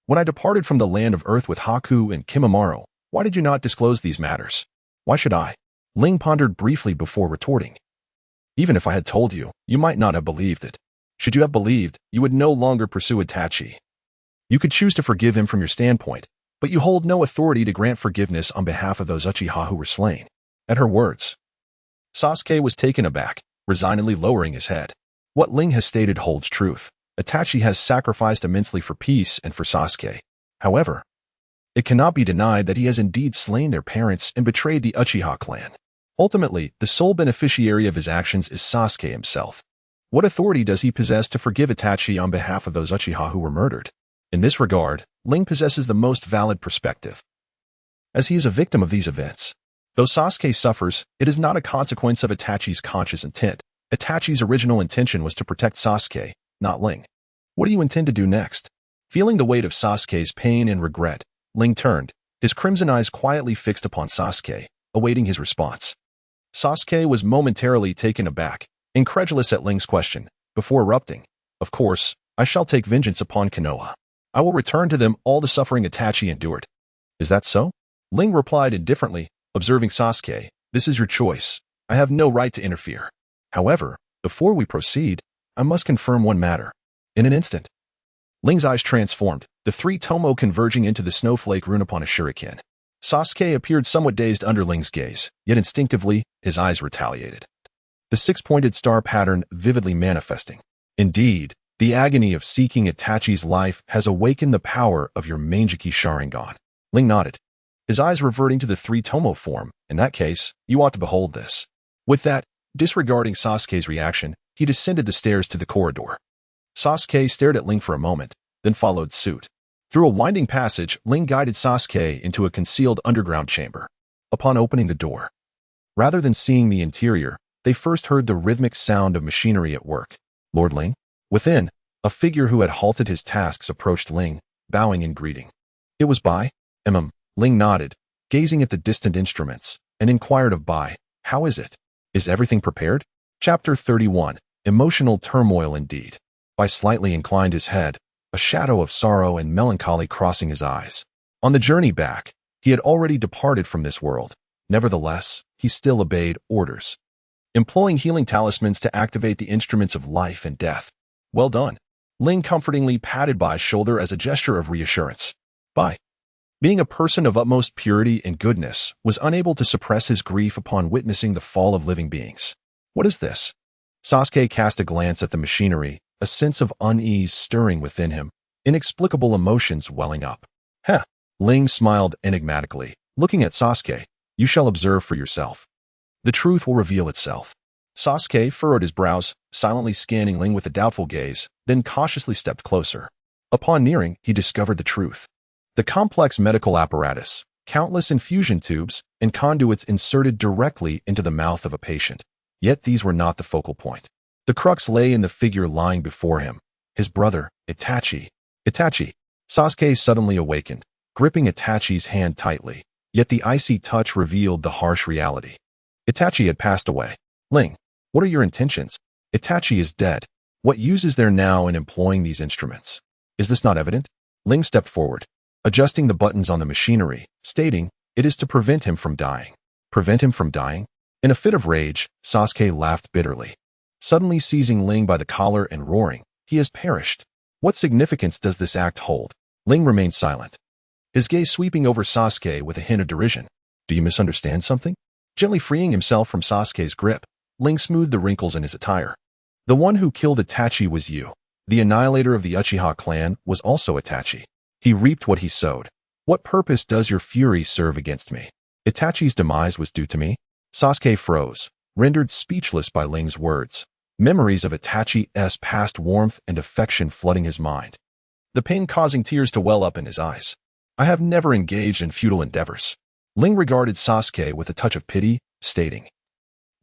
When I departed from the land of earth with Haku and Kimimaro, why did you not disclose these matters? Why should I? Ling pondered briefly before retorting. Even if I had told you, you might not have believed it. Should you have believed, you would no longer pursue Itachi. You could choose to forgive him from your standpoint, but you hold no authority to grant forgiveness on behalf of those Uchiha who were slain. At her words, Sasuke was taken aback, resignedly lowering his head. What Ling has stated holds truth. Itachi has sacrificed immensely for peace and for Sasuke. However, it cannot be denied that he has indeed slain their parents and betrayed the Uchiha clan. Ultimately, the sole beneficiary of his actions is Sasuke himself. What authority does he possess to forgive Itachi on behalf of those Uchiha who were murdered? In this regard, Ling possesses the most valid perspective, as he is a victim of these events. Though Sasuke suffers, it is not a consequence of Itachi's conscious intent. Itachi's original intention was to protect Sasuke, not Ling. What do you intend to do next? Feeling the weight of Sasuke's pain and regret, Ling turned, his crimson eyes quietly fixed upon Sasuke, awaiting his response. Sasuke was momentarily taken aback, incredulous at Ling's question, before erupting. Of course, I shall take vengeance upon Konoha. I will return to them all the suffering Itachi endured. Is that so? Ling replied indifferently, observing Sasuke, this is your choice. I have no right to interfere. However, before we proceed, I must confirm one matter. In an instant, Ling's eyes transformed, the 3 tomo converging into the snowflake rune upon a shuriken. Sasuke appeared somewhat dazed under Ling's gaze, yet instinctively, his eyes retaliated, the 6-pointed star pattern vividly manifesting. Indeed, the agony of seeking Itachi's life has awakened the power of your Mangekyo Sharingan. Ling nodded, his eyes reverting to the 3 tomo form. In that case, you ought to behold this. With that, disregarding Sasuke's reaction, he descended the stairs to the corridor. Sasuke stared at Ling for a moment, then followed suit. Through a winding passage, Ling guided Sasuke into a concealed underground chamber. Upon opening the door, rather than seeing the interior, they first heard the rhythmic sound of machinery at work. Lord Ling? Within, a figure who had halted his tasks approached Ling, bowing in greeting. It was Bai. Ling nodded, gazing at the distant instruments, and inquired of Bai, how is it? Is everything prepared? Chapter 31. Emotional turmoil indeed. Bai slightly inclined his head, a shadow of sorrow and melancholy crossing his eyes. On the journey back, he had already departed from this world. Nevertheless, he still obeyed orders, employing healing talismans to activate the instruments of life and death. Well done. Ling comfortingly patted Bai's shoulder as a gesture of reassurance. Bai, being a person of utmost purity and goodness, was unable to suppress his grief upon witnessing the fall of living beings. What is this? Sasuke cast a glance at the machinery, a sense of unease stirring within him, inexplicable emotions welling up. Heh. Ling smiled enigmatically, looking at Sasuke. You shall observe for yourself. The truth will reveal itself. Sasuke furrowed his brows, silently scanning Ling with a doubtful gaze, then cautiously stepped closer. Upon nearing, he discovered the truth. The complex medical apparatus, countless infusion tubes, and conduits inserted directly into the mouth of a patient. Yet these were not the focal point. The crux lay in the figure lying before him, his brother, Itachi. Itachi. Sasuke suddenly awakened, gripping Itachi's hand tightly, yet the icy touch revealed the harsh reality. Itachi had passed away. Ling, what are your intentions? Itachi is dead. What use is there now in employing these instruments? Is this not evident? Ling stepped forward, adjusting the buttons on the machinery, stating, it is to prevent him from dying. Prevent him from dying? In a fit of rage, Sasuke laughed bitterly, suddenly seizing Ling by the collar and roaring, he has perished. What significance does this act hold? Ling remained silent, his gaze sweeping over Sasuke with a hint of derision. Do you misunderstand something? Gently freeing himself from Sasuke's grip, Ling smoothed the wrinkles in his attire. The one who killed Itachi was you. The annihilator of the Uchiha clan was also Itachi. He reaped what he sowed. What purpose does your fury serve against me? Itachi's demise was due to me? Sasuke froze, rendered speechless by Ling's words. Memories of Itachi's past warmth and affection flooding his mind, the pain causing tears to well up in his eyes. I have never engaged in futile endeavors. Ling regarded Sasuke with a touch of pity, stating,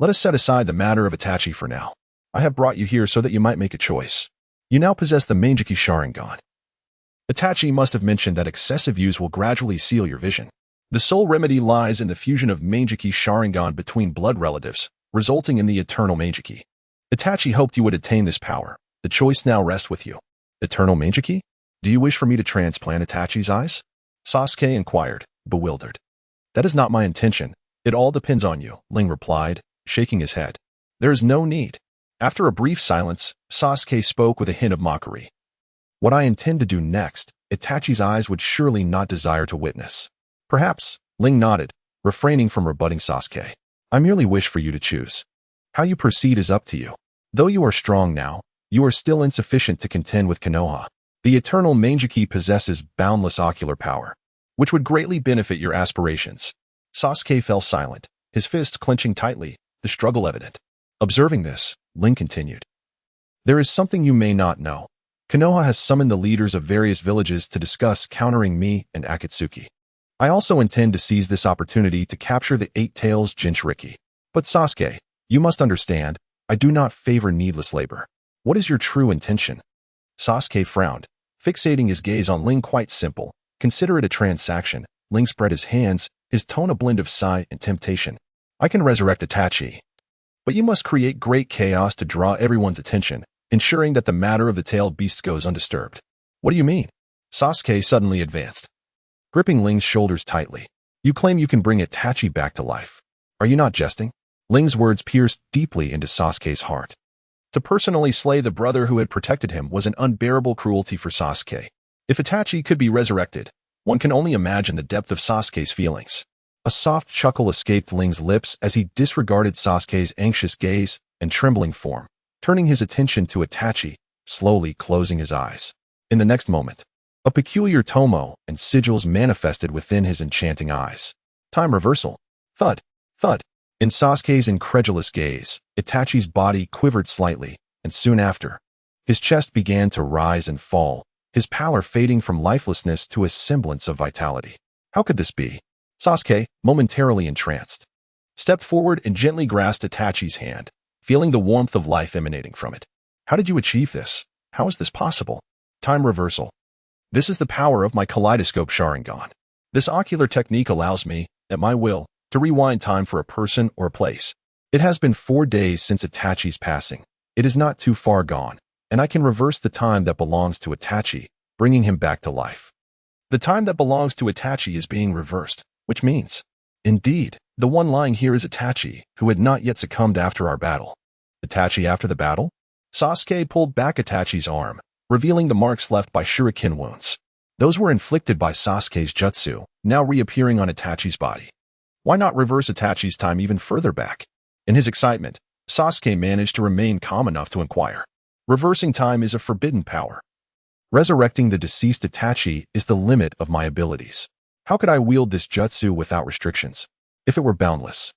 let us set aside the matter of Itachi for now. I have brought you here so that you might make a choice. You now possess the Mangekyo Sharingan. Itachi must have mentioned that excessive use will gradually seal your vision. The sole remedy lies in the fusion of Mangekyo Sharingan between blood relatives, resulting in the eternal Mangekyo. Itachi hoped you would attain this power. The choice now rests with you. Eternal Mangekyo? Do you wish for me to transplant Itachi's eyes? Sasuke inquired, bewildered. That is not my intention. It all depends on you, Ling replied, shaking his head. There is no need. After a brief silence, Sasuke spoke with a hint of mockery. What I intend to do next, Itachi's eyes would surely not desire to witness. Perhaps, Ling nodded, refraining from rebutting Sasuke. I merely wish for you to choose. How you proceed is up to you. Though you are strong now, you are still insufficient to contend with Konoha. The eternal Mangekyo possesses boundless ocular power, which would greatly benefit your aspirations. Sasuke fell silent, his fist clenching tightly, the struggle evident. Observing this, Ling continued. There is something you may not know. Konoha has summoned the leaders of various villages to discuss countering me and Akatsuki. I also intend to seize this opportunity to capture the Eight Tails Jinchuriki. But Sasuke, you must understand, I do not favor needless labor. What is your true intention? Sasuke frowned, fixating his gaze on Ling. Quite simple. Consider it a transaction. Ling spread his hands, his tone a blend of sigh and temptation. I can resurrect Itachi. But you must create great chaos to draw everyone's attention, ensuring that the matter of the tailed beast goes undisturbed. What do you mean? Sasuke suddenly advanced, gripping Ling's shoulders tightly. You claim you can bring Itachi back to life. Are you not jesting? Ling's words pierced deeply into Sasuke's heart. To personally slay the brother who had protected him was an unbearable cruelty for Sasuke. If Itachi could be resurrected, one can only imagine the depth of Sasuke's feelings. A soft chuckle escaped Ling's lips as he disregarded Sasuke's anxious gaze and trembling form, turning his attention to Itachi, slowly closing his eyes. In the next moment, a peculiar tomo and sigils manifested within his enchanting eyes. Time reversal. Thud, thud. In Sasuke's incredulous gaze, Itachi's body quivered slightly, and soon after, his chest began to rise and fall, his pallor fading from lifelessness to a semblance of vitality. How could this be? Sasuke, momentarily entranced, stepped forward and gently grasped Itachi's hand, feeling the warmth of life emanating from it. How did you achieve this? How is this possible? Time reversal. This is the power of my kaleidoscope Sharingan. This ocular technique allows me, at my will, to rewind time for a person or a place. It has been 4 days since Itachi's passing. It is not too far gone, and I can reverse the time that belongs to Itachi, bringing him back to life. The time that belongs to Itachi is being reversed, which means, indeed, the one lying here is Itachi, who had not yet succumbed after our battle. Itachi after the battle? Sasuke pulled back Itachi's arm, revealing the marks left by shuriken wounds. Those were inflicted by Sasuke's jutsu, now reappearing on Itachi's body. Why not reverse Itachi's time even further back? In his excitement, Sasuke managed to remain calm enough to inquire. Reversing time is a forbidden power. Resurrecting the deceased Itachi is the limit of my abilities. How could I wield this jutsu without restrictions? If it were boundless,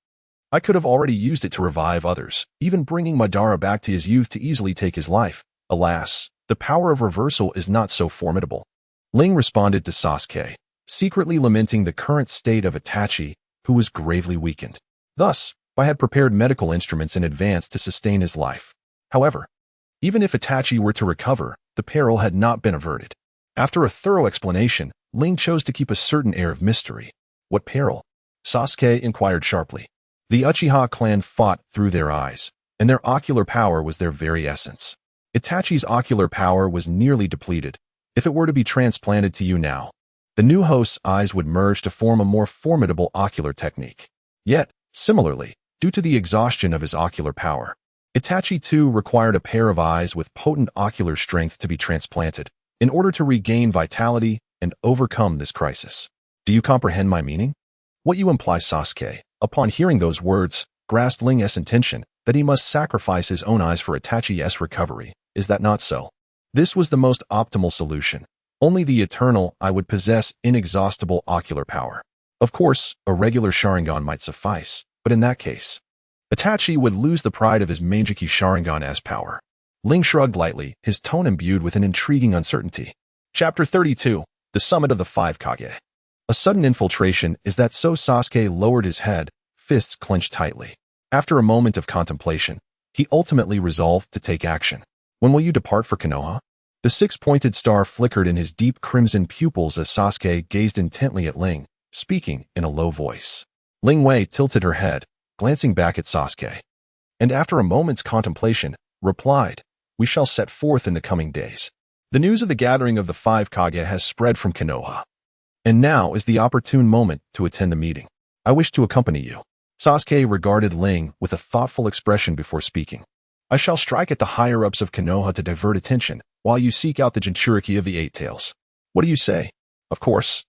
I could have already used it to revive others, even bringing Madara back to his youth to easily take his life. Alas, the power of reversal is not so formidable. Ling responded to Sasuke, secretly lamenting the current state of Itachi, who was gravely weakened. Thus, I had prepared medical instruments in advance to sustain his life. However, even if Itachi were to recover, the peril had not been averted. After a thorough explanation, Ling chose to keep a certain air of mystery. What peril? Sasuke inquired sharply. The Uchiha clan fought through their eyes, and their ocular power was their very essence. Itachi's ocular power was nearly depleted. If it were to be transplanted to you now, the new host's eyes would merge to form a more formidable ocular technique. Yet, similarly, due to the exhaustion of his ocular power, Itachi too required a pair of eyes with potent ocular strength to be transplanted in order to regain vitality and overcome this crisis. Do you comprehend my meaning? What you imply, Sasuke, upon hearing those words, grasped Ling's intention that he must sacrifice his own eyes for Itachi's recovery. Is that not so? This was the most optimal solution. Only the eternal eye would possess inexhaustible ocular power. Of course, a regular Sharingan might suffice, but in that case, Itachi would lose the pride of his Mangekyo Sharingan as power. Ling shrugged lightly, his tone imbued with an intriguing uncertainty. Chapter 32, The Summit of the Five Kage. A sudden infiltration is that so Sasuke lowered his head, fists clenched tightly. After a moment of contemplation, he ultimately resolved to take action. When will you depart for Konoha? The six-pointed star flickered in his deep crimson pupils as Sasuke gazed intently at Ling, speaking in a low voice. Ling Wei tilted her head, glancing back at Sasuke, and after a moment's contemplation, replied, "We shall set forth in the coming days." The news of the gathering of the five Kage has spread from Konoha, and now is the opportune moment to attend the meeting. I wish to accompany you. Sasuke regarded Ling with a thoughtful expression before speaking. I shall strike at the higher-ups of Konoha to divert attention, while you seek out the Jinchuriki of the Eight Tails. What do you say? Of course.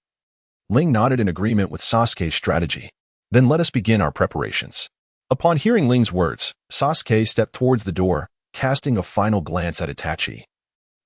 Ling nodded in agreement with Sasuke's strategy. Then let us begin our preparations. Upon hearing Ling's words, Sasuke stepped towards the door, casting a final glance at Itachi,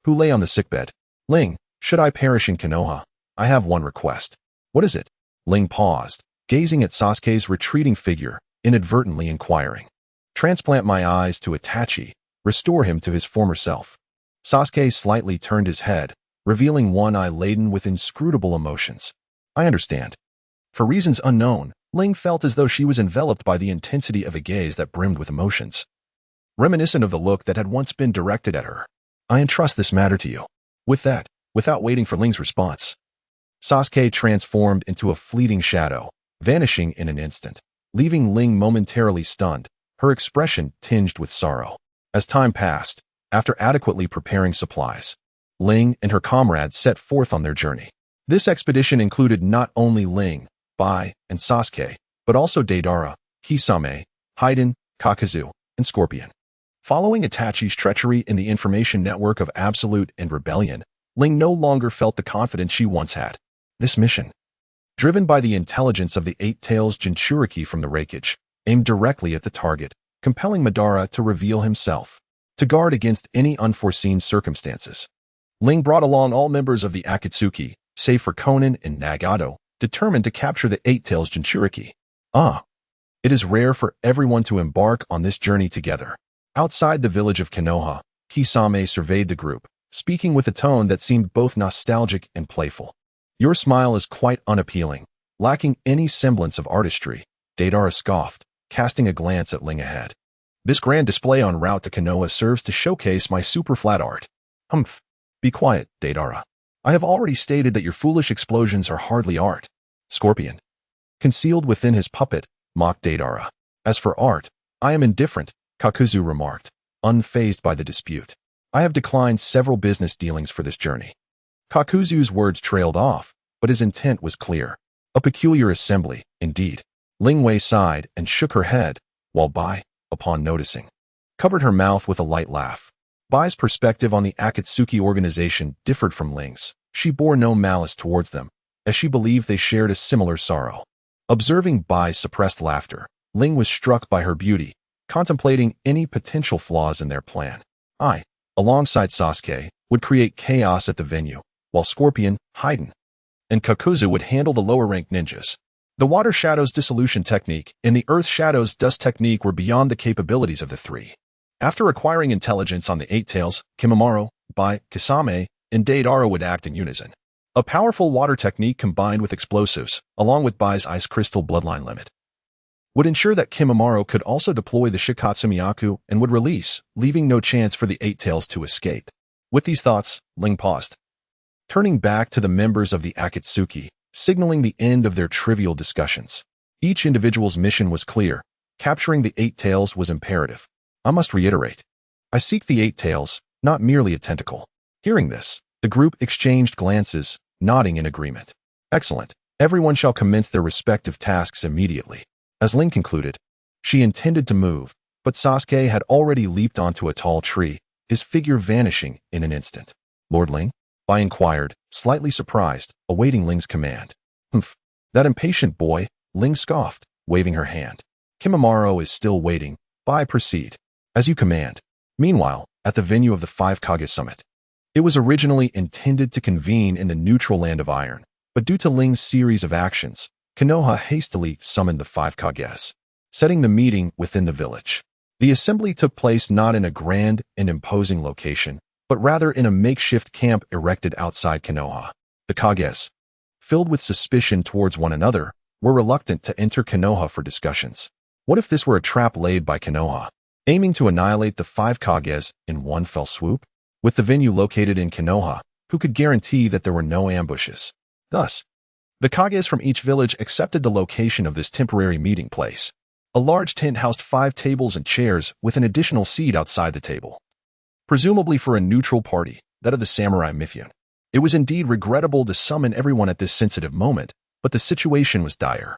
who lay on the sickbed. Ling, should I perish in Konoha, I have one request. What is it? Ling paused, gazing at Sasuke's retreating figure, inadvertently inquiring. Transplant my eyes to Itachi, restore him to his former self. Sasuke slightly turned his head, revealing one eye laden with inscrutable emotions. I understand. For reasons unknown, Ling felt as though she was enveloped by the intensity of a gaze that brimmed with emotions, reminiscent of the look that had once been directed at her. I entrust this matter to you. With that, without waiting for Ling's response, Sasuke transformed into a fleeting shadow, vanishing in an instant, leaving Ling momentarily stunned, her expression tinged with sorrow. As time passed, after adequately preparing supplies, Ling and her comrades set forth on their journey. This expedition included not only Ling, Bai, and Sasuke, but also Deidara, Kisame, Haiden, Kakazu, and Scorpion. Following Itachi's treachery in the information network of Absolute and Rebellion, Ling no longer felt the confidence she once had. This mission, driven by the intelligence of the Eight Tails Jinchuriki from the wreckage, aimed directly at the target, compelling Madara to reveal himself, to guard against any unforeseen circumstances. Ling brought along all members of the Akatsuki, save for Konan and Nagato, determined to capture the Eight Tails Jinchuriki. It is rare for everyone to embark on this journey together. Outside the village of Konoha, Kisame surveyed the group, speaking with a tone that seemed both nostalgic and playful. Your smile is quite unappealing, lacking any semblance of artistry, Deidara scoffed, casting a glance at Ling ahead. This grand display en route to Konoha serves to showcase my super flat art. Humph. Be quiet, Deidara. I have already stated that your foolish explosions are hardly art. Scorpion, concealed within his puppet, mocked Deidara. As for art, I am indifferent, Kakuzu remarked, unfazed by the dispute. I have declined several business dealings for this journey. Kakuzu's words trailed off, but his intent was clear. A peculiar assembly, indeed. Ling Wei sighed and shook her head, while Bai, upon noticing, covered her mouth with a light laugh. Bai's perspective on the Akatsuki organization differed from Ling's. She bore no malice towards them, as she believed they shared a similar sorrow. Observing Bai's suppressed laughter, Ling was struck by her beauty, contemplating any potential flaws in their plan. I, alongside Sasuke, would create chaos at the venue, while Scorpion, Haiden, and Kakuzu would handle the lower-ranked ninjas. The Water Shadow's dissolution technique and the Earth Shadow's dust technique were beyond the capabilities of the three. After acquiring intelligence on the Eight Tails, Kimimaro, Bai, Kisame, and Deidara would act in unison. A powerful water technique combined with explosives, along with Bai's ice crystal bloodline limit, would ensure that Kimimaro could also deploy the Shikatsu Miyaku and would release, leaving no chance for the Eight Tails to escape. With these thoughts, Ling paused, turning back to the members of the Akatsuki, signaling the end of their trivial discussions. Each individual's mission was clear. Capturing the Eight Tails was imperative. I must reiterate. I seek the Eight Tails, not merely a tentacle. Hearing this, the group exchanged glances, nodding in agreement. Excellent. Everyone shall commence their respective tasks immediately. As Ling concluded, she intended to move, but Sasuke had already leaped onto a tall tree, his figure vanishing in an instant. Lord Ling? Bai inquired, slightly surprised, awaiting Ling's command. Humph. That impatient boy, Ling scoffed, waving her hand. Kimimaro is still waiting. Bai, proceed. As you command. Meanwhile, at the venue of the Five Kage Summit. It was originally intended to convene in the neutral land of Iron, but due to Ling's series of actions, Konoha hastily summoned the Five Kages, setting the meeting within the village. The assembly took place not in a grand and imposing location, but rather in a makeshift camp erected outside Konoha. The Kages, filled with suspicion towards one another, were reluctant to enter Konoha for discussions. What if this were a trap laid by Konoha, aiming to annihilate the Five Kages in one fell swoop? With the venue located in Konoha, who could guarantee that there were no ambushes? Thus, the Kages from each village accepted the location of this temporary meeting place. A large tent housed 5 tables and chairs with an additional seat outside the table, presumably for a neutral party, that of the samurai Mifune. It was indeed regrettable to summon everyone at this sensitive moment, but the situation was dire.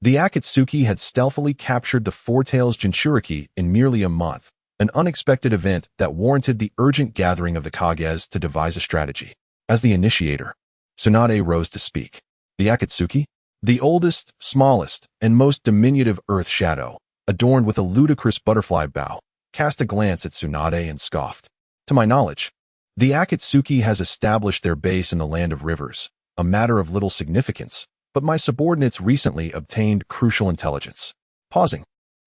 The Akatsuki had stealthily captured the Four Tails Jinchuriki in merely a month, an unexpected event that warranted the urgent gathering of the Kages to devise a strategy. As the initiator, Tsunade rose to speak. The Akatsuki, the oldest, smallest, and most diminutive earth shadow, adorned with a ludicrous butterfly bow, cast a glance at Tsunade and scoffed. To my knowledge, the Akatsuki has established their base in the land of rivers, a matter of little significance, but my subordinates recently obtained crucial intelligence. Pausing,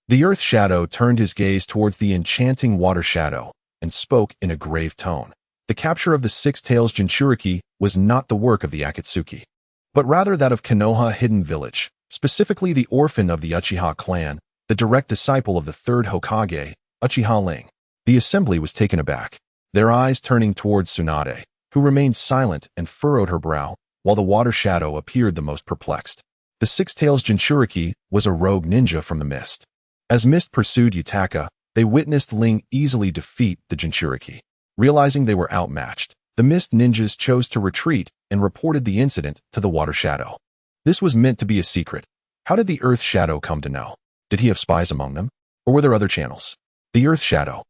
the earth shadow turned his gaze towards the enchanting water shadow and spoke in a grave tone. The capture of the Six Tails Jinchuriki was not the work of the Akatsuki, but rather that of Konoha Hidden Village, specifically the orphan of the Uchiha clan, the direct disciple of the third Hokage, Uchiha Ling. The assembly was taken aback, their eyes turning towards Tsunade, who remained silent and furrowed her brow, while the water shadow appeared the most perplexed. The Six Tails Jinchuriki was a rogue ninja from the mist. As Mist pursued Yutaka, they witnessed Ling easily defeat the Jinchuriki. Realizing they were outmatched, the Mist ninjas chose to retreat and reported the incident to the Water Shadow. This was meant to be a secret. How did the Earth Shadow come to know? Did he have spies among them? Or were there other channels? The Earth Shadow,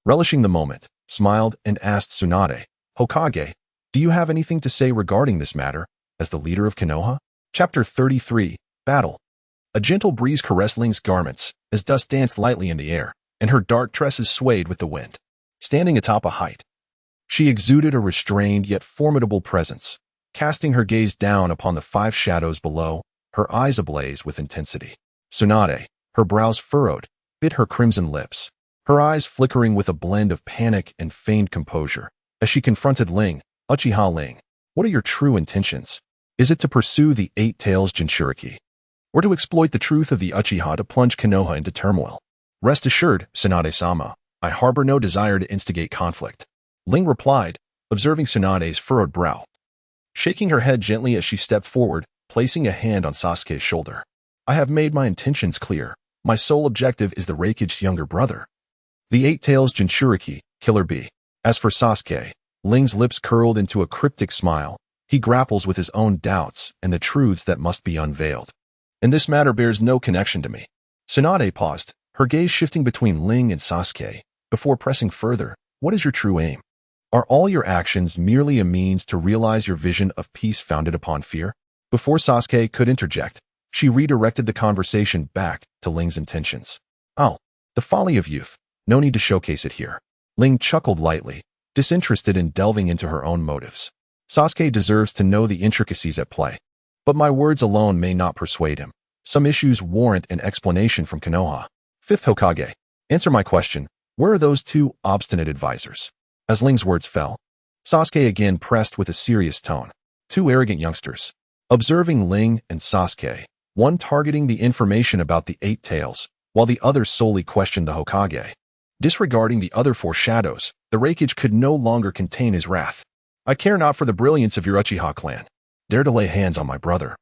relishing the moment, smiled and asked Tsunade, Hokage, do you have anything to say regarding this matter, as the leader of Konoha? Chapter 33, Battle. A gentle breeze caressed Ling's garments, as dust danced lightly in the air, and her dark tresses swayed with the wind. Standing atop a height, she exuded a restrained yet formidable presence, casting her gaze down upon the 5 shadows below, her eyes ablaze with intensity. Tsunade, her brows furrowed, bit her crimson lips, her eyes flickering with a blend of panic and feigned composure, as she confronted Ling. Uchiha Ling, what are your true intentions? Is it to pursue the Eight Tails Jinchuriki, or to exploit the truth of the Uchiha to plunge Konoha into turmoil? Rest assured, Tsunade-sama, I harbor no desire to instigate conflict. Ling replied, observing Tsunade's furrowed brow, shaking her head gently as she stepped forward, placing a hand on Sasuke's shoulder. I have made my intentions clear. My sole objective is the Reikage's younger brother, the Eight Tails Jinchuriki, Killer Bee. As for Sasuke, Ling's lips curled into a cryptic smile. He grapples with his own doubts and the truths that must be unveiled. And this matter bears no connection to me. Tsunade paused, her gaze shifting between Ling and Sasuke, before pressing further. What is your true aim? Are all your actions merely a means to realize your vision of peace founded upon fear? Before Sasuke could interject, she redirected the conversation back to Ling's intentions. Oh, the folly of youth. No need to showcase it here. Ling chuckled lightly, disinterested in delving into her own motives. Sasuke deserves to know the intricacies at play. But my words alone may not persuade him. Some issues warrant an explanation from Konoha. Fifth Hokage, answer my question. Where are those two obstinate advisors? As Ling's words fell, Sasuke again pressed with a serious tone. Two arrogant youngsters. Observing Ling and Sasuke, one targeting the information about the Eight Tails, while the other solely questioned the Hokage. Disregarding the other four shadows, the Reikage could no longer contain his wrath. I care not for the brilliance of your Uchiha clan. Dare to lay hands on my brother,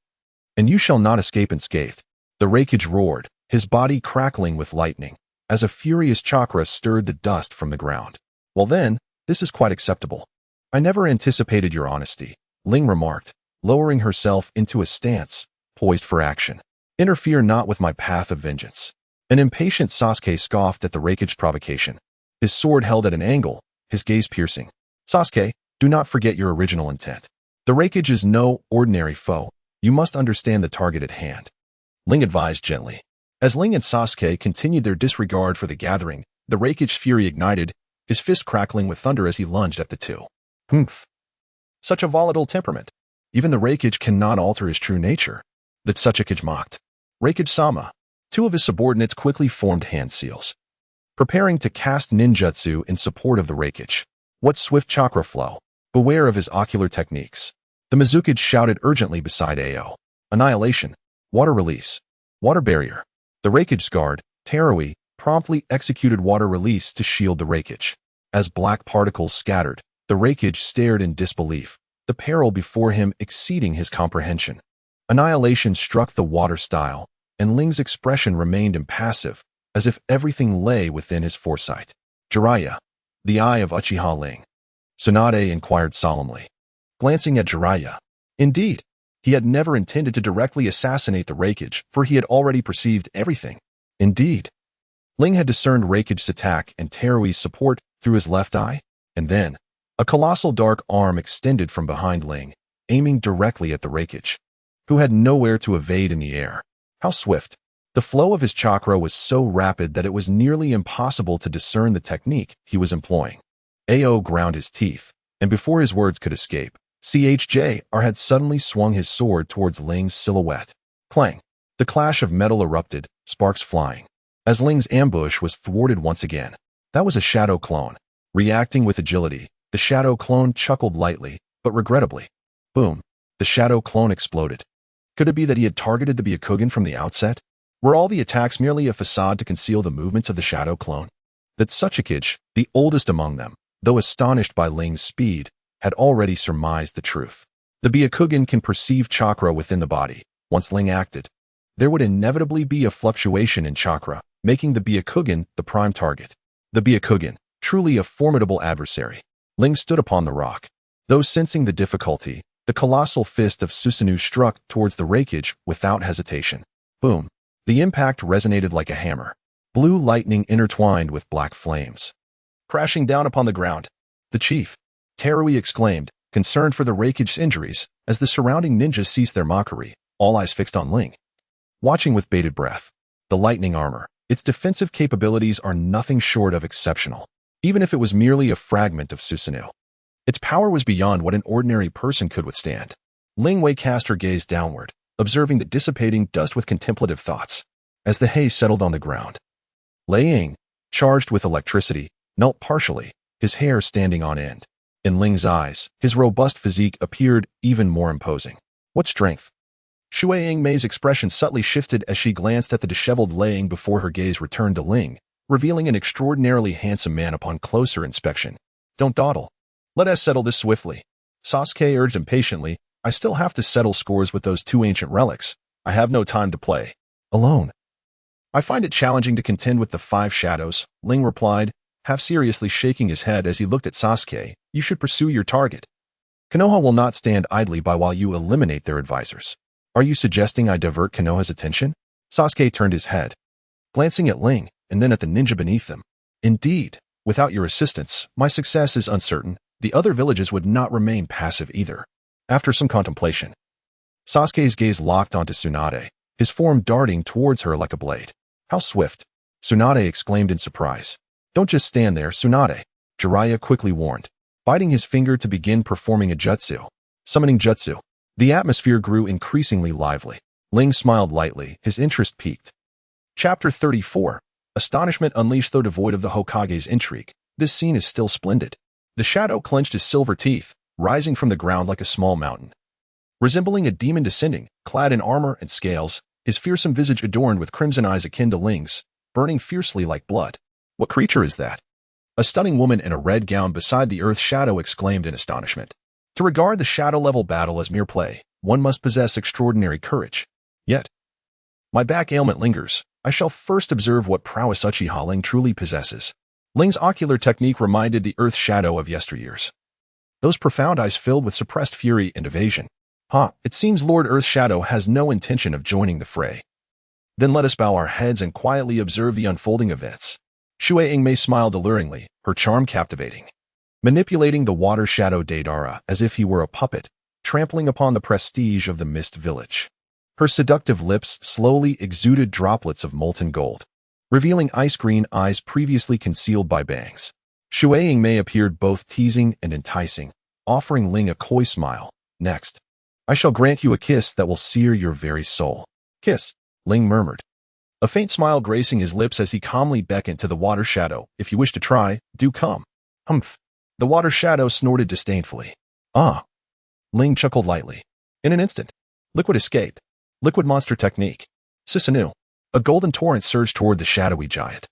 and you shall not escape unscathed. The Reikage roared, his body crackling with lightning, as a furious chakra stirred the dust from the ground. Well then, this is quite acceptable. I never anticipated your honesty, Ling remarked, lowering herself into a stance, poised for action. Interfere not with my path of vengeance. An impatient Sasuke scoffed at the Reikage's provocation, his sword held at an angle, his gaze piercing. Sasuke, do not forget your original intent. The Reikage is no ordinary foe. You must understand the target at hand. Ling advised gently. As Ling and Sasuke continued their disregard for the gathering, the Reikage's fury ignited, his fist crackling with thunder as he lunged at the two. Humph. Such a volatile temperament. Even the Reikage cannot alter his true nature. The Tsuchikage mocked. Reikage-sama. Two of his subordinates quickly formed hand seals, preparing to cast ninjutsu in support of the Reikage. What swift chakra flow. Beware of his ocular techniques. The Mizukage shouted urgently beside Ao. Annihilation. Water release. Water barrier. The Reikage's guard, Terui, promptly executed water release to shield the Reikage. As black particles scattered, the Reikage stared in disbelief, the peril before him exceeding his comprehension. Annihilation struck the water style, and Ling's expression remained impassive, as if everything lay within his foresight. Jiraiya, the eye of Uchiha Ling. Tsunade inquired solemnly, glancing at Jiraiya. Indeed, he had never intended to directly assassinate the Reikage, for he had already perceived everything. Indeed, Ling had discerned Reikage's attack and Terui's support through his left eye, and then, a colossal dark arm extended from behind Ling, aiming directly at the Reikage, who had nowhere to evade in the air. How swift! The flow of his chakra was so rapid that it was nearly impossible to discern the technique he was employing. Ao ground his teeth, and before his words could escape, CHJR had suddenly swung his sword towards Ling's silhouette. Clang! The clash of metal erupted, sparks flying, as Ling's ambush was thwarted once again. That was a shadow clone. Reacting with agility, the shadow clone chuckled lightly, but regrettably. Boom! The shadow clone exploded. Could it be that he had targeted the Byakugan from the outset? Were all the attacks merely a facade to conceal the movements of the shadow clone? That Tsuchikage, the oldest among them, though astonished by Ling's speed, had already surmised the truth. The Byakugan can perceive chakra within the body. Once Ling acted, there would inevitably be a fluctuation in chakra, making the Byakugan the prime target. The Byakugan, truly a formidable adversary. Ling stood upon the rock. Though sensing the difficulty, the colossal fist of Susanoo struck towards the Reikage without hesitation. Boom! The impact resonated like a hammer. Blue lightning intertwined with black flames. Crashing down upon the ground, the chief, Terui exclaimed, concerned for the Reikage's injuries, as the surrounding ninjas ceased their mockery, all eyes fixed on Ling. Watching with bated breath, the lightning armor, its defensive capabilities are nothing short of exceptional, even if it was merely a fragment of Susanoo. Its power was beyond what an ordinary person could withstand. Ling Wei cast her gaze downward, observing the dissipating dust with contemplative thoughts, as the haze settled on the ground. Lei Ying, charged with electricity, knelt partially, his hair standing on end. In Ling's eyes, his robust physique appeared even more imposing. What strength! Shui Ying Mei's expression subtly shifted as she glanced at the disheveled Lei Ying before her gaze returned to Ling, revealing an extraordinarily handsome man upon closer inspection. Don't dawdle. Let us settle this swiftly. Sasuke urged impatiently. I still have to settle scores with those two ancient relics. I have no time to play alone. I find it challenging to contend with the five shadows, Ling replied, half seriously shaking his head as he looked at Sasuke. You should pursue your target. Konoha will not stand idly by while you eliminate their advisors. Are you suggesting I divert Konoha's attention? Sasuke turned his head, glancing at Ling and then at the ninja beneath them. Indeed, Without your assistance, my success is uncertain. The other villages would not remain passive either. After some contemplation, Sasuke's gaze locked onto Tsunade, his form darting towards her like a blade. How swift! Tsunade exclaimed in surprise. Don't just stand there, Tsunade, Jiraiya quickly warned, biting his finger to begin performing a jutsu. Summoning jutsu. The atmosphere grew increasingly lively. Ling smiled lightly, his interest piqued. Chapter 34. Astonishment unleashed. Though devoid of the Hokage's intrigue, this scene is still splendid. The shadow clenched his silver teeth, rising from the ground like a small mountain. Resembling a demon descending, clad in armor and scales, his fearsome visage adorned with crimson eyes akin to Ling's, burning fiercely like blood. What creature is that? A stunning woman in a red gown beside the earth shadow exclaimed in astonishment. To regard the shadow-level battle as mere play, one must possess extraordinary courage. Yet, my back ailment lingers. I shall first observe what prowess Uchiha Ling truly possesses. Ling's ocular technique reminded the earth shadow of yesteryears. Those profound eyes filled with suppressed fury and evasion. It seems Lord Earth Shadow has no intention of joining the fray. Then let us bow our heads and quietly observe the unfolding events. Shui Ingmei smiled alluringly, her charm captivating. Manipulating the water shadow Deidara as if he were a puppet, trampling upon the prestige of the Mist Village. Her seductive lips slowly exuded droplets of molten gold, revealing ice-green eyes previously concealed by bangs. Shui Ingmei appeared both teasing and enticing, offering Ling a coy smile. Next, I shall grant you a kiss that will sear your very soul. Kiss, Ling murmured, a faint smile gracing his lips as he calmly beckoned to the water shadow. If you wish to try, do come. Humph. The water shadow snorted disdainfully. Ah. Ling chuckled lightly. In an instant, liquid escape. Liquid monster technique. Susanoo. A golden torrent surged toward the shadowy giant,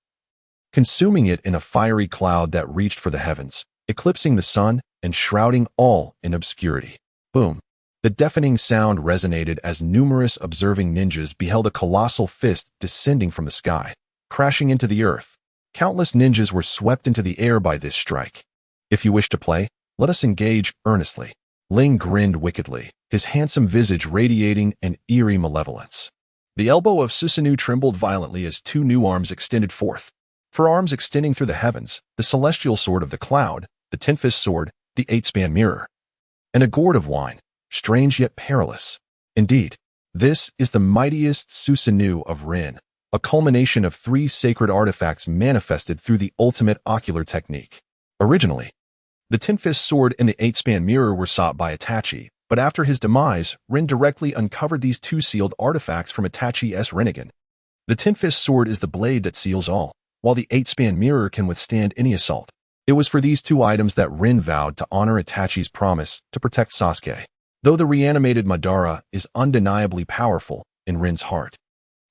consuming it in a fiery cloud that reached for the heavens, eclipsing the sun and shrouding all in obscurity. Boom. The deafening sound resonated as numerous observing ninjas beheld a colossal fist descending from the sky, crashing into the earth. Countless ninjas were swept into the air by this strike. If you wish to play, let us engage earnestly. Ling grinned wickedly, his handsome visage radiating an eerie malevolence. The elbow of Susanoo trembled violently as two new arms extended forth. For arms extending through the heavens, the celestial sword of the cloud, the ten-fist sword, the eight-span mirror, and a gourd of wine, strange yet perilous. Indeed, this is the mightiest Susanoo of Rin, a culmination of three sacred artifacts manifested through the ultimate ocular technique. Originally, the ten-fist sword and the eight-span mirror were sought by Itachi, but after his demise, Rin directly uncovered these two sealed artifacts from Itachi's Rinnegan. The ten-fist sword is the blade that seals all, while the eight-span mirror can withstand any assault. It was for these two items that Rin vowed to honor Itachi's promise to protect Sasuke. Though the reanimated Madara is undeniably powerful in Rin's heart,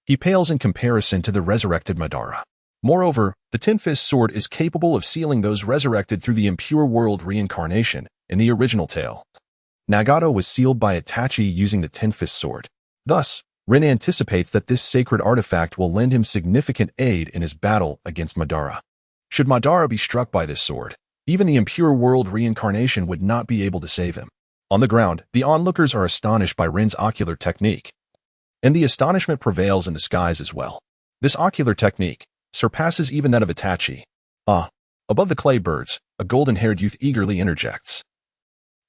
he pales in comparison to the resurrected Madara. Moreover, the ten-fist sword is capable of sealing those resurrected through the impure world reincarnation in the original tale. Nagato was sealed by Itachi using the ten-fist sword. Thus, Rin anticipates that this sacred artifact will lend him significant aid in his battle against Madara. Should Madara be struck by this sword, even the impure world reincarnation would not be able to save him. On the ground, the onlookers are astonished by Rin's ocular technique, and the astonishment prevails in the skies as well. This ocular technique surpasses even that of Itachi. Above the clay birds, a golden-haired youth eagerly interjects.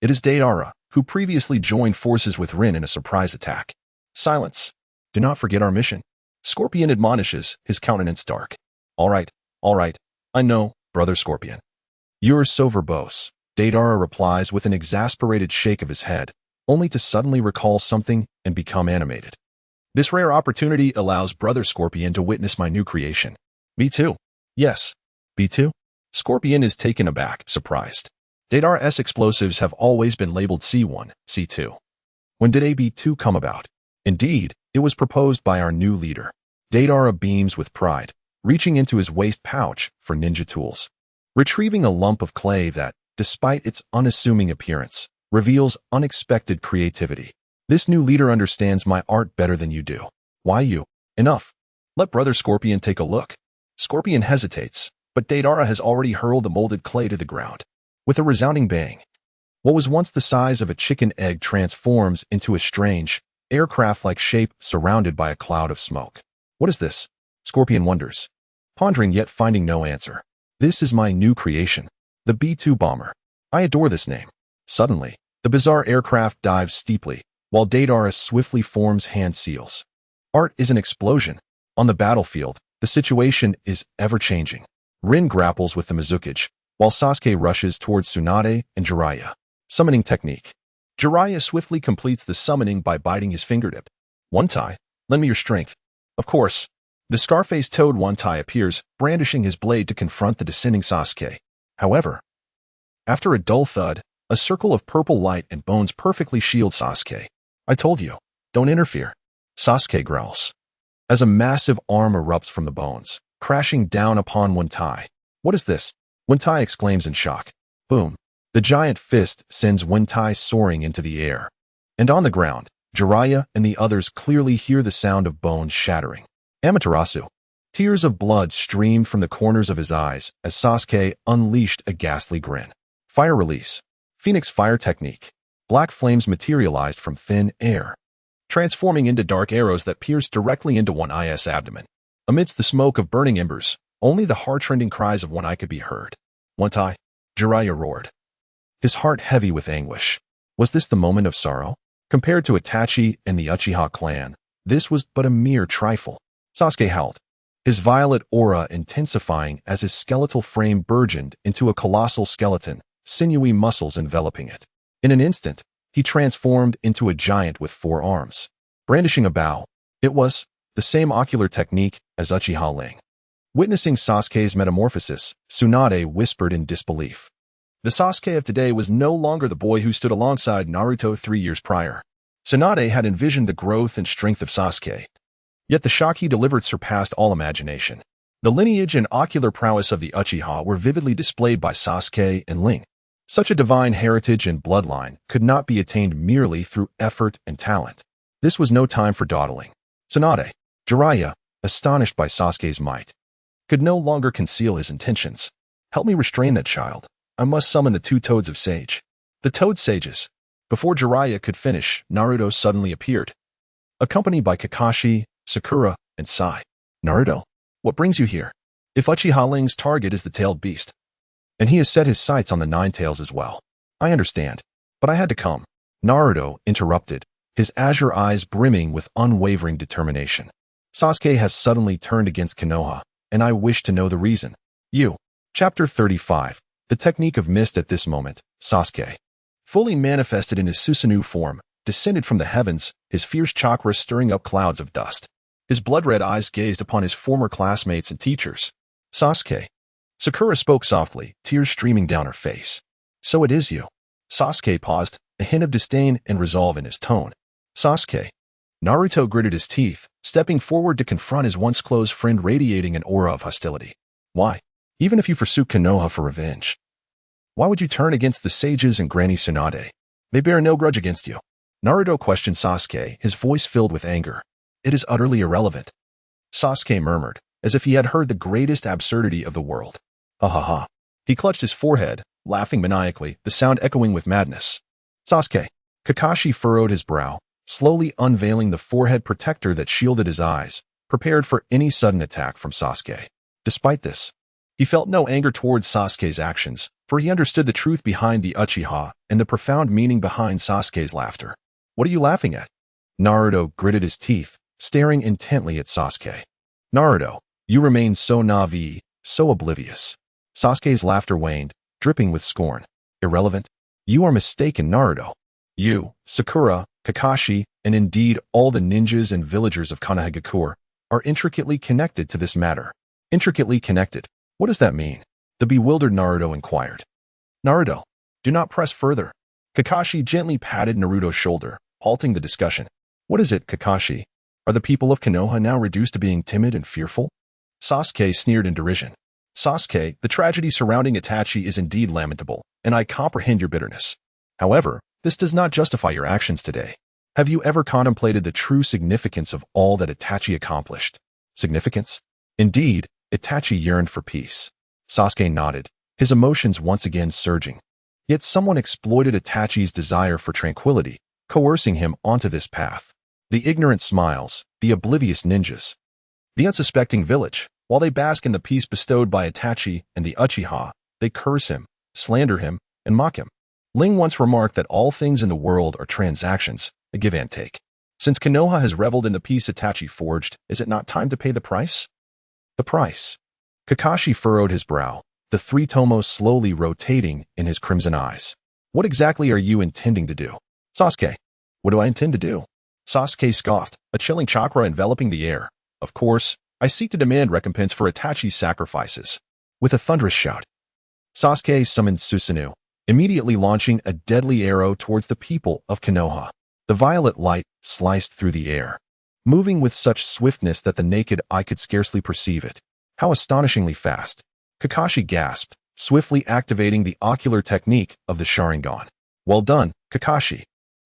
It is Deidara, who previously joined forces with Rin in a surprise attack. Silence. Do not forget our mission. Scorpion admonishes, his countenance dark. All right, I know, brother Scorpion. You're so verbose, Deidara replies with an exasperated shake of his head, only to suddenly recall something and become animated. This rare opportunity allows brother Scorpion to witness my new creation. Me too. Yes. Me too? Scorpion is taken aback, surprised. Deidara's explosives have always been labeled C1, C2. When did AB2 come about? Indeed, it was proposed by our new leader. Deidara beams with pride, reaching into his waist pouch for ninja tools. Retrieving a lump of clay that, despite its unassuming appearance, reveals unexpected creativity. This new leader understands my art better than you do. Why you? Enough. Let brother Scorpion take a look. Scorpion hesitates, but Deidara has already hurled the molded clay to the ground. With a resounding bang, what was once the size of a chicken egg transforms into a strange, aircraft-like shape surrounded by a cloud of smoke. What is this? Scorpion wonders, pondering yet finding no answer. This is my new creation, the B-2 bomber. I adore this name. Suddenly, the bizarre aircraft dives steeply, while Deidara swiftly forms hand seals. Art is an explosion. On the battlefield, the situation is ever-changing. Rin grapples with the Mizukage, while Sasuke rushes towards Tsunade and Jiraiya. Summoning technique. Jiraiya swiftly completes the summoning by biting his fingertip. One Tai, lend me your strength. Of course. The Scarface Toad One Tai appears, brandishing his blade to confront the descending Sasuke. However, after a dull thud, a circle of purple light and bones perfectly shield Sasuke. I told you, don't interfere. Sasuke growls. As a massive arm erupts from the bones, crashing down upon One Tai. What is this? One Tai exclaims in shock. Boom. The giant fist sends One Tai soaring into the air. And on the ground, Jiraiya and the others clearly hear the sound of bones shattering. Amaterasu. Tears of blood streamed from the corners of his eyes as Sasuke unleashed a ghastly grin. Fire release. Phoenix fire technique. Black flames materialized from thin air, transforming into dark arrows that pierced directly into One Eye's abdomen. Amidst the smoke of burning embers, only the heart-rending cries of One Eye could be heard. One Tai, Jiraiya roared, his heart heavy with anguish. Was this the moment of sorrow? Compared to Itachi and the Uchiha clan, this was but a mere trifle. Sasuke howled, his violet aura intensifying as his skeletal frame burgeoned into a colossal skeleton, sinewy muscles enveloping it. In an instant, he transformed into a giant with 4 arms. Brandishing a bow, it was the same ocular technique as Uchiha Ling. Witnessing Sasuke's metamorphosis, Tsunade whispered in disbelief. The Sasuke of today was no longer the boy who stood alongside Naruto 3 years prior. Tsunade had envisioned the growth and strength of Sasuke. Yet the shock he delivered surpassed all imagination. The lineage and ocular prowess of the Uchiha were vividly displayed by Sasuke and Ling. Such a divine heritage and bloodline could not be attained merely through effort and talent. This was no time for dawdling. Tsunade, Jiraiya, astonished by Sasuke's might, could no longer conceal his intentions. Help me restrain that child. I must summon the 2 Toads of Sage. The Toad Sages. Before Jiraiya could finish, Naruto suddenly appeared, accompanied by Kakashi, Sakura, and Sai. Naruto, what brings you here? If Uchiha Ling's target is the tailed beast, and he has set his sights on the 9 tails as well. I understand, but I had to come. Naruto interrupted, his azure eyes brimming with unwavering determination. Sasuke has suddenly turned against Konoha, and I wish to know the reason. You. Chapter 35. The technique of mist. At this moment, Sasuke, fully manifested in his Susanoo form, descended from the heavens, his fierce chakra stirring up clouds of dust. His blood-red eyes gazed upon his former classmates and teachers. Sasuke. Sakura spoke softly, tears streaming down her face. So it is you. Sasuke paused, a hint of disdain and resolve in his tone. Sasuke. Naruto gritted his teeth, stepping forward to confront his once close friend radiating an aura of hostility. Why? Even if you forsook Konoha for revenge, why would you turn against the sages and Granny Tsunade? They bear no grudge against you. Naruto questioned Sasuke, his voice filled with anger. It is utterly irrelevant. Sasuke murmured, as if he had heard the greatest absurdity of the world. Ha ha ha. He clutched his forehead, laughing maniacally, the sound echoing with madness. Sasuke. Kakashi furrowed his brow, slowly unveiling the forehead protector that shielded his eyes, prepared for any sudden attack from Sasuke. Despite this, he felt no anger towards Sasuke's actions, for he understood the truth behind the Uchiha and the profound meaning behind Sasuke's laughter. What are you laughing at? Naruto gritted his teeth, staring intently at Sasuke. Naruto, you remain so naive, so oblivious. Sasuke's laughter waned, dripping with scorn. Irrelevant? You are mistaken, Naruto. You, Sakura, Kakashi, and indeed all the ninjas and villagers of Konoha are intricately connected to this matter. Intricately connected. What does that mean? The bewildered Naruto inquired. Naruto, do not press further. Kakashi gently patted Naruto's shoulder, halting the discussion. What is it, Kakashi? Are the people of Konoha now reduced to being timid and fearful? Sasuke sneered in derision. Sasuke, the tragedy surrounding Itachi is indeed lamentable, and I comprehend your bitterness. However, this does not justify your actions today. Have you ever contemplated the true significance of all that Itachi accomplished? Significance? Indeed, Itachi yearned for peace. Sasuke nodded, his emotions once again surging. Yet someone exploited Itachi's desire for tranquility, coercing him onto this path. The ignorant smiles, the oblivious ninjas, the unsuspecting village, While they bask in the peace bestowed by Itachi and the Uchiha, they curse him, slander him, and mock him. Ling once remarked that all things in the world are transactions, a give and take. Since Konoha has reveled in the peace Itachi forged, is it not time to pay the price? The price. Kakashi furrowed his brow, the three tomos slowly rotating in his crimson eyes. What exactly are you intending to do? Sasuke. What do I intend to do? Sasuke scoffed, a chilling chakra enveloping the air. Of course, I seek to demand recompense for Itachi's sacrifices. With a thunderous shout, Sasuke summoned Susanoo, immediately launching a deadly arrow towards the people of Konoha. The violet light sliced through the air, moving with such swiftness that the naked eye could scarcely perceive it. How astonishingly fast! Kakashi gasped, swiftly activating the ocular technique of the Sharingan. Well done, Kakashi.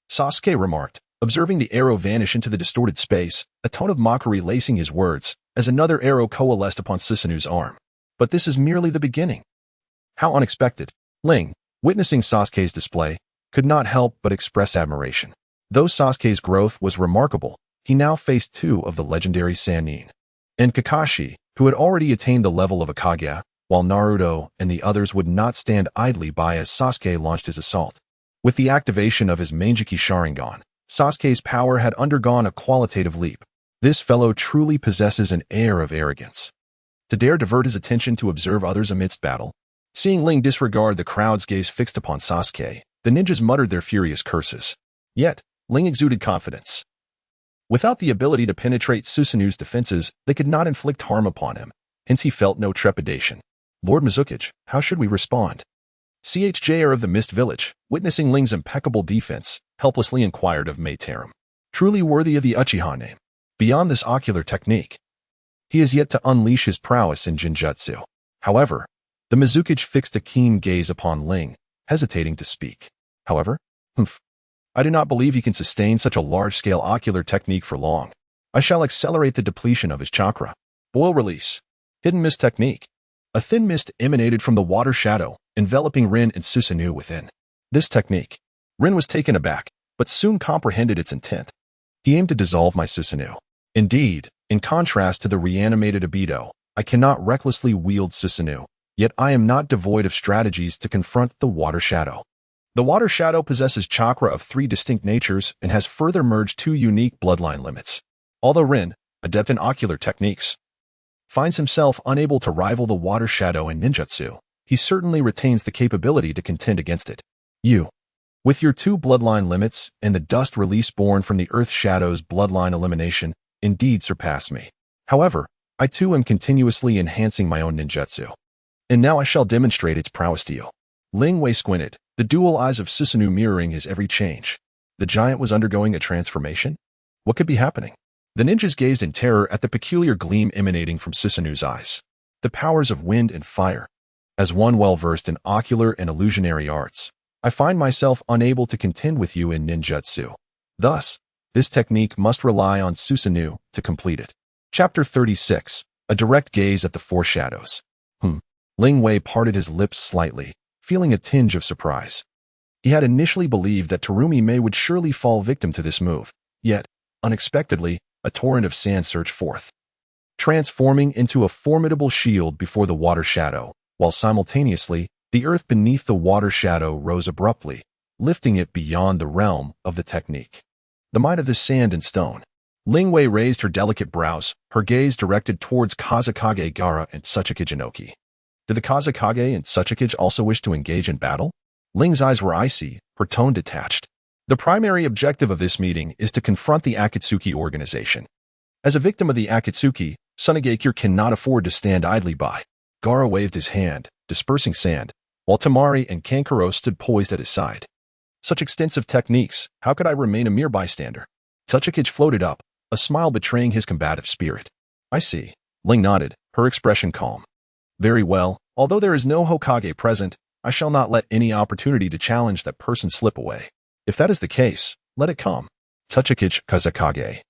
Sasuke remarked, observing the arrow vanish into the distorted space, a tone of mockery lacing his words, as another arrow coalesced upon Susanoo's arm. But this is merely the beginning. How unexpected. Ling, witnessing Sasuke's display, could not help but express admiration. Though Sasuke's growth was remarkable, he now faced two of the legendary Sannin. And Kakashi, who had already attained the level of Hokage, while Naruto and the others would not stand idly by as Sasuke launched his assault. With the activation of his Mangekyo Sharingan, Sasuke's power had undergone a qualitative leap. This fellow truly possesses an air of arrogance. To dare divert his attention to observe others amidst battle. Seeing Ling disregard the crowd's gaze fixed upon Sasuke, the ninjas muttered their furious curses. Yet, Ling exuded confidence. Without the ability to penetrate Susanoo's defenses, they could not inflict harm upon him, hence he felt no trepidation. Lord Mizukage, how should we respond? Chjr of the Mist Village, witnessing Ling's impeccable defense, helplessly inquired of Meiterum. Truly worthy of the Uchiha name. Beyond this ocular technique, he is yet to unleash his prowess in Genjutsu. However, the Mizukage fixed a keen gaze upon Ling, hesitating to speak. However, I do not believe he can sustain such a large-scale ocular technique for long. I shall accelerate the depletion of his chakra. Boil release. Hidden mist technique. A thin mist emanated from the water shadow, enveloping Rin and Susanoo within. This technique. Rin was taken aback, but soon comprehended its intent. He aimed to dissolve my Susanoo. Indeed, in contrast to the reanimated Obito, I cannot recklessly wield Susanoo, yet I am not devoid of strategies to confront the water shadow. The water shadow possesses chakra of three distinct natures and has further merged two unique bloodline limits. Although Rin, adept in ocular techniques, finds himself unable to rival the water shadow in ninjutsu, he certainly retains the capability to contend against it. You, with your two bloodline limits and the dust release born from the earth shadow's bloodline elimination, indeed surpass me. However, I too am continuously enhancing my own ninjutsu. And now I shall demonstrate its prowess to you. Ling Wei squinted, the dual eyes of Susanoo mirroring his every change. The giant was undergoing a transformation? What could be happening? The ninjas gazed in terror at the peculiar gleam emanating from Susanoo's eyes. The powers of wind and fire. As one well-versed in ocular and illusionary arts, I find myself unable to contend with you in ninjutsu. Thus, this technique must rely on Susanoo to complete it. Chapter 36. A direct gaze at the foreshadows. Ling Wei parted his lips slightly, feeling a tinge of surprise. He had initially believed that Terumi Mei would surely fall victim to this move, yet, unexpectedly, a torrent of sand surged forth, transforming into a formidable shield before the water shadow, while simultaneously, the earth beneath the water shadow rose abruptly, lifting it beyond the realm of the technique. The might of this sand and stone. Ling Wei raised her delicate brows, her gaze directed towards Kazekage Gaara and Tsuchikage Inoki. Did the Kazekage and Tsuchikage also wish to engage in battle? Ling's eyes were icy, her tone detached. The primary objective of this meeting is to confront the Akatsuki organization. As a victim of the Akatsuki, Mangekyo cannot afford to stand idly by. Gaara waved his hand, dispersing sand, while Temari and Kankuro stood poised at his side. Such extensive techniques, how could I remain a mere bystander? Tsuchikage floated up, a smile betraying his combative spirit. I see. Ling nodded, her expression calm. Very well, although there is no Hokage present, I shall not let any opportunity to challenge that person slip away. If that is the case, let it come. Tsuchikage Kazekage.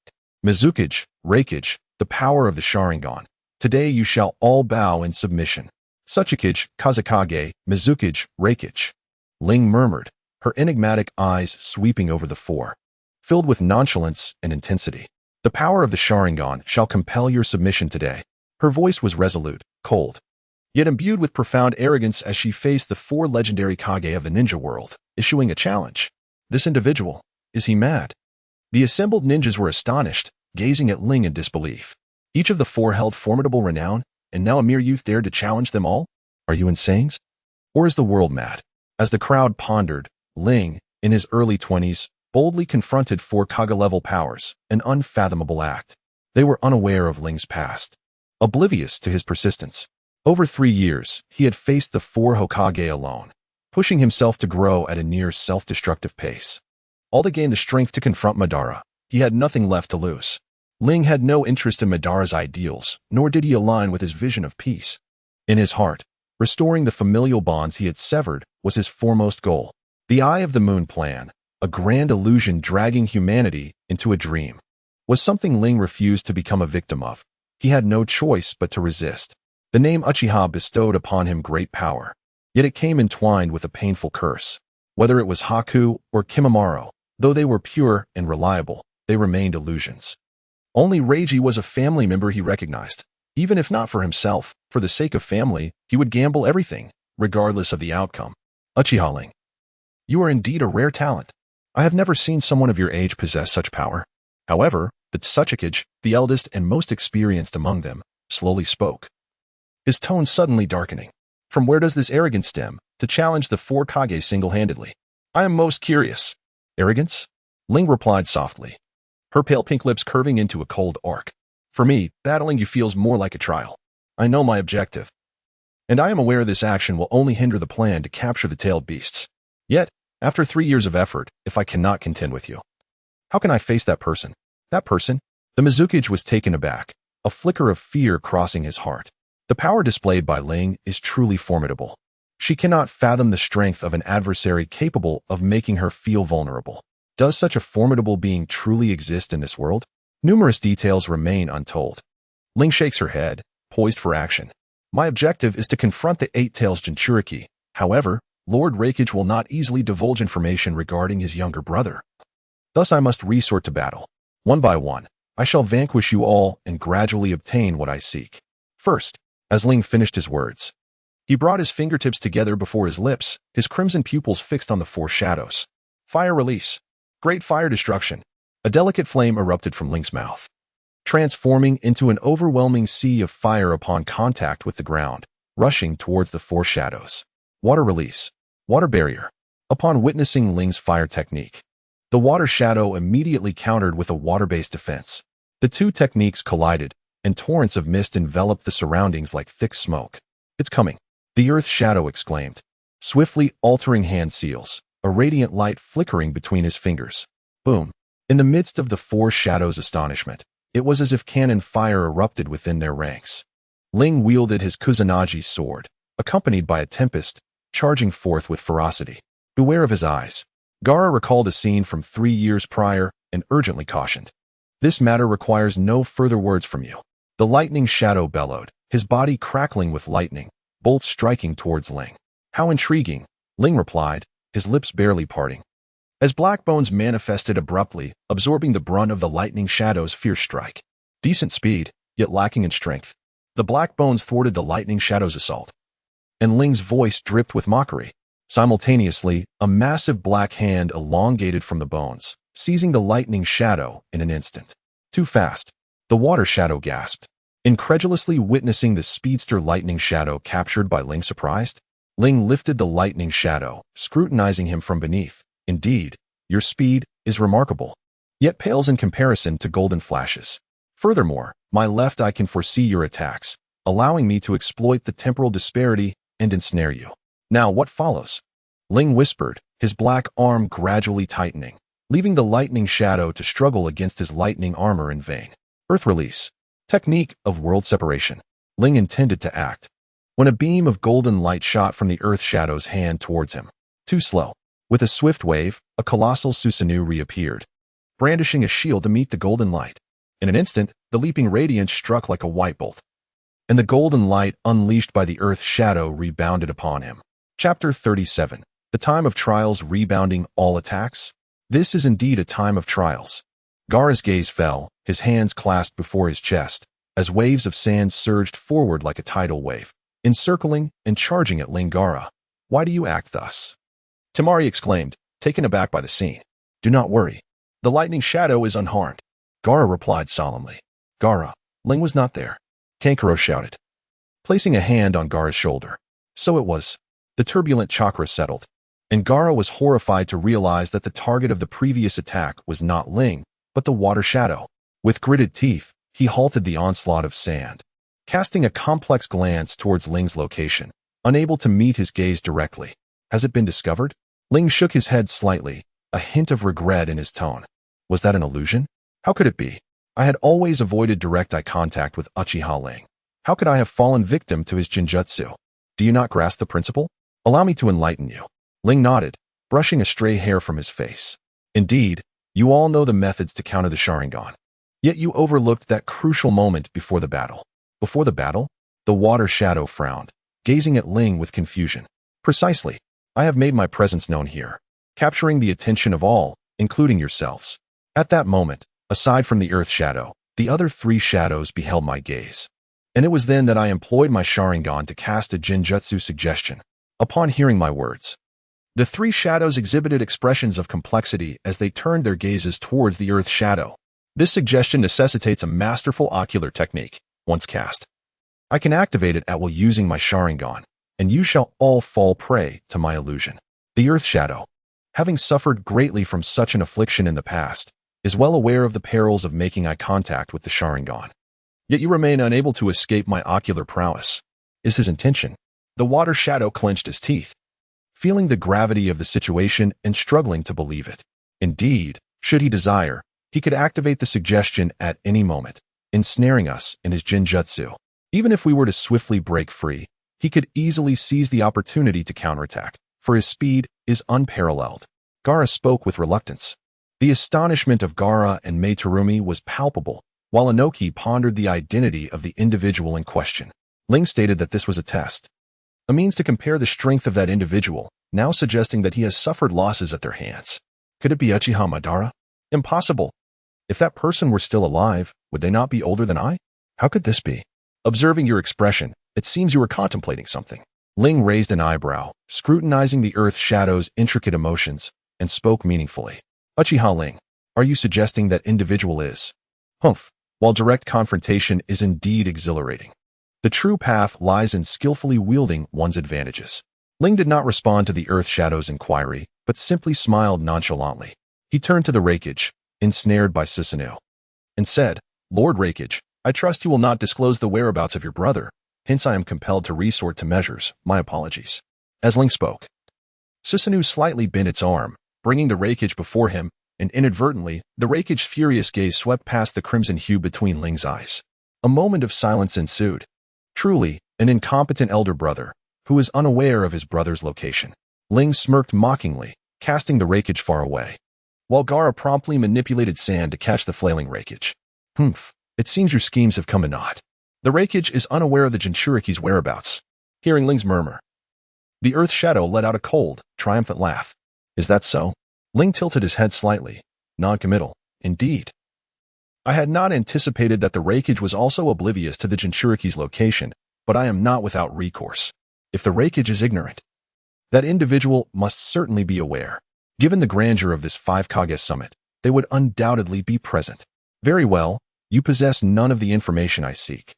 Mizukage, Reikage, the power of the Sharingan. Today you shall all bow in submission. Tsuchikage, Kazekage, Mizukage, Reikage. Ling murmured, her enigmatic eyes sweeping over the four, filled with nonchalance and intensity. The power of the Sharingan shall compel your submission today. Her voice was resolute, cold, yet imbued with profound arrogance as she faced the four legendary Kage of the ninja world, issuing a challenge. This individual, is he mad? The assembled ninjas were astonished, gazing at Ling in disbelief. Each of the four held formidable renown, and now a mere youth dared to challenge them all? Are you insane? Or is the world mad? As the crowd pondered, Ling, in his early 20s, boldly confronted four Kage-level powers, an unfathomable act. They were unaware of Ling's past, oblivious to his persistence. Over 3 years, he had faced the four Hokage alone, pushing himself to grow at a near self-destructive pace. All to gain the strength to confront Madara, he had nothing left to lose. Ling had no interest in Madara's ideals, nor did he align with his vision of peace. In his heart, restoring the familial bonds he had severed was his foremost goal. The Eye of the Moon plan, a grand illusion dragging humanity into a dream, was something Ling refused to become a victim of. He had no choice but to resist. The name Uchiha bestowed upon him great power, yet it came entwined with a painful curse. Whether it was Haku or Kimimaro, though they were pure and reliable, they remained illusions. Only Reiji was a family member he recognized. Even if not for himself, for the sake of family, he would gamble everything, regardless of the outcome. Uchiha Ling, you are indeed a rare talent. I have never seen someone of your age possess such power. However, the Hokage, the eldest and most experienced among them, slowly spoke, his tone suddenly darkening. From where does this arrogance stem, to challenge the four Kage single-handedly? I am most curious. Arrogance? Ling replied softly, her pale pink lips curving into a cold arc. For me, battling you feels more like a trial. I know my objective, and I am aware this action will only hinder the plan to capture the tailed beasts. Yet, after 3 years of effort, if I cannot contend with you, how can I face that person? That person? The Mizukage was taken aback, a flicker of fear crossing his heart. The power displayed by Ling is truly formidable. She cannot fathom the strength of an adversary capable of making her feel vulnerable. Does such a formidable being truly exist in this world? Numerous details remain untold. Ling shakes her head, poised for action. My objective is to confront the Eight-Tails Jinchuriki. However, Lord Reikage will not easily divulge information regarding his younger brother. Thus I must resort to battle. One by one, I shall vanquish you all and gradually obtain what I seek. First, as Ling finished his words, he brought his fingertips together before his lips, his crimson pupils fixed on the four shadows. Fire release. Great fire destruction. A delicate flame erupted from Ling's mouth, transforming into an overwhelming sea of fire upon contact with the ground, rushing towards the four shadows. Water release. Water barrier. Upon witnessing Ling's fire technique, the water shadow immediately countered with a water-based defense. The two techniques collided, and torrents of mist enveloped the surroundings like thick smoke. It's coming. The earth shadow exclaimed, swiftly altering hand seals, a radiant light flickering between his fingers. Boom. In the midst of the four shadows' astonishment, it was as if cannon fire erupted within their ranks. Ling wielded his Kusanagi sword, accompanied by a tempest, charging forth with ferocity. Beware of his eyes. Gaara recalled a scene from 3 years prior and urgently cautioned. This matter requires no further words from you. The lightning shadow bellowed, his body crackling with lightning, bolts striking towards Ling. How intriguing, Ling replied, his lips barely parting. As Black Bones manifested abruptly, absorbing the brunt of the lightning shadow's fierce strike. Decent speed, yet lacking in strength. The Black Bones thwarted the lightning shadow's assault, and Ling's voice dripped with mockery. Simultaneously, a massive black hand elongated from the bones, seizing the lightning shadow in an instant. Too fast. The water shadow gasped, incredulously witnessing the speedster lightning shadow captured by Ling. Surprised, Ling lifted the lightning shadow, scrutinizing him from beneath. Indeed, your speed is remarkable, yet pales in comparison to golden flashes. Furthermore, my left eye can foresee your attacks, allowing me to exploit the temporal disparity and ensnare you. Now what follows? Ling whispered, his black arm gradually tightening, leaving the lightning shadow to struggle against his lightning armor in vain. Earth release. Technique of world separation. Ling intended to act, when a beam of golden light shot from the earth shadow's hand towards him. Too slow. With a swift wave, a colossal Susanoo reappeared, brandishing a shield to meet the golden light. In an instant, the leaping radiance struck like a white bolt, and the golden light unleashed by the earth shadow rebounded upon him. Chapter 37. The time of trials rebounding all attacks? This is indeed a time of trials. Gaara's gaze fell, his hands clasped before his chest, as waves of sand surged forward like a tidal wave, encircling and charging at Ling. Gaara, why do you act thus? Temari exclaimed, taken aback by the scene. Do not worry. The lightning shadow is unharmed. Gaara replied solemnly. Gaara, Ling was not there. Kankuro shouted, placing a hand on Gaara's shoulder. So it was. The turbulent chakra settled, and Gaara was horrified to realize that the target of the previous attack was not Ling, but the water shadow. With gritted teeth, he halted the onslaught of sand, casting a complex glance towards Ling's location, unable to meet his gaze directly. Has it been discovered? Ling shook his head slightly, a hint of regret in his tone. Was that an illusion? How could it be? I had always avoided direct eye contact with Uchiha Ling. How could I have fallen victim to his genjutsu? Do you not grasp the principle? Allow me to enlighten you. Ling nodded, brushing a stray hair from his face. Indeed, you all know the methods to counter the Sharingan. Yet you overlooked that crucial moment before the battle. Before the battle? The water shadow frowned, gazing at Ling with confusion. Precisely. I have made my presence known here, capturing the attention of all, including yourselves. At that moment, aside from the earth shadow, the other three shadows beheld my gaze. And it was then that I employed my Sharingan to cast a genjutsu suggestion. Upon hearing my words, the three shadows exhibited expressions of complexity as they turned their gazes towards the earth shadow. This suggestion necessitates a masterful ocular technique, once cast. I can activate it at will using my Sharingan, and you shall all fall prey to my illusion. The earth shadow, having suffered greatly from such an affliction in the past, is well aware of the perils of making eye contact with the Sharingan. Yet you remain unable to escape my ocular prowess. Is his intention? The water shadow clenched his teeth, feeling the gravity of the situation and struggling to believe it. Indeed, should he desire, he could activate the suggestion at any moment, ensnaring us in his genjutsu. Even if we were to swiftly break free, he could easily seize the opportunity to counterattack, for his speed is unparalleled. Gaara spoke with reluctance. The astonishment of Gaara and Meitarumi was palpable, while Inoki pondered the identity of the individual in question. Ling stated that this was a test, a means to compare the strength of that individual, now suggesting that he has suffered losses at their hands. Could it be Uchiha Madara? Impossible. If that person were still alive, would they not be older than I? How could this be? Observing your expression, it seems you were contemplating something. Ling raised an eyebrow, scrutinizing the earth shadow's intricate emotions, and spoke meaningfully. Uchiha Ling, are you suggesting that individual is? Humph. While direct confrontation is indeed exhilarating, the true path lies in skillfully wielding one's advantages. Ling did not respond to the earth shadow's inquiry, but simply smiled nonchalantly. He turned to the Reikage, ensnared by Susanoo, and said, Lord Reikage, I trust you will not disclose the whereabouts of your brother, hence I am compelled to resort to measures. My apologies. As Ling spoke, Susanoo slightly bent its arm, bringing the Reikage before him, and inadvertently, the Reikage's furious gaze swept past the crimson hue between Ling's eyes. A moment of silence ensued. Truly, an incompetent elder brother, who was unaware of his brother's location. Ling smirked mockingly, casting the Reikage far away, while Gaara promptly manipulated sand to catch the flailing Reikage. Humph, it seems your schemes have come to naught. The Reikage is unaware of the Jinchuriki's whereabouts. Hearing Ling's murmur, the earth shadow let out a cold, triumphant laugh. Is that so? Ling tilted his head slightly, non-committal. Indeed. I had not anticipated that the Reikage was also oblivious to the Jinchuriki's location, but I am not without recourse. If the Reikage is ignorant, that individual must certainly be aware. Given the grandeur of this 5 Kage summit, they would undoubtedly be present. Very well, you possess none of the information I seek,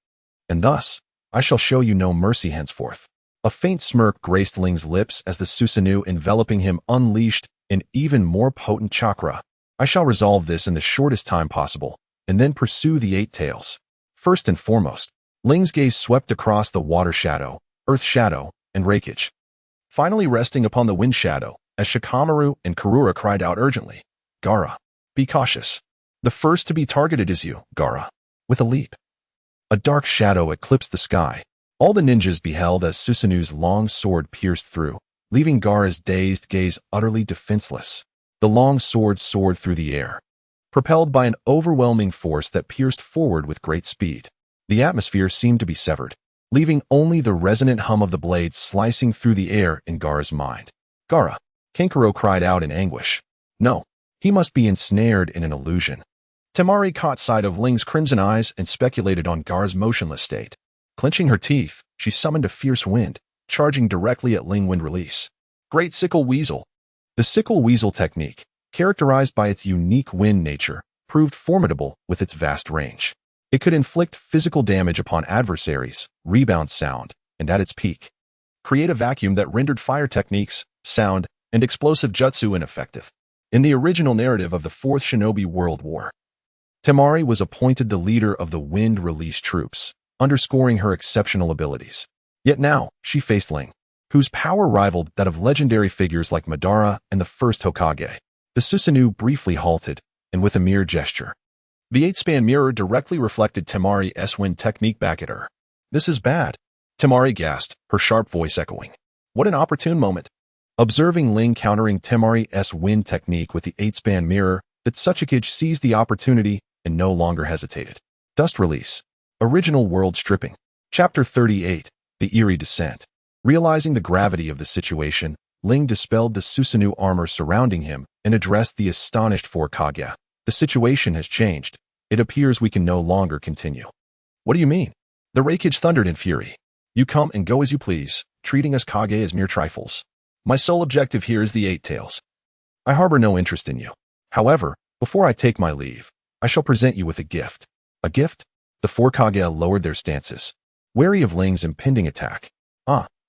and thus, I shall show you no mercy henceforth. A faint smirk graced Ling's lips as the Susanoo enveloping him unleashed an even more potent chakra. I shall resolve this in the shortest time possible, and then pursue the 8 tails. First and foremost, Ling's gaze swept across the water shadow, earth shadow, and Reikage, finally resting upon the wind shadow, as Shikamaru and Karura cried out urgently, Gaara, be cautious. The first to be targeted is you, Gaara. With a leap, a dark shadow eclipsed the sky. All the ninjas beheld as Susanoo's long sword pierced through, leaving Gaara's dazed gaze utterly defenseless. The long sword soared through the air, propelled by an overwhelming force that pierced forward with great speed. The atmosphere seemed to be severed, leaving only the resonant hum of the blade slicing through the air in Gaara's mind. Gaara, Kankuro cried out in anguish. No, he must be ensnared in an illusion. Temari caught sight of Ling's crimson eyes and speculated on Gar's motionless state. Clenching her teeth, she summoned a fierce wind, charging directly at Ling Wind Release. Great Sickle Weasel. The Sickle Weasel technique, characterized by its unique wind nature, proved formidable with its vast range. It could inflict physical damage upon adversaries, rebound sound, and at its peak, create a vacuum that rendered fire techniques, sound, and explosive jutsu ineffective. In the original narrative of the Fourth Shinobi World War, Temari was appointed the leader of the Wind Release troops, underscoring her exceptional abilities. Yet now, she faced Ling, whose power rivaled that of legendary figures like Madara and the first Hokage. The Susanoo briefly halted, and with a mere gesture, the eight-span mirror directly reflected Temari's wind technique back at her. "This is bad," Temari gasped, her sharp voice echoing. What an opportune moment. Observing Ling countering Temari's wind technique with the eight-span mirror, Such seized the opportunity and no longer hesitated. Dust Release. Original World Stripping. Chapter 38. The Eerie Descent. Realizing the gravity of the situation, Ling dispelled the Susanoo armor surrounding him and addressed the astonished four Kage. "The situation has changed. It appears we can no longer continue." "What do you mean?" The Reikage thundered in fury. "You come and go as you please, treating us Kage as mere trifles. My sole objective here is the Eight Tails. I harbor no interest in you. However, before I take my leave, I shall present you with a gift." "A gift?" The four Kage lowered their stances, wary of Ling's impending attack.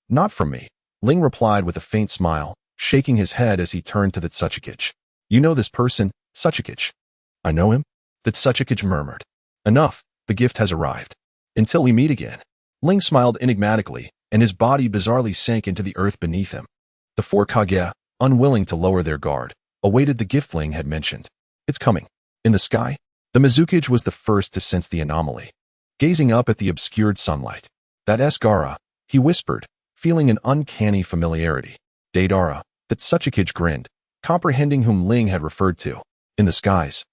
Not from me," Ling replied with a faint smile, shaking his head as he turned to the Such. "You know this person, Such?" "I know him," the Such murmured. "Enough, the gift has arrived. Until we meet again." Ling smiled enigmatically, and his body bizarrely sank into the earth beneath him. The four Kage, unwilling to lower their guard, awaited the gift Ling had mentioned. "It's coming." In the sky, the Mizukage was the first to sense the anomaly. Gazing up at the obscured sunlight, "That's Gaara," he whispered, feeling an uncanny familiarity. "Deidara," that Such grinned, comprehending whom Ling had referred to. In the skies,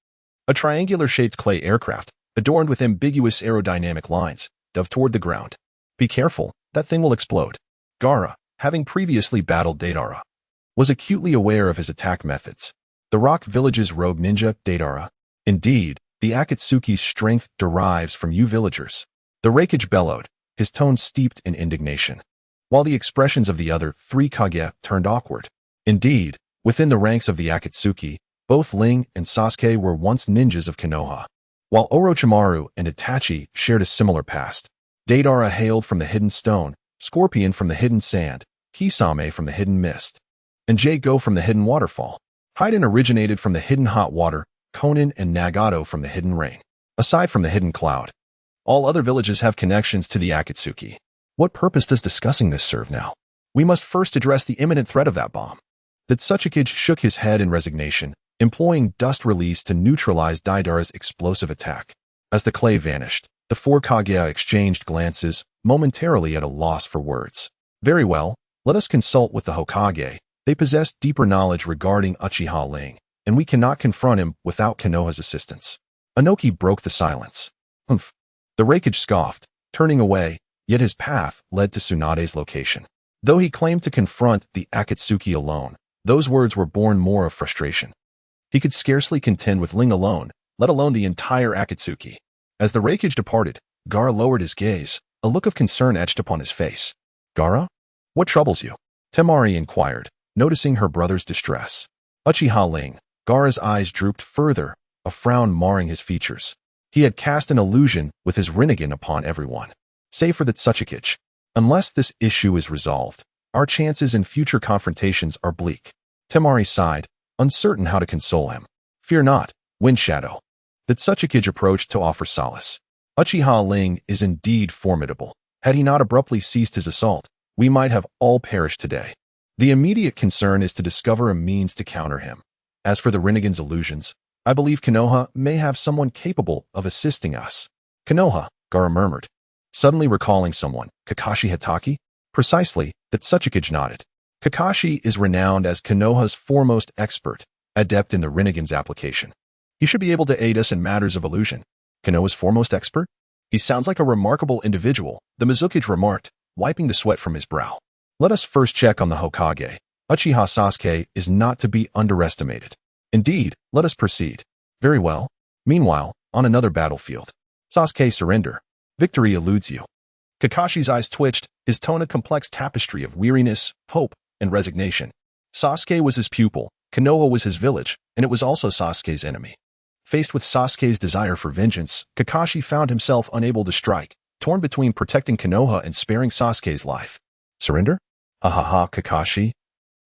a triangular-shaped clay aircraft, adorned with ambiguous aerodynamic lines, dove toward the ground. "Be careful, that thing will explode." Gaara, having previously battled Deidara, was acutely aware of his attack methods. The Rock Village's rogue ninja, Deidara. Indeed, the Akatsuki's strength derives from you villagers. The Reikage bellowed, his tone steeped in indignation, while the expressions of the other three Kage turned awkward. Indeed, within the ranks of the Akatsuki, both Ling and Sasuke were once ninjas of Konoha, while Orochimaru and Itachi shared a similar past. Deidara hailed from the hidden stone, Scorpion from the hidden sand, Kisame from the hidden mist, and Go from the hidden waterfall. Haiden originated from the hidden hot water, Konan and Nagato from the hidden rain. Aside from the hidden cloud, all other villages have connections to the Akatsuki. What purpose does discussing this serve now? We must first address the imminent threat of that bomb. The Such shook his head in resignation, employing Dust Release to neutralize Deidara's explosive attack. As the clay vanished, the four Kage exchanged glances, momentarily at a loss for words. "Very well, let us consult with the Hokage. They possess deeper knowledge regarding Uchiha Ling, and we cannot confront him without Konoha's assistance." Inoki broke the silence. "Humph." The Reikage scoffed, turning away, yet his path led to Tsunade's location. Though he claimed to confront the Akatsuki alone, those words were born more of frustration. He could scarcely contend with Ling alone, let alone the entire Akatsuki. As the Reikage departed, Gaara lowered his gaze, a look of concern etched upon his face. "Gaara? What troubles you?" Temari inquired, noticing her brother's distress. "Uchiha Ling." Gaara's eyes drooped further, a frown marring his features. He had cast an illusion with his Rinnegan upon everyone, save for the Such. "Unless this issue is resolved, our chances in future confrontations are bleak." Temari sighed, uncertain how to console him. "Fear not, Wind Shadow." The Such approached to offer solace. "Uchiha Ling is indeed formidable. Had he not abruptly ceased his assault, we might have all perished today. The immediate concern is to discover a means to counter him. As for the Rinnegan's illusions, I believe Konoha may have someone capable of assisting us." "Konoha," Gaara murmured, suddenly recalling someone. "Kakashi Hatake?" "Precisely," that Such nodded. "Kakashi is renowned as Konoha's foremost expert, adept in the Rinnegan's application. He should be able to aid us in matters of illusion." "Konoha's foremost expert? He sounds like a remarkable individual," the Mizukage remarked, wiping the sweat from his brow. "Let us first check on the Hokage. Uchiha Sasuke is not to be underestimated." "Indeed, let us proceed." "Very well." Meanwhile, on another battlefield, Sasuke surrender. Victory eludes you. Kakashi's eyes twitched, his tone a complex tapestry of weariness, hope, and resignation. Sasuke was his pupil, Konoha was his village, and it was also Sasuke's enemy. Faced with Sasuke's desire for vengeance, Kakashi found himself unable to strike, torn between protecting Konoha and sparing Sasuke's life. Surrender? Ahaha, Kakashi.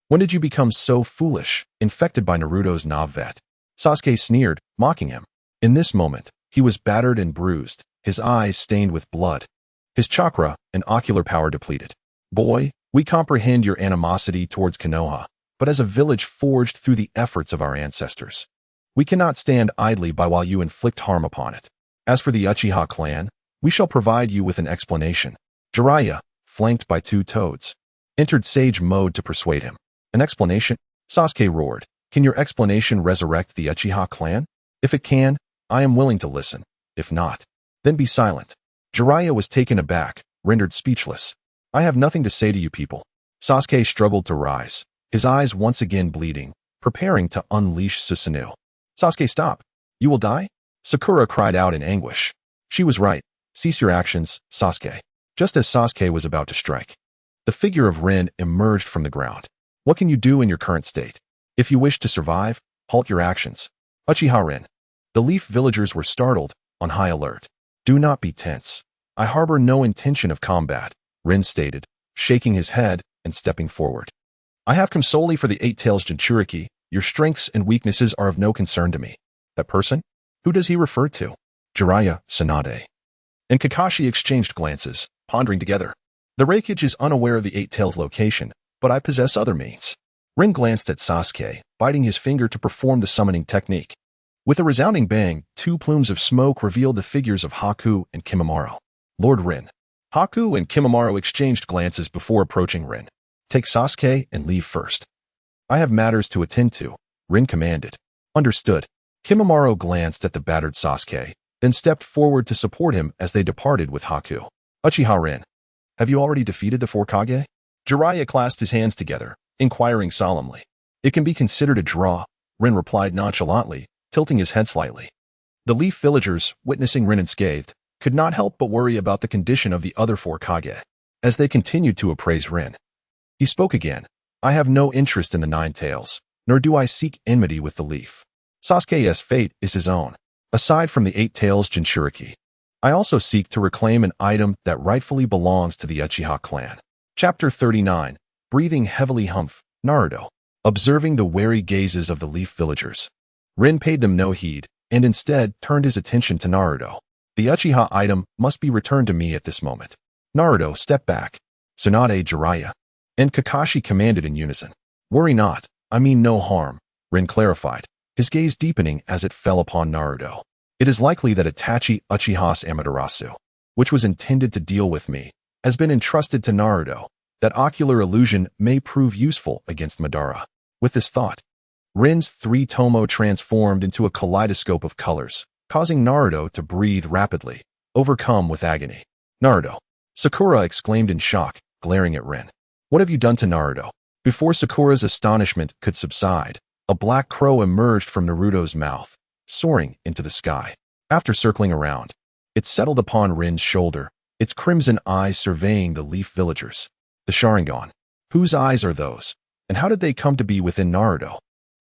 When did you become so foolish, infected by Naruto's Navet? Sasuke sneered, mocking him. In this moment, he was battered and bruised, his eyes stained with blood. His chakra and ocular power depleted. Boy, we comprehend your animosity towards Konoha, but as a village forged through the efforts of our ancestors, we cannot stand idly by while you inflict harm upon it. As for the Uchiha clan, we shall provide you with an explanation. Jiraiya, flanked by two toads, entered sage mode to persuade him. An explanation? Sasuke roared. Can your explanation resurrect the Uchiha clan? If it can, I am willing to listen. If not, then be silent. Jiraiya was taken aback, rendered speechless. I have nothing to say to you people. Sasuke struggled to rise, his eyes once again bleeding, preparing to unleash Susanoo. Sasuke, stop. You will die? Sakura cried out in anguish. She was right. Cease your actions, Sasuke. Just as Sasuke was about to strike, the figure of Rin emerged from the ground. What can you do in your current state? If you wish to survive, halt your actions. Uchiha Rin. The Leaf villagers were startled, on high alert. Do not be tense. I harbor no intention of combat, Rin stated, shaking his head and stepping forward. I have come solely for the Eight Tails Jinchuriki. Your strengths and weaknesses are of no concern to me. That person? Who does he refer to? Jiraiya, Tsunade. And Kakashi exchanged glances, pondering together. The Reikage is unaware of the Eight Tails' location, but I possess other means. Rin glanced at Sasuke, biting his finger to perform the summoning technique. With a resounding bang, two plumes of smoke revealed the figures of Haku and Kimimaro. Lord Rin. Haku and Kimimaro exchanged glances before approaching Rin. Take Sasuke and leave first. I have matters to attend to, Rin commanded. Understood. Kimimaro glanced at the battered Sasuke, then stepped forward to support him as they departed with Haku. Uchiha Rin. Have you already defeated the four Kage? Jiraiya clasped his hands together, inquiring solemnly. It can be considered a draw, Rin replied nonchalantly, tilting his head slightly. The Leaf villagers, witnessing Rin unscathed, could not help but worry about the condition of the other four Kage, as they continued to appraise Rin. He spoke again. I have no interest in the Nine Tails, nor do I seek enmity with the Leaf. Sasuke's fate is his own. Aside from the Eight Tails Jinchuriki, I also seek to reclaim an item that rightfully belongs to the Uchiha clan. Chapter 39. Breathing heavily humph, Naruto. Observing the wary gazes of the Leaf villagers, Rin paid them no heed, and instead turned his attention to Naruto. The Uchiha item must be returned to me at this moment. Naruto, step back. Tsunade, Jiraiya, and Kakashi commanded in unison. Worry not, I mean no harm, Rin clarified, his gaze deepening as it fell upon Naruto. It is likely that Itachi Uchiha's Amaterasu, which was intended to deal with me, has been entrusted to Naruto. That ocular illusion may prove useful against Madara. With this thought, Rin's three tomo transformed into a kaleidoscope of colors, causing Naruto to breathe rapidly, overcome with agony. Naruto. Sakura exclaimed in shock, glaring at Rin. What have you done to Naruto? Before Sakura's astonishment could subside, a black crow emerged from Naruto's mouth, soaring into the sky. After circling around, it settled upon Rin's shoulder, its crimson eyes surveying the Leaf villagers. The Sharingan. Whose eyes are those? And how did they come to be within Naruto?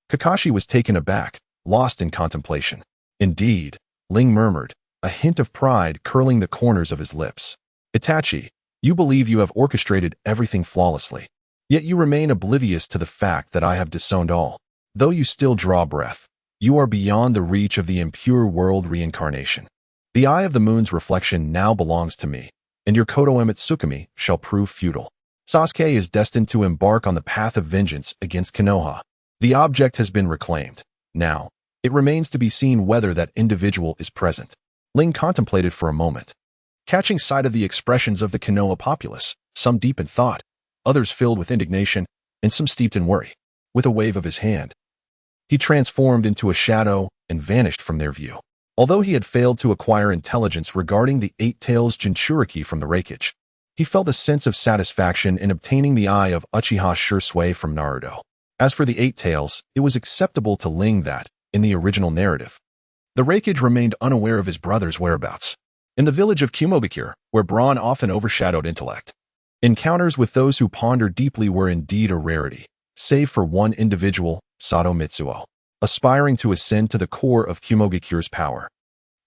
Kakashi was taken aback, lost in contemplation. Indeed, Ling murmured, a hint of pride curling the corners of his lips. Itachi, you believe you have orchestrated everything flawlessly. Yet you remain oblivious to the fact that I have disowned all. Though you still draw breath, you are beyond the reach of the impure world reincarnation. The eye of the moon's reflection now belongs to me, and your Koto Tsukumi shall prove futile. Sasuke is destined to embark on the path of vengeance against Konoha. The object has been reclaimed. Now, it remains to be seen whether that individual is present. Ling contemplated for a moment, catching sight of the expressions of the Konoha populace, some deep in thought, others filled with indignation, and some steeped in worry. With a wave of his hand, he transformed into a shadow and vanished from their view. Although he had failed to acquire intelligence regarding the Eight Tails Jinchuriki from the Reikage, he felt a sense of satisfaction in obtaining the eye of Uchiha Shisui from Naruto. As for the Eight Tails, it was acceptable to Ling that, in the original narrative, The Reikage remained unaware of his brother's whereabouts. In the village of Kumogakure, where brawn often overshadowed intellect, encounters with those who ponder deeply were indeed a rarity, save for one individual, Sato Mitsuo, aspiring to ascend to the core of Kumogakure's power.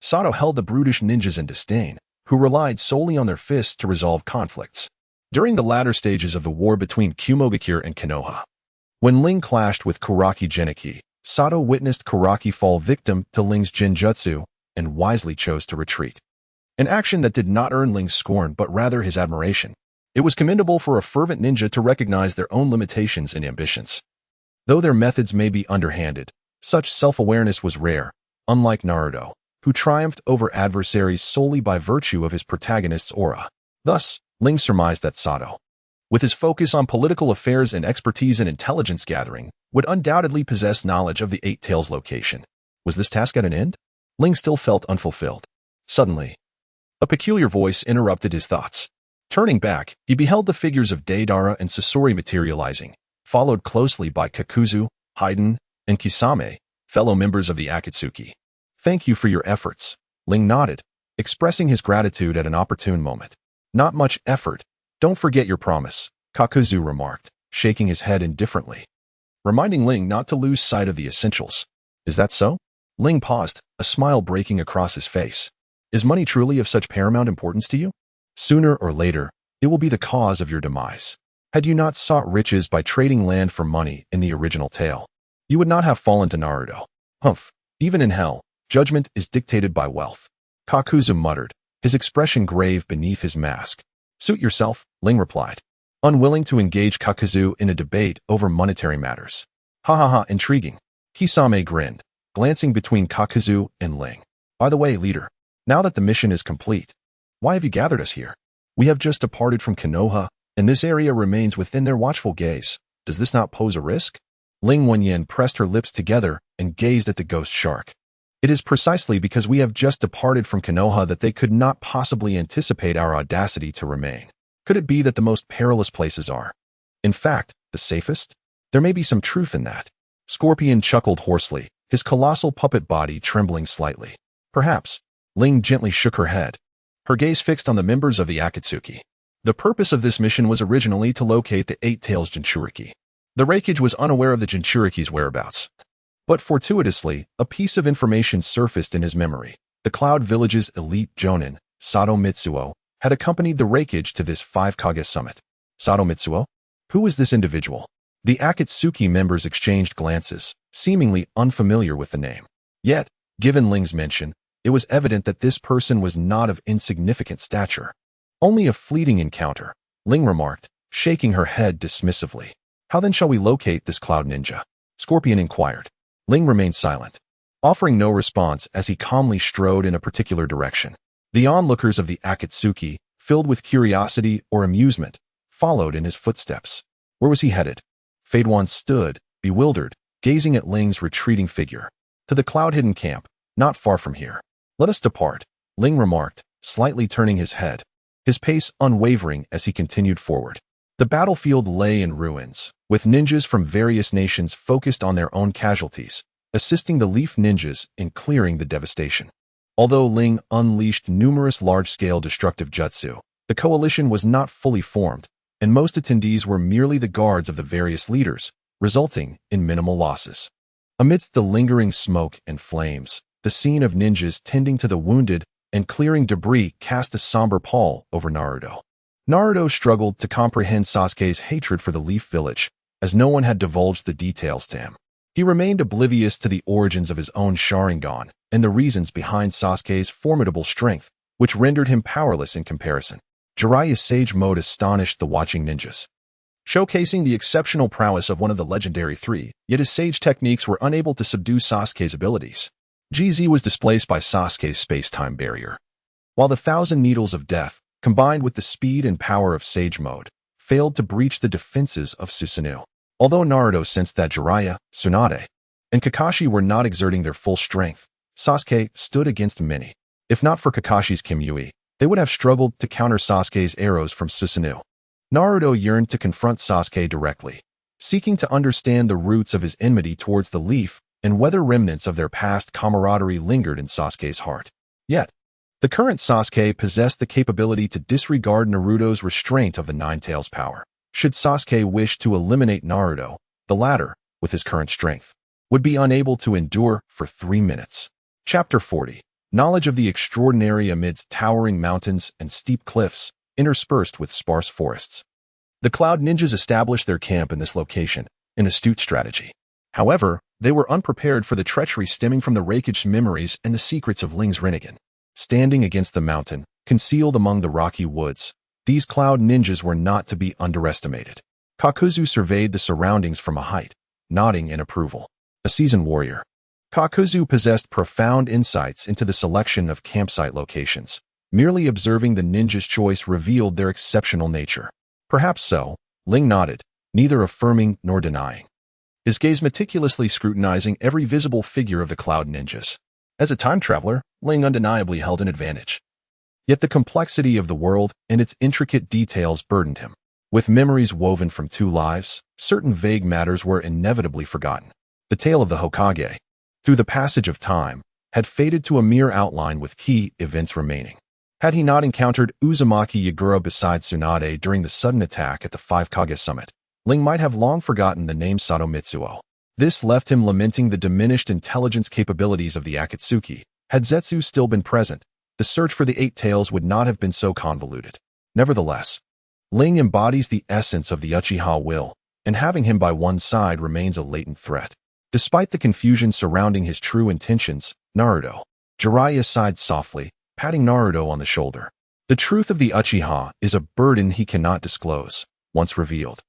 Sato held the brutish ninjas in disdain, who relied solely on their fists to resolve conflicts. During the latter stages of the war between Kumogakure and Konoha, when Ling clashed with Kuraki Geniki, Sato witnessed Kuraki fall victim to Ling's genjutsu and wisely chose to retreat. An action that did not earn Ling's scorn but rather his admiration. It was commendable for a fervent ninja to recognize their own limitations and ambitions. Though their methods may be underhanded, such self-awareness was rare, unlike Naruto, who triumphed over adversaries solely by virtue of his protagonist's aura. Thus, Ling surmised that Sato, with his focus on political affairs and expertise in intelligence gathering, would undoubtedly possess knowledge of the Eight Tails location. Was this task at an end? Ling still felt unfulfilled. Suddenly, a peculiar voice interrupted his thoughts. Turning back, he beheld the figures of Deidara and Sasori materializing, followed closely by Kakuzu, Haiden, and Kisame, fellow members of the Akatsuki. Thank you for your efforts, Ling nodded, expressing his gratitude at an opportune moment. Not much effort. Don't forget your promise, Kakuzu remarked, shaking his head indifferently, reminding Ling not to lose sight of the essentials. Is that so? Ling paused, a smile breaking across his face. Is money truly of such paramount importance to you? Sooner or later, it will be the cause of your demise. Had you not sought riches by trading land for money in the original tale, you would not have fallen to Naruto. Humph, even in hell, judgment is dictated by wealth. Kakuzu muttered, his expression grave beneath his mask. Suit yourself, Ling replied, unwilling to engage Kakuzu in a debate over monetary matters. Ha ha ha, intriguing. Kisame grinned, glancing between Kakuzu and Ling. By the way, leader, now that the mission is complete, why have you gathered us here? We have just departed from Konoha, and this area remains within their watchful gaze. Does this not pose a risk? Ling Wenyan pressed her lips together and gazed at the ghost shark. It is precisely because we have just departed from Konoha that they could not possibly anticipate our audacity to remain. Could it be that the most perilous places are, in fact, the safest? There may be some truth in that. Scorpion chuckled hoarsely, his colossal puppet body trembling slightly. Perhaps. Ling gently shook her head, her gaze fixed on the members of the Akatsuki. The purpose of this mission was originally to locate the Eight Tails Jinchuriki. The Reikage was unaware of the Jinchuriki's whereabouts. But fortuitously, a piece of information surfaced in his memory. The Cloud Village's elite jonin, Sato Mitsuo, had accompanied the Reikage to this 5 Kage summit. Sato Mitsuo? Who was this individual? The Akatsuki members exchanged glances, seemingly unfamiliar with the name. Yet, given Ling's mention, it was evident that this person was not of insignificant stature. Only a fleeting encounter, Ling remarked, shaking her head dismissively. How then shall we locate this cloud ninja? Scorpion inquired. Ling remained silent, offering no response as he calmly strode in a particular direction. The onlookers of the Akatsuki, filled with curiosity or amusement, followed in his footsteps. Where was he headed? Fadewan stood, bewildered, gazing at Ling's retreating figure. To the cloud-hidden camp, not far from here. Let us depart, Ling remarked, slightly turning his head, his pace unwavering as he continued forward. The battlefield lay in ruins, with ninjas from various nations focused on their own casualties, assisting the Leaf ninjas in clearing the devastation. Although Ling unleashed numerous large-scale destructive jutsu, the coalition was not fully formed, and most attendees were merely the guards of the various leaders, resulting in minimal losses. Amidst the lingering smoke and flames, the scene of ninjas tending to the wounded and clearing debris cast a somber pall over Naruto. Naruto struggled to comprehend Sasuke's hatred for the Leaf Village, as no one had divulged the details to him. He remained oblivious to the origins of his own Sharingan and the reasons behind Sasuke's formidable strength, which rendered him powerless in comparison. Jiraiya's Sage Mode astonished the watching ninjas, showcasing the exceptional prowess of one of the legendary three, yet his sage techniques were unable to subdue Sasuke's abilities. GZ was displaced by Sasuke's space-time barrier, while the Thousand Needles of Death, combined with the speed and power of Sage Mode, failed to breach the defenses of Susanoo. Although Naruto sensed that Jiraiya, Tsunade, and Kakashi were not exerting their full strength, Sasuke stood against many. If not for Kakashi's Kimyui, they would have struggled to counter Sasuke's arrows from Susanoo. Naruto yearned to confront Sasuke directly, seeking to understand the roots of his enmity towards the Leaf and whether remnants of their past camaraderie lingered in Sasuke's heart. Yet, the current Sasuke possessed the capability to disregard Naruto's restraint of the Nine Tails power. Should Sasuke wish to eliminate Naruto, the latter, with his current strength, would be unable to endure for 3 minutes. Chapter 40. Knowledge of the extraordinary amidst towering mountains and steep cliffs, interspersed with sparse forests. The Cloud Ninjas established their camp in this location, an astute strategy. However, they were unprepared for the treachery stemming from the Raikage memories and the secrets of Ling's Rinnegan. Standing against the mountain, concealed among the rocky woods, these Cloud Ninjas were not to be underestimated. Kakuzu surveyed the surroundings from a height, nodding in approval. A seasoned warrior, Kakuzu possessed profound insights into the selection of campsite locations. Merely observing the ninja's choice revealed their exceptional nature. Perhaps so, Ling nodded, neither affirming nor denying, his gaze meticulously scrutinizing every visible figure of the Cloud Ninjas. As a time traveler, Ling undeniably held an advantage. Yet the complexity of the world and its intricate details burdened him. With memories woven from 2 lives, certain vague matters were inevitably forgotten. The tale of the Hokage, through the passage of time, had faded to a mere outline with key events remaining. Had he not encountered Uzumaki Yagura beside Tsunade during the sudden attack at the 5 Kage summit, Ling might have long forgotten the name Sato Mitsuo. This left him lamenting the diminished intelligence capabilities of the Akatsuki. Had Zetsu still been present, the search for the 8 tails would not have been so convoluted. Nevertheless, Ling embodies the essence of the Uchiha will, and having him by one side remains a latent threat. Despite the confusion surrounding his true intentions, Naruto. Jiraiya sighed softly, patting Naruto on the shoulder. The truth of the Uchiha is a burden he cannot disclose. Once revealed,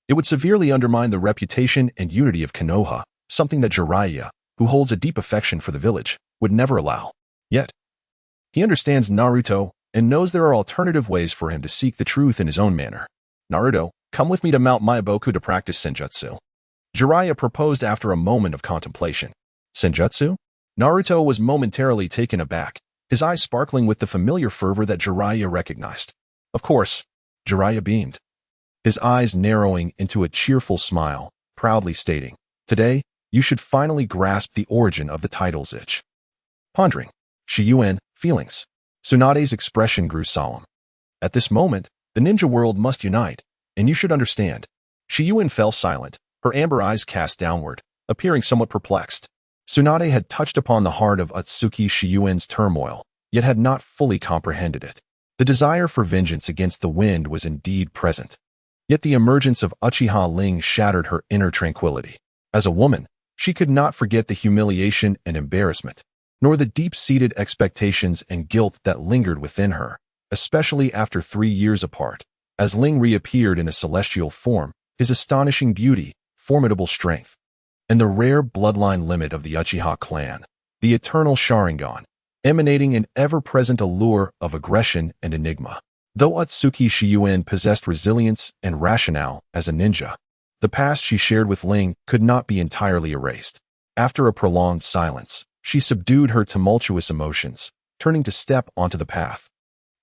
it would severely undermine the reputation and unity of Konoha, something that Jiraiya, who holds a deep affection for the village, would never allow. Yet, he understands Naruto and knows there are alternative ways for him to seek the truth in his own manner. Naruto, come with me to Mount Myoboku to practice senjutsu. Jiraiya proposed after a moment of contemplation. Senjutsu? Naruto was momentarily taken aback, his eyes sparkling with the familiar fervor that Jiraiya recognized. Of course, Jiraiya beamed, his eyes narrowing into a cheerful smile, proudly stating, "Today, you should finally grasp the origin of the title's itch." Pondering, Shizune, feelings. Tsunade's expression grew solemn. At this moment, the ninja world must unite, and you should understand. Shizune fell silent, her amber eyes cast downward, appearing somewhat perplexed. Tsunade had touched upon the heart of Akatsuki Shizune's turmoil, yet had not fully comprehended it. The desire for vengeance against the wind was indeed present. Yet the emergence of Uchiha Ling shattered her inner tranquility. As a woman, she could not forget the humiliation and embarrassment, nor the deep-seated expectations and guilt that lingered within her, especially after 3 years apart, as Ling reappeared in a celestial form, his astonishing beauty, formidable strength, and the rare bloodline limit of the Uchiha clan, the eternal Sharingan, emanating an ever-present allure of aggression and enigma. Though Akatsuki Shizune possessed resilience and rationale as a ninja, the past she shared with Ling could not be entirely erased. After a prolonged silence, she subdued her tumultuous emotions, turning to step onto the path,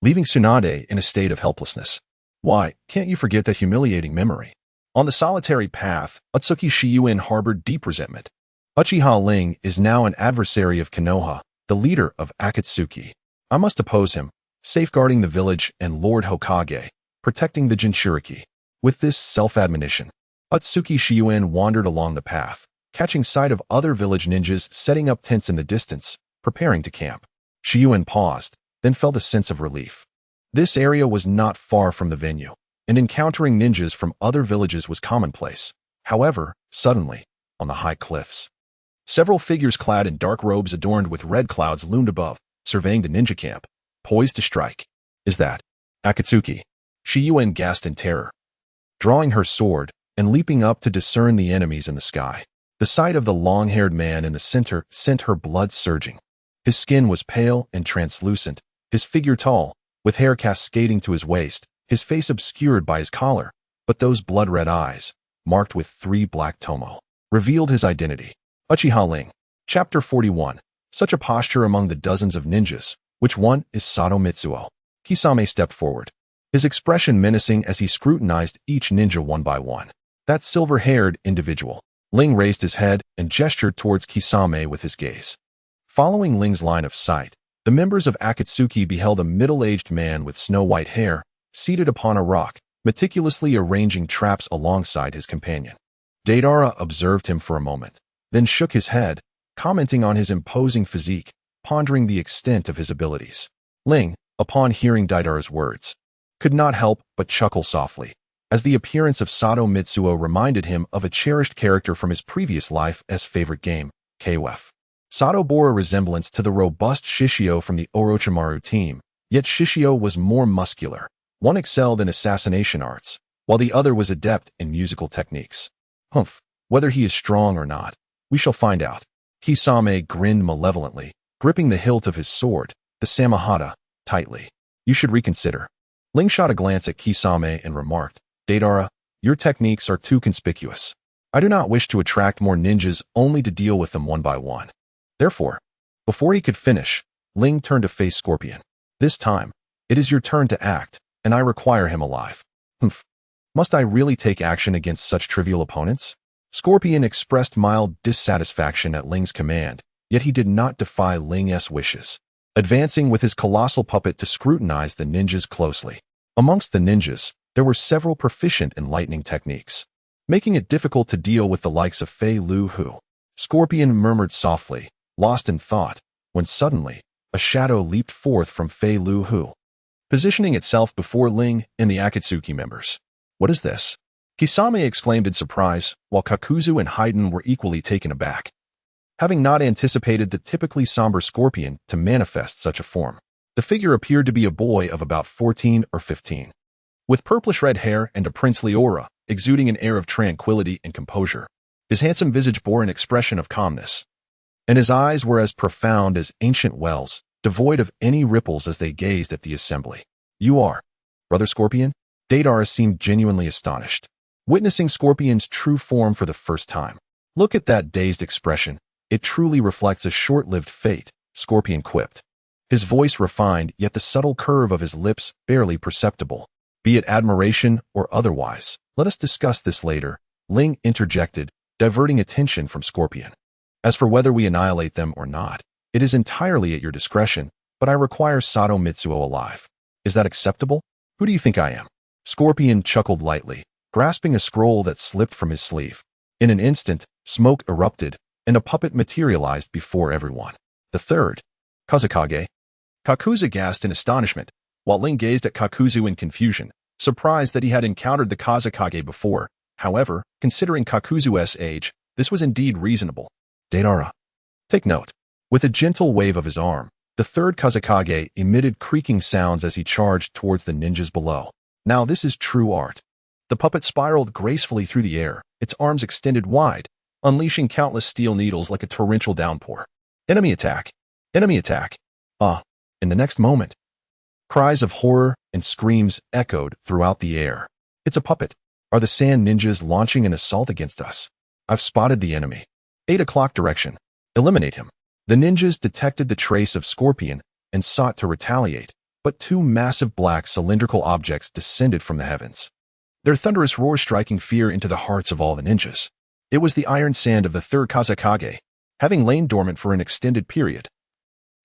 leaving Tsunade in a state of helplessness. Why, can't you forget that humiliating memory? On the solitary path, Akatsuki Shizune harbored deep resentment. Uchiha Ling is now an adversary of Konoha, the leader of Akatsuki. I must oppose him, safeguarding the village and Lord Hokage, protecting the Jinchuriki. With this self-admonition, Akatsuki Shizune wandered along the path, catching sight of other village ninjas setting up tents in the distance, preparing to camp. Shizune paused, then felt a sense of relief. This area was not far from the venue, and encountering ninjas from other villages was commonplace. However, suddenly, on the high cliffs, several figures clad in dark robes adorned with red clouds loomed above, surveying the ninja camp, poised to strike. Is that Akatsuki? Shizune gasped in terror, drawing her sword and leaping up to discern the enemies in the sky. The sight of the long-haired man in the center sent her blood surging. His skin was pale and translucent, his figure tall, with hair cascading to his waist, his face obscured by his collar, but those blood-red eyes, marked with 3 black tomo, revealed his identity. Uchiha Ling. Chapter 41. Such a posture among the dozens of ninjas. Which one is Sato Mitsuo? Kisame stepped forward, his expression menacing as he scrutinized each ninja one by one. That silver-haired individual, Ling raised his head and gestured towards Kisame with his gaze. Following Ling's line of sight, the members of Akatsuki beheld a middle-aged man with snow-white hair, seated upon a rock, meticulously arranging traps alongside his companion. Deidara observed him for a moment, then shook his head, commenting on his imposing physique, pondering the extent of his abilities. Ling, upon hearing Deidara's words, could not help but chuckle softly, as the appearance of Sato Mitsuo reminded him of a cherished character from his previous life's favorite game, KOF. Sato bore a resemblance to the robust Shishio from the Orochimaru team, yet Shishio was more muscular. One excelled in assassination arts, while the other was adept in musical techniques. Humph, whether he is strong or not, we shall find out. Kisame grinned malevolently, gripping the hilt of his sword, the Samahata, tightly. You should reconsider. Ling shot a glance at Kisame and remarked, Deidara, your techniques are too conspicuous. I do not wish to attract more ninjas only to deal with them one by one. Therefore, before he could finish, Ling turned to face Scorpion. This time, it is your turn to act, and I require him alive. Humph. Must I really take action against such trivial opponents? Scorpion expressed mild dissatisfaction at Ling's command, yet he did not defy Ling's wishes, advancing with his colossal puppet to scrutinize the ninjas closely. Amongst the ninjas, there were several proficient in lightning techniques, making it difficult to deal with the likes of Fei Lu Hu. Scorpion murmured softly, lost in thought, when suddenly, a shadow leaped forth from Fei Lu Hu, positioning itself before Ling and the Akatsuki members. What is this? Kisame exclaimed in surprise, while Kakuzu and Haiden were equally taken aback, having not anticipated the typically somber Scorpion to manifest such a form. The figure appeared to be a boy of about 14 or 15, with purplish-red hair and a princely aura, exuding an air of tranquility and composure. His handsome visage bore an expression of calmness, and his eyes were as profound as ancient wells, devoid of any ripples as they gazed at the assembly. You are, Brother Scorpion? Deidara seemed genuinely astonished, witnessing Scorpion's true form for the first time. Look at that dazed expression. It truly reflects a short-lived fate, Scorpion quipped. His voice refined, yet the subtle curve of his lips barely perceptible. Be it admiration or otherwise, let us discuss this later, Ling interjected, diverting attention from Scorpion. As for whether we annihilate them or not, it is entirely at your discretion, but I require Sato Mitsuo alive. Is that acceptable? Who do you think I am? Scorpion chuckled lightly, grasping a scroll that slipped from his sleeve. In an instant, smoke erupted, and a puppet materialized before everyone. The third, Kazekage. Kakuzu gasped in astonishment, while Ling gazed at Kakuzu in confusion, surprised that he had encountered the Kazekage before. However, considering Kakuzu's age, this was indeed reasonable. Deidara. Take note. With a gentle wave of his arm, the third Kazekage emitted creaking sounds as he charged towards the ninjas below. Now this is true art. The puppet spiraled gracefully through the air, its arms extended wide, unleashing countless steel needles like a torrential downpour. Enemy attack! Enemy attack! In the next moment, cries of horror and screams echoed throughout the air. It's a puppet. Are the sand ninjas launching an assault against us? I've spotted the enemy. 8 o'clock direction. Eliminate him. The ninjas detected the trace of Scorpion and sought to retaliate, but 2 massive black cylindrical objects descended from the heavens, their thunderous roar striking fear into the hearts of all the ninjas. It was the iron sand of the third Kazekage, having lain dormant for an extended period.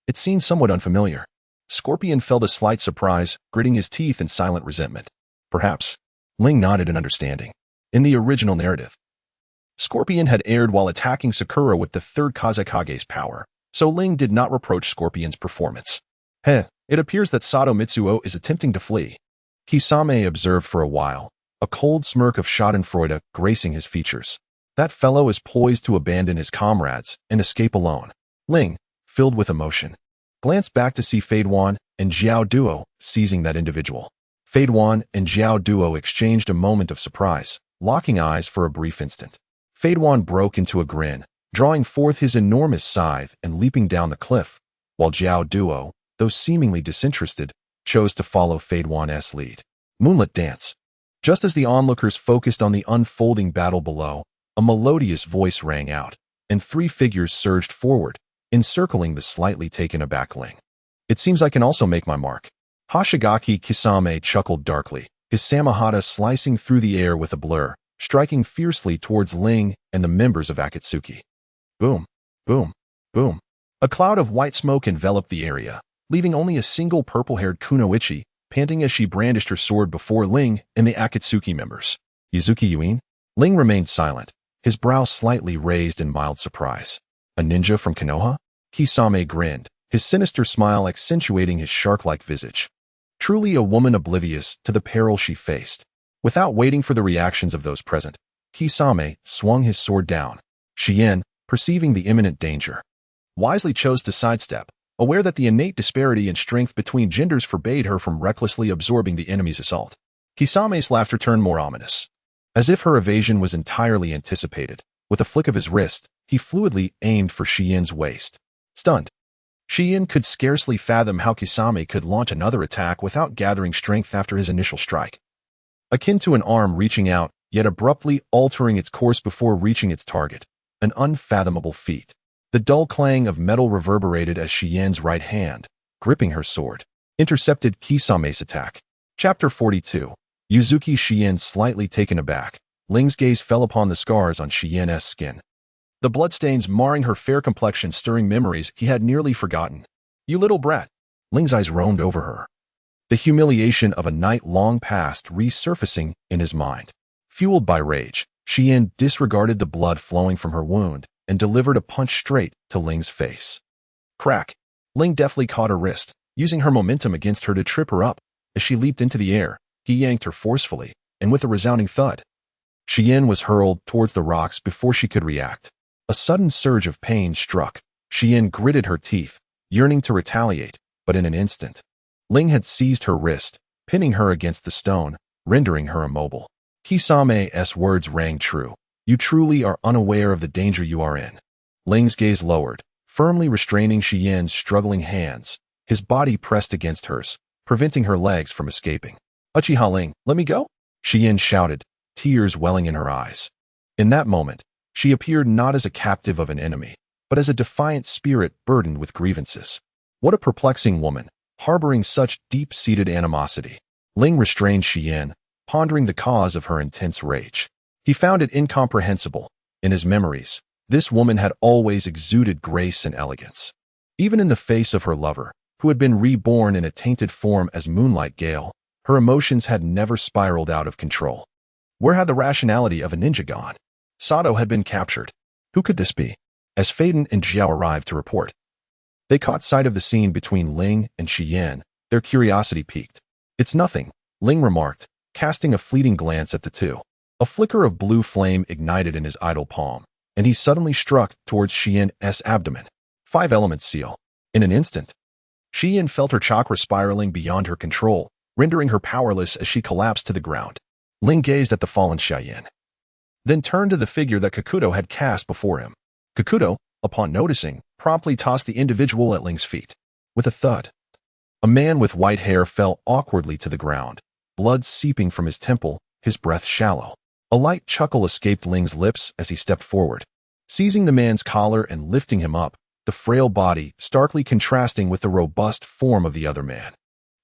It seemed somewhat unfamiliar. Scorpion felt a slight surprise, gritting his teeth in silent resentment. Perhaps. Ling nodded in understanding. In the original narrative, Scorpion had erred while attacking Sakura with the third Kazekage's power, so Ling did not reproach Scorpion's performance. It appears that Sato Mitsuo is attempting to flee. Kisame observed for a while, a cold smirk of schadenfreude gracing his features. That fellow is poised to abandon his comrades and escape alone. Ling, filled with emotion, glanced back to see Fadewan and Xiao Duo seizing that individual. Fadewan and Xiao Duo exchanged a moment of surprise, locking eyes for a brief instant. Fadewan broke into a grin, drawing forth his enormous scythe and leaping down the cliff, while Xiao Duo, though seemingly disinterested, chose to follow Fadewan's lead. Moonlit dance. Just as the onlookers focused on the unfolding battle below, a melodious voice rang out, and 3 figures surged forward, encircling the slightly taken aback Ling. It seems I can also make my mark. Hoshigaki Kisame chuckled darkly, his Samahata slicing through the air with a blur, striking fiercely towards Ling and the members of Akatsuki. Boom, boom, boom. A cloud of white smoke enveloped the area, leaving only a single purple-haired kunoichi panting as she brandished her sword before Ling and the Akatsuki members. Yuzuki Yuin? Ling remained silent, his brow slightly raised in mild surprise. A ninja from Konoha? Kisame grinned, his sinister smile accentuating his shark-like visage. Truly a woman oblivious to the peril she faced. Without waiting for the reactions of those present, Kisame swung his sword down. Shien, perceiving the imminent danger, wisely chose to sidestep, aware that the innate disparity in strength between genders forbade her from recklessly absorbing the enemy's assault. Kisame's laughter turned more ominous. As if her evasion was entirely anticipated, with a flick of his wrist, he fluidly aimed for Shien's waist. Stunned, Shien could scarcely fathom how Kisame could launch another attack without gathering strength after his initial strike. Akin to an arm reaching out, yet abruptly altering its course before reaching its target. An unfathomable feat. The dull clang of metal reverberated as Shien's right hand, gripping her sword, intercepted Kisame's attack. Chapter 42. Yuzuki Shien slightly taken aback. Ling's gaze fell upon the scars on Shien's skin. The bloodstains marring her fair complexion stirring memories he had nearly forgotten. You little brat. Ling's eyes roamed over her. The humiliation of a night long past resurfacing in his mind. Fueled by rage, Shien disregarded the blood flowing from her wound and delivered a punch straight to Ling's face. Crack! Ling deftly caught her wrist, using her momentum against her to trip her up. As she leaped into the air, he yanked her forcefully, and with a resounding thud, Shien was hurled towards the rocks before she could react. A sudden surge of pain struck. Shien gritted her teeth, yearning to retaliate, but in an instant, Ling had seized her wrist, pinning her against the stone, rendering her immobile. Kisame's words rang true. You truly are unaware of the danger you are in. Ling's gaze lowered, firmly restraining Shien's struggling hands, his body pressed against hers, preventing her legs from escaping. Uchiha Ling, let me go? Shien shouted, tears welling in her eyes. In that moment, she appeared not as a captive of an enemy, but as a defiant spirit burdened with grievances. What a perplexing woman, harboring such deep-seated animosity. Ling restrained Shien, pondering the cause of her intense rage. He found it incomprehensible. In his memories, this woman had always exuded grace and elegance. Even in the face of her lover, who had been reborn in a tainted form as Moonlight Gale, her emotions had never spiraled out of control. Where had the rationality of a ninja gone? Sato had been captured. Who could this be? As Faden and Jiao arrived to report, they caught sight of the scene between Ling and Shien. Their curiosity piqued. It's nothing, Ling remarked, casting a fleeting glance at the two. A flicker of blue flame ignited in his idle palm, and he suddenly struck towards Shien's abdomen. 5-element seal. In an instant, Shien felt her chakra spiraling beyond her control, rendering her powerless as she collapsed to the ground. Ling gazed at the fallen Shien, then turned to the figure that Kakuto had cast before him. Kakuto, upon noticing, promptly tossed the individual at Ling's feet. With a thud, a man with white hair fell awkwardly to the ground, blood seeping from his temple, his breath shallow. A light chuckle escaped Ling's lips as he stepped forward, seizing the man's collar and lifting him up, the frail body starkly contrasting with the robust form of the other man.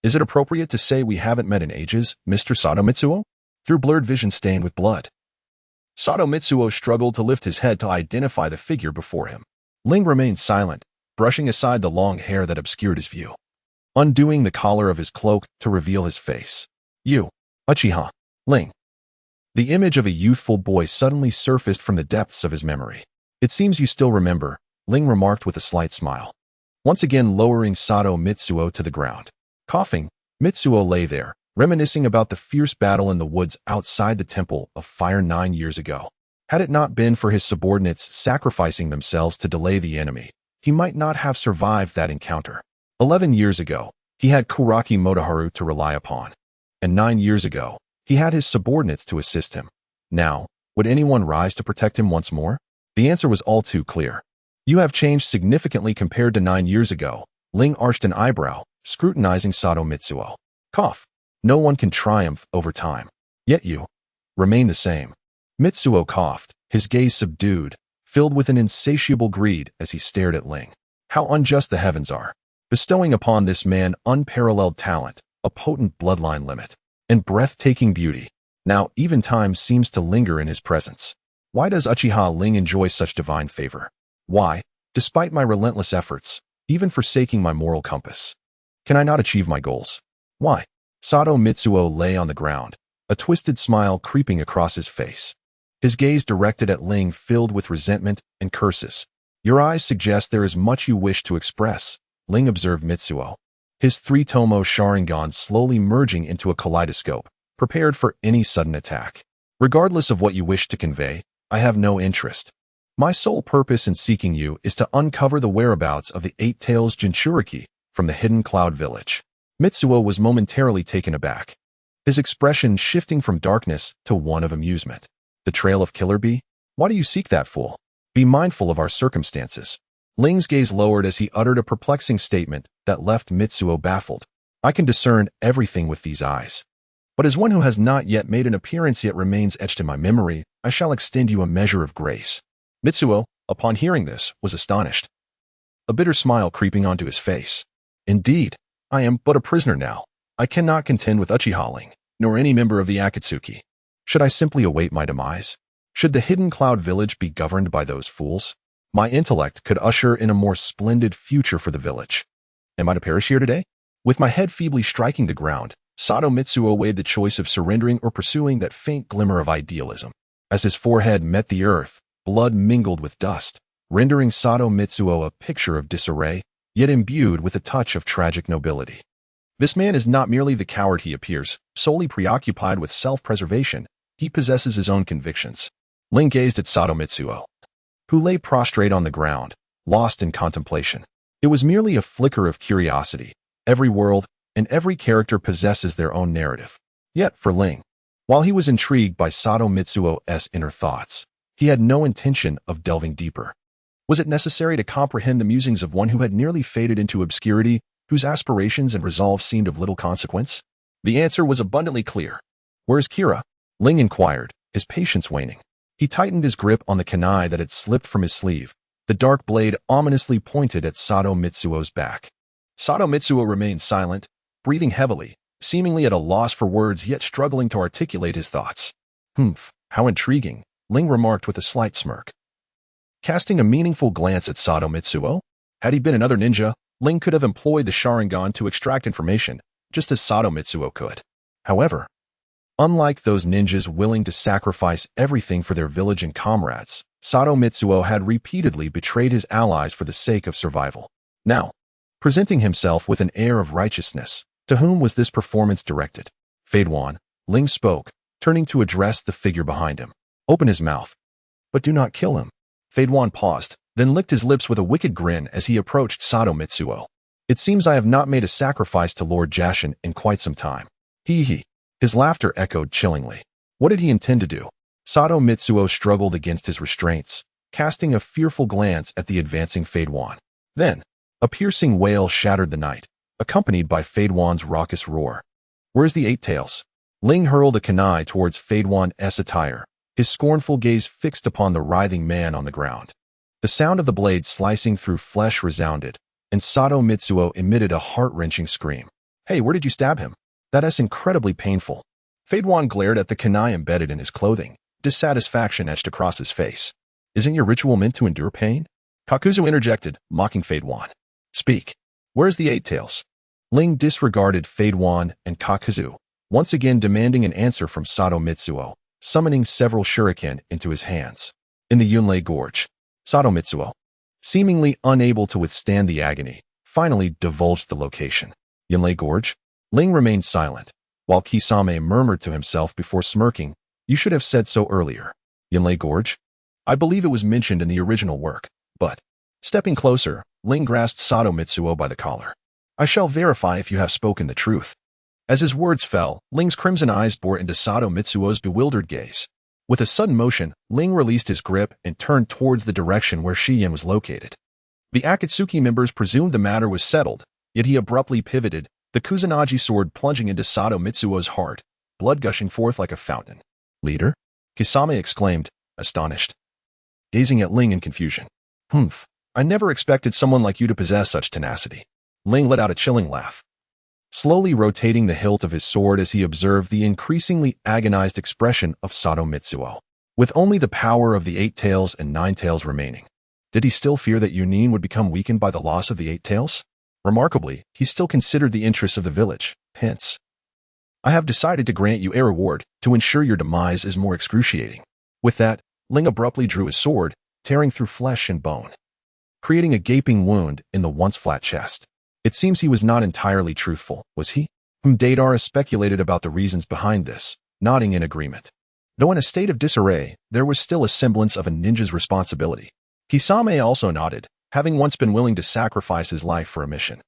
Is it appropriate to say we haven't met in ages, Mr. Sato Mitsuo? Through blurred vision stained with blood, Sato Mitsuo struggled to lift his head to identify the figure before him. Ling remained silent, brushing aside the long hair that obscured his view, undoing the collar of his cloak to reveal his face. You, Uchiha, Ling. The image of a youthful boy suddenly surfaced from the depths of his memory. It seems you still remember, Ling remarked with a slight smile, once again lowering Sato Mitsuo to the ground. Coughing, Mitsuo lay there, reminiscing about the fierce battle in the woods outside the Temple of Fire 9 years ago. Had it not been for his subordinates sacrificing themselves to delay the enemy, he might not have survived that encounter. 11 years ago, he had Kuraki Motoharu to rely upon, and 9 years ago, he had his subordinates to assist him. Now, would anyone rise to protect him once more? The answer was all too clear. You have changed significantly compared to 9 years ago. Ling arched an eyebrow, scrutinizing Sato Mitsuo. Cough. No one can triumph over time. Yet you remain the same. Mitsuo coughed, his gaze subdued, filled with an insatiable greed as he stared at Ling. How unjust the heavens are, bestowing upon this man unparalleled talent, a potent bloodline limit, and breathtaking beauty. Now, even time seems to linger in his presence. Why does Uchiha Ling enjoy such divine favor? Why, despite my relentless efforts, even forsaking my moral compass, can I not achieve my goals? Why? Sato Mitsuo lay on the ground, a twisted smile creeping across his face. His gaze directed at Ling filled with resentment and curses. Your eyes suggest there is much you wish to express, Ling observed Mitsuo. His three-tomo Sharingan slowly merging into a kaleidoscope, prepared for any sudden attack. Regardless of what you wish to convey, I have no interest. My sole purpose in seeking you is to uncover the whereabouts of the Eight Tails Jinchuriki from the hidden cloud village. Mitsuo was momentarily taken aback, his expression shifting from darkness to one of amusement. The trail of Killer Bee? Why do you seek that, fool? Be mindful of our circumstances. Ling's gaze lowered as he uttered a perplexing statement that left Mitsuo baffled. I can discern everything with these eyes. But as one who has not yet made an appearance yet remains etched in my memory, I shall extend you a measure of grace. Mitsuo, upon hearing this, was astonished, a bitter smile creeping onto his face. Indeed, I am but a prisoner now. I cannot contend with Uchiha Ling, nor any member of the Akatsuki. Should I simply await my demise? Should the hidden cloud village be governed by those fools? My intellect could usher in a more splendid future for the village. Am I to perish here today? With my head feebly striking the ground, Sato Mitsuo weighed the choice of surrendering or pursuing that faint glimmer of idealism. As his forehead met the earth, blood mingled with dust, rendering Sato Mitsuo a picture of disarray, yet imbued with a touch of tragic nobility. This man is not merely the coward he appears, solely preoccupied with self-preservation. He possesses his own convictions. Ling gazed at Sato Mitsuo, who lay prostrate on the ground, lost in contemplation. It was merely a flicker of curiosity. Every world and every character possesses their own narrative. Yet for Ling, while he was intrigued by Sato Mitsuo's inner thoughts, he had no intention of delving deeper. Was it necessary to comprehend the musings of one who had nearly faded into obscurity, whose aspirations and resolve seemed of little consequence? The answer was abundantly clear. Where's Kira? Ling inquired, his patience waning. He tightened his grip on the kunai that had slipped from his sleeve, the dark blade ominously pointed at Sato Mitsuo's back. Sato Mitsuo remained silent, breathing heavily, seemingly at a loss for words yet struggling to articulate his thoughts. How intriguing, Ling remarked with a slight smirk. Casting a meaningful glance at Sato Mitsuo, had he been another ninja, Ling could have employed the Sharingan to extract information, just as Sato Mitsuo could. However, unlike those ninjas willing to sacrifice everything for their village and comrades, Sato Mitsuo had repeatedly betrayed his allies for the sake of survival. Now, presenting himself with an air of righteousness, to whom was this performance directed? Fadewan, Ling spoke, turning to address the figure behind him. Open his mouth, but do not kill him. Fadewan paused, then licked his lips with a wicked grin as he approached Sato Mitsuo. It seems I have not made a sacrifice to Lord Jashin in quite some time. Hee. His laughter echoed chillingly. What did he intend to do? Sato Mitsuo struggled against his restraints, casting a fearful glance at the advancing Fadewan. Then, a piercing wail shattered the night, accompanied by Fadewan's raucous roar. Where's the Eight Tails? Ling hurled a kunai towards Fadewan's attire, his scornful gaze fixed upon the writhing man on the ground. The sound of the blade slicing through flesh resounded, and Sato Mitsuo emitted a heart-wrenching scream. Hey, where did you stab him? That's incredibly painful. Fadewan glared at the kunai embedded in his clothing, dissatisfaction etched across his face. Isn't your ritual meant to endure pain? Kakuzu interjected, mocking Fadewan. Speak. Where's the Eight Tails? Ling disregarded Fadewan and Kakuzu, once again demanding an answer from Sato Mitsuo, summoning several shuriken into his hands. In the Yunlei Gorge, Sato Mitsuo, seemingly unable to withstand the agony, finally divulged the location. Yunlei Gorge? Ling remained silent, while Kisame murmured to himself before smirking, You should have said so earlier. Yunlei Gorge? I believe it was mentioned in the original work, but... Stepping closer, Ling grasped Sato Mitsuo by the collar. I shall verify if you have spoken the truth. As his words fell, Ling's crimson eyes bore into Sato Mitsuo's bewildered gaze. With a sudden motion, Ling released his grip and turned towards the direction where Shiyen was located. The Akatsuki members presumed the matter was settled, yet he abruptly pivoted, the Kusanagi sword plunging into Sato Mitsuo's heart, blood gushing forth like a fountain. Leader? Kisame exclaimed, astonished, gazing at Ling in confusion. I never expected someone like you to possess such tenacity. Ling let out a chilling laugh. slowly rotating the hilt of his sword as he observed the increasingly agonized expression of Sato Mitsuo. With only the power of the 8 tails and 9 tails remaining, did he still fear that Yunin would become weakened by the loss of the 8 tails? Remarkably, he still considered the interests of the village. Hence, I have decided to grant you a reward to ensure your demise is more excruciating. With that, Ling abruptly drew his sword, tearing through flesh and bone, creating a gaping wound in the once flat chest. It seems he was not entirely truthful, was he? Deidara speculated about the reasons behind this, nodding in agreement. Though in a state of disarray, there was still a semblance of a ninja's responsibility. Kisame also nodded, having once been willing to sacrifice his life for a mission.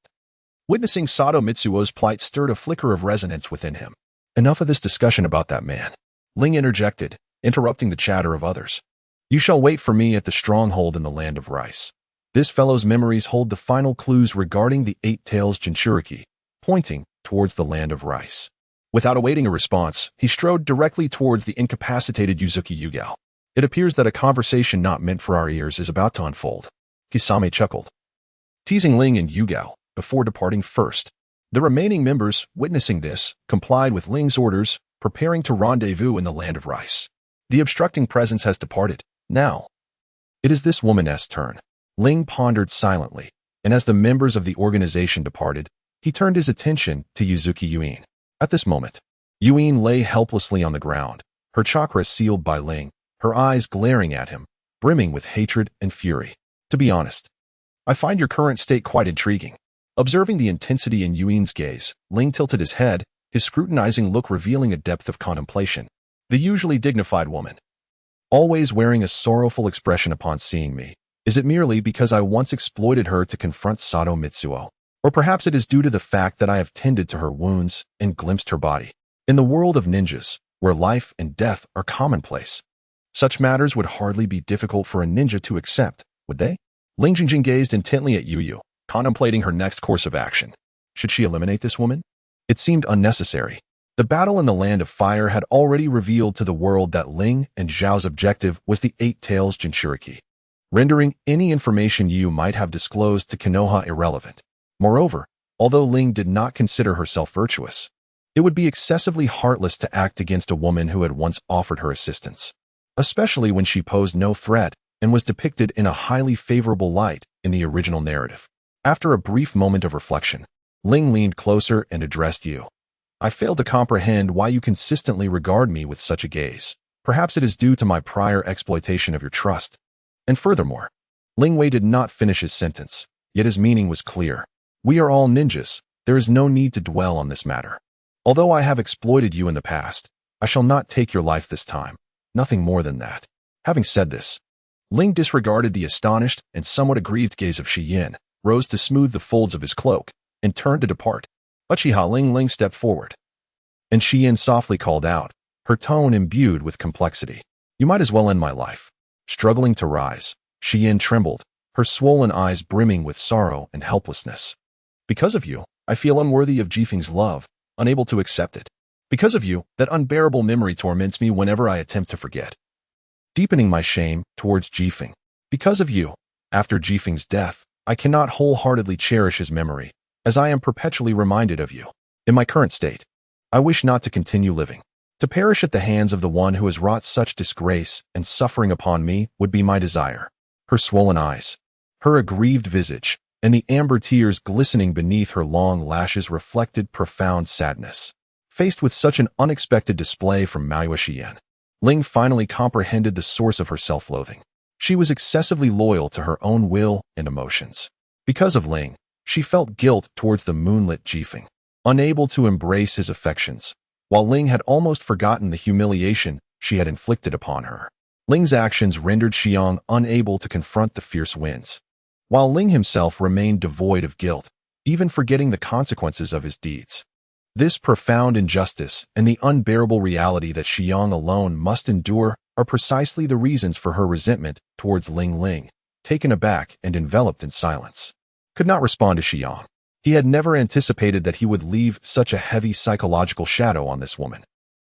Witnessing Sato Mitsuo's plight stirred a flicker of resonance within him. Enough of this discussion about that man. Ling interjected, interrupting the chatter of others. You shall wait for me at the stronghold in the land of rice. This fellow's memories hold the final clues regarding the 8 tails Jinchuriki, pointing towards the land of rice. Without awaiting a response, he strode directly towards the incapacitated Yuzuki Yugao. It appears that a conversation not meant for our ears is about to unfold. Kisame chuckled, teasing Ling and Yugao before departing first. The remaining members, witnessing this, complied with Ling's orders, preparing to rendezvous in the land of rice. The obstructing presence has departed. Now, it is this woman's turn. Ling pondered silently, and as the members of the organization departed, he turned his attention to Yuzuki Yuin. At this moment, Yuin lay helplessly on the ground, her chakra sealed by Ling, her eyes glaring at him, brimming with hatred and fury. To be honest, I find your current state quite intriguing. Observing the intensity in Yuin's gaze, Ling tilted his head, his scrutinizing look revealing a depth of contemplation. The usually dignified woman, always wearing a sorrowful expression upon seeing me. Is it merely because I once exploited her to confront Sato Mitsuo? Or perhaps it is due to the fact that I have tended to her wounds and glimpsed her body. In the world of ninjas, where life and death are commonplace, such matters would hardly be difficult for a ninja to accept, would they? Ling Jingjing gazed intently at Yuyu, contemplating her next course of action. Should she eliminate this woman? It seemed unnecessary. The battle in the Land of Fire had already revealed to the world that Ling and Zhao's objective was the 8 tails Jinchuriki, rendering any information Yu might have disclosed to Konoha irrelevant. Moreover, although Ling did not consider herself virtuous, it would be excessively heartless to act against a woman who had once offered her assistance, especially when she posed no threat and was depicted in a highly favorable light in the original narrative. After a brief moment of reflection, Ling leaned closer and addressed Yu. I fail to comprehend why you consistently regard me with such a gaze. Perhaps it is due to my prior exploitation of your trust. And furthermore, Ling Wei did not finish his sentence, yet his meaning was clear. We are all ninjas. There is no need to dwell on this matter. Although I have exploited you in the past, I shall not take your life this time. Nothing more than that. Having said this, Ling disregarded the astonished and somewhat aggrieved gaze of Shi Yin, rose to smooth the folds of his cloak, and turned to depart. Uchiha Ling stepped forward, and Shi Yin softly called out, her tone imbued with complexity. You might as well end my life. Struggling to rise, Shi Yin trembled, her swollen eyes brimming with sorrow and helplessness. Because of you, I feel unworthy of Jifeng's love, unable to accept it. Because of you, that unbearable memory torments me whenever I attempt to forget, deepening my shame towards Jifeng. Because of you, after Jifeng's death, I cannot wholeheartedly cherish his memory, as I am perpetually reminded of you. In my current state, I wish not to continue living. To perish at the hands of the one who has wrought such disgrace and suffering upon me would be my desire. Her swollen eyes, her aggrieved visage, and the amber tears glistening beneath her long lashes reflected profound sadness. Faced with such an unexpected display from Maihua Xian, Ling finally comprehended the source of her self-loathing. She was excessively loyal to her own will and emotions. Because of Ling, she felt guilt towards the moonlit Jifeng, unable to embrace his affections, while Ling had almost forgotten the humiliation she had inflicted upon her. Ling's actions rendered Xiang unable to confront the fierce winds, while Ling himself remained devoid of guilt, even forgetting the consequences of his deeds. This profound injustice and the unbearable reality that Xiang alone must endure are precisely the reasons for her resentment towards Ling. Taken aback and enveloped in silence, could not respond to Xiang. He had never anticipated that he would leave such a heavy psychological shadow on this woman,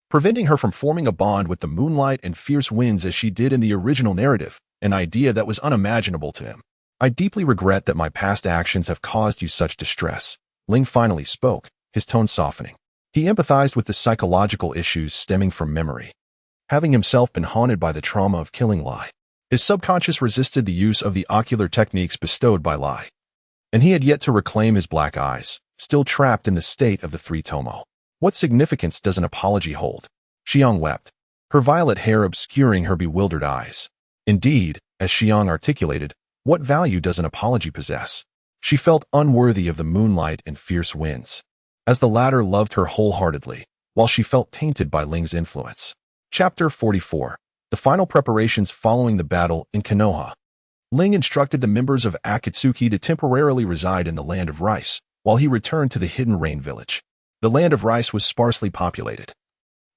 preventing her from forming a bond with the moonlight and fierce winds as she did in the original narrative, an idea that was unimaginable to him. I deeply regret that my past actions have caused you such distress. Ling finally spoke, his tone softening. He empathized with the psychological issues stemming from memory, having himself been haunted by the trauma of killing Lai. His subconscious resisted the use of the ocular techniques bestowed by Lai, and he had yet to reclaim his black eyes, still trapped in the state of the three tomo. What significance does an apology hold? Xiang wept, her violet hair obscuring her bewildered eyes. Indeed, as Xiang articulated, what value does an apology possess? She felt unworthy of the moonlight and fierce winds, as the latter loved her wholeheartedly, while she felt tainted by Ling's influence. Chapter 44. The final preparations following the battle in Konoha. Ling instructed the members of Akatsuki to temporarily reside in the Land of Rice, while he returned to the Hidden Rain Village. The Land of Rice was sparsely populated,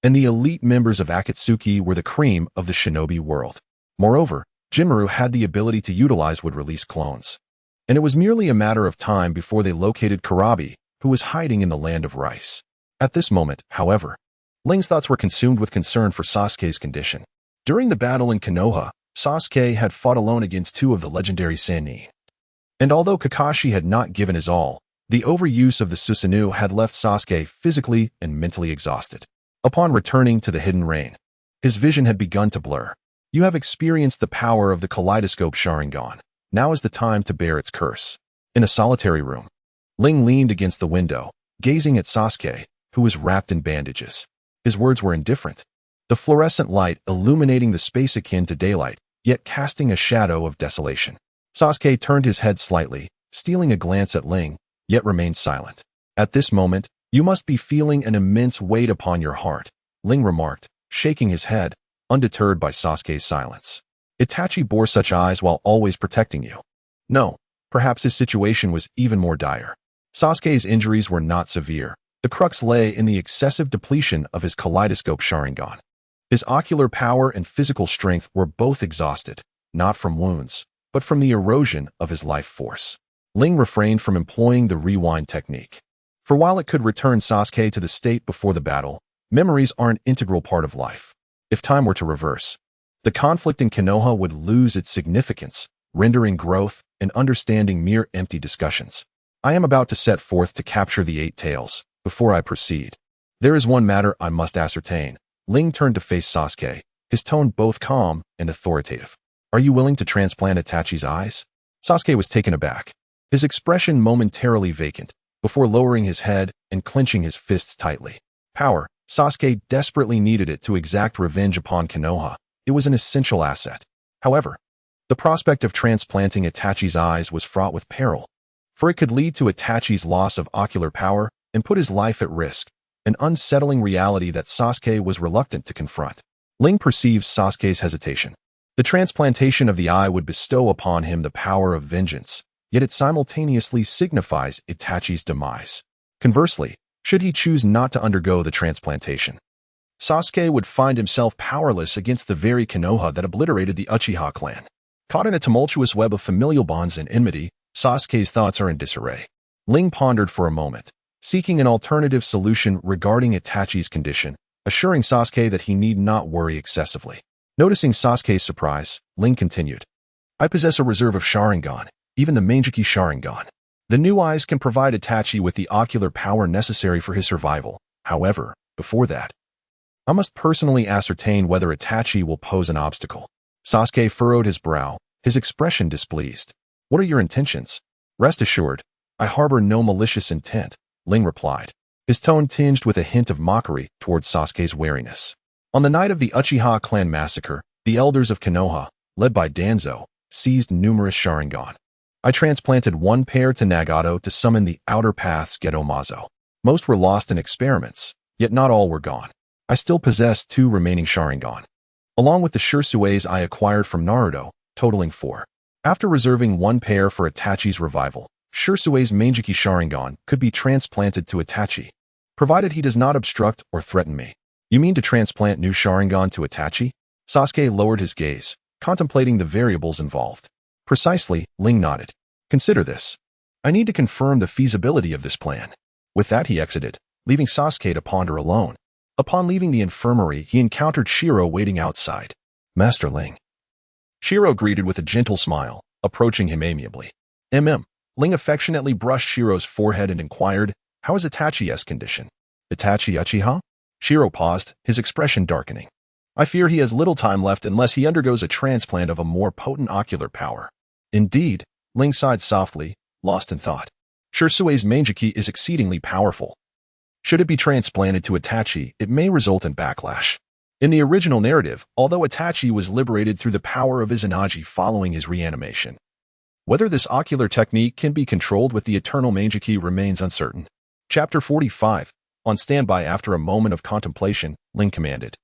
and the elite members of Akatsuki were the cream of the shinobi world. Moreover, Jinmaru had the ability to utilize wood-release clones, and it was merely a matter of time before they located Kurabi, who was hiding in the Land of Rice. At this moment, however, Ling's thoughts were consumed with concern for Sasuke's condition. During the battle in Konoha, Sasuke had fought alone against two of the legendary Sannin. And although Kakashi had not given his all, the overuse of the Susanoo had left Sasuke physically and mentally exhausted. Upon returning to the Hidden Rain, his vision had begun to blur. You have experienced the power of the kaleidoscope Sharingan. Now is the time to bear its curse. In a solitary room, Ling leaned against the window, gazing at Sasuke, who was wrapped in bandages. His words were indifferent, the fluorescent light illuminating the space akin to daylight, yet casting a shadow of desolation. Sasuke turned his head slightly, stealing a glance at Ling, yet remained silent. At this moment, you must be feeling an immense weight upon your heart, Ling remarked, shaking his head, undeterred by Sasuke's silence. Itachi bore such eyes while always protecting you. No, perhaps his situation was even more dire. Sasuke's injuries were not severe. The crux lay in the excessive depletion of his kaleidoscope Sharingan. His ocular power and physical strength were both exhausted, not from wounds, but from the erosion of his life force. Ling refrained from employing the rewind technique. For while it could return Sasuke to the state before the battle, memories are an integral part of life. If time were to reverse, the conflict in Konoha would lose its significance, rendering growth and understanding mere empty discussions. I am about to set forth to capture the Eight Tails. Before I proceed, there is one matter I must ascertain. Ling turned to face Sasuke, his tone both calm and authoritative. Are you willing to transplant Itachi's eyes? Sasuke was taken aback, his expression momentarily vacant, before lowering his head and clenching his fists tightly. Power. Sasuke desperately needed it to exact revenge upon Konoha. It was an essential asset. However, the prospect of transplanting Itachi's eyes was fraught with peril, for it could lead to Itachi's loss of ocular power and put his life at risk, an unsettling reality that Sasuke was reluctant to confront. Ling perceived Sasuke's hesitation. The transplantation of the eye would bestow upon him the power of vengeance, yet it simultaneously signifies Itachi's demise. Conversely, should he choose not to undergo the transplantation, Sasuke would find himself powerless against the very Konoha that obliterated the Uchiha clan. Caught in a tumultuous web of familial bonds and enmity, Sasuke's thoughts are in disarray. Ling pondered for a moment, seeking an alternative solution regarding Itachi's condition, assuring Sasuke that he need not worry excessively. Noticing Sasuke's surprise, Ling continued, I possess a reserve of Sharingan, even the Mangekyo Sharingan. The new eyes can provide Itachi with the ocular power necessary for his survival. However, before that, I must personally ascertain whether Itachi will pose an obstacle. Sasuke furrowed his brow, his expression displeased. What are your intentions? Rest assured, I harbor no malicious intent, Ling replied, his tone tinged with a hint of mockery towards Sasuke's wariness. On the night of the Uchiha clan massacre, the elders of Konoha, led by Danzo, seized numerous Sharingan. I transplanted one pair to Nagato to summon the Outer Path's Gedomazo. Most were lost in experiments, yet not all were gone. I still possess 2 remaining Sharingan, along with the Shisues I acquired from Naruto, totaling 4. After reserving 1 pair for Itachi's revival, Shisue's Mangekyo Sharingan could be transplanted to Itachi, provided he does not obstruct or threaten me. You mean to transplant new Sharingan to Itachi? Sasuke lowered his gaze, contemplating the variables involved. Precisely, Ling nodded. Consider this. I need to confirm the feasibility of this plan. With that he exited, leaving Sasuke to ponder alone. Upon leaving the infirmary, he encountered Shiro waiting outside. Master Ling. Shiro greeted with a gentle smile, approaching him amiably. Ling affectionately brushed Shiro's forehead and inquired, How is Itachi's condition? Itachi Uchiha? Shiro paused, his expression darkening. I fear he has little time left unless he undergoes a transplant of a more potent ocular power. Indeed, Ling sighed softly, lost in thought. Shisue's Mangekyo is exceedingly powerful. Should it be transplanted to Itachi, it may result in backlash. In the original narrative, although Itachi was liberated through the power of Izanagi following his reanimation, whether this ocular technique can be controlled with the eternal Mangekyo remains uncertain. Chapter 45. On standby after a moment of contemplation, Ling commanded.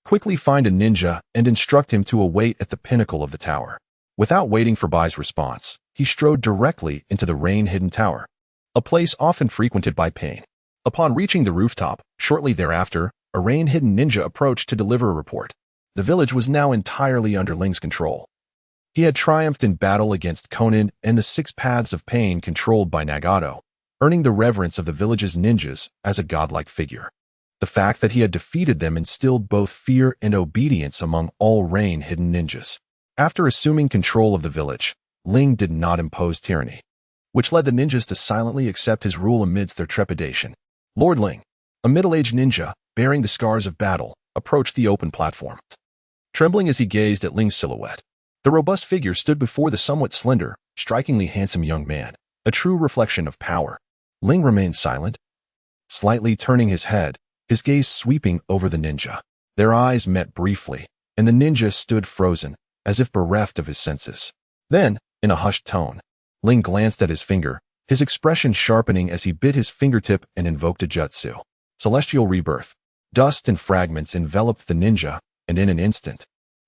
Quickly find a ninja and instruct him to await at the pinnacle of the tower. Without waiting for Bai's response, he strode directly into the rain-hidden tower, a place often frequented by Pain. Upon reaching the rooftop, shortly thereafter, a rain-hidden ninja approached to deliver a report. The village was now entirely under Ling's control. He had triumphed in battle against Konan and the Six Paths of Pain controlled by Nagato, earning the reverence of the village's ninjas as a godlike figure. The fact that he had defeated them instilled both fear and obedience among all rain-hidden ninjas. After assuming control of the village, Ling did not impose tyranny, which led the ninjas to silently accept his rule amidst their trepidation. Lord Ling, a middle-aged ninja, bearing the scars of battle, approached the open platform. Trembling as he gazed at Ling's silhouette, the robust figure stood before the somewhat slender, strikingly handsome young man, a true reflection of power. Ling remained silent, slightly turning his head, his gaze sweeping over the ninja. Their eyes met briefly, and the ninja stood frozen, as if bereft of his senses. Then, in a hushed tone, Ling glanced at his finger, his expression sharpening as he bit his fingertip and invoked a jutsu. Celestial rebirth. Dust and fragments enveloped the ninja, and in an instant,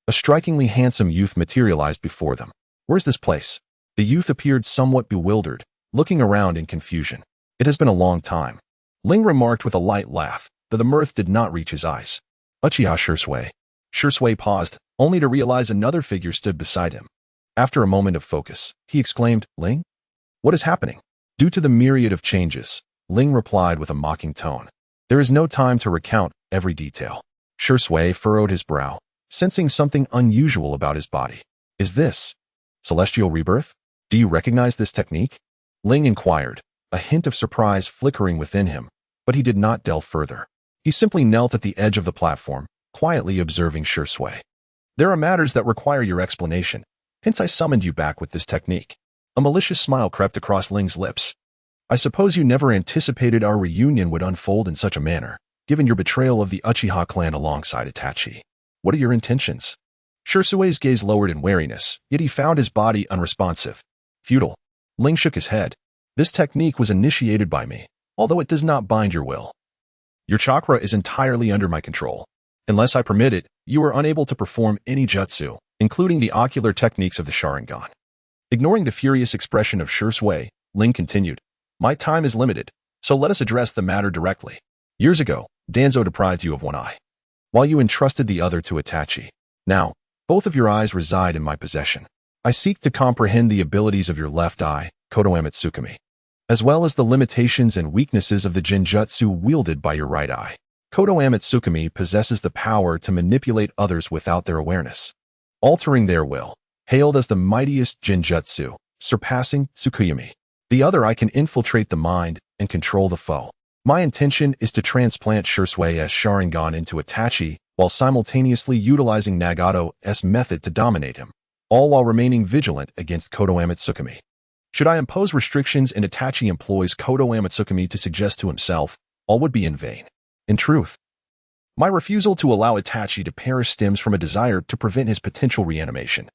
a strikingly handsome youth materialized before them. Where's this place? The youth appeared somewhat bewildered, looking around in confusion. It has been a long time. Ling remarked with a light laugh, though the mirth did not reach his eyes. Uchiha Shisuke. Shisuke paused, only to realize another figure stood beside him. After a moment of focus, he exclaimed, Ling? What is happening? Due to the myriad of changes, Ling replied with a mocking tone. There is no time to recount every detail. Shisuke furrowed his brow, sensing something unusual about his body. Is this celestial rebirth? Do you recognize this technique? Ling inquired, a hint of surprise flickering within him, but he did not delve further. He simply knelt at the edge of the platform, quietly observing Shisuke. There are matters that require your explanation, hence I summoned you back with this technique. A malicious smile crept across Ling's lips. I suppose you never anticipated our reunion would unfold in such a manner, given your betrayal of the Uchiha clan alongside Itachi. What are your intentions? Shisuke's gaze lowered in wariness, yet he found his body unresponsive. Futile. Ling shook his head. This technique was initiated by me, although it does not bind your will. Your chakra is entirely under my control. Unless I permit it, you are unable to perform any jutsu, including the ocular techniques of the Sharingan. Ignoring the furious expression of Shisuke, Ling continued, My time is limited, so let us address the matter directly. Years ago, Danzo deprived you of one eye, while you entrusted the other to Itachi. Now, both of your eyes reside in my possession. I seek to comprehend the abilities of your left eye, Konoha Tsukimi, as well as the limitations and weaknesses of the Genjutsu wielded by your right eye. Konoha Tsukimi possesses the power to manipulate others without their awareness, altering their will, hailed as the mightiest Genjutsu, surpassing Tsukuyomi. The other eye can infiltrate the mind and control the foe. My intention is to transplant Shisuke's Sharingan into Itachi while simultaneously utilizing Nagato's method to dominate him, all while remaining vigilant against Konoha Tsukimi. Should I impose restrictions and Itachi employs Konoha Tsukimi to suggest to himself, all would be in vain. In truth, my refusal to allow Itachi to perish stems from a desire to prevent his potential reanimation,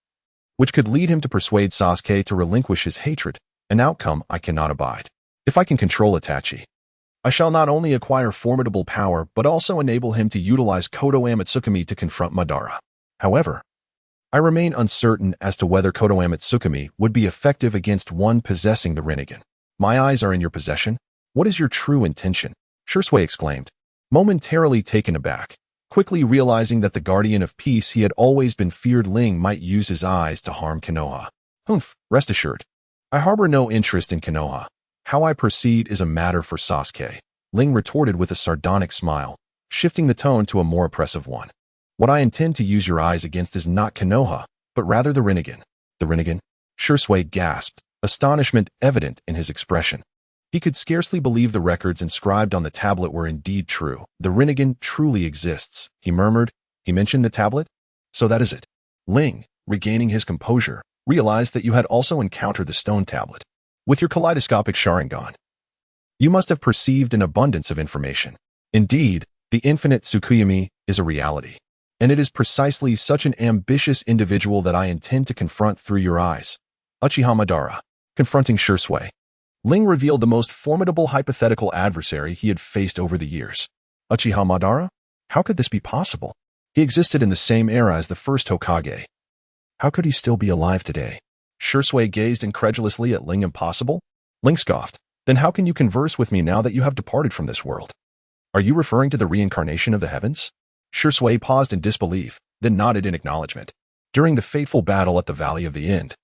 which could lead him to persuade Sasuke to relinquish his hatred, an outcome I cannot abide. If I can control Itachi, I shall not only acquire formidable power but also enable him to utilize Konoha Tsukimi to confront Madara. However, I remain uncertain as to whether Konoha Tsukimi would be effective against one possessing the Rinnegan. My eyes are in your possession. What is your true intention? Shisuke exclaimed, momentarily taken aback, quickly realizing that the guardian of peace he had always been feared Ling might use his eyes to harm Konoha. Rest assured, I harbor no interest in Konoha. How I proceed is a matter for Sasuke, Ling retorted with a sardonic smile, shifting the tone to a more oppressive one. What I intend to use your eyes against is not Konoha, but rather the Rinnegan. The Rinnegan? Shisuke gasped, astonishment evident in his expression. He could scarcely believe the records inscribed on the tablet were indeed true. The Rinnegan truly exists, he murmured. He mentioned the tablet? So that is it. Ling, regaining his composure, realized that you had also encountered the stone tablet. With your kaleidoscopic Sharingan, you must have perceived an abundance of information. Indeed, the infinite Tsukuyomi is a reality. And it is precisely such an ambitious individual that I intend to confront through your eyes. Uchiha Madara. Confronting Shisui. Ling revealed the most formidable hypothetical adversary he had faced over the years. Uchiha Madara? How could this be possible? He existed in the same era as the first Hokage. How could he still be alive today? Shisui gazed incredulously at Ling. Impossible? Ling scoffed. Then how can you converse with me now that you have departed from this world? Are you referring to the reincarnation of the heavens? Shisui paused in disbelief, then nodded in acknowledgement. During the fateful battle at the Valley of the End,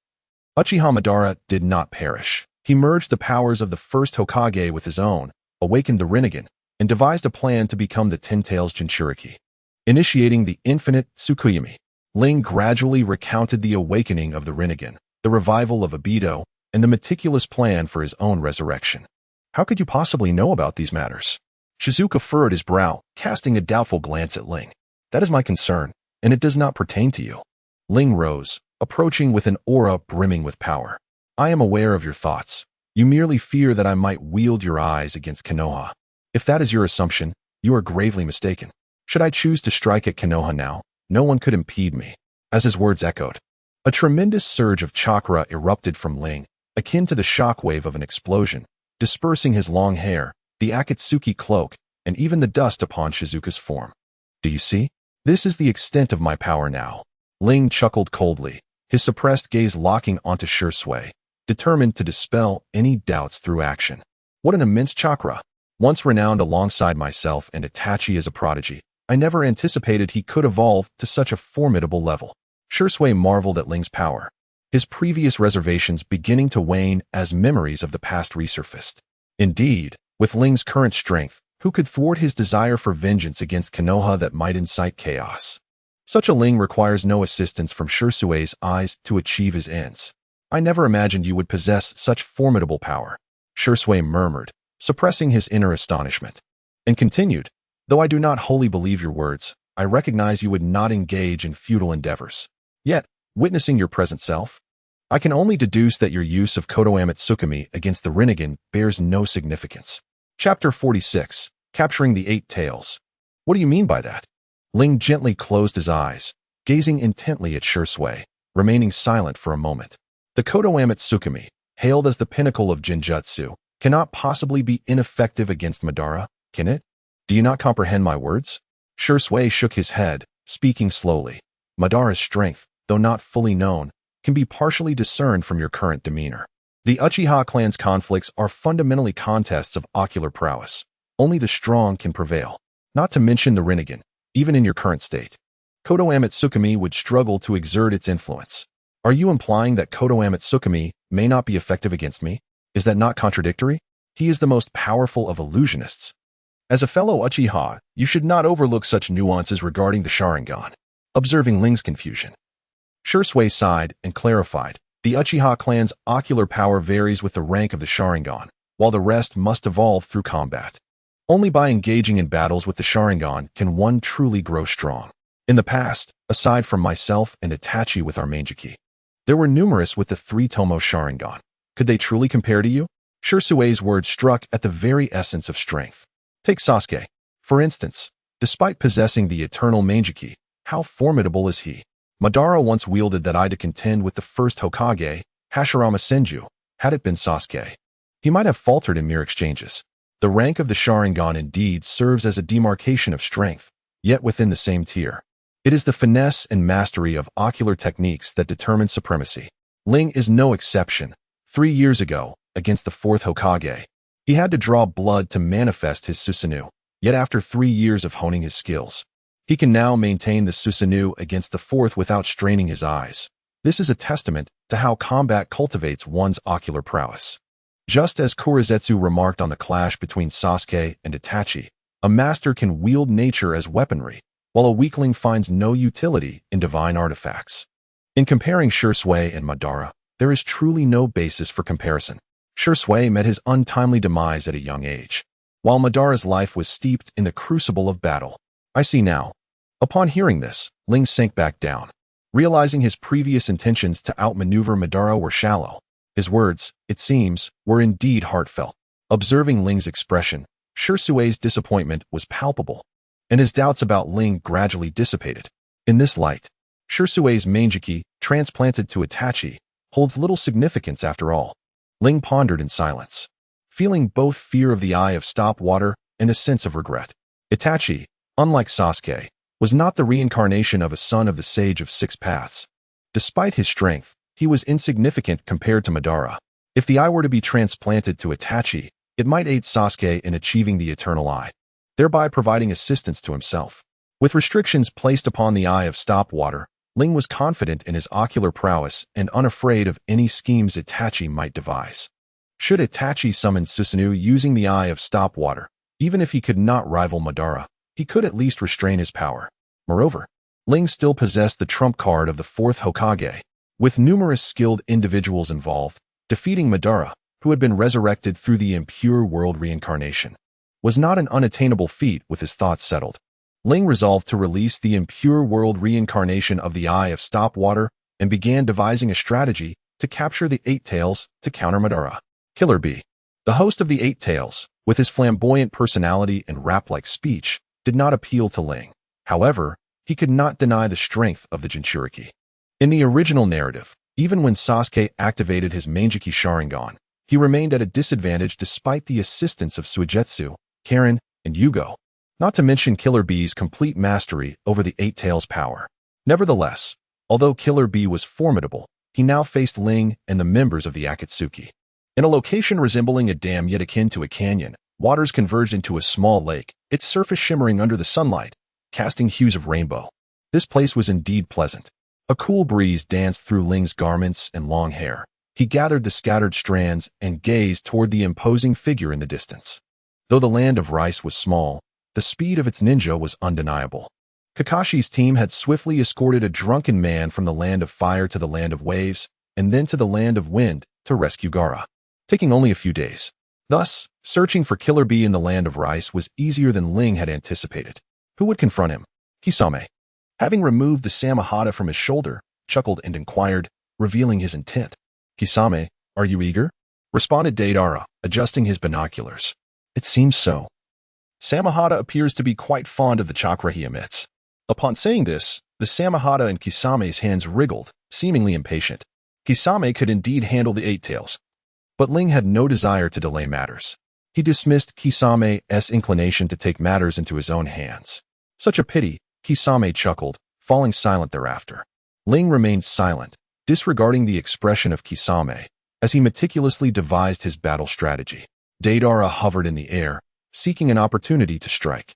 Uchiha Madara did not perish. He merged the powers of the first Hokage with his own, awakened the Rinnegan, and devised a plan to become the Ten Tails Jinchuriki. Initiating the infinite Tsukuyomi, Ling gradually recounted the awakening of the Rinnegan, the revival of Obito, and the meticulous plan for his own resurrection. How could you possibly know about these matters? Shizuka furrowed his brow, casting a doubtful glance at Ling. That is my concern, and it does not pertain to you. Ling rose, approaching with an aura brimming with power. I am aware of your thoughts. You merely fear that I might wield your eyes against Konoha. If that is your assumption, you are gravely mistaken. Should I choose to strike at Konoha now, no one could impede me. As his words echoed, a tremendous surge of chakra erupted from Ling, akin to the shockwave of an explosion, dispersing his long hair, the Akatsuki cloak, and even the dust upon Shizuka's form. Do you see? This is the extent of my power now. Ling chuckled coldly, his suppressed gaze locking onto Shisui, determined to dispel any doubts through action. What an immense chakra! Once renowned alongside myself and Itachi as a prodigy, I never anticipated he could evolve to such a formidable level. Shisui marveled at Ling's power, his previous reservations beginning to wane as memories of the past resurfaced. Indeed, with Ling's current strength, who could thwart his desire for vengeance against Konoha that might incite chaos? Such a Ling requires no assistance from Shisui's eyes to achieve his ends. I never imagined you would possess such formidable power, Shisui murmured, suppressing his inner astonishment, and continued, though I do not wholly believe your words, I recognize you would not engage in futile endeavors. Yet, witnessing your present self, I can only deduce that your use of Kodoame Tsukumi against the Rinnegan bears no significance. Chapter 46, Capturing the Eight Tails. What do you mean by that? Ling gently closed his eyes, gazing intently at Shisui, remaining silent for a moment. The Kodoame Tsukumi, hailed as the pinnacle of Genjutsu, cannot possibly be ineffective against Madara, can it? Do you not comprehend my words? Shisui shook his head, speaking slowly. Madara's strength, though not fully known, can be partially discerned from your current demeanor. The Uchiha clan's conflicts are fundamentally contests of ocular prowess. Only the strong can prevail. Not to mention the Rinnegan, even in your current state. Kodoame Tsukumi would struggle to exert its influence. Are you implying that Kodoame Tsukumi may not be effective against me? Is that not contradictory? He is the most powerful of illusionists. As a fellow Uchiha, you should not overlook such nuances regarding the Sharingan. Observing Ling's confusion, Shisui sighed and clarified, the Uchiha clan's ocular power varies with the rank of the Sharingan, while the rest must evolve through combat. Only by engaging in battles with the Sharingan can one truly grow strong. In the past, aside from myself and Itachi with our Mangekyo, there were numerous with the three-tomo Sharingan. Could they truly compare to you? Shisui's words struck at the very essence of strength. Take Sasuke, for instance. Despite possessing the eternal Mangekyo, how formidable is he? Madara once wielded that eye to contend with the first Hokage, Hashirama Senju. Had it been Sasuke, he might have faltered in mere exchanges. The rank of the Sharingan indeed serves as a demarcation of strength, yet within the same tier. It is the finesse and mastery of ocular techniques that determine supremacy. Ling is no exception. 3 years ago, against the fourth Hokage, he had to draw blood to manifest his Susanoo, yet after 3 years of honing his skills, he can now maintain the Susanoo against the fourth without straining his eyes. This is a testament to how combat cultivates one's ocular prowess. Just as Kurizetsu remarked on the clash between Sasuke and Itachi, a master can wield nature as weaponry, while a weakling finds no utility in divine artifacts. In comparing Shisui and Madara, there is truly no basis for comparison. Shizune met his untimely demise at a young age, while Madara's life was steeped in the crucible of battle. I see now. Upon hearing this, Ling sank back down, realizing his previous intentions to outmaneuver Madara were shallow. His words, it seems, were indeed heartfelt. Observing Ling's expression, Shisue's disappointment was palpable, and his doubts about Ling gradually dissipated. In this light, Shisue's Mangekyo, transplanted to Itachi, holds little significance after all. Ling pondered in silence, feeling both fear of the Eye of Stop Water and a sense of regret. Itachi, unlike Sasuke, was not the reincarnation of a son of the Sage of Six Paths. Despite his strength, he was insignificant compared to Madara. If the Eye were to be transplanted to Itachi, it might aid Sasuke in achieving the Eternal Eye, thereby providing assistance to himself. With restrictions placed upon the Eye of Stop Water, Ling was confident in his ocular prowess and unafraid of any schemes Itachi might devise. Should Itachi summon Susanoo using the Eye of Stop Water, even if he could not rival Madara, he could at least restrain his power. Moreover, Ling still possessed the trump card of the fourth Hokage. With numerous skilled individuals involved, defeating Madara, who had been resurrected through the Impure world reincarnation, was not an unattainable feat. With his thoughts settled, Ling resolved to release the Impure world reincarnation of the Eye of Stop Water and began devising a strategy to capture the Eight Tails to counter Madara. Killer Bee, the host of the Eight Tails, with his flamboyant personality and rap-like speech, did not appeal to Ling. However, he could not deny the strength of the Jinchuriki. In the original narrative, even when Sasuke activated his Mangekyo Sharingan, he remained at a disadvantage despite the assistance of Suigetsu, Karen, and Yugo, not to mention Killer Bee's complete mastery over the Eight Tails' power. Nevertheless, although Killer Bee was formidable, he now faced Ling and the members of the Akatsuki. In a location resembling a dam yet akin to a canyon, waters converged into a small lake, its surface shimmering under the sunlight, casting hues of rainbow. This place was indeed pleasant. A cool breeze danced through Ling's garments and long hair. He gathered the scattered strands and gazed toward the imposing figure in the distance. Though the land of rice was small, the speed of its ninja was undeniable. Kakashi's team had swiftly escorted a drunken man from the land of fire to the land of waves, and then to the land of wind to rescue Gaara, taking only a few days. Thus, searching for Killer Bee in the land of rice was easier than Ling had anticipated. Who would confront him? Kisame, having removed the Samahata from his shoulder, chuckled and inquired, revealing his intent. Kisame, are you eager? Responded Deidara, adjusting his binoculars. It seems so. Samahata appears to be quite fond of the chakra he emits. Upon saying this, the Samahata in Kisame's hands wriggled, seemingly impatient. Kisame could indeed handle the Eight Tails, but Ling had no desire to delay matters. He dismissed Kisame's inclination to take matters into his own hands. Such a pity, Kisame chuckled, falling silent thereafter. Ling remained silent, disregarding the expression of Kisame, as he meticulously devised his battle strategy. Deidara hovered in the air, seeking an opportunity to strike,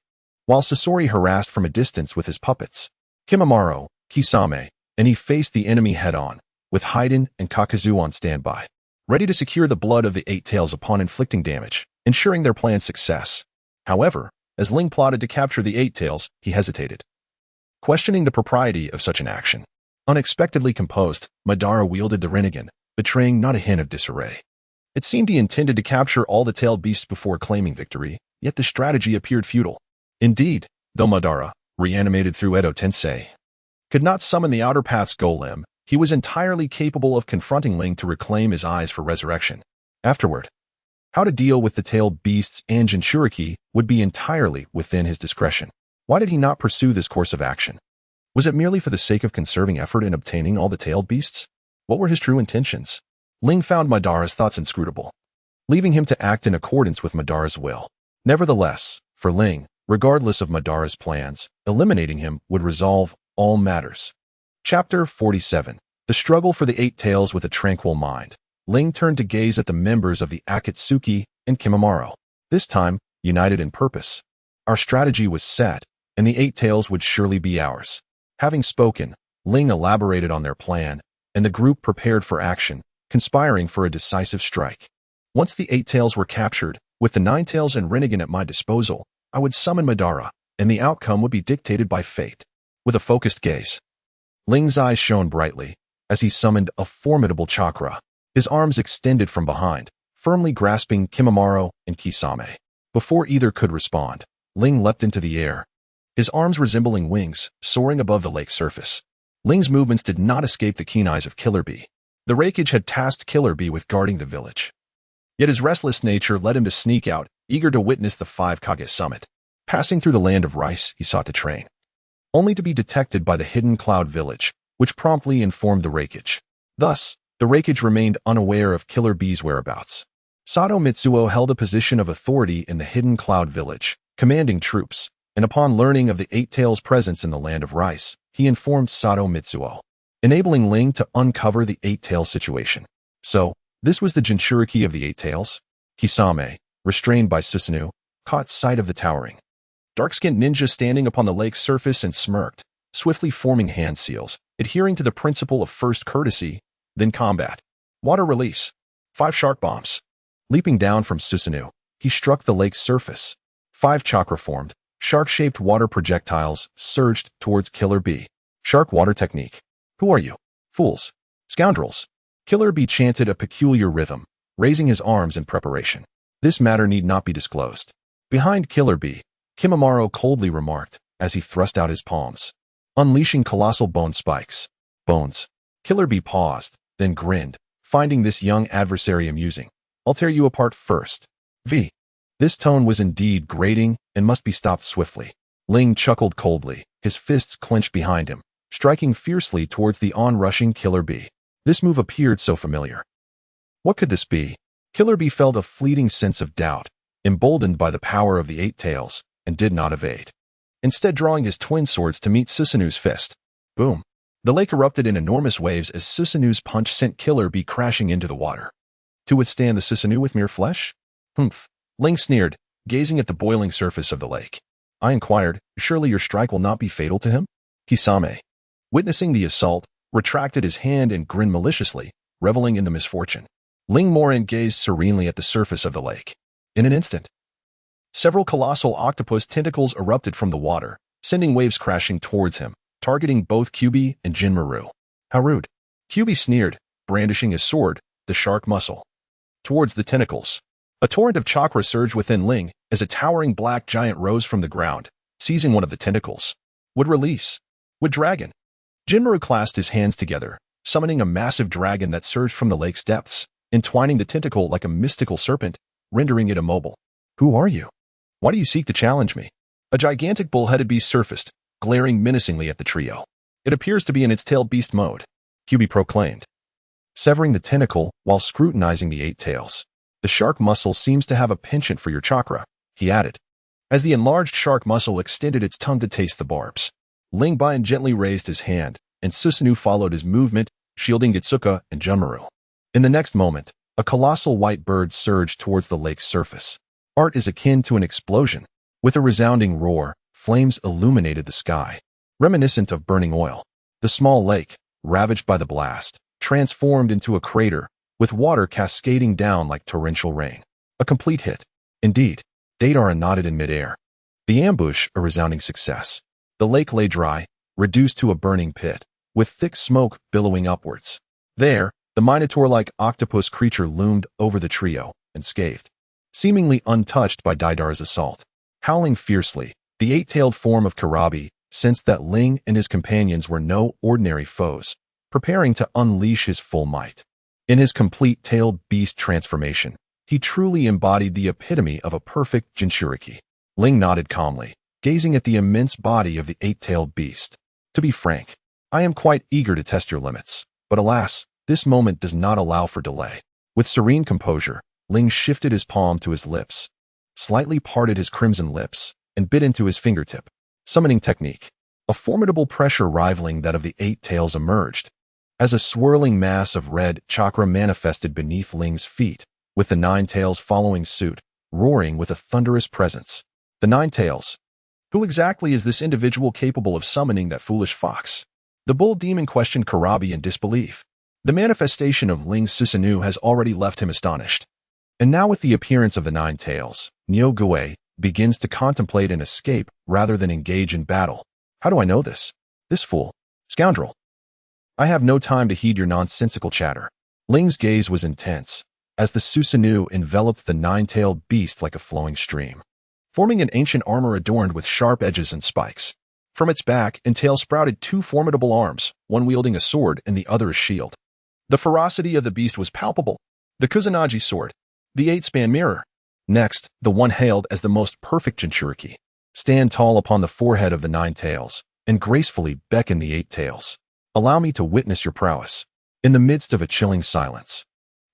while Sasori harassed from a distance with his puppets. Kimimaro, Kisame, and he faced the enemy head-on, with Haiden and Kakazu on standby, ready to secure the blood of the Eight Tails upon inflicting damage, ensuring their plan's success. However, as Ling plotted to capture the Eight Tails, he hesitated, questioning the propriety of such an action. Unexpectedly composed, Madara wielded the Rinnegan, betraying not a hint of disarray. It seemed he intended to capture all the tailed beasts before claiming victory, yet the strategy appeared futile. Indeed, though Madara, reanimated through Edo Tensei, could not summon the Outer Path's golem, he was entirely capable of confronting Ling to reclaim his eyes for resurrection. Afterward, how to deal with the tailed beasts and Jinchuriki would be entirely within his discretion. Why did he not pursue this course of action? Was it merely for the sake of conserving effort in obtaining all the tailed beasts? What were his true intentions? Ling found Madara's thoughts inscrutable, leaving him to act in accordance with Madara's will. Nevertheless, for Ling, regardless of Madara's plans, eliminating him would resolve all matters. Chapter 47. The Struggle for the Eight Tails with a Tranquil Mind. Ling turned to gaze at the members of the Akatsuki and Kimimaro, this time united in purpose. Our strategy was set, and the Eight Tails would surely be ours. Having spoken, Ling elaborated on their plan, and the group prepared for action, conspiring for a decisive strike. Once the Eight Tails were captured, with the Nine Tails and Rinnegan at my disposal, I would summon Madara, and the outcome would be dictated by fate. With a focused gaze, Ling's eyes shone brightly as he summoned a formidable chakra. His arms extended from behind, firmly grasping Kimimaro and Kisame. Before either could respond, Ling leapt into the air, his arms resembling wings, soaring above the lake's surface. Ling's movements did not escape the keen eyes of Killer Bee. The Reikage had tasked Killer Bee with guarding the village. Yet his restless nature led him to sneak out, eager to witness the 5 Kage summit. Passing through the land of rice, he sought to train, only to be detected by the hidden cloud village, which promptly informed the Reikage. Thus, the Reikage remained unaware of Killer Bee's whereabouts. Sato Mitsuo held a position of authority in the hidden cloud village, commanding troops, and upon learning of the Eight Tails' presence in the land of rice, he informed Sato Mitsuo, enabling Ling to uncover the Eight Tails situation. So, this was the Jinchuriki of the Eight Tails? Kisame, restrained by Susanoo, caught sight of the towering, dark-skinned ninja standing upon the lake's surface and smirked, swiftly forming hand seals, adhering to the principle of first courtesy, then combat. Water release. 5 shark bombs. Leaping down from Susanoo, he struck the lake's surface. 5 chakra formed, shark-shaped water projectiles surged towards Killer Bee. Shark water technique. Who are you? Fools. Scoundrels. Killer Bee chanted a peculiar rhythm, raising his arms in preparation. This matter need not be disclosed. Behind Killer Bee, Kimimaro coldly remarked, as he thrust out his palms, unleashing colossal bone spikes. Bones. Killer Bee paused, then grinned, finding this young adversary amusing. I'll tear you apart first. V. This tone was indeed grating and must be stopped swiftly. Ling chuckled coldly, his fists clenched behind him, striking fiercely towards the onrushing Killer Bee. This move appeared so familiar. What could this be? Killer Bee felt a fleeting sense of doubt, emboldened by the power of the Eight Tails, and did not evade, instead drawing his twin swords to meet Susanoo's fist. Boom. The lake erupted in enormous waves as Susanoo's punch sent Killer Bee crashing into the water. To withstand the Susanoo with mere flesh? Humph. Ling sneered, gazing at the boiling surface of the lake. I inquired, surely your strike will not be fatal to him? Kisame, witnessing the assault, retracted his hand and grinned maliciously, reveling in the misfortune. Ling Moran gazed serenely at the surface of the lake. In an instant, several colossal octopus tentacles erupted from the water, sending waves crashing towards him, targeting both Kyubi and Jinmaru. How rude. Kyubi sneered, brandishing his sword, the shark muscle, towards the tentacles. A torrent of chakra surged within Ling as a towering black giant rose from the ground, seizing one of the tentacles. Would release. Would dragon. Jinmaru clasped his hands together, summoning a massive dragon that surged from the lake's depths, entwining the tentacle like a mystical serpent, rendering it immobile. Who are you? Why do you seek to challenge me? A gigantic bull-headed beast surfaced, glaring menacingly at the trio. It appears to be in its tailed beast mode, Kyubi proclaimed, severing the tentacle while scrutinizing the Eight Tails. The shark muscle seems to have a penchant for your chakra, he added, as the enlarged shark muscle extended its tongue to taste the barbs. Ling Bian gently raised his hand, and Susanoo followed his movement, shielding Gitsuka and Junmaru. In the next moment, a colossal white bird surged towards the lake's surface. Art is akin to an explosion. With a resounding roar, flames illuminated the sky, reminiscent of burning oil. The small lake, ravaged by the blast, transformed into a crater, with water cascading down like torrential rain. A complete hit. Indeed, Deidara nodded in midair. The ambush a resounding success. The lake lay dry, reduced to a burning pit, with thick smoke billowing upwards. There, the minotaur-like octopus creature loomed over the trio, unscathed, seemingly untouched by Deidara's assault. Howling fiercely, the eight-tailed form of Karabi sensed that Ling and his companions were no ordinary foes, preparing to unleash his full might. In his complete tailed beast transformation, he truly embodied the epitome of a perfect Jinchuriki. Ling nodded calmly, gazing at the immense body of the eight-tailed beast. To be frank, I am quite eager to test your limits, but alas, this moment does not allow for delay. With serene composure, Ling shifted his palm to his lips, slightly parted his crimson lips, and bit into his fingertip. Summoning technique. A formidable pressure rivaling that of the Eight Tails emerged, as a swirling mass of red chakra manifested beneath Ling's feet, with the Nine Tails following suit, roaring with a thunderous presence. The Nine Tails. Who exactly is this individual capable of summoning that foolish fox? The bull demon questioned Karabi in disbelief. The manifestation of Ling's Susanoo has already left him astonished. And now with the appearance of the Nine Tails, Nyogue begins to contemplate an escape rather than engage in battle. How do I know this? This fool. Scoundrel. I have no time to heed your nonsensical chatter. Ling's gaze was intense, as the Susanoo enveloped the nine-tailed beast like a flowing stream, forming an ancient armor adorned with sharp edges and spikes. From its back and tail sprouted two formidable arms, one wielding a sword and the other a shield. The ferocity of the beast was palpable. The Kusanagi sword, the eight-span mirror. Next, the one hailed as the most perfect Jinchuriki. Stand tall upon the forehead of the nine tails, and gracefully beckon the eight tails. Allow me to witness your prowess. In the midst of a chilling silence,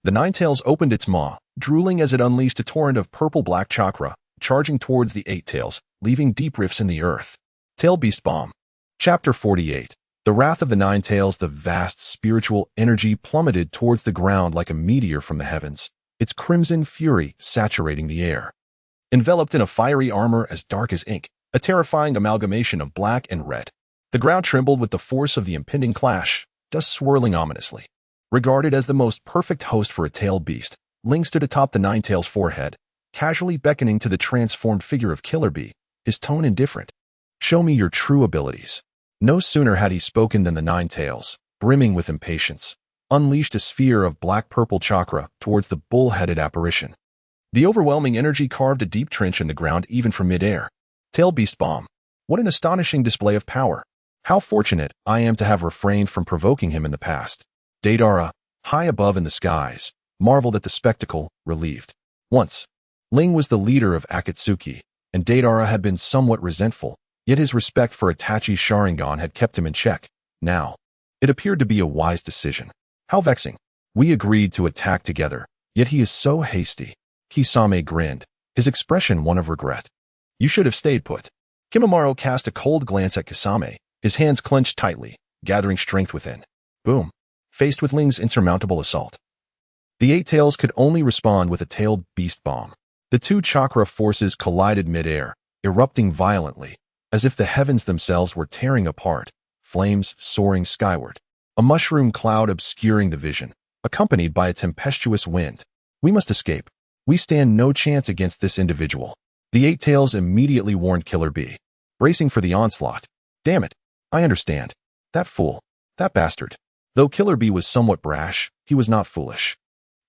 the nine tails opened its maw, drooling as it unleashed a torrent of purple-black chakra, charging towards the eight tails, leaving deep rifts in the earth. Tail Beast Bomb. Chapter 48. The Wrath of the Nine Tails. The vast spiritual energy plummeted towards the ground like a meteor from the heavens, its crimson fury saturating the air. Enveloped in a fiery armor as dark as ink, a terrifying amalgamation of black and red, the ground trembled with the force of the impending clash, dust swirling ominously. Regarded as the most perfect host for a tailed beast, Ling stood atop the Nine Tails' forehead, casually beckoning to the transformed figure of Killer Bee, his tone indifferent. Show me your true abilities. No sooner had he spoken than the Nine Tails, brimming with impatience, unleashed a sphere of black-purple chakra towards the bull-headed apparition. The overwhelming energy carved a deep trench in the ground even from mid-air. Tail Beast Bomb. What an astonishing display of power. How fortunate I am to have refrained from provoking him in the past. Deidara, high above in the skies, marveled at the spectacle, relieved. Once, Ling was the leader of Akatsuki, and Deidara had been somewhat resentful, yet his respect for Itachi's Sharingan had kept him in check. Now, it appeared to be a wise decision. How vexing. We agreed to attack together, yet he is so hasty. Kisame grinned, his expression one of regret. You should have stayed put. Kimimaro cast a cold glance at Kisame, his hands clenched tightly, gathering strength within. Boom. Faced with Ling's insurmountable assault, the Eight Tails could only respond with a tailed beast bomb. The two chakra forces collided mid-air, erupting violently, as if the heavens themselves were tearing apart, flames soaring skyward. A mushroom cloud obscuring the vision, accompanied by a tempestuous wind. We must escape. We stand no chance against this individual. The Eight Tails immediately warned Killer Bee, bracing for the onslaught. Damn it. I understand. That fool. That bastard. Though Killer Bee was somewhat brash, he was not foolish.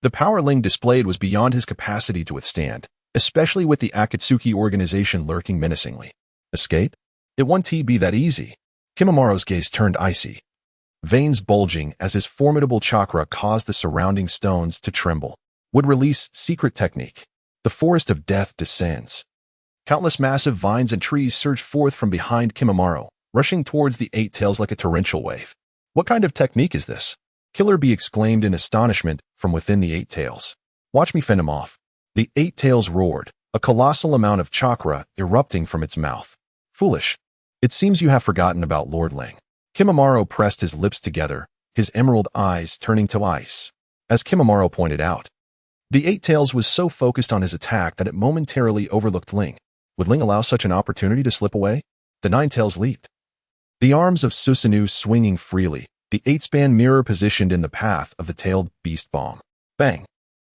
The power Ling displayed was beyond his capacity to withstand, especially with the Akatsuki organization lurking menacingly. Escape? It won't be that easy. Kimimaro's gaze turned icy, veins bulging as his formidable chakra caused the surrounding stones to tremble. Would release secret technique. The forest of death descends. Countless massive vines and trees surge forth from behind Kimimaro, rushing towards the Eight Tails like a torrential wave. What kind of technique is this? Killer Bee exclaimed in astonishment from within the Eight Tails. Watch me fend him off. The Eight Tails roared, a colossal amount of chakra erupting from its mouth. Foolish. It seems you have forgotten about Lord Ling. Kimimaro pressed his lips together, his emerald eyes turning to ice. As Kimimaro pointed out, the Eight Tails was so focused on his attack that it momentarily overlooked Ling. Would Ling allow such an opportunity to slip away? The Nine Tails leaped, the arms of Susanoo swinging freely, the eight-span mirror positioned in the path of the tailed beast bomb. Bang!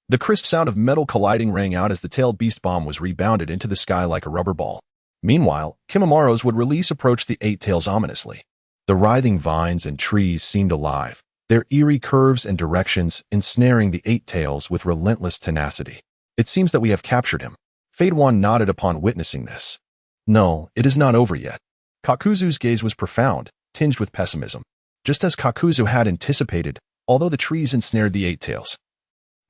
The crisp sound of metal colliding rang out as the tailed beast bomb was rebounded into the sky like a rubber ball. Meanwhile, Kimimaro's would release approached the Eight Tails ominously. The writhing vines and trees seemed alive, their eerie curves and directions ensnaring the Eight Tails with relentless tenacity. It seems that we have captured him. Fadewan nodded upon witnessing this. No, it is not over yet. Kakuzu's gaze was profound, tinged with pessimism. Just as Kakuzu had anticipated, although the trees ensnared the Eight Tails.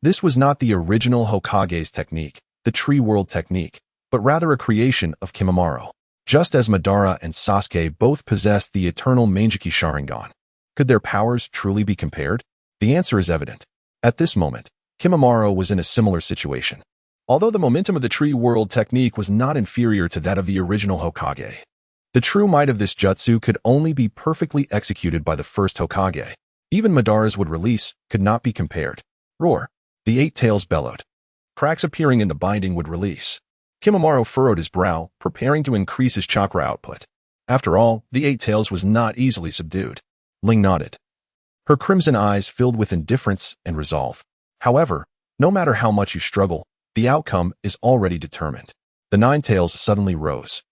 This was not the original Hokage's technique, the tree world technique, but rather a creation of Kimimaro. Just as Madara and Sasuke both possessed the eternal Mangekyo Sharingan. Could their powers truly be compared? The answer is evident. At this moment, Kimimaro was in a similar situation. Although the momentum of the tree world technique was not inferior to that of the original Hokage, the true might of this jutsu could only be perfectly executed by the first Hokage. Even Madara's would release could not be compared. Roar. The Eight Tails bellowed. Cracks appearing in the binding would release. Kimimaro furrowed his brow, preparing to increase his chakra output. After all, the Eight Tails was not easily subdued. Ling nodded. Her crimson eyes filled with indifference and resolve. However, no matter how much you struggle, the outcome is already determined. The Nine Tails suddenly rose,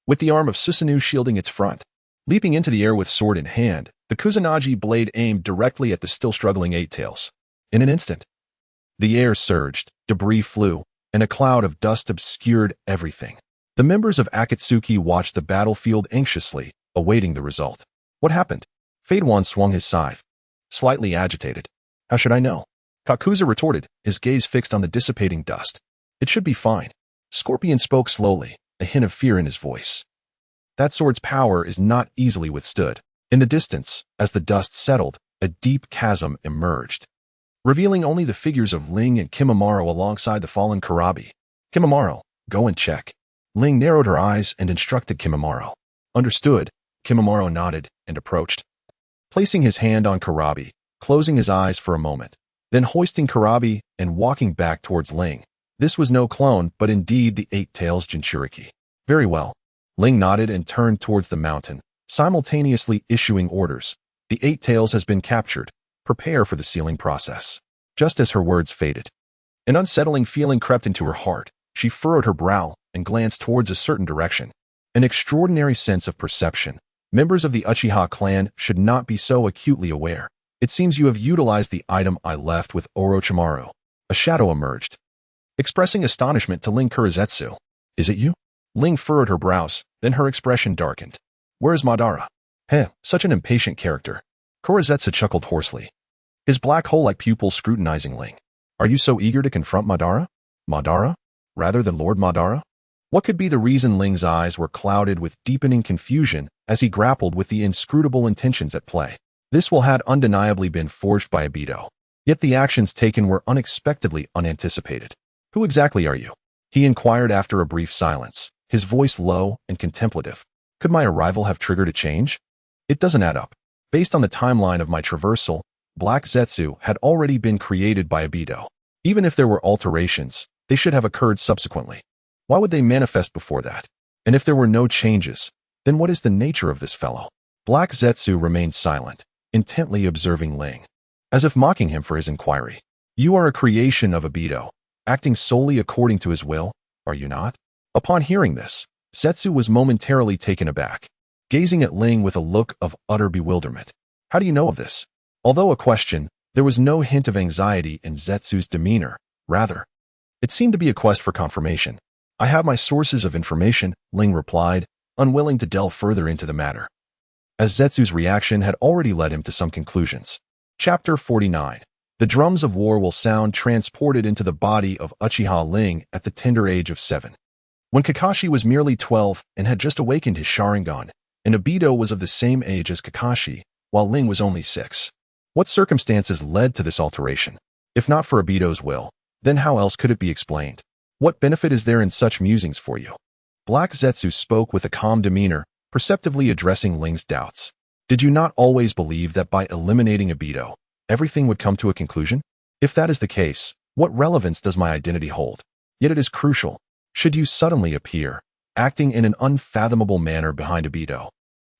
with the arm of Susanoo shielding its front. Leaping into the air with sword in hand, the Kusanagi blade aimed directly at the still struggling Eight Tails. In an instant, The air surged, debris flew, and a cloud of dust obscured everything. The members of Akatsuki watched the battlefield anxiously, awaiting the result. What happened? Fade One swung his scythe. Slightly agitated. How should I know? Kakuza retorted, his gaze fixed on the dissipating dust. It should be fine. Scorpion spoke slowly, a hint of fear in his voice. That sword's power is not easily withstood. In the distance, as the dust settled, a deep chasm emerged, revealing only the figures of Ling and Kimimaro alongside the fallen Kurabi. Kimimaro, go and check. Ling narrowed her eyes and instructed Kimimaro. Understood. Kimimaro nodded and approached, placing his hand on Kurabi, closing his eyes for a moment, then hoisting Kurabi and walking back towards Ling. This was no clone, but indeed the Eight-Tails Jinchuriki. Very well. Ling nodded and turned towards the mountain, simultaneously issuing orders. The Eight-Tails has been captured. Prepare for the sealing process. Just as her words faded, an unsettling feeling crept into her heart. She furrowed her brow and glanced towards a certain direction. An extraordinary sense of perception. Members of the Uchiha clan should not be so acutely aware. It seems you have utilized the item I left with Orochimaru. A shadow emerged, expressing astonishment to Ling Kurizetsu. Is it you? Ling furrowed her brows, then her expression darkened. Where is Madara? Such an impatient character. Kurizetsu chuckled hoarsely, his black hole-like pupils scrutinizing Ling. Are you so eager to confront Madara? Madara? Rather than Lord Madara? What could be the reason? Ling's eyes were clouded with deepening confusion as he grappled with the inscrutable intentions at play. This will had undeniably been forged by Obito. Yet the actions taken were unexpectedly unanticipated. Who exactly are you? He inquired after a brief silence, his voice low and contemplative. Could my arrival have triggered a change? It doesn't add up. Based on the timeline of my traversal, Black Zetsu had already been created by Obito. Even if there were alterations, they should have occurred subsequently. Why would they manifest before that? And if there were no changes, then what is the nature of this fellow? Black Zetsu remained silent, intently observing Ling, as if mocking him for his inquiry. You are a creation of Obito, acting solely according to his will, are you not? Upon hearing this, Zetsu was momentarily taken aback, gazing at Ling with a look of utter bewilderment. How do you know of this? Although a question, there was no hint of anxiety in Zetsu's demeanor. Rather, it seemed to be a quest for confirmation. I have my sources of information, Ling replied, unwilling to delve further into the matter, as Zetsu's reaction had already led him to some conclusions. Chapter 49. The drums of war will sound transported into the body of Uchiha Ling at the tender age of 7. When Kakashi was merely 12 and had just awakened his Sharingan, and Obito was of the same age as Kakashi, while Ling was only 6. What circumstances led to this alteration? If not for Obito's will, then how else could it be explained? What benefit is there in such musings for you? Black Zetsu spoke with a calm demeanor, perceptively addressing Ling's doubts. Did you not always believe that by eliminating Obito, everything would come to a conclusion? If that is the case, what relevance does my identity hold? Yet it is crucial. Should you suddenly appear, acting in an unfathomable manner behind Obito,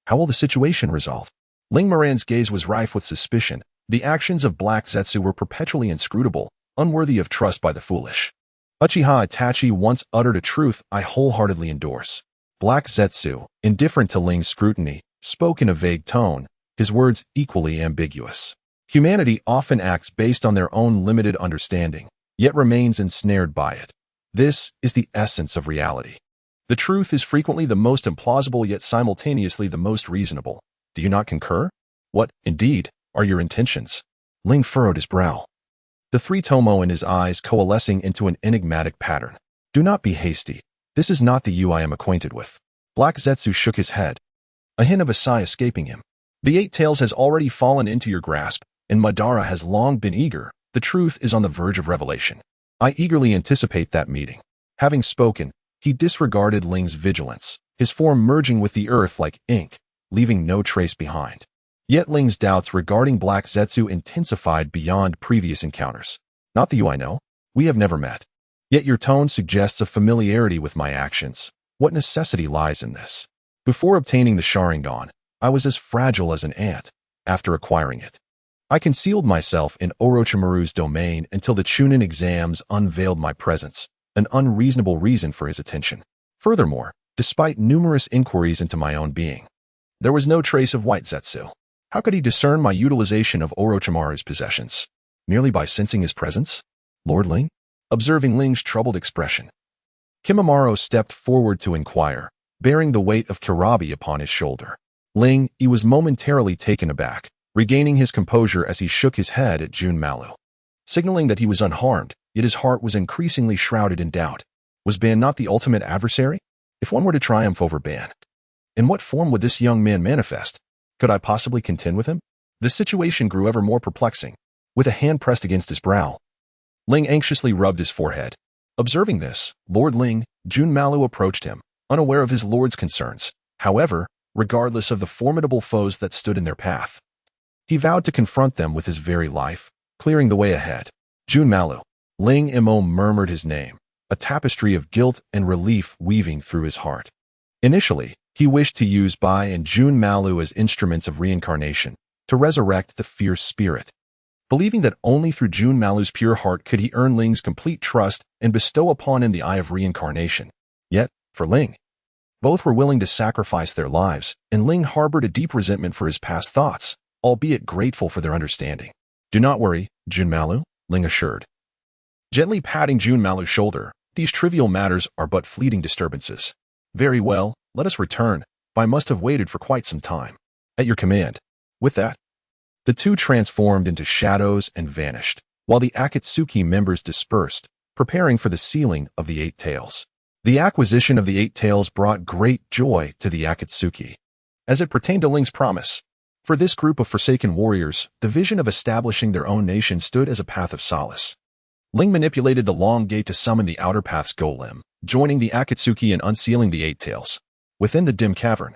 how will the situation resolve? Ling Moran's gaze was rife with suspicion. The actions of Black Zetsu were perpetually inscrutable, unworthy of trust by the foolish. Uchiha Itachi once uttered a truth I wholeheartedly endorse. Black Zetsu, indifferent to Ling's scrutiny, spoke in a vague tone, his words equally ambiguous. Humanity often acts based on their own limited understanding, yet remains ensnared by it. This is the essence of reality. The truth is frequently the most implausible yet simultaneously the most reasonable. Do you not concur? What, indeed, are your intentions? Ling furrowed his brow, the three tomo in his eyes coalescing into an enigmatic pattern. Do not be hasty. This is not the you I am acquainted with. Black Zetsu shook his head, a hint of a sigh escaping him. The Eight-Tails has already fallen into your grasp, and Madara has long been eager. The truth is on the verge of revelation. I eagerly anticipate that meeting. Having spoken, he disregarded Ling's vigilance, his form merging with the earth like ink, leaving no trace behind. Yet Ling's doubts regarding Black Zetsu intensified beyond previous encounters. Not the you I know. We have never met. Yet your tone suggests a familiarity with my actions. What necessity lies in this? Before obtaining the Sharingan, I was as fragile as an ant. After acquiring it, I concealed myself in Orochimaru's domain until the Chunin exams unveiled my presence, an unreasonable reason for his attention. Furthermore, despite numerous inquiries into my own being, there was no trace of White Zetsu. How could he discern my utilization of Orochimaru's possessions? Merely by sensing his presence? Lord Ling? Observing Ling's troubled expression, Kimimaro stepped forward to inquire, bearing the weight of Kirabi upon his shoulder. Ling, he was momentarily taken aback, regaining his composure as he shook his head at Junmalu, signaling that he was unharmed, yet his heart was increasingly shrouded in doubt. Was Ban not the ultimate adversary? If one were to triumph over Ban, in what form would this young man manifest? Could I possibly contend with him? The situation grew ever more perplexing. With a hand pressed against his brow, Ling anxiously rubbed his forehead. Observing this, Lord Ling, Junmalu approached him, unaware of his lord's concerns. However, regardless of the formidable foes that stood in their path, he vowed to confront them with his very life, clearing the way ahead. Junmalu. Ling Imo murmured his name, a tapestry of guilt and relief weaving through his heart. Initially, he wished to use Bai and Junmalu as instruments of reincarnation, to resurrect the fierce spirit, believing that only through Junmalu's pure heart could he earn Ling's complete trust and bestow upon him the eye of reincarnation. Yet, for Ling, both were willing to sacrifice their lives, and Ling harbored a deep resentment for his past thoughts, albeit grateful for their understanding. Do not worry, Junmalu, Ling assured, gently patting Junmalu's shoulder. These trivial matters are but fleeting disturbances. Very well, let us return. I must have waited for quite some time. At your command. With that, the two transformed into shadows and vanished, while the Akatsuki members dispersed, preparing for the sealing of the Eight Tails. The acquisition of the Eight Tails brought great joy to the Akatsuki, as it pertained to Ling's promise. For this group of forsaken warriors, the vision of establishing their own nation stood as a path of solace. Ling manipulated the long gate to summon the Outer Path's golem, joining the Akatsuki and unsealing the Eight Tails. Within the dim cavern,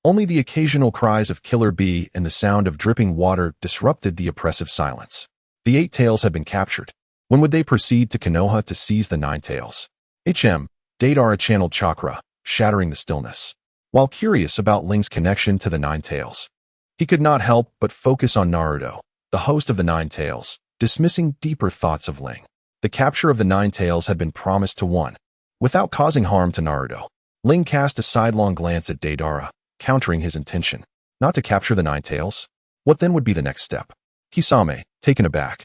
only the occasional cries of Killer Bee and the sound of dripping water disrupted the oppressive silence. The Eight Tails had been captured. When would they proceed to Konoha to seize the Nine Tails? Deidara channeled Chakra, shattering the stillness. While curious about Ling's connection to the Nine Tails, he could not help but focus on Naruto, the host of the Nine Tails, dismissing deeper thoughts of Ling. The capture of the Nine Tails had been promised to one, without causing harm to Naruto. Ling cast a sidelong glance at Deidara, countering his intention. Not to capture the Nine Tails? What then would be the next step? Kisame, taken aback,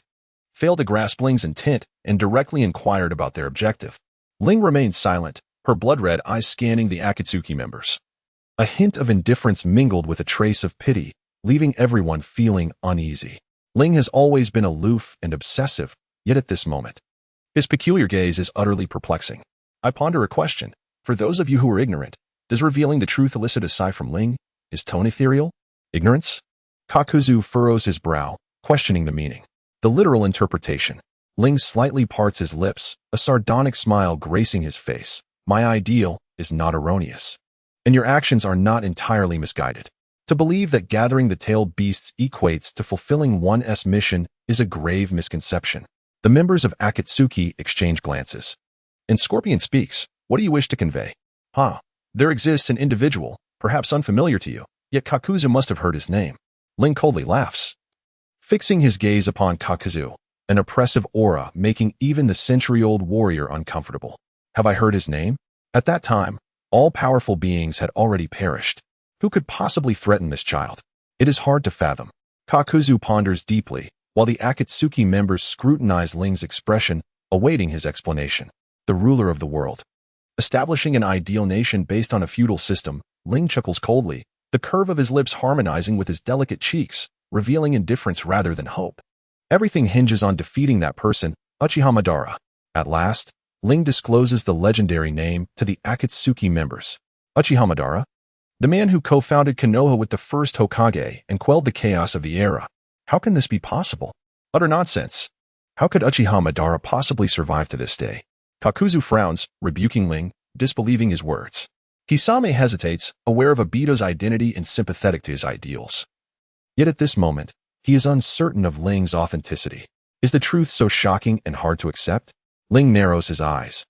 failed to grasp Ling's intent and directly inquired about their objective. Ling remained silent, her blood-red eyes scanning the Akatsuki members. A hint of indifference mingled with a trace of pity, leaving everyone feeling uneasy. Ling has always been aloof and obsessive, yet at this moment, his peculiar gaze is utterly perplexing. I ponder a question. For those of you who are ignorant, does revealing the truth elicit a sigh from Ling? Is tone ethereal? Ignorance? Kakuzu furrows his brow, questioning the meaning. The literal interpretation. Ling slightly parts his lips, a sardonic smile gracing his face. My ideal is not erroneous, and your actions are not entirely misguided. To believe that gathering the tailed beasts equates to fulfilling one's mission is a grave misconception. The members of Akatsuki exchange glances. And Scorpion speaks. What do you wish to convey? There exists an individual, perhaps unfamiliar to you, yet Kakuzu must have heard his name. Ling coldly laughs, fixing his gaze upon Kakuzu, an oppressive aura making even the century-old warrior uncomfortable. Have I heard his name? At that time, all powerful beings had already perished. Who could possibly threaten this child? It is hard to fathom. Kakuzu ponders deeply, while the Akatsuki members scrutinize Ling's expression, awaiting his explanation. The ruler of the world. Establishing an ideal nation based on a feudal system, Ling chuckles coldly, the curve of his lips harmonizing with his delicate cheeks, revealing indifference rather than hope. Everything hinges on defeating that person, Uchiha Madara. At last, Ling discloses the legendary name to the Akatsuki members. Uchiha Madara? The man who co-founded Konoha with the first Hokage and quelled the chaos of the era. How can this be possible? Utter nonsense. How could Uchiha Madara possibly survive to this day? Kakuzu frowns, rebuking Ling, disbelieving his words. Kisame hesitates, aware of Obito's identity and sympathetic to his ideals. Yet at this moment, he is uncertain of Ling's authenticity. Is the truth so shocking and hard to accept? Ling narrows his eyes,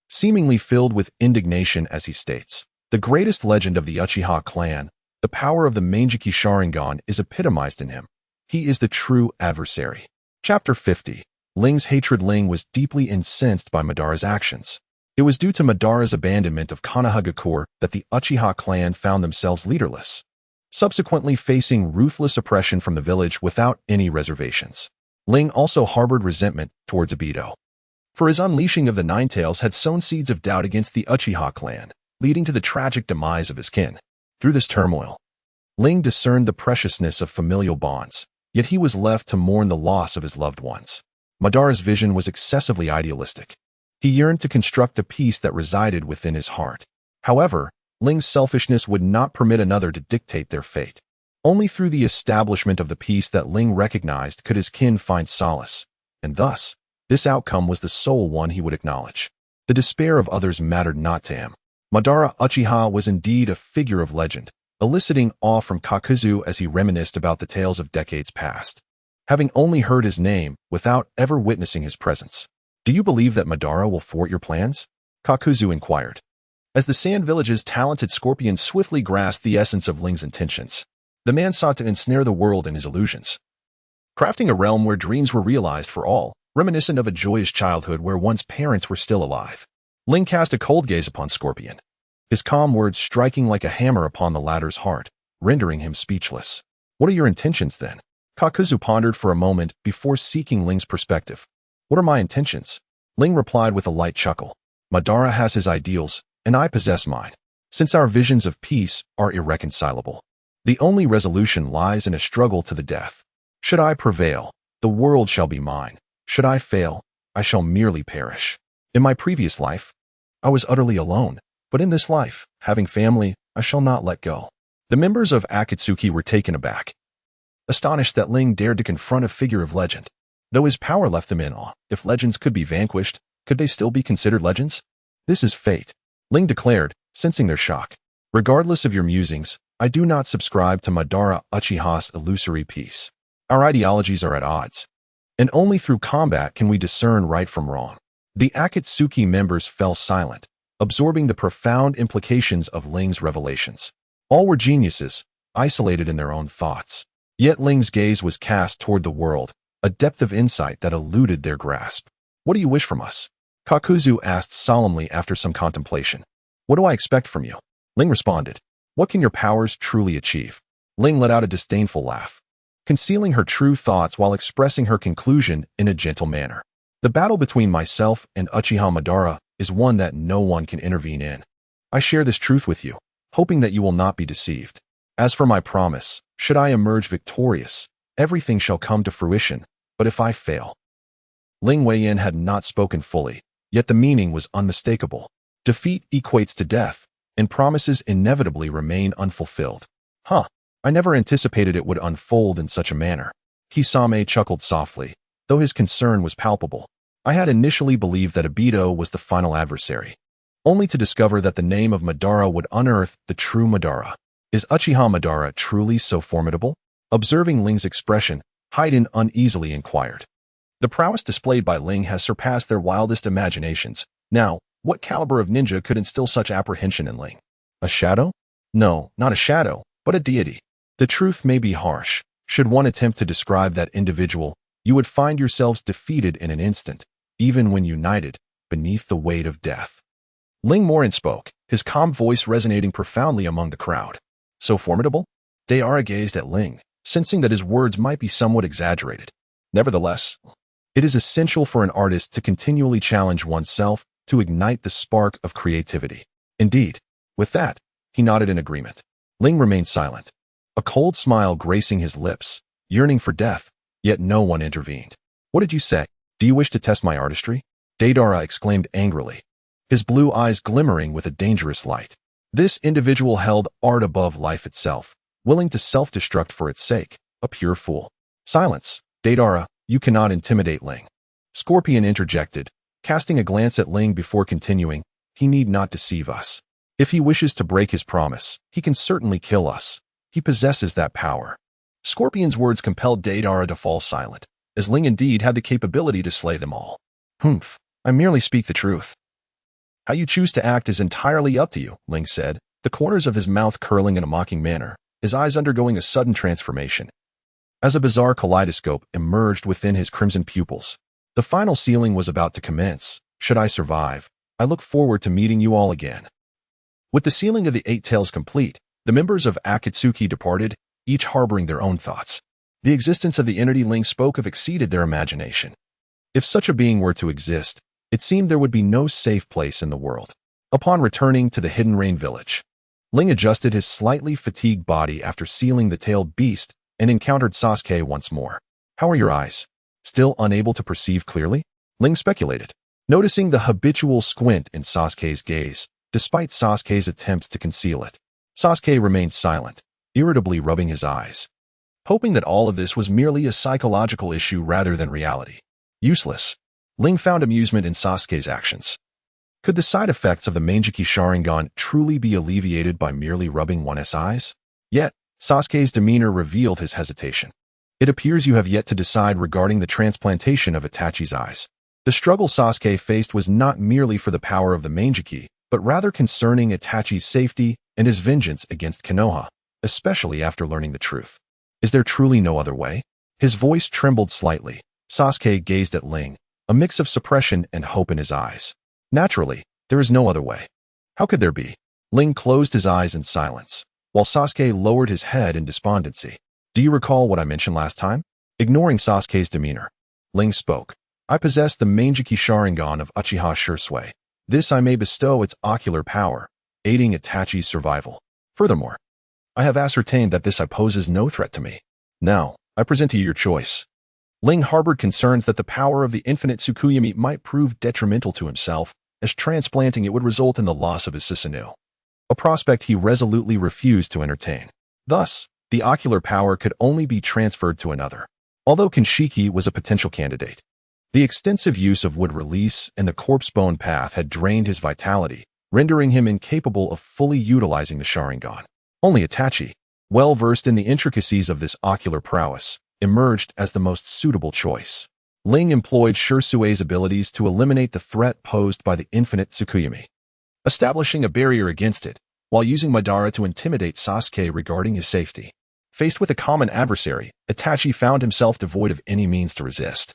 seemingly filled with indignation as he states, the greatest legend of the Uchiha clan, the power of the Mangekyo Sharingan is epitomized in him. He is the true adversary. Chapter 50. Ling's hatred. Ling was deeply incensed by Madara's actions. It was due to Madara's abandonment of Konoha that the Uchiha clan found themselves leaderless, subsequently facing ruthless oppression from the village without any reservations. Ling also harbored resentment towards Obito. for his unleashing of the Nine Tails had sown seeds of doubt against the Uchiha clan, leading to the tragic demise of his kin. Through this turmoil, Ling discerned the preciousness of familial bonds, yet he was left to mourn the loss of his loved ones. Madara's vision was excessively idealistic. He yearned to construct a peace that resided within his heart. However, Ling's selfishness would not permit another to dictate their fate. Only through the establishment of the peace that Ling recognized could his kin find solace, and thus, this outcome was the sole one he would acknowledge. The despair of others mattered not to him. Madara Uchiha was indeed a figure of legend, eliciting awe from Kakuzu as he reminisced about the tales of decades past, having only heard his name without ever witnessing his presence. "Do you believe that Madara will thwart your plans?" Kakuzu inquired. As the Sand Village's talented scorpion swiftly grasped the essence of Ling's intentions, the man sought to ensnare the world in his illusions, crafting a realm where dreams were realized for all, reminiscent of a joyous childhood where one's parents were still alive. Ling cast a cold gaze upon Scorpion, his calm words striking like a hammer upon the latter's heart, rendering him speechless. "What are your intentions, then?" Kakuzu pondered for a moment before seeking Ling's perspective. "What are my intentions?" Ling replied with a light chuckle. "Madara has his ideals, and I possess mine. Since our visions of peace are irreconcilable, the only resolution lies in a struggle to the death. Should I prevail, the world shall be mine. Should I fail, I shall merely perish. In my previous life, I was utterly alone, but in this life, having family, I shall not let go." The members of Akatsuki were taken aback, astonished that Ling dared to confront a figure of legend. Though his power left them in awe, if legends could be vanquished, could they still be considered legends? "This is fate," Ling declared, sensing their shock. "Regardless of your musings, I do not subscribe to Madara Uchiha's illusory peace. Our ideologies are at odds, and only through combat can we discern right from wrong." The Akatsuki members fell silent, absorbing the profound implications of Ling's revelations. All were geniuses, isolated in their own thoughts. Yet Ling's gaze was cast toward the world, a depth of insight that eluded their grasp. "What do you wish from us?" Kakuzu asked solemnly after some contemplation. "What do I expect from you?" Ling responded. "What can your powers truly achieve?" Ling let out a disdainful laugh, concealing her true thoughts while expressing her conclusion in a gentle manner. "The battle between myself and Uchiha Madara is one that no one can intervene in. I share this truth with you, hoping that you will not be deceived. As for my promise, should I emerge victorious, everything shall come to fruition, but if I fail..." Ling Weiyan had not spoken fully, yet the meaning was unmistakable. Defeat equates to death, and promises inevitably remain unfulfilled. I never anticipated it would unfold in such a manner." Kisame chuckled softly, though his concern was palpable. "I had initially believed that Obito was the final adversary, only to discover that the name of Madara would unearth the true Madara. Is Uchiha Madara truly so formidable?" Observing Ling's expression, Haiden uneasily inquired. "The prowess displayed by Ling has surpassed their wildest imaginations. Now, what caliber of ninja could instill such apprehension in Ling? A shadow? No, not a shadow, but a deity. The truth may be harsh. Should one attempt to describe that individual, you would find yourselves defeated in an instant, even when united, beneath the weight of death." Ling Morin spoke, his calm voice resonating profoundly among the crowd. "So formidable?" Deidara gazed at Ling, sensing that his words might be somewhat exaggerated. "Nevertheless, it is essential for an artist to continually challenge oneself to ignite the spark of creativity." Indeed. With that, he nodded in agreement. Ling remained silent, a cold smile gracing his lips, yearning for death, yet no one intervened. "What did you say? Do you wish to test my artistry?" Deidara exclaimed angrily, his blue eyes glimmering with a dangerous light. This individual held art above life itself, willing to self-destruct for its sake, a pure fool. "Silence, Deidara, you cannot intimidate Ling." Scorpion interjected, casting a glance at Ling before continuing, "He need not deceive us. If he wishes to break his promise, he can certainly kill us. He possesses that power." Scorpion's words compelled Deidara to fall silent, as Ling indeed had the capability to slay them all. "Humph, I merely speak the truth. How you choose to act is entirely up to you," Ling said, the corners of his mouth curling in a mocking manner, his eyes undergoing a sudden transformation, as a bizarre kaleidoscope emerged within his crimson pupils. "The final sealing was about to commence. Should I survive, I look forward to meeting you all again." With the sealing of the 8 tails complete, the members of Akatsuki departed, each harboring their own thoughts. The existence of the entity Ling spoke of exceeded their imagination. If such a being were to exist, It seemed there would be no safe place in the world. Upon returning to the Hidden Rain village, Ling adjusted his slightly fatigued body after sealing the tailed beast and encountered Sasuke once more. "How are your eyes? Still unable to perceive clearly?" Ling speculated, noticing the habitual squint in Sasuke's gaze, despite Sasuke's attempts to conceal it. Sasuke remained silent, irritably rubbing his eyes, hoping that all of this was merely a psychological issue rather than reality. Useless. Ling found amusement in Sasuke's actions. Could the side effects of the Mangekyo Sharingan truly be alleviated by merely rubbing one's eyes? Yet, Sasuke's demeanor revealed his hesitation. "It appears you have yet to decide regarding the transplantation of Itachi's eyes." The struggle Sasuke faced was not merely for the power of the Mangekyo, but rather concerning Itachi's safety and his vengeance against Konoha, especially after learning the truth. "Is there truly no other way?" His voice trembled slightly. Sasuke gazed at Ling, a mix of suppression and hope in his eyes. "Naturally, there is no other way. How could there be?" Ling closed his eyes in silence, while Sasuke lowered his head in despondency. "Do you recall what I mentioned last time?" Ignoring Sasuke's demeanor, Ling spoke. "I possess the Mangekyo Sharingan of Uchiha Shisui. This I may bestow its ocular power, aiding Itachi's survival. Furthermore, I have ascertained that this poses no threat to me. Now, I present to you your choice." Ling harbored concerns that the power of the infinite Tsukuyomi might prove detrimental to himself, as transplanting it would result in the loss of his Susanoo, a prospect he resolutely refused to entertain. Thus, the ocular power could only be transferred to another. Although Kinshiki was a potential candidate, the extensive use of wood release and the corpse bone path had drained his vitality, rendering him incapable of fully utilizing the Sharingan. Only Itachi, well versed in the intricacies of this ocular prowess, emerged as the most suitable choice. Ling employed Shisui's abilities to eliminate the threat posed by the infinite Tsukuyomi, establishing a barrier against it, while using Madara to intimidate Sasuke regarding his safety. Faced with a common adversary, Itachi found himself devoid of any means to resist.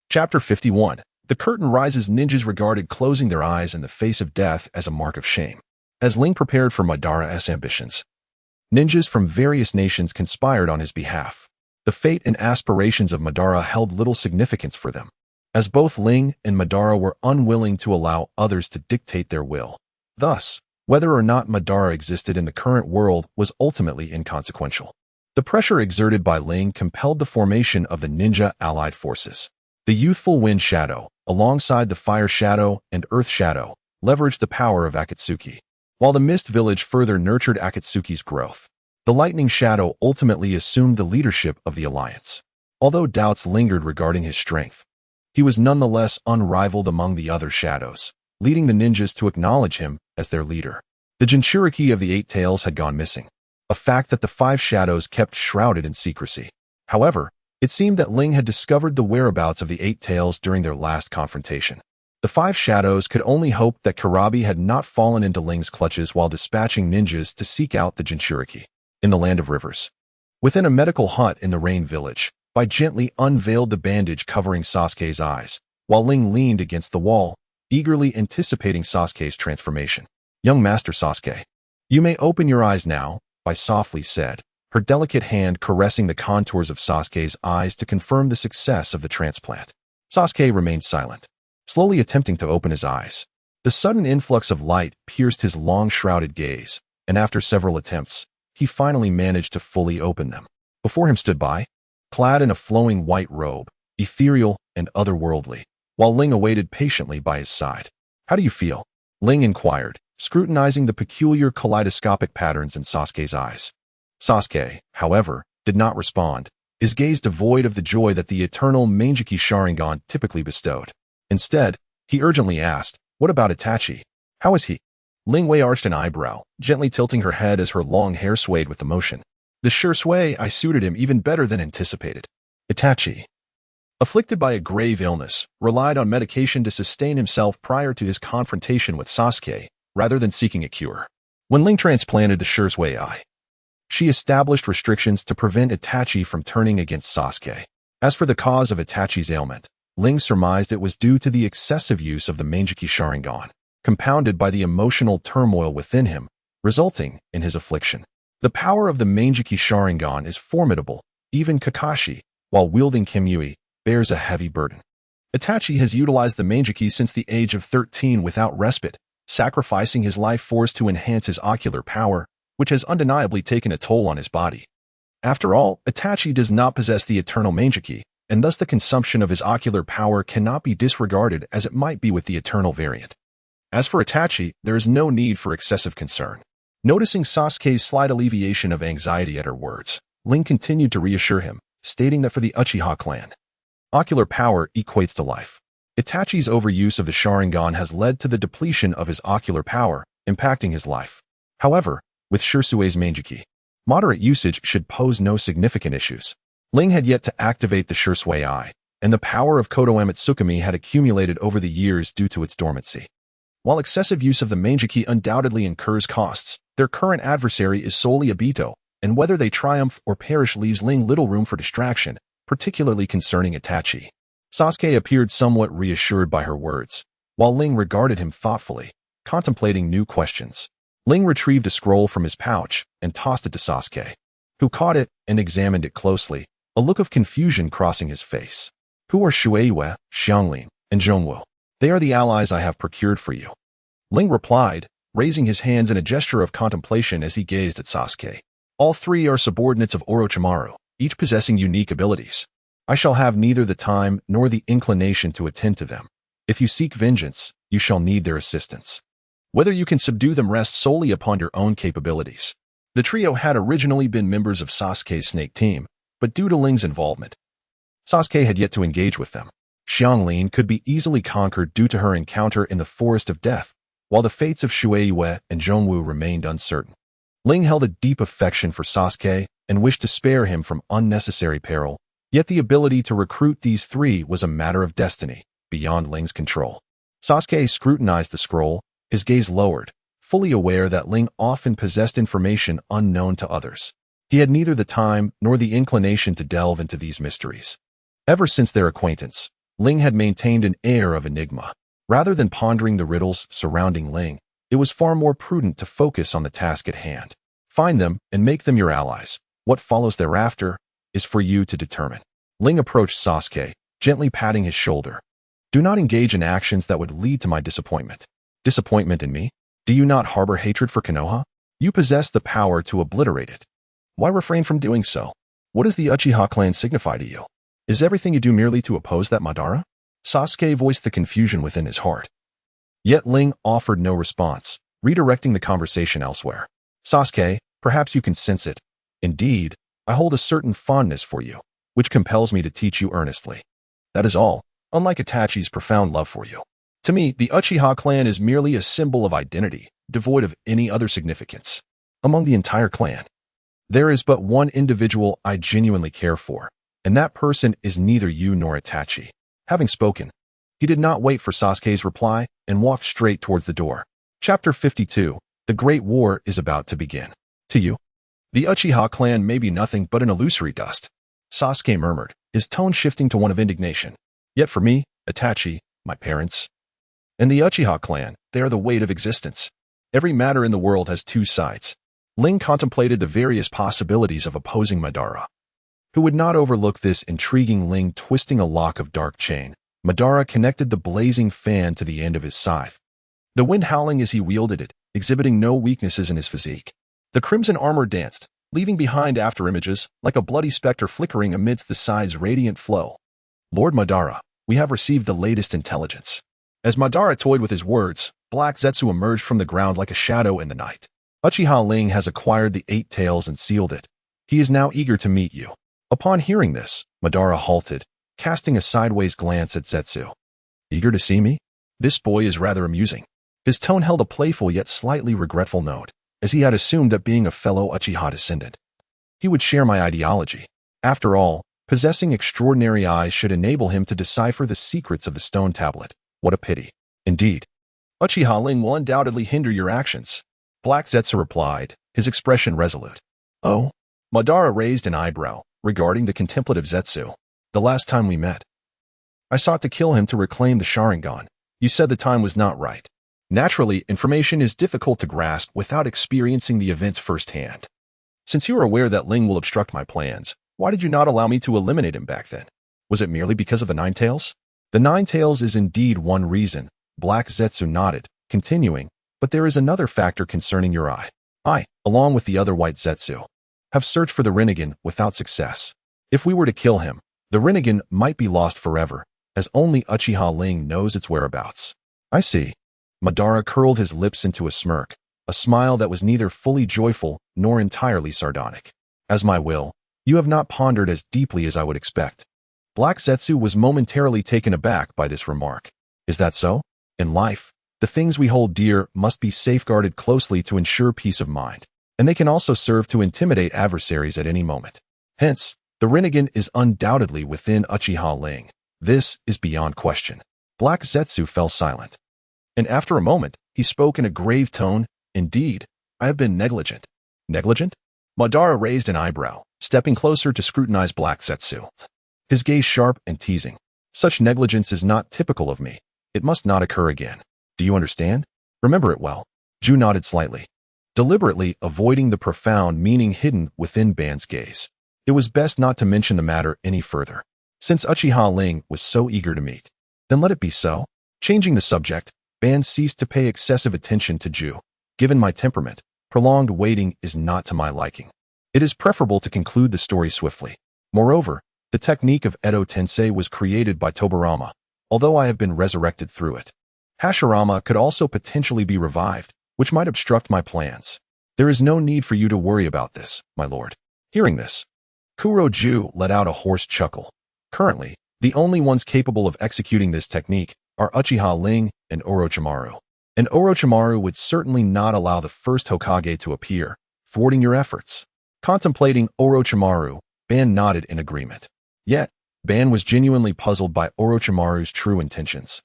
Chapter 51. The curtain rises. Ninjas regarded closing their eyes in the face of death as a mark of shame. As Ling prepared for Madara's ambitions, ninjas from various nations conspired on his behalf. The fate and aspirations of Madara held little significance for them, as both Ling and Madara were unwilling to allow others to dictate their will. Thus, whether or not Madara existed in the current world was ultimately inconsequential. The pressure exerted by Ling compelled the formation of the ninja allied forces. The youthful Wind Shadow, alongside the Fire Shadow and Earth Shadow, leveraged the power of Akatsuki, while the Mist Village further nurtured Akatsuki's growth. The Lightning Shadow ultimately assumed the leadership of the alliance. Although doubts lingered regarding his strength, he was nonetheless unrivaled among the other shadows, leading the ninjas to acknowledge him as their leader. The Jinchuriki of the Eight Tails had gone missing, a fact that the five shadows kept shrouded in secrecy. However, it seemed that Ling had discovered the whereabouts of the Eight Tails during their last confrontation. The five shadows could only hope that Karabi had not fallen into Ling's clutches while dispatching ninjas to seek out the Jinchuriki. In the Land of Rivers, within a medical hut in the Rain Village, Bai gently unveiled the bandage covering Sasuke's eyes, while Ling leaned against the wall, eagerly anticipating Sasuke's transformation. "Young Master Sasuke, you may open your eyes now," Bai softly said, her delicate hand caressing the contours of Sasuke's eyes to confirm the success of the transplant. Sasuke remained silent, slowly attempting to open his eyes. The sudden influx of light pierced his long shrouded gaze, and after several attempts, he finally managed to fully open them. Before him stood Bai, clad in a flowing white robe, ethereal and otherworldly, while Ling awaited patiently by his side. "How do you feel?" Ling inquired, scrutinizing the peculiar kaleidoscopic patterns in Sasuke's eyes. Sasuke, however, did not respond, his gaze devoid of the joy that the eternal Mangekyo Sharingan typically bestowed. Instead, he urgently asked, "What about Itachi? How is he?" Ling Wei arched an eyebrow, gently tilting her head as her long hair swayed with the motion. "The Shisui I suited him even better than anticipated." Itachi, afflicted by a grave illness, relied on medication to sustain himself prior to his confrontation with Sasuke, rather than seeking a cure. When Ling transplanted the Shisui eye, she established restrictions to prevent Itachi from turning against Sasuke. As for the cause of Itachi's ailment, Ling surmised it was due to the excessive use of the Mangekyo Sharingan, compounded by the emotional turmoil within him, resulting in his affliction. The power of the Mangekyo Sharingan is formidable. Even Kakashi, while wielding Kimui, bears a heavy burden. Itachi has utilized the Mangekyo since the age of 13 without respite, sacrificing his life force to enhance his ocular power, which has undeniably taken a toll on his body. After all, Itachi does not possess the eternal Mangekyo, and thus the consumption of his ocular power cannot be disregarded as it might be with the eternal variant. As for Itachi, there is no need for excessive concern. Noticing Sasuke's slight alleviation of anxiety at her words, Ling continued to reassure him, stating that for the Uchiha clan, ocular power equates to life. Itachi's overuse of the Sharingan has led to the depletion of his ocular power, impacting his life. However, with Shisue's Mangekyo, moderate usage should pose no significant issues. Ling had yet to activate the Shisui Eye, and the power of Kodoama Tsukumi had accumulated over the years due to its dormancy. While excessive use of the Mangekyo undoubtedly incurs costs, their current adversary is solely Obito, and whether they triumph or perish leaves Ling little room for distraction, particularly concerning Itachi. Sasuke appeared somewhat reassured by her words, while Ling regarded him thoughtfully, contemplating new questions. Ling retrieved a scroll from his pouch and tossed it to Sasuke, who caught it and examined it closely, a look of confusion crossing his face. Who are Shueiwa, Xianglin, and Zhongwu? They are the allies I have procured for you. Ling replied, raising his hands in a gesture of contemplation as he gazed at Sasuke. All three are subordinates of Orochimaru, each possessing unique abilities. I shall have neither the time nor the inclination to attend to them. If you seek vengeance, you shall need their assistance. Whether you can subdue them rests solely upon your own capabilities. The trio had originally been members of Sasuke's snake team, but due to Ling's involvement, Sasuke had yet to engage with them. Xianglin could be easily conquered due to her encounter in the Forest of Death, while the fates of Shueiwa and Zhongwu remained uncertain. Ling held a deep affection for Sasuke and wished to spare him from unnecessary peril, yet the ability to recruit these three was a matter of destiny, beyond Ling's control. Sasuke scrutinized the scroll, his gaze lowered, fully aware that Ling often possessed information unknown to others. He had neither the time nor the inclination to delve into these mysteries. Ever since their acquaintance, Ling had maintained an air of enigma. Rather than pondering the riddles surrounding Ling, it was far more prudent to focus on the task at hand. Find them and make them your allies. What follows thereafter is for you to determine. Ling approached Sasuke, gently patting his shoulder. Do not engage in actions that would lead to my disappointment. Disappointment in me? Do you not harbor hatred for Konoha? You possess the power to obliterate it. Why refrain from doing so? What does the Uchiha clan signify to you? Is everything you do merely to oppose that Madara? Sasuke voiced the confusion within his heart. Yet Ling offered no response, redirecting the conversation elsewhere. Sasuke, perhaps you can sense it. Indeed, I hold a certain fondness for you, which compels me to teach you earnestly. That is all, unlike Itachi's profound love for you. To me, the Uchiha clan is merely a symbol of identity, devoid of any other significance. Among the entire clan, there is but one individual I genuinely care for, and that person is neither you nor Itachi. Having spoken, he did not wait for Sasuke's reply and walked straight towards the door. Chapter 52. The Great War is about to begin. To you, the Uchiha clan may be nothing but an illusory dust, Sasuke murmured, his tone shifting to one of indignation. Yet for me, Itachi, my parents, and the Uchiha clan, they are the weight of existence. Every matter in the world has two sides. Ling contemplated the various possibilities of opposing Madara. Who would not overlook this intriguing Ling twisting a lock of dark chain? Madara connected the blazing fan to the end of his scythe, the wind howling as he wielded it, exhibiting no weaknesses in his physique. The crimson armor danced, leaving behind afterimages like a bloody specter flickering amidst the scythe's radiant flow. Lord Madara, we have received the latest intelligence. As Madara toyed with his words, Black Zetsu emerged from the ground like a shadow in the night. Uchiha Ling has acquired the 8 tails and sealed it. He is now eager to meet you. Upon hearing this, Madara halted, casting a sideways glance at Zetsu. Eager to see me? This boy is rather amusing. His tone held a playful yet slightly regretful note, as he had assumed that being a fellow Uchiha descendant, he would share my ideology. After all, possessing extraordinary eyes should enable him to decipher the secrets of the stone tablet. What a pity. Indeed, Uchiha Ling will undoubtedly hinder your actions. Black Zetsu replied, his expression resolute. Oh? Madara raised an eyebrow, regarding the contemplative Zetsu. The last time we met, I sought to kill him to reclaim the Sharingan. You said the time was not right. Naturally, information is difficult to grasp without experiencing the events firsthand. Since you are aware that Ling will obstruct my plans, why did you not allow me to eliminate him back then? Was it merely because of the 9 tails? The nine tails is indeed one reason, Black Zetsu nodded, continuing, but there is another factor concerning your eye. I, along with the other white Zetsu, have searched for the Rinnegan without success. If we were to kill him, the Rinnegan might be lost forever, as only Uchiha Ling knows its whereabouts. I see. Madara curled his lips into a smirk, a smile that was neither fully joyful nor entirely sardonic. As my will, you have not pondered as deeply as I would expect. Black Zetsu was momentarily taken aback by this remark. Is that so? In life, the things we hold dear must be safeguarded closely to ensure peace of mind, and they can also serve to intimidate adversaries at any moment. Hence, the Rinnegan is undoubtedly within Uchiha Ling. This is beyond question. Black Zetsu fell silent. And after a moment, he spoke in a grave tone, Indeed, I have been negligent. Negligent? Madara raised an eyebrow, stepping closer to scrutinize Black Zetsu. His gaze sharp and teasing. Such negligence is not typical of me. It must not occur again. Do you understand? Remember it well. Ju nodded slightly, deliberately avoiding the profound meaning hidden within Ban's gaze. It was best not to mention the matter any further, since Uchiha Ling was so eager to meet. Then let it be so. Changing the subject, Ban ceased to pay excessive attention to Ju. Given my temperament, prolonged waiting is not to my liking. It is preferable to conclude the story swiftly. Moreover, the technique of Edo Tensei was created by Tobarama, although I have been resurrected through it. Hashirama could also potentially be revived, which might obstruct my plans. There is no need for you to worry about this, my lord. Hearing this, Kuroju let out a hoarse chuckle. Currently, the only ones capable of executing this technique are Uchiha Ling and Orochimaru. And Orochimaru would certainly not allow the first Hokage to appear, thwarting your efforts. Contemplating Orochimaru, Ban nodded in agreement. Yet, Ban was genuinely puzzled by Orochimaru's true intentions.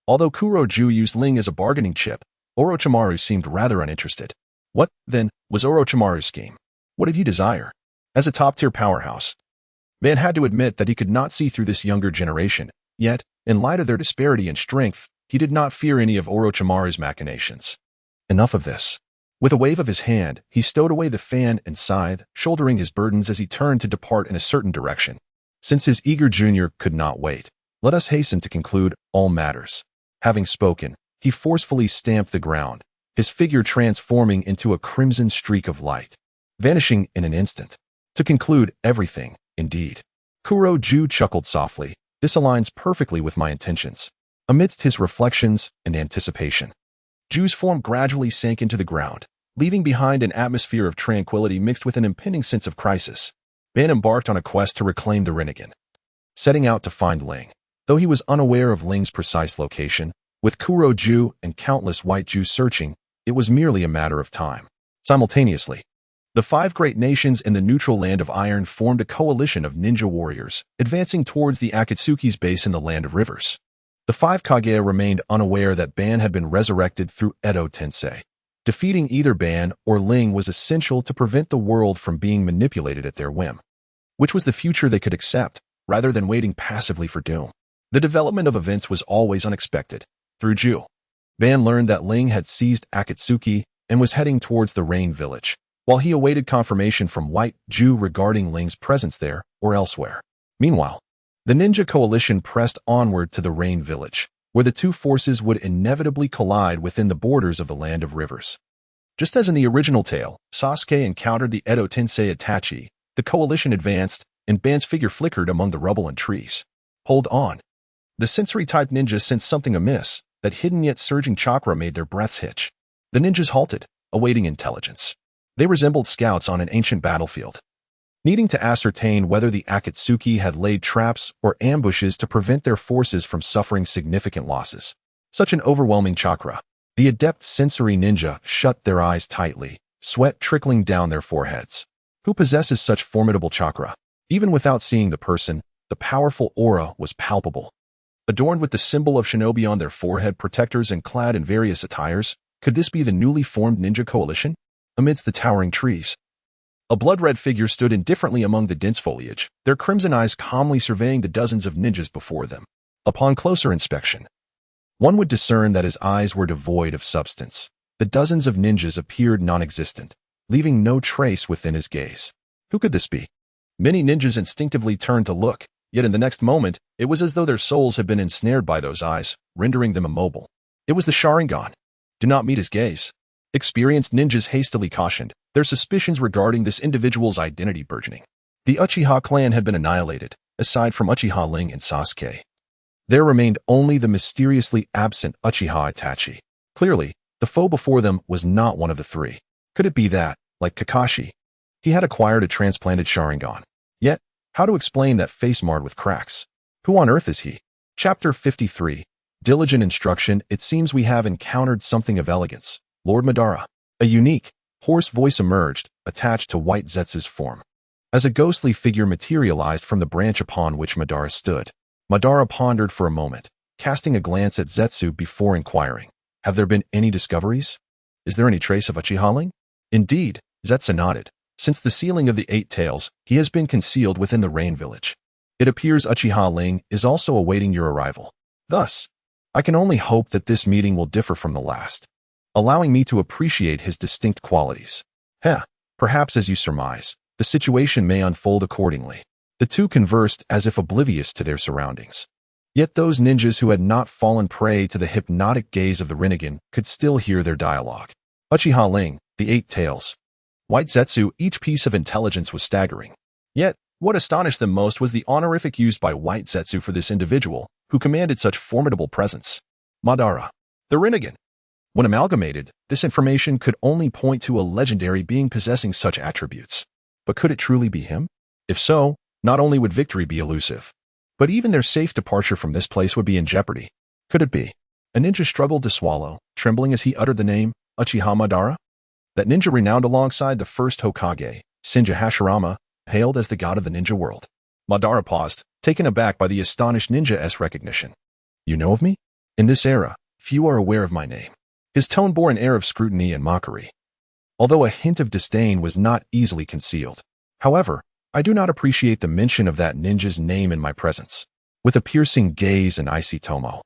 Although Kuroju used Ling as a bargaining chip, Orochimaru seemed rather uninterested. What, then, was Orochimaru's scheme? What did he desire? As a top-tier powerhouse, Ban had to admit that he could not see through this younger generation, yet, in light of their disparity in strength, he did not fear any of Orochimaru's machinations. Enough of this. With a wave of his hand, he stowed away the fan and scythe, shouldering his burdens as he turned to depart in a certain direction. Since his eager junior could not wait, let us hasten to conclude all matters. Having spoken, he forcefully stamped the ground, his figure transforming into a crimson streak of light, vanishing in an instant. To conclude everything, indeed. Kuroju chuckled softly. This aligns perfectly with my intentions. Amidst his reflections and anticipation, Ju's form gradually sank into the ground, leaving behind an atmosphere of tranquility mixed with an impending sense of crisis. Ban embarked on a quest to reclaim the Rinnegan, setting out to find Ling. Though he was unaware of Ling's precise location, with Kuroju and countless white Jews searching, it was merely a matter of time. Simultaneously, the five great nations in the neutral land of Iron formed a coalition of ninja warriors, advancing towards the Akatsuki's base in the Land of Rivers. The five Kage remained unaware that Ban had been resurrected through Edo Tensei. Defeating either Ban or Ling was essential to prevent the world from being manipulated at their whim, which was the future they could accept, rather than waiting passively for doom. The development of events was always unexpected. Through Ju, Ban learned that Ling had seized Akatsuki and was heading towards the Rain Village, while he awaited confirmation from White Ju regarding Ling's presence there or elsewhere. Meanwhile, the ninja coalition pressed onward to the Rain Village, where the two forces would inevitably collide within the borders of the Land of Rivers. Just as in the original tale, Sasuke encountered the Edo Tensei Itachi, the coalition advanced, and Ban's figure flickered among the rubble and trees. Hold on. The sensory-type ninjas sensed something amiss. That hidden yet surging chakra made their breaths hitch. The ninjas halted, awaiting intelligence. They resembled scouts on an ancient battlefield, needing to ascertain whether the Akatsuki had laid traps or ambushes to prevent their forces from suffering significant losses. Such an overwhelming chakra. The adept sensory ninja shut their eyes tightly, sweat trickling down their foreheads. Who possesses such formidable chakra? Even without seeing the person, the powerful aura was palpable. Adorned with the symbol of shinobi on their forehead protectors and clad in various attires, could this be the newly formed ninja coalition? Amidst the towering trees, a blood-red figure stood indifferently among the dense foliage, their crimson eyes calmly surveying the dozens of ninjas before them. Upon closer inspection, one would discern that his eyes were devoid of substance. The dozens of ninjas appeared non-existent, leaving no trace within his gaze. Who could this be? Many ninjas instinctively turned to look, Yet in the next moment, it was as though their souls had been ensnared by those eyes, rendering them immobile. It was the Sharingan. Do not meet his gaze. Experienced ninjas hastily cautioned, their suspicions regarding this individual's identity burgeoning. The Uchiha clan had been annihilated, aside from Uchiha Ling and Sasuke. There remained only the mysteriously absent Uchiha Itachi. Clearly, the foe before them was not one of the three. Could it be that, like Kakashi, he had acquired a transplanted Sharingan? Yet, how to explain that face marred with cracks? Who on earth is he? Chapter 53. Diligent instruction. It seems we have encountered something of elegance. Lord Madara. A unique, hoarse voice emerged, attached to White Zetsu's form. As a ghostly figure materialized from the branch upon which Madara stood, Madara pondered for a moment, casting a glance at Zetsu before inquiring, have there been any discoveries? Is there any trace of Uchiha Ling? Indeed, Zetsu nodded. Since the sealing of the 8 tails, he has been concealed within the Rain Village. It appears Uchiha Ling is also awaiting your arrival. Thus, I can only hope that this meeting will differ from the last, allowing me to appreciate his distinct qualities. Perhaps as you surmise, the situation may unfold accordingly. The two conversed as if oblivious to their surroundings. Yet those ninjas who had not fallen prey to the hypnotic gaze of the Rinnegan could still hear their dialogue. Uchiha Ling, the 8 tails. White Zetsu, each piece of intelligence was staggering. Yet, what astonished them most was the honorific used by White Zetsu for this individual, who commanded such formidable presence. Madara, the Rinnegan. When amalgamated, this information could only point to a legendary being possessing such attributes. But could it truly be him? If so, not only would victory be elusive, but even their safe departure from this place would be in jeopardy. Could it be? A ninja struggled to swallow, trembling as he uttered the name, Uchiha Madara? That ninja renowned alongside the first Hokage, Shinja Hashirama, hailed as the god of the ninja world. Madara paused, taken aback by the astonished ninja's recognition. You know of me? In this era, few are aware of my name. His tone bore an air of scrutiny and mockery, although a hint of disdain was not easily concealed. However, I do not appreciate the mention of that ninja's name in my presence. With a piercing gaze and icy tomo.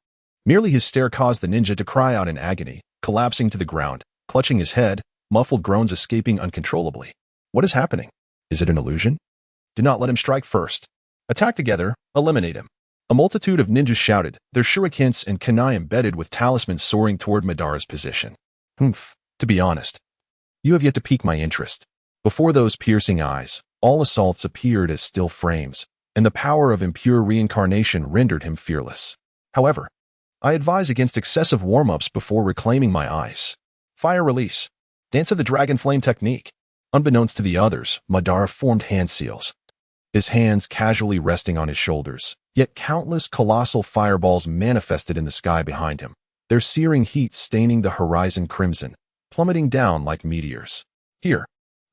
Merely his stare caused the ninja to cry out in agony, collapsing to the ground, clutching his head, muffled groans escaping uncontrollably. What is happening? Is it an illusion? Do not let him strike first. Attack together, eliminate him. A multitude of ninjas shouted, their shurikens and kunai embedded with talismans soaring toward Madara's position. To be honest, you have yet to pique my interest. Before those piercing eyes, all assaults appeared as still frames, and the power of impure reincarnation rendered him fearless. However, I advise against excessive warm-ups before reclaiming my eyes. Fire release. Dance of the Dragon Flame technique. Unbeknownst to the others, Madara formed hand seals, his hands casually resting on his shoulders, yet countless colossal fireballs manifested in the sky behind him, their searing heat staining the horizon crimson, plummeting down like meteors. Here,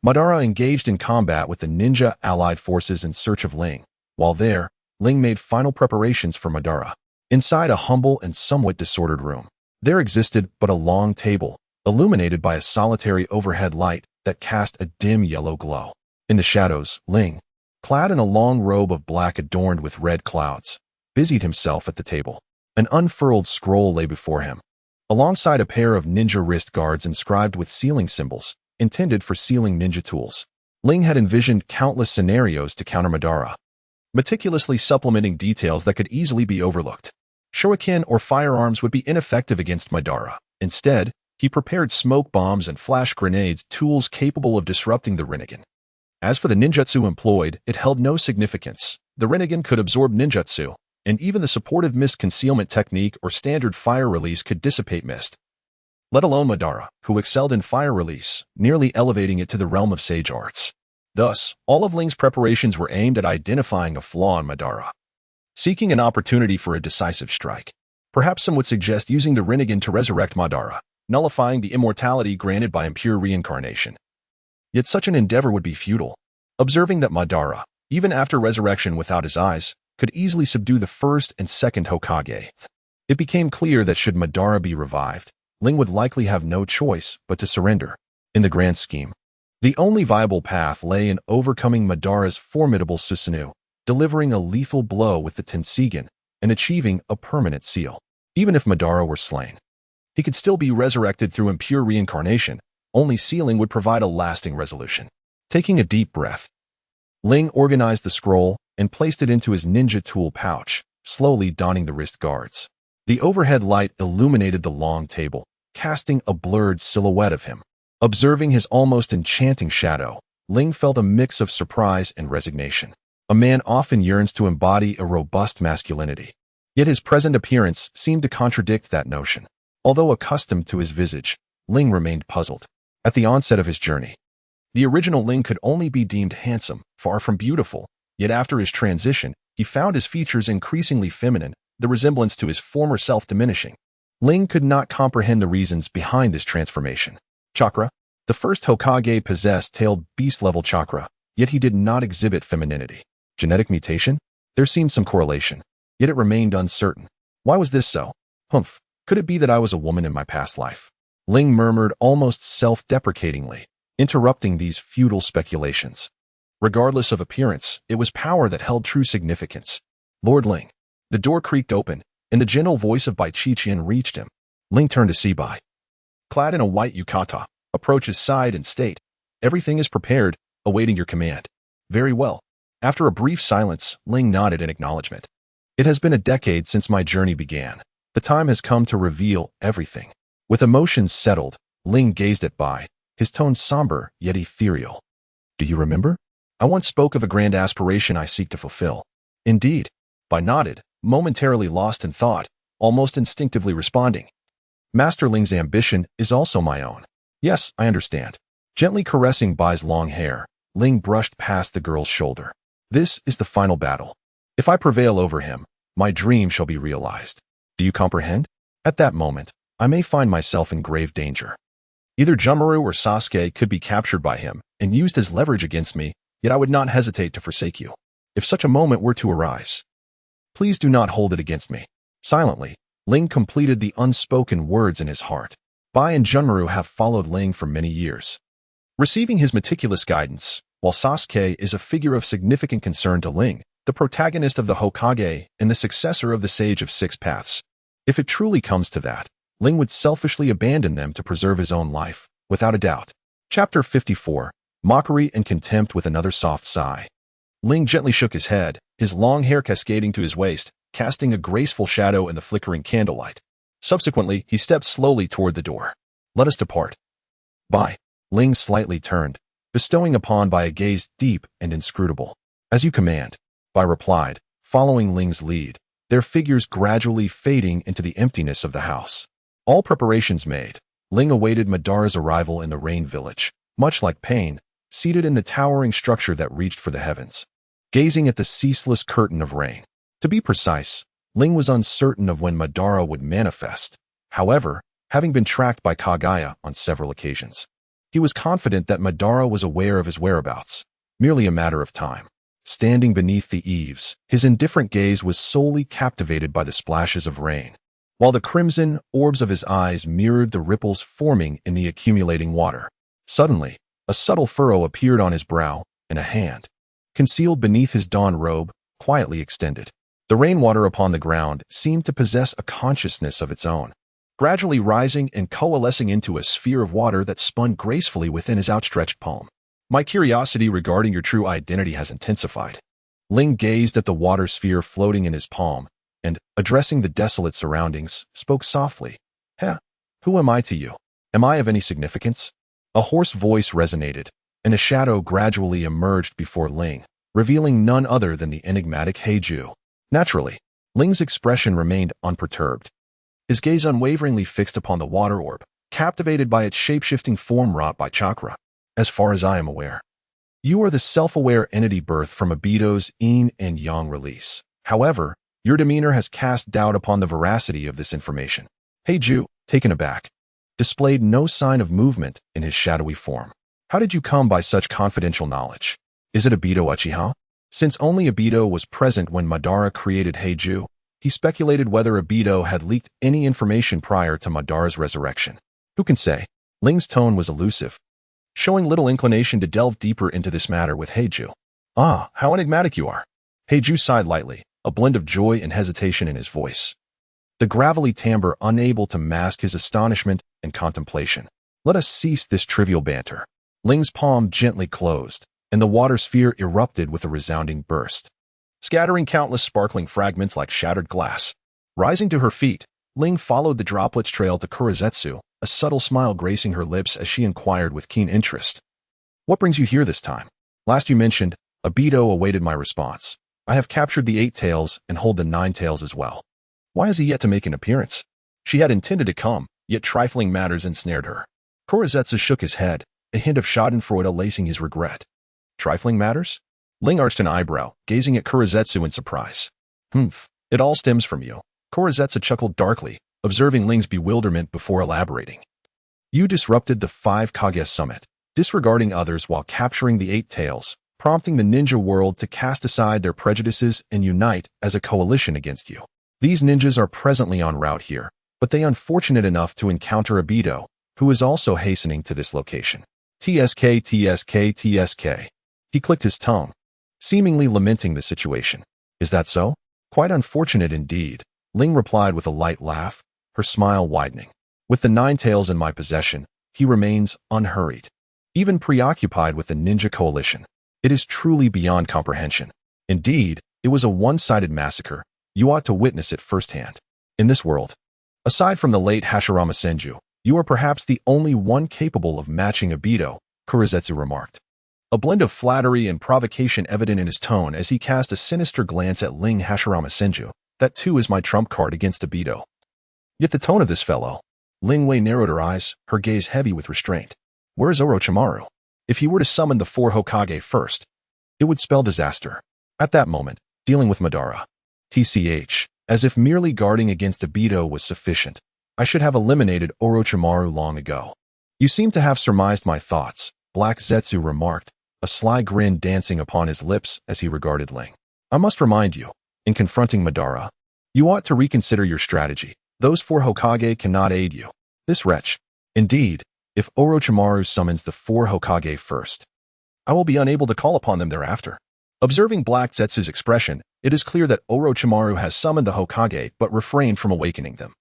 Madara engaged in combat with the ninja allied forces in search of Ling, while there, Ling made final preparations for Madara. Inside a humble and somewhat disordered room, there existed but a long table, illuminated by a solitary overhead light that cast a dim yellow glow. In the shadows, Ling, clad in a long robe of black adorned with red clouds, busied himself at the table. An unfurled scroll lay before him, alongside a pair of ninja wrist guards inscribed with sealing symbols, intended for sealing ninja tools. Ling had envisioned countless scenarios to counter Madara, meticulously supplementing details that could easily be overlooked. Shuriken or firearms would be ineffective against Madara. Instead, he prepared smoke bombs and flash grenades, tools capable of disrupting the Rinnegan. As for the ninjutsu employed, it held no significance. The Rinnegan could absorb ninjutsu, and even the supportive mist concealment technique or standard fire release could dissipate mist. Let alone Madara, who excelled in fire release, nearly elevating it to the realm of sage arts. Thus, all of Ling's preparations were aimed at identifying a flaw in Madara, seeking an opportunity for a decisive strike. Perhaps some would suggest using the Rinnegan to resurrect Madara, nullifying the immortality granted by impure reincarnation. Yet such an endeavor would be futile. Observing that Madara, even after resurrection without his eyes, could easily subdue the first and second Hokage, it became clear that should Madara be revived, Ling would likely have no choice but to surrender. In the grand scheme, the only viable path lay in overcoming Madara's formidable Susanoo, delivering a lethal blow with the Tensigen, and achieving a permanent seal. Even if Madara were slain, he could still be resurrected through impure reincarnation. Only sealing would provide a lasting resolution. Taking a deep breath, Ling organized the scroll and placed it into his ninja tool pouch, slowly donning the wrist guards. The overhead light illuminated the long table, casting a blurred silhouette of him. Observing his almost enchanting shadow, Ling felt a mix of surprise and resignation. A man often yearns to embody a robust masculinity. Yet his present appearance seemed to contradict that notion. Although accustomed to his visage, Ling remained puzzled. At the onset of his journey, the original Ling could only be deemed handsome, far from beautiful, yet after his transition, he found his features increasingly feminine, the resemblance to his former self diminishing. Ling could not comprehend the reasons behind this transformation. Chakra. The first Hokage possessed tailed beast-level chakra, yet he did not exhibit femininity. Genetic mutation? There seemed some correlation, yet it remained uncertain. Why was this so? Humph. Could it be that I was a woman in my past life? Ling murmured almost self-deprecatingly, interrupting these futile speculations. Regardless of appearance, it was power that held true significance. Lord Ling. The door creaked open, and the gentle voice of Bai Qiqian reached him. Ling turned to see Bai. Clad in a white yukata, approached his side and state, "Everything is prepared, awaiting your command." Very well. After a brief silence, Ling nodded in acknowledgement. It has been a decade since my journey began. The time has come to reveal everything. With emotions settled, Ling gazed at Bai, his tone somber yet ethereal. Do you remember? I once spoke of a grand aspiration I seek to fulfill. Indeed. Bai nodded, momentarily lost in thought, almost instinctively responding. Master Ling's ambition is also my own. Yes, I understand. Gently caressing Bai's long hair, Ling brushed past the girl's shoulder. This is the final battle. If I prevail over him, my dream shall be realized. Do you comprehend? At that moment, I may find myself in grave danger. Either Jumaru or Sasuke could be captured by him and used as leverage against me, yet I would not hesitate to forsake you. If such a moment were to arise, please do not hold it against me. Silently, Ling completed the unspoken words in his heart. Bai and Junmaru have followed Ling for many years, receiving his meticulous guidance, while Sasuke is a figure of significant concern to Ling, the protagonist of the Hokage and the successor of the Sage of Six Paths. If it truly comes to that, Ling would selfishly abandon them to preserve his own life, without a doubt. Chapter 54. Mockery and Contempt with another soft sigh. Ling gently shook his head, his long hair cascading to his waist, casting a graceful shadow in the flickering candlelight. Subsequently, he stepped slowly toward the door. Let us depart. Bai. Ling slightly turned, bestowing upon Bai a gaze deep and inscrutable. As you command, Bai replied, following Ling's lead, their figures gradually fading into the emptiness of the house. All preparations made, Ling awaited Madara's arrival in the Rain Village, much like Pain, seated in the towering structure that reached for the heavens, gazing at the ceaseless curtain of rain. To be precise, Ling was uncertain of when Madara would manifest. However, having been tracked by Kaguya on several occasions, he was confident that Madara was aware of his whereabouts, merely a matter of time. Standing beneath the eaves, his indifferent gaze was solely captivated by the splashes of rain, while the crimson orbs of his eyes mirrored the ripples forming in the accumulating water. Suddenly, a subtle furrow appeared on his brow, and a hand, concealed beneath his dawn robe, quietly extended. The rainwater upon the ground seemed to possess a consciousness of its own, gradually rising and coalescing into a sphere of water that spun gracefully within his outstretched palm. My curiosity regarding your true identity has intensified. Ling gazed at the water sphere floating in his palm, and, addressing the desolate surroundings, spoke softly. Who am I to you? Am I of any significance? A hoarse voice resonated, and a shadow gradually emerged before Ling, revealing none other than the enigmatic Heiju. Naturally, Ling's expression remained unperturbed, his gaze unwaveringly fixed upon the water orb, captivated by its shape-shifting form wrought by Chakra. As far as I am aware, you are the self-aware entity birthed from Obito's yin and yang release. However, your demeanor has cast doubt upon the veracity of this information. Heiju, taken aback, displayed no sign of movement in his shadowy form. How did you come by such confidential knowledge? Is it Obito Uchiha? Since only Obito was present when Madara created Heiju, he speculated whether Obito had leaked any information prior to Madara's resurrection. Who can say? Ling's tone was elusive, showing little inclination to delve deeper into this matter with Heiju. Ah, how enigmatic you are. Heiju sighed lightly, a blend of joy and hesitation in his voice, the gravelly timbre unable to mask his astonishment and contemplation. Let us cease this trivial banter. Ling's palm gently closed, and the water sphere erupted with a resounding burst, scattering countless sparkling fragments like shattered glass. Rising to her feet, Ling followed the droplets trail to Kurizetsu, a subtle smile gracing her lips as she inquired with keen interest. "What brings you here this time? Last you mentioned, Obito awaited my response. I have captured the 8 tails and hold the 9 tails as well. Why has he yet to make an appearance?" She had intended to come, yet trifling matters ensnared her. Kurizetsu shook his head, a hint of schadenfreude lacing his regret. Trifling matters? Ling arched an eyebrow, gazing at Kurizetsu in surprise. It all stems from you. Kurizetsu chuckled darkly, observing Ling's bewilderment before elaborating. You disrupted the 5 Kage summit, disregarding others while capturing the 8 tails, prompting the ninja world to cast aside their prejudices and unite as a coalition against you. These ninjas are presently en route here, but they unfortunate enough to encounter Obito, who is also hastening to this location. TSK, TSK, TSK. He clicked his tongue, seemingly lamenting the situation. Is that so? Quite unfortunate indeed, Ling replied with a light laugh, her smile widening. With the 9 tails in my possession, he remains unhurried, even preoccupied with the ninja coalition. It is truly beyond comprehension. Indeed, it was a one-sided massacre. You ought to witness it firsthand. In this world, aside from the late Hashirama Senju, you are perhaps the only one capable of matching Obito, Kurizetsu remarked. A blend of flattery and provocation evident in his tone as he cast a sinister glance at Ling Hashirama Senju. That too is my trump card against Obito. Yet the tone of this fellow. Ling Wei narrowed her eyes, her gaze heavy with restraint. Where is Orochimaru? If he were to summon the 4 Hokage first, it would spell disaster. At that moment, dealing with Madara. TCH, as if merely guarding against Obito was sufficient, I should have eliminated Orochimaru long ago. You seem to have surmised my thoughts, Black Zetsu remarked, a sly grin dancing upon his lips as he regarded Ling. I must remind you, in confronting Madara, you ought to reconsider your strategy. Those 4 Hokage cannot aid you. This wretch. Indeed, if Orochimaru summons the 4 Hokage first, I will be unable to call upon them thereafter. Observing Black Zetsu's expression, it is clear that Orochimaru has summoned the Hokage but refrained from awakening them,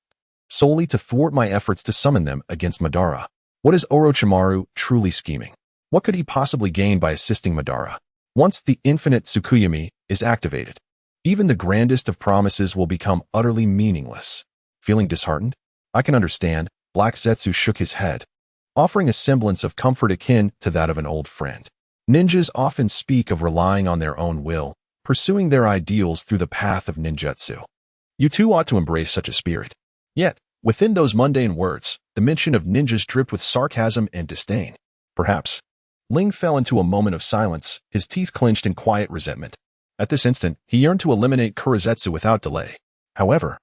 solely to thwart my efforts to summon them against Madara. What is Orochimaru truly scheming? What could he possibly gain by assisting Madara? Once the infinite Tsukuyomi is activated, even the grandest of promises will become utterly meaningless. Feeling disheartened? I can understand, Black Zetsu shook his head, offering a semblance of comfort akin to that of an old friend. Ninjas often speak of relying on their own will, pursuing their ideals through the path of ninjutsu. You too ought to embrace such a spirit. Yet, within those mundane words, the mention of ninjas dripped with sarcasm and disdain. Perhaps. Ling fell into a moment of silence, his teeth clenched in quiet resentment. At this instant, he yearned to eliminate Kurizetsu without delay. However,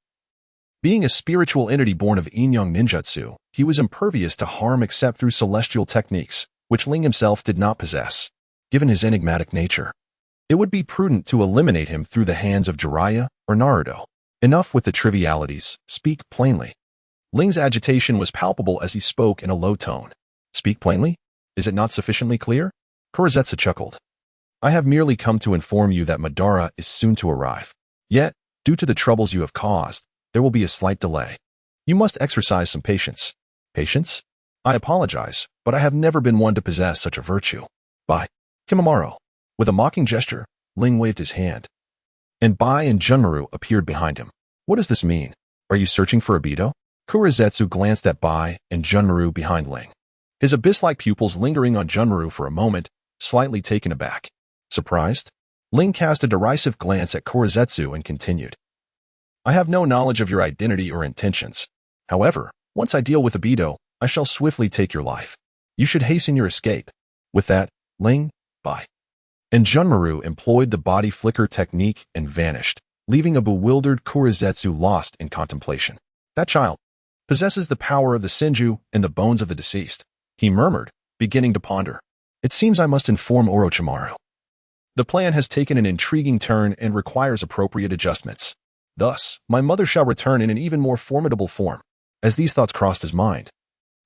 being a spiritual entity born of Yin-Yang ninjutsu, he was impervious to harm except through celestial techniques, which Ling himself did not possess. Given his enigmatic nature, it would be prudent to eliminate him through the hands of Jiraiya or Naruto. Enough with the trivialities, speak plainly. Ling's agitation was palpable as he spoke in a low tone. Speak plainly? Is it not sufficiently clear? Kurizetsu chuckled. I have merely come to inform you that Madara is soon to arrive. Yet, due to the troubles you have caused, there will be a slight delay. You must exercise some patience. Patience? I apologize, but I have never been one to possess such a virtue. Bye. Kimimaro. With a mocking gesture, Ling waved his hand, and Bai and Junmaru appeared behind him. What does this mean? Are you searching for Obito? Kurizetsu glanced at Bai and Junmaru behind Ling, his abyss-like pupils lingering on Junmaru for a moment, slightly taken aback. Surprised? Ling cast a derisive glance at Kurizetsu and continued. I have no knowledge of your identity or intentions. However, once I deal with Obito, I shall swiftly take your life. You should hasten your escape. With that, Ling, Bai, and Junmaru employed the body flicker technique and vanished, leaving a bewildered Kurizetsu lost in contemplation. That child possesses the power of the Senju and the bones of the deceased, he murmured, beginning to ponder. It seems I must inform Orochimaru. The plan has taken an intriguing turn and requires appropriate adjustments. Thus, my mother shall return in an even more formidable form. As these thoughts crossed his mind,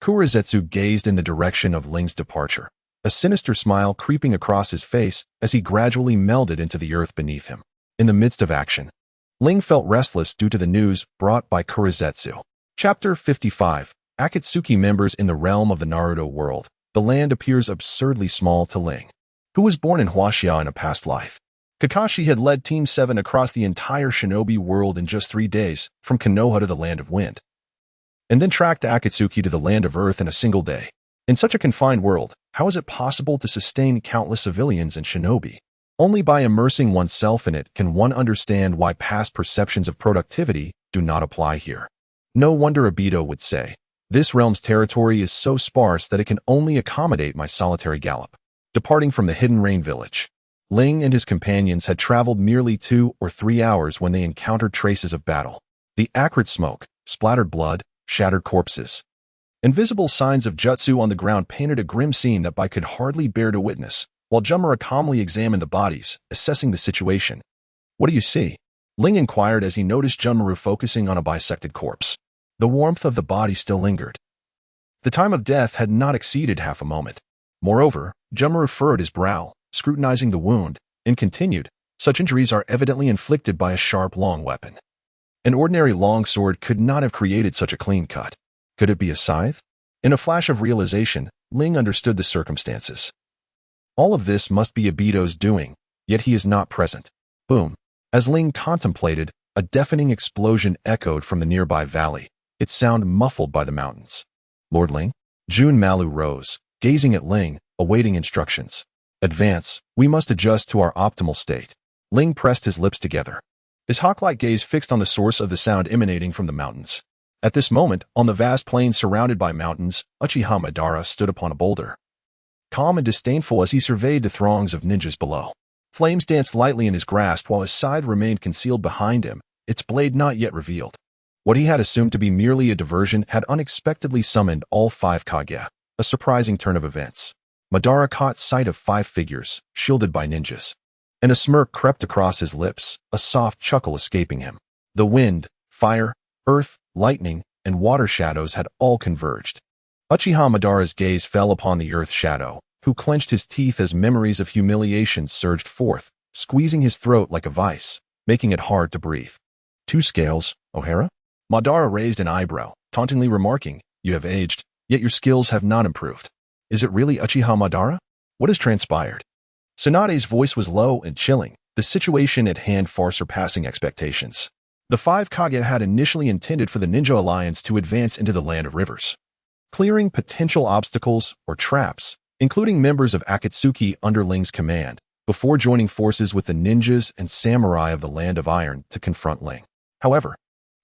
Kurizetsu gazed in the direction of Ling's departure, a sinister smile creeping across his face as he gradually melded into the earth beneath him. In the midst of action, Ling felt restless due to the news brought by Kurizetsu. Chapter 55. Akatsuki members in the realm of the Naruto world. The land appears absurdly small to Ling. who was born in Huaxia in a past life. Kakashi had led Team 7 across the entire shinobi world in just 3 days, from Konoha to the Land of Wind, and then tracked Akatsuki to the Land of Earth in a single day. In such a confined world, how is it possible to sustain countless civilians and shinobi? Only by immersing oneself in it can one understand why past perceptions of productivity do not apply here. No wonder Obito would say, "This realm's territory is so sparse that it can only accommodate my solitary gallop." Departing from the Hidden Rain village, Ling and his companions had traveled merely 2 or 3 hours when they encountered traces of battle. The acrid smoke, splattered blood, shattered corpses, and visible signs of jutsu on the ground painted a grim scene that Bai could hardly bear to witness, while Jumara calmly examined the bodies, assessing the situation. "What do you see?" Ling inquired as he noticed Junmaru focusing on a bisected corpse. The warmth of the body still lingered. The time of death had not exceeded half a moment. Moreover, Junmaru furrowed his brow, scrutinizing the wound, and continued, "Such injuries are evidently inflicted by a sharp, long weapon. An ordinary longsword could not have created such a clean cut. Could it be a scythe?" In a flash of realization, Ling understood the circumstances. All of this must be Obito's doing, yet he is not present. Boom. As Ling contemplated, a deafening explosion echoed from the nearby valley, its sound muffled by the mountains. "Lord Ling?" Jun Malu rose, gazing at Ling, awaiting instructions. "Advance, we must adjust to our optimal state." Ling pressed his lips together, his hawk-like gaze fixed on the source of the sound emanating from the mountains. At this moment, on the vast plain surrounded by mountains, Uchiha Madara stood upon a boulder, calm and disdainful as he surveyed the throngs of ninjas below. Flames danced lightly in his grasp while his scythe remained concealed behind him, its blade not yet revealed. What he had assumed to be merely a diversion had unexpectedly summoned all 5 Kage, a surprising turn of events. Madara caught sight of 5 figures, shielded by ninjas, and a smirk crept across his lips, a soft chuckle escaping him. The wind, fire, earth, lightning, and water shadows had all converged. Uchiha Madara's gaze fell upon the earth shadow, who clenched his teeth as memories of humiliation surged forth, squeezing his throat like a vice, making it hard to breathe. 2 scales, O'Hara? Madara raised an eyebrow, tauntingly remarking, "You have aged, yet your skills have not improved. Is it really Uchiha Madara? What has transpired?" Tsunade's voice was low and chilling, the situation at hand far surpassing expectations. The 5 Kage had initially intended for the Ninja Alliance to advance into the Land of Rivers, clearing potential obstacles or traps, including members of Akatsuki under Ling's command, before joining forces with the ninjas and samurai of the Land of Iron to confront Ling. However,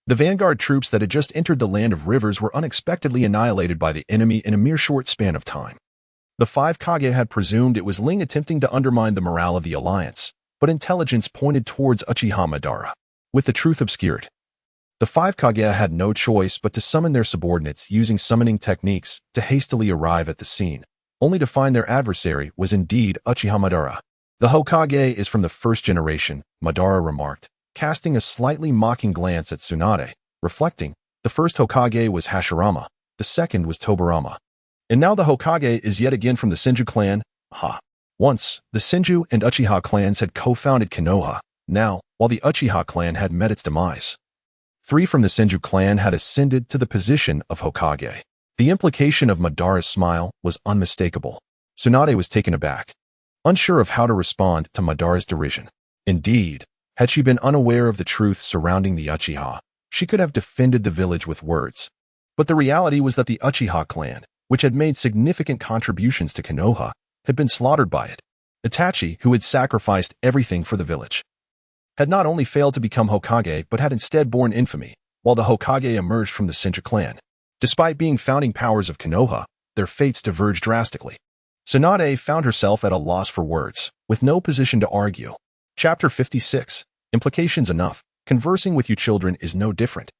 the vanguard troops that had just entered the Land of Rivers were unexpectedly annihilated by the enemy in a mere short span of time. The 5 Kage had presumed it was Ling attempting to undermine the morale of the alliance, but intelligence pointed towards Uchiha Madara, with the truth obscured. The 5 Kage had no choice but to summon their subordinates using summoning techniques to hastily arrive at the scene, only to find their adversary was indeed Uchiha Madara. "The Hokage is from the first generation," Madara remarked, casting a slightly mocking glance at Tsunade, reflecting, "The first Hokage was Hashirama, the second was Tobarama. And now the Hokage is yet again from the Senju clan." Ha! Once, the Senju and Uchiha clans had co-founded Konoha. Now, while the Uchiha clan had met its demise, 3 from the Senju clan had ascended to the position of Hokage. The implication of Madara's smile was unmistakable. Tsunade was taken aback, unsure of how to respond to Madara's derision. Indeed, had she been unaware of the truth surrounding the Uchiha, she could have defended the village with words. But the reality was that the Uchiha clan, which had made significant contributions to Konoha, had been slaughtered by it. Itachi, who had sacrificed everything for the village, had not only failed to become Hokage but had instead borne infamy, while the Hokage emerged from the Senju clan. Despite being founding powers of Konoha, their fates diverged drastically. Tsunade found herself at a loss for words, with no position to argue. Chapter 56. Implications enough. Conversing with you children is no different.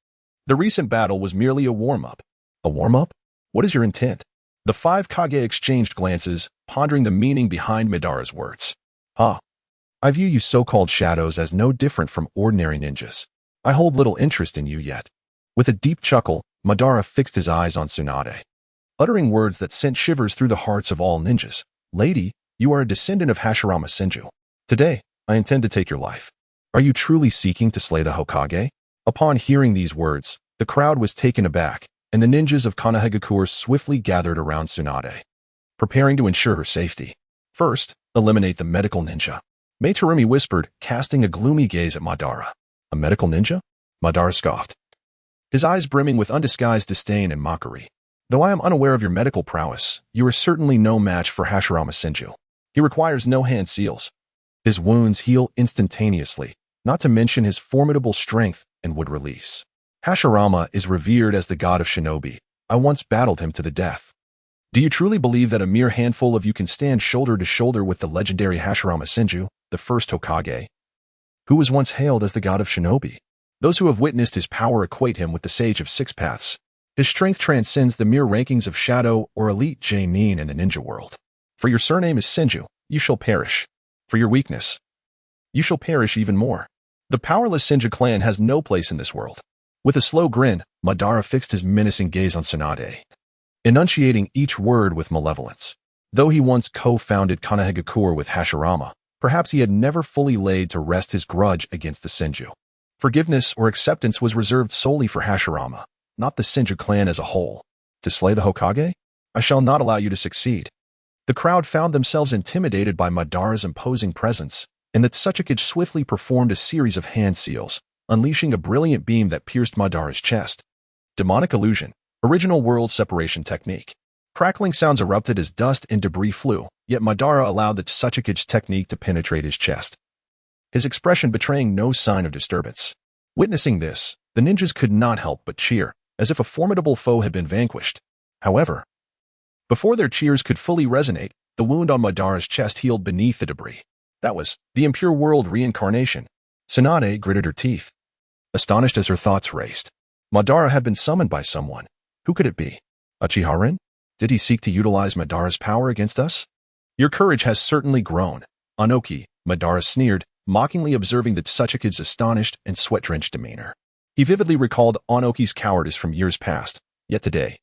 The recent battle was merely a warm-up. A warm-up? What is your intent? The 5 Kage exchanged glances, pondering the meaning behind Madara's words. I view you so-called shadows as no different from ordinary ninjas. I hold little interest in you yet." With a deep chuckle, Madara fixed his eyes on Tsunade, uttering words that sent shivers through the hearts of all ninjas. "Lady, you are a descendant of Hashirama Senju. Today, I intend to take your life. Are you truly seeking to slay the Hokage?" Upon hearing these words, the crowd was taken aback, and the ninjas of Konohagakure swiftly gathered around Tsunade, preparing to ensure her safety. First, Eliminate the medical ninja. Meitarumi whispered, casting a gloomy gaze at Madara. A medical ninja? Madara scoffed, his eyes brimming with undisguised disdain and mockery. Though I am unaware of your medical prowess, you are certainly no match for Hashirama Senju. He requires no hand seals. His wounds heal instantaneously, not to mention his formidable strength and would release. Hashirama is revered as the god of shinobi. I once battled him to the death. Do you truly believe that a mere handful of you can stand shoulder to shoulder with the legendary Hashirama Senju, the first Hokage, who was once hailed as the god of shinobi? Those who have witnessed his power equate him with the sage of six paths. His strength transcends the mere rankings of shadow or elite Jainin in the ninja world. For your surname is Senju, you shall perish. For your weakness, you shall perish even more. The powerless Senju clan has no place in this world. With a slow grin, Madara fixed his menacing gaze on Tsunade, enunciating each word with malevolence. Though he once co-founded Konoha with Hashirama, perhaps he had never fully laid to rest his grudge against the Senju. Forgiveness or acceptance was reserved solely for Hashirama, not the Senju clan as a whole. To slay the Hokage? I shall not allow you to succeed. The crowd found themselves intimidated by Madara's imposing presence, and that Suchikage swiftly performed a series of hand seals, unleashing a brilliant beam that pierced Madara's chest. Demonic illusion, original world separation technique. Crackling sounds erupted as dust and debris flew, yet Madara allowed the Suchikage technique to penetrate his chest, his expression betraying no sign of disturbance. Witnessing this, the ninjas could not help but cheer, as if a formidable foe had been vanquished. However, before their cheers could fully resonate, the wound on Madara's chest healed beneath the debris. That was the Impure world reincarnation. Tsunade gritted her teeth, astonished as her thoughts raced. Madara had been summoned by someone. Who could it be? Uchiha? Did he seek to utilize Madara's power against us? Your courage has certainly grown, Anoki, Madara sneered, mockingly observing the Suchikage's astonished and sweat-drenched demeanor. He vividly recalled Anoki's cowardice from years past, yet today,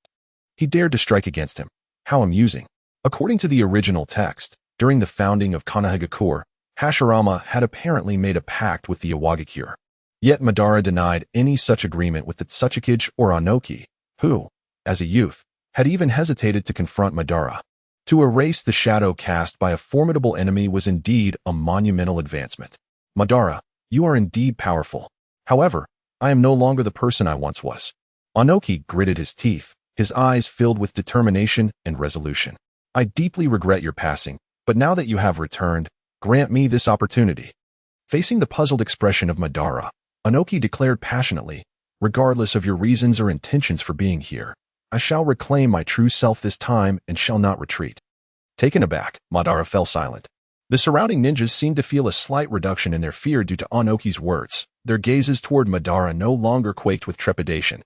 he dared to strike against him. How amusing. According to the original text, during the founding of Konoha, Hashirama had apparently made a pact with the Iwagakure. Yet Madara denied any such agreement with the Tsuchikage or Anoki, who, as a youth, had even hesitated to confront Madara. To erase the shadow cast by a formidable enemy was indeed a monumental advancement. Madara, you are indeed powerful. However, I am no longer the person I once was. Anoki gritted his teeth, his eyes filled with determination and resolution. I deeply regret your passing, but now that you have returned, grant me this opportunity. Facing the puzzled expression of Madara, Anoki declared passionately, regardless of your reasons or intentions for being here, I shall reclaim my true self this time and shall not retreat. Taken aback, Madara fell silent. The surrounding ninjas seemed to feel a slight reduction in their fear due to Anoki's words. Their gazes toward Madara no longer quaked with trepidation.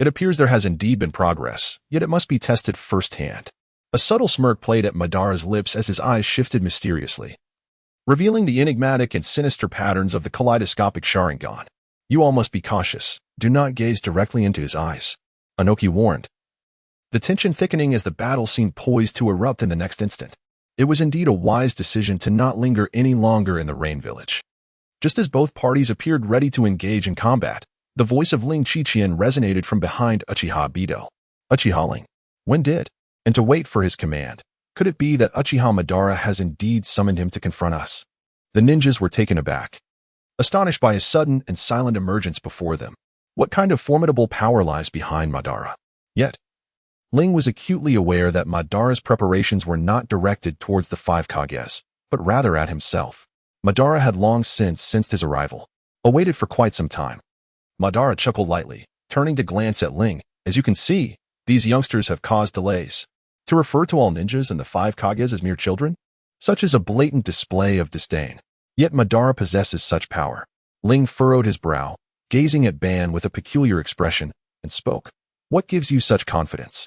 It appears there has indeed been progress, yet it must be tested firsthand. A subtle smirk played at Madara's lips as his eyes shifted mysteriously, revealing the enigmatic and sinister patterns of the kaleidoscopic Sharingan. You all must be cautious. Do not gaze directly into his eyes, Anoki warned, the tension thickening as the battle seemed poised to erupt in the next instant. It was indeed a wise decision to not linger any longer in the Rain Village. Just as both parties appeared ready to engage in combat, the voice of Ling Qiqian resonated from behind Uchiha Bido. Uchiha Ling, when did? And to wait for his command. Could it be that Uchiha Madara has indeed summoned him to confront us? The ninjas were taken aback, astonished by his sudden and silent emergence before them. What kind of formidable power lies behind Madara? Yet, Ling was acutely aware that Madara's preparations were not directed towards the five Kages, but rather at himself. Madara had long since sensed his arrival, awaited for quite some time. Madara chuckled lightly, turning to glance at Ling. As you can see, these youngsters have caused delays. To refer to all ninjas and the five Kages as mere children? Such is a blatant display of disdain. Yet Madara possesses such power. Ling furrowed his brow, gazing at Ban with a peculiar expression, and spoke. What gives you such confidence?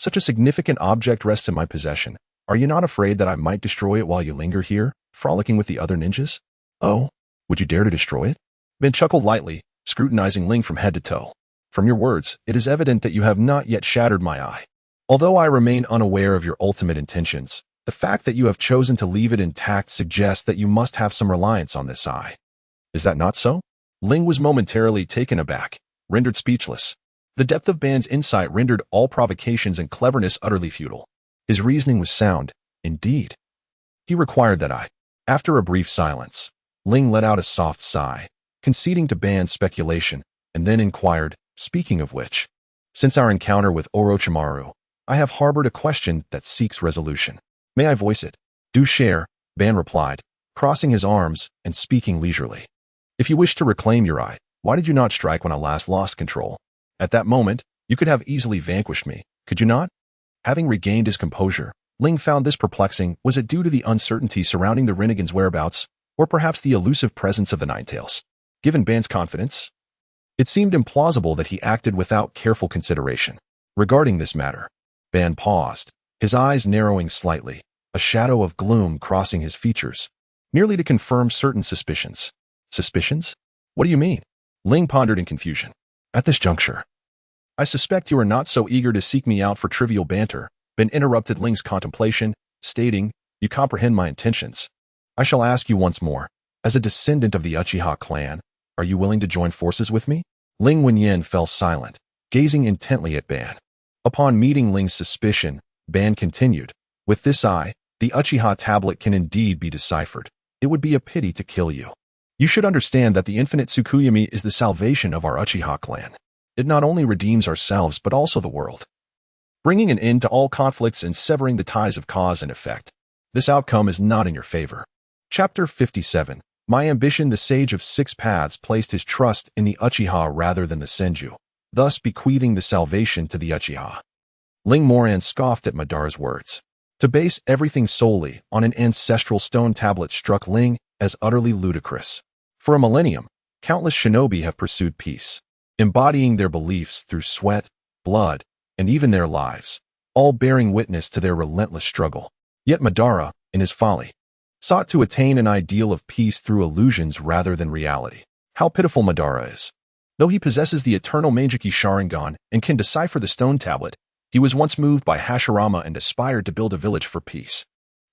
Such a significant object rests in my possession. Are you not afraid that I might destroy it while you linger here, frolicking with the other ninjas? Oh, would you dare to destroy it? Ban chuckled lightly, scrutinizing Ling from head to toe. From your words, it is evident that you have not yet shattered my eye. Although I remain unaware of your ultimate intentions, the fact that you have chosen to leave it intact suggests that you must have some reliance on this eye. Is that not so? Ling was momentarily taken aback, rendered speechless. The depth of Ban's insight rendered all provocations and cleverness utterly futile. His reasoning was sound, indeed. He required that I. After a brief silence, Ling let out a soft sigh, conceding to Ban's speculation, and then inquired, speaking of which, since our encounter with Orochimaru, I have harbored a question that seeks resolution. May I voice it? Do share, Ban replied, crossing his arms and speaking leisurely. If you wish to reclaim your eye, why did you not strike when I last lost control? At that moment, you could have easily vanquished me, could you not? Having regained his composure, Ling found this perplexing. Was it due to the uncertainty surrounding the Renegade's whereabouts, or perhaps the elusive presence of the Ninetales? Given Ban's confidence, it seemed implausible that he acted without careful consideration. Regarding this matter, Ban paused, his eyes narrowing slightly, a shadow of gloom crossing his features, merely to confirm certain suspicions. Suspicions? What do you mean? Ling pondered in confusion. At this juncture, I suspect you are not so eager to seek me out for trivial banter, Ben interrupted Ling's contemplation, stating, you comprehend my intentions. I shall ask you once more, as a descendant of the Uchiha clan, are you willing to join forces with me? Ling Wenyan fell silent, gazing intently at Ban. Upon meeting Ling's suspicion, Ban continued, with this eye, the Uchiha tablet can indeed be deciphered. It would be a pity to kill you. You should understand that the infinite Tsukuyami is the salvation of our Uchiha clan. It not only redeems ourselves but also the world, bringing an end to all conflicts and severing the ties of cause and effect. This outcome is not in your favor. Chapter 57. My ambition. The sage of six paths placed his trust in the Uchiha rather than the Senju, thus bequeathing the salvation to the Uchiha. Ling Moran scoffed at Madara's words. To base everything solely on an ancestral stone tablet struck Ling as utterly ludicrous. For a millennium, countless shinobi have pursued peace, embodying their beliefs through sweat, blood, and even their lives, all bearing witness to their relentless struggle. Yet Madara, in his folly, sought to attain an ideal of peace through illusions rather than reality. How pitiful Madara is. Though he possesses the eternal Mangekyo Sharingan and can decipher the stone tablet, he was once moved by Hashirama and aspired to build a village for peace.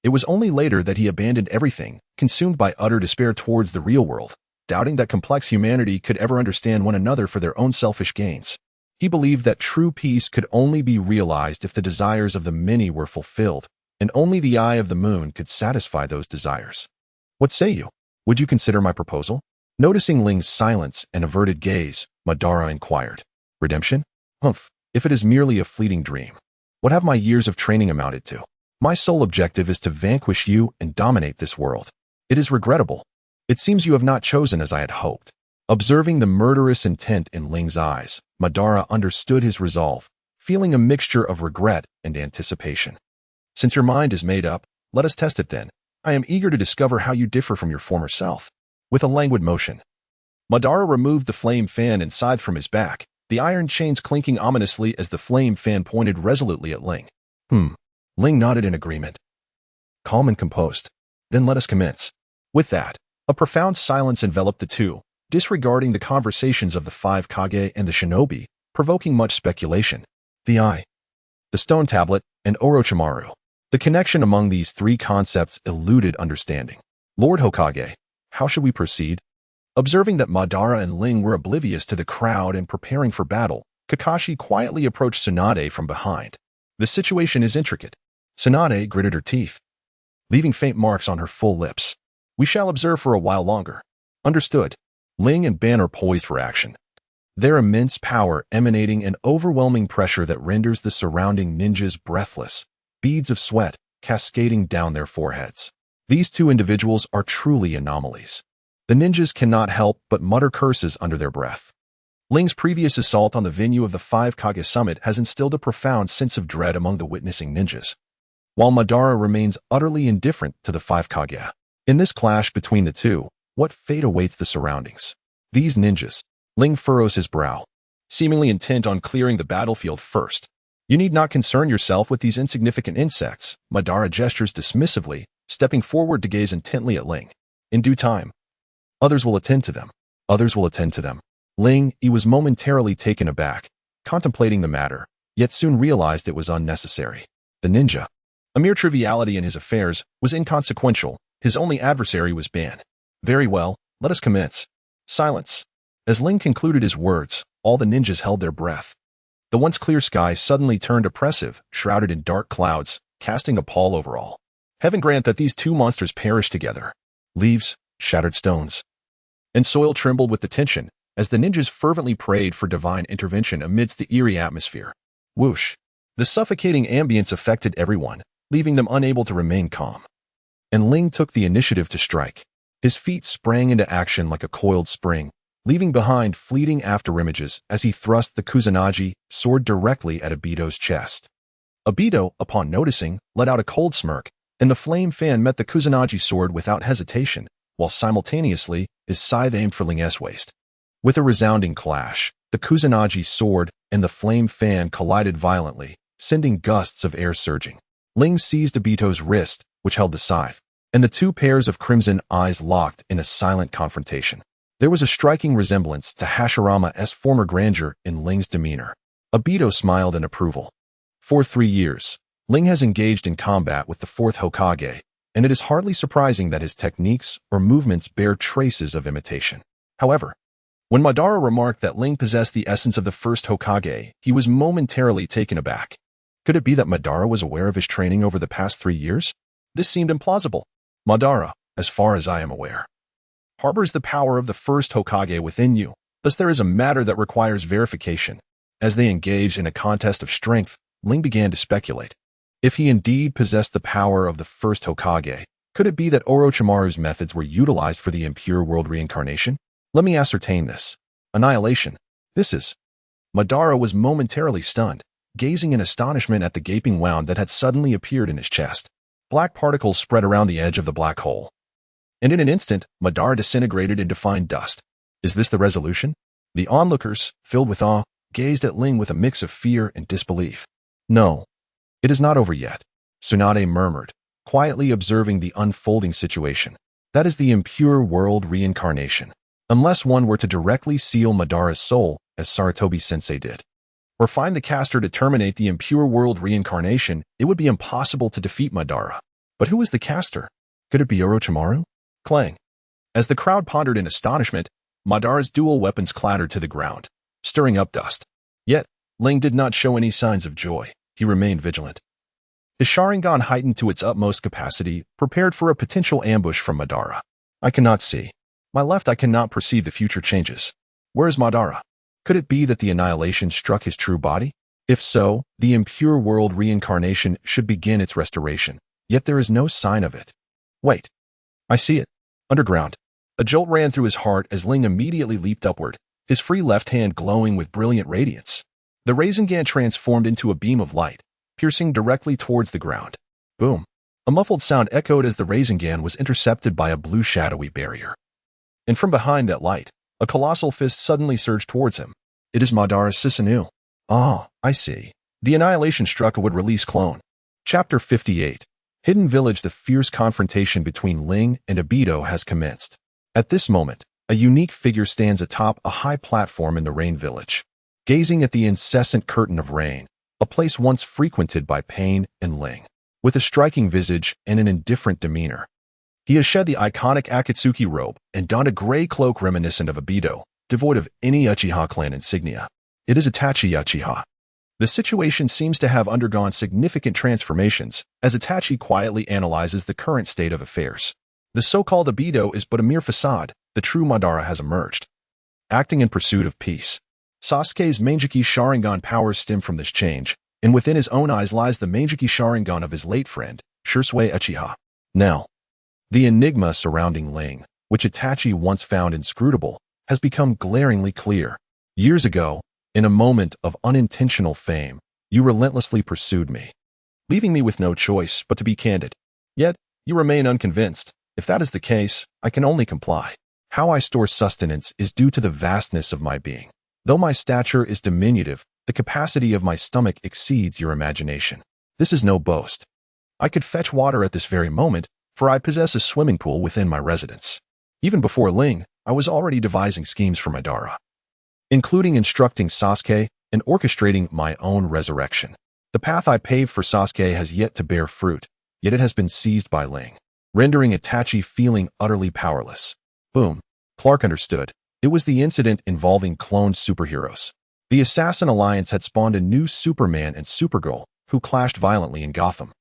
It was only later that he abandoned everything, consumed by utter despair towards the real world, doubting that complex humanity could ever understand one another for their own selfish gains. He believed that true peace could only be realized if the desires of the many were fulfilled, and only the eye of the moon could satisfy those desires. What say you? Would you consider my proposal? Noticing Ling's silence and averted gaze, Madara inquired. Redemption? Humph, if it is merely a fleeting dream. What have my years of training amounted to? My sole objective is to vanquish you and dominate this world. It is regrettable. It seems you have not chosen as I had hoped. Observing the murderous intent in Ling's eyes, Madara understood his resolve, feeling a mixture of regret and anticipation. Since your mind is made up, let us test it then. I am eager to discover how you differ from your former self. With a languid motion, Madara removed the flame fan and scythe from his back, the iron chains clinking ominously as the flame fan pointed resolutely at Ling. Ling nodded in agreement. Calm and composed. Then let us commence. With that, a profound silence enveloped the two, disregarding the conversations of the five Kage and the shinobi, provoking much speculation. The eye, the stone tablet, and Orochimaru. The connection among these three concepts eluded understanding. Lord Hokage, how should we proceed? Observing that Madara and Ling were oblivious to the crowd and preparing for battle, Kakashi quietly approached Tsunade from behind. The situation is intricate. Tsunade gritted her teeth, leaving faint marks on her full lips. We shall observe for a while longer. Understood. Ling and Ban are poised for action, their immense power emanating an overwhelming pressure that renders the surrounding ninjas breathless, beads of sweat cascading down their foreheads. These two individuals are truly anomalies. The ninjas cannot help but mutter curses under their breath. Ling's previous assault on the venue of the Five Kage Summit has instilled a profound sense of dread among the witnessing ninjas, while Madara remains utterly indifferent to the Five Kage. In this clash between the two, what fate awaits the surroundings? These ninjas. Ling furrows his brow, seemingly intent on clearing the battlefield first. You need not concern yourself with these insignificant insects. Madara gestures dismissively, stepping forward to gaze intently at Ling. In due time, others will attend to them. Others will attend to them. Ling, he was momentarily taken aback, contemplating the matter, yet soon realized it was unnecessary. The ninja, a mere triviality in his affairs, was inconsequential. His only adversary was Ban. Very well, let us commence. Silence. As Ling concluded his words, all the ninjas held their breath. The once clear sky suddenly turned oppressive, shrouded in dark clouds, casting a pall over all. Heaven grant that these two monsters perish together. Leaves, shattered stones, and soil trembled with the tension as the ninjas fervently prayed for divine intervention amidst the eerie atmosphere. Whoosh! The suffocating ambience affected everyone, leaving them unable to remain calm. And Ling took the initiative to strike. His feet sprang into action like a coiled spring, leaving behind fleeting afterimages as he thrust the Kusanagi sword directly at Obito's chest. Obito, upon noticing, let out a cold smirk, and the flame fan met the Kusanagi sword without hesitation, while simultaneously his scythe aimed for Ling's waist. With a resounding clash, the Kusanagi sword and the flame fan collided violently, sending gusts of air surging. Ling seized Obito's wrist, which held the scythe, and the two pairs of crimson eyes locked in a silent confrontation. There was a striking resemblance to Hashirama's former grandeur in Ling's demeanor. Obito smiled in approval. For 3 years, Ling has engaged in combat with the fourth Hokage, and it is hardly surprising that his techniques or movements bear traces of imitation. However, when Madara remarked that Ling possessed the essence of the first Hokage, he was momentarily taken aback. Could it be that Madara was aware of his training over the past 3 years? This seemed implausible. Madara, as far as I am aware, harbors the power of the first Hokage within you, thus there is a matter that requires verification. As they engaged in a contest of strength, Ling began to speculate. If he indeed possessed the power of the first Hokage, could it be that Orochimaru's methods were utilized for the Impure world reincarnation? Let me ascertain this. Annihilation. This is... Madara was momentarily stunned, gazing in astonishment at the gaping wound that had suddenly appeared in his chest. Black particles spread around the edge of the black hole. And in an instant, Madara disintegrated into fine dust. Is this the resolution? The onlookers, filled with awe, gazed at Ling with a mix of fear and disbelief. No, it is not over yet, Tsunade murmured, quietly observing the unfolding situation. That is the Impure world reincarnation. Unless one were to directly seal Madara's soul, as Sarutobi-sensei did, or find the caster to terminate the Impure world reincarnation, it would be impossible to defeat Madara. But who is the caster? Could it be Orochimaru? Clang. As the crowd pondered in astonishment, Madara's dual weapons clattered to the ground, stirring up dust. Yet, Ling did not show any signs of joy. He remained vigilant. His Sharingan heightened to its utmost capacity, prepared for a potential ambush from Madara. I cannot see. My left eye cannot perceive the future changes. Where is Madara? Could it be that the annihilation struck his true body? If so, the Impure world reincarnation should begin its restoration. Yet there is no sign of it. Wait. I see it. Underground. A jolt ran through his heart as Ling immediately leaped upward, his free left hand glowing with brilliant radiance. The Rasengan transformed into a beam of light, piercing directly towards the ground. Boom. A muffled sound echoed as the Rasengan was intercepted by a blue shadowy barrier. And from behind that light, a colossal fist suddenly surged towards him. It is Madara's Susanoo. Ah, I see. The annihilation struck a would-release clone. Chapter 58. Hidden Village. The fierce confrontation between Ling and Obito has commenced. At this moment, a unique figure stands atop a high platform in the Rain Village, gazing at the incessant curtain of rain, a place once frequented by Pain and Ling. With a striking visage and an indifferent demeanor, he has shed the iconic Akatsuki robe and donned a gray cloak reminiscent of Obito, devoid of any Uchiha clan insignia. It is Itachi Uchiha. The situation seems to have undergone significant transformations as Itachi quietly analyzes the current state of affairs. The so-called Obito is but a mere facade. The true Madara has emerged, acting in pursuit of peace. Sasuke's Mangekyo Sharingan powers stem from this change, and within his own eyes lies the Mangekyo Sharingan of his late friend, Shizune Uchiha. Now, the enigma surrounding Ling, which Itachi once found inscrutable, has become glaringly clear. Years ago, in a moment of unintentional fame, you relentlessly pursued me, leaving me with no choice but to be candid. Yet, you remain unconvinced. If that is the case, I can only comply. How I store sustenance is due to the vastness of my being. Though my stature is diminutive, the capacity of my stomach exceeds your imagination. This is no boast. I could fetch water at this very moment, for I possess a swimming pool within my residence. Even before Ling, I was already devising schemes for Madara, including instructing Sasuke and orchestrating my own resurrection. The path I paved for Sasuke has yet to bear fruit, yet it has been seized by Ling, rendering Itachi feeling utterly powerless. Boom. Clark understood. It was the incident involving cloned superheroes. The Assassin Alliance had spawned a new Superman and Supergirl, who clashed violently in Gotham.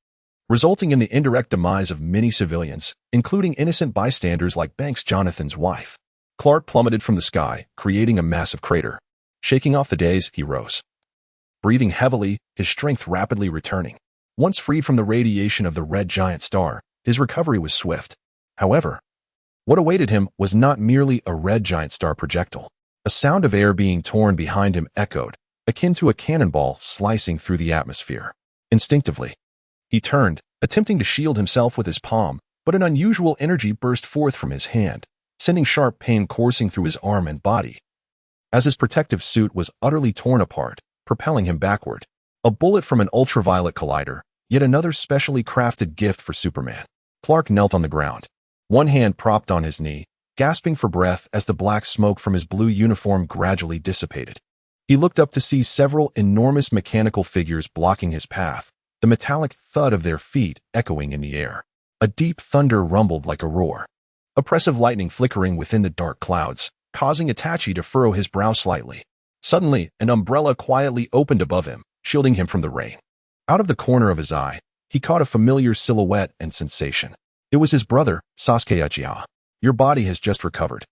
resulting in the indirect demise of many civilians, including innocent bystanders like Banks Jonathan's wife. Clark plummeted from the sky, creating a massive crater. Shaking off the daze, he rose. Breathing heavily, his strength rapidly returning. Once freed from the radiation of the red giant star, his recovery was swift. However, what awaited him was not merely a red giant star projectile. A sound of air being torn behind him echoed, akin to a cannonball slicing through the atmosphere. Instinctively, he turned, attempting to shield himself with his palm, but an unusual energy burst forth from his hand, sending sharp pain coursing through his arm and body. As his protective suit was utterly torn apart, propelling him backward, a bullet from an ultraviolet collider, yet another specially crafted gift for Superman. Clark knelt on the ground, one hand propped on his knee, gasping for breath as the black smoke from his blue uniform gradually dissipated. He looked up to see several enormous mechanical figures blocking his path, the metallic thud of their feet echoing in the air. A deep thunder rumbled like a roar. Oppressive lightning flickering within the dark clouds, causing Itachi to furrow his brow slightly. Suddenly, an umbrella quietly opened above him, shielding him from the rain. Out of the corner of his eye, he caught a familiar silhouette and sensation. It was his brother, Sasuke Uchiha. Your body has just recovered.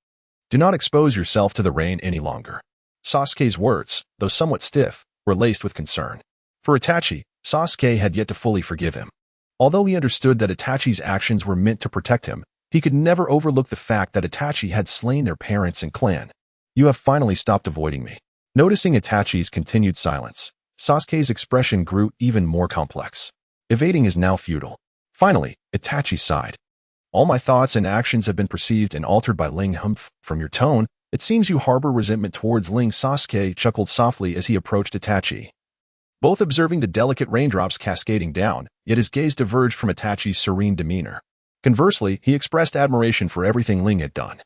Do not expose yourself to the rain any longer. Sasuke's words, though somewhat stiff, were laced with concern. For Itachi, Sasuke had yet to fully forgive him. Although he understood that Itachi's actions were meant to protect him, he could never overlook the fact that Itachi had slain their parents and clan. You have finally stopped avoiding me. Noticing Itachi's continued silence, Sasuke's expression grew even more complex. Evading is now futile. Finally, Itachi sighed. All my thoughts and actions have been perceived and altered by Ling. From your tone, it seems you harbor resentment towards Ling. Sasuke chuckled softly as he approached Itachi, both observing the delicate raindrops cascading down, yet his gaze diverged from Itachi's serene demeanor. Conversely, he expressed admiration for everything Ling had done.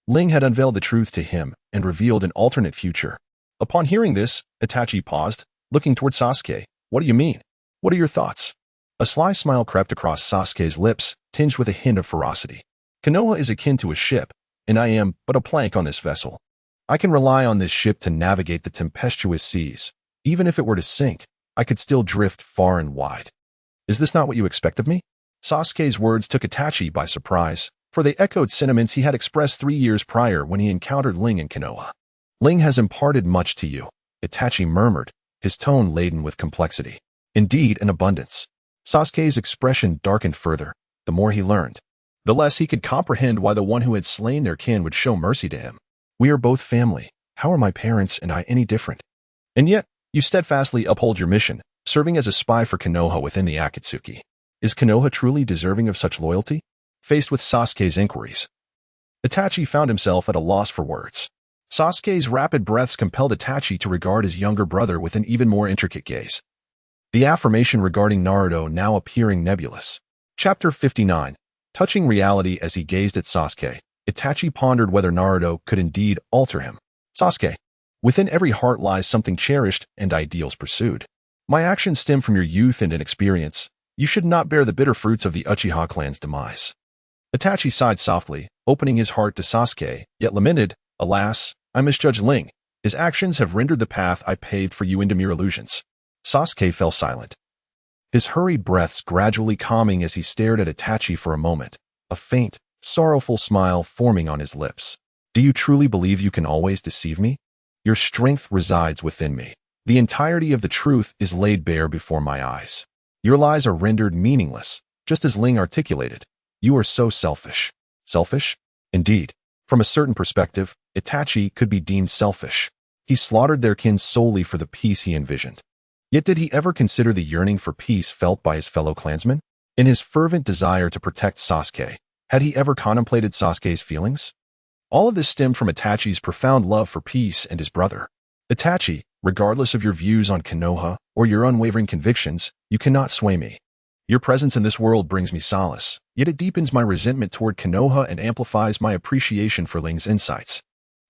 Ling had unveiled the truth to him and revealed an alternate future. Upon hearing this, Itachi paused, looking toward Sasuke. What do you mean? What are your thoughts? A sly smile crept across Sasuke's lips, tinged with a hint of ferocity. Konoha is akin to a ship, and I am but a plank on this vessel. I can rely on this ship to navigate the tempestuous seas. Even if it were to sink, I could still drift far and wide. Is this not what you expect of me? Sasuke's words took Itachi by surprise, for they echoed sentiments he had expressed 3 years prior when he encountered Ling in Konoha. Ling has imparted much to you, Itachi murmured, his tone laden with complexity. Indeed, an abundance. Sasuke's expression darkened further. The more he learned, the less he could comprehend why the one who had slain their kin would show mercy to him. We are both family. How are my parents and I any different? And yet, you steadfastly uphold your mission, serving as a spy for Konoha within the Akatsuki. Is Konoha truly deserving of such loyalty? Faced with Sasuke's inquiries, Itachi found himself at a loss for words. Sasuke's rapid breaths compelled Itachi to regard his younger brother with an even more intricate gaze. The affirmation regarding Naruto now appearing nebulous. Chapter 59. Touching reality. As he gazed at Sasuke, Itachi pondered whether Naruto could indeed alter him. Sasuke, within every heart lies something cherished and ideals pursued. My actions stem from your youth and inexperience. You should not bear the bitter fruits of the Uchiha clan's demise. Itachi sighed softly, opening his heart to Sasuke, yet lamented, alas, I misjudged Ling. His actions have rendered the path I paved for you into mere illusions. Sasuke fell silent, his hurried breaths gradually calming as he stared at Itachi for a moment, a faint, sorrowful smile forming on his lips. Do you truly believe you can always deceive me? Your strength resides within me. The entirety of the truth is laid bare before my eyes. Your lies are rendered meaningless, just as Ling articulated. You are so selfish. Selfish? Indeed. From a certain perspective, Itachi could be deemed selfish. He slaughtered their kin solely for the peace he envisioned. Yet did he ever consider the yearning for peace felt by his fellow clansmen? In his fervent desire to protect Sasuke, had he ever contemplated Sasuke's feelings? All of this stemmed from Itachi's profound love for peace and his brother. Itachi, regardless of your views on Konoha or your unwavering convictions, you cannot sway me. Your presence in this world brings me solace, yet it deepens my resentment toward Konoha and amplifies my appreciation for Ling's insights.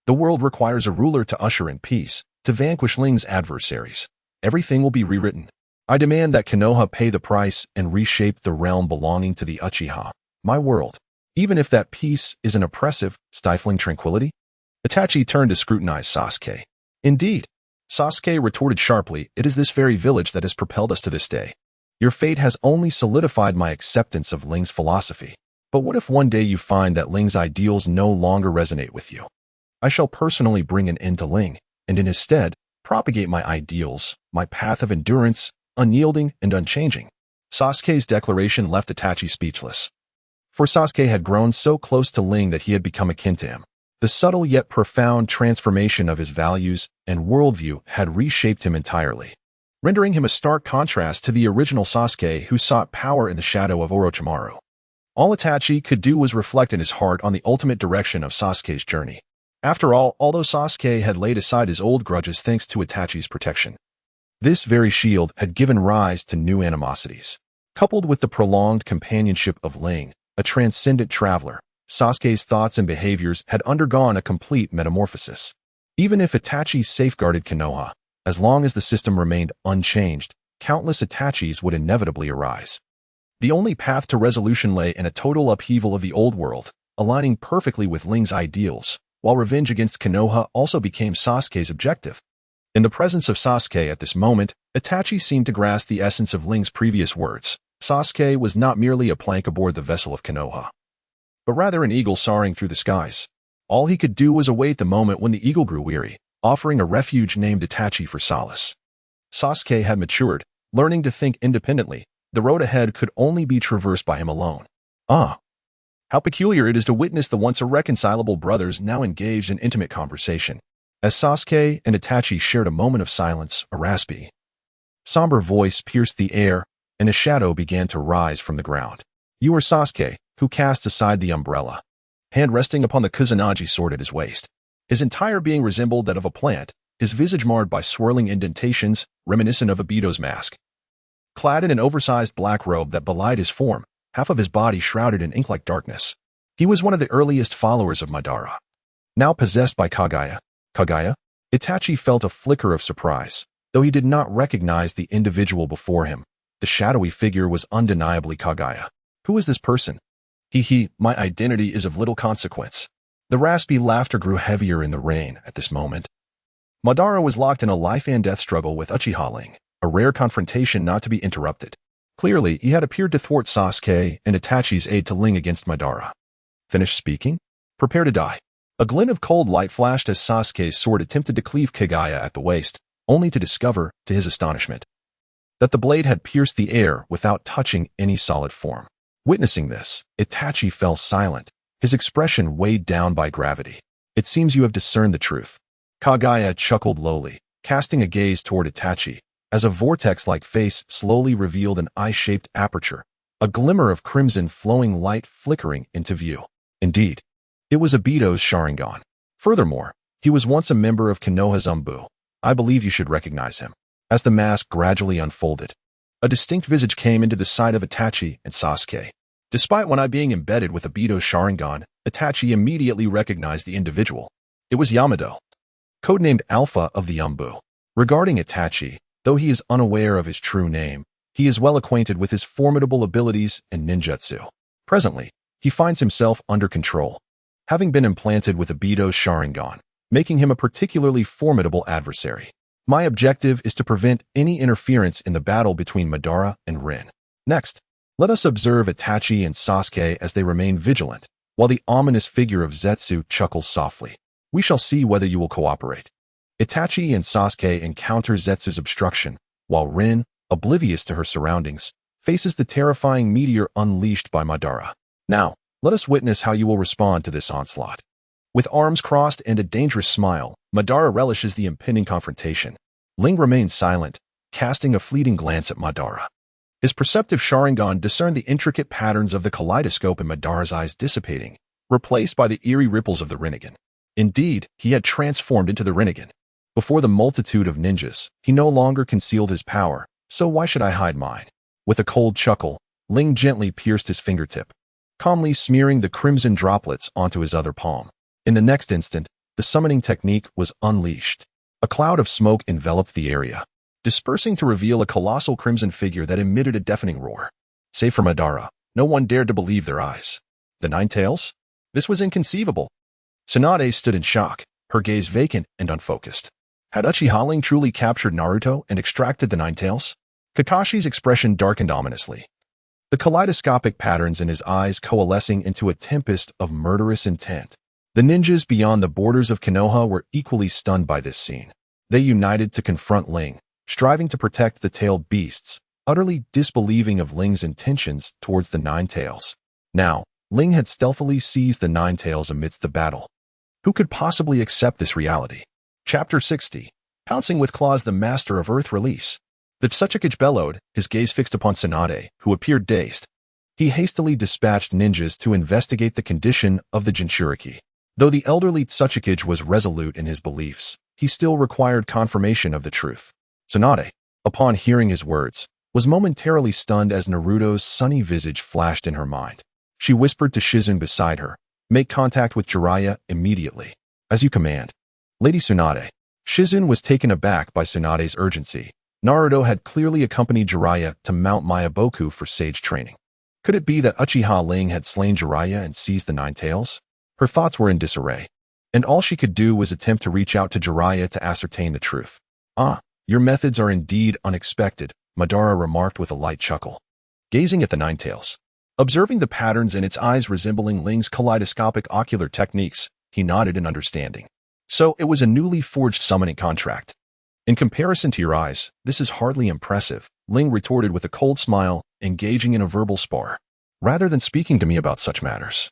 The world requires a ruler to usher in peace, to vanquish Ling's adversaries. Everything will be rewritten. I demand that Konoha pay the price and reshape the realm belonging to the Uchiha, my world, even if that peace is an oppressive, stifling tranquility. Itachi turned to scrutinize Sasuke. Indeed, Sasuke retorted sharply, it is this very village that has propelled us to this day. Your fate has only solidified my acceptance of Ling's philosophy. But what if one day you find that Ling's ideals no longer resonate with you? I shall personally bring an end to Ling, and in his stead, propagate my ideals, my path of endurance, unyielding and unchanging. Sasuke's declaration left Itachi speechless. For Sasuke had grown so close to Ling that he had become akin to him. The subtle yet profound transformation of his values and worldview had reshaped him entirely, rendering him a stark contrast to the original Sasuke who sought power in the shadow of Orochimaru. All Itachi could do was reflect in his heart on the ultimate direction of Sasuke's journey. After all, although Sasuke had laid aside his old grudges thanks to Itachi's protection, this very shield had given rise to new animosities. Coupled with the prolonged companionship of Ling, a transcendent traveler, Sasuke's thoughts and behaviors had undergone a complete metamorphosis. Even if Itachi safeguarded Konoha, as long as the system remained unchanged, countless Itachis would inevitably arise. The only path to resolution lay in a total upheaval of the old world, aligning perfectly with Ling's ideals, while revenge against Konoha also became Sasuke's objective. In the presence of Sasuke at this moment, Itachi seemed to grasp the essence of Ling's previous words. Sasuke was not merely a plank aboard the vessel of Konoha, but rather an eagle soaring through the skies. All he could do was await the moment when the eagle grew weary, offering a refuge named Itachi for solace. Sasuke had matured, learning to think independently. The road ahead could only be traversed by him alone. Ah! How peculiar it is to witness the once irreconcilable brothers now engaged in intimate conversation. As Sasuke and Itachi shared a moment of silence, a raspy, somber voice pierced the air, and a shadow began to rise from the ground. You are Sasuke, who cast aside the umbrella, hand resting upon the Kusanagi sword at his waist. His entire being resembled that of a plant, his visage marred by swirling indentations reminiscent of Obito's mask. Clad in an oversized black robe that belied his form, half of his body shrouded in ink-like darkness, he was one of the earliest followers of Madara. Now possessed by Kaguya, Itachi felt a flicker of surprise, though he did not recognize the individual before him. The shadowy figure was undeniably Kaguya. Who is this person? My identity is of little consequence. The raspy laughter grew heavier in the rain at this moment. Madara was locked in a life-and-death struggle with Uchiha Ling, a rare confrontation not to be interrupted. Clearly, he had appeared to thwart Sasuke and Itachi's aid to Ling against Madara. Finished speaking? Prepare to die. A glint of cold light flashed as Sasuke's sword attempted to cleave Kaguya at the waist, only to discover, to his astonishment, that the blade had pierced the air without touching any solid form. Witnessing this, Itachi fell silent, his expression weighed down by gravity. It seems you have discerned the truth. Kaguya chuckled lowly, casting a gaze toward Itachi, as a vortex-like face slowly revealed an eye-shaped aperture, a glimmer of crimson flowing light flickering into view. Indeed, it was Obito's Sharingan. Furthermore, he was once a member of Konoha's Umbu. I believe you should recognize him. As the mask gradually unfolded, a distinct visage came into the sight of Itachi and Sasuke. Despite one eye being embedded with Obito's Sharingan, Itachi immediately recognized the individual. It was Yamato, codenamed Alpha of the Umbu. Regarding Itachi, though he is unaware of his true name, he is well acquainted with his formidable abilities and ninjutsu. Presently, he finds himself under control, having been implanted with Obito's Sharingan, making him a particularly formidable adversary. My objective is to prevent any interference in the battle between Madara and Rin. Next, let us observe Itachi and Sasuke as they remain vigilant, while the ominous figure of Zetsu chuckles softly. We shall see whether you will cooperate. Itachi and Sasuke encounter Zetsu's obstruction, while Rin, oblivious to her surroundings, faces the terrifying meteor unleashed by Madara. Now, let us witness how you will respond to this onslaught. With arms crossed and a dangerous smile, Madara relishes the impending confrontation. Ling remains silent, casting a fleeting glance at Madara. His perceptive Sharingan discerned the intricate patterns of the kaleidoscope in Madara's eyes dissipating, replaced by the eerie ripples of the Rinnegan. Indeed, he had transformed into the Rinnegan. Before the multitude of ninjas, he no longer concealed his power, so why should I hide mine? With a cold chuckle, Ling gently pierced his fingertip, calmly smearing the crimson droplets onto his other palm. In the next instant, the summoning technique was unleashed. A cloud of smoke enveloped the area, dispersing to reveal a colossal crimson figure that emitted a deafening roar. Save for Madara, no one dared to believe their eyes. The Nine Tails? This was inconceivable. Tsunade stood in shock, her gaze vacant and unfocused. Had Uchiha Ling truly captured Naruto and extracted the Nine Tails? Kakashi's expression darkened ominously, the kaleidoscopic patterns in his eyes coalescing into a tempest of murderous intent. The ninjas beyond the borders of Konoha were equally stunned by this scene. They united to confront Ling, striving to protect the tailed beasts, utterly disbelieving of Ling's intentions towards the Nine Tails. Now, Ling had stealthily seized the Nine Tails amidst the battle. Who could possibly accept this reality? Chapter 60. Pouncing with Claws, the Master of Earth release. The Tsuchikage bellowed, his gaze fixed upon Tsunade, who appeared dazed. He hastily dispatched ninjas to investigate the condition of the Jinchuriki. Though the elderly Tsuchikage was resolute in his beliefs, he still required confirmation of the truth. Tsunade, upon hearing his words, was momentarily stunned as Naruto's sunny visage flashed in her mind. She whispered to Shizune beside her, "Make contact with Jiraiya immediately." "As you command." Lady Tsunade. Shizune was taken aback by Tsunade's urgency. Naruto had clearly accompanied Jiraiya to Mount Mayaboku for sage training. Could it be that Uchiha Ling had slain Jiraiya and seized the Nine Tails? Her thoughts were in disarray, and all she could do was attempt to reach out to Jiraiya to ascertain the truth. "Ah, your methods are indeed unexpected," Madara remarked with a light chuckle. Gazing at the Nine Tails, observing the patterns in its eyes resembling Ling's kaleidoscopic ocular techniques, he nodded in understanding. "So it was a newly forged summoning contract. In comparison to your eyes, this is hardly impressive," Ling retorted with a cold smile, engaging in a verbal spar. "Rather than speaking to me about such matters,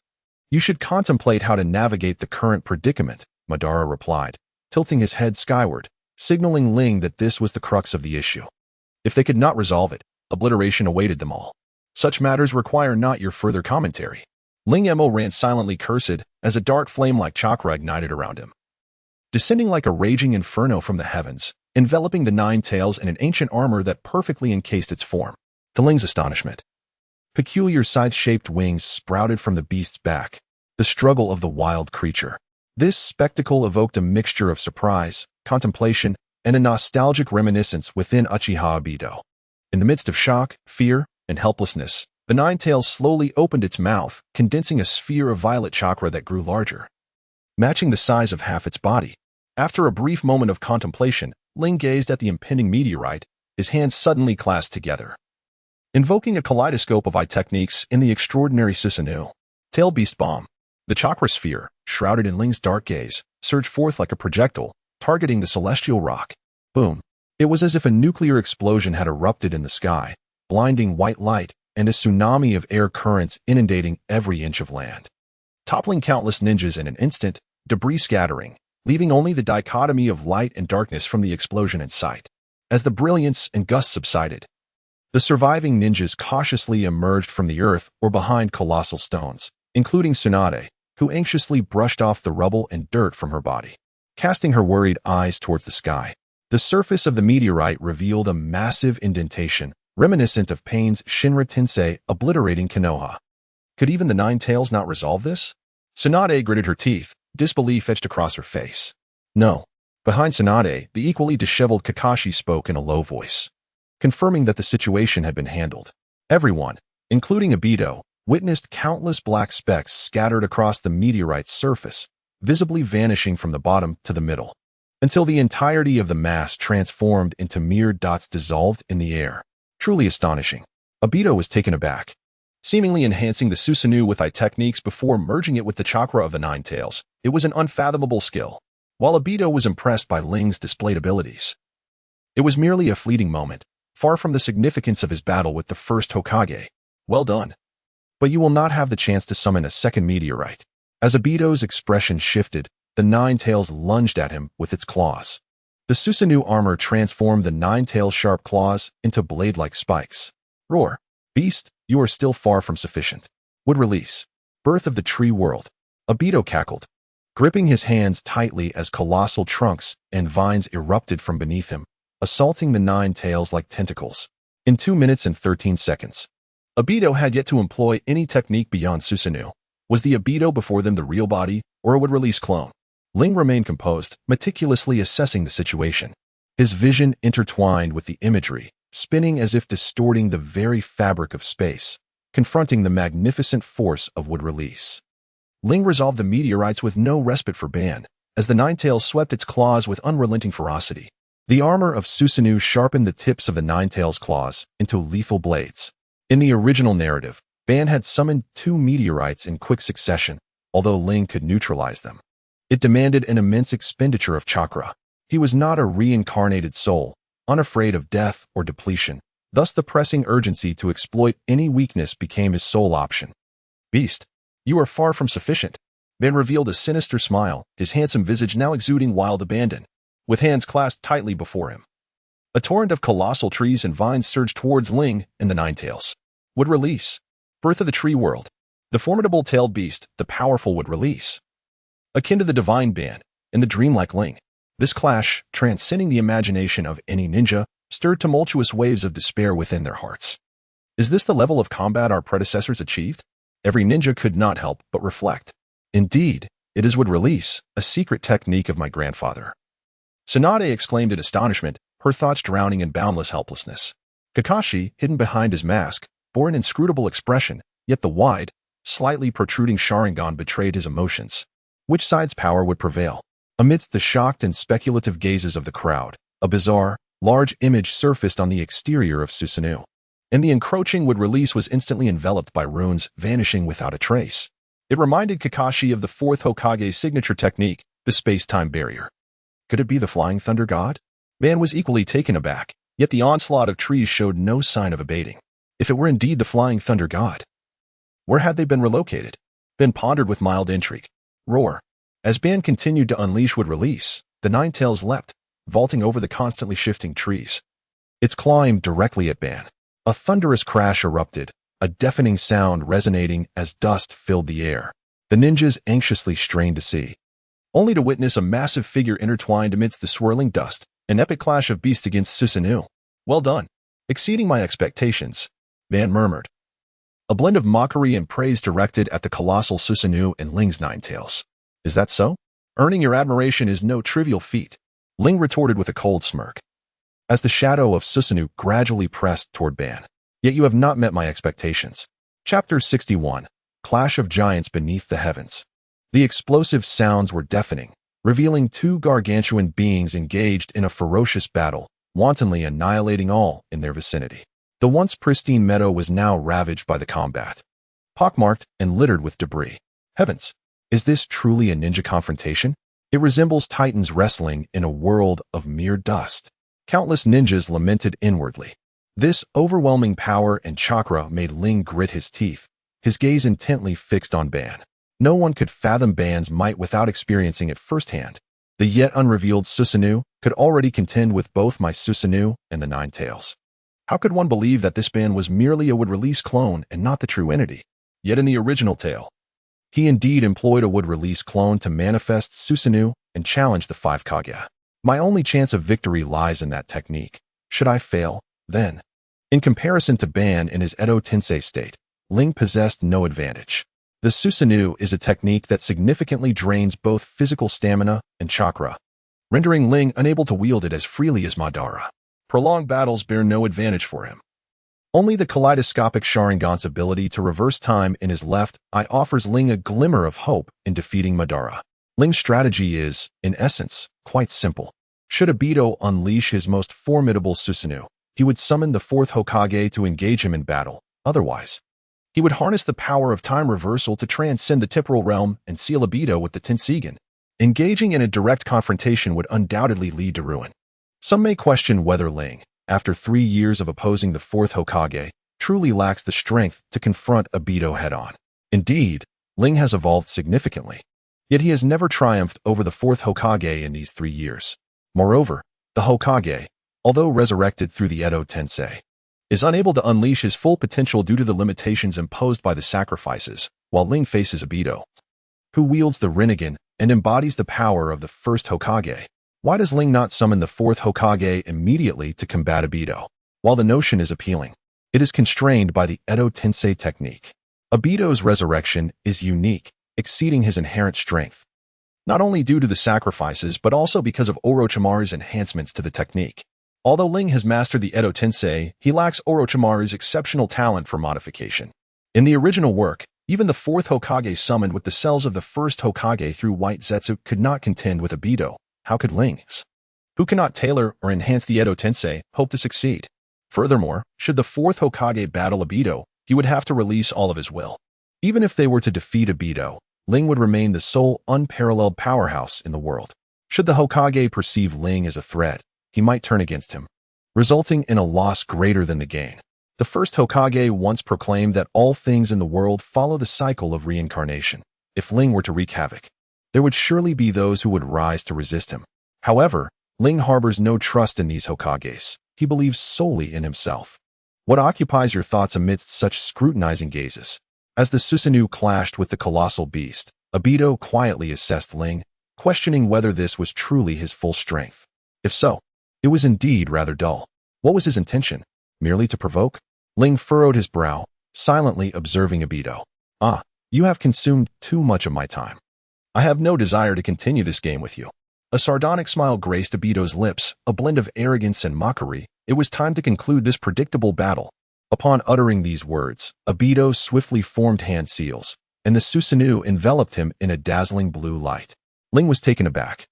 you should contemplate how to navigate the current predicament," Madara replied, tilting his head skyward, signaling Ling that this was the crux of the issue. If they could not resolve it, obliteration awaited them all. "Such matters require not your further commentary." Ling Mo ran silently cursed as a dark flame-like chakra ignited around him, descending like a raging inferno from the heavens, enveloping the Nine Tails in an ancient armor that perfectly encased its form. To Ling's astonishment, peculiar scythe-shaped wings sprouted from the beast's back, the struggle of the wild creature. This spectacle evoked a mixture of surprise, contemplation, and a nostalgic reminiscence within Uchiha Obito. In the midst of shock, fear, and helplessness, the Nine Tails slowly opened its mouth, condensing a sphere of violet chakra that grew larger, matching the size of half its body. After a brief moment of contemplation, Ling gazed at the impending meteorite, his hands suddenly clasped together. Invoking a kaleidoscope of eye techniques in the extraordinary Susanoo, Tail Beast Bomb, the chakra sphere, shrouded in Ling's dark gaze, surged forth like a projectile, targeting the celestial rock. Boom. It was as if a nuclear explosion had erupted in the sky, blinding white light and a tsunami of air currents inundating every inch of land. Toppling countless ninjas in an instant, debris scattering, leaving only the dichotomy of light and darkness from the explosion in sight. As the brilliance and gusts subsided, the surviving ninjas cautiously emerged from the earth or behind colossal stones, including Tsunade, who anxiously brushed off the rubble and dirt from her body. Casting her worried eyes towards the sky, the surface of the meteorite revealed a massive indentation, reminiscent of Pain's Shinra Tensei obliterating Konoha. Could even the Nine Tails not resolve this? Tsunade gritted her teeth, disbelief etched across her face. "No." Behind Tsunade, the equally disheveled Kakashi spoke in a low voice, confirming that the situation had been handled. Everyone, including Obito, witnessed countless black specks scattered across the meteorite's surface, visibly vanishing from the bottom to the middle, until the entirety of the mass transformed into mere dots dissolved in the air. Truly astonishing. Obito was taken aback. Seemingly enhancing the Susanoo with eye techniques before merging it with the chakra of the Nine Tails, it was an unfathomable skill. While Obito was impressed by Ling's displayed abilities, it was merely a fleeting moment, far from the significance of his battle with the first Hokage. "Well done. But you will not have the chance to summon a second meteorite." As Obito's expression shifted, the Nine Tails lunged at him with its claws. The Susanoo armor transformed the Nine Tails' sharp claws into blade-like spikes. "Roar. Beast, you are still far from sufficient." Would release. Birth of the tree world. Obito cackled, gripping his hands tightly as colossal trunks and vines erupted from beneath him, assaulting the Nine Tails like tentacles. In 2 minutes and 13 seconds, Obito had yet to employ any technique beyond Susanoo. Was the Obito before them the real body, or a would-release clone? Ling remained composed, meticulously assessing the situation. His vision intertwined with the imagery, spinning as if distorting the very fabric of space, confronting the magnificent force of would-release. Ling resolved the meteorites with no respite for ban, as the Nine Tails swept its claws with unrelenting ferocity. The armor of Susanoo sharpened the tips of the Ninetales' claws into lethal blades. In the original narrative, Ban had summoned 2 meteorites in quick succession, although Ling could neutralize them. It demanded an immense expenditure of chakra. He was not a reincarnated soul, unafraid of death or depletion. Thus the pressing urgency to exploit any weakness became his sole option. Beast, you are far from sufficient. Ban revealed a sinister smile, his handsome visage now exuding wild abandon, with hands clasped tightly before him. A torrent of colossal trees and vines surged towards Ling and the Ninetales. Would release. Birth of the tree world. The formidable tailed beast, the powerful would release. Akin to the divine Ban and the dreamlike Ling, this clash, transcending the imagination of any ninja, stirred tumultuous waves of despair within their hearts. Is this the level of combat our predecessors achieved? Every ninja could not help but reflect. Indeed, it is would release, a secret technique of my grandfather. Tsunade exclaimed in astonishment, her thoughts drowning in boundless helplessness. Kakashi, hidden behind his mask, bore an inscrutable expression, yet the wide, slightly protruding Sharingan betrayed his emotions. Which side's power would prevail? Amidst the shocked and speculative gazes of the crowd, a bizarre, large image surfaced on the exterior of Susanoo, and the encroaching would release was instantly enveloped by runes, vanishing without a trace. It reminded Kakashi of the 4th Hokage's signature technique, the space-time barrier. Could it be the Flying Thunder God? Ban was equally taken aback, yet the onslaught of trees showed no sign of abating. If it were indeed the Flying Thunder God, where had they been relocated? Ben pondered with mild intrigue. Roar. As Ban continued to unleash would release, the Ninetales leapt, vaulting over the constantly shifting trees. Its claw aimed directly at Ban. A thunderous crash erupted, a deafening sound resonating as dust filled the air. The ninjas anxiously strained to see, only to witness a massive figure intertwined amidst the swirling dust, an epic clash of beasts against Susanoo. Well done. Exceeding my expectations, Ban murmured. A blend of mockery and praise directed at the colossal Susanoo and Ling's Ninetales. Is that so? Earning your admiration is no trivial feat, Ling retorted with a cold smirk, as the shadow of Susanoo gradually pressed toward Ban. Yet you have not met my expectations. Chapter 61. Clash of Giants Beneath the Heavens. The explosive sounds were deafening, revealing 2 gargantuan beings engaged in a ferocious battle, wantonly annihilating all in their vicinity. The once pristine meadow was now ravaged by the combat, pockmarked and littered with debris. Heavens! Is this truly a ninja confrontation? It resembles titans wrestling in a world of mere dust. Countless ninjas lamented inwardly. This overwhelming power and chakra made Ling grit his teeth, his gaze intently fixed on Ban. No one could fathom Ban's might without experiencing it firsthand. The yet unrevealed Susanoo could already contend with both my Susanoo and the Ninetales. How could one believe that this Ban was merely a would-release clone and not the true entity? Yet in the original tale, he indeed employed a would-release clone to manifest Susanoo and challenge the 5 Kage. My only chance of victory lies in that technique. Should I fail, then? In comparison to Ban in his Edo Tensei state, Ling possessed no advantage. The Susanoo is a technique that significantly drains both physical stamina and chakra, rendering Ling unable to wield it as freely as Madara. Prolonged battles bear no advantage for him. Only the kaleidoscopic Sharingan's ability to reverse time in his left eye offers Ling a glimmer of hope in defeating Madara. Ling's strategy is, in essence, quite simple. Should Obito unleash his most formidable Susanoo, he would summon the 4th Hokage to engage him in battle. Otherwise, he would harness the power of time reversal to transcend the temporal realm and seal Obito with the Tensigen. Engaging in a direct confrontation would undoubtedly lead to ruin. Some may question whether Ling, after 3 years of opposing the 4th Hokage, truly lacks the strength to confront Obito head-on. Indeed, Ling has evolved significantly. Yet he has never triumphed over the 4th Hokage in these 3 years. Moreover, the Hokage, although resurrected through the Edo Tensei, is unable to unleash his full potential due to the limitations imposed by the sacrifices, while Ling faces Obito, who wields the Rinnegan and embodies the power of the 1st Hokage. Why does Ling not summon the 4th Hokage immediately to combat Obito? While the notion is appealing, it is constrained by the Edo Tensei technique. Obito's resurrection is unique, exceeding his inherent strength, not only due to the sacrifices but also because of Orochimaru's enhancements to the technique. Although Ling has mastered the Edo Tensei, he lacks Orochimaru's exceptional talent for modification. In the original work, even the 4th Hokage summoned with the cells of the 1st Hokage through White Zetsu could not contend with Obito. How could Ling's Who cannot tailor or enhance the Edo Tensei hope to succeed? Furthermore, should the fourth Hokage battle Obito, he would have to release all of his will. Even if they were to defeat Obito, Ling would remain the sole unparalleled powerhouse in the world. Should the Hokage perceive Ling as a threat, he might turn against him, resulting in a loss greater than the gain. The first Hokage once proclaimed that all things in the world follow the cycle of reincarnation. If Ling were to wreak havoc, there would surely be those who would rise to resist him. However, Ling harbors no trust in these Hokages. He believes solely in himself. What occupies your thoughts amidst such scrutinizing gazes? As the Susanoo clashed with the colossal beast, Obito quietly assessed Ling, questioning whether this was truly his full strength. If so, it was indeed rather dull. What was his intention? Merely to provoke? Ling furrowed his brow, silently observing Obito. Ah, you have consumed too much of my time. I have no desire to continue this game with you. A sardonic smile graced Obito's lips, a blend of arrogance and mockery. It was time to conclude this predictable battle. Upon uttering these words, Obito swiftly formed hand seals, and the Susanoo enveloped him in a dazzling blue light. Ling was taken aback.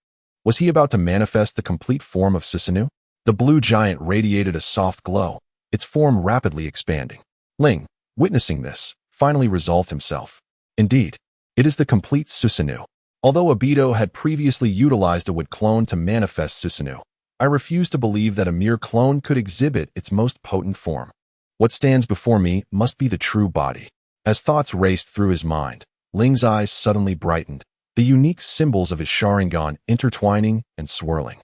Was he about to manifest the complete form of Susanoo? The blue giant radiated a soft glow, its form rapidly expanding. Ling, witnessing this, finally resolved himself. Indeed, it is the complete Susanoo. Although Obito had previously utilized a wood clone to manifest Susanoo, I refuse to believe that a mere clone could exhibit its most potent form. What stands before me must be the true body. As thoughts raced through his mind, Ling's eyes suddenly brightened, the unique symbols of his Sharingan intertwining and swirling.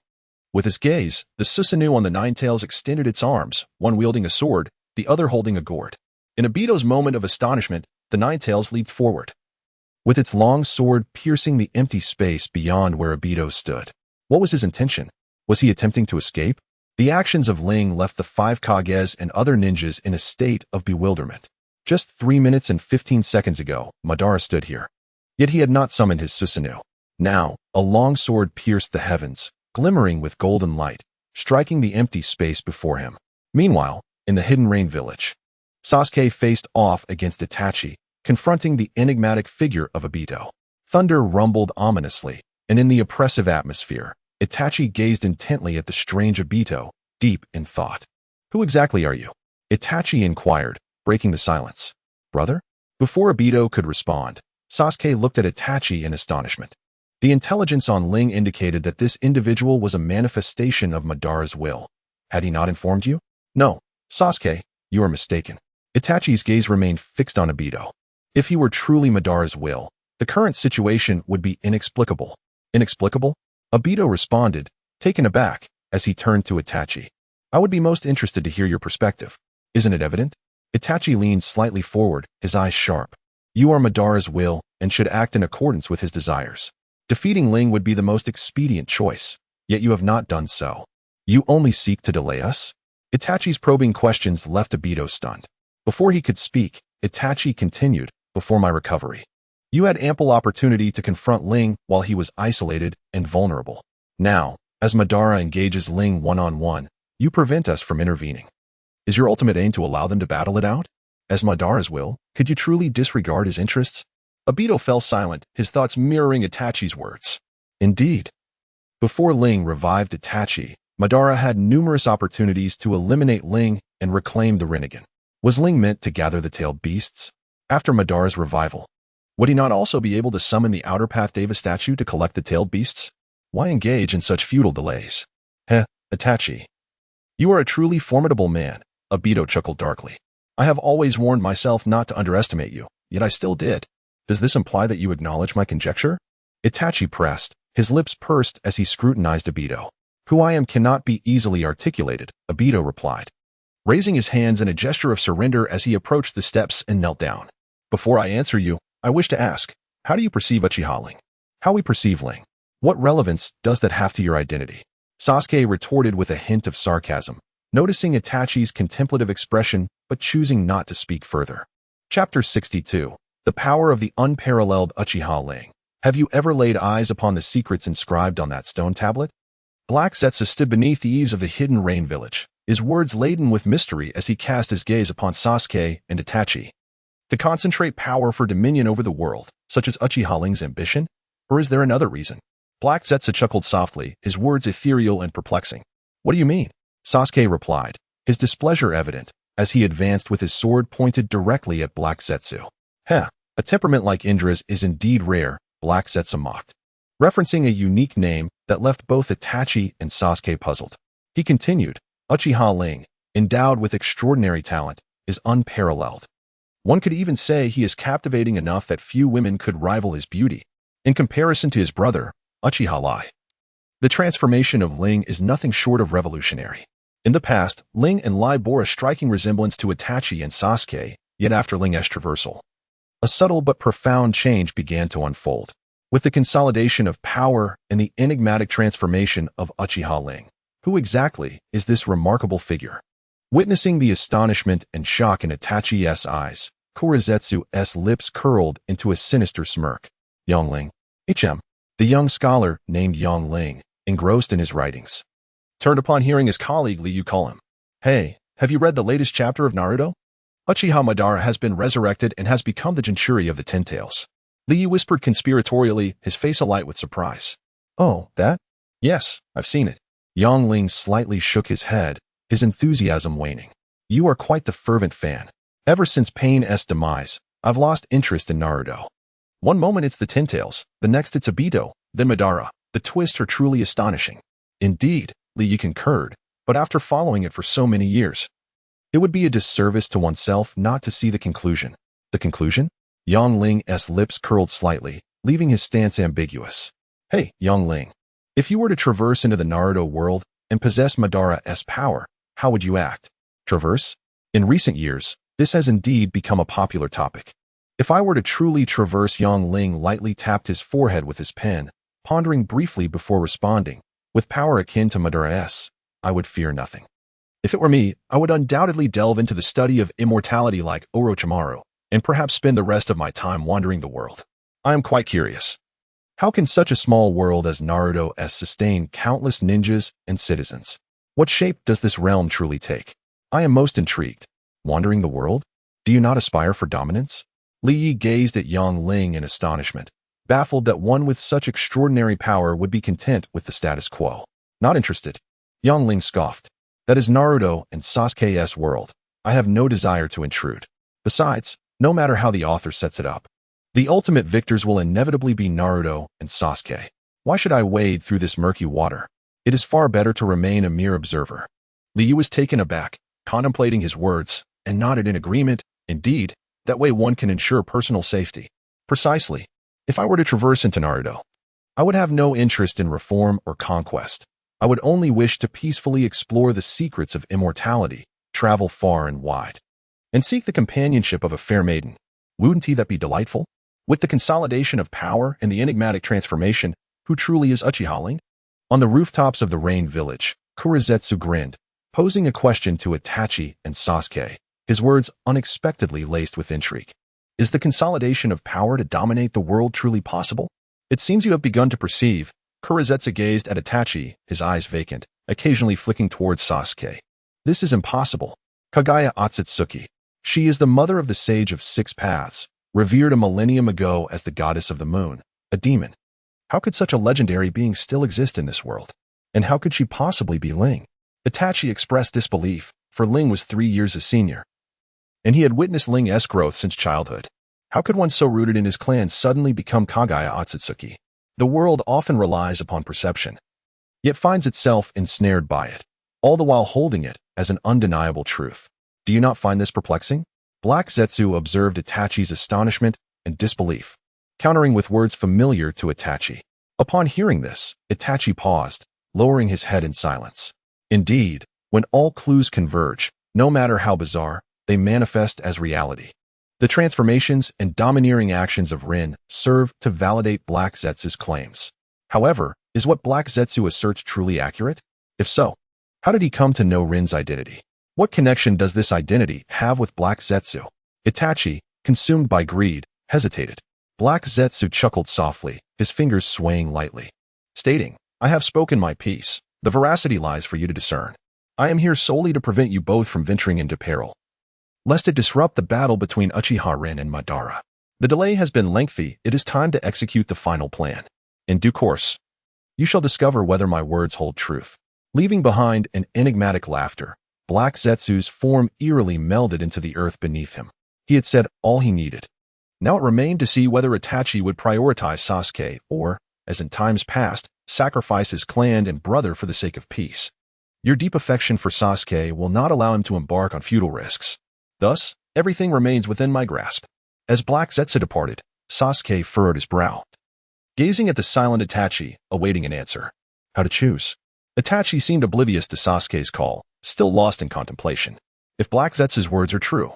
With his gaze, the Susanoo on the nine tails extended its arms, one wielding a sword, the other holding a gourd. In Obito's moment of astonishment, the nine tails leaped forward, with its long sword piercing the empty space beyond where Obito stood. What was his intention? Was he attempting to escape? The actions of Ling left the five Kages and other ninjas in a state of bewilderment. Just 3 minutes and 15 seconds ago, Madara stood here. Yet he had not summoned his Susanoo. Now, a long sword pierced the heavens, glimmering with golden light, striking the empty space before him. Meanwhile, in the Hidden Rain village, Sasuke faced off against Itachi, confronting the enigmatic figure of Obito. Thunder rumbled ominously, and in the oppressive atmosphere, Itachi gazed intently at the strange Obito, deep in thought. Who exactly are you? Itachi inquired, breaking the silence. Brother? Before Obito could respond, Sasuke looked at Itachi in astonishment. The intelligence on Ling indicated that this individual was a manifestation of Madara's will. Had he not informed you? No, Sasuke, you are mistaken. Itachi's gaze remained fixed on Obito. If he were truly Madara's will, the current situation would be inexplicable. Inexplicable? Obito responded, taken aback, as he turned to Itachi. I would be most interested to hear your perspective. Isn't it evident? Itachi leaned slightly forward, his eyes sharp. You are Madara's will and should act in accordance with his desires. Defeating Ling would be the most expedient choice, yet you have not done so. You only seek to delay us? Itachi's probing questions left Obito stunned. Before he could speak, Itachi continued, before my recovery. You had ample opportunity to confront Ling while he was isolated and vulnerable. Now, as Madara engages Ling one-on-one, you prevent us from intervening. Is your ultimate aim to allow them to battle it out? As Madara's will, could you truly disregard his interests? Obito fell silent, his thoughts mirroring Itachi's words. Indeed. Before Ling revived Itachi, Madara had numerous opportunities to eliminate Ling and reclaim the Rinnegan. Was Ling meant to gather the tailed beasts? After Madara's revival, would he not also be able to summon the Outer Path Deva statue to collect the tailed beasts? Why engage in such futile delays? Itachi. You are a truly formidable man, Obito chuckled darkly. I have always warned myself not to underestimate you, yet I still did. Does this imply that you acknowledge my conjecture? Itachi pressed, his lips pursed as he scrutinized Obito. Who I am cannot be easily articulated, Obito replied, raising his hands in a gesture of surrender as he approached the steps and knelt down. Before I answer you, I wish to ask, how do you perceive Uchiha Ling? How we perceive Ling? What relevance does that have to your identity? Sasuke retorted with a hint of sarcasm, noticing Itachi's contemplative expression but choosing not to speak further. Chapter 62. The Power of the Unparalleled Uchiha Ling. Have you ever laid eyes upon the secrets inscribed on that stone tablet? Black Zetsu stood beneath the eaves of the Hidden Rain village, his words laden with mystery as he cast his gaze upon Sasuke and Itachi. To concentrate power for dominion over the world, such as Uchiha Ling's ambition? Or is there another reason? Black Zetsu chuckled softly, his words ethereal and perplexing. What do you mean? Sasuke replied, his displeasure evident, as he advanced with his sword pointed directly at Black Zetsu. Heh, a temperament like Indra's is indeed rare, Black Zetsu mocked, referencing a unique name that left both Itachi and Sasuke puzzled. He continued, Uchiha Ling, endowed with extraordinary talent, is unparalleled. One could even say he is captivating enough that few women could rival his beauty. In comparison to his brother, Uchiha Lai, the transformation of Ling is nothing short of revolutionary. In the past, Ling and Lai bore a striking resemblance to Itachi and Sasuke, yet after Ling's traversal, a subtle but profound change began to unfold, with the consolidation of power and the enigmatic transformation of Uchiha Ling. Who exactly is this remarkable figure? Witnessing the astonishment and shock in Itachi's eyes, Korezetsu's lips curled into a sinister smirk. Young Ling, the young scholar named Young Ling, engrossed in his writings, turned upon hearing his colleague Liu call him. Hey, have you read the latest chapter of Naruto? Uchiha Madara has been resurrected and has become the Jinchuri of the Ten Tails. Liu whispered conspiratorially, his face alight with surprise. Oh, that? Yes, I've seen it. Young Ling slightly shook his head, his enthusiasm waning. You are quite the fervent fan. Ever since Pain's demise, I've lost interest in Naruto. One moment it's the Ten Tails, the next it's Obito, then Madara. The twists are truly astonishing. Indeed, Liu concurred, but after following it for so many years, it would be a disservice to oneself not to see the conclusion. The conclusion? Young Ling's lips curled slightly, leaving his stance ambiguous. Hey, Young Ling, if you were to traverse into the Naruto world and possess Madara's power, how would you act? Traverse? In recent years, this has indeed become a popular topic. If I were to truly traverse, Young Ling lightly tapped his forehead with his pen, pondering briefly before responding. With power akin to Madara's, I would fear nothing. If it were me, I would undoubtedly delve into the study of immortality like Orochimaru, and perhaps spend the rest of my time wandering the world. I am quite curious. How can such a small world as Naruto sustain countless ninjas and citizens? What shape does this realm truly take? I am most intrigued. Wandering the world? Do you not aspire for dominance? Li Yi gazed at Young Ling in astonishment, baffled that one with such extraordinary power would be content with the status quo. Not interested. Young Ling scoffed. That is Naruto and Sasuke's world. I have no desire to intrude. Besides, no matter how the author sets it up, the ultimate victors will inevitably be Naruto and Sasuke. Why should I wade through this murky water? It is far better to remain a mere observer. Liu was taken aback, contemplating his words, and nodded in agreement. Indeed, that way one can ensure personal safety. Precisely. If I were to traverse into Naruto, I would have no interest in reform or conquest. I would only wish to peacefully explore the secrets of immortality, travel far and wide, and seek the companionship of a fair maiden. Wouldn't that be delightful? With the consolidation of power and the enigmatic transformation, who truly is Uchiha Ling? On the rooftops of the Rain Village, Korezetsu grinned, posing a question to Itachi and Sasuke, his words unexpectedly laced with intrigue. Is the consolidation of power to dominate the world truly possible? It seems you have begun to perceive. Korezetsu gazed at Itachi, his eyes vacant, occasionally flicking towards Sasuke. This is impossible. Kaguya Otsutsuki. She is the mother of the Sage of Six Paths, revered a millennium ago as the goddess of the moon, a demon. How could such a legendary being still exist in this world? And how could she possibly be Ling? Itachi expressed disbelief, for Ling was 3 years his senior, and he had witnessed Ling's growth since childhood. How could one so rooted in his clan suddenly become Kaguya Otsutsuki? The world often relies upon perception, yet finds itself ensnared by it, all the while holding it as an undeniable truth. Do you not find this perplexing? Black Zetsu observed Itachi's astonishment and disbelief, countering with words familiar to Itachi. Upon hearing this, Itachi paused, lowering his head in silence. Indeed, when all clues converge, no matter how bizarre, they manifest as reality. The transformations and domineering actions of Rin serve to validate Black Zetsu's claims. However, is what Black Zetsu asserts truly accurate? If so, how did he come to know Rin's identity? What connection does this identity have with Black Zetsu? Itachi, consumed by greed, hesitated. Black Zetsu chuckled softly, his fingers swaying lightly, stating, I have spoken my piece. The veracity lies for you to discern. I am here solely to prevent you both from venturing into peril, lest it disrupt the battle between Uchiha Rin and Madara. The delay has been lengthy. It is time to execute the final plan. In due course, You shall discover whether my words hold truth. Leaving behind an enigmatic laughter, Black Zetsu's form eerily melded into the earth beneath him. He had said all he needed. Now it remained to see whether Itachi would prioritize Sasuke or, as in times past, sacrifice his clan and brother for the sake of peace. Your deep affection for Sasuke will not allow him to embark on futile risks. Thus, everything remains within my grasp. As Black Zetsu departed, Sasuke furrowed his brow, gazing at the silent Itachi, awaiting an answer. How to choose? Itachi seemed oblivious to Sasuke's call, still lost in contemplation. If Black Zetsu's words are true,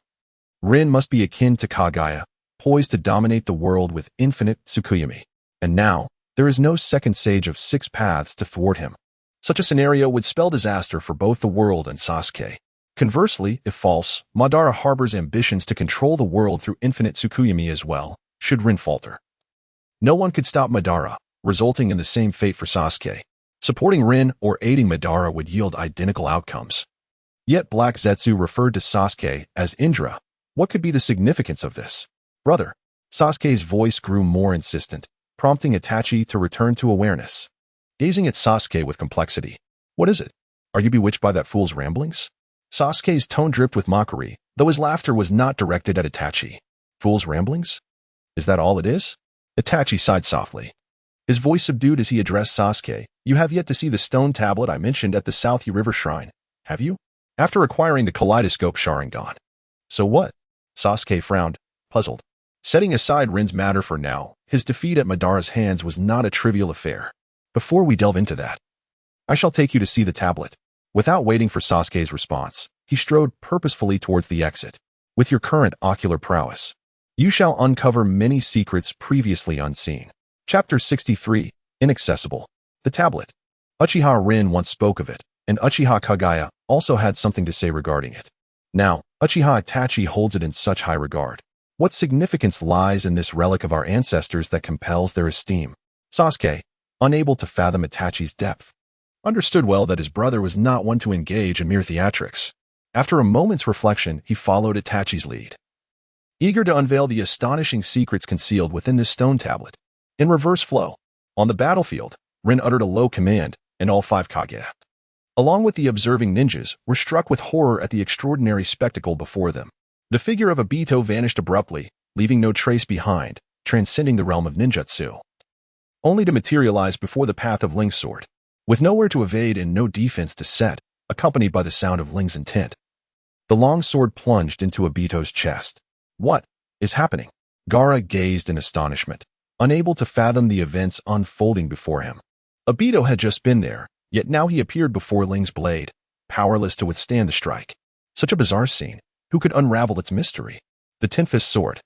Rin must be akin to Kaguya, poised to dominate the world with infinite Tsukuyomi. And now, there is no second sage of 6 paths to thwart him. Such a scenario would spell disaster for both the world and Sasuke. Conversely, if false, Madara harbors ambitions to control the world through infinite Tsukuyomi as well, should Rin falter. No one could stop Madara, resulting in the same fate for Sasuke. Supporting Rin or aiding Madara would yield identical outcomes. Yet Black Zetsu referred to Sasuke as Indra. What could be the significance of this? Brother. Sasuke's voice grew more insistent, prompting Itachi to return to awareness. Gazing at Sasuke with complexity. What is it? Are you bewitched by that fool's ramblings? Sasuke's tone dripped with mockery, though his laughter was not directed at Itachi. Fool's ramblings? Is that all it is? Itachi sighed softly. His voice subdued as he addressed Sasuke. You have yet to see the stone tablet I mentioned at the South River Shrine, have you? After acquiring the kaleidoscope Sharingan. So what? Sasuke frowned, puzzled. Setting aside Rin's matter for now, his defeat at Madara's hands was not a trivial affair. Before we delve into that, I shall take you to see the tablet. Without waiting for Sasuke's response, he strode purposefully towards the exit. With your current ocular prowess, you shall uncover many secrets previously unseen. Chapter 63, Inaccessible. The tablet. Uchiha Rin once spoke of it, and Uchiha Kaguya also had something to say regarding it. Now, Uchiha Itachi holds it in such high regard. What significance lies in this relic of our ancestors that compels their esteem? Sasuke, unable to fathom Itachi's depth, understood well that his brother was not one to engage in mere theatrics. After a moment's reflection, he followed Itachi's lead, eager to unveil the astonishing secrets concealed within this stone tablet. In reverse flow, on the battlefield, Rin uttered a low command, and all 5 Kage, along with the observing ninjas, were struck with horror at the extraordinary spectacle before them. The figure of Obito vanished abruptly, leaving no trace behind, transcending the realm of ninjutsu, only to materialize before the path of Ling's sword, with nowhere to evade and no defense to set, accompanied by the sound of Ling's intent. The long sword plunged into Obito's chest. What is happening? Gaara gazed in astonishment, unable to fathom the events unfolding before him. Obito had just been there, yet now he appeared before Ling's blade, powerless to withstand the strike. Such a bizarre scene. Who could unravel its mystery? The Ten-Fist Sword.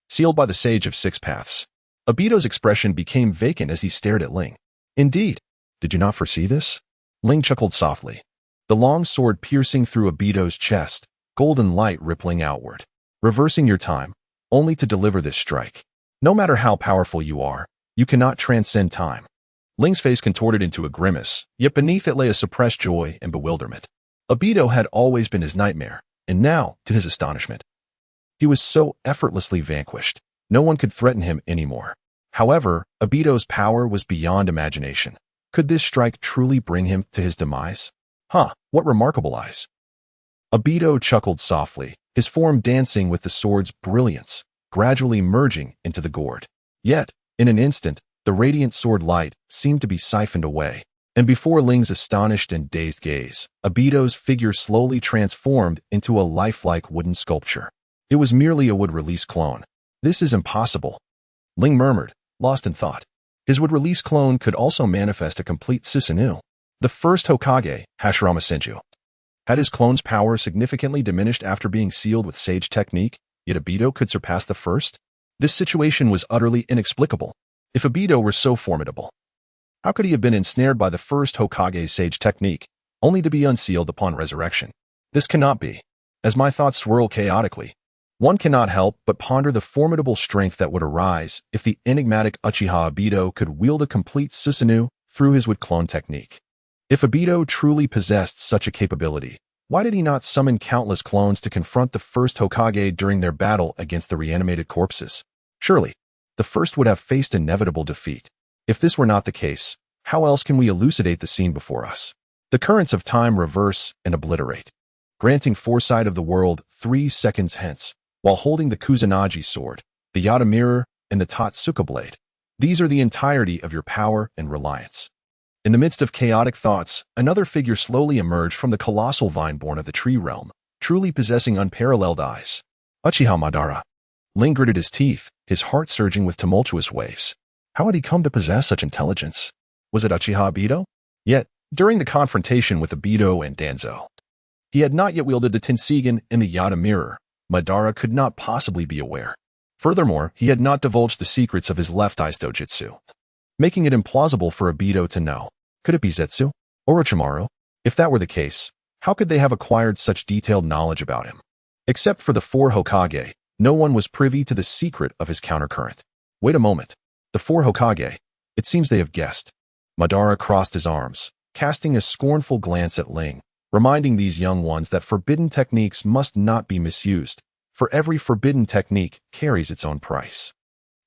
Sealed by the Sage of 6 Paths. Obito's expression became vacant as he stared at Ling. Indeed. Did you not foresee this? Ling chuckled softly. The long sword piercing through Obito's chest, golden light rippling outward. Reversing your time, only to deliver this strike. No matter how powerful you are, you cannot transcend time. Ling's face contorted into a grimace, yet beneath it lay a suppressed joy and bewilderment. Obito had always been his nightmare, and now, to his astonishment, he was so effortlessly vanquished. No one could threaten him anymore. However, Obito's power was beyond imagination. Could this strike truly bring him to his demise? What remarkable eyes. Obito chuckled softly, his form dancing with the sword's brilliance, gradually merging into the gourd. Yet, in an instant, the radiant sword light seemed to be siphoned away, and before Ling's astonished and dazed gaze, Obito's figure slowly transformed into a lifelike wooden sculpture. It was merely a wood-release clone. This is impossible, Ling murmured, lost in thought. His wood-release clone could also manifest a complete Susanoo. The first Hokage, Hashirama Senju, had his clone's power significantly diminished after being sealed with sage technique, yet Obito could surpass the first? This situation was utterly inexplicable. If Obito were so formidable, how could he have been ensnared by the first Hokage's sage technique, only to be unsealed upon resurrection? This cannot be. As my thoughts swirl chaotically, one cannot help but ponder the formidable strength that would arise if the enigmatic Uchiha Obito could wield a complete Susanoo through his wood clone technique. If Obito truly possessed such a capability, why did he not summon countless clones to confront the first Hokage during their battle against the reanimated corpses? Surely, the first would have faced inevitable defeat. If this were not the case, How else can we elucidate the scene before us? The currents of time reverse and obliterate, granting foresight of the world 3 seconds hence, while holding the Kusanagi sword, the Yata mirror, and the Totsuka blade. These are the entirety of your power and reliance. In the midst of chaotic thoughts, another figure slowly emerged from the colossal vine born of the tree realm, truly possessing unparalleled eyes. Uchiha Madara. Ling gritted his teeth, his heart surging with tumultuous waves. How had he come to possess such intelligence? Was it Uchiha Ibito? Yet, during the confrontation with Ibito and Danzo, he had not yet wielded the Tensigen and the Yata mirror. Madara could not possibly be aware. Furthermore, he had not divulged the secrets of his left eye's dojutsu, making it implausible for Ibito to know. Could it be Zetsu? Orochimaru? If that were the case, how could they have acquired such detailed knowledge about him? Except for the 4 Hokage, no one was privy to the secret of his countercurrent. Wait a moment. The 4 Hokage. It seems they have guessed. Madara crossed his arms, casting a scornful glance at Ling, reminding these young ones that forbidden techniques must not be misused, for every forbidden technique carries its own price.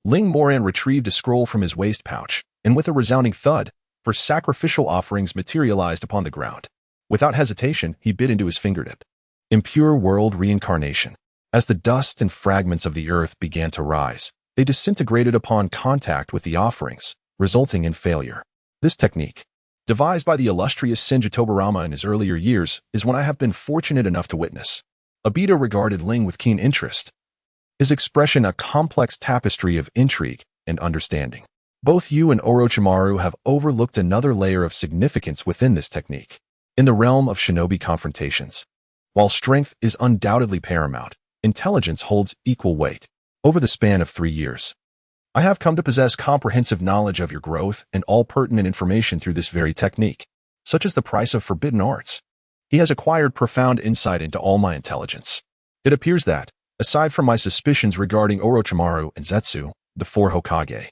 Ling Moran retrieved a scroll from his waist pouch, and with a resounding thud, for sacrificial offerings materialized upon the ground. Without hesitation, he bit into his fingertip. Impure world reincarnation. As the dust and fragments of the earth began to rise, they disintegrated upon contact with the offerings, resulting in failure. This technique, devised by the illustrious Senju Tobarama in his earlier years, is one I have been fortunate enough to witness. Ibito regarded Ling with keen interest, his expression a complex tapestry of intrigue and understanding. Both you and Orochimaru have overlooked another layer of significance within this technique. In the realm of shinobi confrontations, while strength is undoubtedly paramount, intelligence holds equal weight. Over the span of 3 years, I have come to possess comprehensive knowledge of your growth and all pertinent information through this very technique, such as the price of forbidden arts. He has acquired profound insight into all my intelligence. It appears that, aside from my suspicions regarding Orochimaru and Zetsu, the 4 Hokage,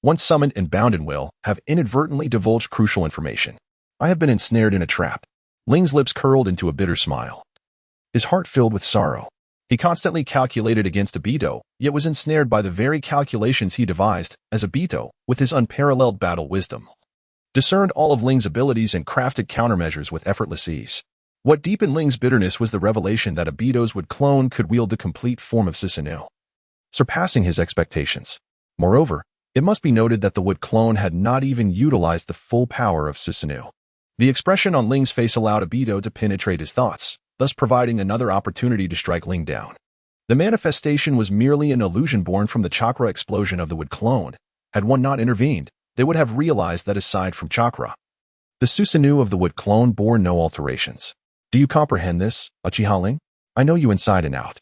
once summoned and bound in will, have inadvertently divulged crucial information. I have been ensnared in a trap. Ling's lips curled into a bitter smile, his heart filled with sorrow. He constantly calculated against Ibito, yet was ensnared by the very calculations he devised, as Ibito, with his unparalleled battle wisdom, discerned all of Ling's abilities and crafted countermeasures with effortless ease. What deepened Ling's bitterness was the revelation that Ibito's wood clone could wield the complete form of Susanoo, surpassing his expectations. Moreover, it must be noted that the wood clone had not even utilized the full power of Susanoo. The expression on Ling's face allowed Ibito to penetrate his thoughts, thus providing another opportunity to strike Ling down. The manifestation was merely an illusion born from the chakra explosion of the wood clone. Had one not intervened, they would have realized that aside from chakra, the Susanoo of the wood clone bore no alterations. Do you comprehend this, Uchiha Ling? I know you inside and out.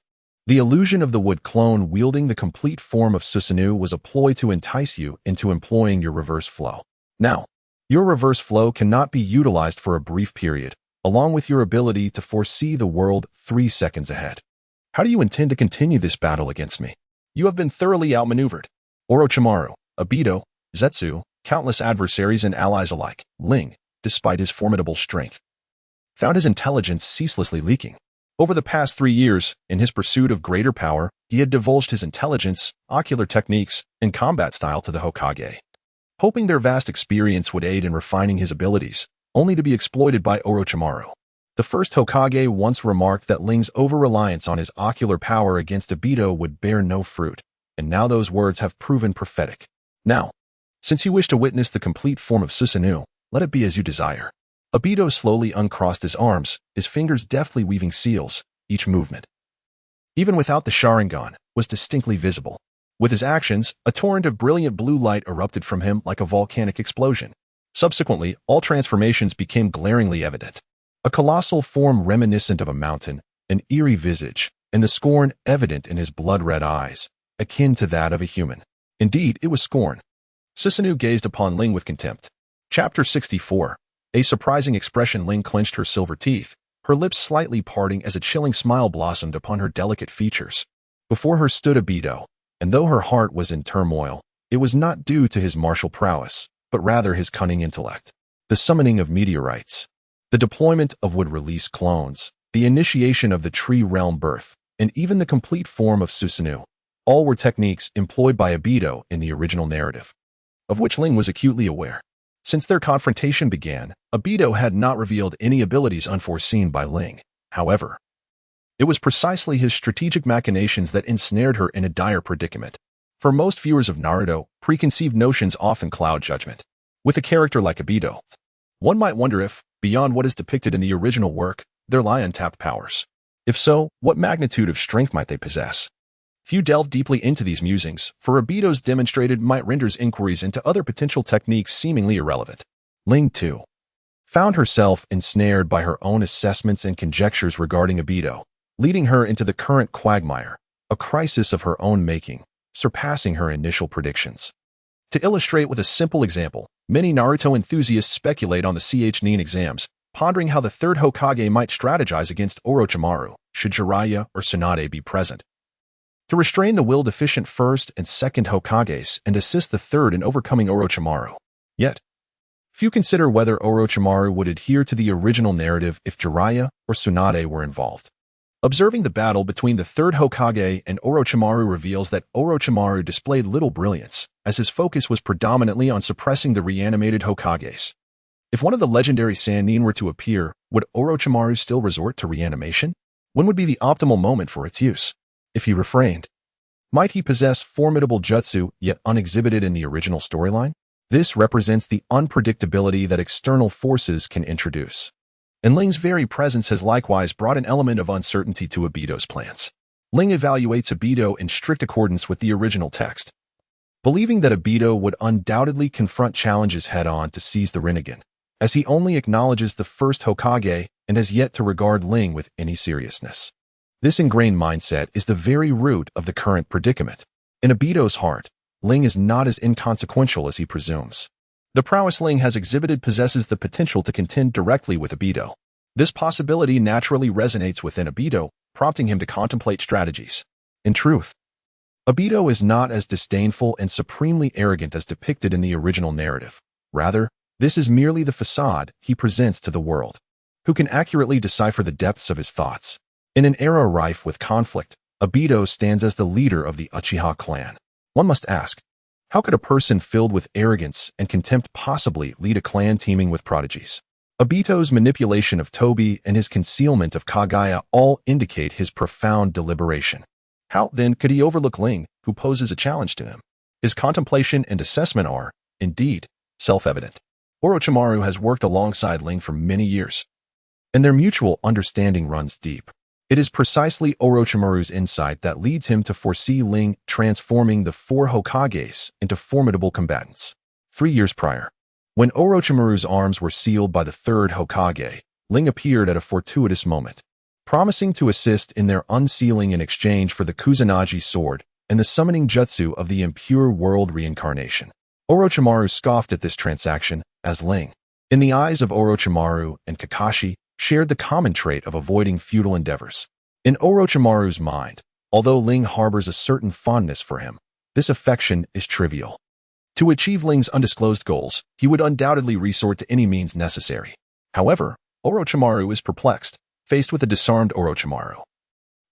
The illusion of the wood clone wielding the complete form of Susanoo was a ploy to entice you into employing your reverse flow. Now, your reverse flow cannot be utilized for a brief period, along with your ability to foresee the world 3 seconds ahead. How do you intend to continue this battle against me? You have been thoroughly outmaneuvered. Orochimaru, Ibito, Zetsu, countless adversaries and allies alike, Ling, despite his formidable strength, found his intelligence ceaselessly leaking. Over the past 3 years, in his pursuit of greater power, he had divulged his intelligence, ocular techniques, and combat style to the Hokage, hoping their vast experience would aid in refining his abilities, only to be exploited by Orochimaru. The first Hokage once remarked that Ling's over-reliance on his ocular power against Ibito would bear no fruit, and now those words have proven prophetic. Now, since you wish to witness the complete form of Susanoo, let it be as you desire. Ibito slowly uncrossed his arms, his fingers deftly weaving seals. Each movement, even without the Sharingan, was distinctly visible. With his actions, a torrent of brilliant blue light erupted from him like a volcanic explosion. Subsequently, all transformations became glaringly evident. A colossal form reminiscent of a mountain, an eerie visage, and the scorn evident in his blood-red eyes, akin to that of a human. Indeed, it was scorn. Susanoo gazed upon Ling with contempt. Chapter 64. A surprising expression. Ling clenched her silver teeth, her lips slightly parting as a chilling smile blossomed upon her delicate features. Before her stood Ibito, and though her heart was in turmoil, it was not due to his martial prowess, but rather his cunning intellect. The summoning of meteorites, the deployment of wood-release clones, the initiation of the tree realm birth, and even the complete form of Susanoo, all were techniques employed by Ibito in the original narrative, of which Ling was acutely aware. Since their confrontation began, Obito had not revealed any abilities unforeseen by Ling. However, it was precisely his strategic machinations that ensnared her in a dire predicament. For most viewers of Naruto, preconceived notions often cloud judgment. With a character like Obito, one might wonder if, beyond what is depicted in the original work, there lie untapped powers. If so, what magnitude of strength might they possess? Few delve deeply into these musings, for Obito's demonstrated might renders inquiries into other potential techniques seemingly irrelevant. Ling, too, found herself ensnared by her own assessments and conjectures regarding Obito, leading her into the current quagmire, a crisis of her own making, surpassing her initial predictions. To illustrate with a simple example, many Naruto enthusiasts speculate on the Nin exams, pondering how the third Hokage might strategize against Orochimaru, should Jiraiya or Tsunade be present. To restrain the will-deficient first and second Hokages and assist the third in overcoming Orochimaru. Yet, few consider whether Orochimaru would adhere to the original narrative if Jiraiya or Tsunade were involved. Observing the battle between the third Hokage and Orochimaru reveals that Orochimaru displayed little brilliance, as his focus was predominantly on suppressing the reanimated Hokages. If one of the legendary Sannin were to appear, would Orochimaru still resort to reanimation? When would be the optimal moment for its use? If he refrained, might he possess formidable jutsu yet unexhibited in the original storyline? This represents the unpredictability that external forces can introduce. And Ling's very presence has likewise brought an element of uncertainty to Obito's plans. Ling evaluates Obito in strict accordance with the original text, believing that Obito would undoubtedly confront challenges head-on to seize the Rinnegan, as he only acknowledges the first Hokage and has yet to regard Ling with any seriousness. This ingrained mindset is the very root of the current predicament. In Obito's heart, Ling is not as inconsequential as he presumes. The prowess Ling has exhibited possesses the potential to contend directly with Obito. This possibility naturally resonates within Obito, prompting him to contemplate strategies. In truth, Obito is not as disdainful and supremely arrogant as depicted in the original narrative. Rather, this is merely the facade he presents to the world, who can accurately decipher the depths of his thoughts. In an era rife with conflict, Obito stands as the leader of the Uchiha clan. One must ask, how could a person filled with arrogance and contempt possibly lead a clan teeming with prodigies? Obito's manipulation of Tobi and his concealment of Kaguya all indicate his profound deliberation. How, then, could he overlook Ling, who poses a challenge to him? His contemplation and assessment are, indeed, self-evident. Orochimaru has worked alongside Ling for many years, and their mutual understanding runs deep. It is precisely Orochimaru's insight that leads him to foresee Ling transforming the four Hokages into formidable combatants. 3 years prior, when Orochimaru's arms were sealed by the third Hokage, Ling appeared at a fortuitous moment, promising to assist in their unsealing in exchange for the Kusanagi sword and the summoning jutsu of the Impure world reincarnation. Orochimaru scoffed at this transaction, as Ling, in the eyes of Orochimaru and Kakashi, shared the common trait of avoiding futile endeavors. In Orochimaru's mind, although Ling harbors a certain fondness for him, this affection is trivial. To achieve Ling's undisclosed goals, he would undoubtedly resort to any means necessary. However, Orochimaru is perplexed, faced with a disarmed Orochimaru.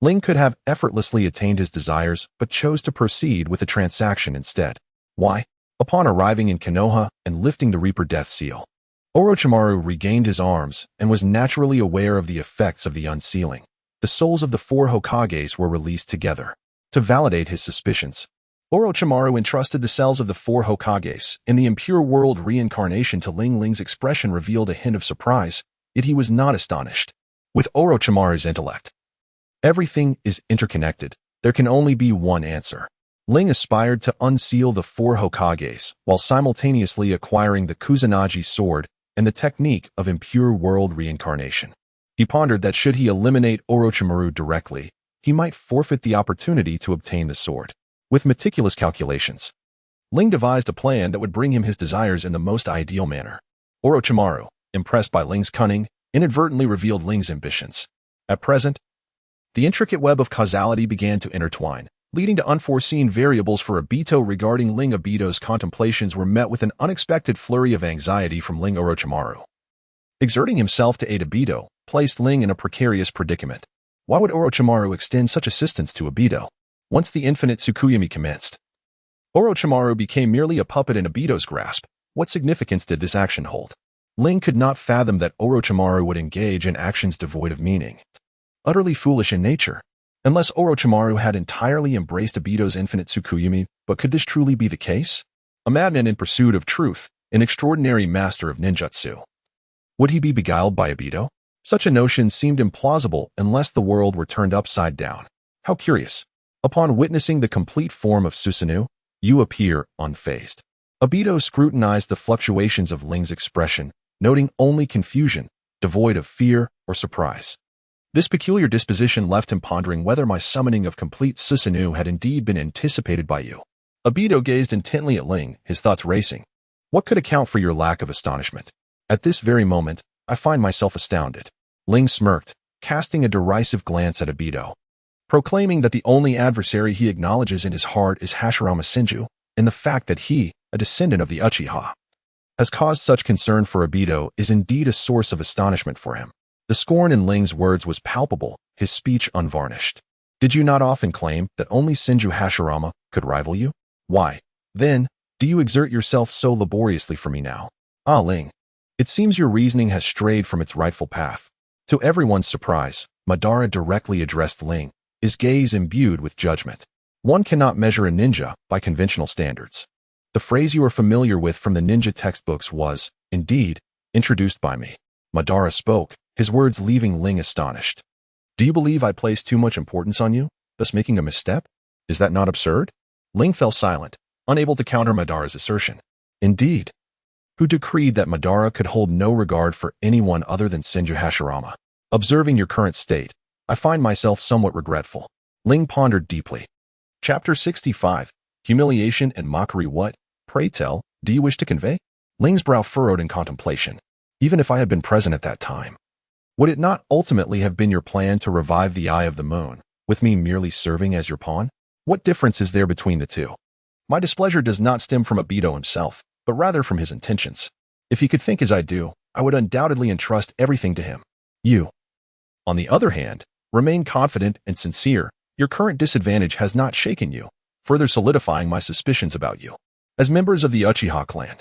Ling could have effortlessly attained his desires, but chose to proceed with the transaction instead. Why? Upon arriving in Konoha and lifting the Reaper Death Seal, Orochimaru regained his arms and was naturally aware of the effects of the unsealing. The souls of the four Hokages were released together. To validate his suspicions, Orochimaru entrusted the cells of the four Hokages in the Impure world reincarnation to Ling. Ling's expression revealed a hint of surprise, yet he was not astonished. With Orochimaru's intellect, everything is interconnected. There can only be one answer. Ling aspired to unseal the four Hokages while simultaneously acquiring the Kusanagi sword and the technique of Impure world reincarnation. He pondered that should he eliminate Orochimaru directly, he might forfeit the opportunity to obtain the sword. With meticulous calculations, Ling devised a plan that would bring him his desires in the most ideal manner. Orochimaru, impressed by Ling's cunning, inadvertently revealed Ling's ambitions. At present, the intricate web of causality began to intertwine, leading to unforeseen variables for Obito regarding Ling. Obito's contemplations were met with an unexpected flurry of anxiety from Ling. Orochimaru, exerting himself to aid Obito, placed Ling in a precarious predicament. Why would Orochimaru extend such assistance to Obito? Once the infinite Tsukuyomi commenced, Orochimaru became merely a puppet in Obito's grasp, What significance did this action hold? Ling could not fathom that Orochimaru would engage in actions devoid of meaning. Utterly foolish in nature. Unless Orochimaru had entirely embraced Obito's infinite Tsukuyomi, but could this truly be the case? A madman in pursuit of truth, an extraordinary master of ninjutsu. Would he be beguiled by Obito? Such a notion seemed implausible unless the world were turned upside down. How curious. Upon witnessing the complete form of Susanoo, you appear unfazed. Obito scrutinized the fluctuations of Ling's expression, noting only confusion, devoid of fear or surprise. This peculiar disposition left him pondering whether my summoning of complete Susanoo had indeed been anticipated by you. Obito gazed intently at Ling, his thoughts racing. What could account for your lack of astonishment? At this very moment, I find myself astounded. Ling smirked, casting a derisive glance at Obito, proclaiming that the only adversary he acknowledges in his heart is Hashirama Senju, and the fact that he, a descendant of the Uchiha, has caused such concern for Obito is indeed a source of astonishment for him. The scorn in Ling's words was palpable, his speech unvarnished. Did you not often claim that only Senju Hashirama could rival you? Why, then, do you exert yourself so laboriously for me now? Ah, Ling. It seems your reasoning has strayed from its rightful path. To everyone's surprise, Madara directly addressed Ling, his gaze imbued with judgment. One cannot measure a ninja by conventional standards. The phrase you are familiar with from the ninja textbooks was, indeed, introduced by me. Madara spoke, his words leaving Ling astonished. Do you believe I place too much importance on you, thus making a misstep? Is that not absurd? Ling fell silent, unable to counter Madara's assertion. Indeed. Who decreed that Madara could hold no regard for anyone other than Senju Hashirama? Observing your current state, I find myself somewhat regretful. Ling pondered deeply. Chapter 65. Humiliation and Mockery. What, pray tell, do you wish to convey? Ling's brow furrowed in contemplation. Even if I had been present at that time, would it not ultimately have been your plan to revive the Eye of the Moon, with me merely serving as your pawn? What difference is there between the two? My displeasure does not stem from Obito himself, but rather from his intentions. If he could think as I do, I would undoubtedly entrust everything to him. You, on the other hand, remain confident and sincere. Your current disadvantage has not shaken you, further solidifying my suspicions about you. As members of the Uchiha clan,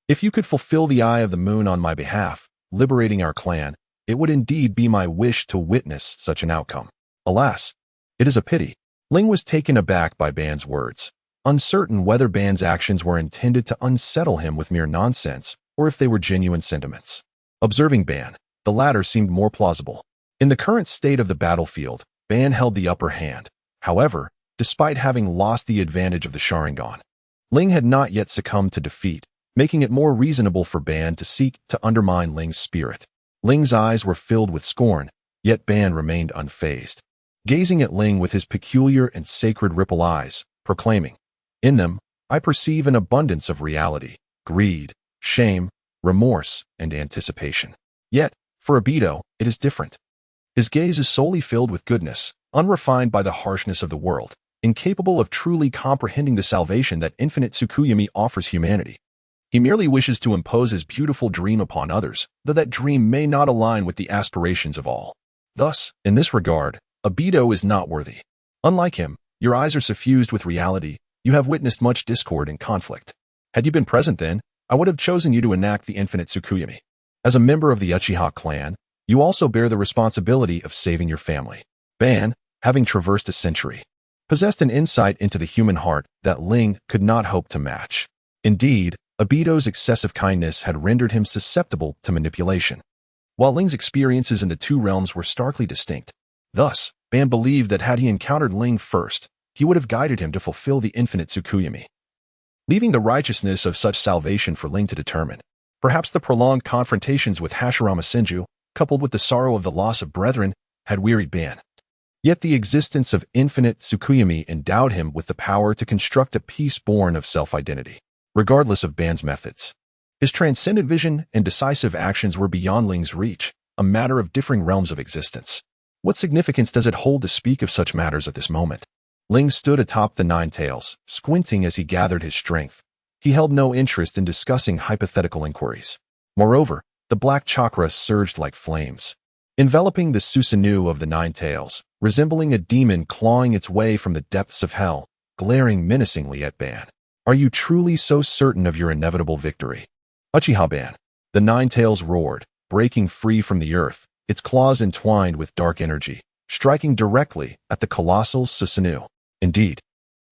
if you could fulfill the Eye of the Moon on my behalf, liberating our clan, it would indeed be my wish to witness such an outcome. Alas, it is a pity. Ling was taken aback by Ban's words, uncertain whether Ban's actions were intended to unsettle him with mere nonsense, or if they were genuine sentiments. Observing Ban, the latter seemed more plausible. In the current state of the battlefield, Ban held the upper hand. However, despite having lost the advantage of the Sharingan, Ling had not yet succumbed to defeat, making it more reasonable for Ban to seek to undermine Ling's spirit. Ling's eyes were filled with scorn, yet Ban remained unfazed, gazing at Ling with his peculiar and sacred ripple eyes, proclaiming, in them, I perceive an abundance of reality, greed, shame, remorse, and anticipation. Yet, for Obito, it is different. His gaze is solely filled with goodness, unrefined by the harshness of the world, incapable of truly comprehending the salvation that infinite Tsukuyomi offers humanity. He merely wishes to impose his beautiful dream upon others, though that dream may not align with the aspirations of all. Thus, in this regard, Obito is not worthy. Unlike him, your eyes are suffused with reality. You have witnessed much discord and conflict. Had you been present then, I would have chosen you to enact the infinite Tsukuyomi. As a member of the Uchiha clan, you also bear the responsibility of saving your family. Ban, having traversed a century, possessed an insight into the human heart that Ling could not hope to match. Indeed, Obito's excessive kindness had rendered him susceptible to manipulation, while Ling's experiences in the two realms were starkly distinct. Thus, Ban believed that had he encountered Ling first, he would have guided him to fulfill the infinite Tsukuyomi, leaving the righteousness of such salvation for Ling to determine. Perhaps the prolonged confrontations with Hashirama Senju, coupled with the sorrow of the loss of brethren, had wearied Ban. Yet the existence of infinite Tsukuyomi endowed him with the power to construct a piece born of self-identity, regardless of Ban's methods. His transcendent vision and decisive actions were beyond Ling's reach, a matter of differing realms of existence. What significance does it hold to speak of such matters at this moment? Ling stood atop the nine tails, squinting as he gathered his strength. He held no interest in discussing hypothetical inquiries. Moreover, the black chakra surged like flames, enveloping the Susanoo of the nine tails, resembling a demon clawing its way from the depths of hell, glaring menacingly at Ban. Are you truly so certain of your inevitable victory? Uchiha-ban. The Nine Tails roared, breaking free from the earth, its claws entwined with dark energy, striking directly at the colossal Susanoo. Indeed,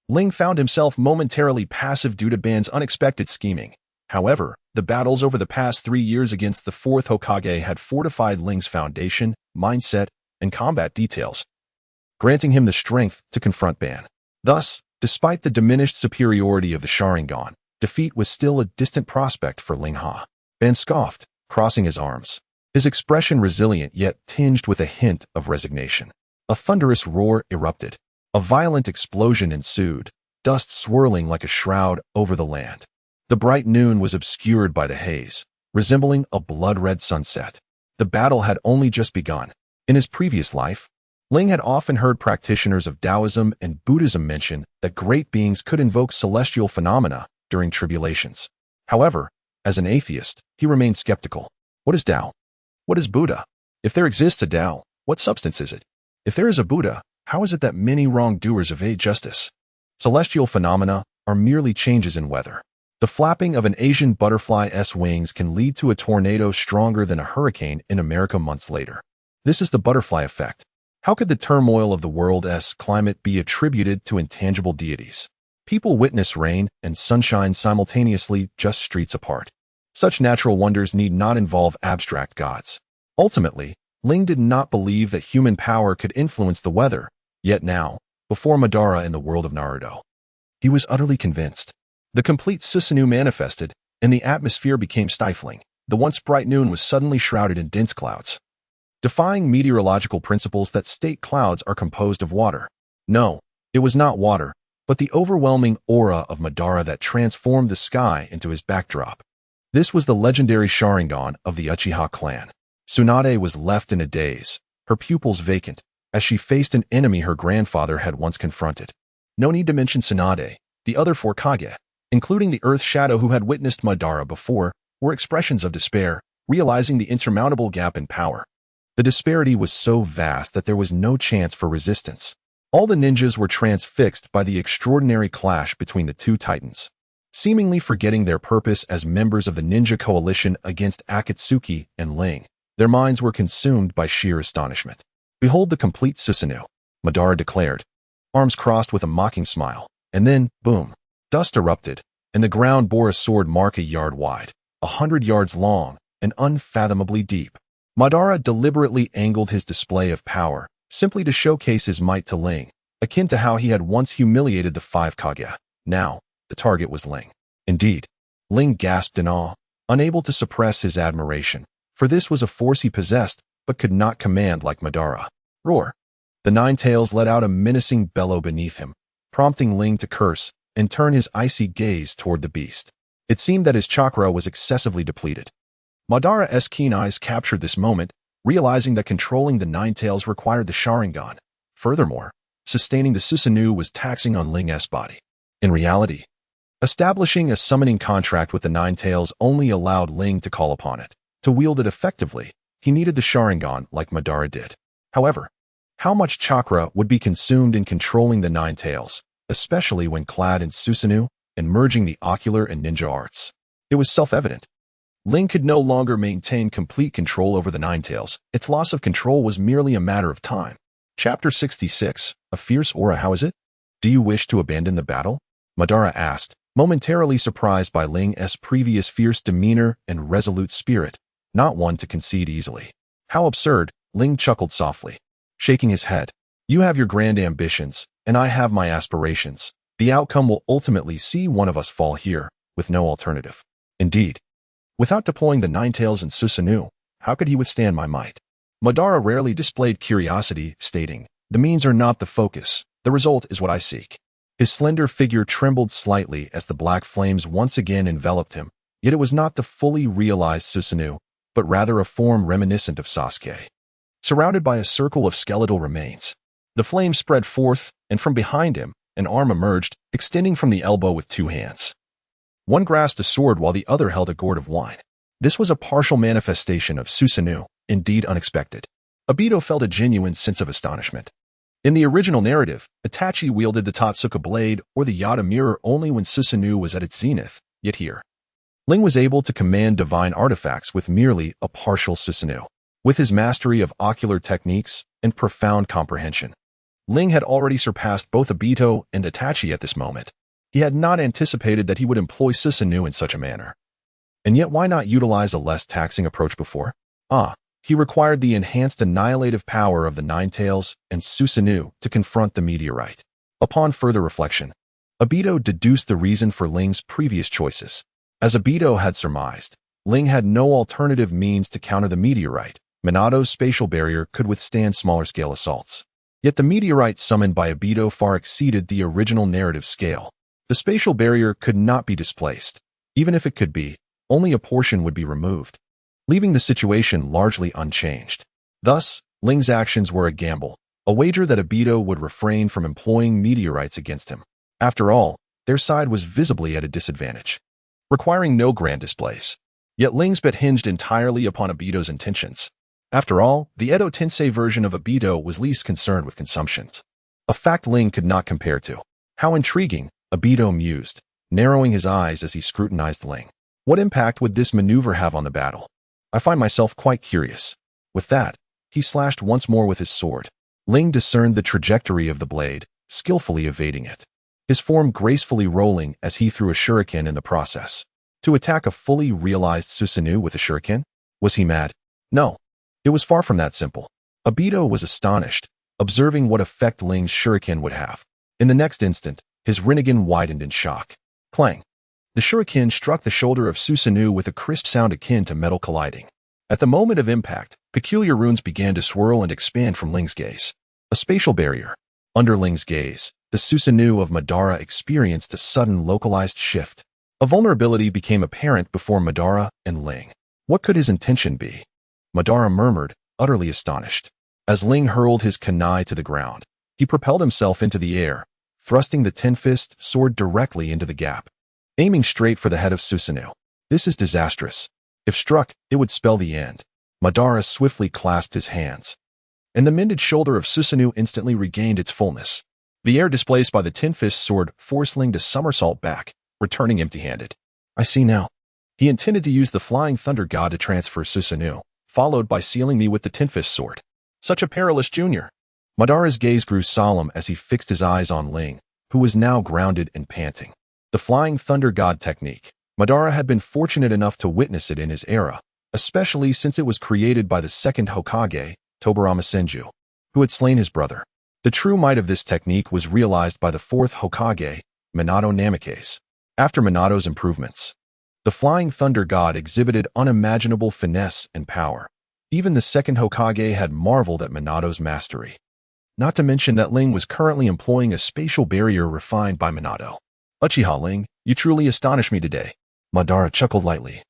Ling found himself momentarily passive due to Ban's unexpected scheming. However, the battles over the past 3 years against the fourth Hokage had fortified Ling's foundation, mindset, and combat details, granting him the strength to confront Ban. Thus, despite the diminished superiority of the Sharingan, defeat was still a distant prospect for Ling Ha. Ban scoffed, crossing his arms, his expression resilient yet tinged with a hint of resignation. A thunderous roar erupted. A violent explosion ensued, dust swirling like a shroud over the land. The bright noon was obscured by the haze, resembling a blood-red sunset. The battle had only just begun. In his previous life, Ling had often heard practitioners of Taoism and Buddhism mention that great beings could invoke celestial phenomena during tribulations. However, as an atheist, he remained skeptical. What is Tao? What is Buddha? If there exists a Tao, what substance is it? If there is a Buddha, how is it that many wrongdoers evade justice? Celestial phenomena are merely changes in weather. The flapping of an Asian butterfly's wings can lead to a tornado stronger than a hurricane in America months later. This is the butterfly effect. How could the turmoil of the world's climate be attributed to intangible deities? People witness rain and sunshine simultaneously, just streets apart. Such natural wonders need not involve abstract gods. Ultimately, Ling did not believe that human power could influence the weather, yet now, before Madara in the world of Naruto, he was utterly convinced. The complete Susanoo manifested, and the atmosphere became stifling. The once bright noon was suddenly shrouded in dense clouds, defying meteorological principles that state clouds are composed of water. No, it was not water, but the overwhelming aura of Madara that transformed the sky into his backdrop. This was the legendary Sharingan of the Uchiha clan. Tsunade was left in a daze, her pupils vacant, as she faced an enemy her grandfather had once confronted. No need to mention Tsunade. The other four Kage, including the Earth Shadow who had witnessed Madara before, were expressions of despair, realizing the insurmountable gap in power. The disparity was so vast that there was no chance for resistance. All the ninjas were transfixed by the extraordinary clash between the two titans. Seemingly forgetting their purpose as members of the ninja coalition against Akatsuki and Ling, their minds were consumed by sheer astonishment. Behold the complete Susanoo, Madara declared, arms crossed with a mocking smile. And then, boom, dust erupted, and the ground bore a sword mark 1 yard wide, 100 yards long, and unfathomably deep. Madara deliberately angled his display of power, simply to showcase his might to Ling, akin to how he had once humiliated the 5 Kage. Now, the target was Ling. Indeed, Ling gasped in awe, unable to suppress his admiration, for this was a force he possessed but could not command like Madara. Roar! The Nine Tails let out a menacing bellow beneath him, prompting Ling to curse and turn his icy gaze toward the beast. It seemed that his chakra was excessively depleted. Madara's keen eyes captured this moment, realizing that controlling the Nine Tails required the Sharingan. Furthermore, sustaining the Susanoo was taxing on Ling's body. In reality, establishing a summoning contract with the Nine Tails only allowed Ling to call upon it. To wield it effectively, he needed the Sharingan like Madara did. However, how much chakra would be consumed in controlling the Nine Tails, especially when clad in Susanoo and merging the ocular and ninja arts? It was self-evident. Ling could no longer maintain complete control over the Nine Tails. Its loss of control was merely a matter of time. Chapter 66, A Fierce Aura. How is it? Do you wish to abandon the battle? Madara asked, momentarily surprised by Ling's previous fierce demeanor and resolute spirit, not one to concede easily. How absurd, Ling chuckled softly, shaking his head. You have your grand ambitions, and I have my aspirations. The outcome will ultimately see one of us fall here, with no alternative. Indeed, without deploying the Nine Tails and Susanoo, how could he withstand my might? Madara rarely displayed curiosity, stating, the means are not the focus, the result is what I seek. His slender figure trembled slightly as the black flames once again enveloped him, yet it was not the fully realized Susanoo, but rather a form reminiscent of Sasuke. Surrounded by a circle of skeletal remains, the flames spread forth, and from behind him, an arm emerged, extending from the elbow with 2 hands. One grasped a sword while the other held a gourd of wine. This was a partial manifestation of Susanoo, indeed unexpected. Obito felt a genuine sense of astonishment. In the original narrative, Itachi wielded the Totsuka blade or the Yata mirror only when Susanoo was at its zenith, yet here, Ling was able to command divine artifacts with merely a partial Susanoo. With his mastery of ocular techniques and profound comprehension, Ling had already surpassed both Obito and Itachi at this moment. He had not anticipated that he would employ Susanoo in such a manner. And yet why not utilize a less taxing approach before? He required the enhanced annihilative power of the Nine Tails and Susanoo to confront the meteorite. Upon further reflection, Obito deduced the reason for Ling's previous choices. As Obito had surmised, Ling had no alternative means to counter the meteorite. Minato's spatial barrier could withstand smaller-scale assaults. Yet the meteorite summoned by Obito far exceeded the original narrative scale. The spatial barrier could not be displaced. Even if it could be, only a portion would be removed, leaving the situation largely unchanged. Thus, Ling's actions were a gamble, a wager that Obito would refrain from employing meteorites against him. After all, their side was visibly at a disadvantage, requiring no grand displays. Yet Ling's bet hinged entirely upon Obito's intentions. After all, the Edo Tensei version of Obito was least concerned with consumption, a fact Ling could not compare to. How intriguing, Obito mused, narrowing his eyes as he scrutinized Ling. What impact would this maneuver have on the battle? I find myself quite curious. With that, he slashed once more with his sword. Ling discerned the trajectory of the blade, skillfully evading it, his form gracefully rolling as he threw a shuriken in the process. To attack a fully realized Susanoo with a shuriken? Was he mad? No. It was far from that simple. Obito was astonished, observing what effect Ling's shuriken would have. In the next instant, his Rinnegan widened in shock. Clang! The shuriken struck the shoulder of Susanoo with a crisp sound akin to metal colliding. At the moment of impact, peculiar runes began to swirl and expand from Ling's gaze. A spatial barrier. Under Ling's gaze, the Susanoo of Madara experienced a sudden localized shift. A vulnerability became apparent before Madara and Ling. What could his intention be? Madara murmured, utterly astonished. As Ling hurled his kunai to the ground, he propelled himself into the air, thrusting the ten-fist sword directly into the gap, aiming straight for the head of Susanoo. This is disastrous. If struck, it would spell the end. Madara swiftly clasped his hands, and the mended shoulder of Susanoo instantly regained its fullness. The air displaced by the ten-fist sword forced Ling to somersault back, returning empty-handed. I see now. He intended to use the Flying Thunder God to transfer Susanoo, followed by sealing me with the ten-fist sword. Such a perilous junior. Madara's gaze grew solemn as he fixed his eyes on Ling, who was now grounded and panting. The Flying Thunder God technique. Madara had been fortunate enough to witness it in his era, especially since it was created by the second Hokage, Tobarama Senju, who had slain his brother. The true might of this technique was realized by the fourth Hokage, Minato Namikaze. After Minato's improvements, the Flying Thunder God exhibited unimaginable finesse and power. Even the second Hokage had marveled at Minato's mastery. Not to mention that Ling was currently employing a spatial barrier refined by Minato. Uchiha Ling, you truly astonish me today. Madara chuckled lightly,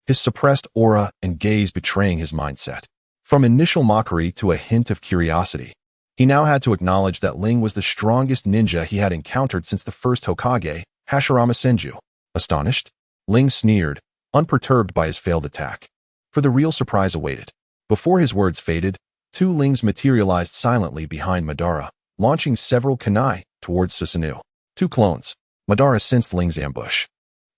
his suppressed aura and gaze betraying his mindset. From initial mockery to a hint of curiosity, he now had to acknowledge that Ling was the strongest ninja he had encountered since the first Hokage, Hashirama Senju. Astonished? Ling sneered, unperturbed by his failed attack. For the real surprise awaited. Before his words faded, two Lings materialized silently behind Madara, launching several kunai towards Susanoo. Two clones. Madara sensed Ling's ambush.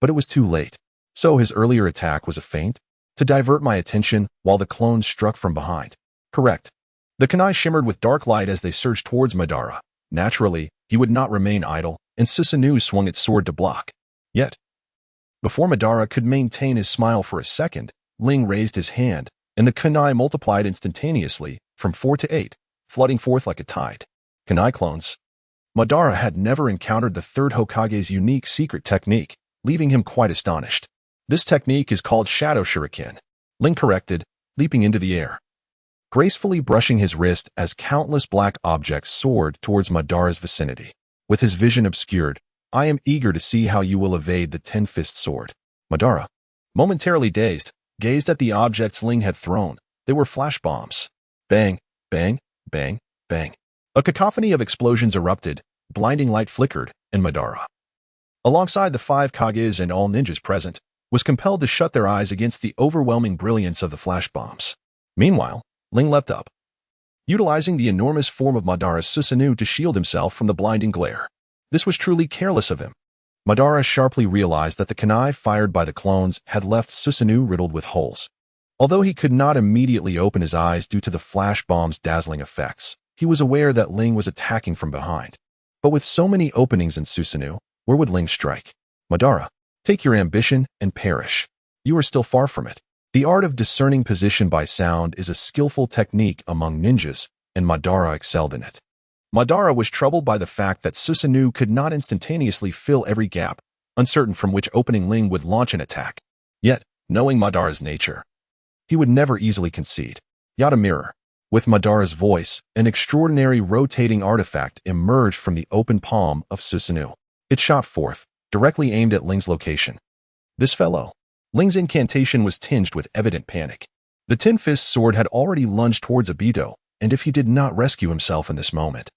But it was too late. So his earlier attack was a feint? To divert my attention while the clones struck from behind. Correct. The kunai shimmered with dark light as they surged towards Madara. Naturally, he would not remain idle, and Susanoo swung its sword to block. Yet, before Madara could maintain his smile for a second, Ling raised his hand, and the kunai multiplied instantaneously, from 4 to 8, flooding forth like a tide. Kunai clones. Madara had never encountered the third Hokage's unique secret technique, leaving him quite astonished. This technique is called Shadow Shuriken. Ling corrected, leaping into the air, gracefully brushing his wrist as countless black objects soared towards Madara's vicinity. With his vision obscured, I am eager to see how you will evade the ten-fist sword. Madara, momentarily dazed, gazed at the objects Ling had thrown. They were flash bombs. Bang, bang, bang, bang. A cacophony of explosions erupted, blinding light flickered, and Madara, alongside the 5 Kages and all ninjas present, was compelled to shut their eyes against the overwhelming brilliance of the flash bombs. Meanwhile, Ling leapt up, utilizing the enormous form of Madara's Susanoo to shield himself from the blinding glare. This was truly careless of him. Madara sharply realized that the kunai fired by the clones had left Susanoo riddled with holes. Although he could not immediately open his eyes due to the flash bomb's dazzling effects, he was aware that Ling was attacking from behind. But with so many openings in Susanoo, where would Ling strike? Madara, take your ambition and perish. You are still far from it. The art of discerning position by sound is a skillful technique among ninjas, and Madara excelled in it. Madara was troubled by the fact that Susanoo could not instantaneously fill every gap, uncertain from which opening Ling would launch an attack. Yet, knowing Madara's nature, he would never easily concede. Yada mirror. With Madara's voice, an extraordinary rotating artifact emerged from the open palm of Susanoo. It shot forth, directly aimed at Ling's location. This fellow. Ling's incantation was tinged with evident panic. The Tin-Fist sword had already lunged towards Obito, and if he did not rescue himself in this moment,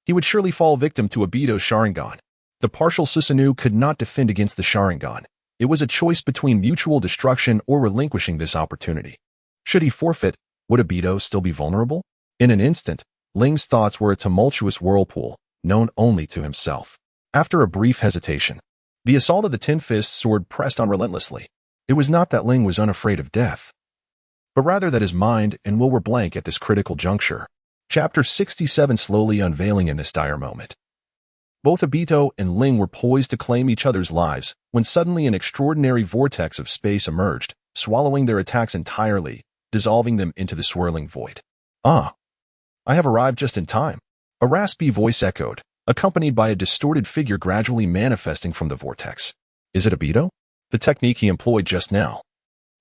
he would surely fall victim to Obito's Sharingan. The partial Susanoo could not defend against the Sharingan. It was a choice between mutual destruction or relinquishing this opportunity. Should he forfeit, would Obito still be vulnerable? In an instant, Ling's thoughts were a tumultuous whirlpool, known only to himself. After a brief hesitation, the assault of the Tin-Fist sword pressed on relentlessly. It was not that Ling was unafraid of death, but rather that his mind and will were blank at this critical juncture. Chapter 67 slowly unveiling in this dire moment. Both Obito and Ling were poised to claim each other's lives when suddenly an extraordinary vortex of space emerged, swallowing their attacks entirely, dissolving them into the swirling void. Ah, I have arrived just in time. A raspy voice echoed, accompanied by a distorted figure gradually manifesting from the vortex. Is it Obito? The technique he employed just now.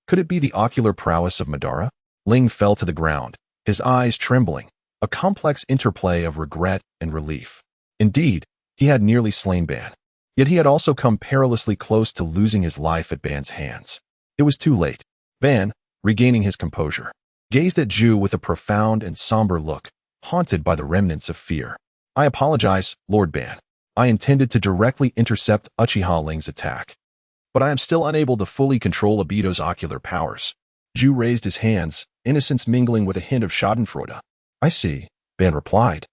Could it be the ocular prowess of Madara? Ling fell to the ground, his eyes trembling, a complex interplay of regret and relief. Indeed, he had nearly slain Ban. Yet he had also come perilously close to losing his life at Ban's hands. It was too late. Ban, regaining his composure, gazed at Ju with a profound and somber look, haunted by the remnants of fear. I apologize, Lord Ban. I intended to directly intercept Uchiha Ling's attack, but I am still unable to fully control Obito's ocular powers. Ju raised his hands, innocence mingling with a hint of schadenfreude. I see, Ban replied,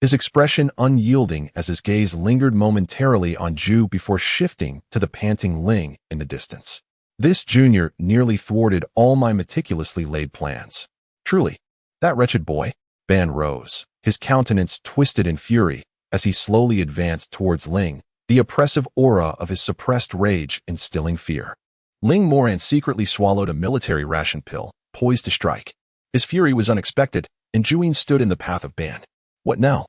his expression unyielding as his gaze lingered momentarily on Ju before shifting to the panting Ling in the distance. This junior nearly thwarted all my meticulously laid plans. Truly, that wretched boy. Ban rose, his countenance twisted in fury as he slowly advanced towards Ling, the oppressive aura of his suppressed rage instilling fear. Ling Moran secretly swallowed a military ration pill, poised to strike. His fury was unexpected, and Juin stood in the path of Ban. What now?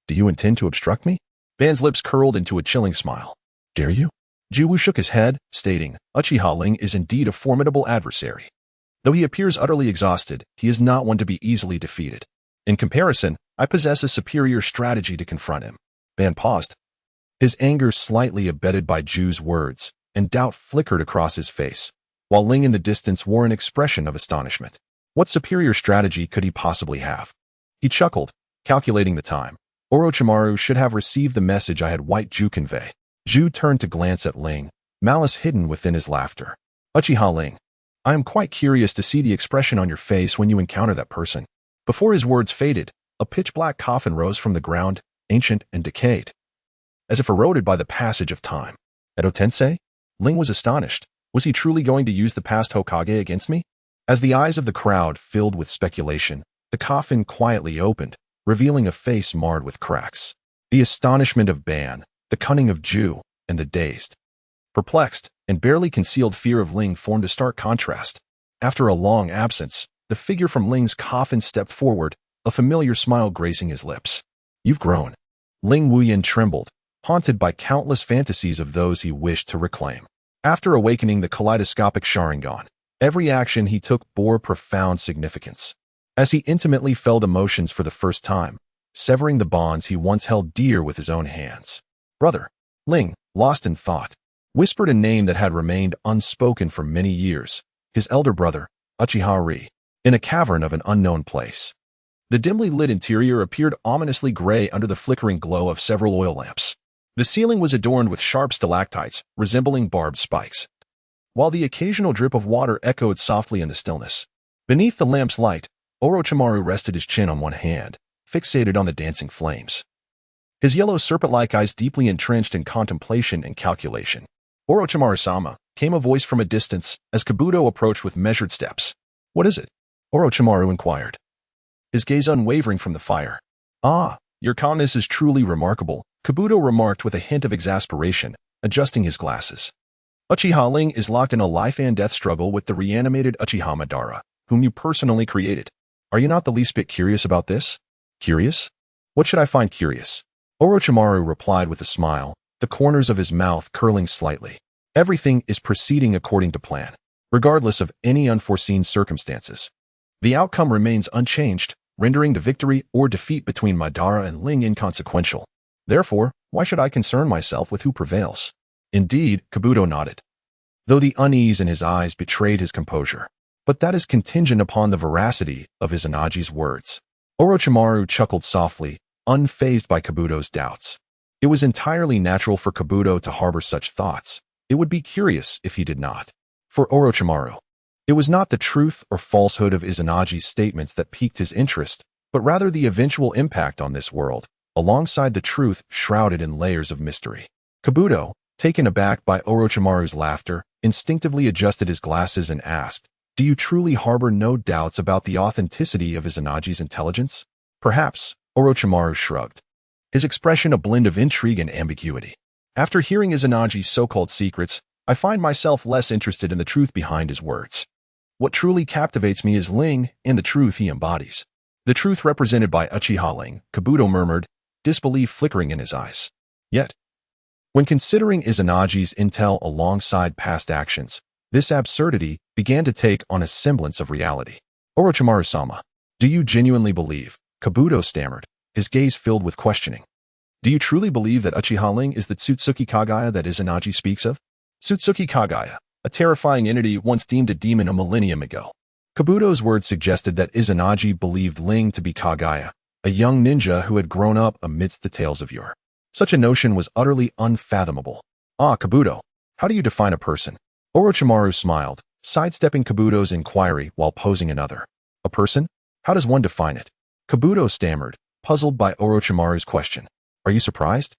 Do you intend to obstruct me? Ban's lips curled into a chilling smile. Dare you? Juwu shook his head, stating, Uchiha Ling is indeed a formidable adversary. Though he appears utterly exhausted, he is not one to be easily defeated. In comparison, I possess a superior strategy to confront him. Ban paused, his anger slightly abetted by Ju's words, and doubt flickered across his face, while Ling in the distance wore an expression of astonishment. What superior strategy could he possibly have? He chuckled, calculating the time. Orochimaru should have received the message I had White Ju convey. Ju turned to glance at Ling, malice hidden within his laughter. Uchiha Ling, I am quite curious to see the expression on your face when you encounter that person. Before his words faded, a pitch-black coffin rose from the ground, ancient and decayed, as if eroded by the passage of time. Edo Tensei? Ling was astonished. Was he truly going to use the past Hokage against me? As the eyes of the crowd filled with speculation, the coffin quietly opened, revealing a face marred with cracks. The astonishment of Ban, the cunning of Ju, and the dazed, perplexed, and barely concealed fear of Ling formed a stark contrast. After a long absence, the figure from Ling's coffin stepped forward, a familiar smile gracing his lips. You've grown. Ling Wuyan trembled, haunted by countless fantasies of those he wished to reclaim. After awakening the kaleidoscopic Sharingan, every action he took bore profound significance. As he intimately felt emotions for the first time, severing the bonds he once held dear with his own hands. Brother, Ling, lost in thought, whispered a name that had remained unspoken for many years, his elder brother, Uchiha Ri, in a cavern of an unknown place. The dimly lit interior appeared ominously gray under the flickering glow of several oil lamps. The ceiling was adorned with sharp stalactites, resembling barbed spikes, while the occasional drip of water echoed softly in the stillness. Beneath the lamp's light, Orochimaru rested his chin on one hand, fixated on the dancing flames. His yellow serpent-like eyes deeply entrenched in contemplation and calculation. Orochimaru-sama, came a voice from a distance as Kabuto approached with measured steps. What is it? Orochimaru inquired, his gaze unwavering from the fire. Ah, your calmness is truly remarkable, Kabuto remarked with a hint of exasperation, adjusting his glasses. Uchiha Ling is locked in a life-and-death struggle with the reanimated Uchiha Madara, whom you personally created. Are you not the least bit curious about this? Curious? What should I find curious? Orochimaru replied with a smile, the corners of his mouth curling slightly. Everything is proceeding according to plan, regardless of any unforeseen circumstances. The outcome remains unchanged, rendering the victory or defeat between Madara and Ling inconsequential. Therefore, why should I concern myself with who prevails? Indeed, Kabuto nodded, though the unease in his eyes betrayed his composure. But that is contingent upon the veracity of Izanagi's words. Orochimaru chuckled softly, unfazed by Kabuto's doubts. It was entirely natural for Kabuto to harbor such thoughts. It would be curious if he did not. For Orochimaru, it was not the truth or falsehood of Izanagi's statements that piqued his interest, but rather the eventual impact on this world, alongside the truth shrouded in layers of mystery. Kabuto, taken aback by Orochimaru's laughter, instinctively adjusted his glasses and asked, do you truly harbor no doubts about the authenticity of Izanagi's intelligence? Perhaps, Orochimaru shrugged, his expression a blend of intrigue and ambiguity. After hearing Izanagi's so-called secrets, I find myself less interested in the truth behind his words. What truly captivates me is Ling and the truth he embodies. The truth represented by Uchiha Ling, Kabuto murmured, disbelief flickering in his eyes. Yet, when considering Izanagi's intel alongside past actions, this absurdity began to take on a semblance of reality. Orochimaru-sama, do you genuinely believe? Kabuto stammered, his gaze filled with questioning. Do you truly believe that Uchiha Ling is the Tsutsuki Kagaya that Izanagi speaks of? Tsutsuki Kagaya, a terrifying entity once deemed a demon a millennium ago. Kabuto's words suggested that Izanagi believed Ling to be Kagaya, a young ninja who had grown up amidst the tales of yore. Such a notion was utterly unfathomable. Ah, Kabuto, how do you define a person? Orochimaru smiled, sidestepping Kabuto's inquiry while posing another. A person? How does one define it? Kabuto stammered, puzzled by Orochimaru's question. Are you surprised?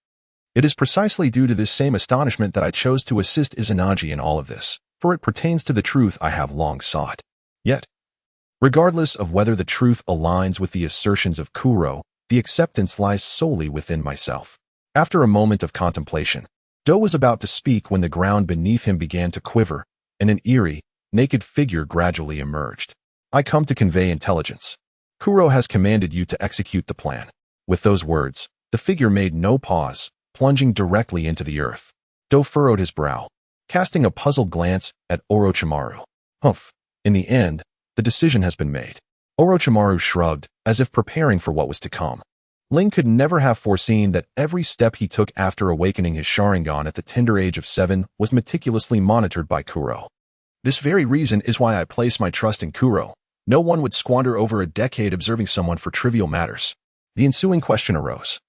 It is precisely due to this same astonishment that I chose to assist Izanagi in all of this, for it pertains to the truth I have long sought. Yet, regardless of whether the truth aligns with the assertions of Kuro, the acceptance lies solely within myself. After a moment of contemplation, Do was about to speak when the ground beneath him began to quiver, and an eerie, naked figure gradually emerged. I come to convey intelligence. Kuro has commanded you to execute the plan. With those words, the figure made no pause, plunging directly into the earth. Do furrowed his brow, casting a puzzled glance at Orochimaru. Humph. In the end, the decision has been made. Orochimaru shrugged, as if preparing for what was to come. Ling could never have foreseen that every step he took after awakening his Sharingan at the tender age of 7 was meticulously monitored by Kuro. This very reason is why I place my trust in Kuro. No one would squander over a decade observing someone for trivial matters. The ensuing question arose,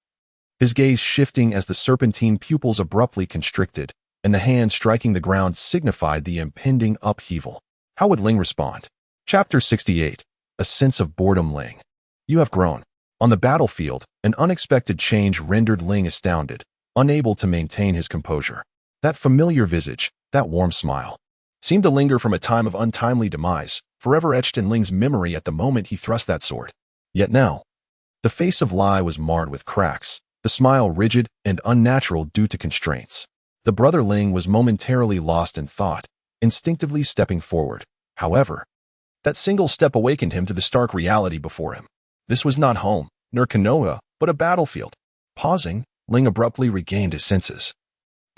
his gaze shifting as the serpentine pupils abruptly constricted, and the hand striking the ground signified the impending upheaval. How would Ling respond? Chapter 68. A sense of boredom. Ling, you have grown. On the battlefield, an unexpected change rendered Ling astounded, unable to maintain his composure. That familiar visage, that warm smile, seemed to linger from a time of untimely demise, forever etched in Ling's memory at the moment he thrust that sword. Yet now, the face of Lai was marred with cracks, the smile rigid and unnatural due to constraints. The brother Ling was momentarily lost in thought, instinctively stepping forward. However, that single step awakened him to the stark reality before him. This was not home, nor Konoha, but a battlefield. Pausing, Ling abruptly regained his senses,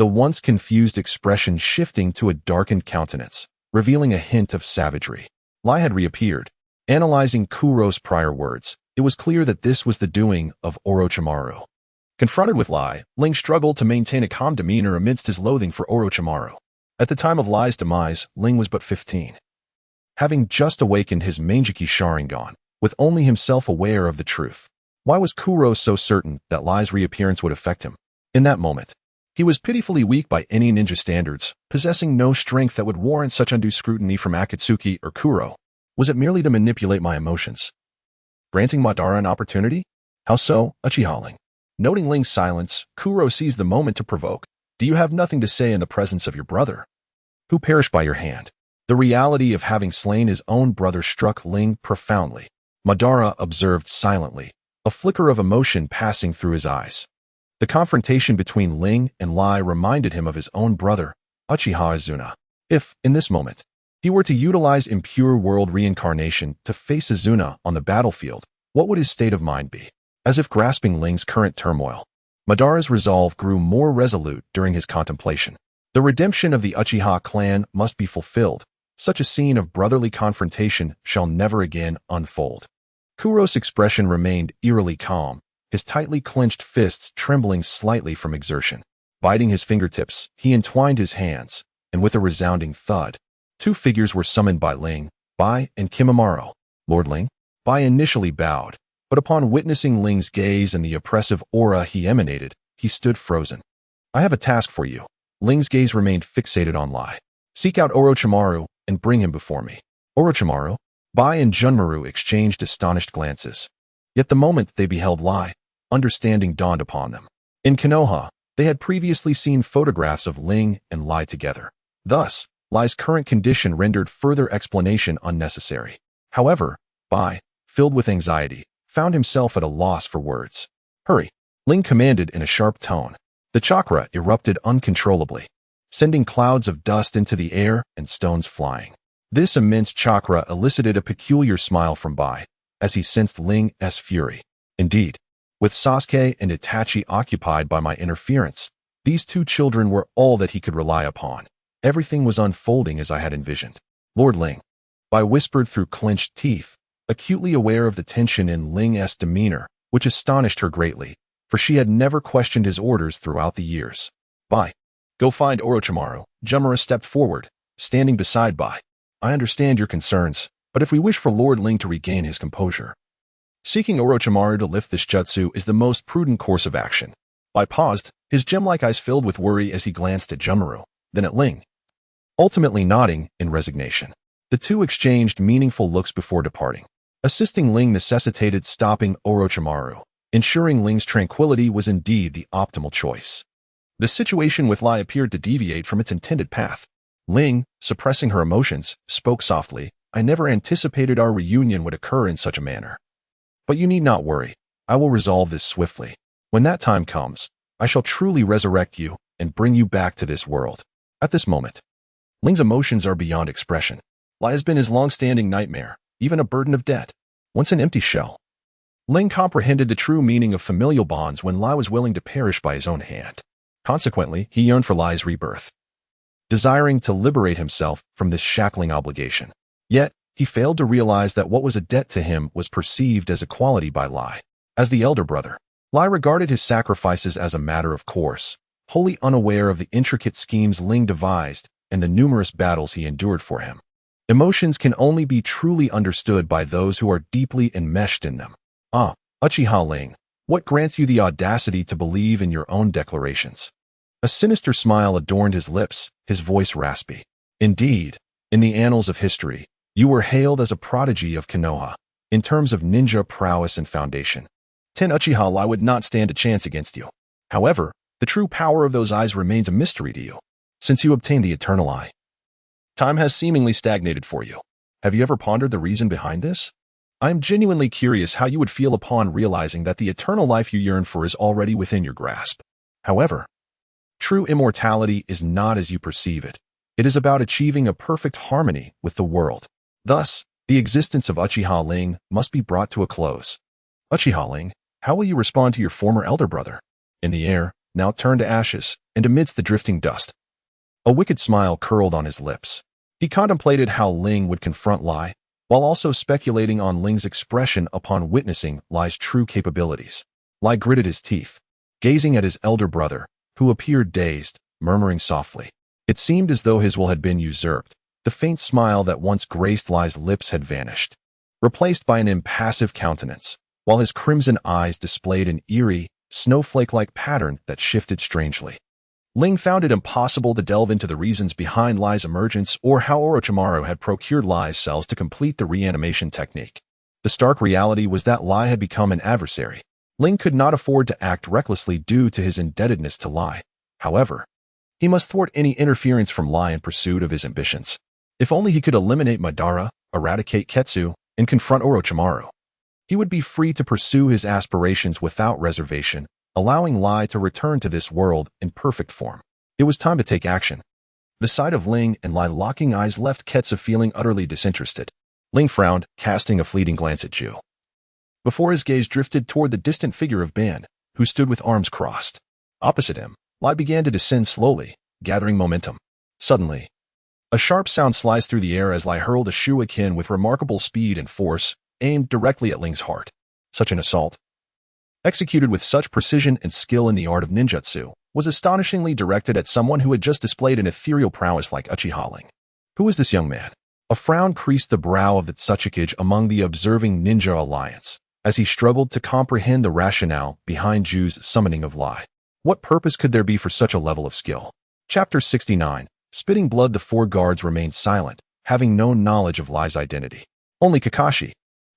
the once confused expression shifting to a darkened countenance, revealing a hint of savagery. Lai had reappeared. Analyzing Kuro's prior words, it was clear that this was the doing of Orochimaru. Confronted with Lai, Ling struggled to maintain a calm demeanor amidst his loathing for Orochimaru. At the time of Lai's demise, Ling was but 15. Having just awakened his Mangekyo Sharingan, with only himself aware of the truth. Why was Kuro so certain that Lai's reappearance would affect him? In that moment, he was pitifully weak by any ninja standards, possessing no strength that would warrant such undue scrutiny from Akatsuki or Kuro. Was it merely to manipulate my emotions? granting Madara an opportunity? How so, Uchiha Ling? Noting Ling's silence, Kuro seized the moment to provoke. Do you have nothing to say in the presence of your brother, who perished by your hand? The reality of having slain his own brother struck Ling profoundly. Madara observed silently, a flicker of emotion passing through his eyes. The confrontation between Ling and Lai reminded him of his own brother, Uchiha Izuna. If, in this moment, he were to utilize Impure World Reincarnation to face Izuna on the battlefield, what would his state of mind be? As if grasping Ling's current turmoil, Madara's resolve grew more resolute during his contemplation. The redemption of the Uchiha clan must be fulfilled. Such a scene of brotherly confrontation shall never again unfold. Kuro's expression remained eerily calm, his tightly clenched fists trembling slightly from exertion. Biting his fingertips, he entwined his hands, and with a resounding thud, two figures were summoned by Ling, Bai, and Kimimaro. Lord Ling? Bai initially bowed, but upon witnessing Ling's gaze and the oppressive aura he emanated, he stood frozen. I have a task for you. Ling's gaze remained fixated on Lai. Seek out Orochimaru and bring him before me. Orochimaru? Bai and Junmaru exchanged astonished glances. Yet the moment they beheld Lai, understanding dawned upon them. In Konoha, they had previously seen photographs of Ling and Lai together. Thus, Lai's current condition rendered further explanation unnecessary. However, Bai, filled with anxiety, found himself at a loss for words. Hurry, Ling commanded in a sharp tone. The chakra erupted uncontrollably, sending clouds of dust into the air and stones flying. This immense chakra elicited a peculiar smile from Bai, as he sensed Ling's fury. Indeed, with Sasuke and Itachi occupied by my interference, these two children were all that he could rely upon. Everything was unfolding as I had envisioned. Lord Ling, Bai whispered through clenched teeth, acutely aware of the tension in Ling's demeanor, which astonished her greatly, for she had never questioned his orders throughout the years. Bai, go find Orochimaru. Junmaru stepped forward, standing beside Bai. I understand your concerns, but if we wish for Lord Ling to regain his composure, seeking Orochimaru to lift this jutsu is the most prudent course of action. Bai paused, his gem-like eyes filled with worry as he glanced at Junmaru, then at Ling, ultimately nodding in resignation. The two exchanged meaningful looks before departing. Assisting Ling necessitated stopping Orochimaru. Ensuring Ling's tranquility was indeed the optimal choice. The situation with Lai appeared to deviate from its intended path. Ling, suppressing her emotions, spoke softly. I never anticipated our reunion would occur in such a manner. But you need not worry. I will resolve this swiftly. When that time comes, I shall truly resurrect you and bring you back to this world. At this moment, Ling's emotions are beyond expression. Lai has been his long-standing nightmare, even a burden of debt. Once an empty shell. Ling comprehended the true meaning of familial bonds when Lai was willing to perish by his own hand. Consequently, he yearned for Lai's rebirth, desiring to liberate himself from this shackling obligation. Yet, he failed to realize that what was a debt to him was perceived as a quality by Lai. As the elder brother, Lai regarded his sacrifices as a matter of course, wholly unaware of the intricate schemes Ling devised and the numerous battles he endured for him. Emotions can only be truly understood by those who are deeply enmeshed in them. Ah, Uchiha Ling, what grants you the audacity to believe in your own declarations? A sinister smile adorned his lips, his voice raspy. Indeed, in the annals of history, you were hailed as a prodigy of Konoha, in terms of ninja prowess and foundation. 10 Uchiha Lai would not stand a chance against you. However, the true power of those eyes remains a mystery to you, since you obtained the Eternal Eye. Time has seemingly stagnated for you. Have you ever pondered the reason behind this? I am genuinely curious how you would feel upon realizing that the eternal life you yearn for is already within your grasp. However, true immortality is not as you perceive it. It is about achieving a perfect harmony with the world. Thus, the existence of Uchiha Ling must be brought to a close. Uchiha Ling, how will you respond to your former elder brother? In the air, now turned to ashes, and amidst the drifting dust. A wicked smile curled on his lips. He contemplated how Ling would confront Lai, while also speculating on Ling's expression upon witnessing Lai's true capabilities. Lai gritted his teeth, gazing at his elder brother, who appeared dazed, murmuring softly. It seemed as though his will had been usurped. The faint smile that once graced Lai's lips had vanished, replaced by an impassive countenance, while his crimson eyes displayed an eerie, snowflake-like pattern that shifted strangely. Ling found it impossible to delve into the reasons behind Lai's emergence or how Orochimaru had procured Lai's cells to complete the reanimation technique. The stark reality was that Lai had become an adversary. Ling could not afford to act recklessly due to his indebtedness to Lai. However, he must thwart any interference from Lai in pursuit of his ambitions. If only he could eliminate Madara, eradicate Ketsu, and confront Orochimaru. He would be free to pursue his aspirations without reservation, allowing Lai to return to this world in perfect form. It was time to take action. The sight of Ling and Lai locking eyes left Ketsu feeling utterly disinterested. Ling frowned, casting a fleeting glance at Ju. Before his gaze drifted toward the distant figure of Ban, who stood with arms crossed. Opposite him, Lai began to descend slowly, gathering momentum. Suddenly, a sharp sound sliced through the air as Lai hurled a shuriken with remarkable speed and force, aimed directly at Ling's heart. Such an assault, executed with such precision and skill in the art of ninjutsu, was astonishingly directed at someone who had just displayed an ethereal prowess like Uchiha Ling. Who was this young man? A frown creased the brow of the Tsuchikage among the observing ninja alliance, as he struggled to comprehend the rationale behind Ju's summoning of Lai. What purpose could there be for such a level of skill? Chapter 69. Spitting blood. The four guards remained silent, having no knowledge of Lai's identity. Only Kakashi,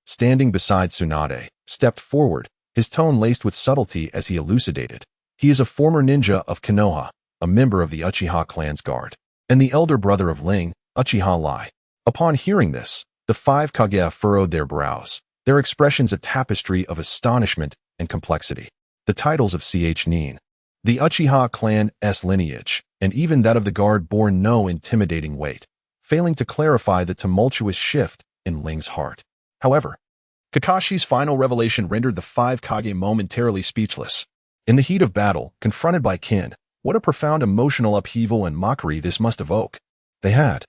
standing beside Tsunade, stepped forward, his tone laced with subtlety as he elucidated. He is a former ninja of Konoha, a member of the Uchiha clan's guard, and the elder brother of Ling, Uchiha Lai. Upon hearing this, the five Kage furrowed their brows, their expressions a tapestry of astonishment and complexity. The titles of Ch Nin, the Uchiha clan's lineage, and even that of the guard bore no intimidating weight, failing to clarify the tumultuous shift in Ling's heart. However, Kakashi's final revelation rendered the five Kage momentarily speechless. In the heat of battle, confronted by kin, what a profound emotional upheaval and mockery this must evoke. They had,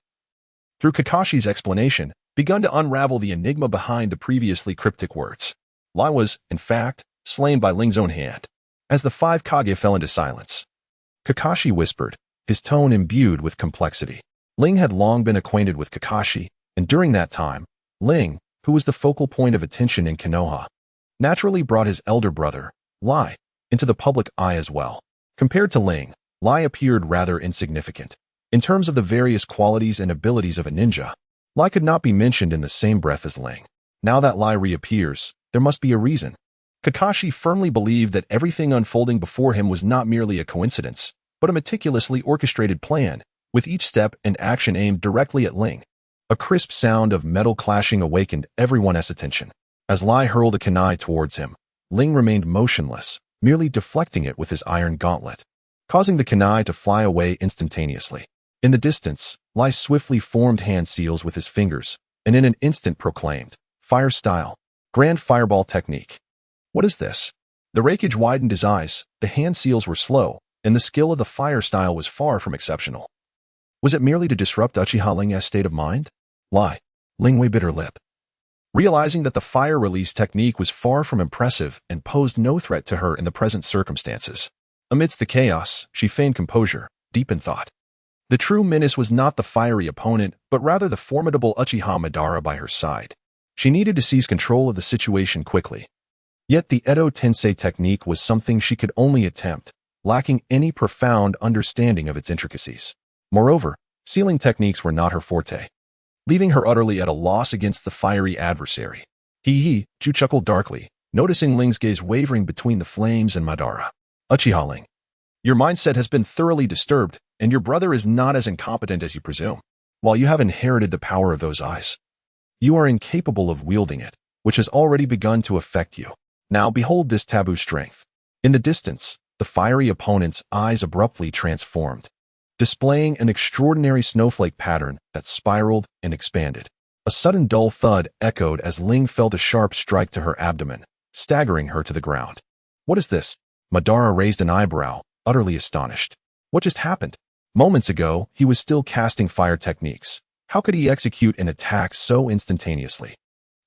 through Kakashi's explanation, begun to unravel the enigma behind the previously cryptic words. Lai was, in fact, slain by Ling's own hand. As the five Kage fell into silence, Kakashi whispered, his tone imbued with complexity. Ling had long been acquainted with Kakashi, and during that time, Ling, who was the focal point of attention in Konoha, naturally brought his elder brother, Lai, into the public eye as well. Compared to Ling, Lai appeared rather insignificant. In terms of the various qualities and abilities of a ninja, Lai could not be mentioned in the same breath as Ling. Now that Lai reappears, there must be a reason. Kakashi firmly believed that everything unfolding before him was not merely a coincidence, but a meticulously orchestrated plan, with each step and action aimed directly at Ling. A crisp sound of metal clashing awakened everyone's attention. As Lai hurled a kunai towards him, Ling remained motionless, merely deflecting it with his iron gauntlet, causing the kunai to fly away instantaneously. In the distance, Lai swiftly formed hand seals with his fingers, and in an instant proclaimed, "Fire style, grand fireball technique." What is this? The Reikage widened his eyes, the hand seals were slow, and the skill of the fire style was far from exceptional. Was it merely to disrupt Uchiha Ling's state of mind? Lai, Ling Wei bit her lip, realizing that the fire release technique was far from impressive and posed no threat to her in the present circumstances. Amidst the chaos, she feigned composure, deep in thought. The true menace was not the fiery opponent, but rather the formidable Uchiha Madara by her side. She needed to seize control of the situation quickly. Yet the Edo Tensei technique was something she could only attempt, lacking any profound understanding of its intricacies. Moreover, sealing techniques were not her forte, leaving her utterly at a loss against the fiery adversary. Ju chuckled darkly, noticing Ling's gaze wavering between the flames and Madara. Uchiha Ling, your mindset has been thoroughly disturbed, and your brother is not as incompetent as you presume. While you have inherited the power of those eyes, you are incapable of wielding it, which has already begun to affect you. Now behold this taboo strength. In the distance, the fiery opponent's eyes abruptly transformed, displaying an extraordinary snowflake pattern that spiraled and expanded. A sudden dull thud echoed as Ling felt a sharp strike to her abdomen, staggering her to the ground. What is this? Madara raised an eyebrow, utterly astonished. What just happened? Moments ago, he was still casting fire techniques. How could he execute an attack so instantaneously?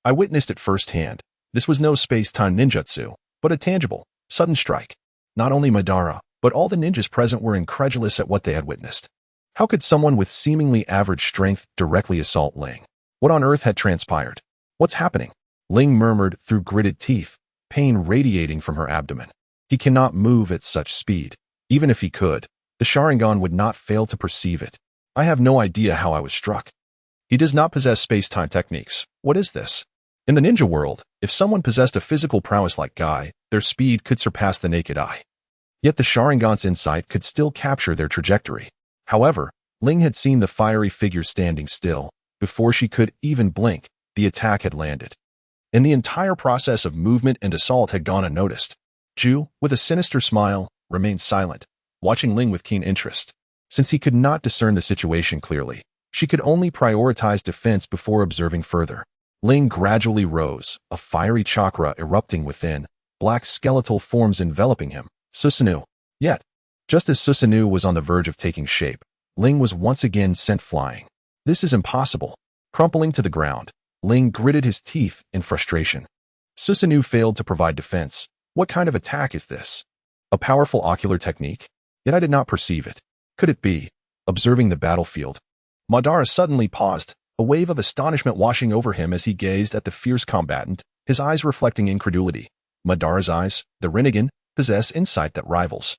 I witnessed it firsthand. This was no space-time ninjutsu, but a tangible, sudden strike. Not only Madara, but all the ninjas present were incredulous at what they had witnessed. How could someone with seemingly average strength directly assault Ling? What on earth had transpired? What's happening? Ling murmured through gritted teeth, pain radiating from her abdomen. He cannot move at such speed. Even if he could, the Sharingan would not fail to perceive it. I have no idea how I was struck. He does not possess space-time techniques. What is this? In the ninja world, if someone possessed a physical prowess like Guy, their speed could surpass the naked eye. Yet the Sharingan's insight could still capture their trajectory. However, Ling had seen the fiery figure standing still. Before she could even blink, the attack had landed. And the entire process of movement and assault had gone unnoticed. Ju, with a sinister smile, remained silent, watching Ling with keen interest. Since he could not discern the situation clearly, she could only prioritize defense before observing further. Ling gradually rose, a fiery chakra erupting within, black skeletal forms enveloping him. Susanoo. Yet, just as Susanoo was on the verge of taking shape, Ling was once again sent flying. This is impossible. Crumpling to the ground, Ling gritted his teeth in frustration. Susanoo failed to provide defense. What kind of attack is this? A powerful ocular technique? Yet I did not perceive it. Could it be? Observing the battlefield, Madara suddenly paused, a wave of astonishment washing over him as he gazed at the fierce combatant, his eyes reflecting incredulity. Madara's eyes, the Rinnegan, possess insight that rivals,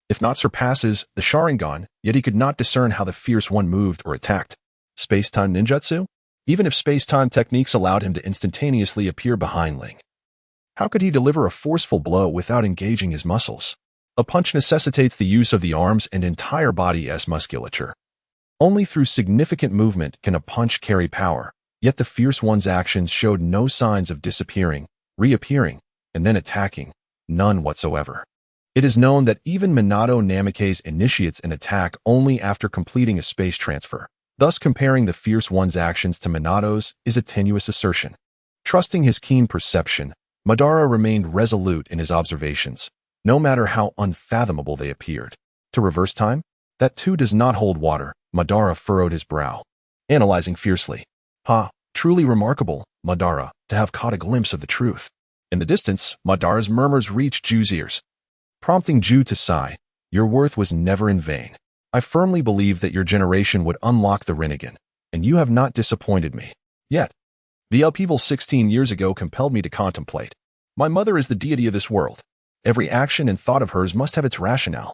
if not surpasses, the Sharingan, yet he could not discern how the fierce one moved or attacked. Space-time ninjutsu? Even if space-time techniques allowed him to instantaneously appear behind Ling, how could he deliver a forceful blow without engaging his muscles? A punch necessitates the use of the arms and entire body as musculature. Only through significant movement can a punch carry power, yet the fierce one's actions showed no signs of disappearing, reappearing, and then attacking. None whatsoever. It is known that even Minato Namikaze initiates an attack only after completing a space transfer. Thus, comparing the fierce one's actions to Minato's is a tenuous assertion. Trusting his keen perception, Madara remained resolute in his observations, no matter how unfathomable they appeared. To reverse time? That too does not hold water. Madara furrowed his brow, analyzing fiercely. Truly remarkable, Madara, to have caught a glimpse of the truth. In the distance, Madara's murmurs reached Ju's ears, prompting Ju to sigh. Your worth was never in vain. I firmly believe that your generation would unlock the Rinnegan, and you have not disappointed me. Yet, the upheaval 16 years ago compelled me to contemplate. My mother is the deity of this world. Every action and thought of hers must have its rationale.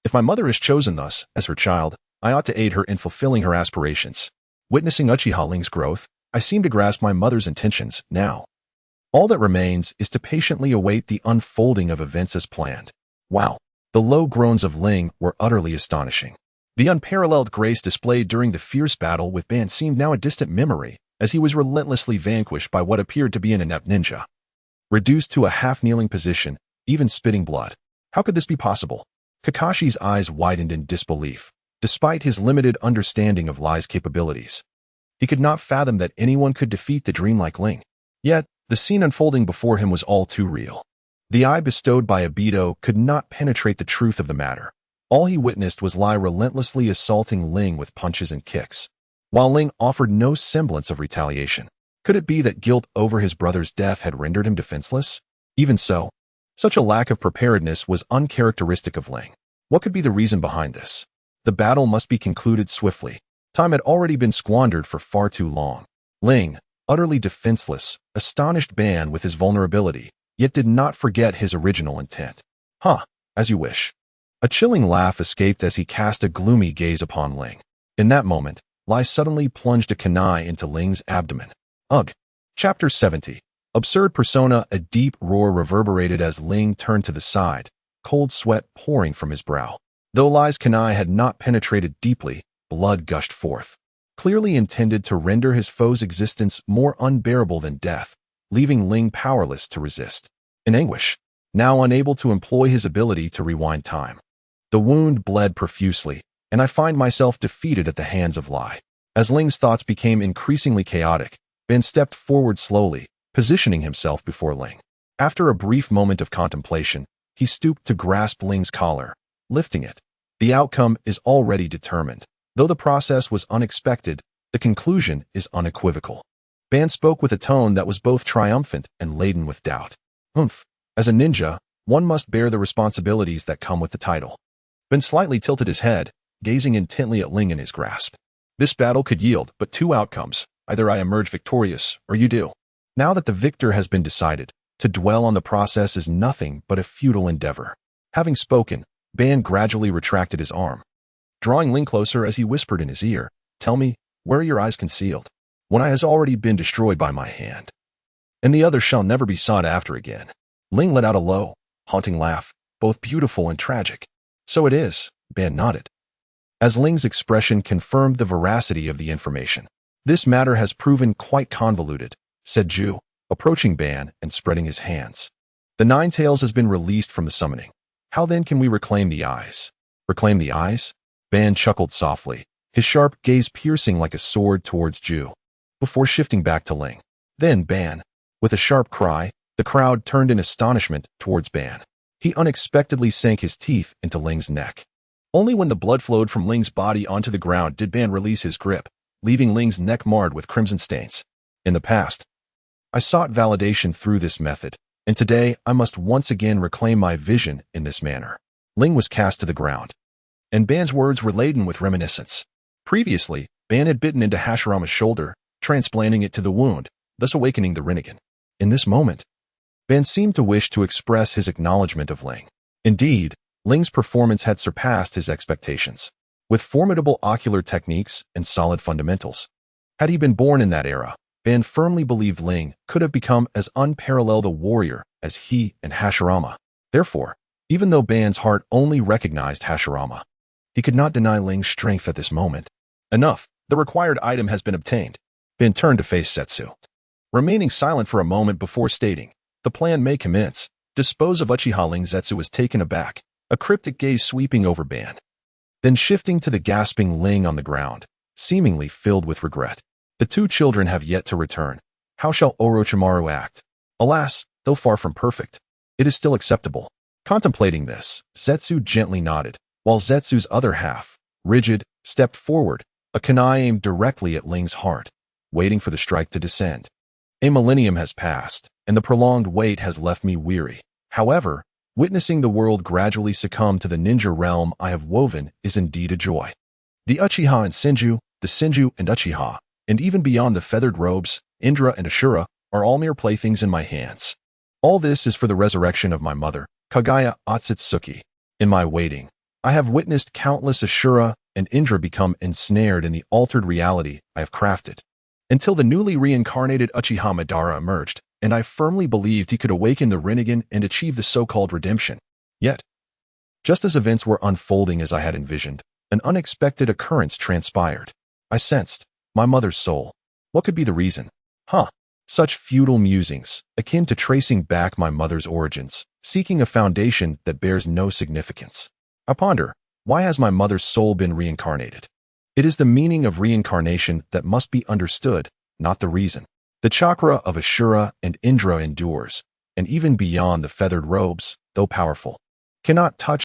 If my mother is chosen thus, as her child, I ought to aid her in fulfilling her aspirations. Witnessing Uchiha Ling's growth, I seem to grasp my mother's intentions now. All that remains is to patiently await the unfolding of events as planned. Wow. The low groans of Ling were utterly astonishing. The unparalleled grace displayed during the fierce battle with Ban seemed now a distant memory, as he was relentlessly vanquished by what appeared to be an inept ninja. Reduced to a half-kneeling position, even spitting blood. How could this be possible? Kakashi's eyes widened in disbelief, despite his limited understanding of Lai's capabilities. He could not fathom that anyone could defeat the dreamlike Ling. Yet, the scene unfolding before him was all too real. The eye bestowed by Obito could not penetrate the truth of the matter. All he witnessed was Lai relentlessly assaulting Ling with punches and kicks, while Ling offered no semblance of retaliation. Could it be that guilt over his brother's death had rendered him defenseless? Even so, such a lack of preparedness was uncharacteristic of Ling. What could be the reason behind this? The battle must be concluded swiftly. Time had already been squandered for far too long. Ling, utterly defenseless, astonished Ban with his vulnerability, yet did not forget his original intent. As you wish. A chilling laugh escaped as he cast a gloomy gaze upon Ling. In that moment, Lai suddenly plunged a kunai into Ling's abdomen. Ugh. Chapter 70. Absurd persona. A deep roar reverberated as Ling turned to the side, cold sweat pouring from his brow. Though Lai's kunai had not penetrated deeply, blood gushed forth, clearly intended to render his foe's existence more unbearable than death, leaving Ling powerless to resist. In anguish, now unable to employ his ability to rewind time. The wound bled profusely, and I find myself defeated at the hands of Lai. As Ling's thoughts became increasingly chaotic, Ben stepped forward slowly, positioning himself before Ling. After a brief moment of contemplation, he stooped to grasp Ling's collar, lifting it. The outcome is already determined. Though the process was unexpected, the conclusion is unequivocal. Ban spoke with a tone that was both triumphant and laden with doubt. As a ninja, one must bear the responsibilities that come with the title. Ben slightly tilted his head, gazing intently at Ling in his grasp. This battle could yield but two outcomes. Either I emerge victorious, or you do. Now that the victor has been decided, to dwell on the process is nothing but a futile endeavor. Having spoken, Ban gradually retracted his arm, drawing Ling closer as he whispered in his ear, "Tell me, where are your eyes concealed? One eye has already been destroyed by my hand." and the other shall never be sought after again. Ling let out a low, haunting laugh, both beautiful and tragic. So it is, Ban nodded. As Ling's expression confirmed the veracity of the information. This matter has proven quite convoluted, said Ju, approaching Ban and spreading his hands. The Nine Tails has been released from the summoning. How then can we reclaim the eyes? Reclaim the eyes? Ban chuckled softly, his sharp gaze piercing like a sword towards Ju, before shifting back to Ling. Then Ban, with a sharp cry, the crowd turned in astonishment towards Ban. He unexpectedly sank his teeth into Ling's neck. Only when the blood flowed from Ling's body onto the ground did Ban release his grip, leaving Ling's neck marred with crimson stains. In the past, I sought validation through this method, and today I must once again reclaim my vision in this manner. Ling was cast to the ground, and Ban's words were laden with reminiscence. Previously, Ban had bitten into Hashirama's shoulder, transplanting it to the wound, thus awakening the Rinnegan. In this moment, Ban seemed to wish to express his acknowledgement of Ling. Indeed, Ling's performance had surpassed his expectations, with formidable ocular techniques and solid fundamentals. Had he been born in that era, Ban firmly believed Ling could have become as unparalleled a warrior as he and Hashirama. Therefore, even though Ban's heart only recognized Hashirama, he could not deny Ling's strength at this moment. Enough, the required item has been obtained. Ban turned to face Zetsu, remaining silent for a moment before stating, the plan may commence. Dispose of Uchiha. Ling. Zetsu was taken aback, a cryptic gaze sweeping over Ban, then shifting to the gasping Ling on the ground, seemingly filled with regret. The two children have yet to return. How shall Orochimaru act? Alas, though far from perfect, it is still acceptable. Contemplating this, Zetsu gently nodded, while Zetsu's other half, rigid, stepped forward, a kunai aimed directly at Ling's heart, waiting for the strike to descend. A millennium has passed, and the prolonged wait has left me weary. However, witnessing the world gradually succumb to the ninja realm I have woven is indeed a joy. The Uchiha and Senju, the Senju and Uchiha, and even beyond the feathered robes, Indra and Ashura, are all mere playthings in my hands. All this is for the resurrection of my mother, Kaguya Otsutsuki. In my waiting, I have witnessed countless Ashura and Indra become ensnared in the altered reality I have crafted, until the newly reincarnated Uchiha Madara emerged, and I firmly believed he could awaken the Rinnegan and achieve the so-called redemption. Yet, just as events were unfolding as I had envisioned, an unexpected occurrence transpired. I sensed my mother's soul. What could be the reason? Such futile musings, akin to tracing back my mother's origins, seeking a foundation that bears no significance. I ponder, why has my mother's soul been reincarnated? It is the meaning of reincarnation that must be understood, not the reason. The chakra of Ashura and Indra endures, and even beyond the feathered robes, though powerful, cannot touch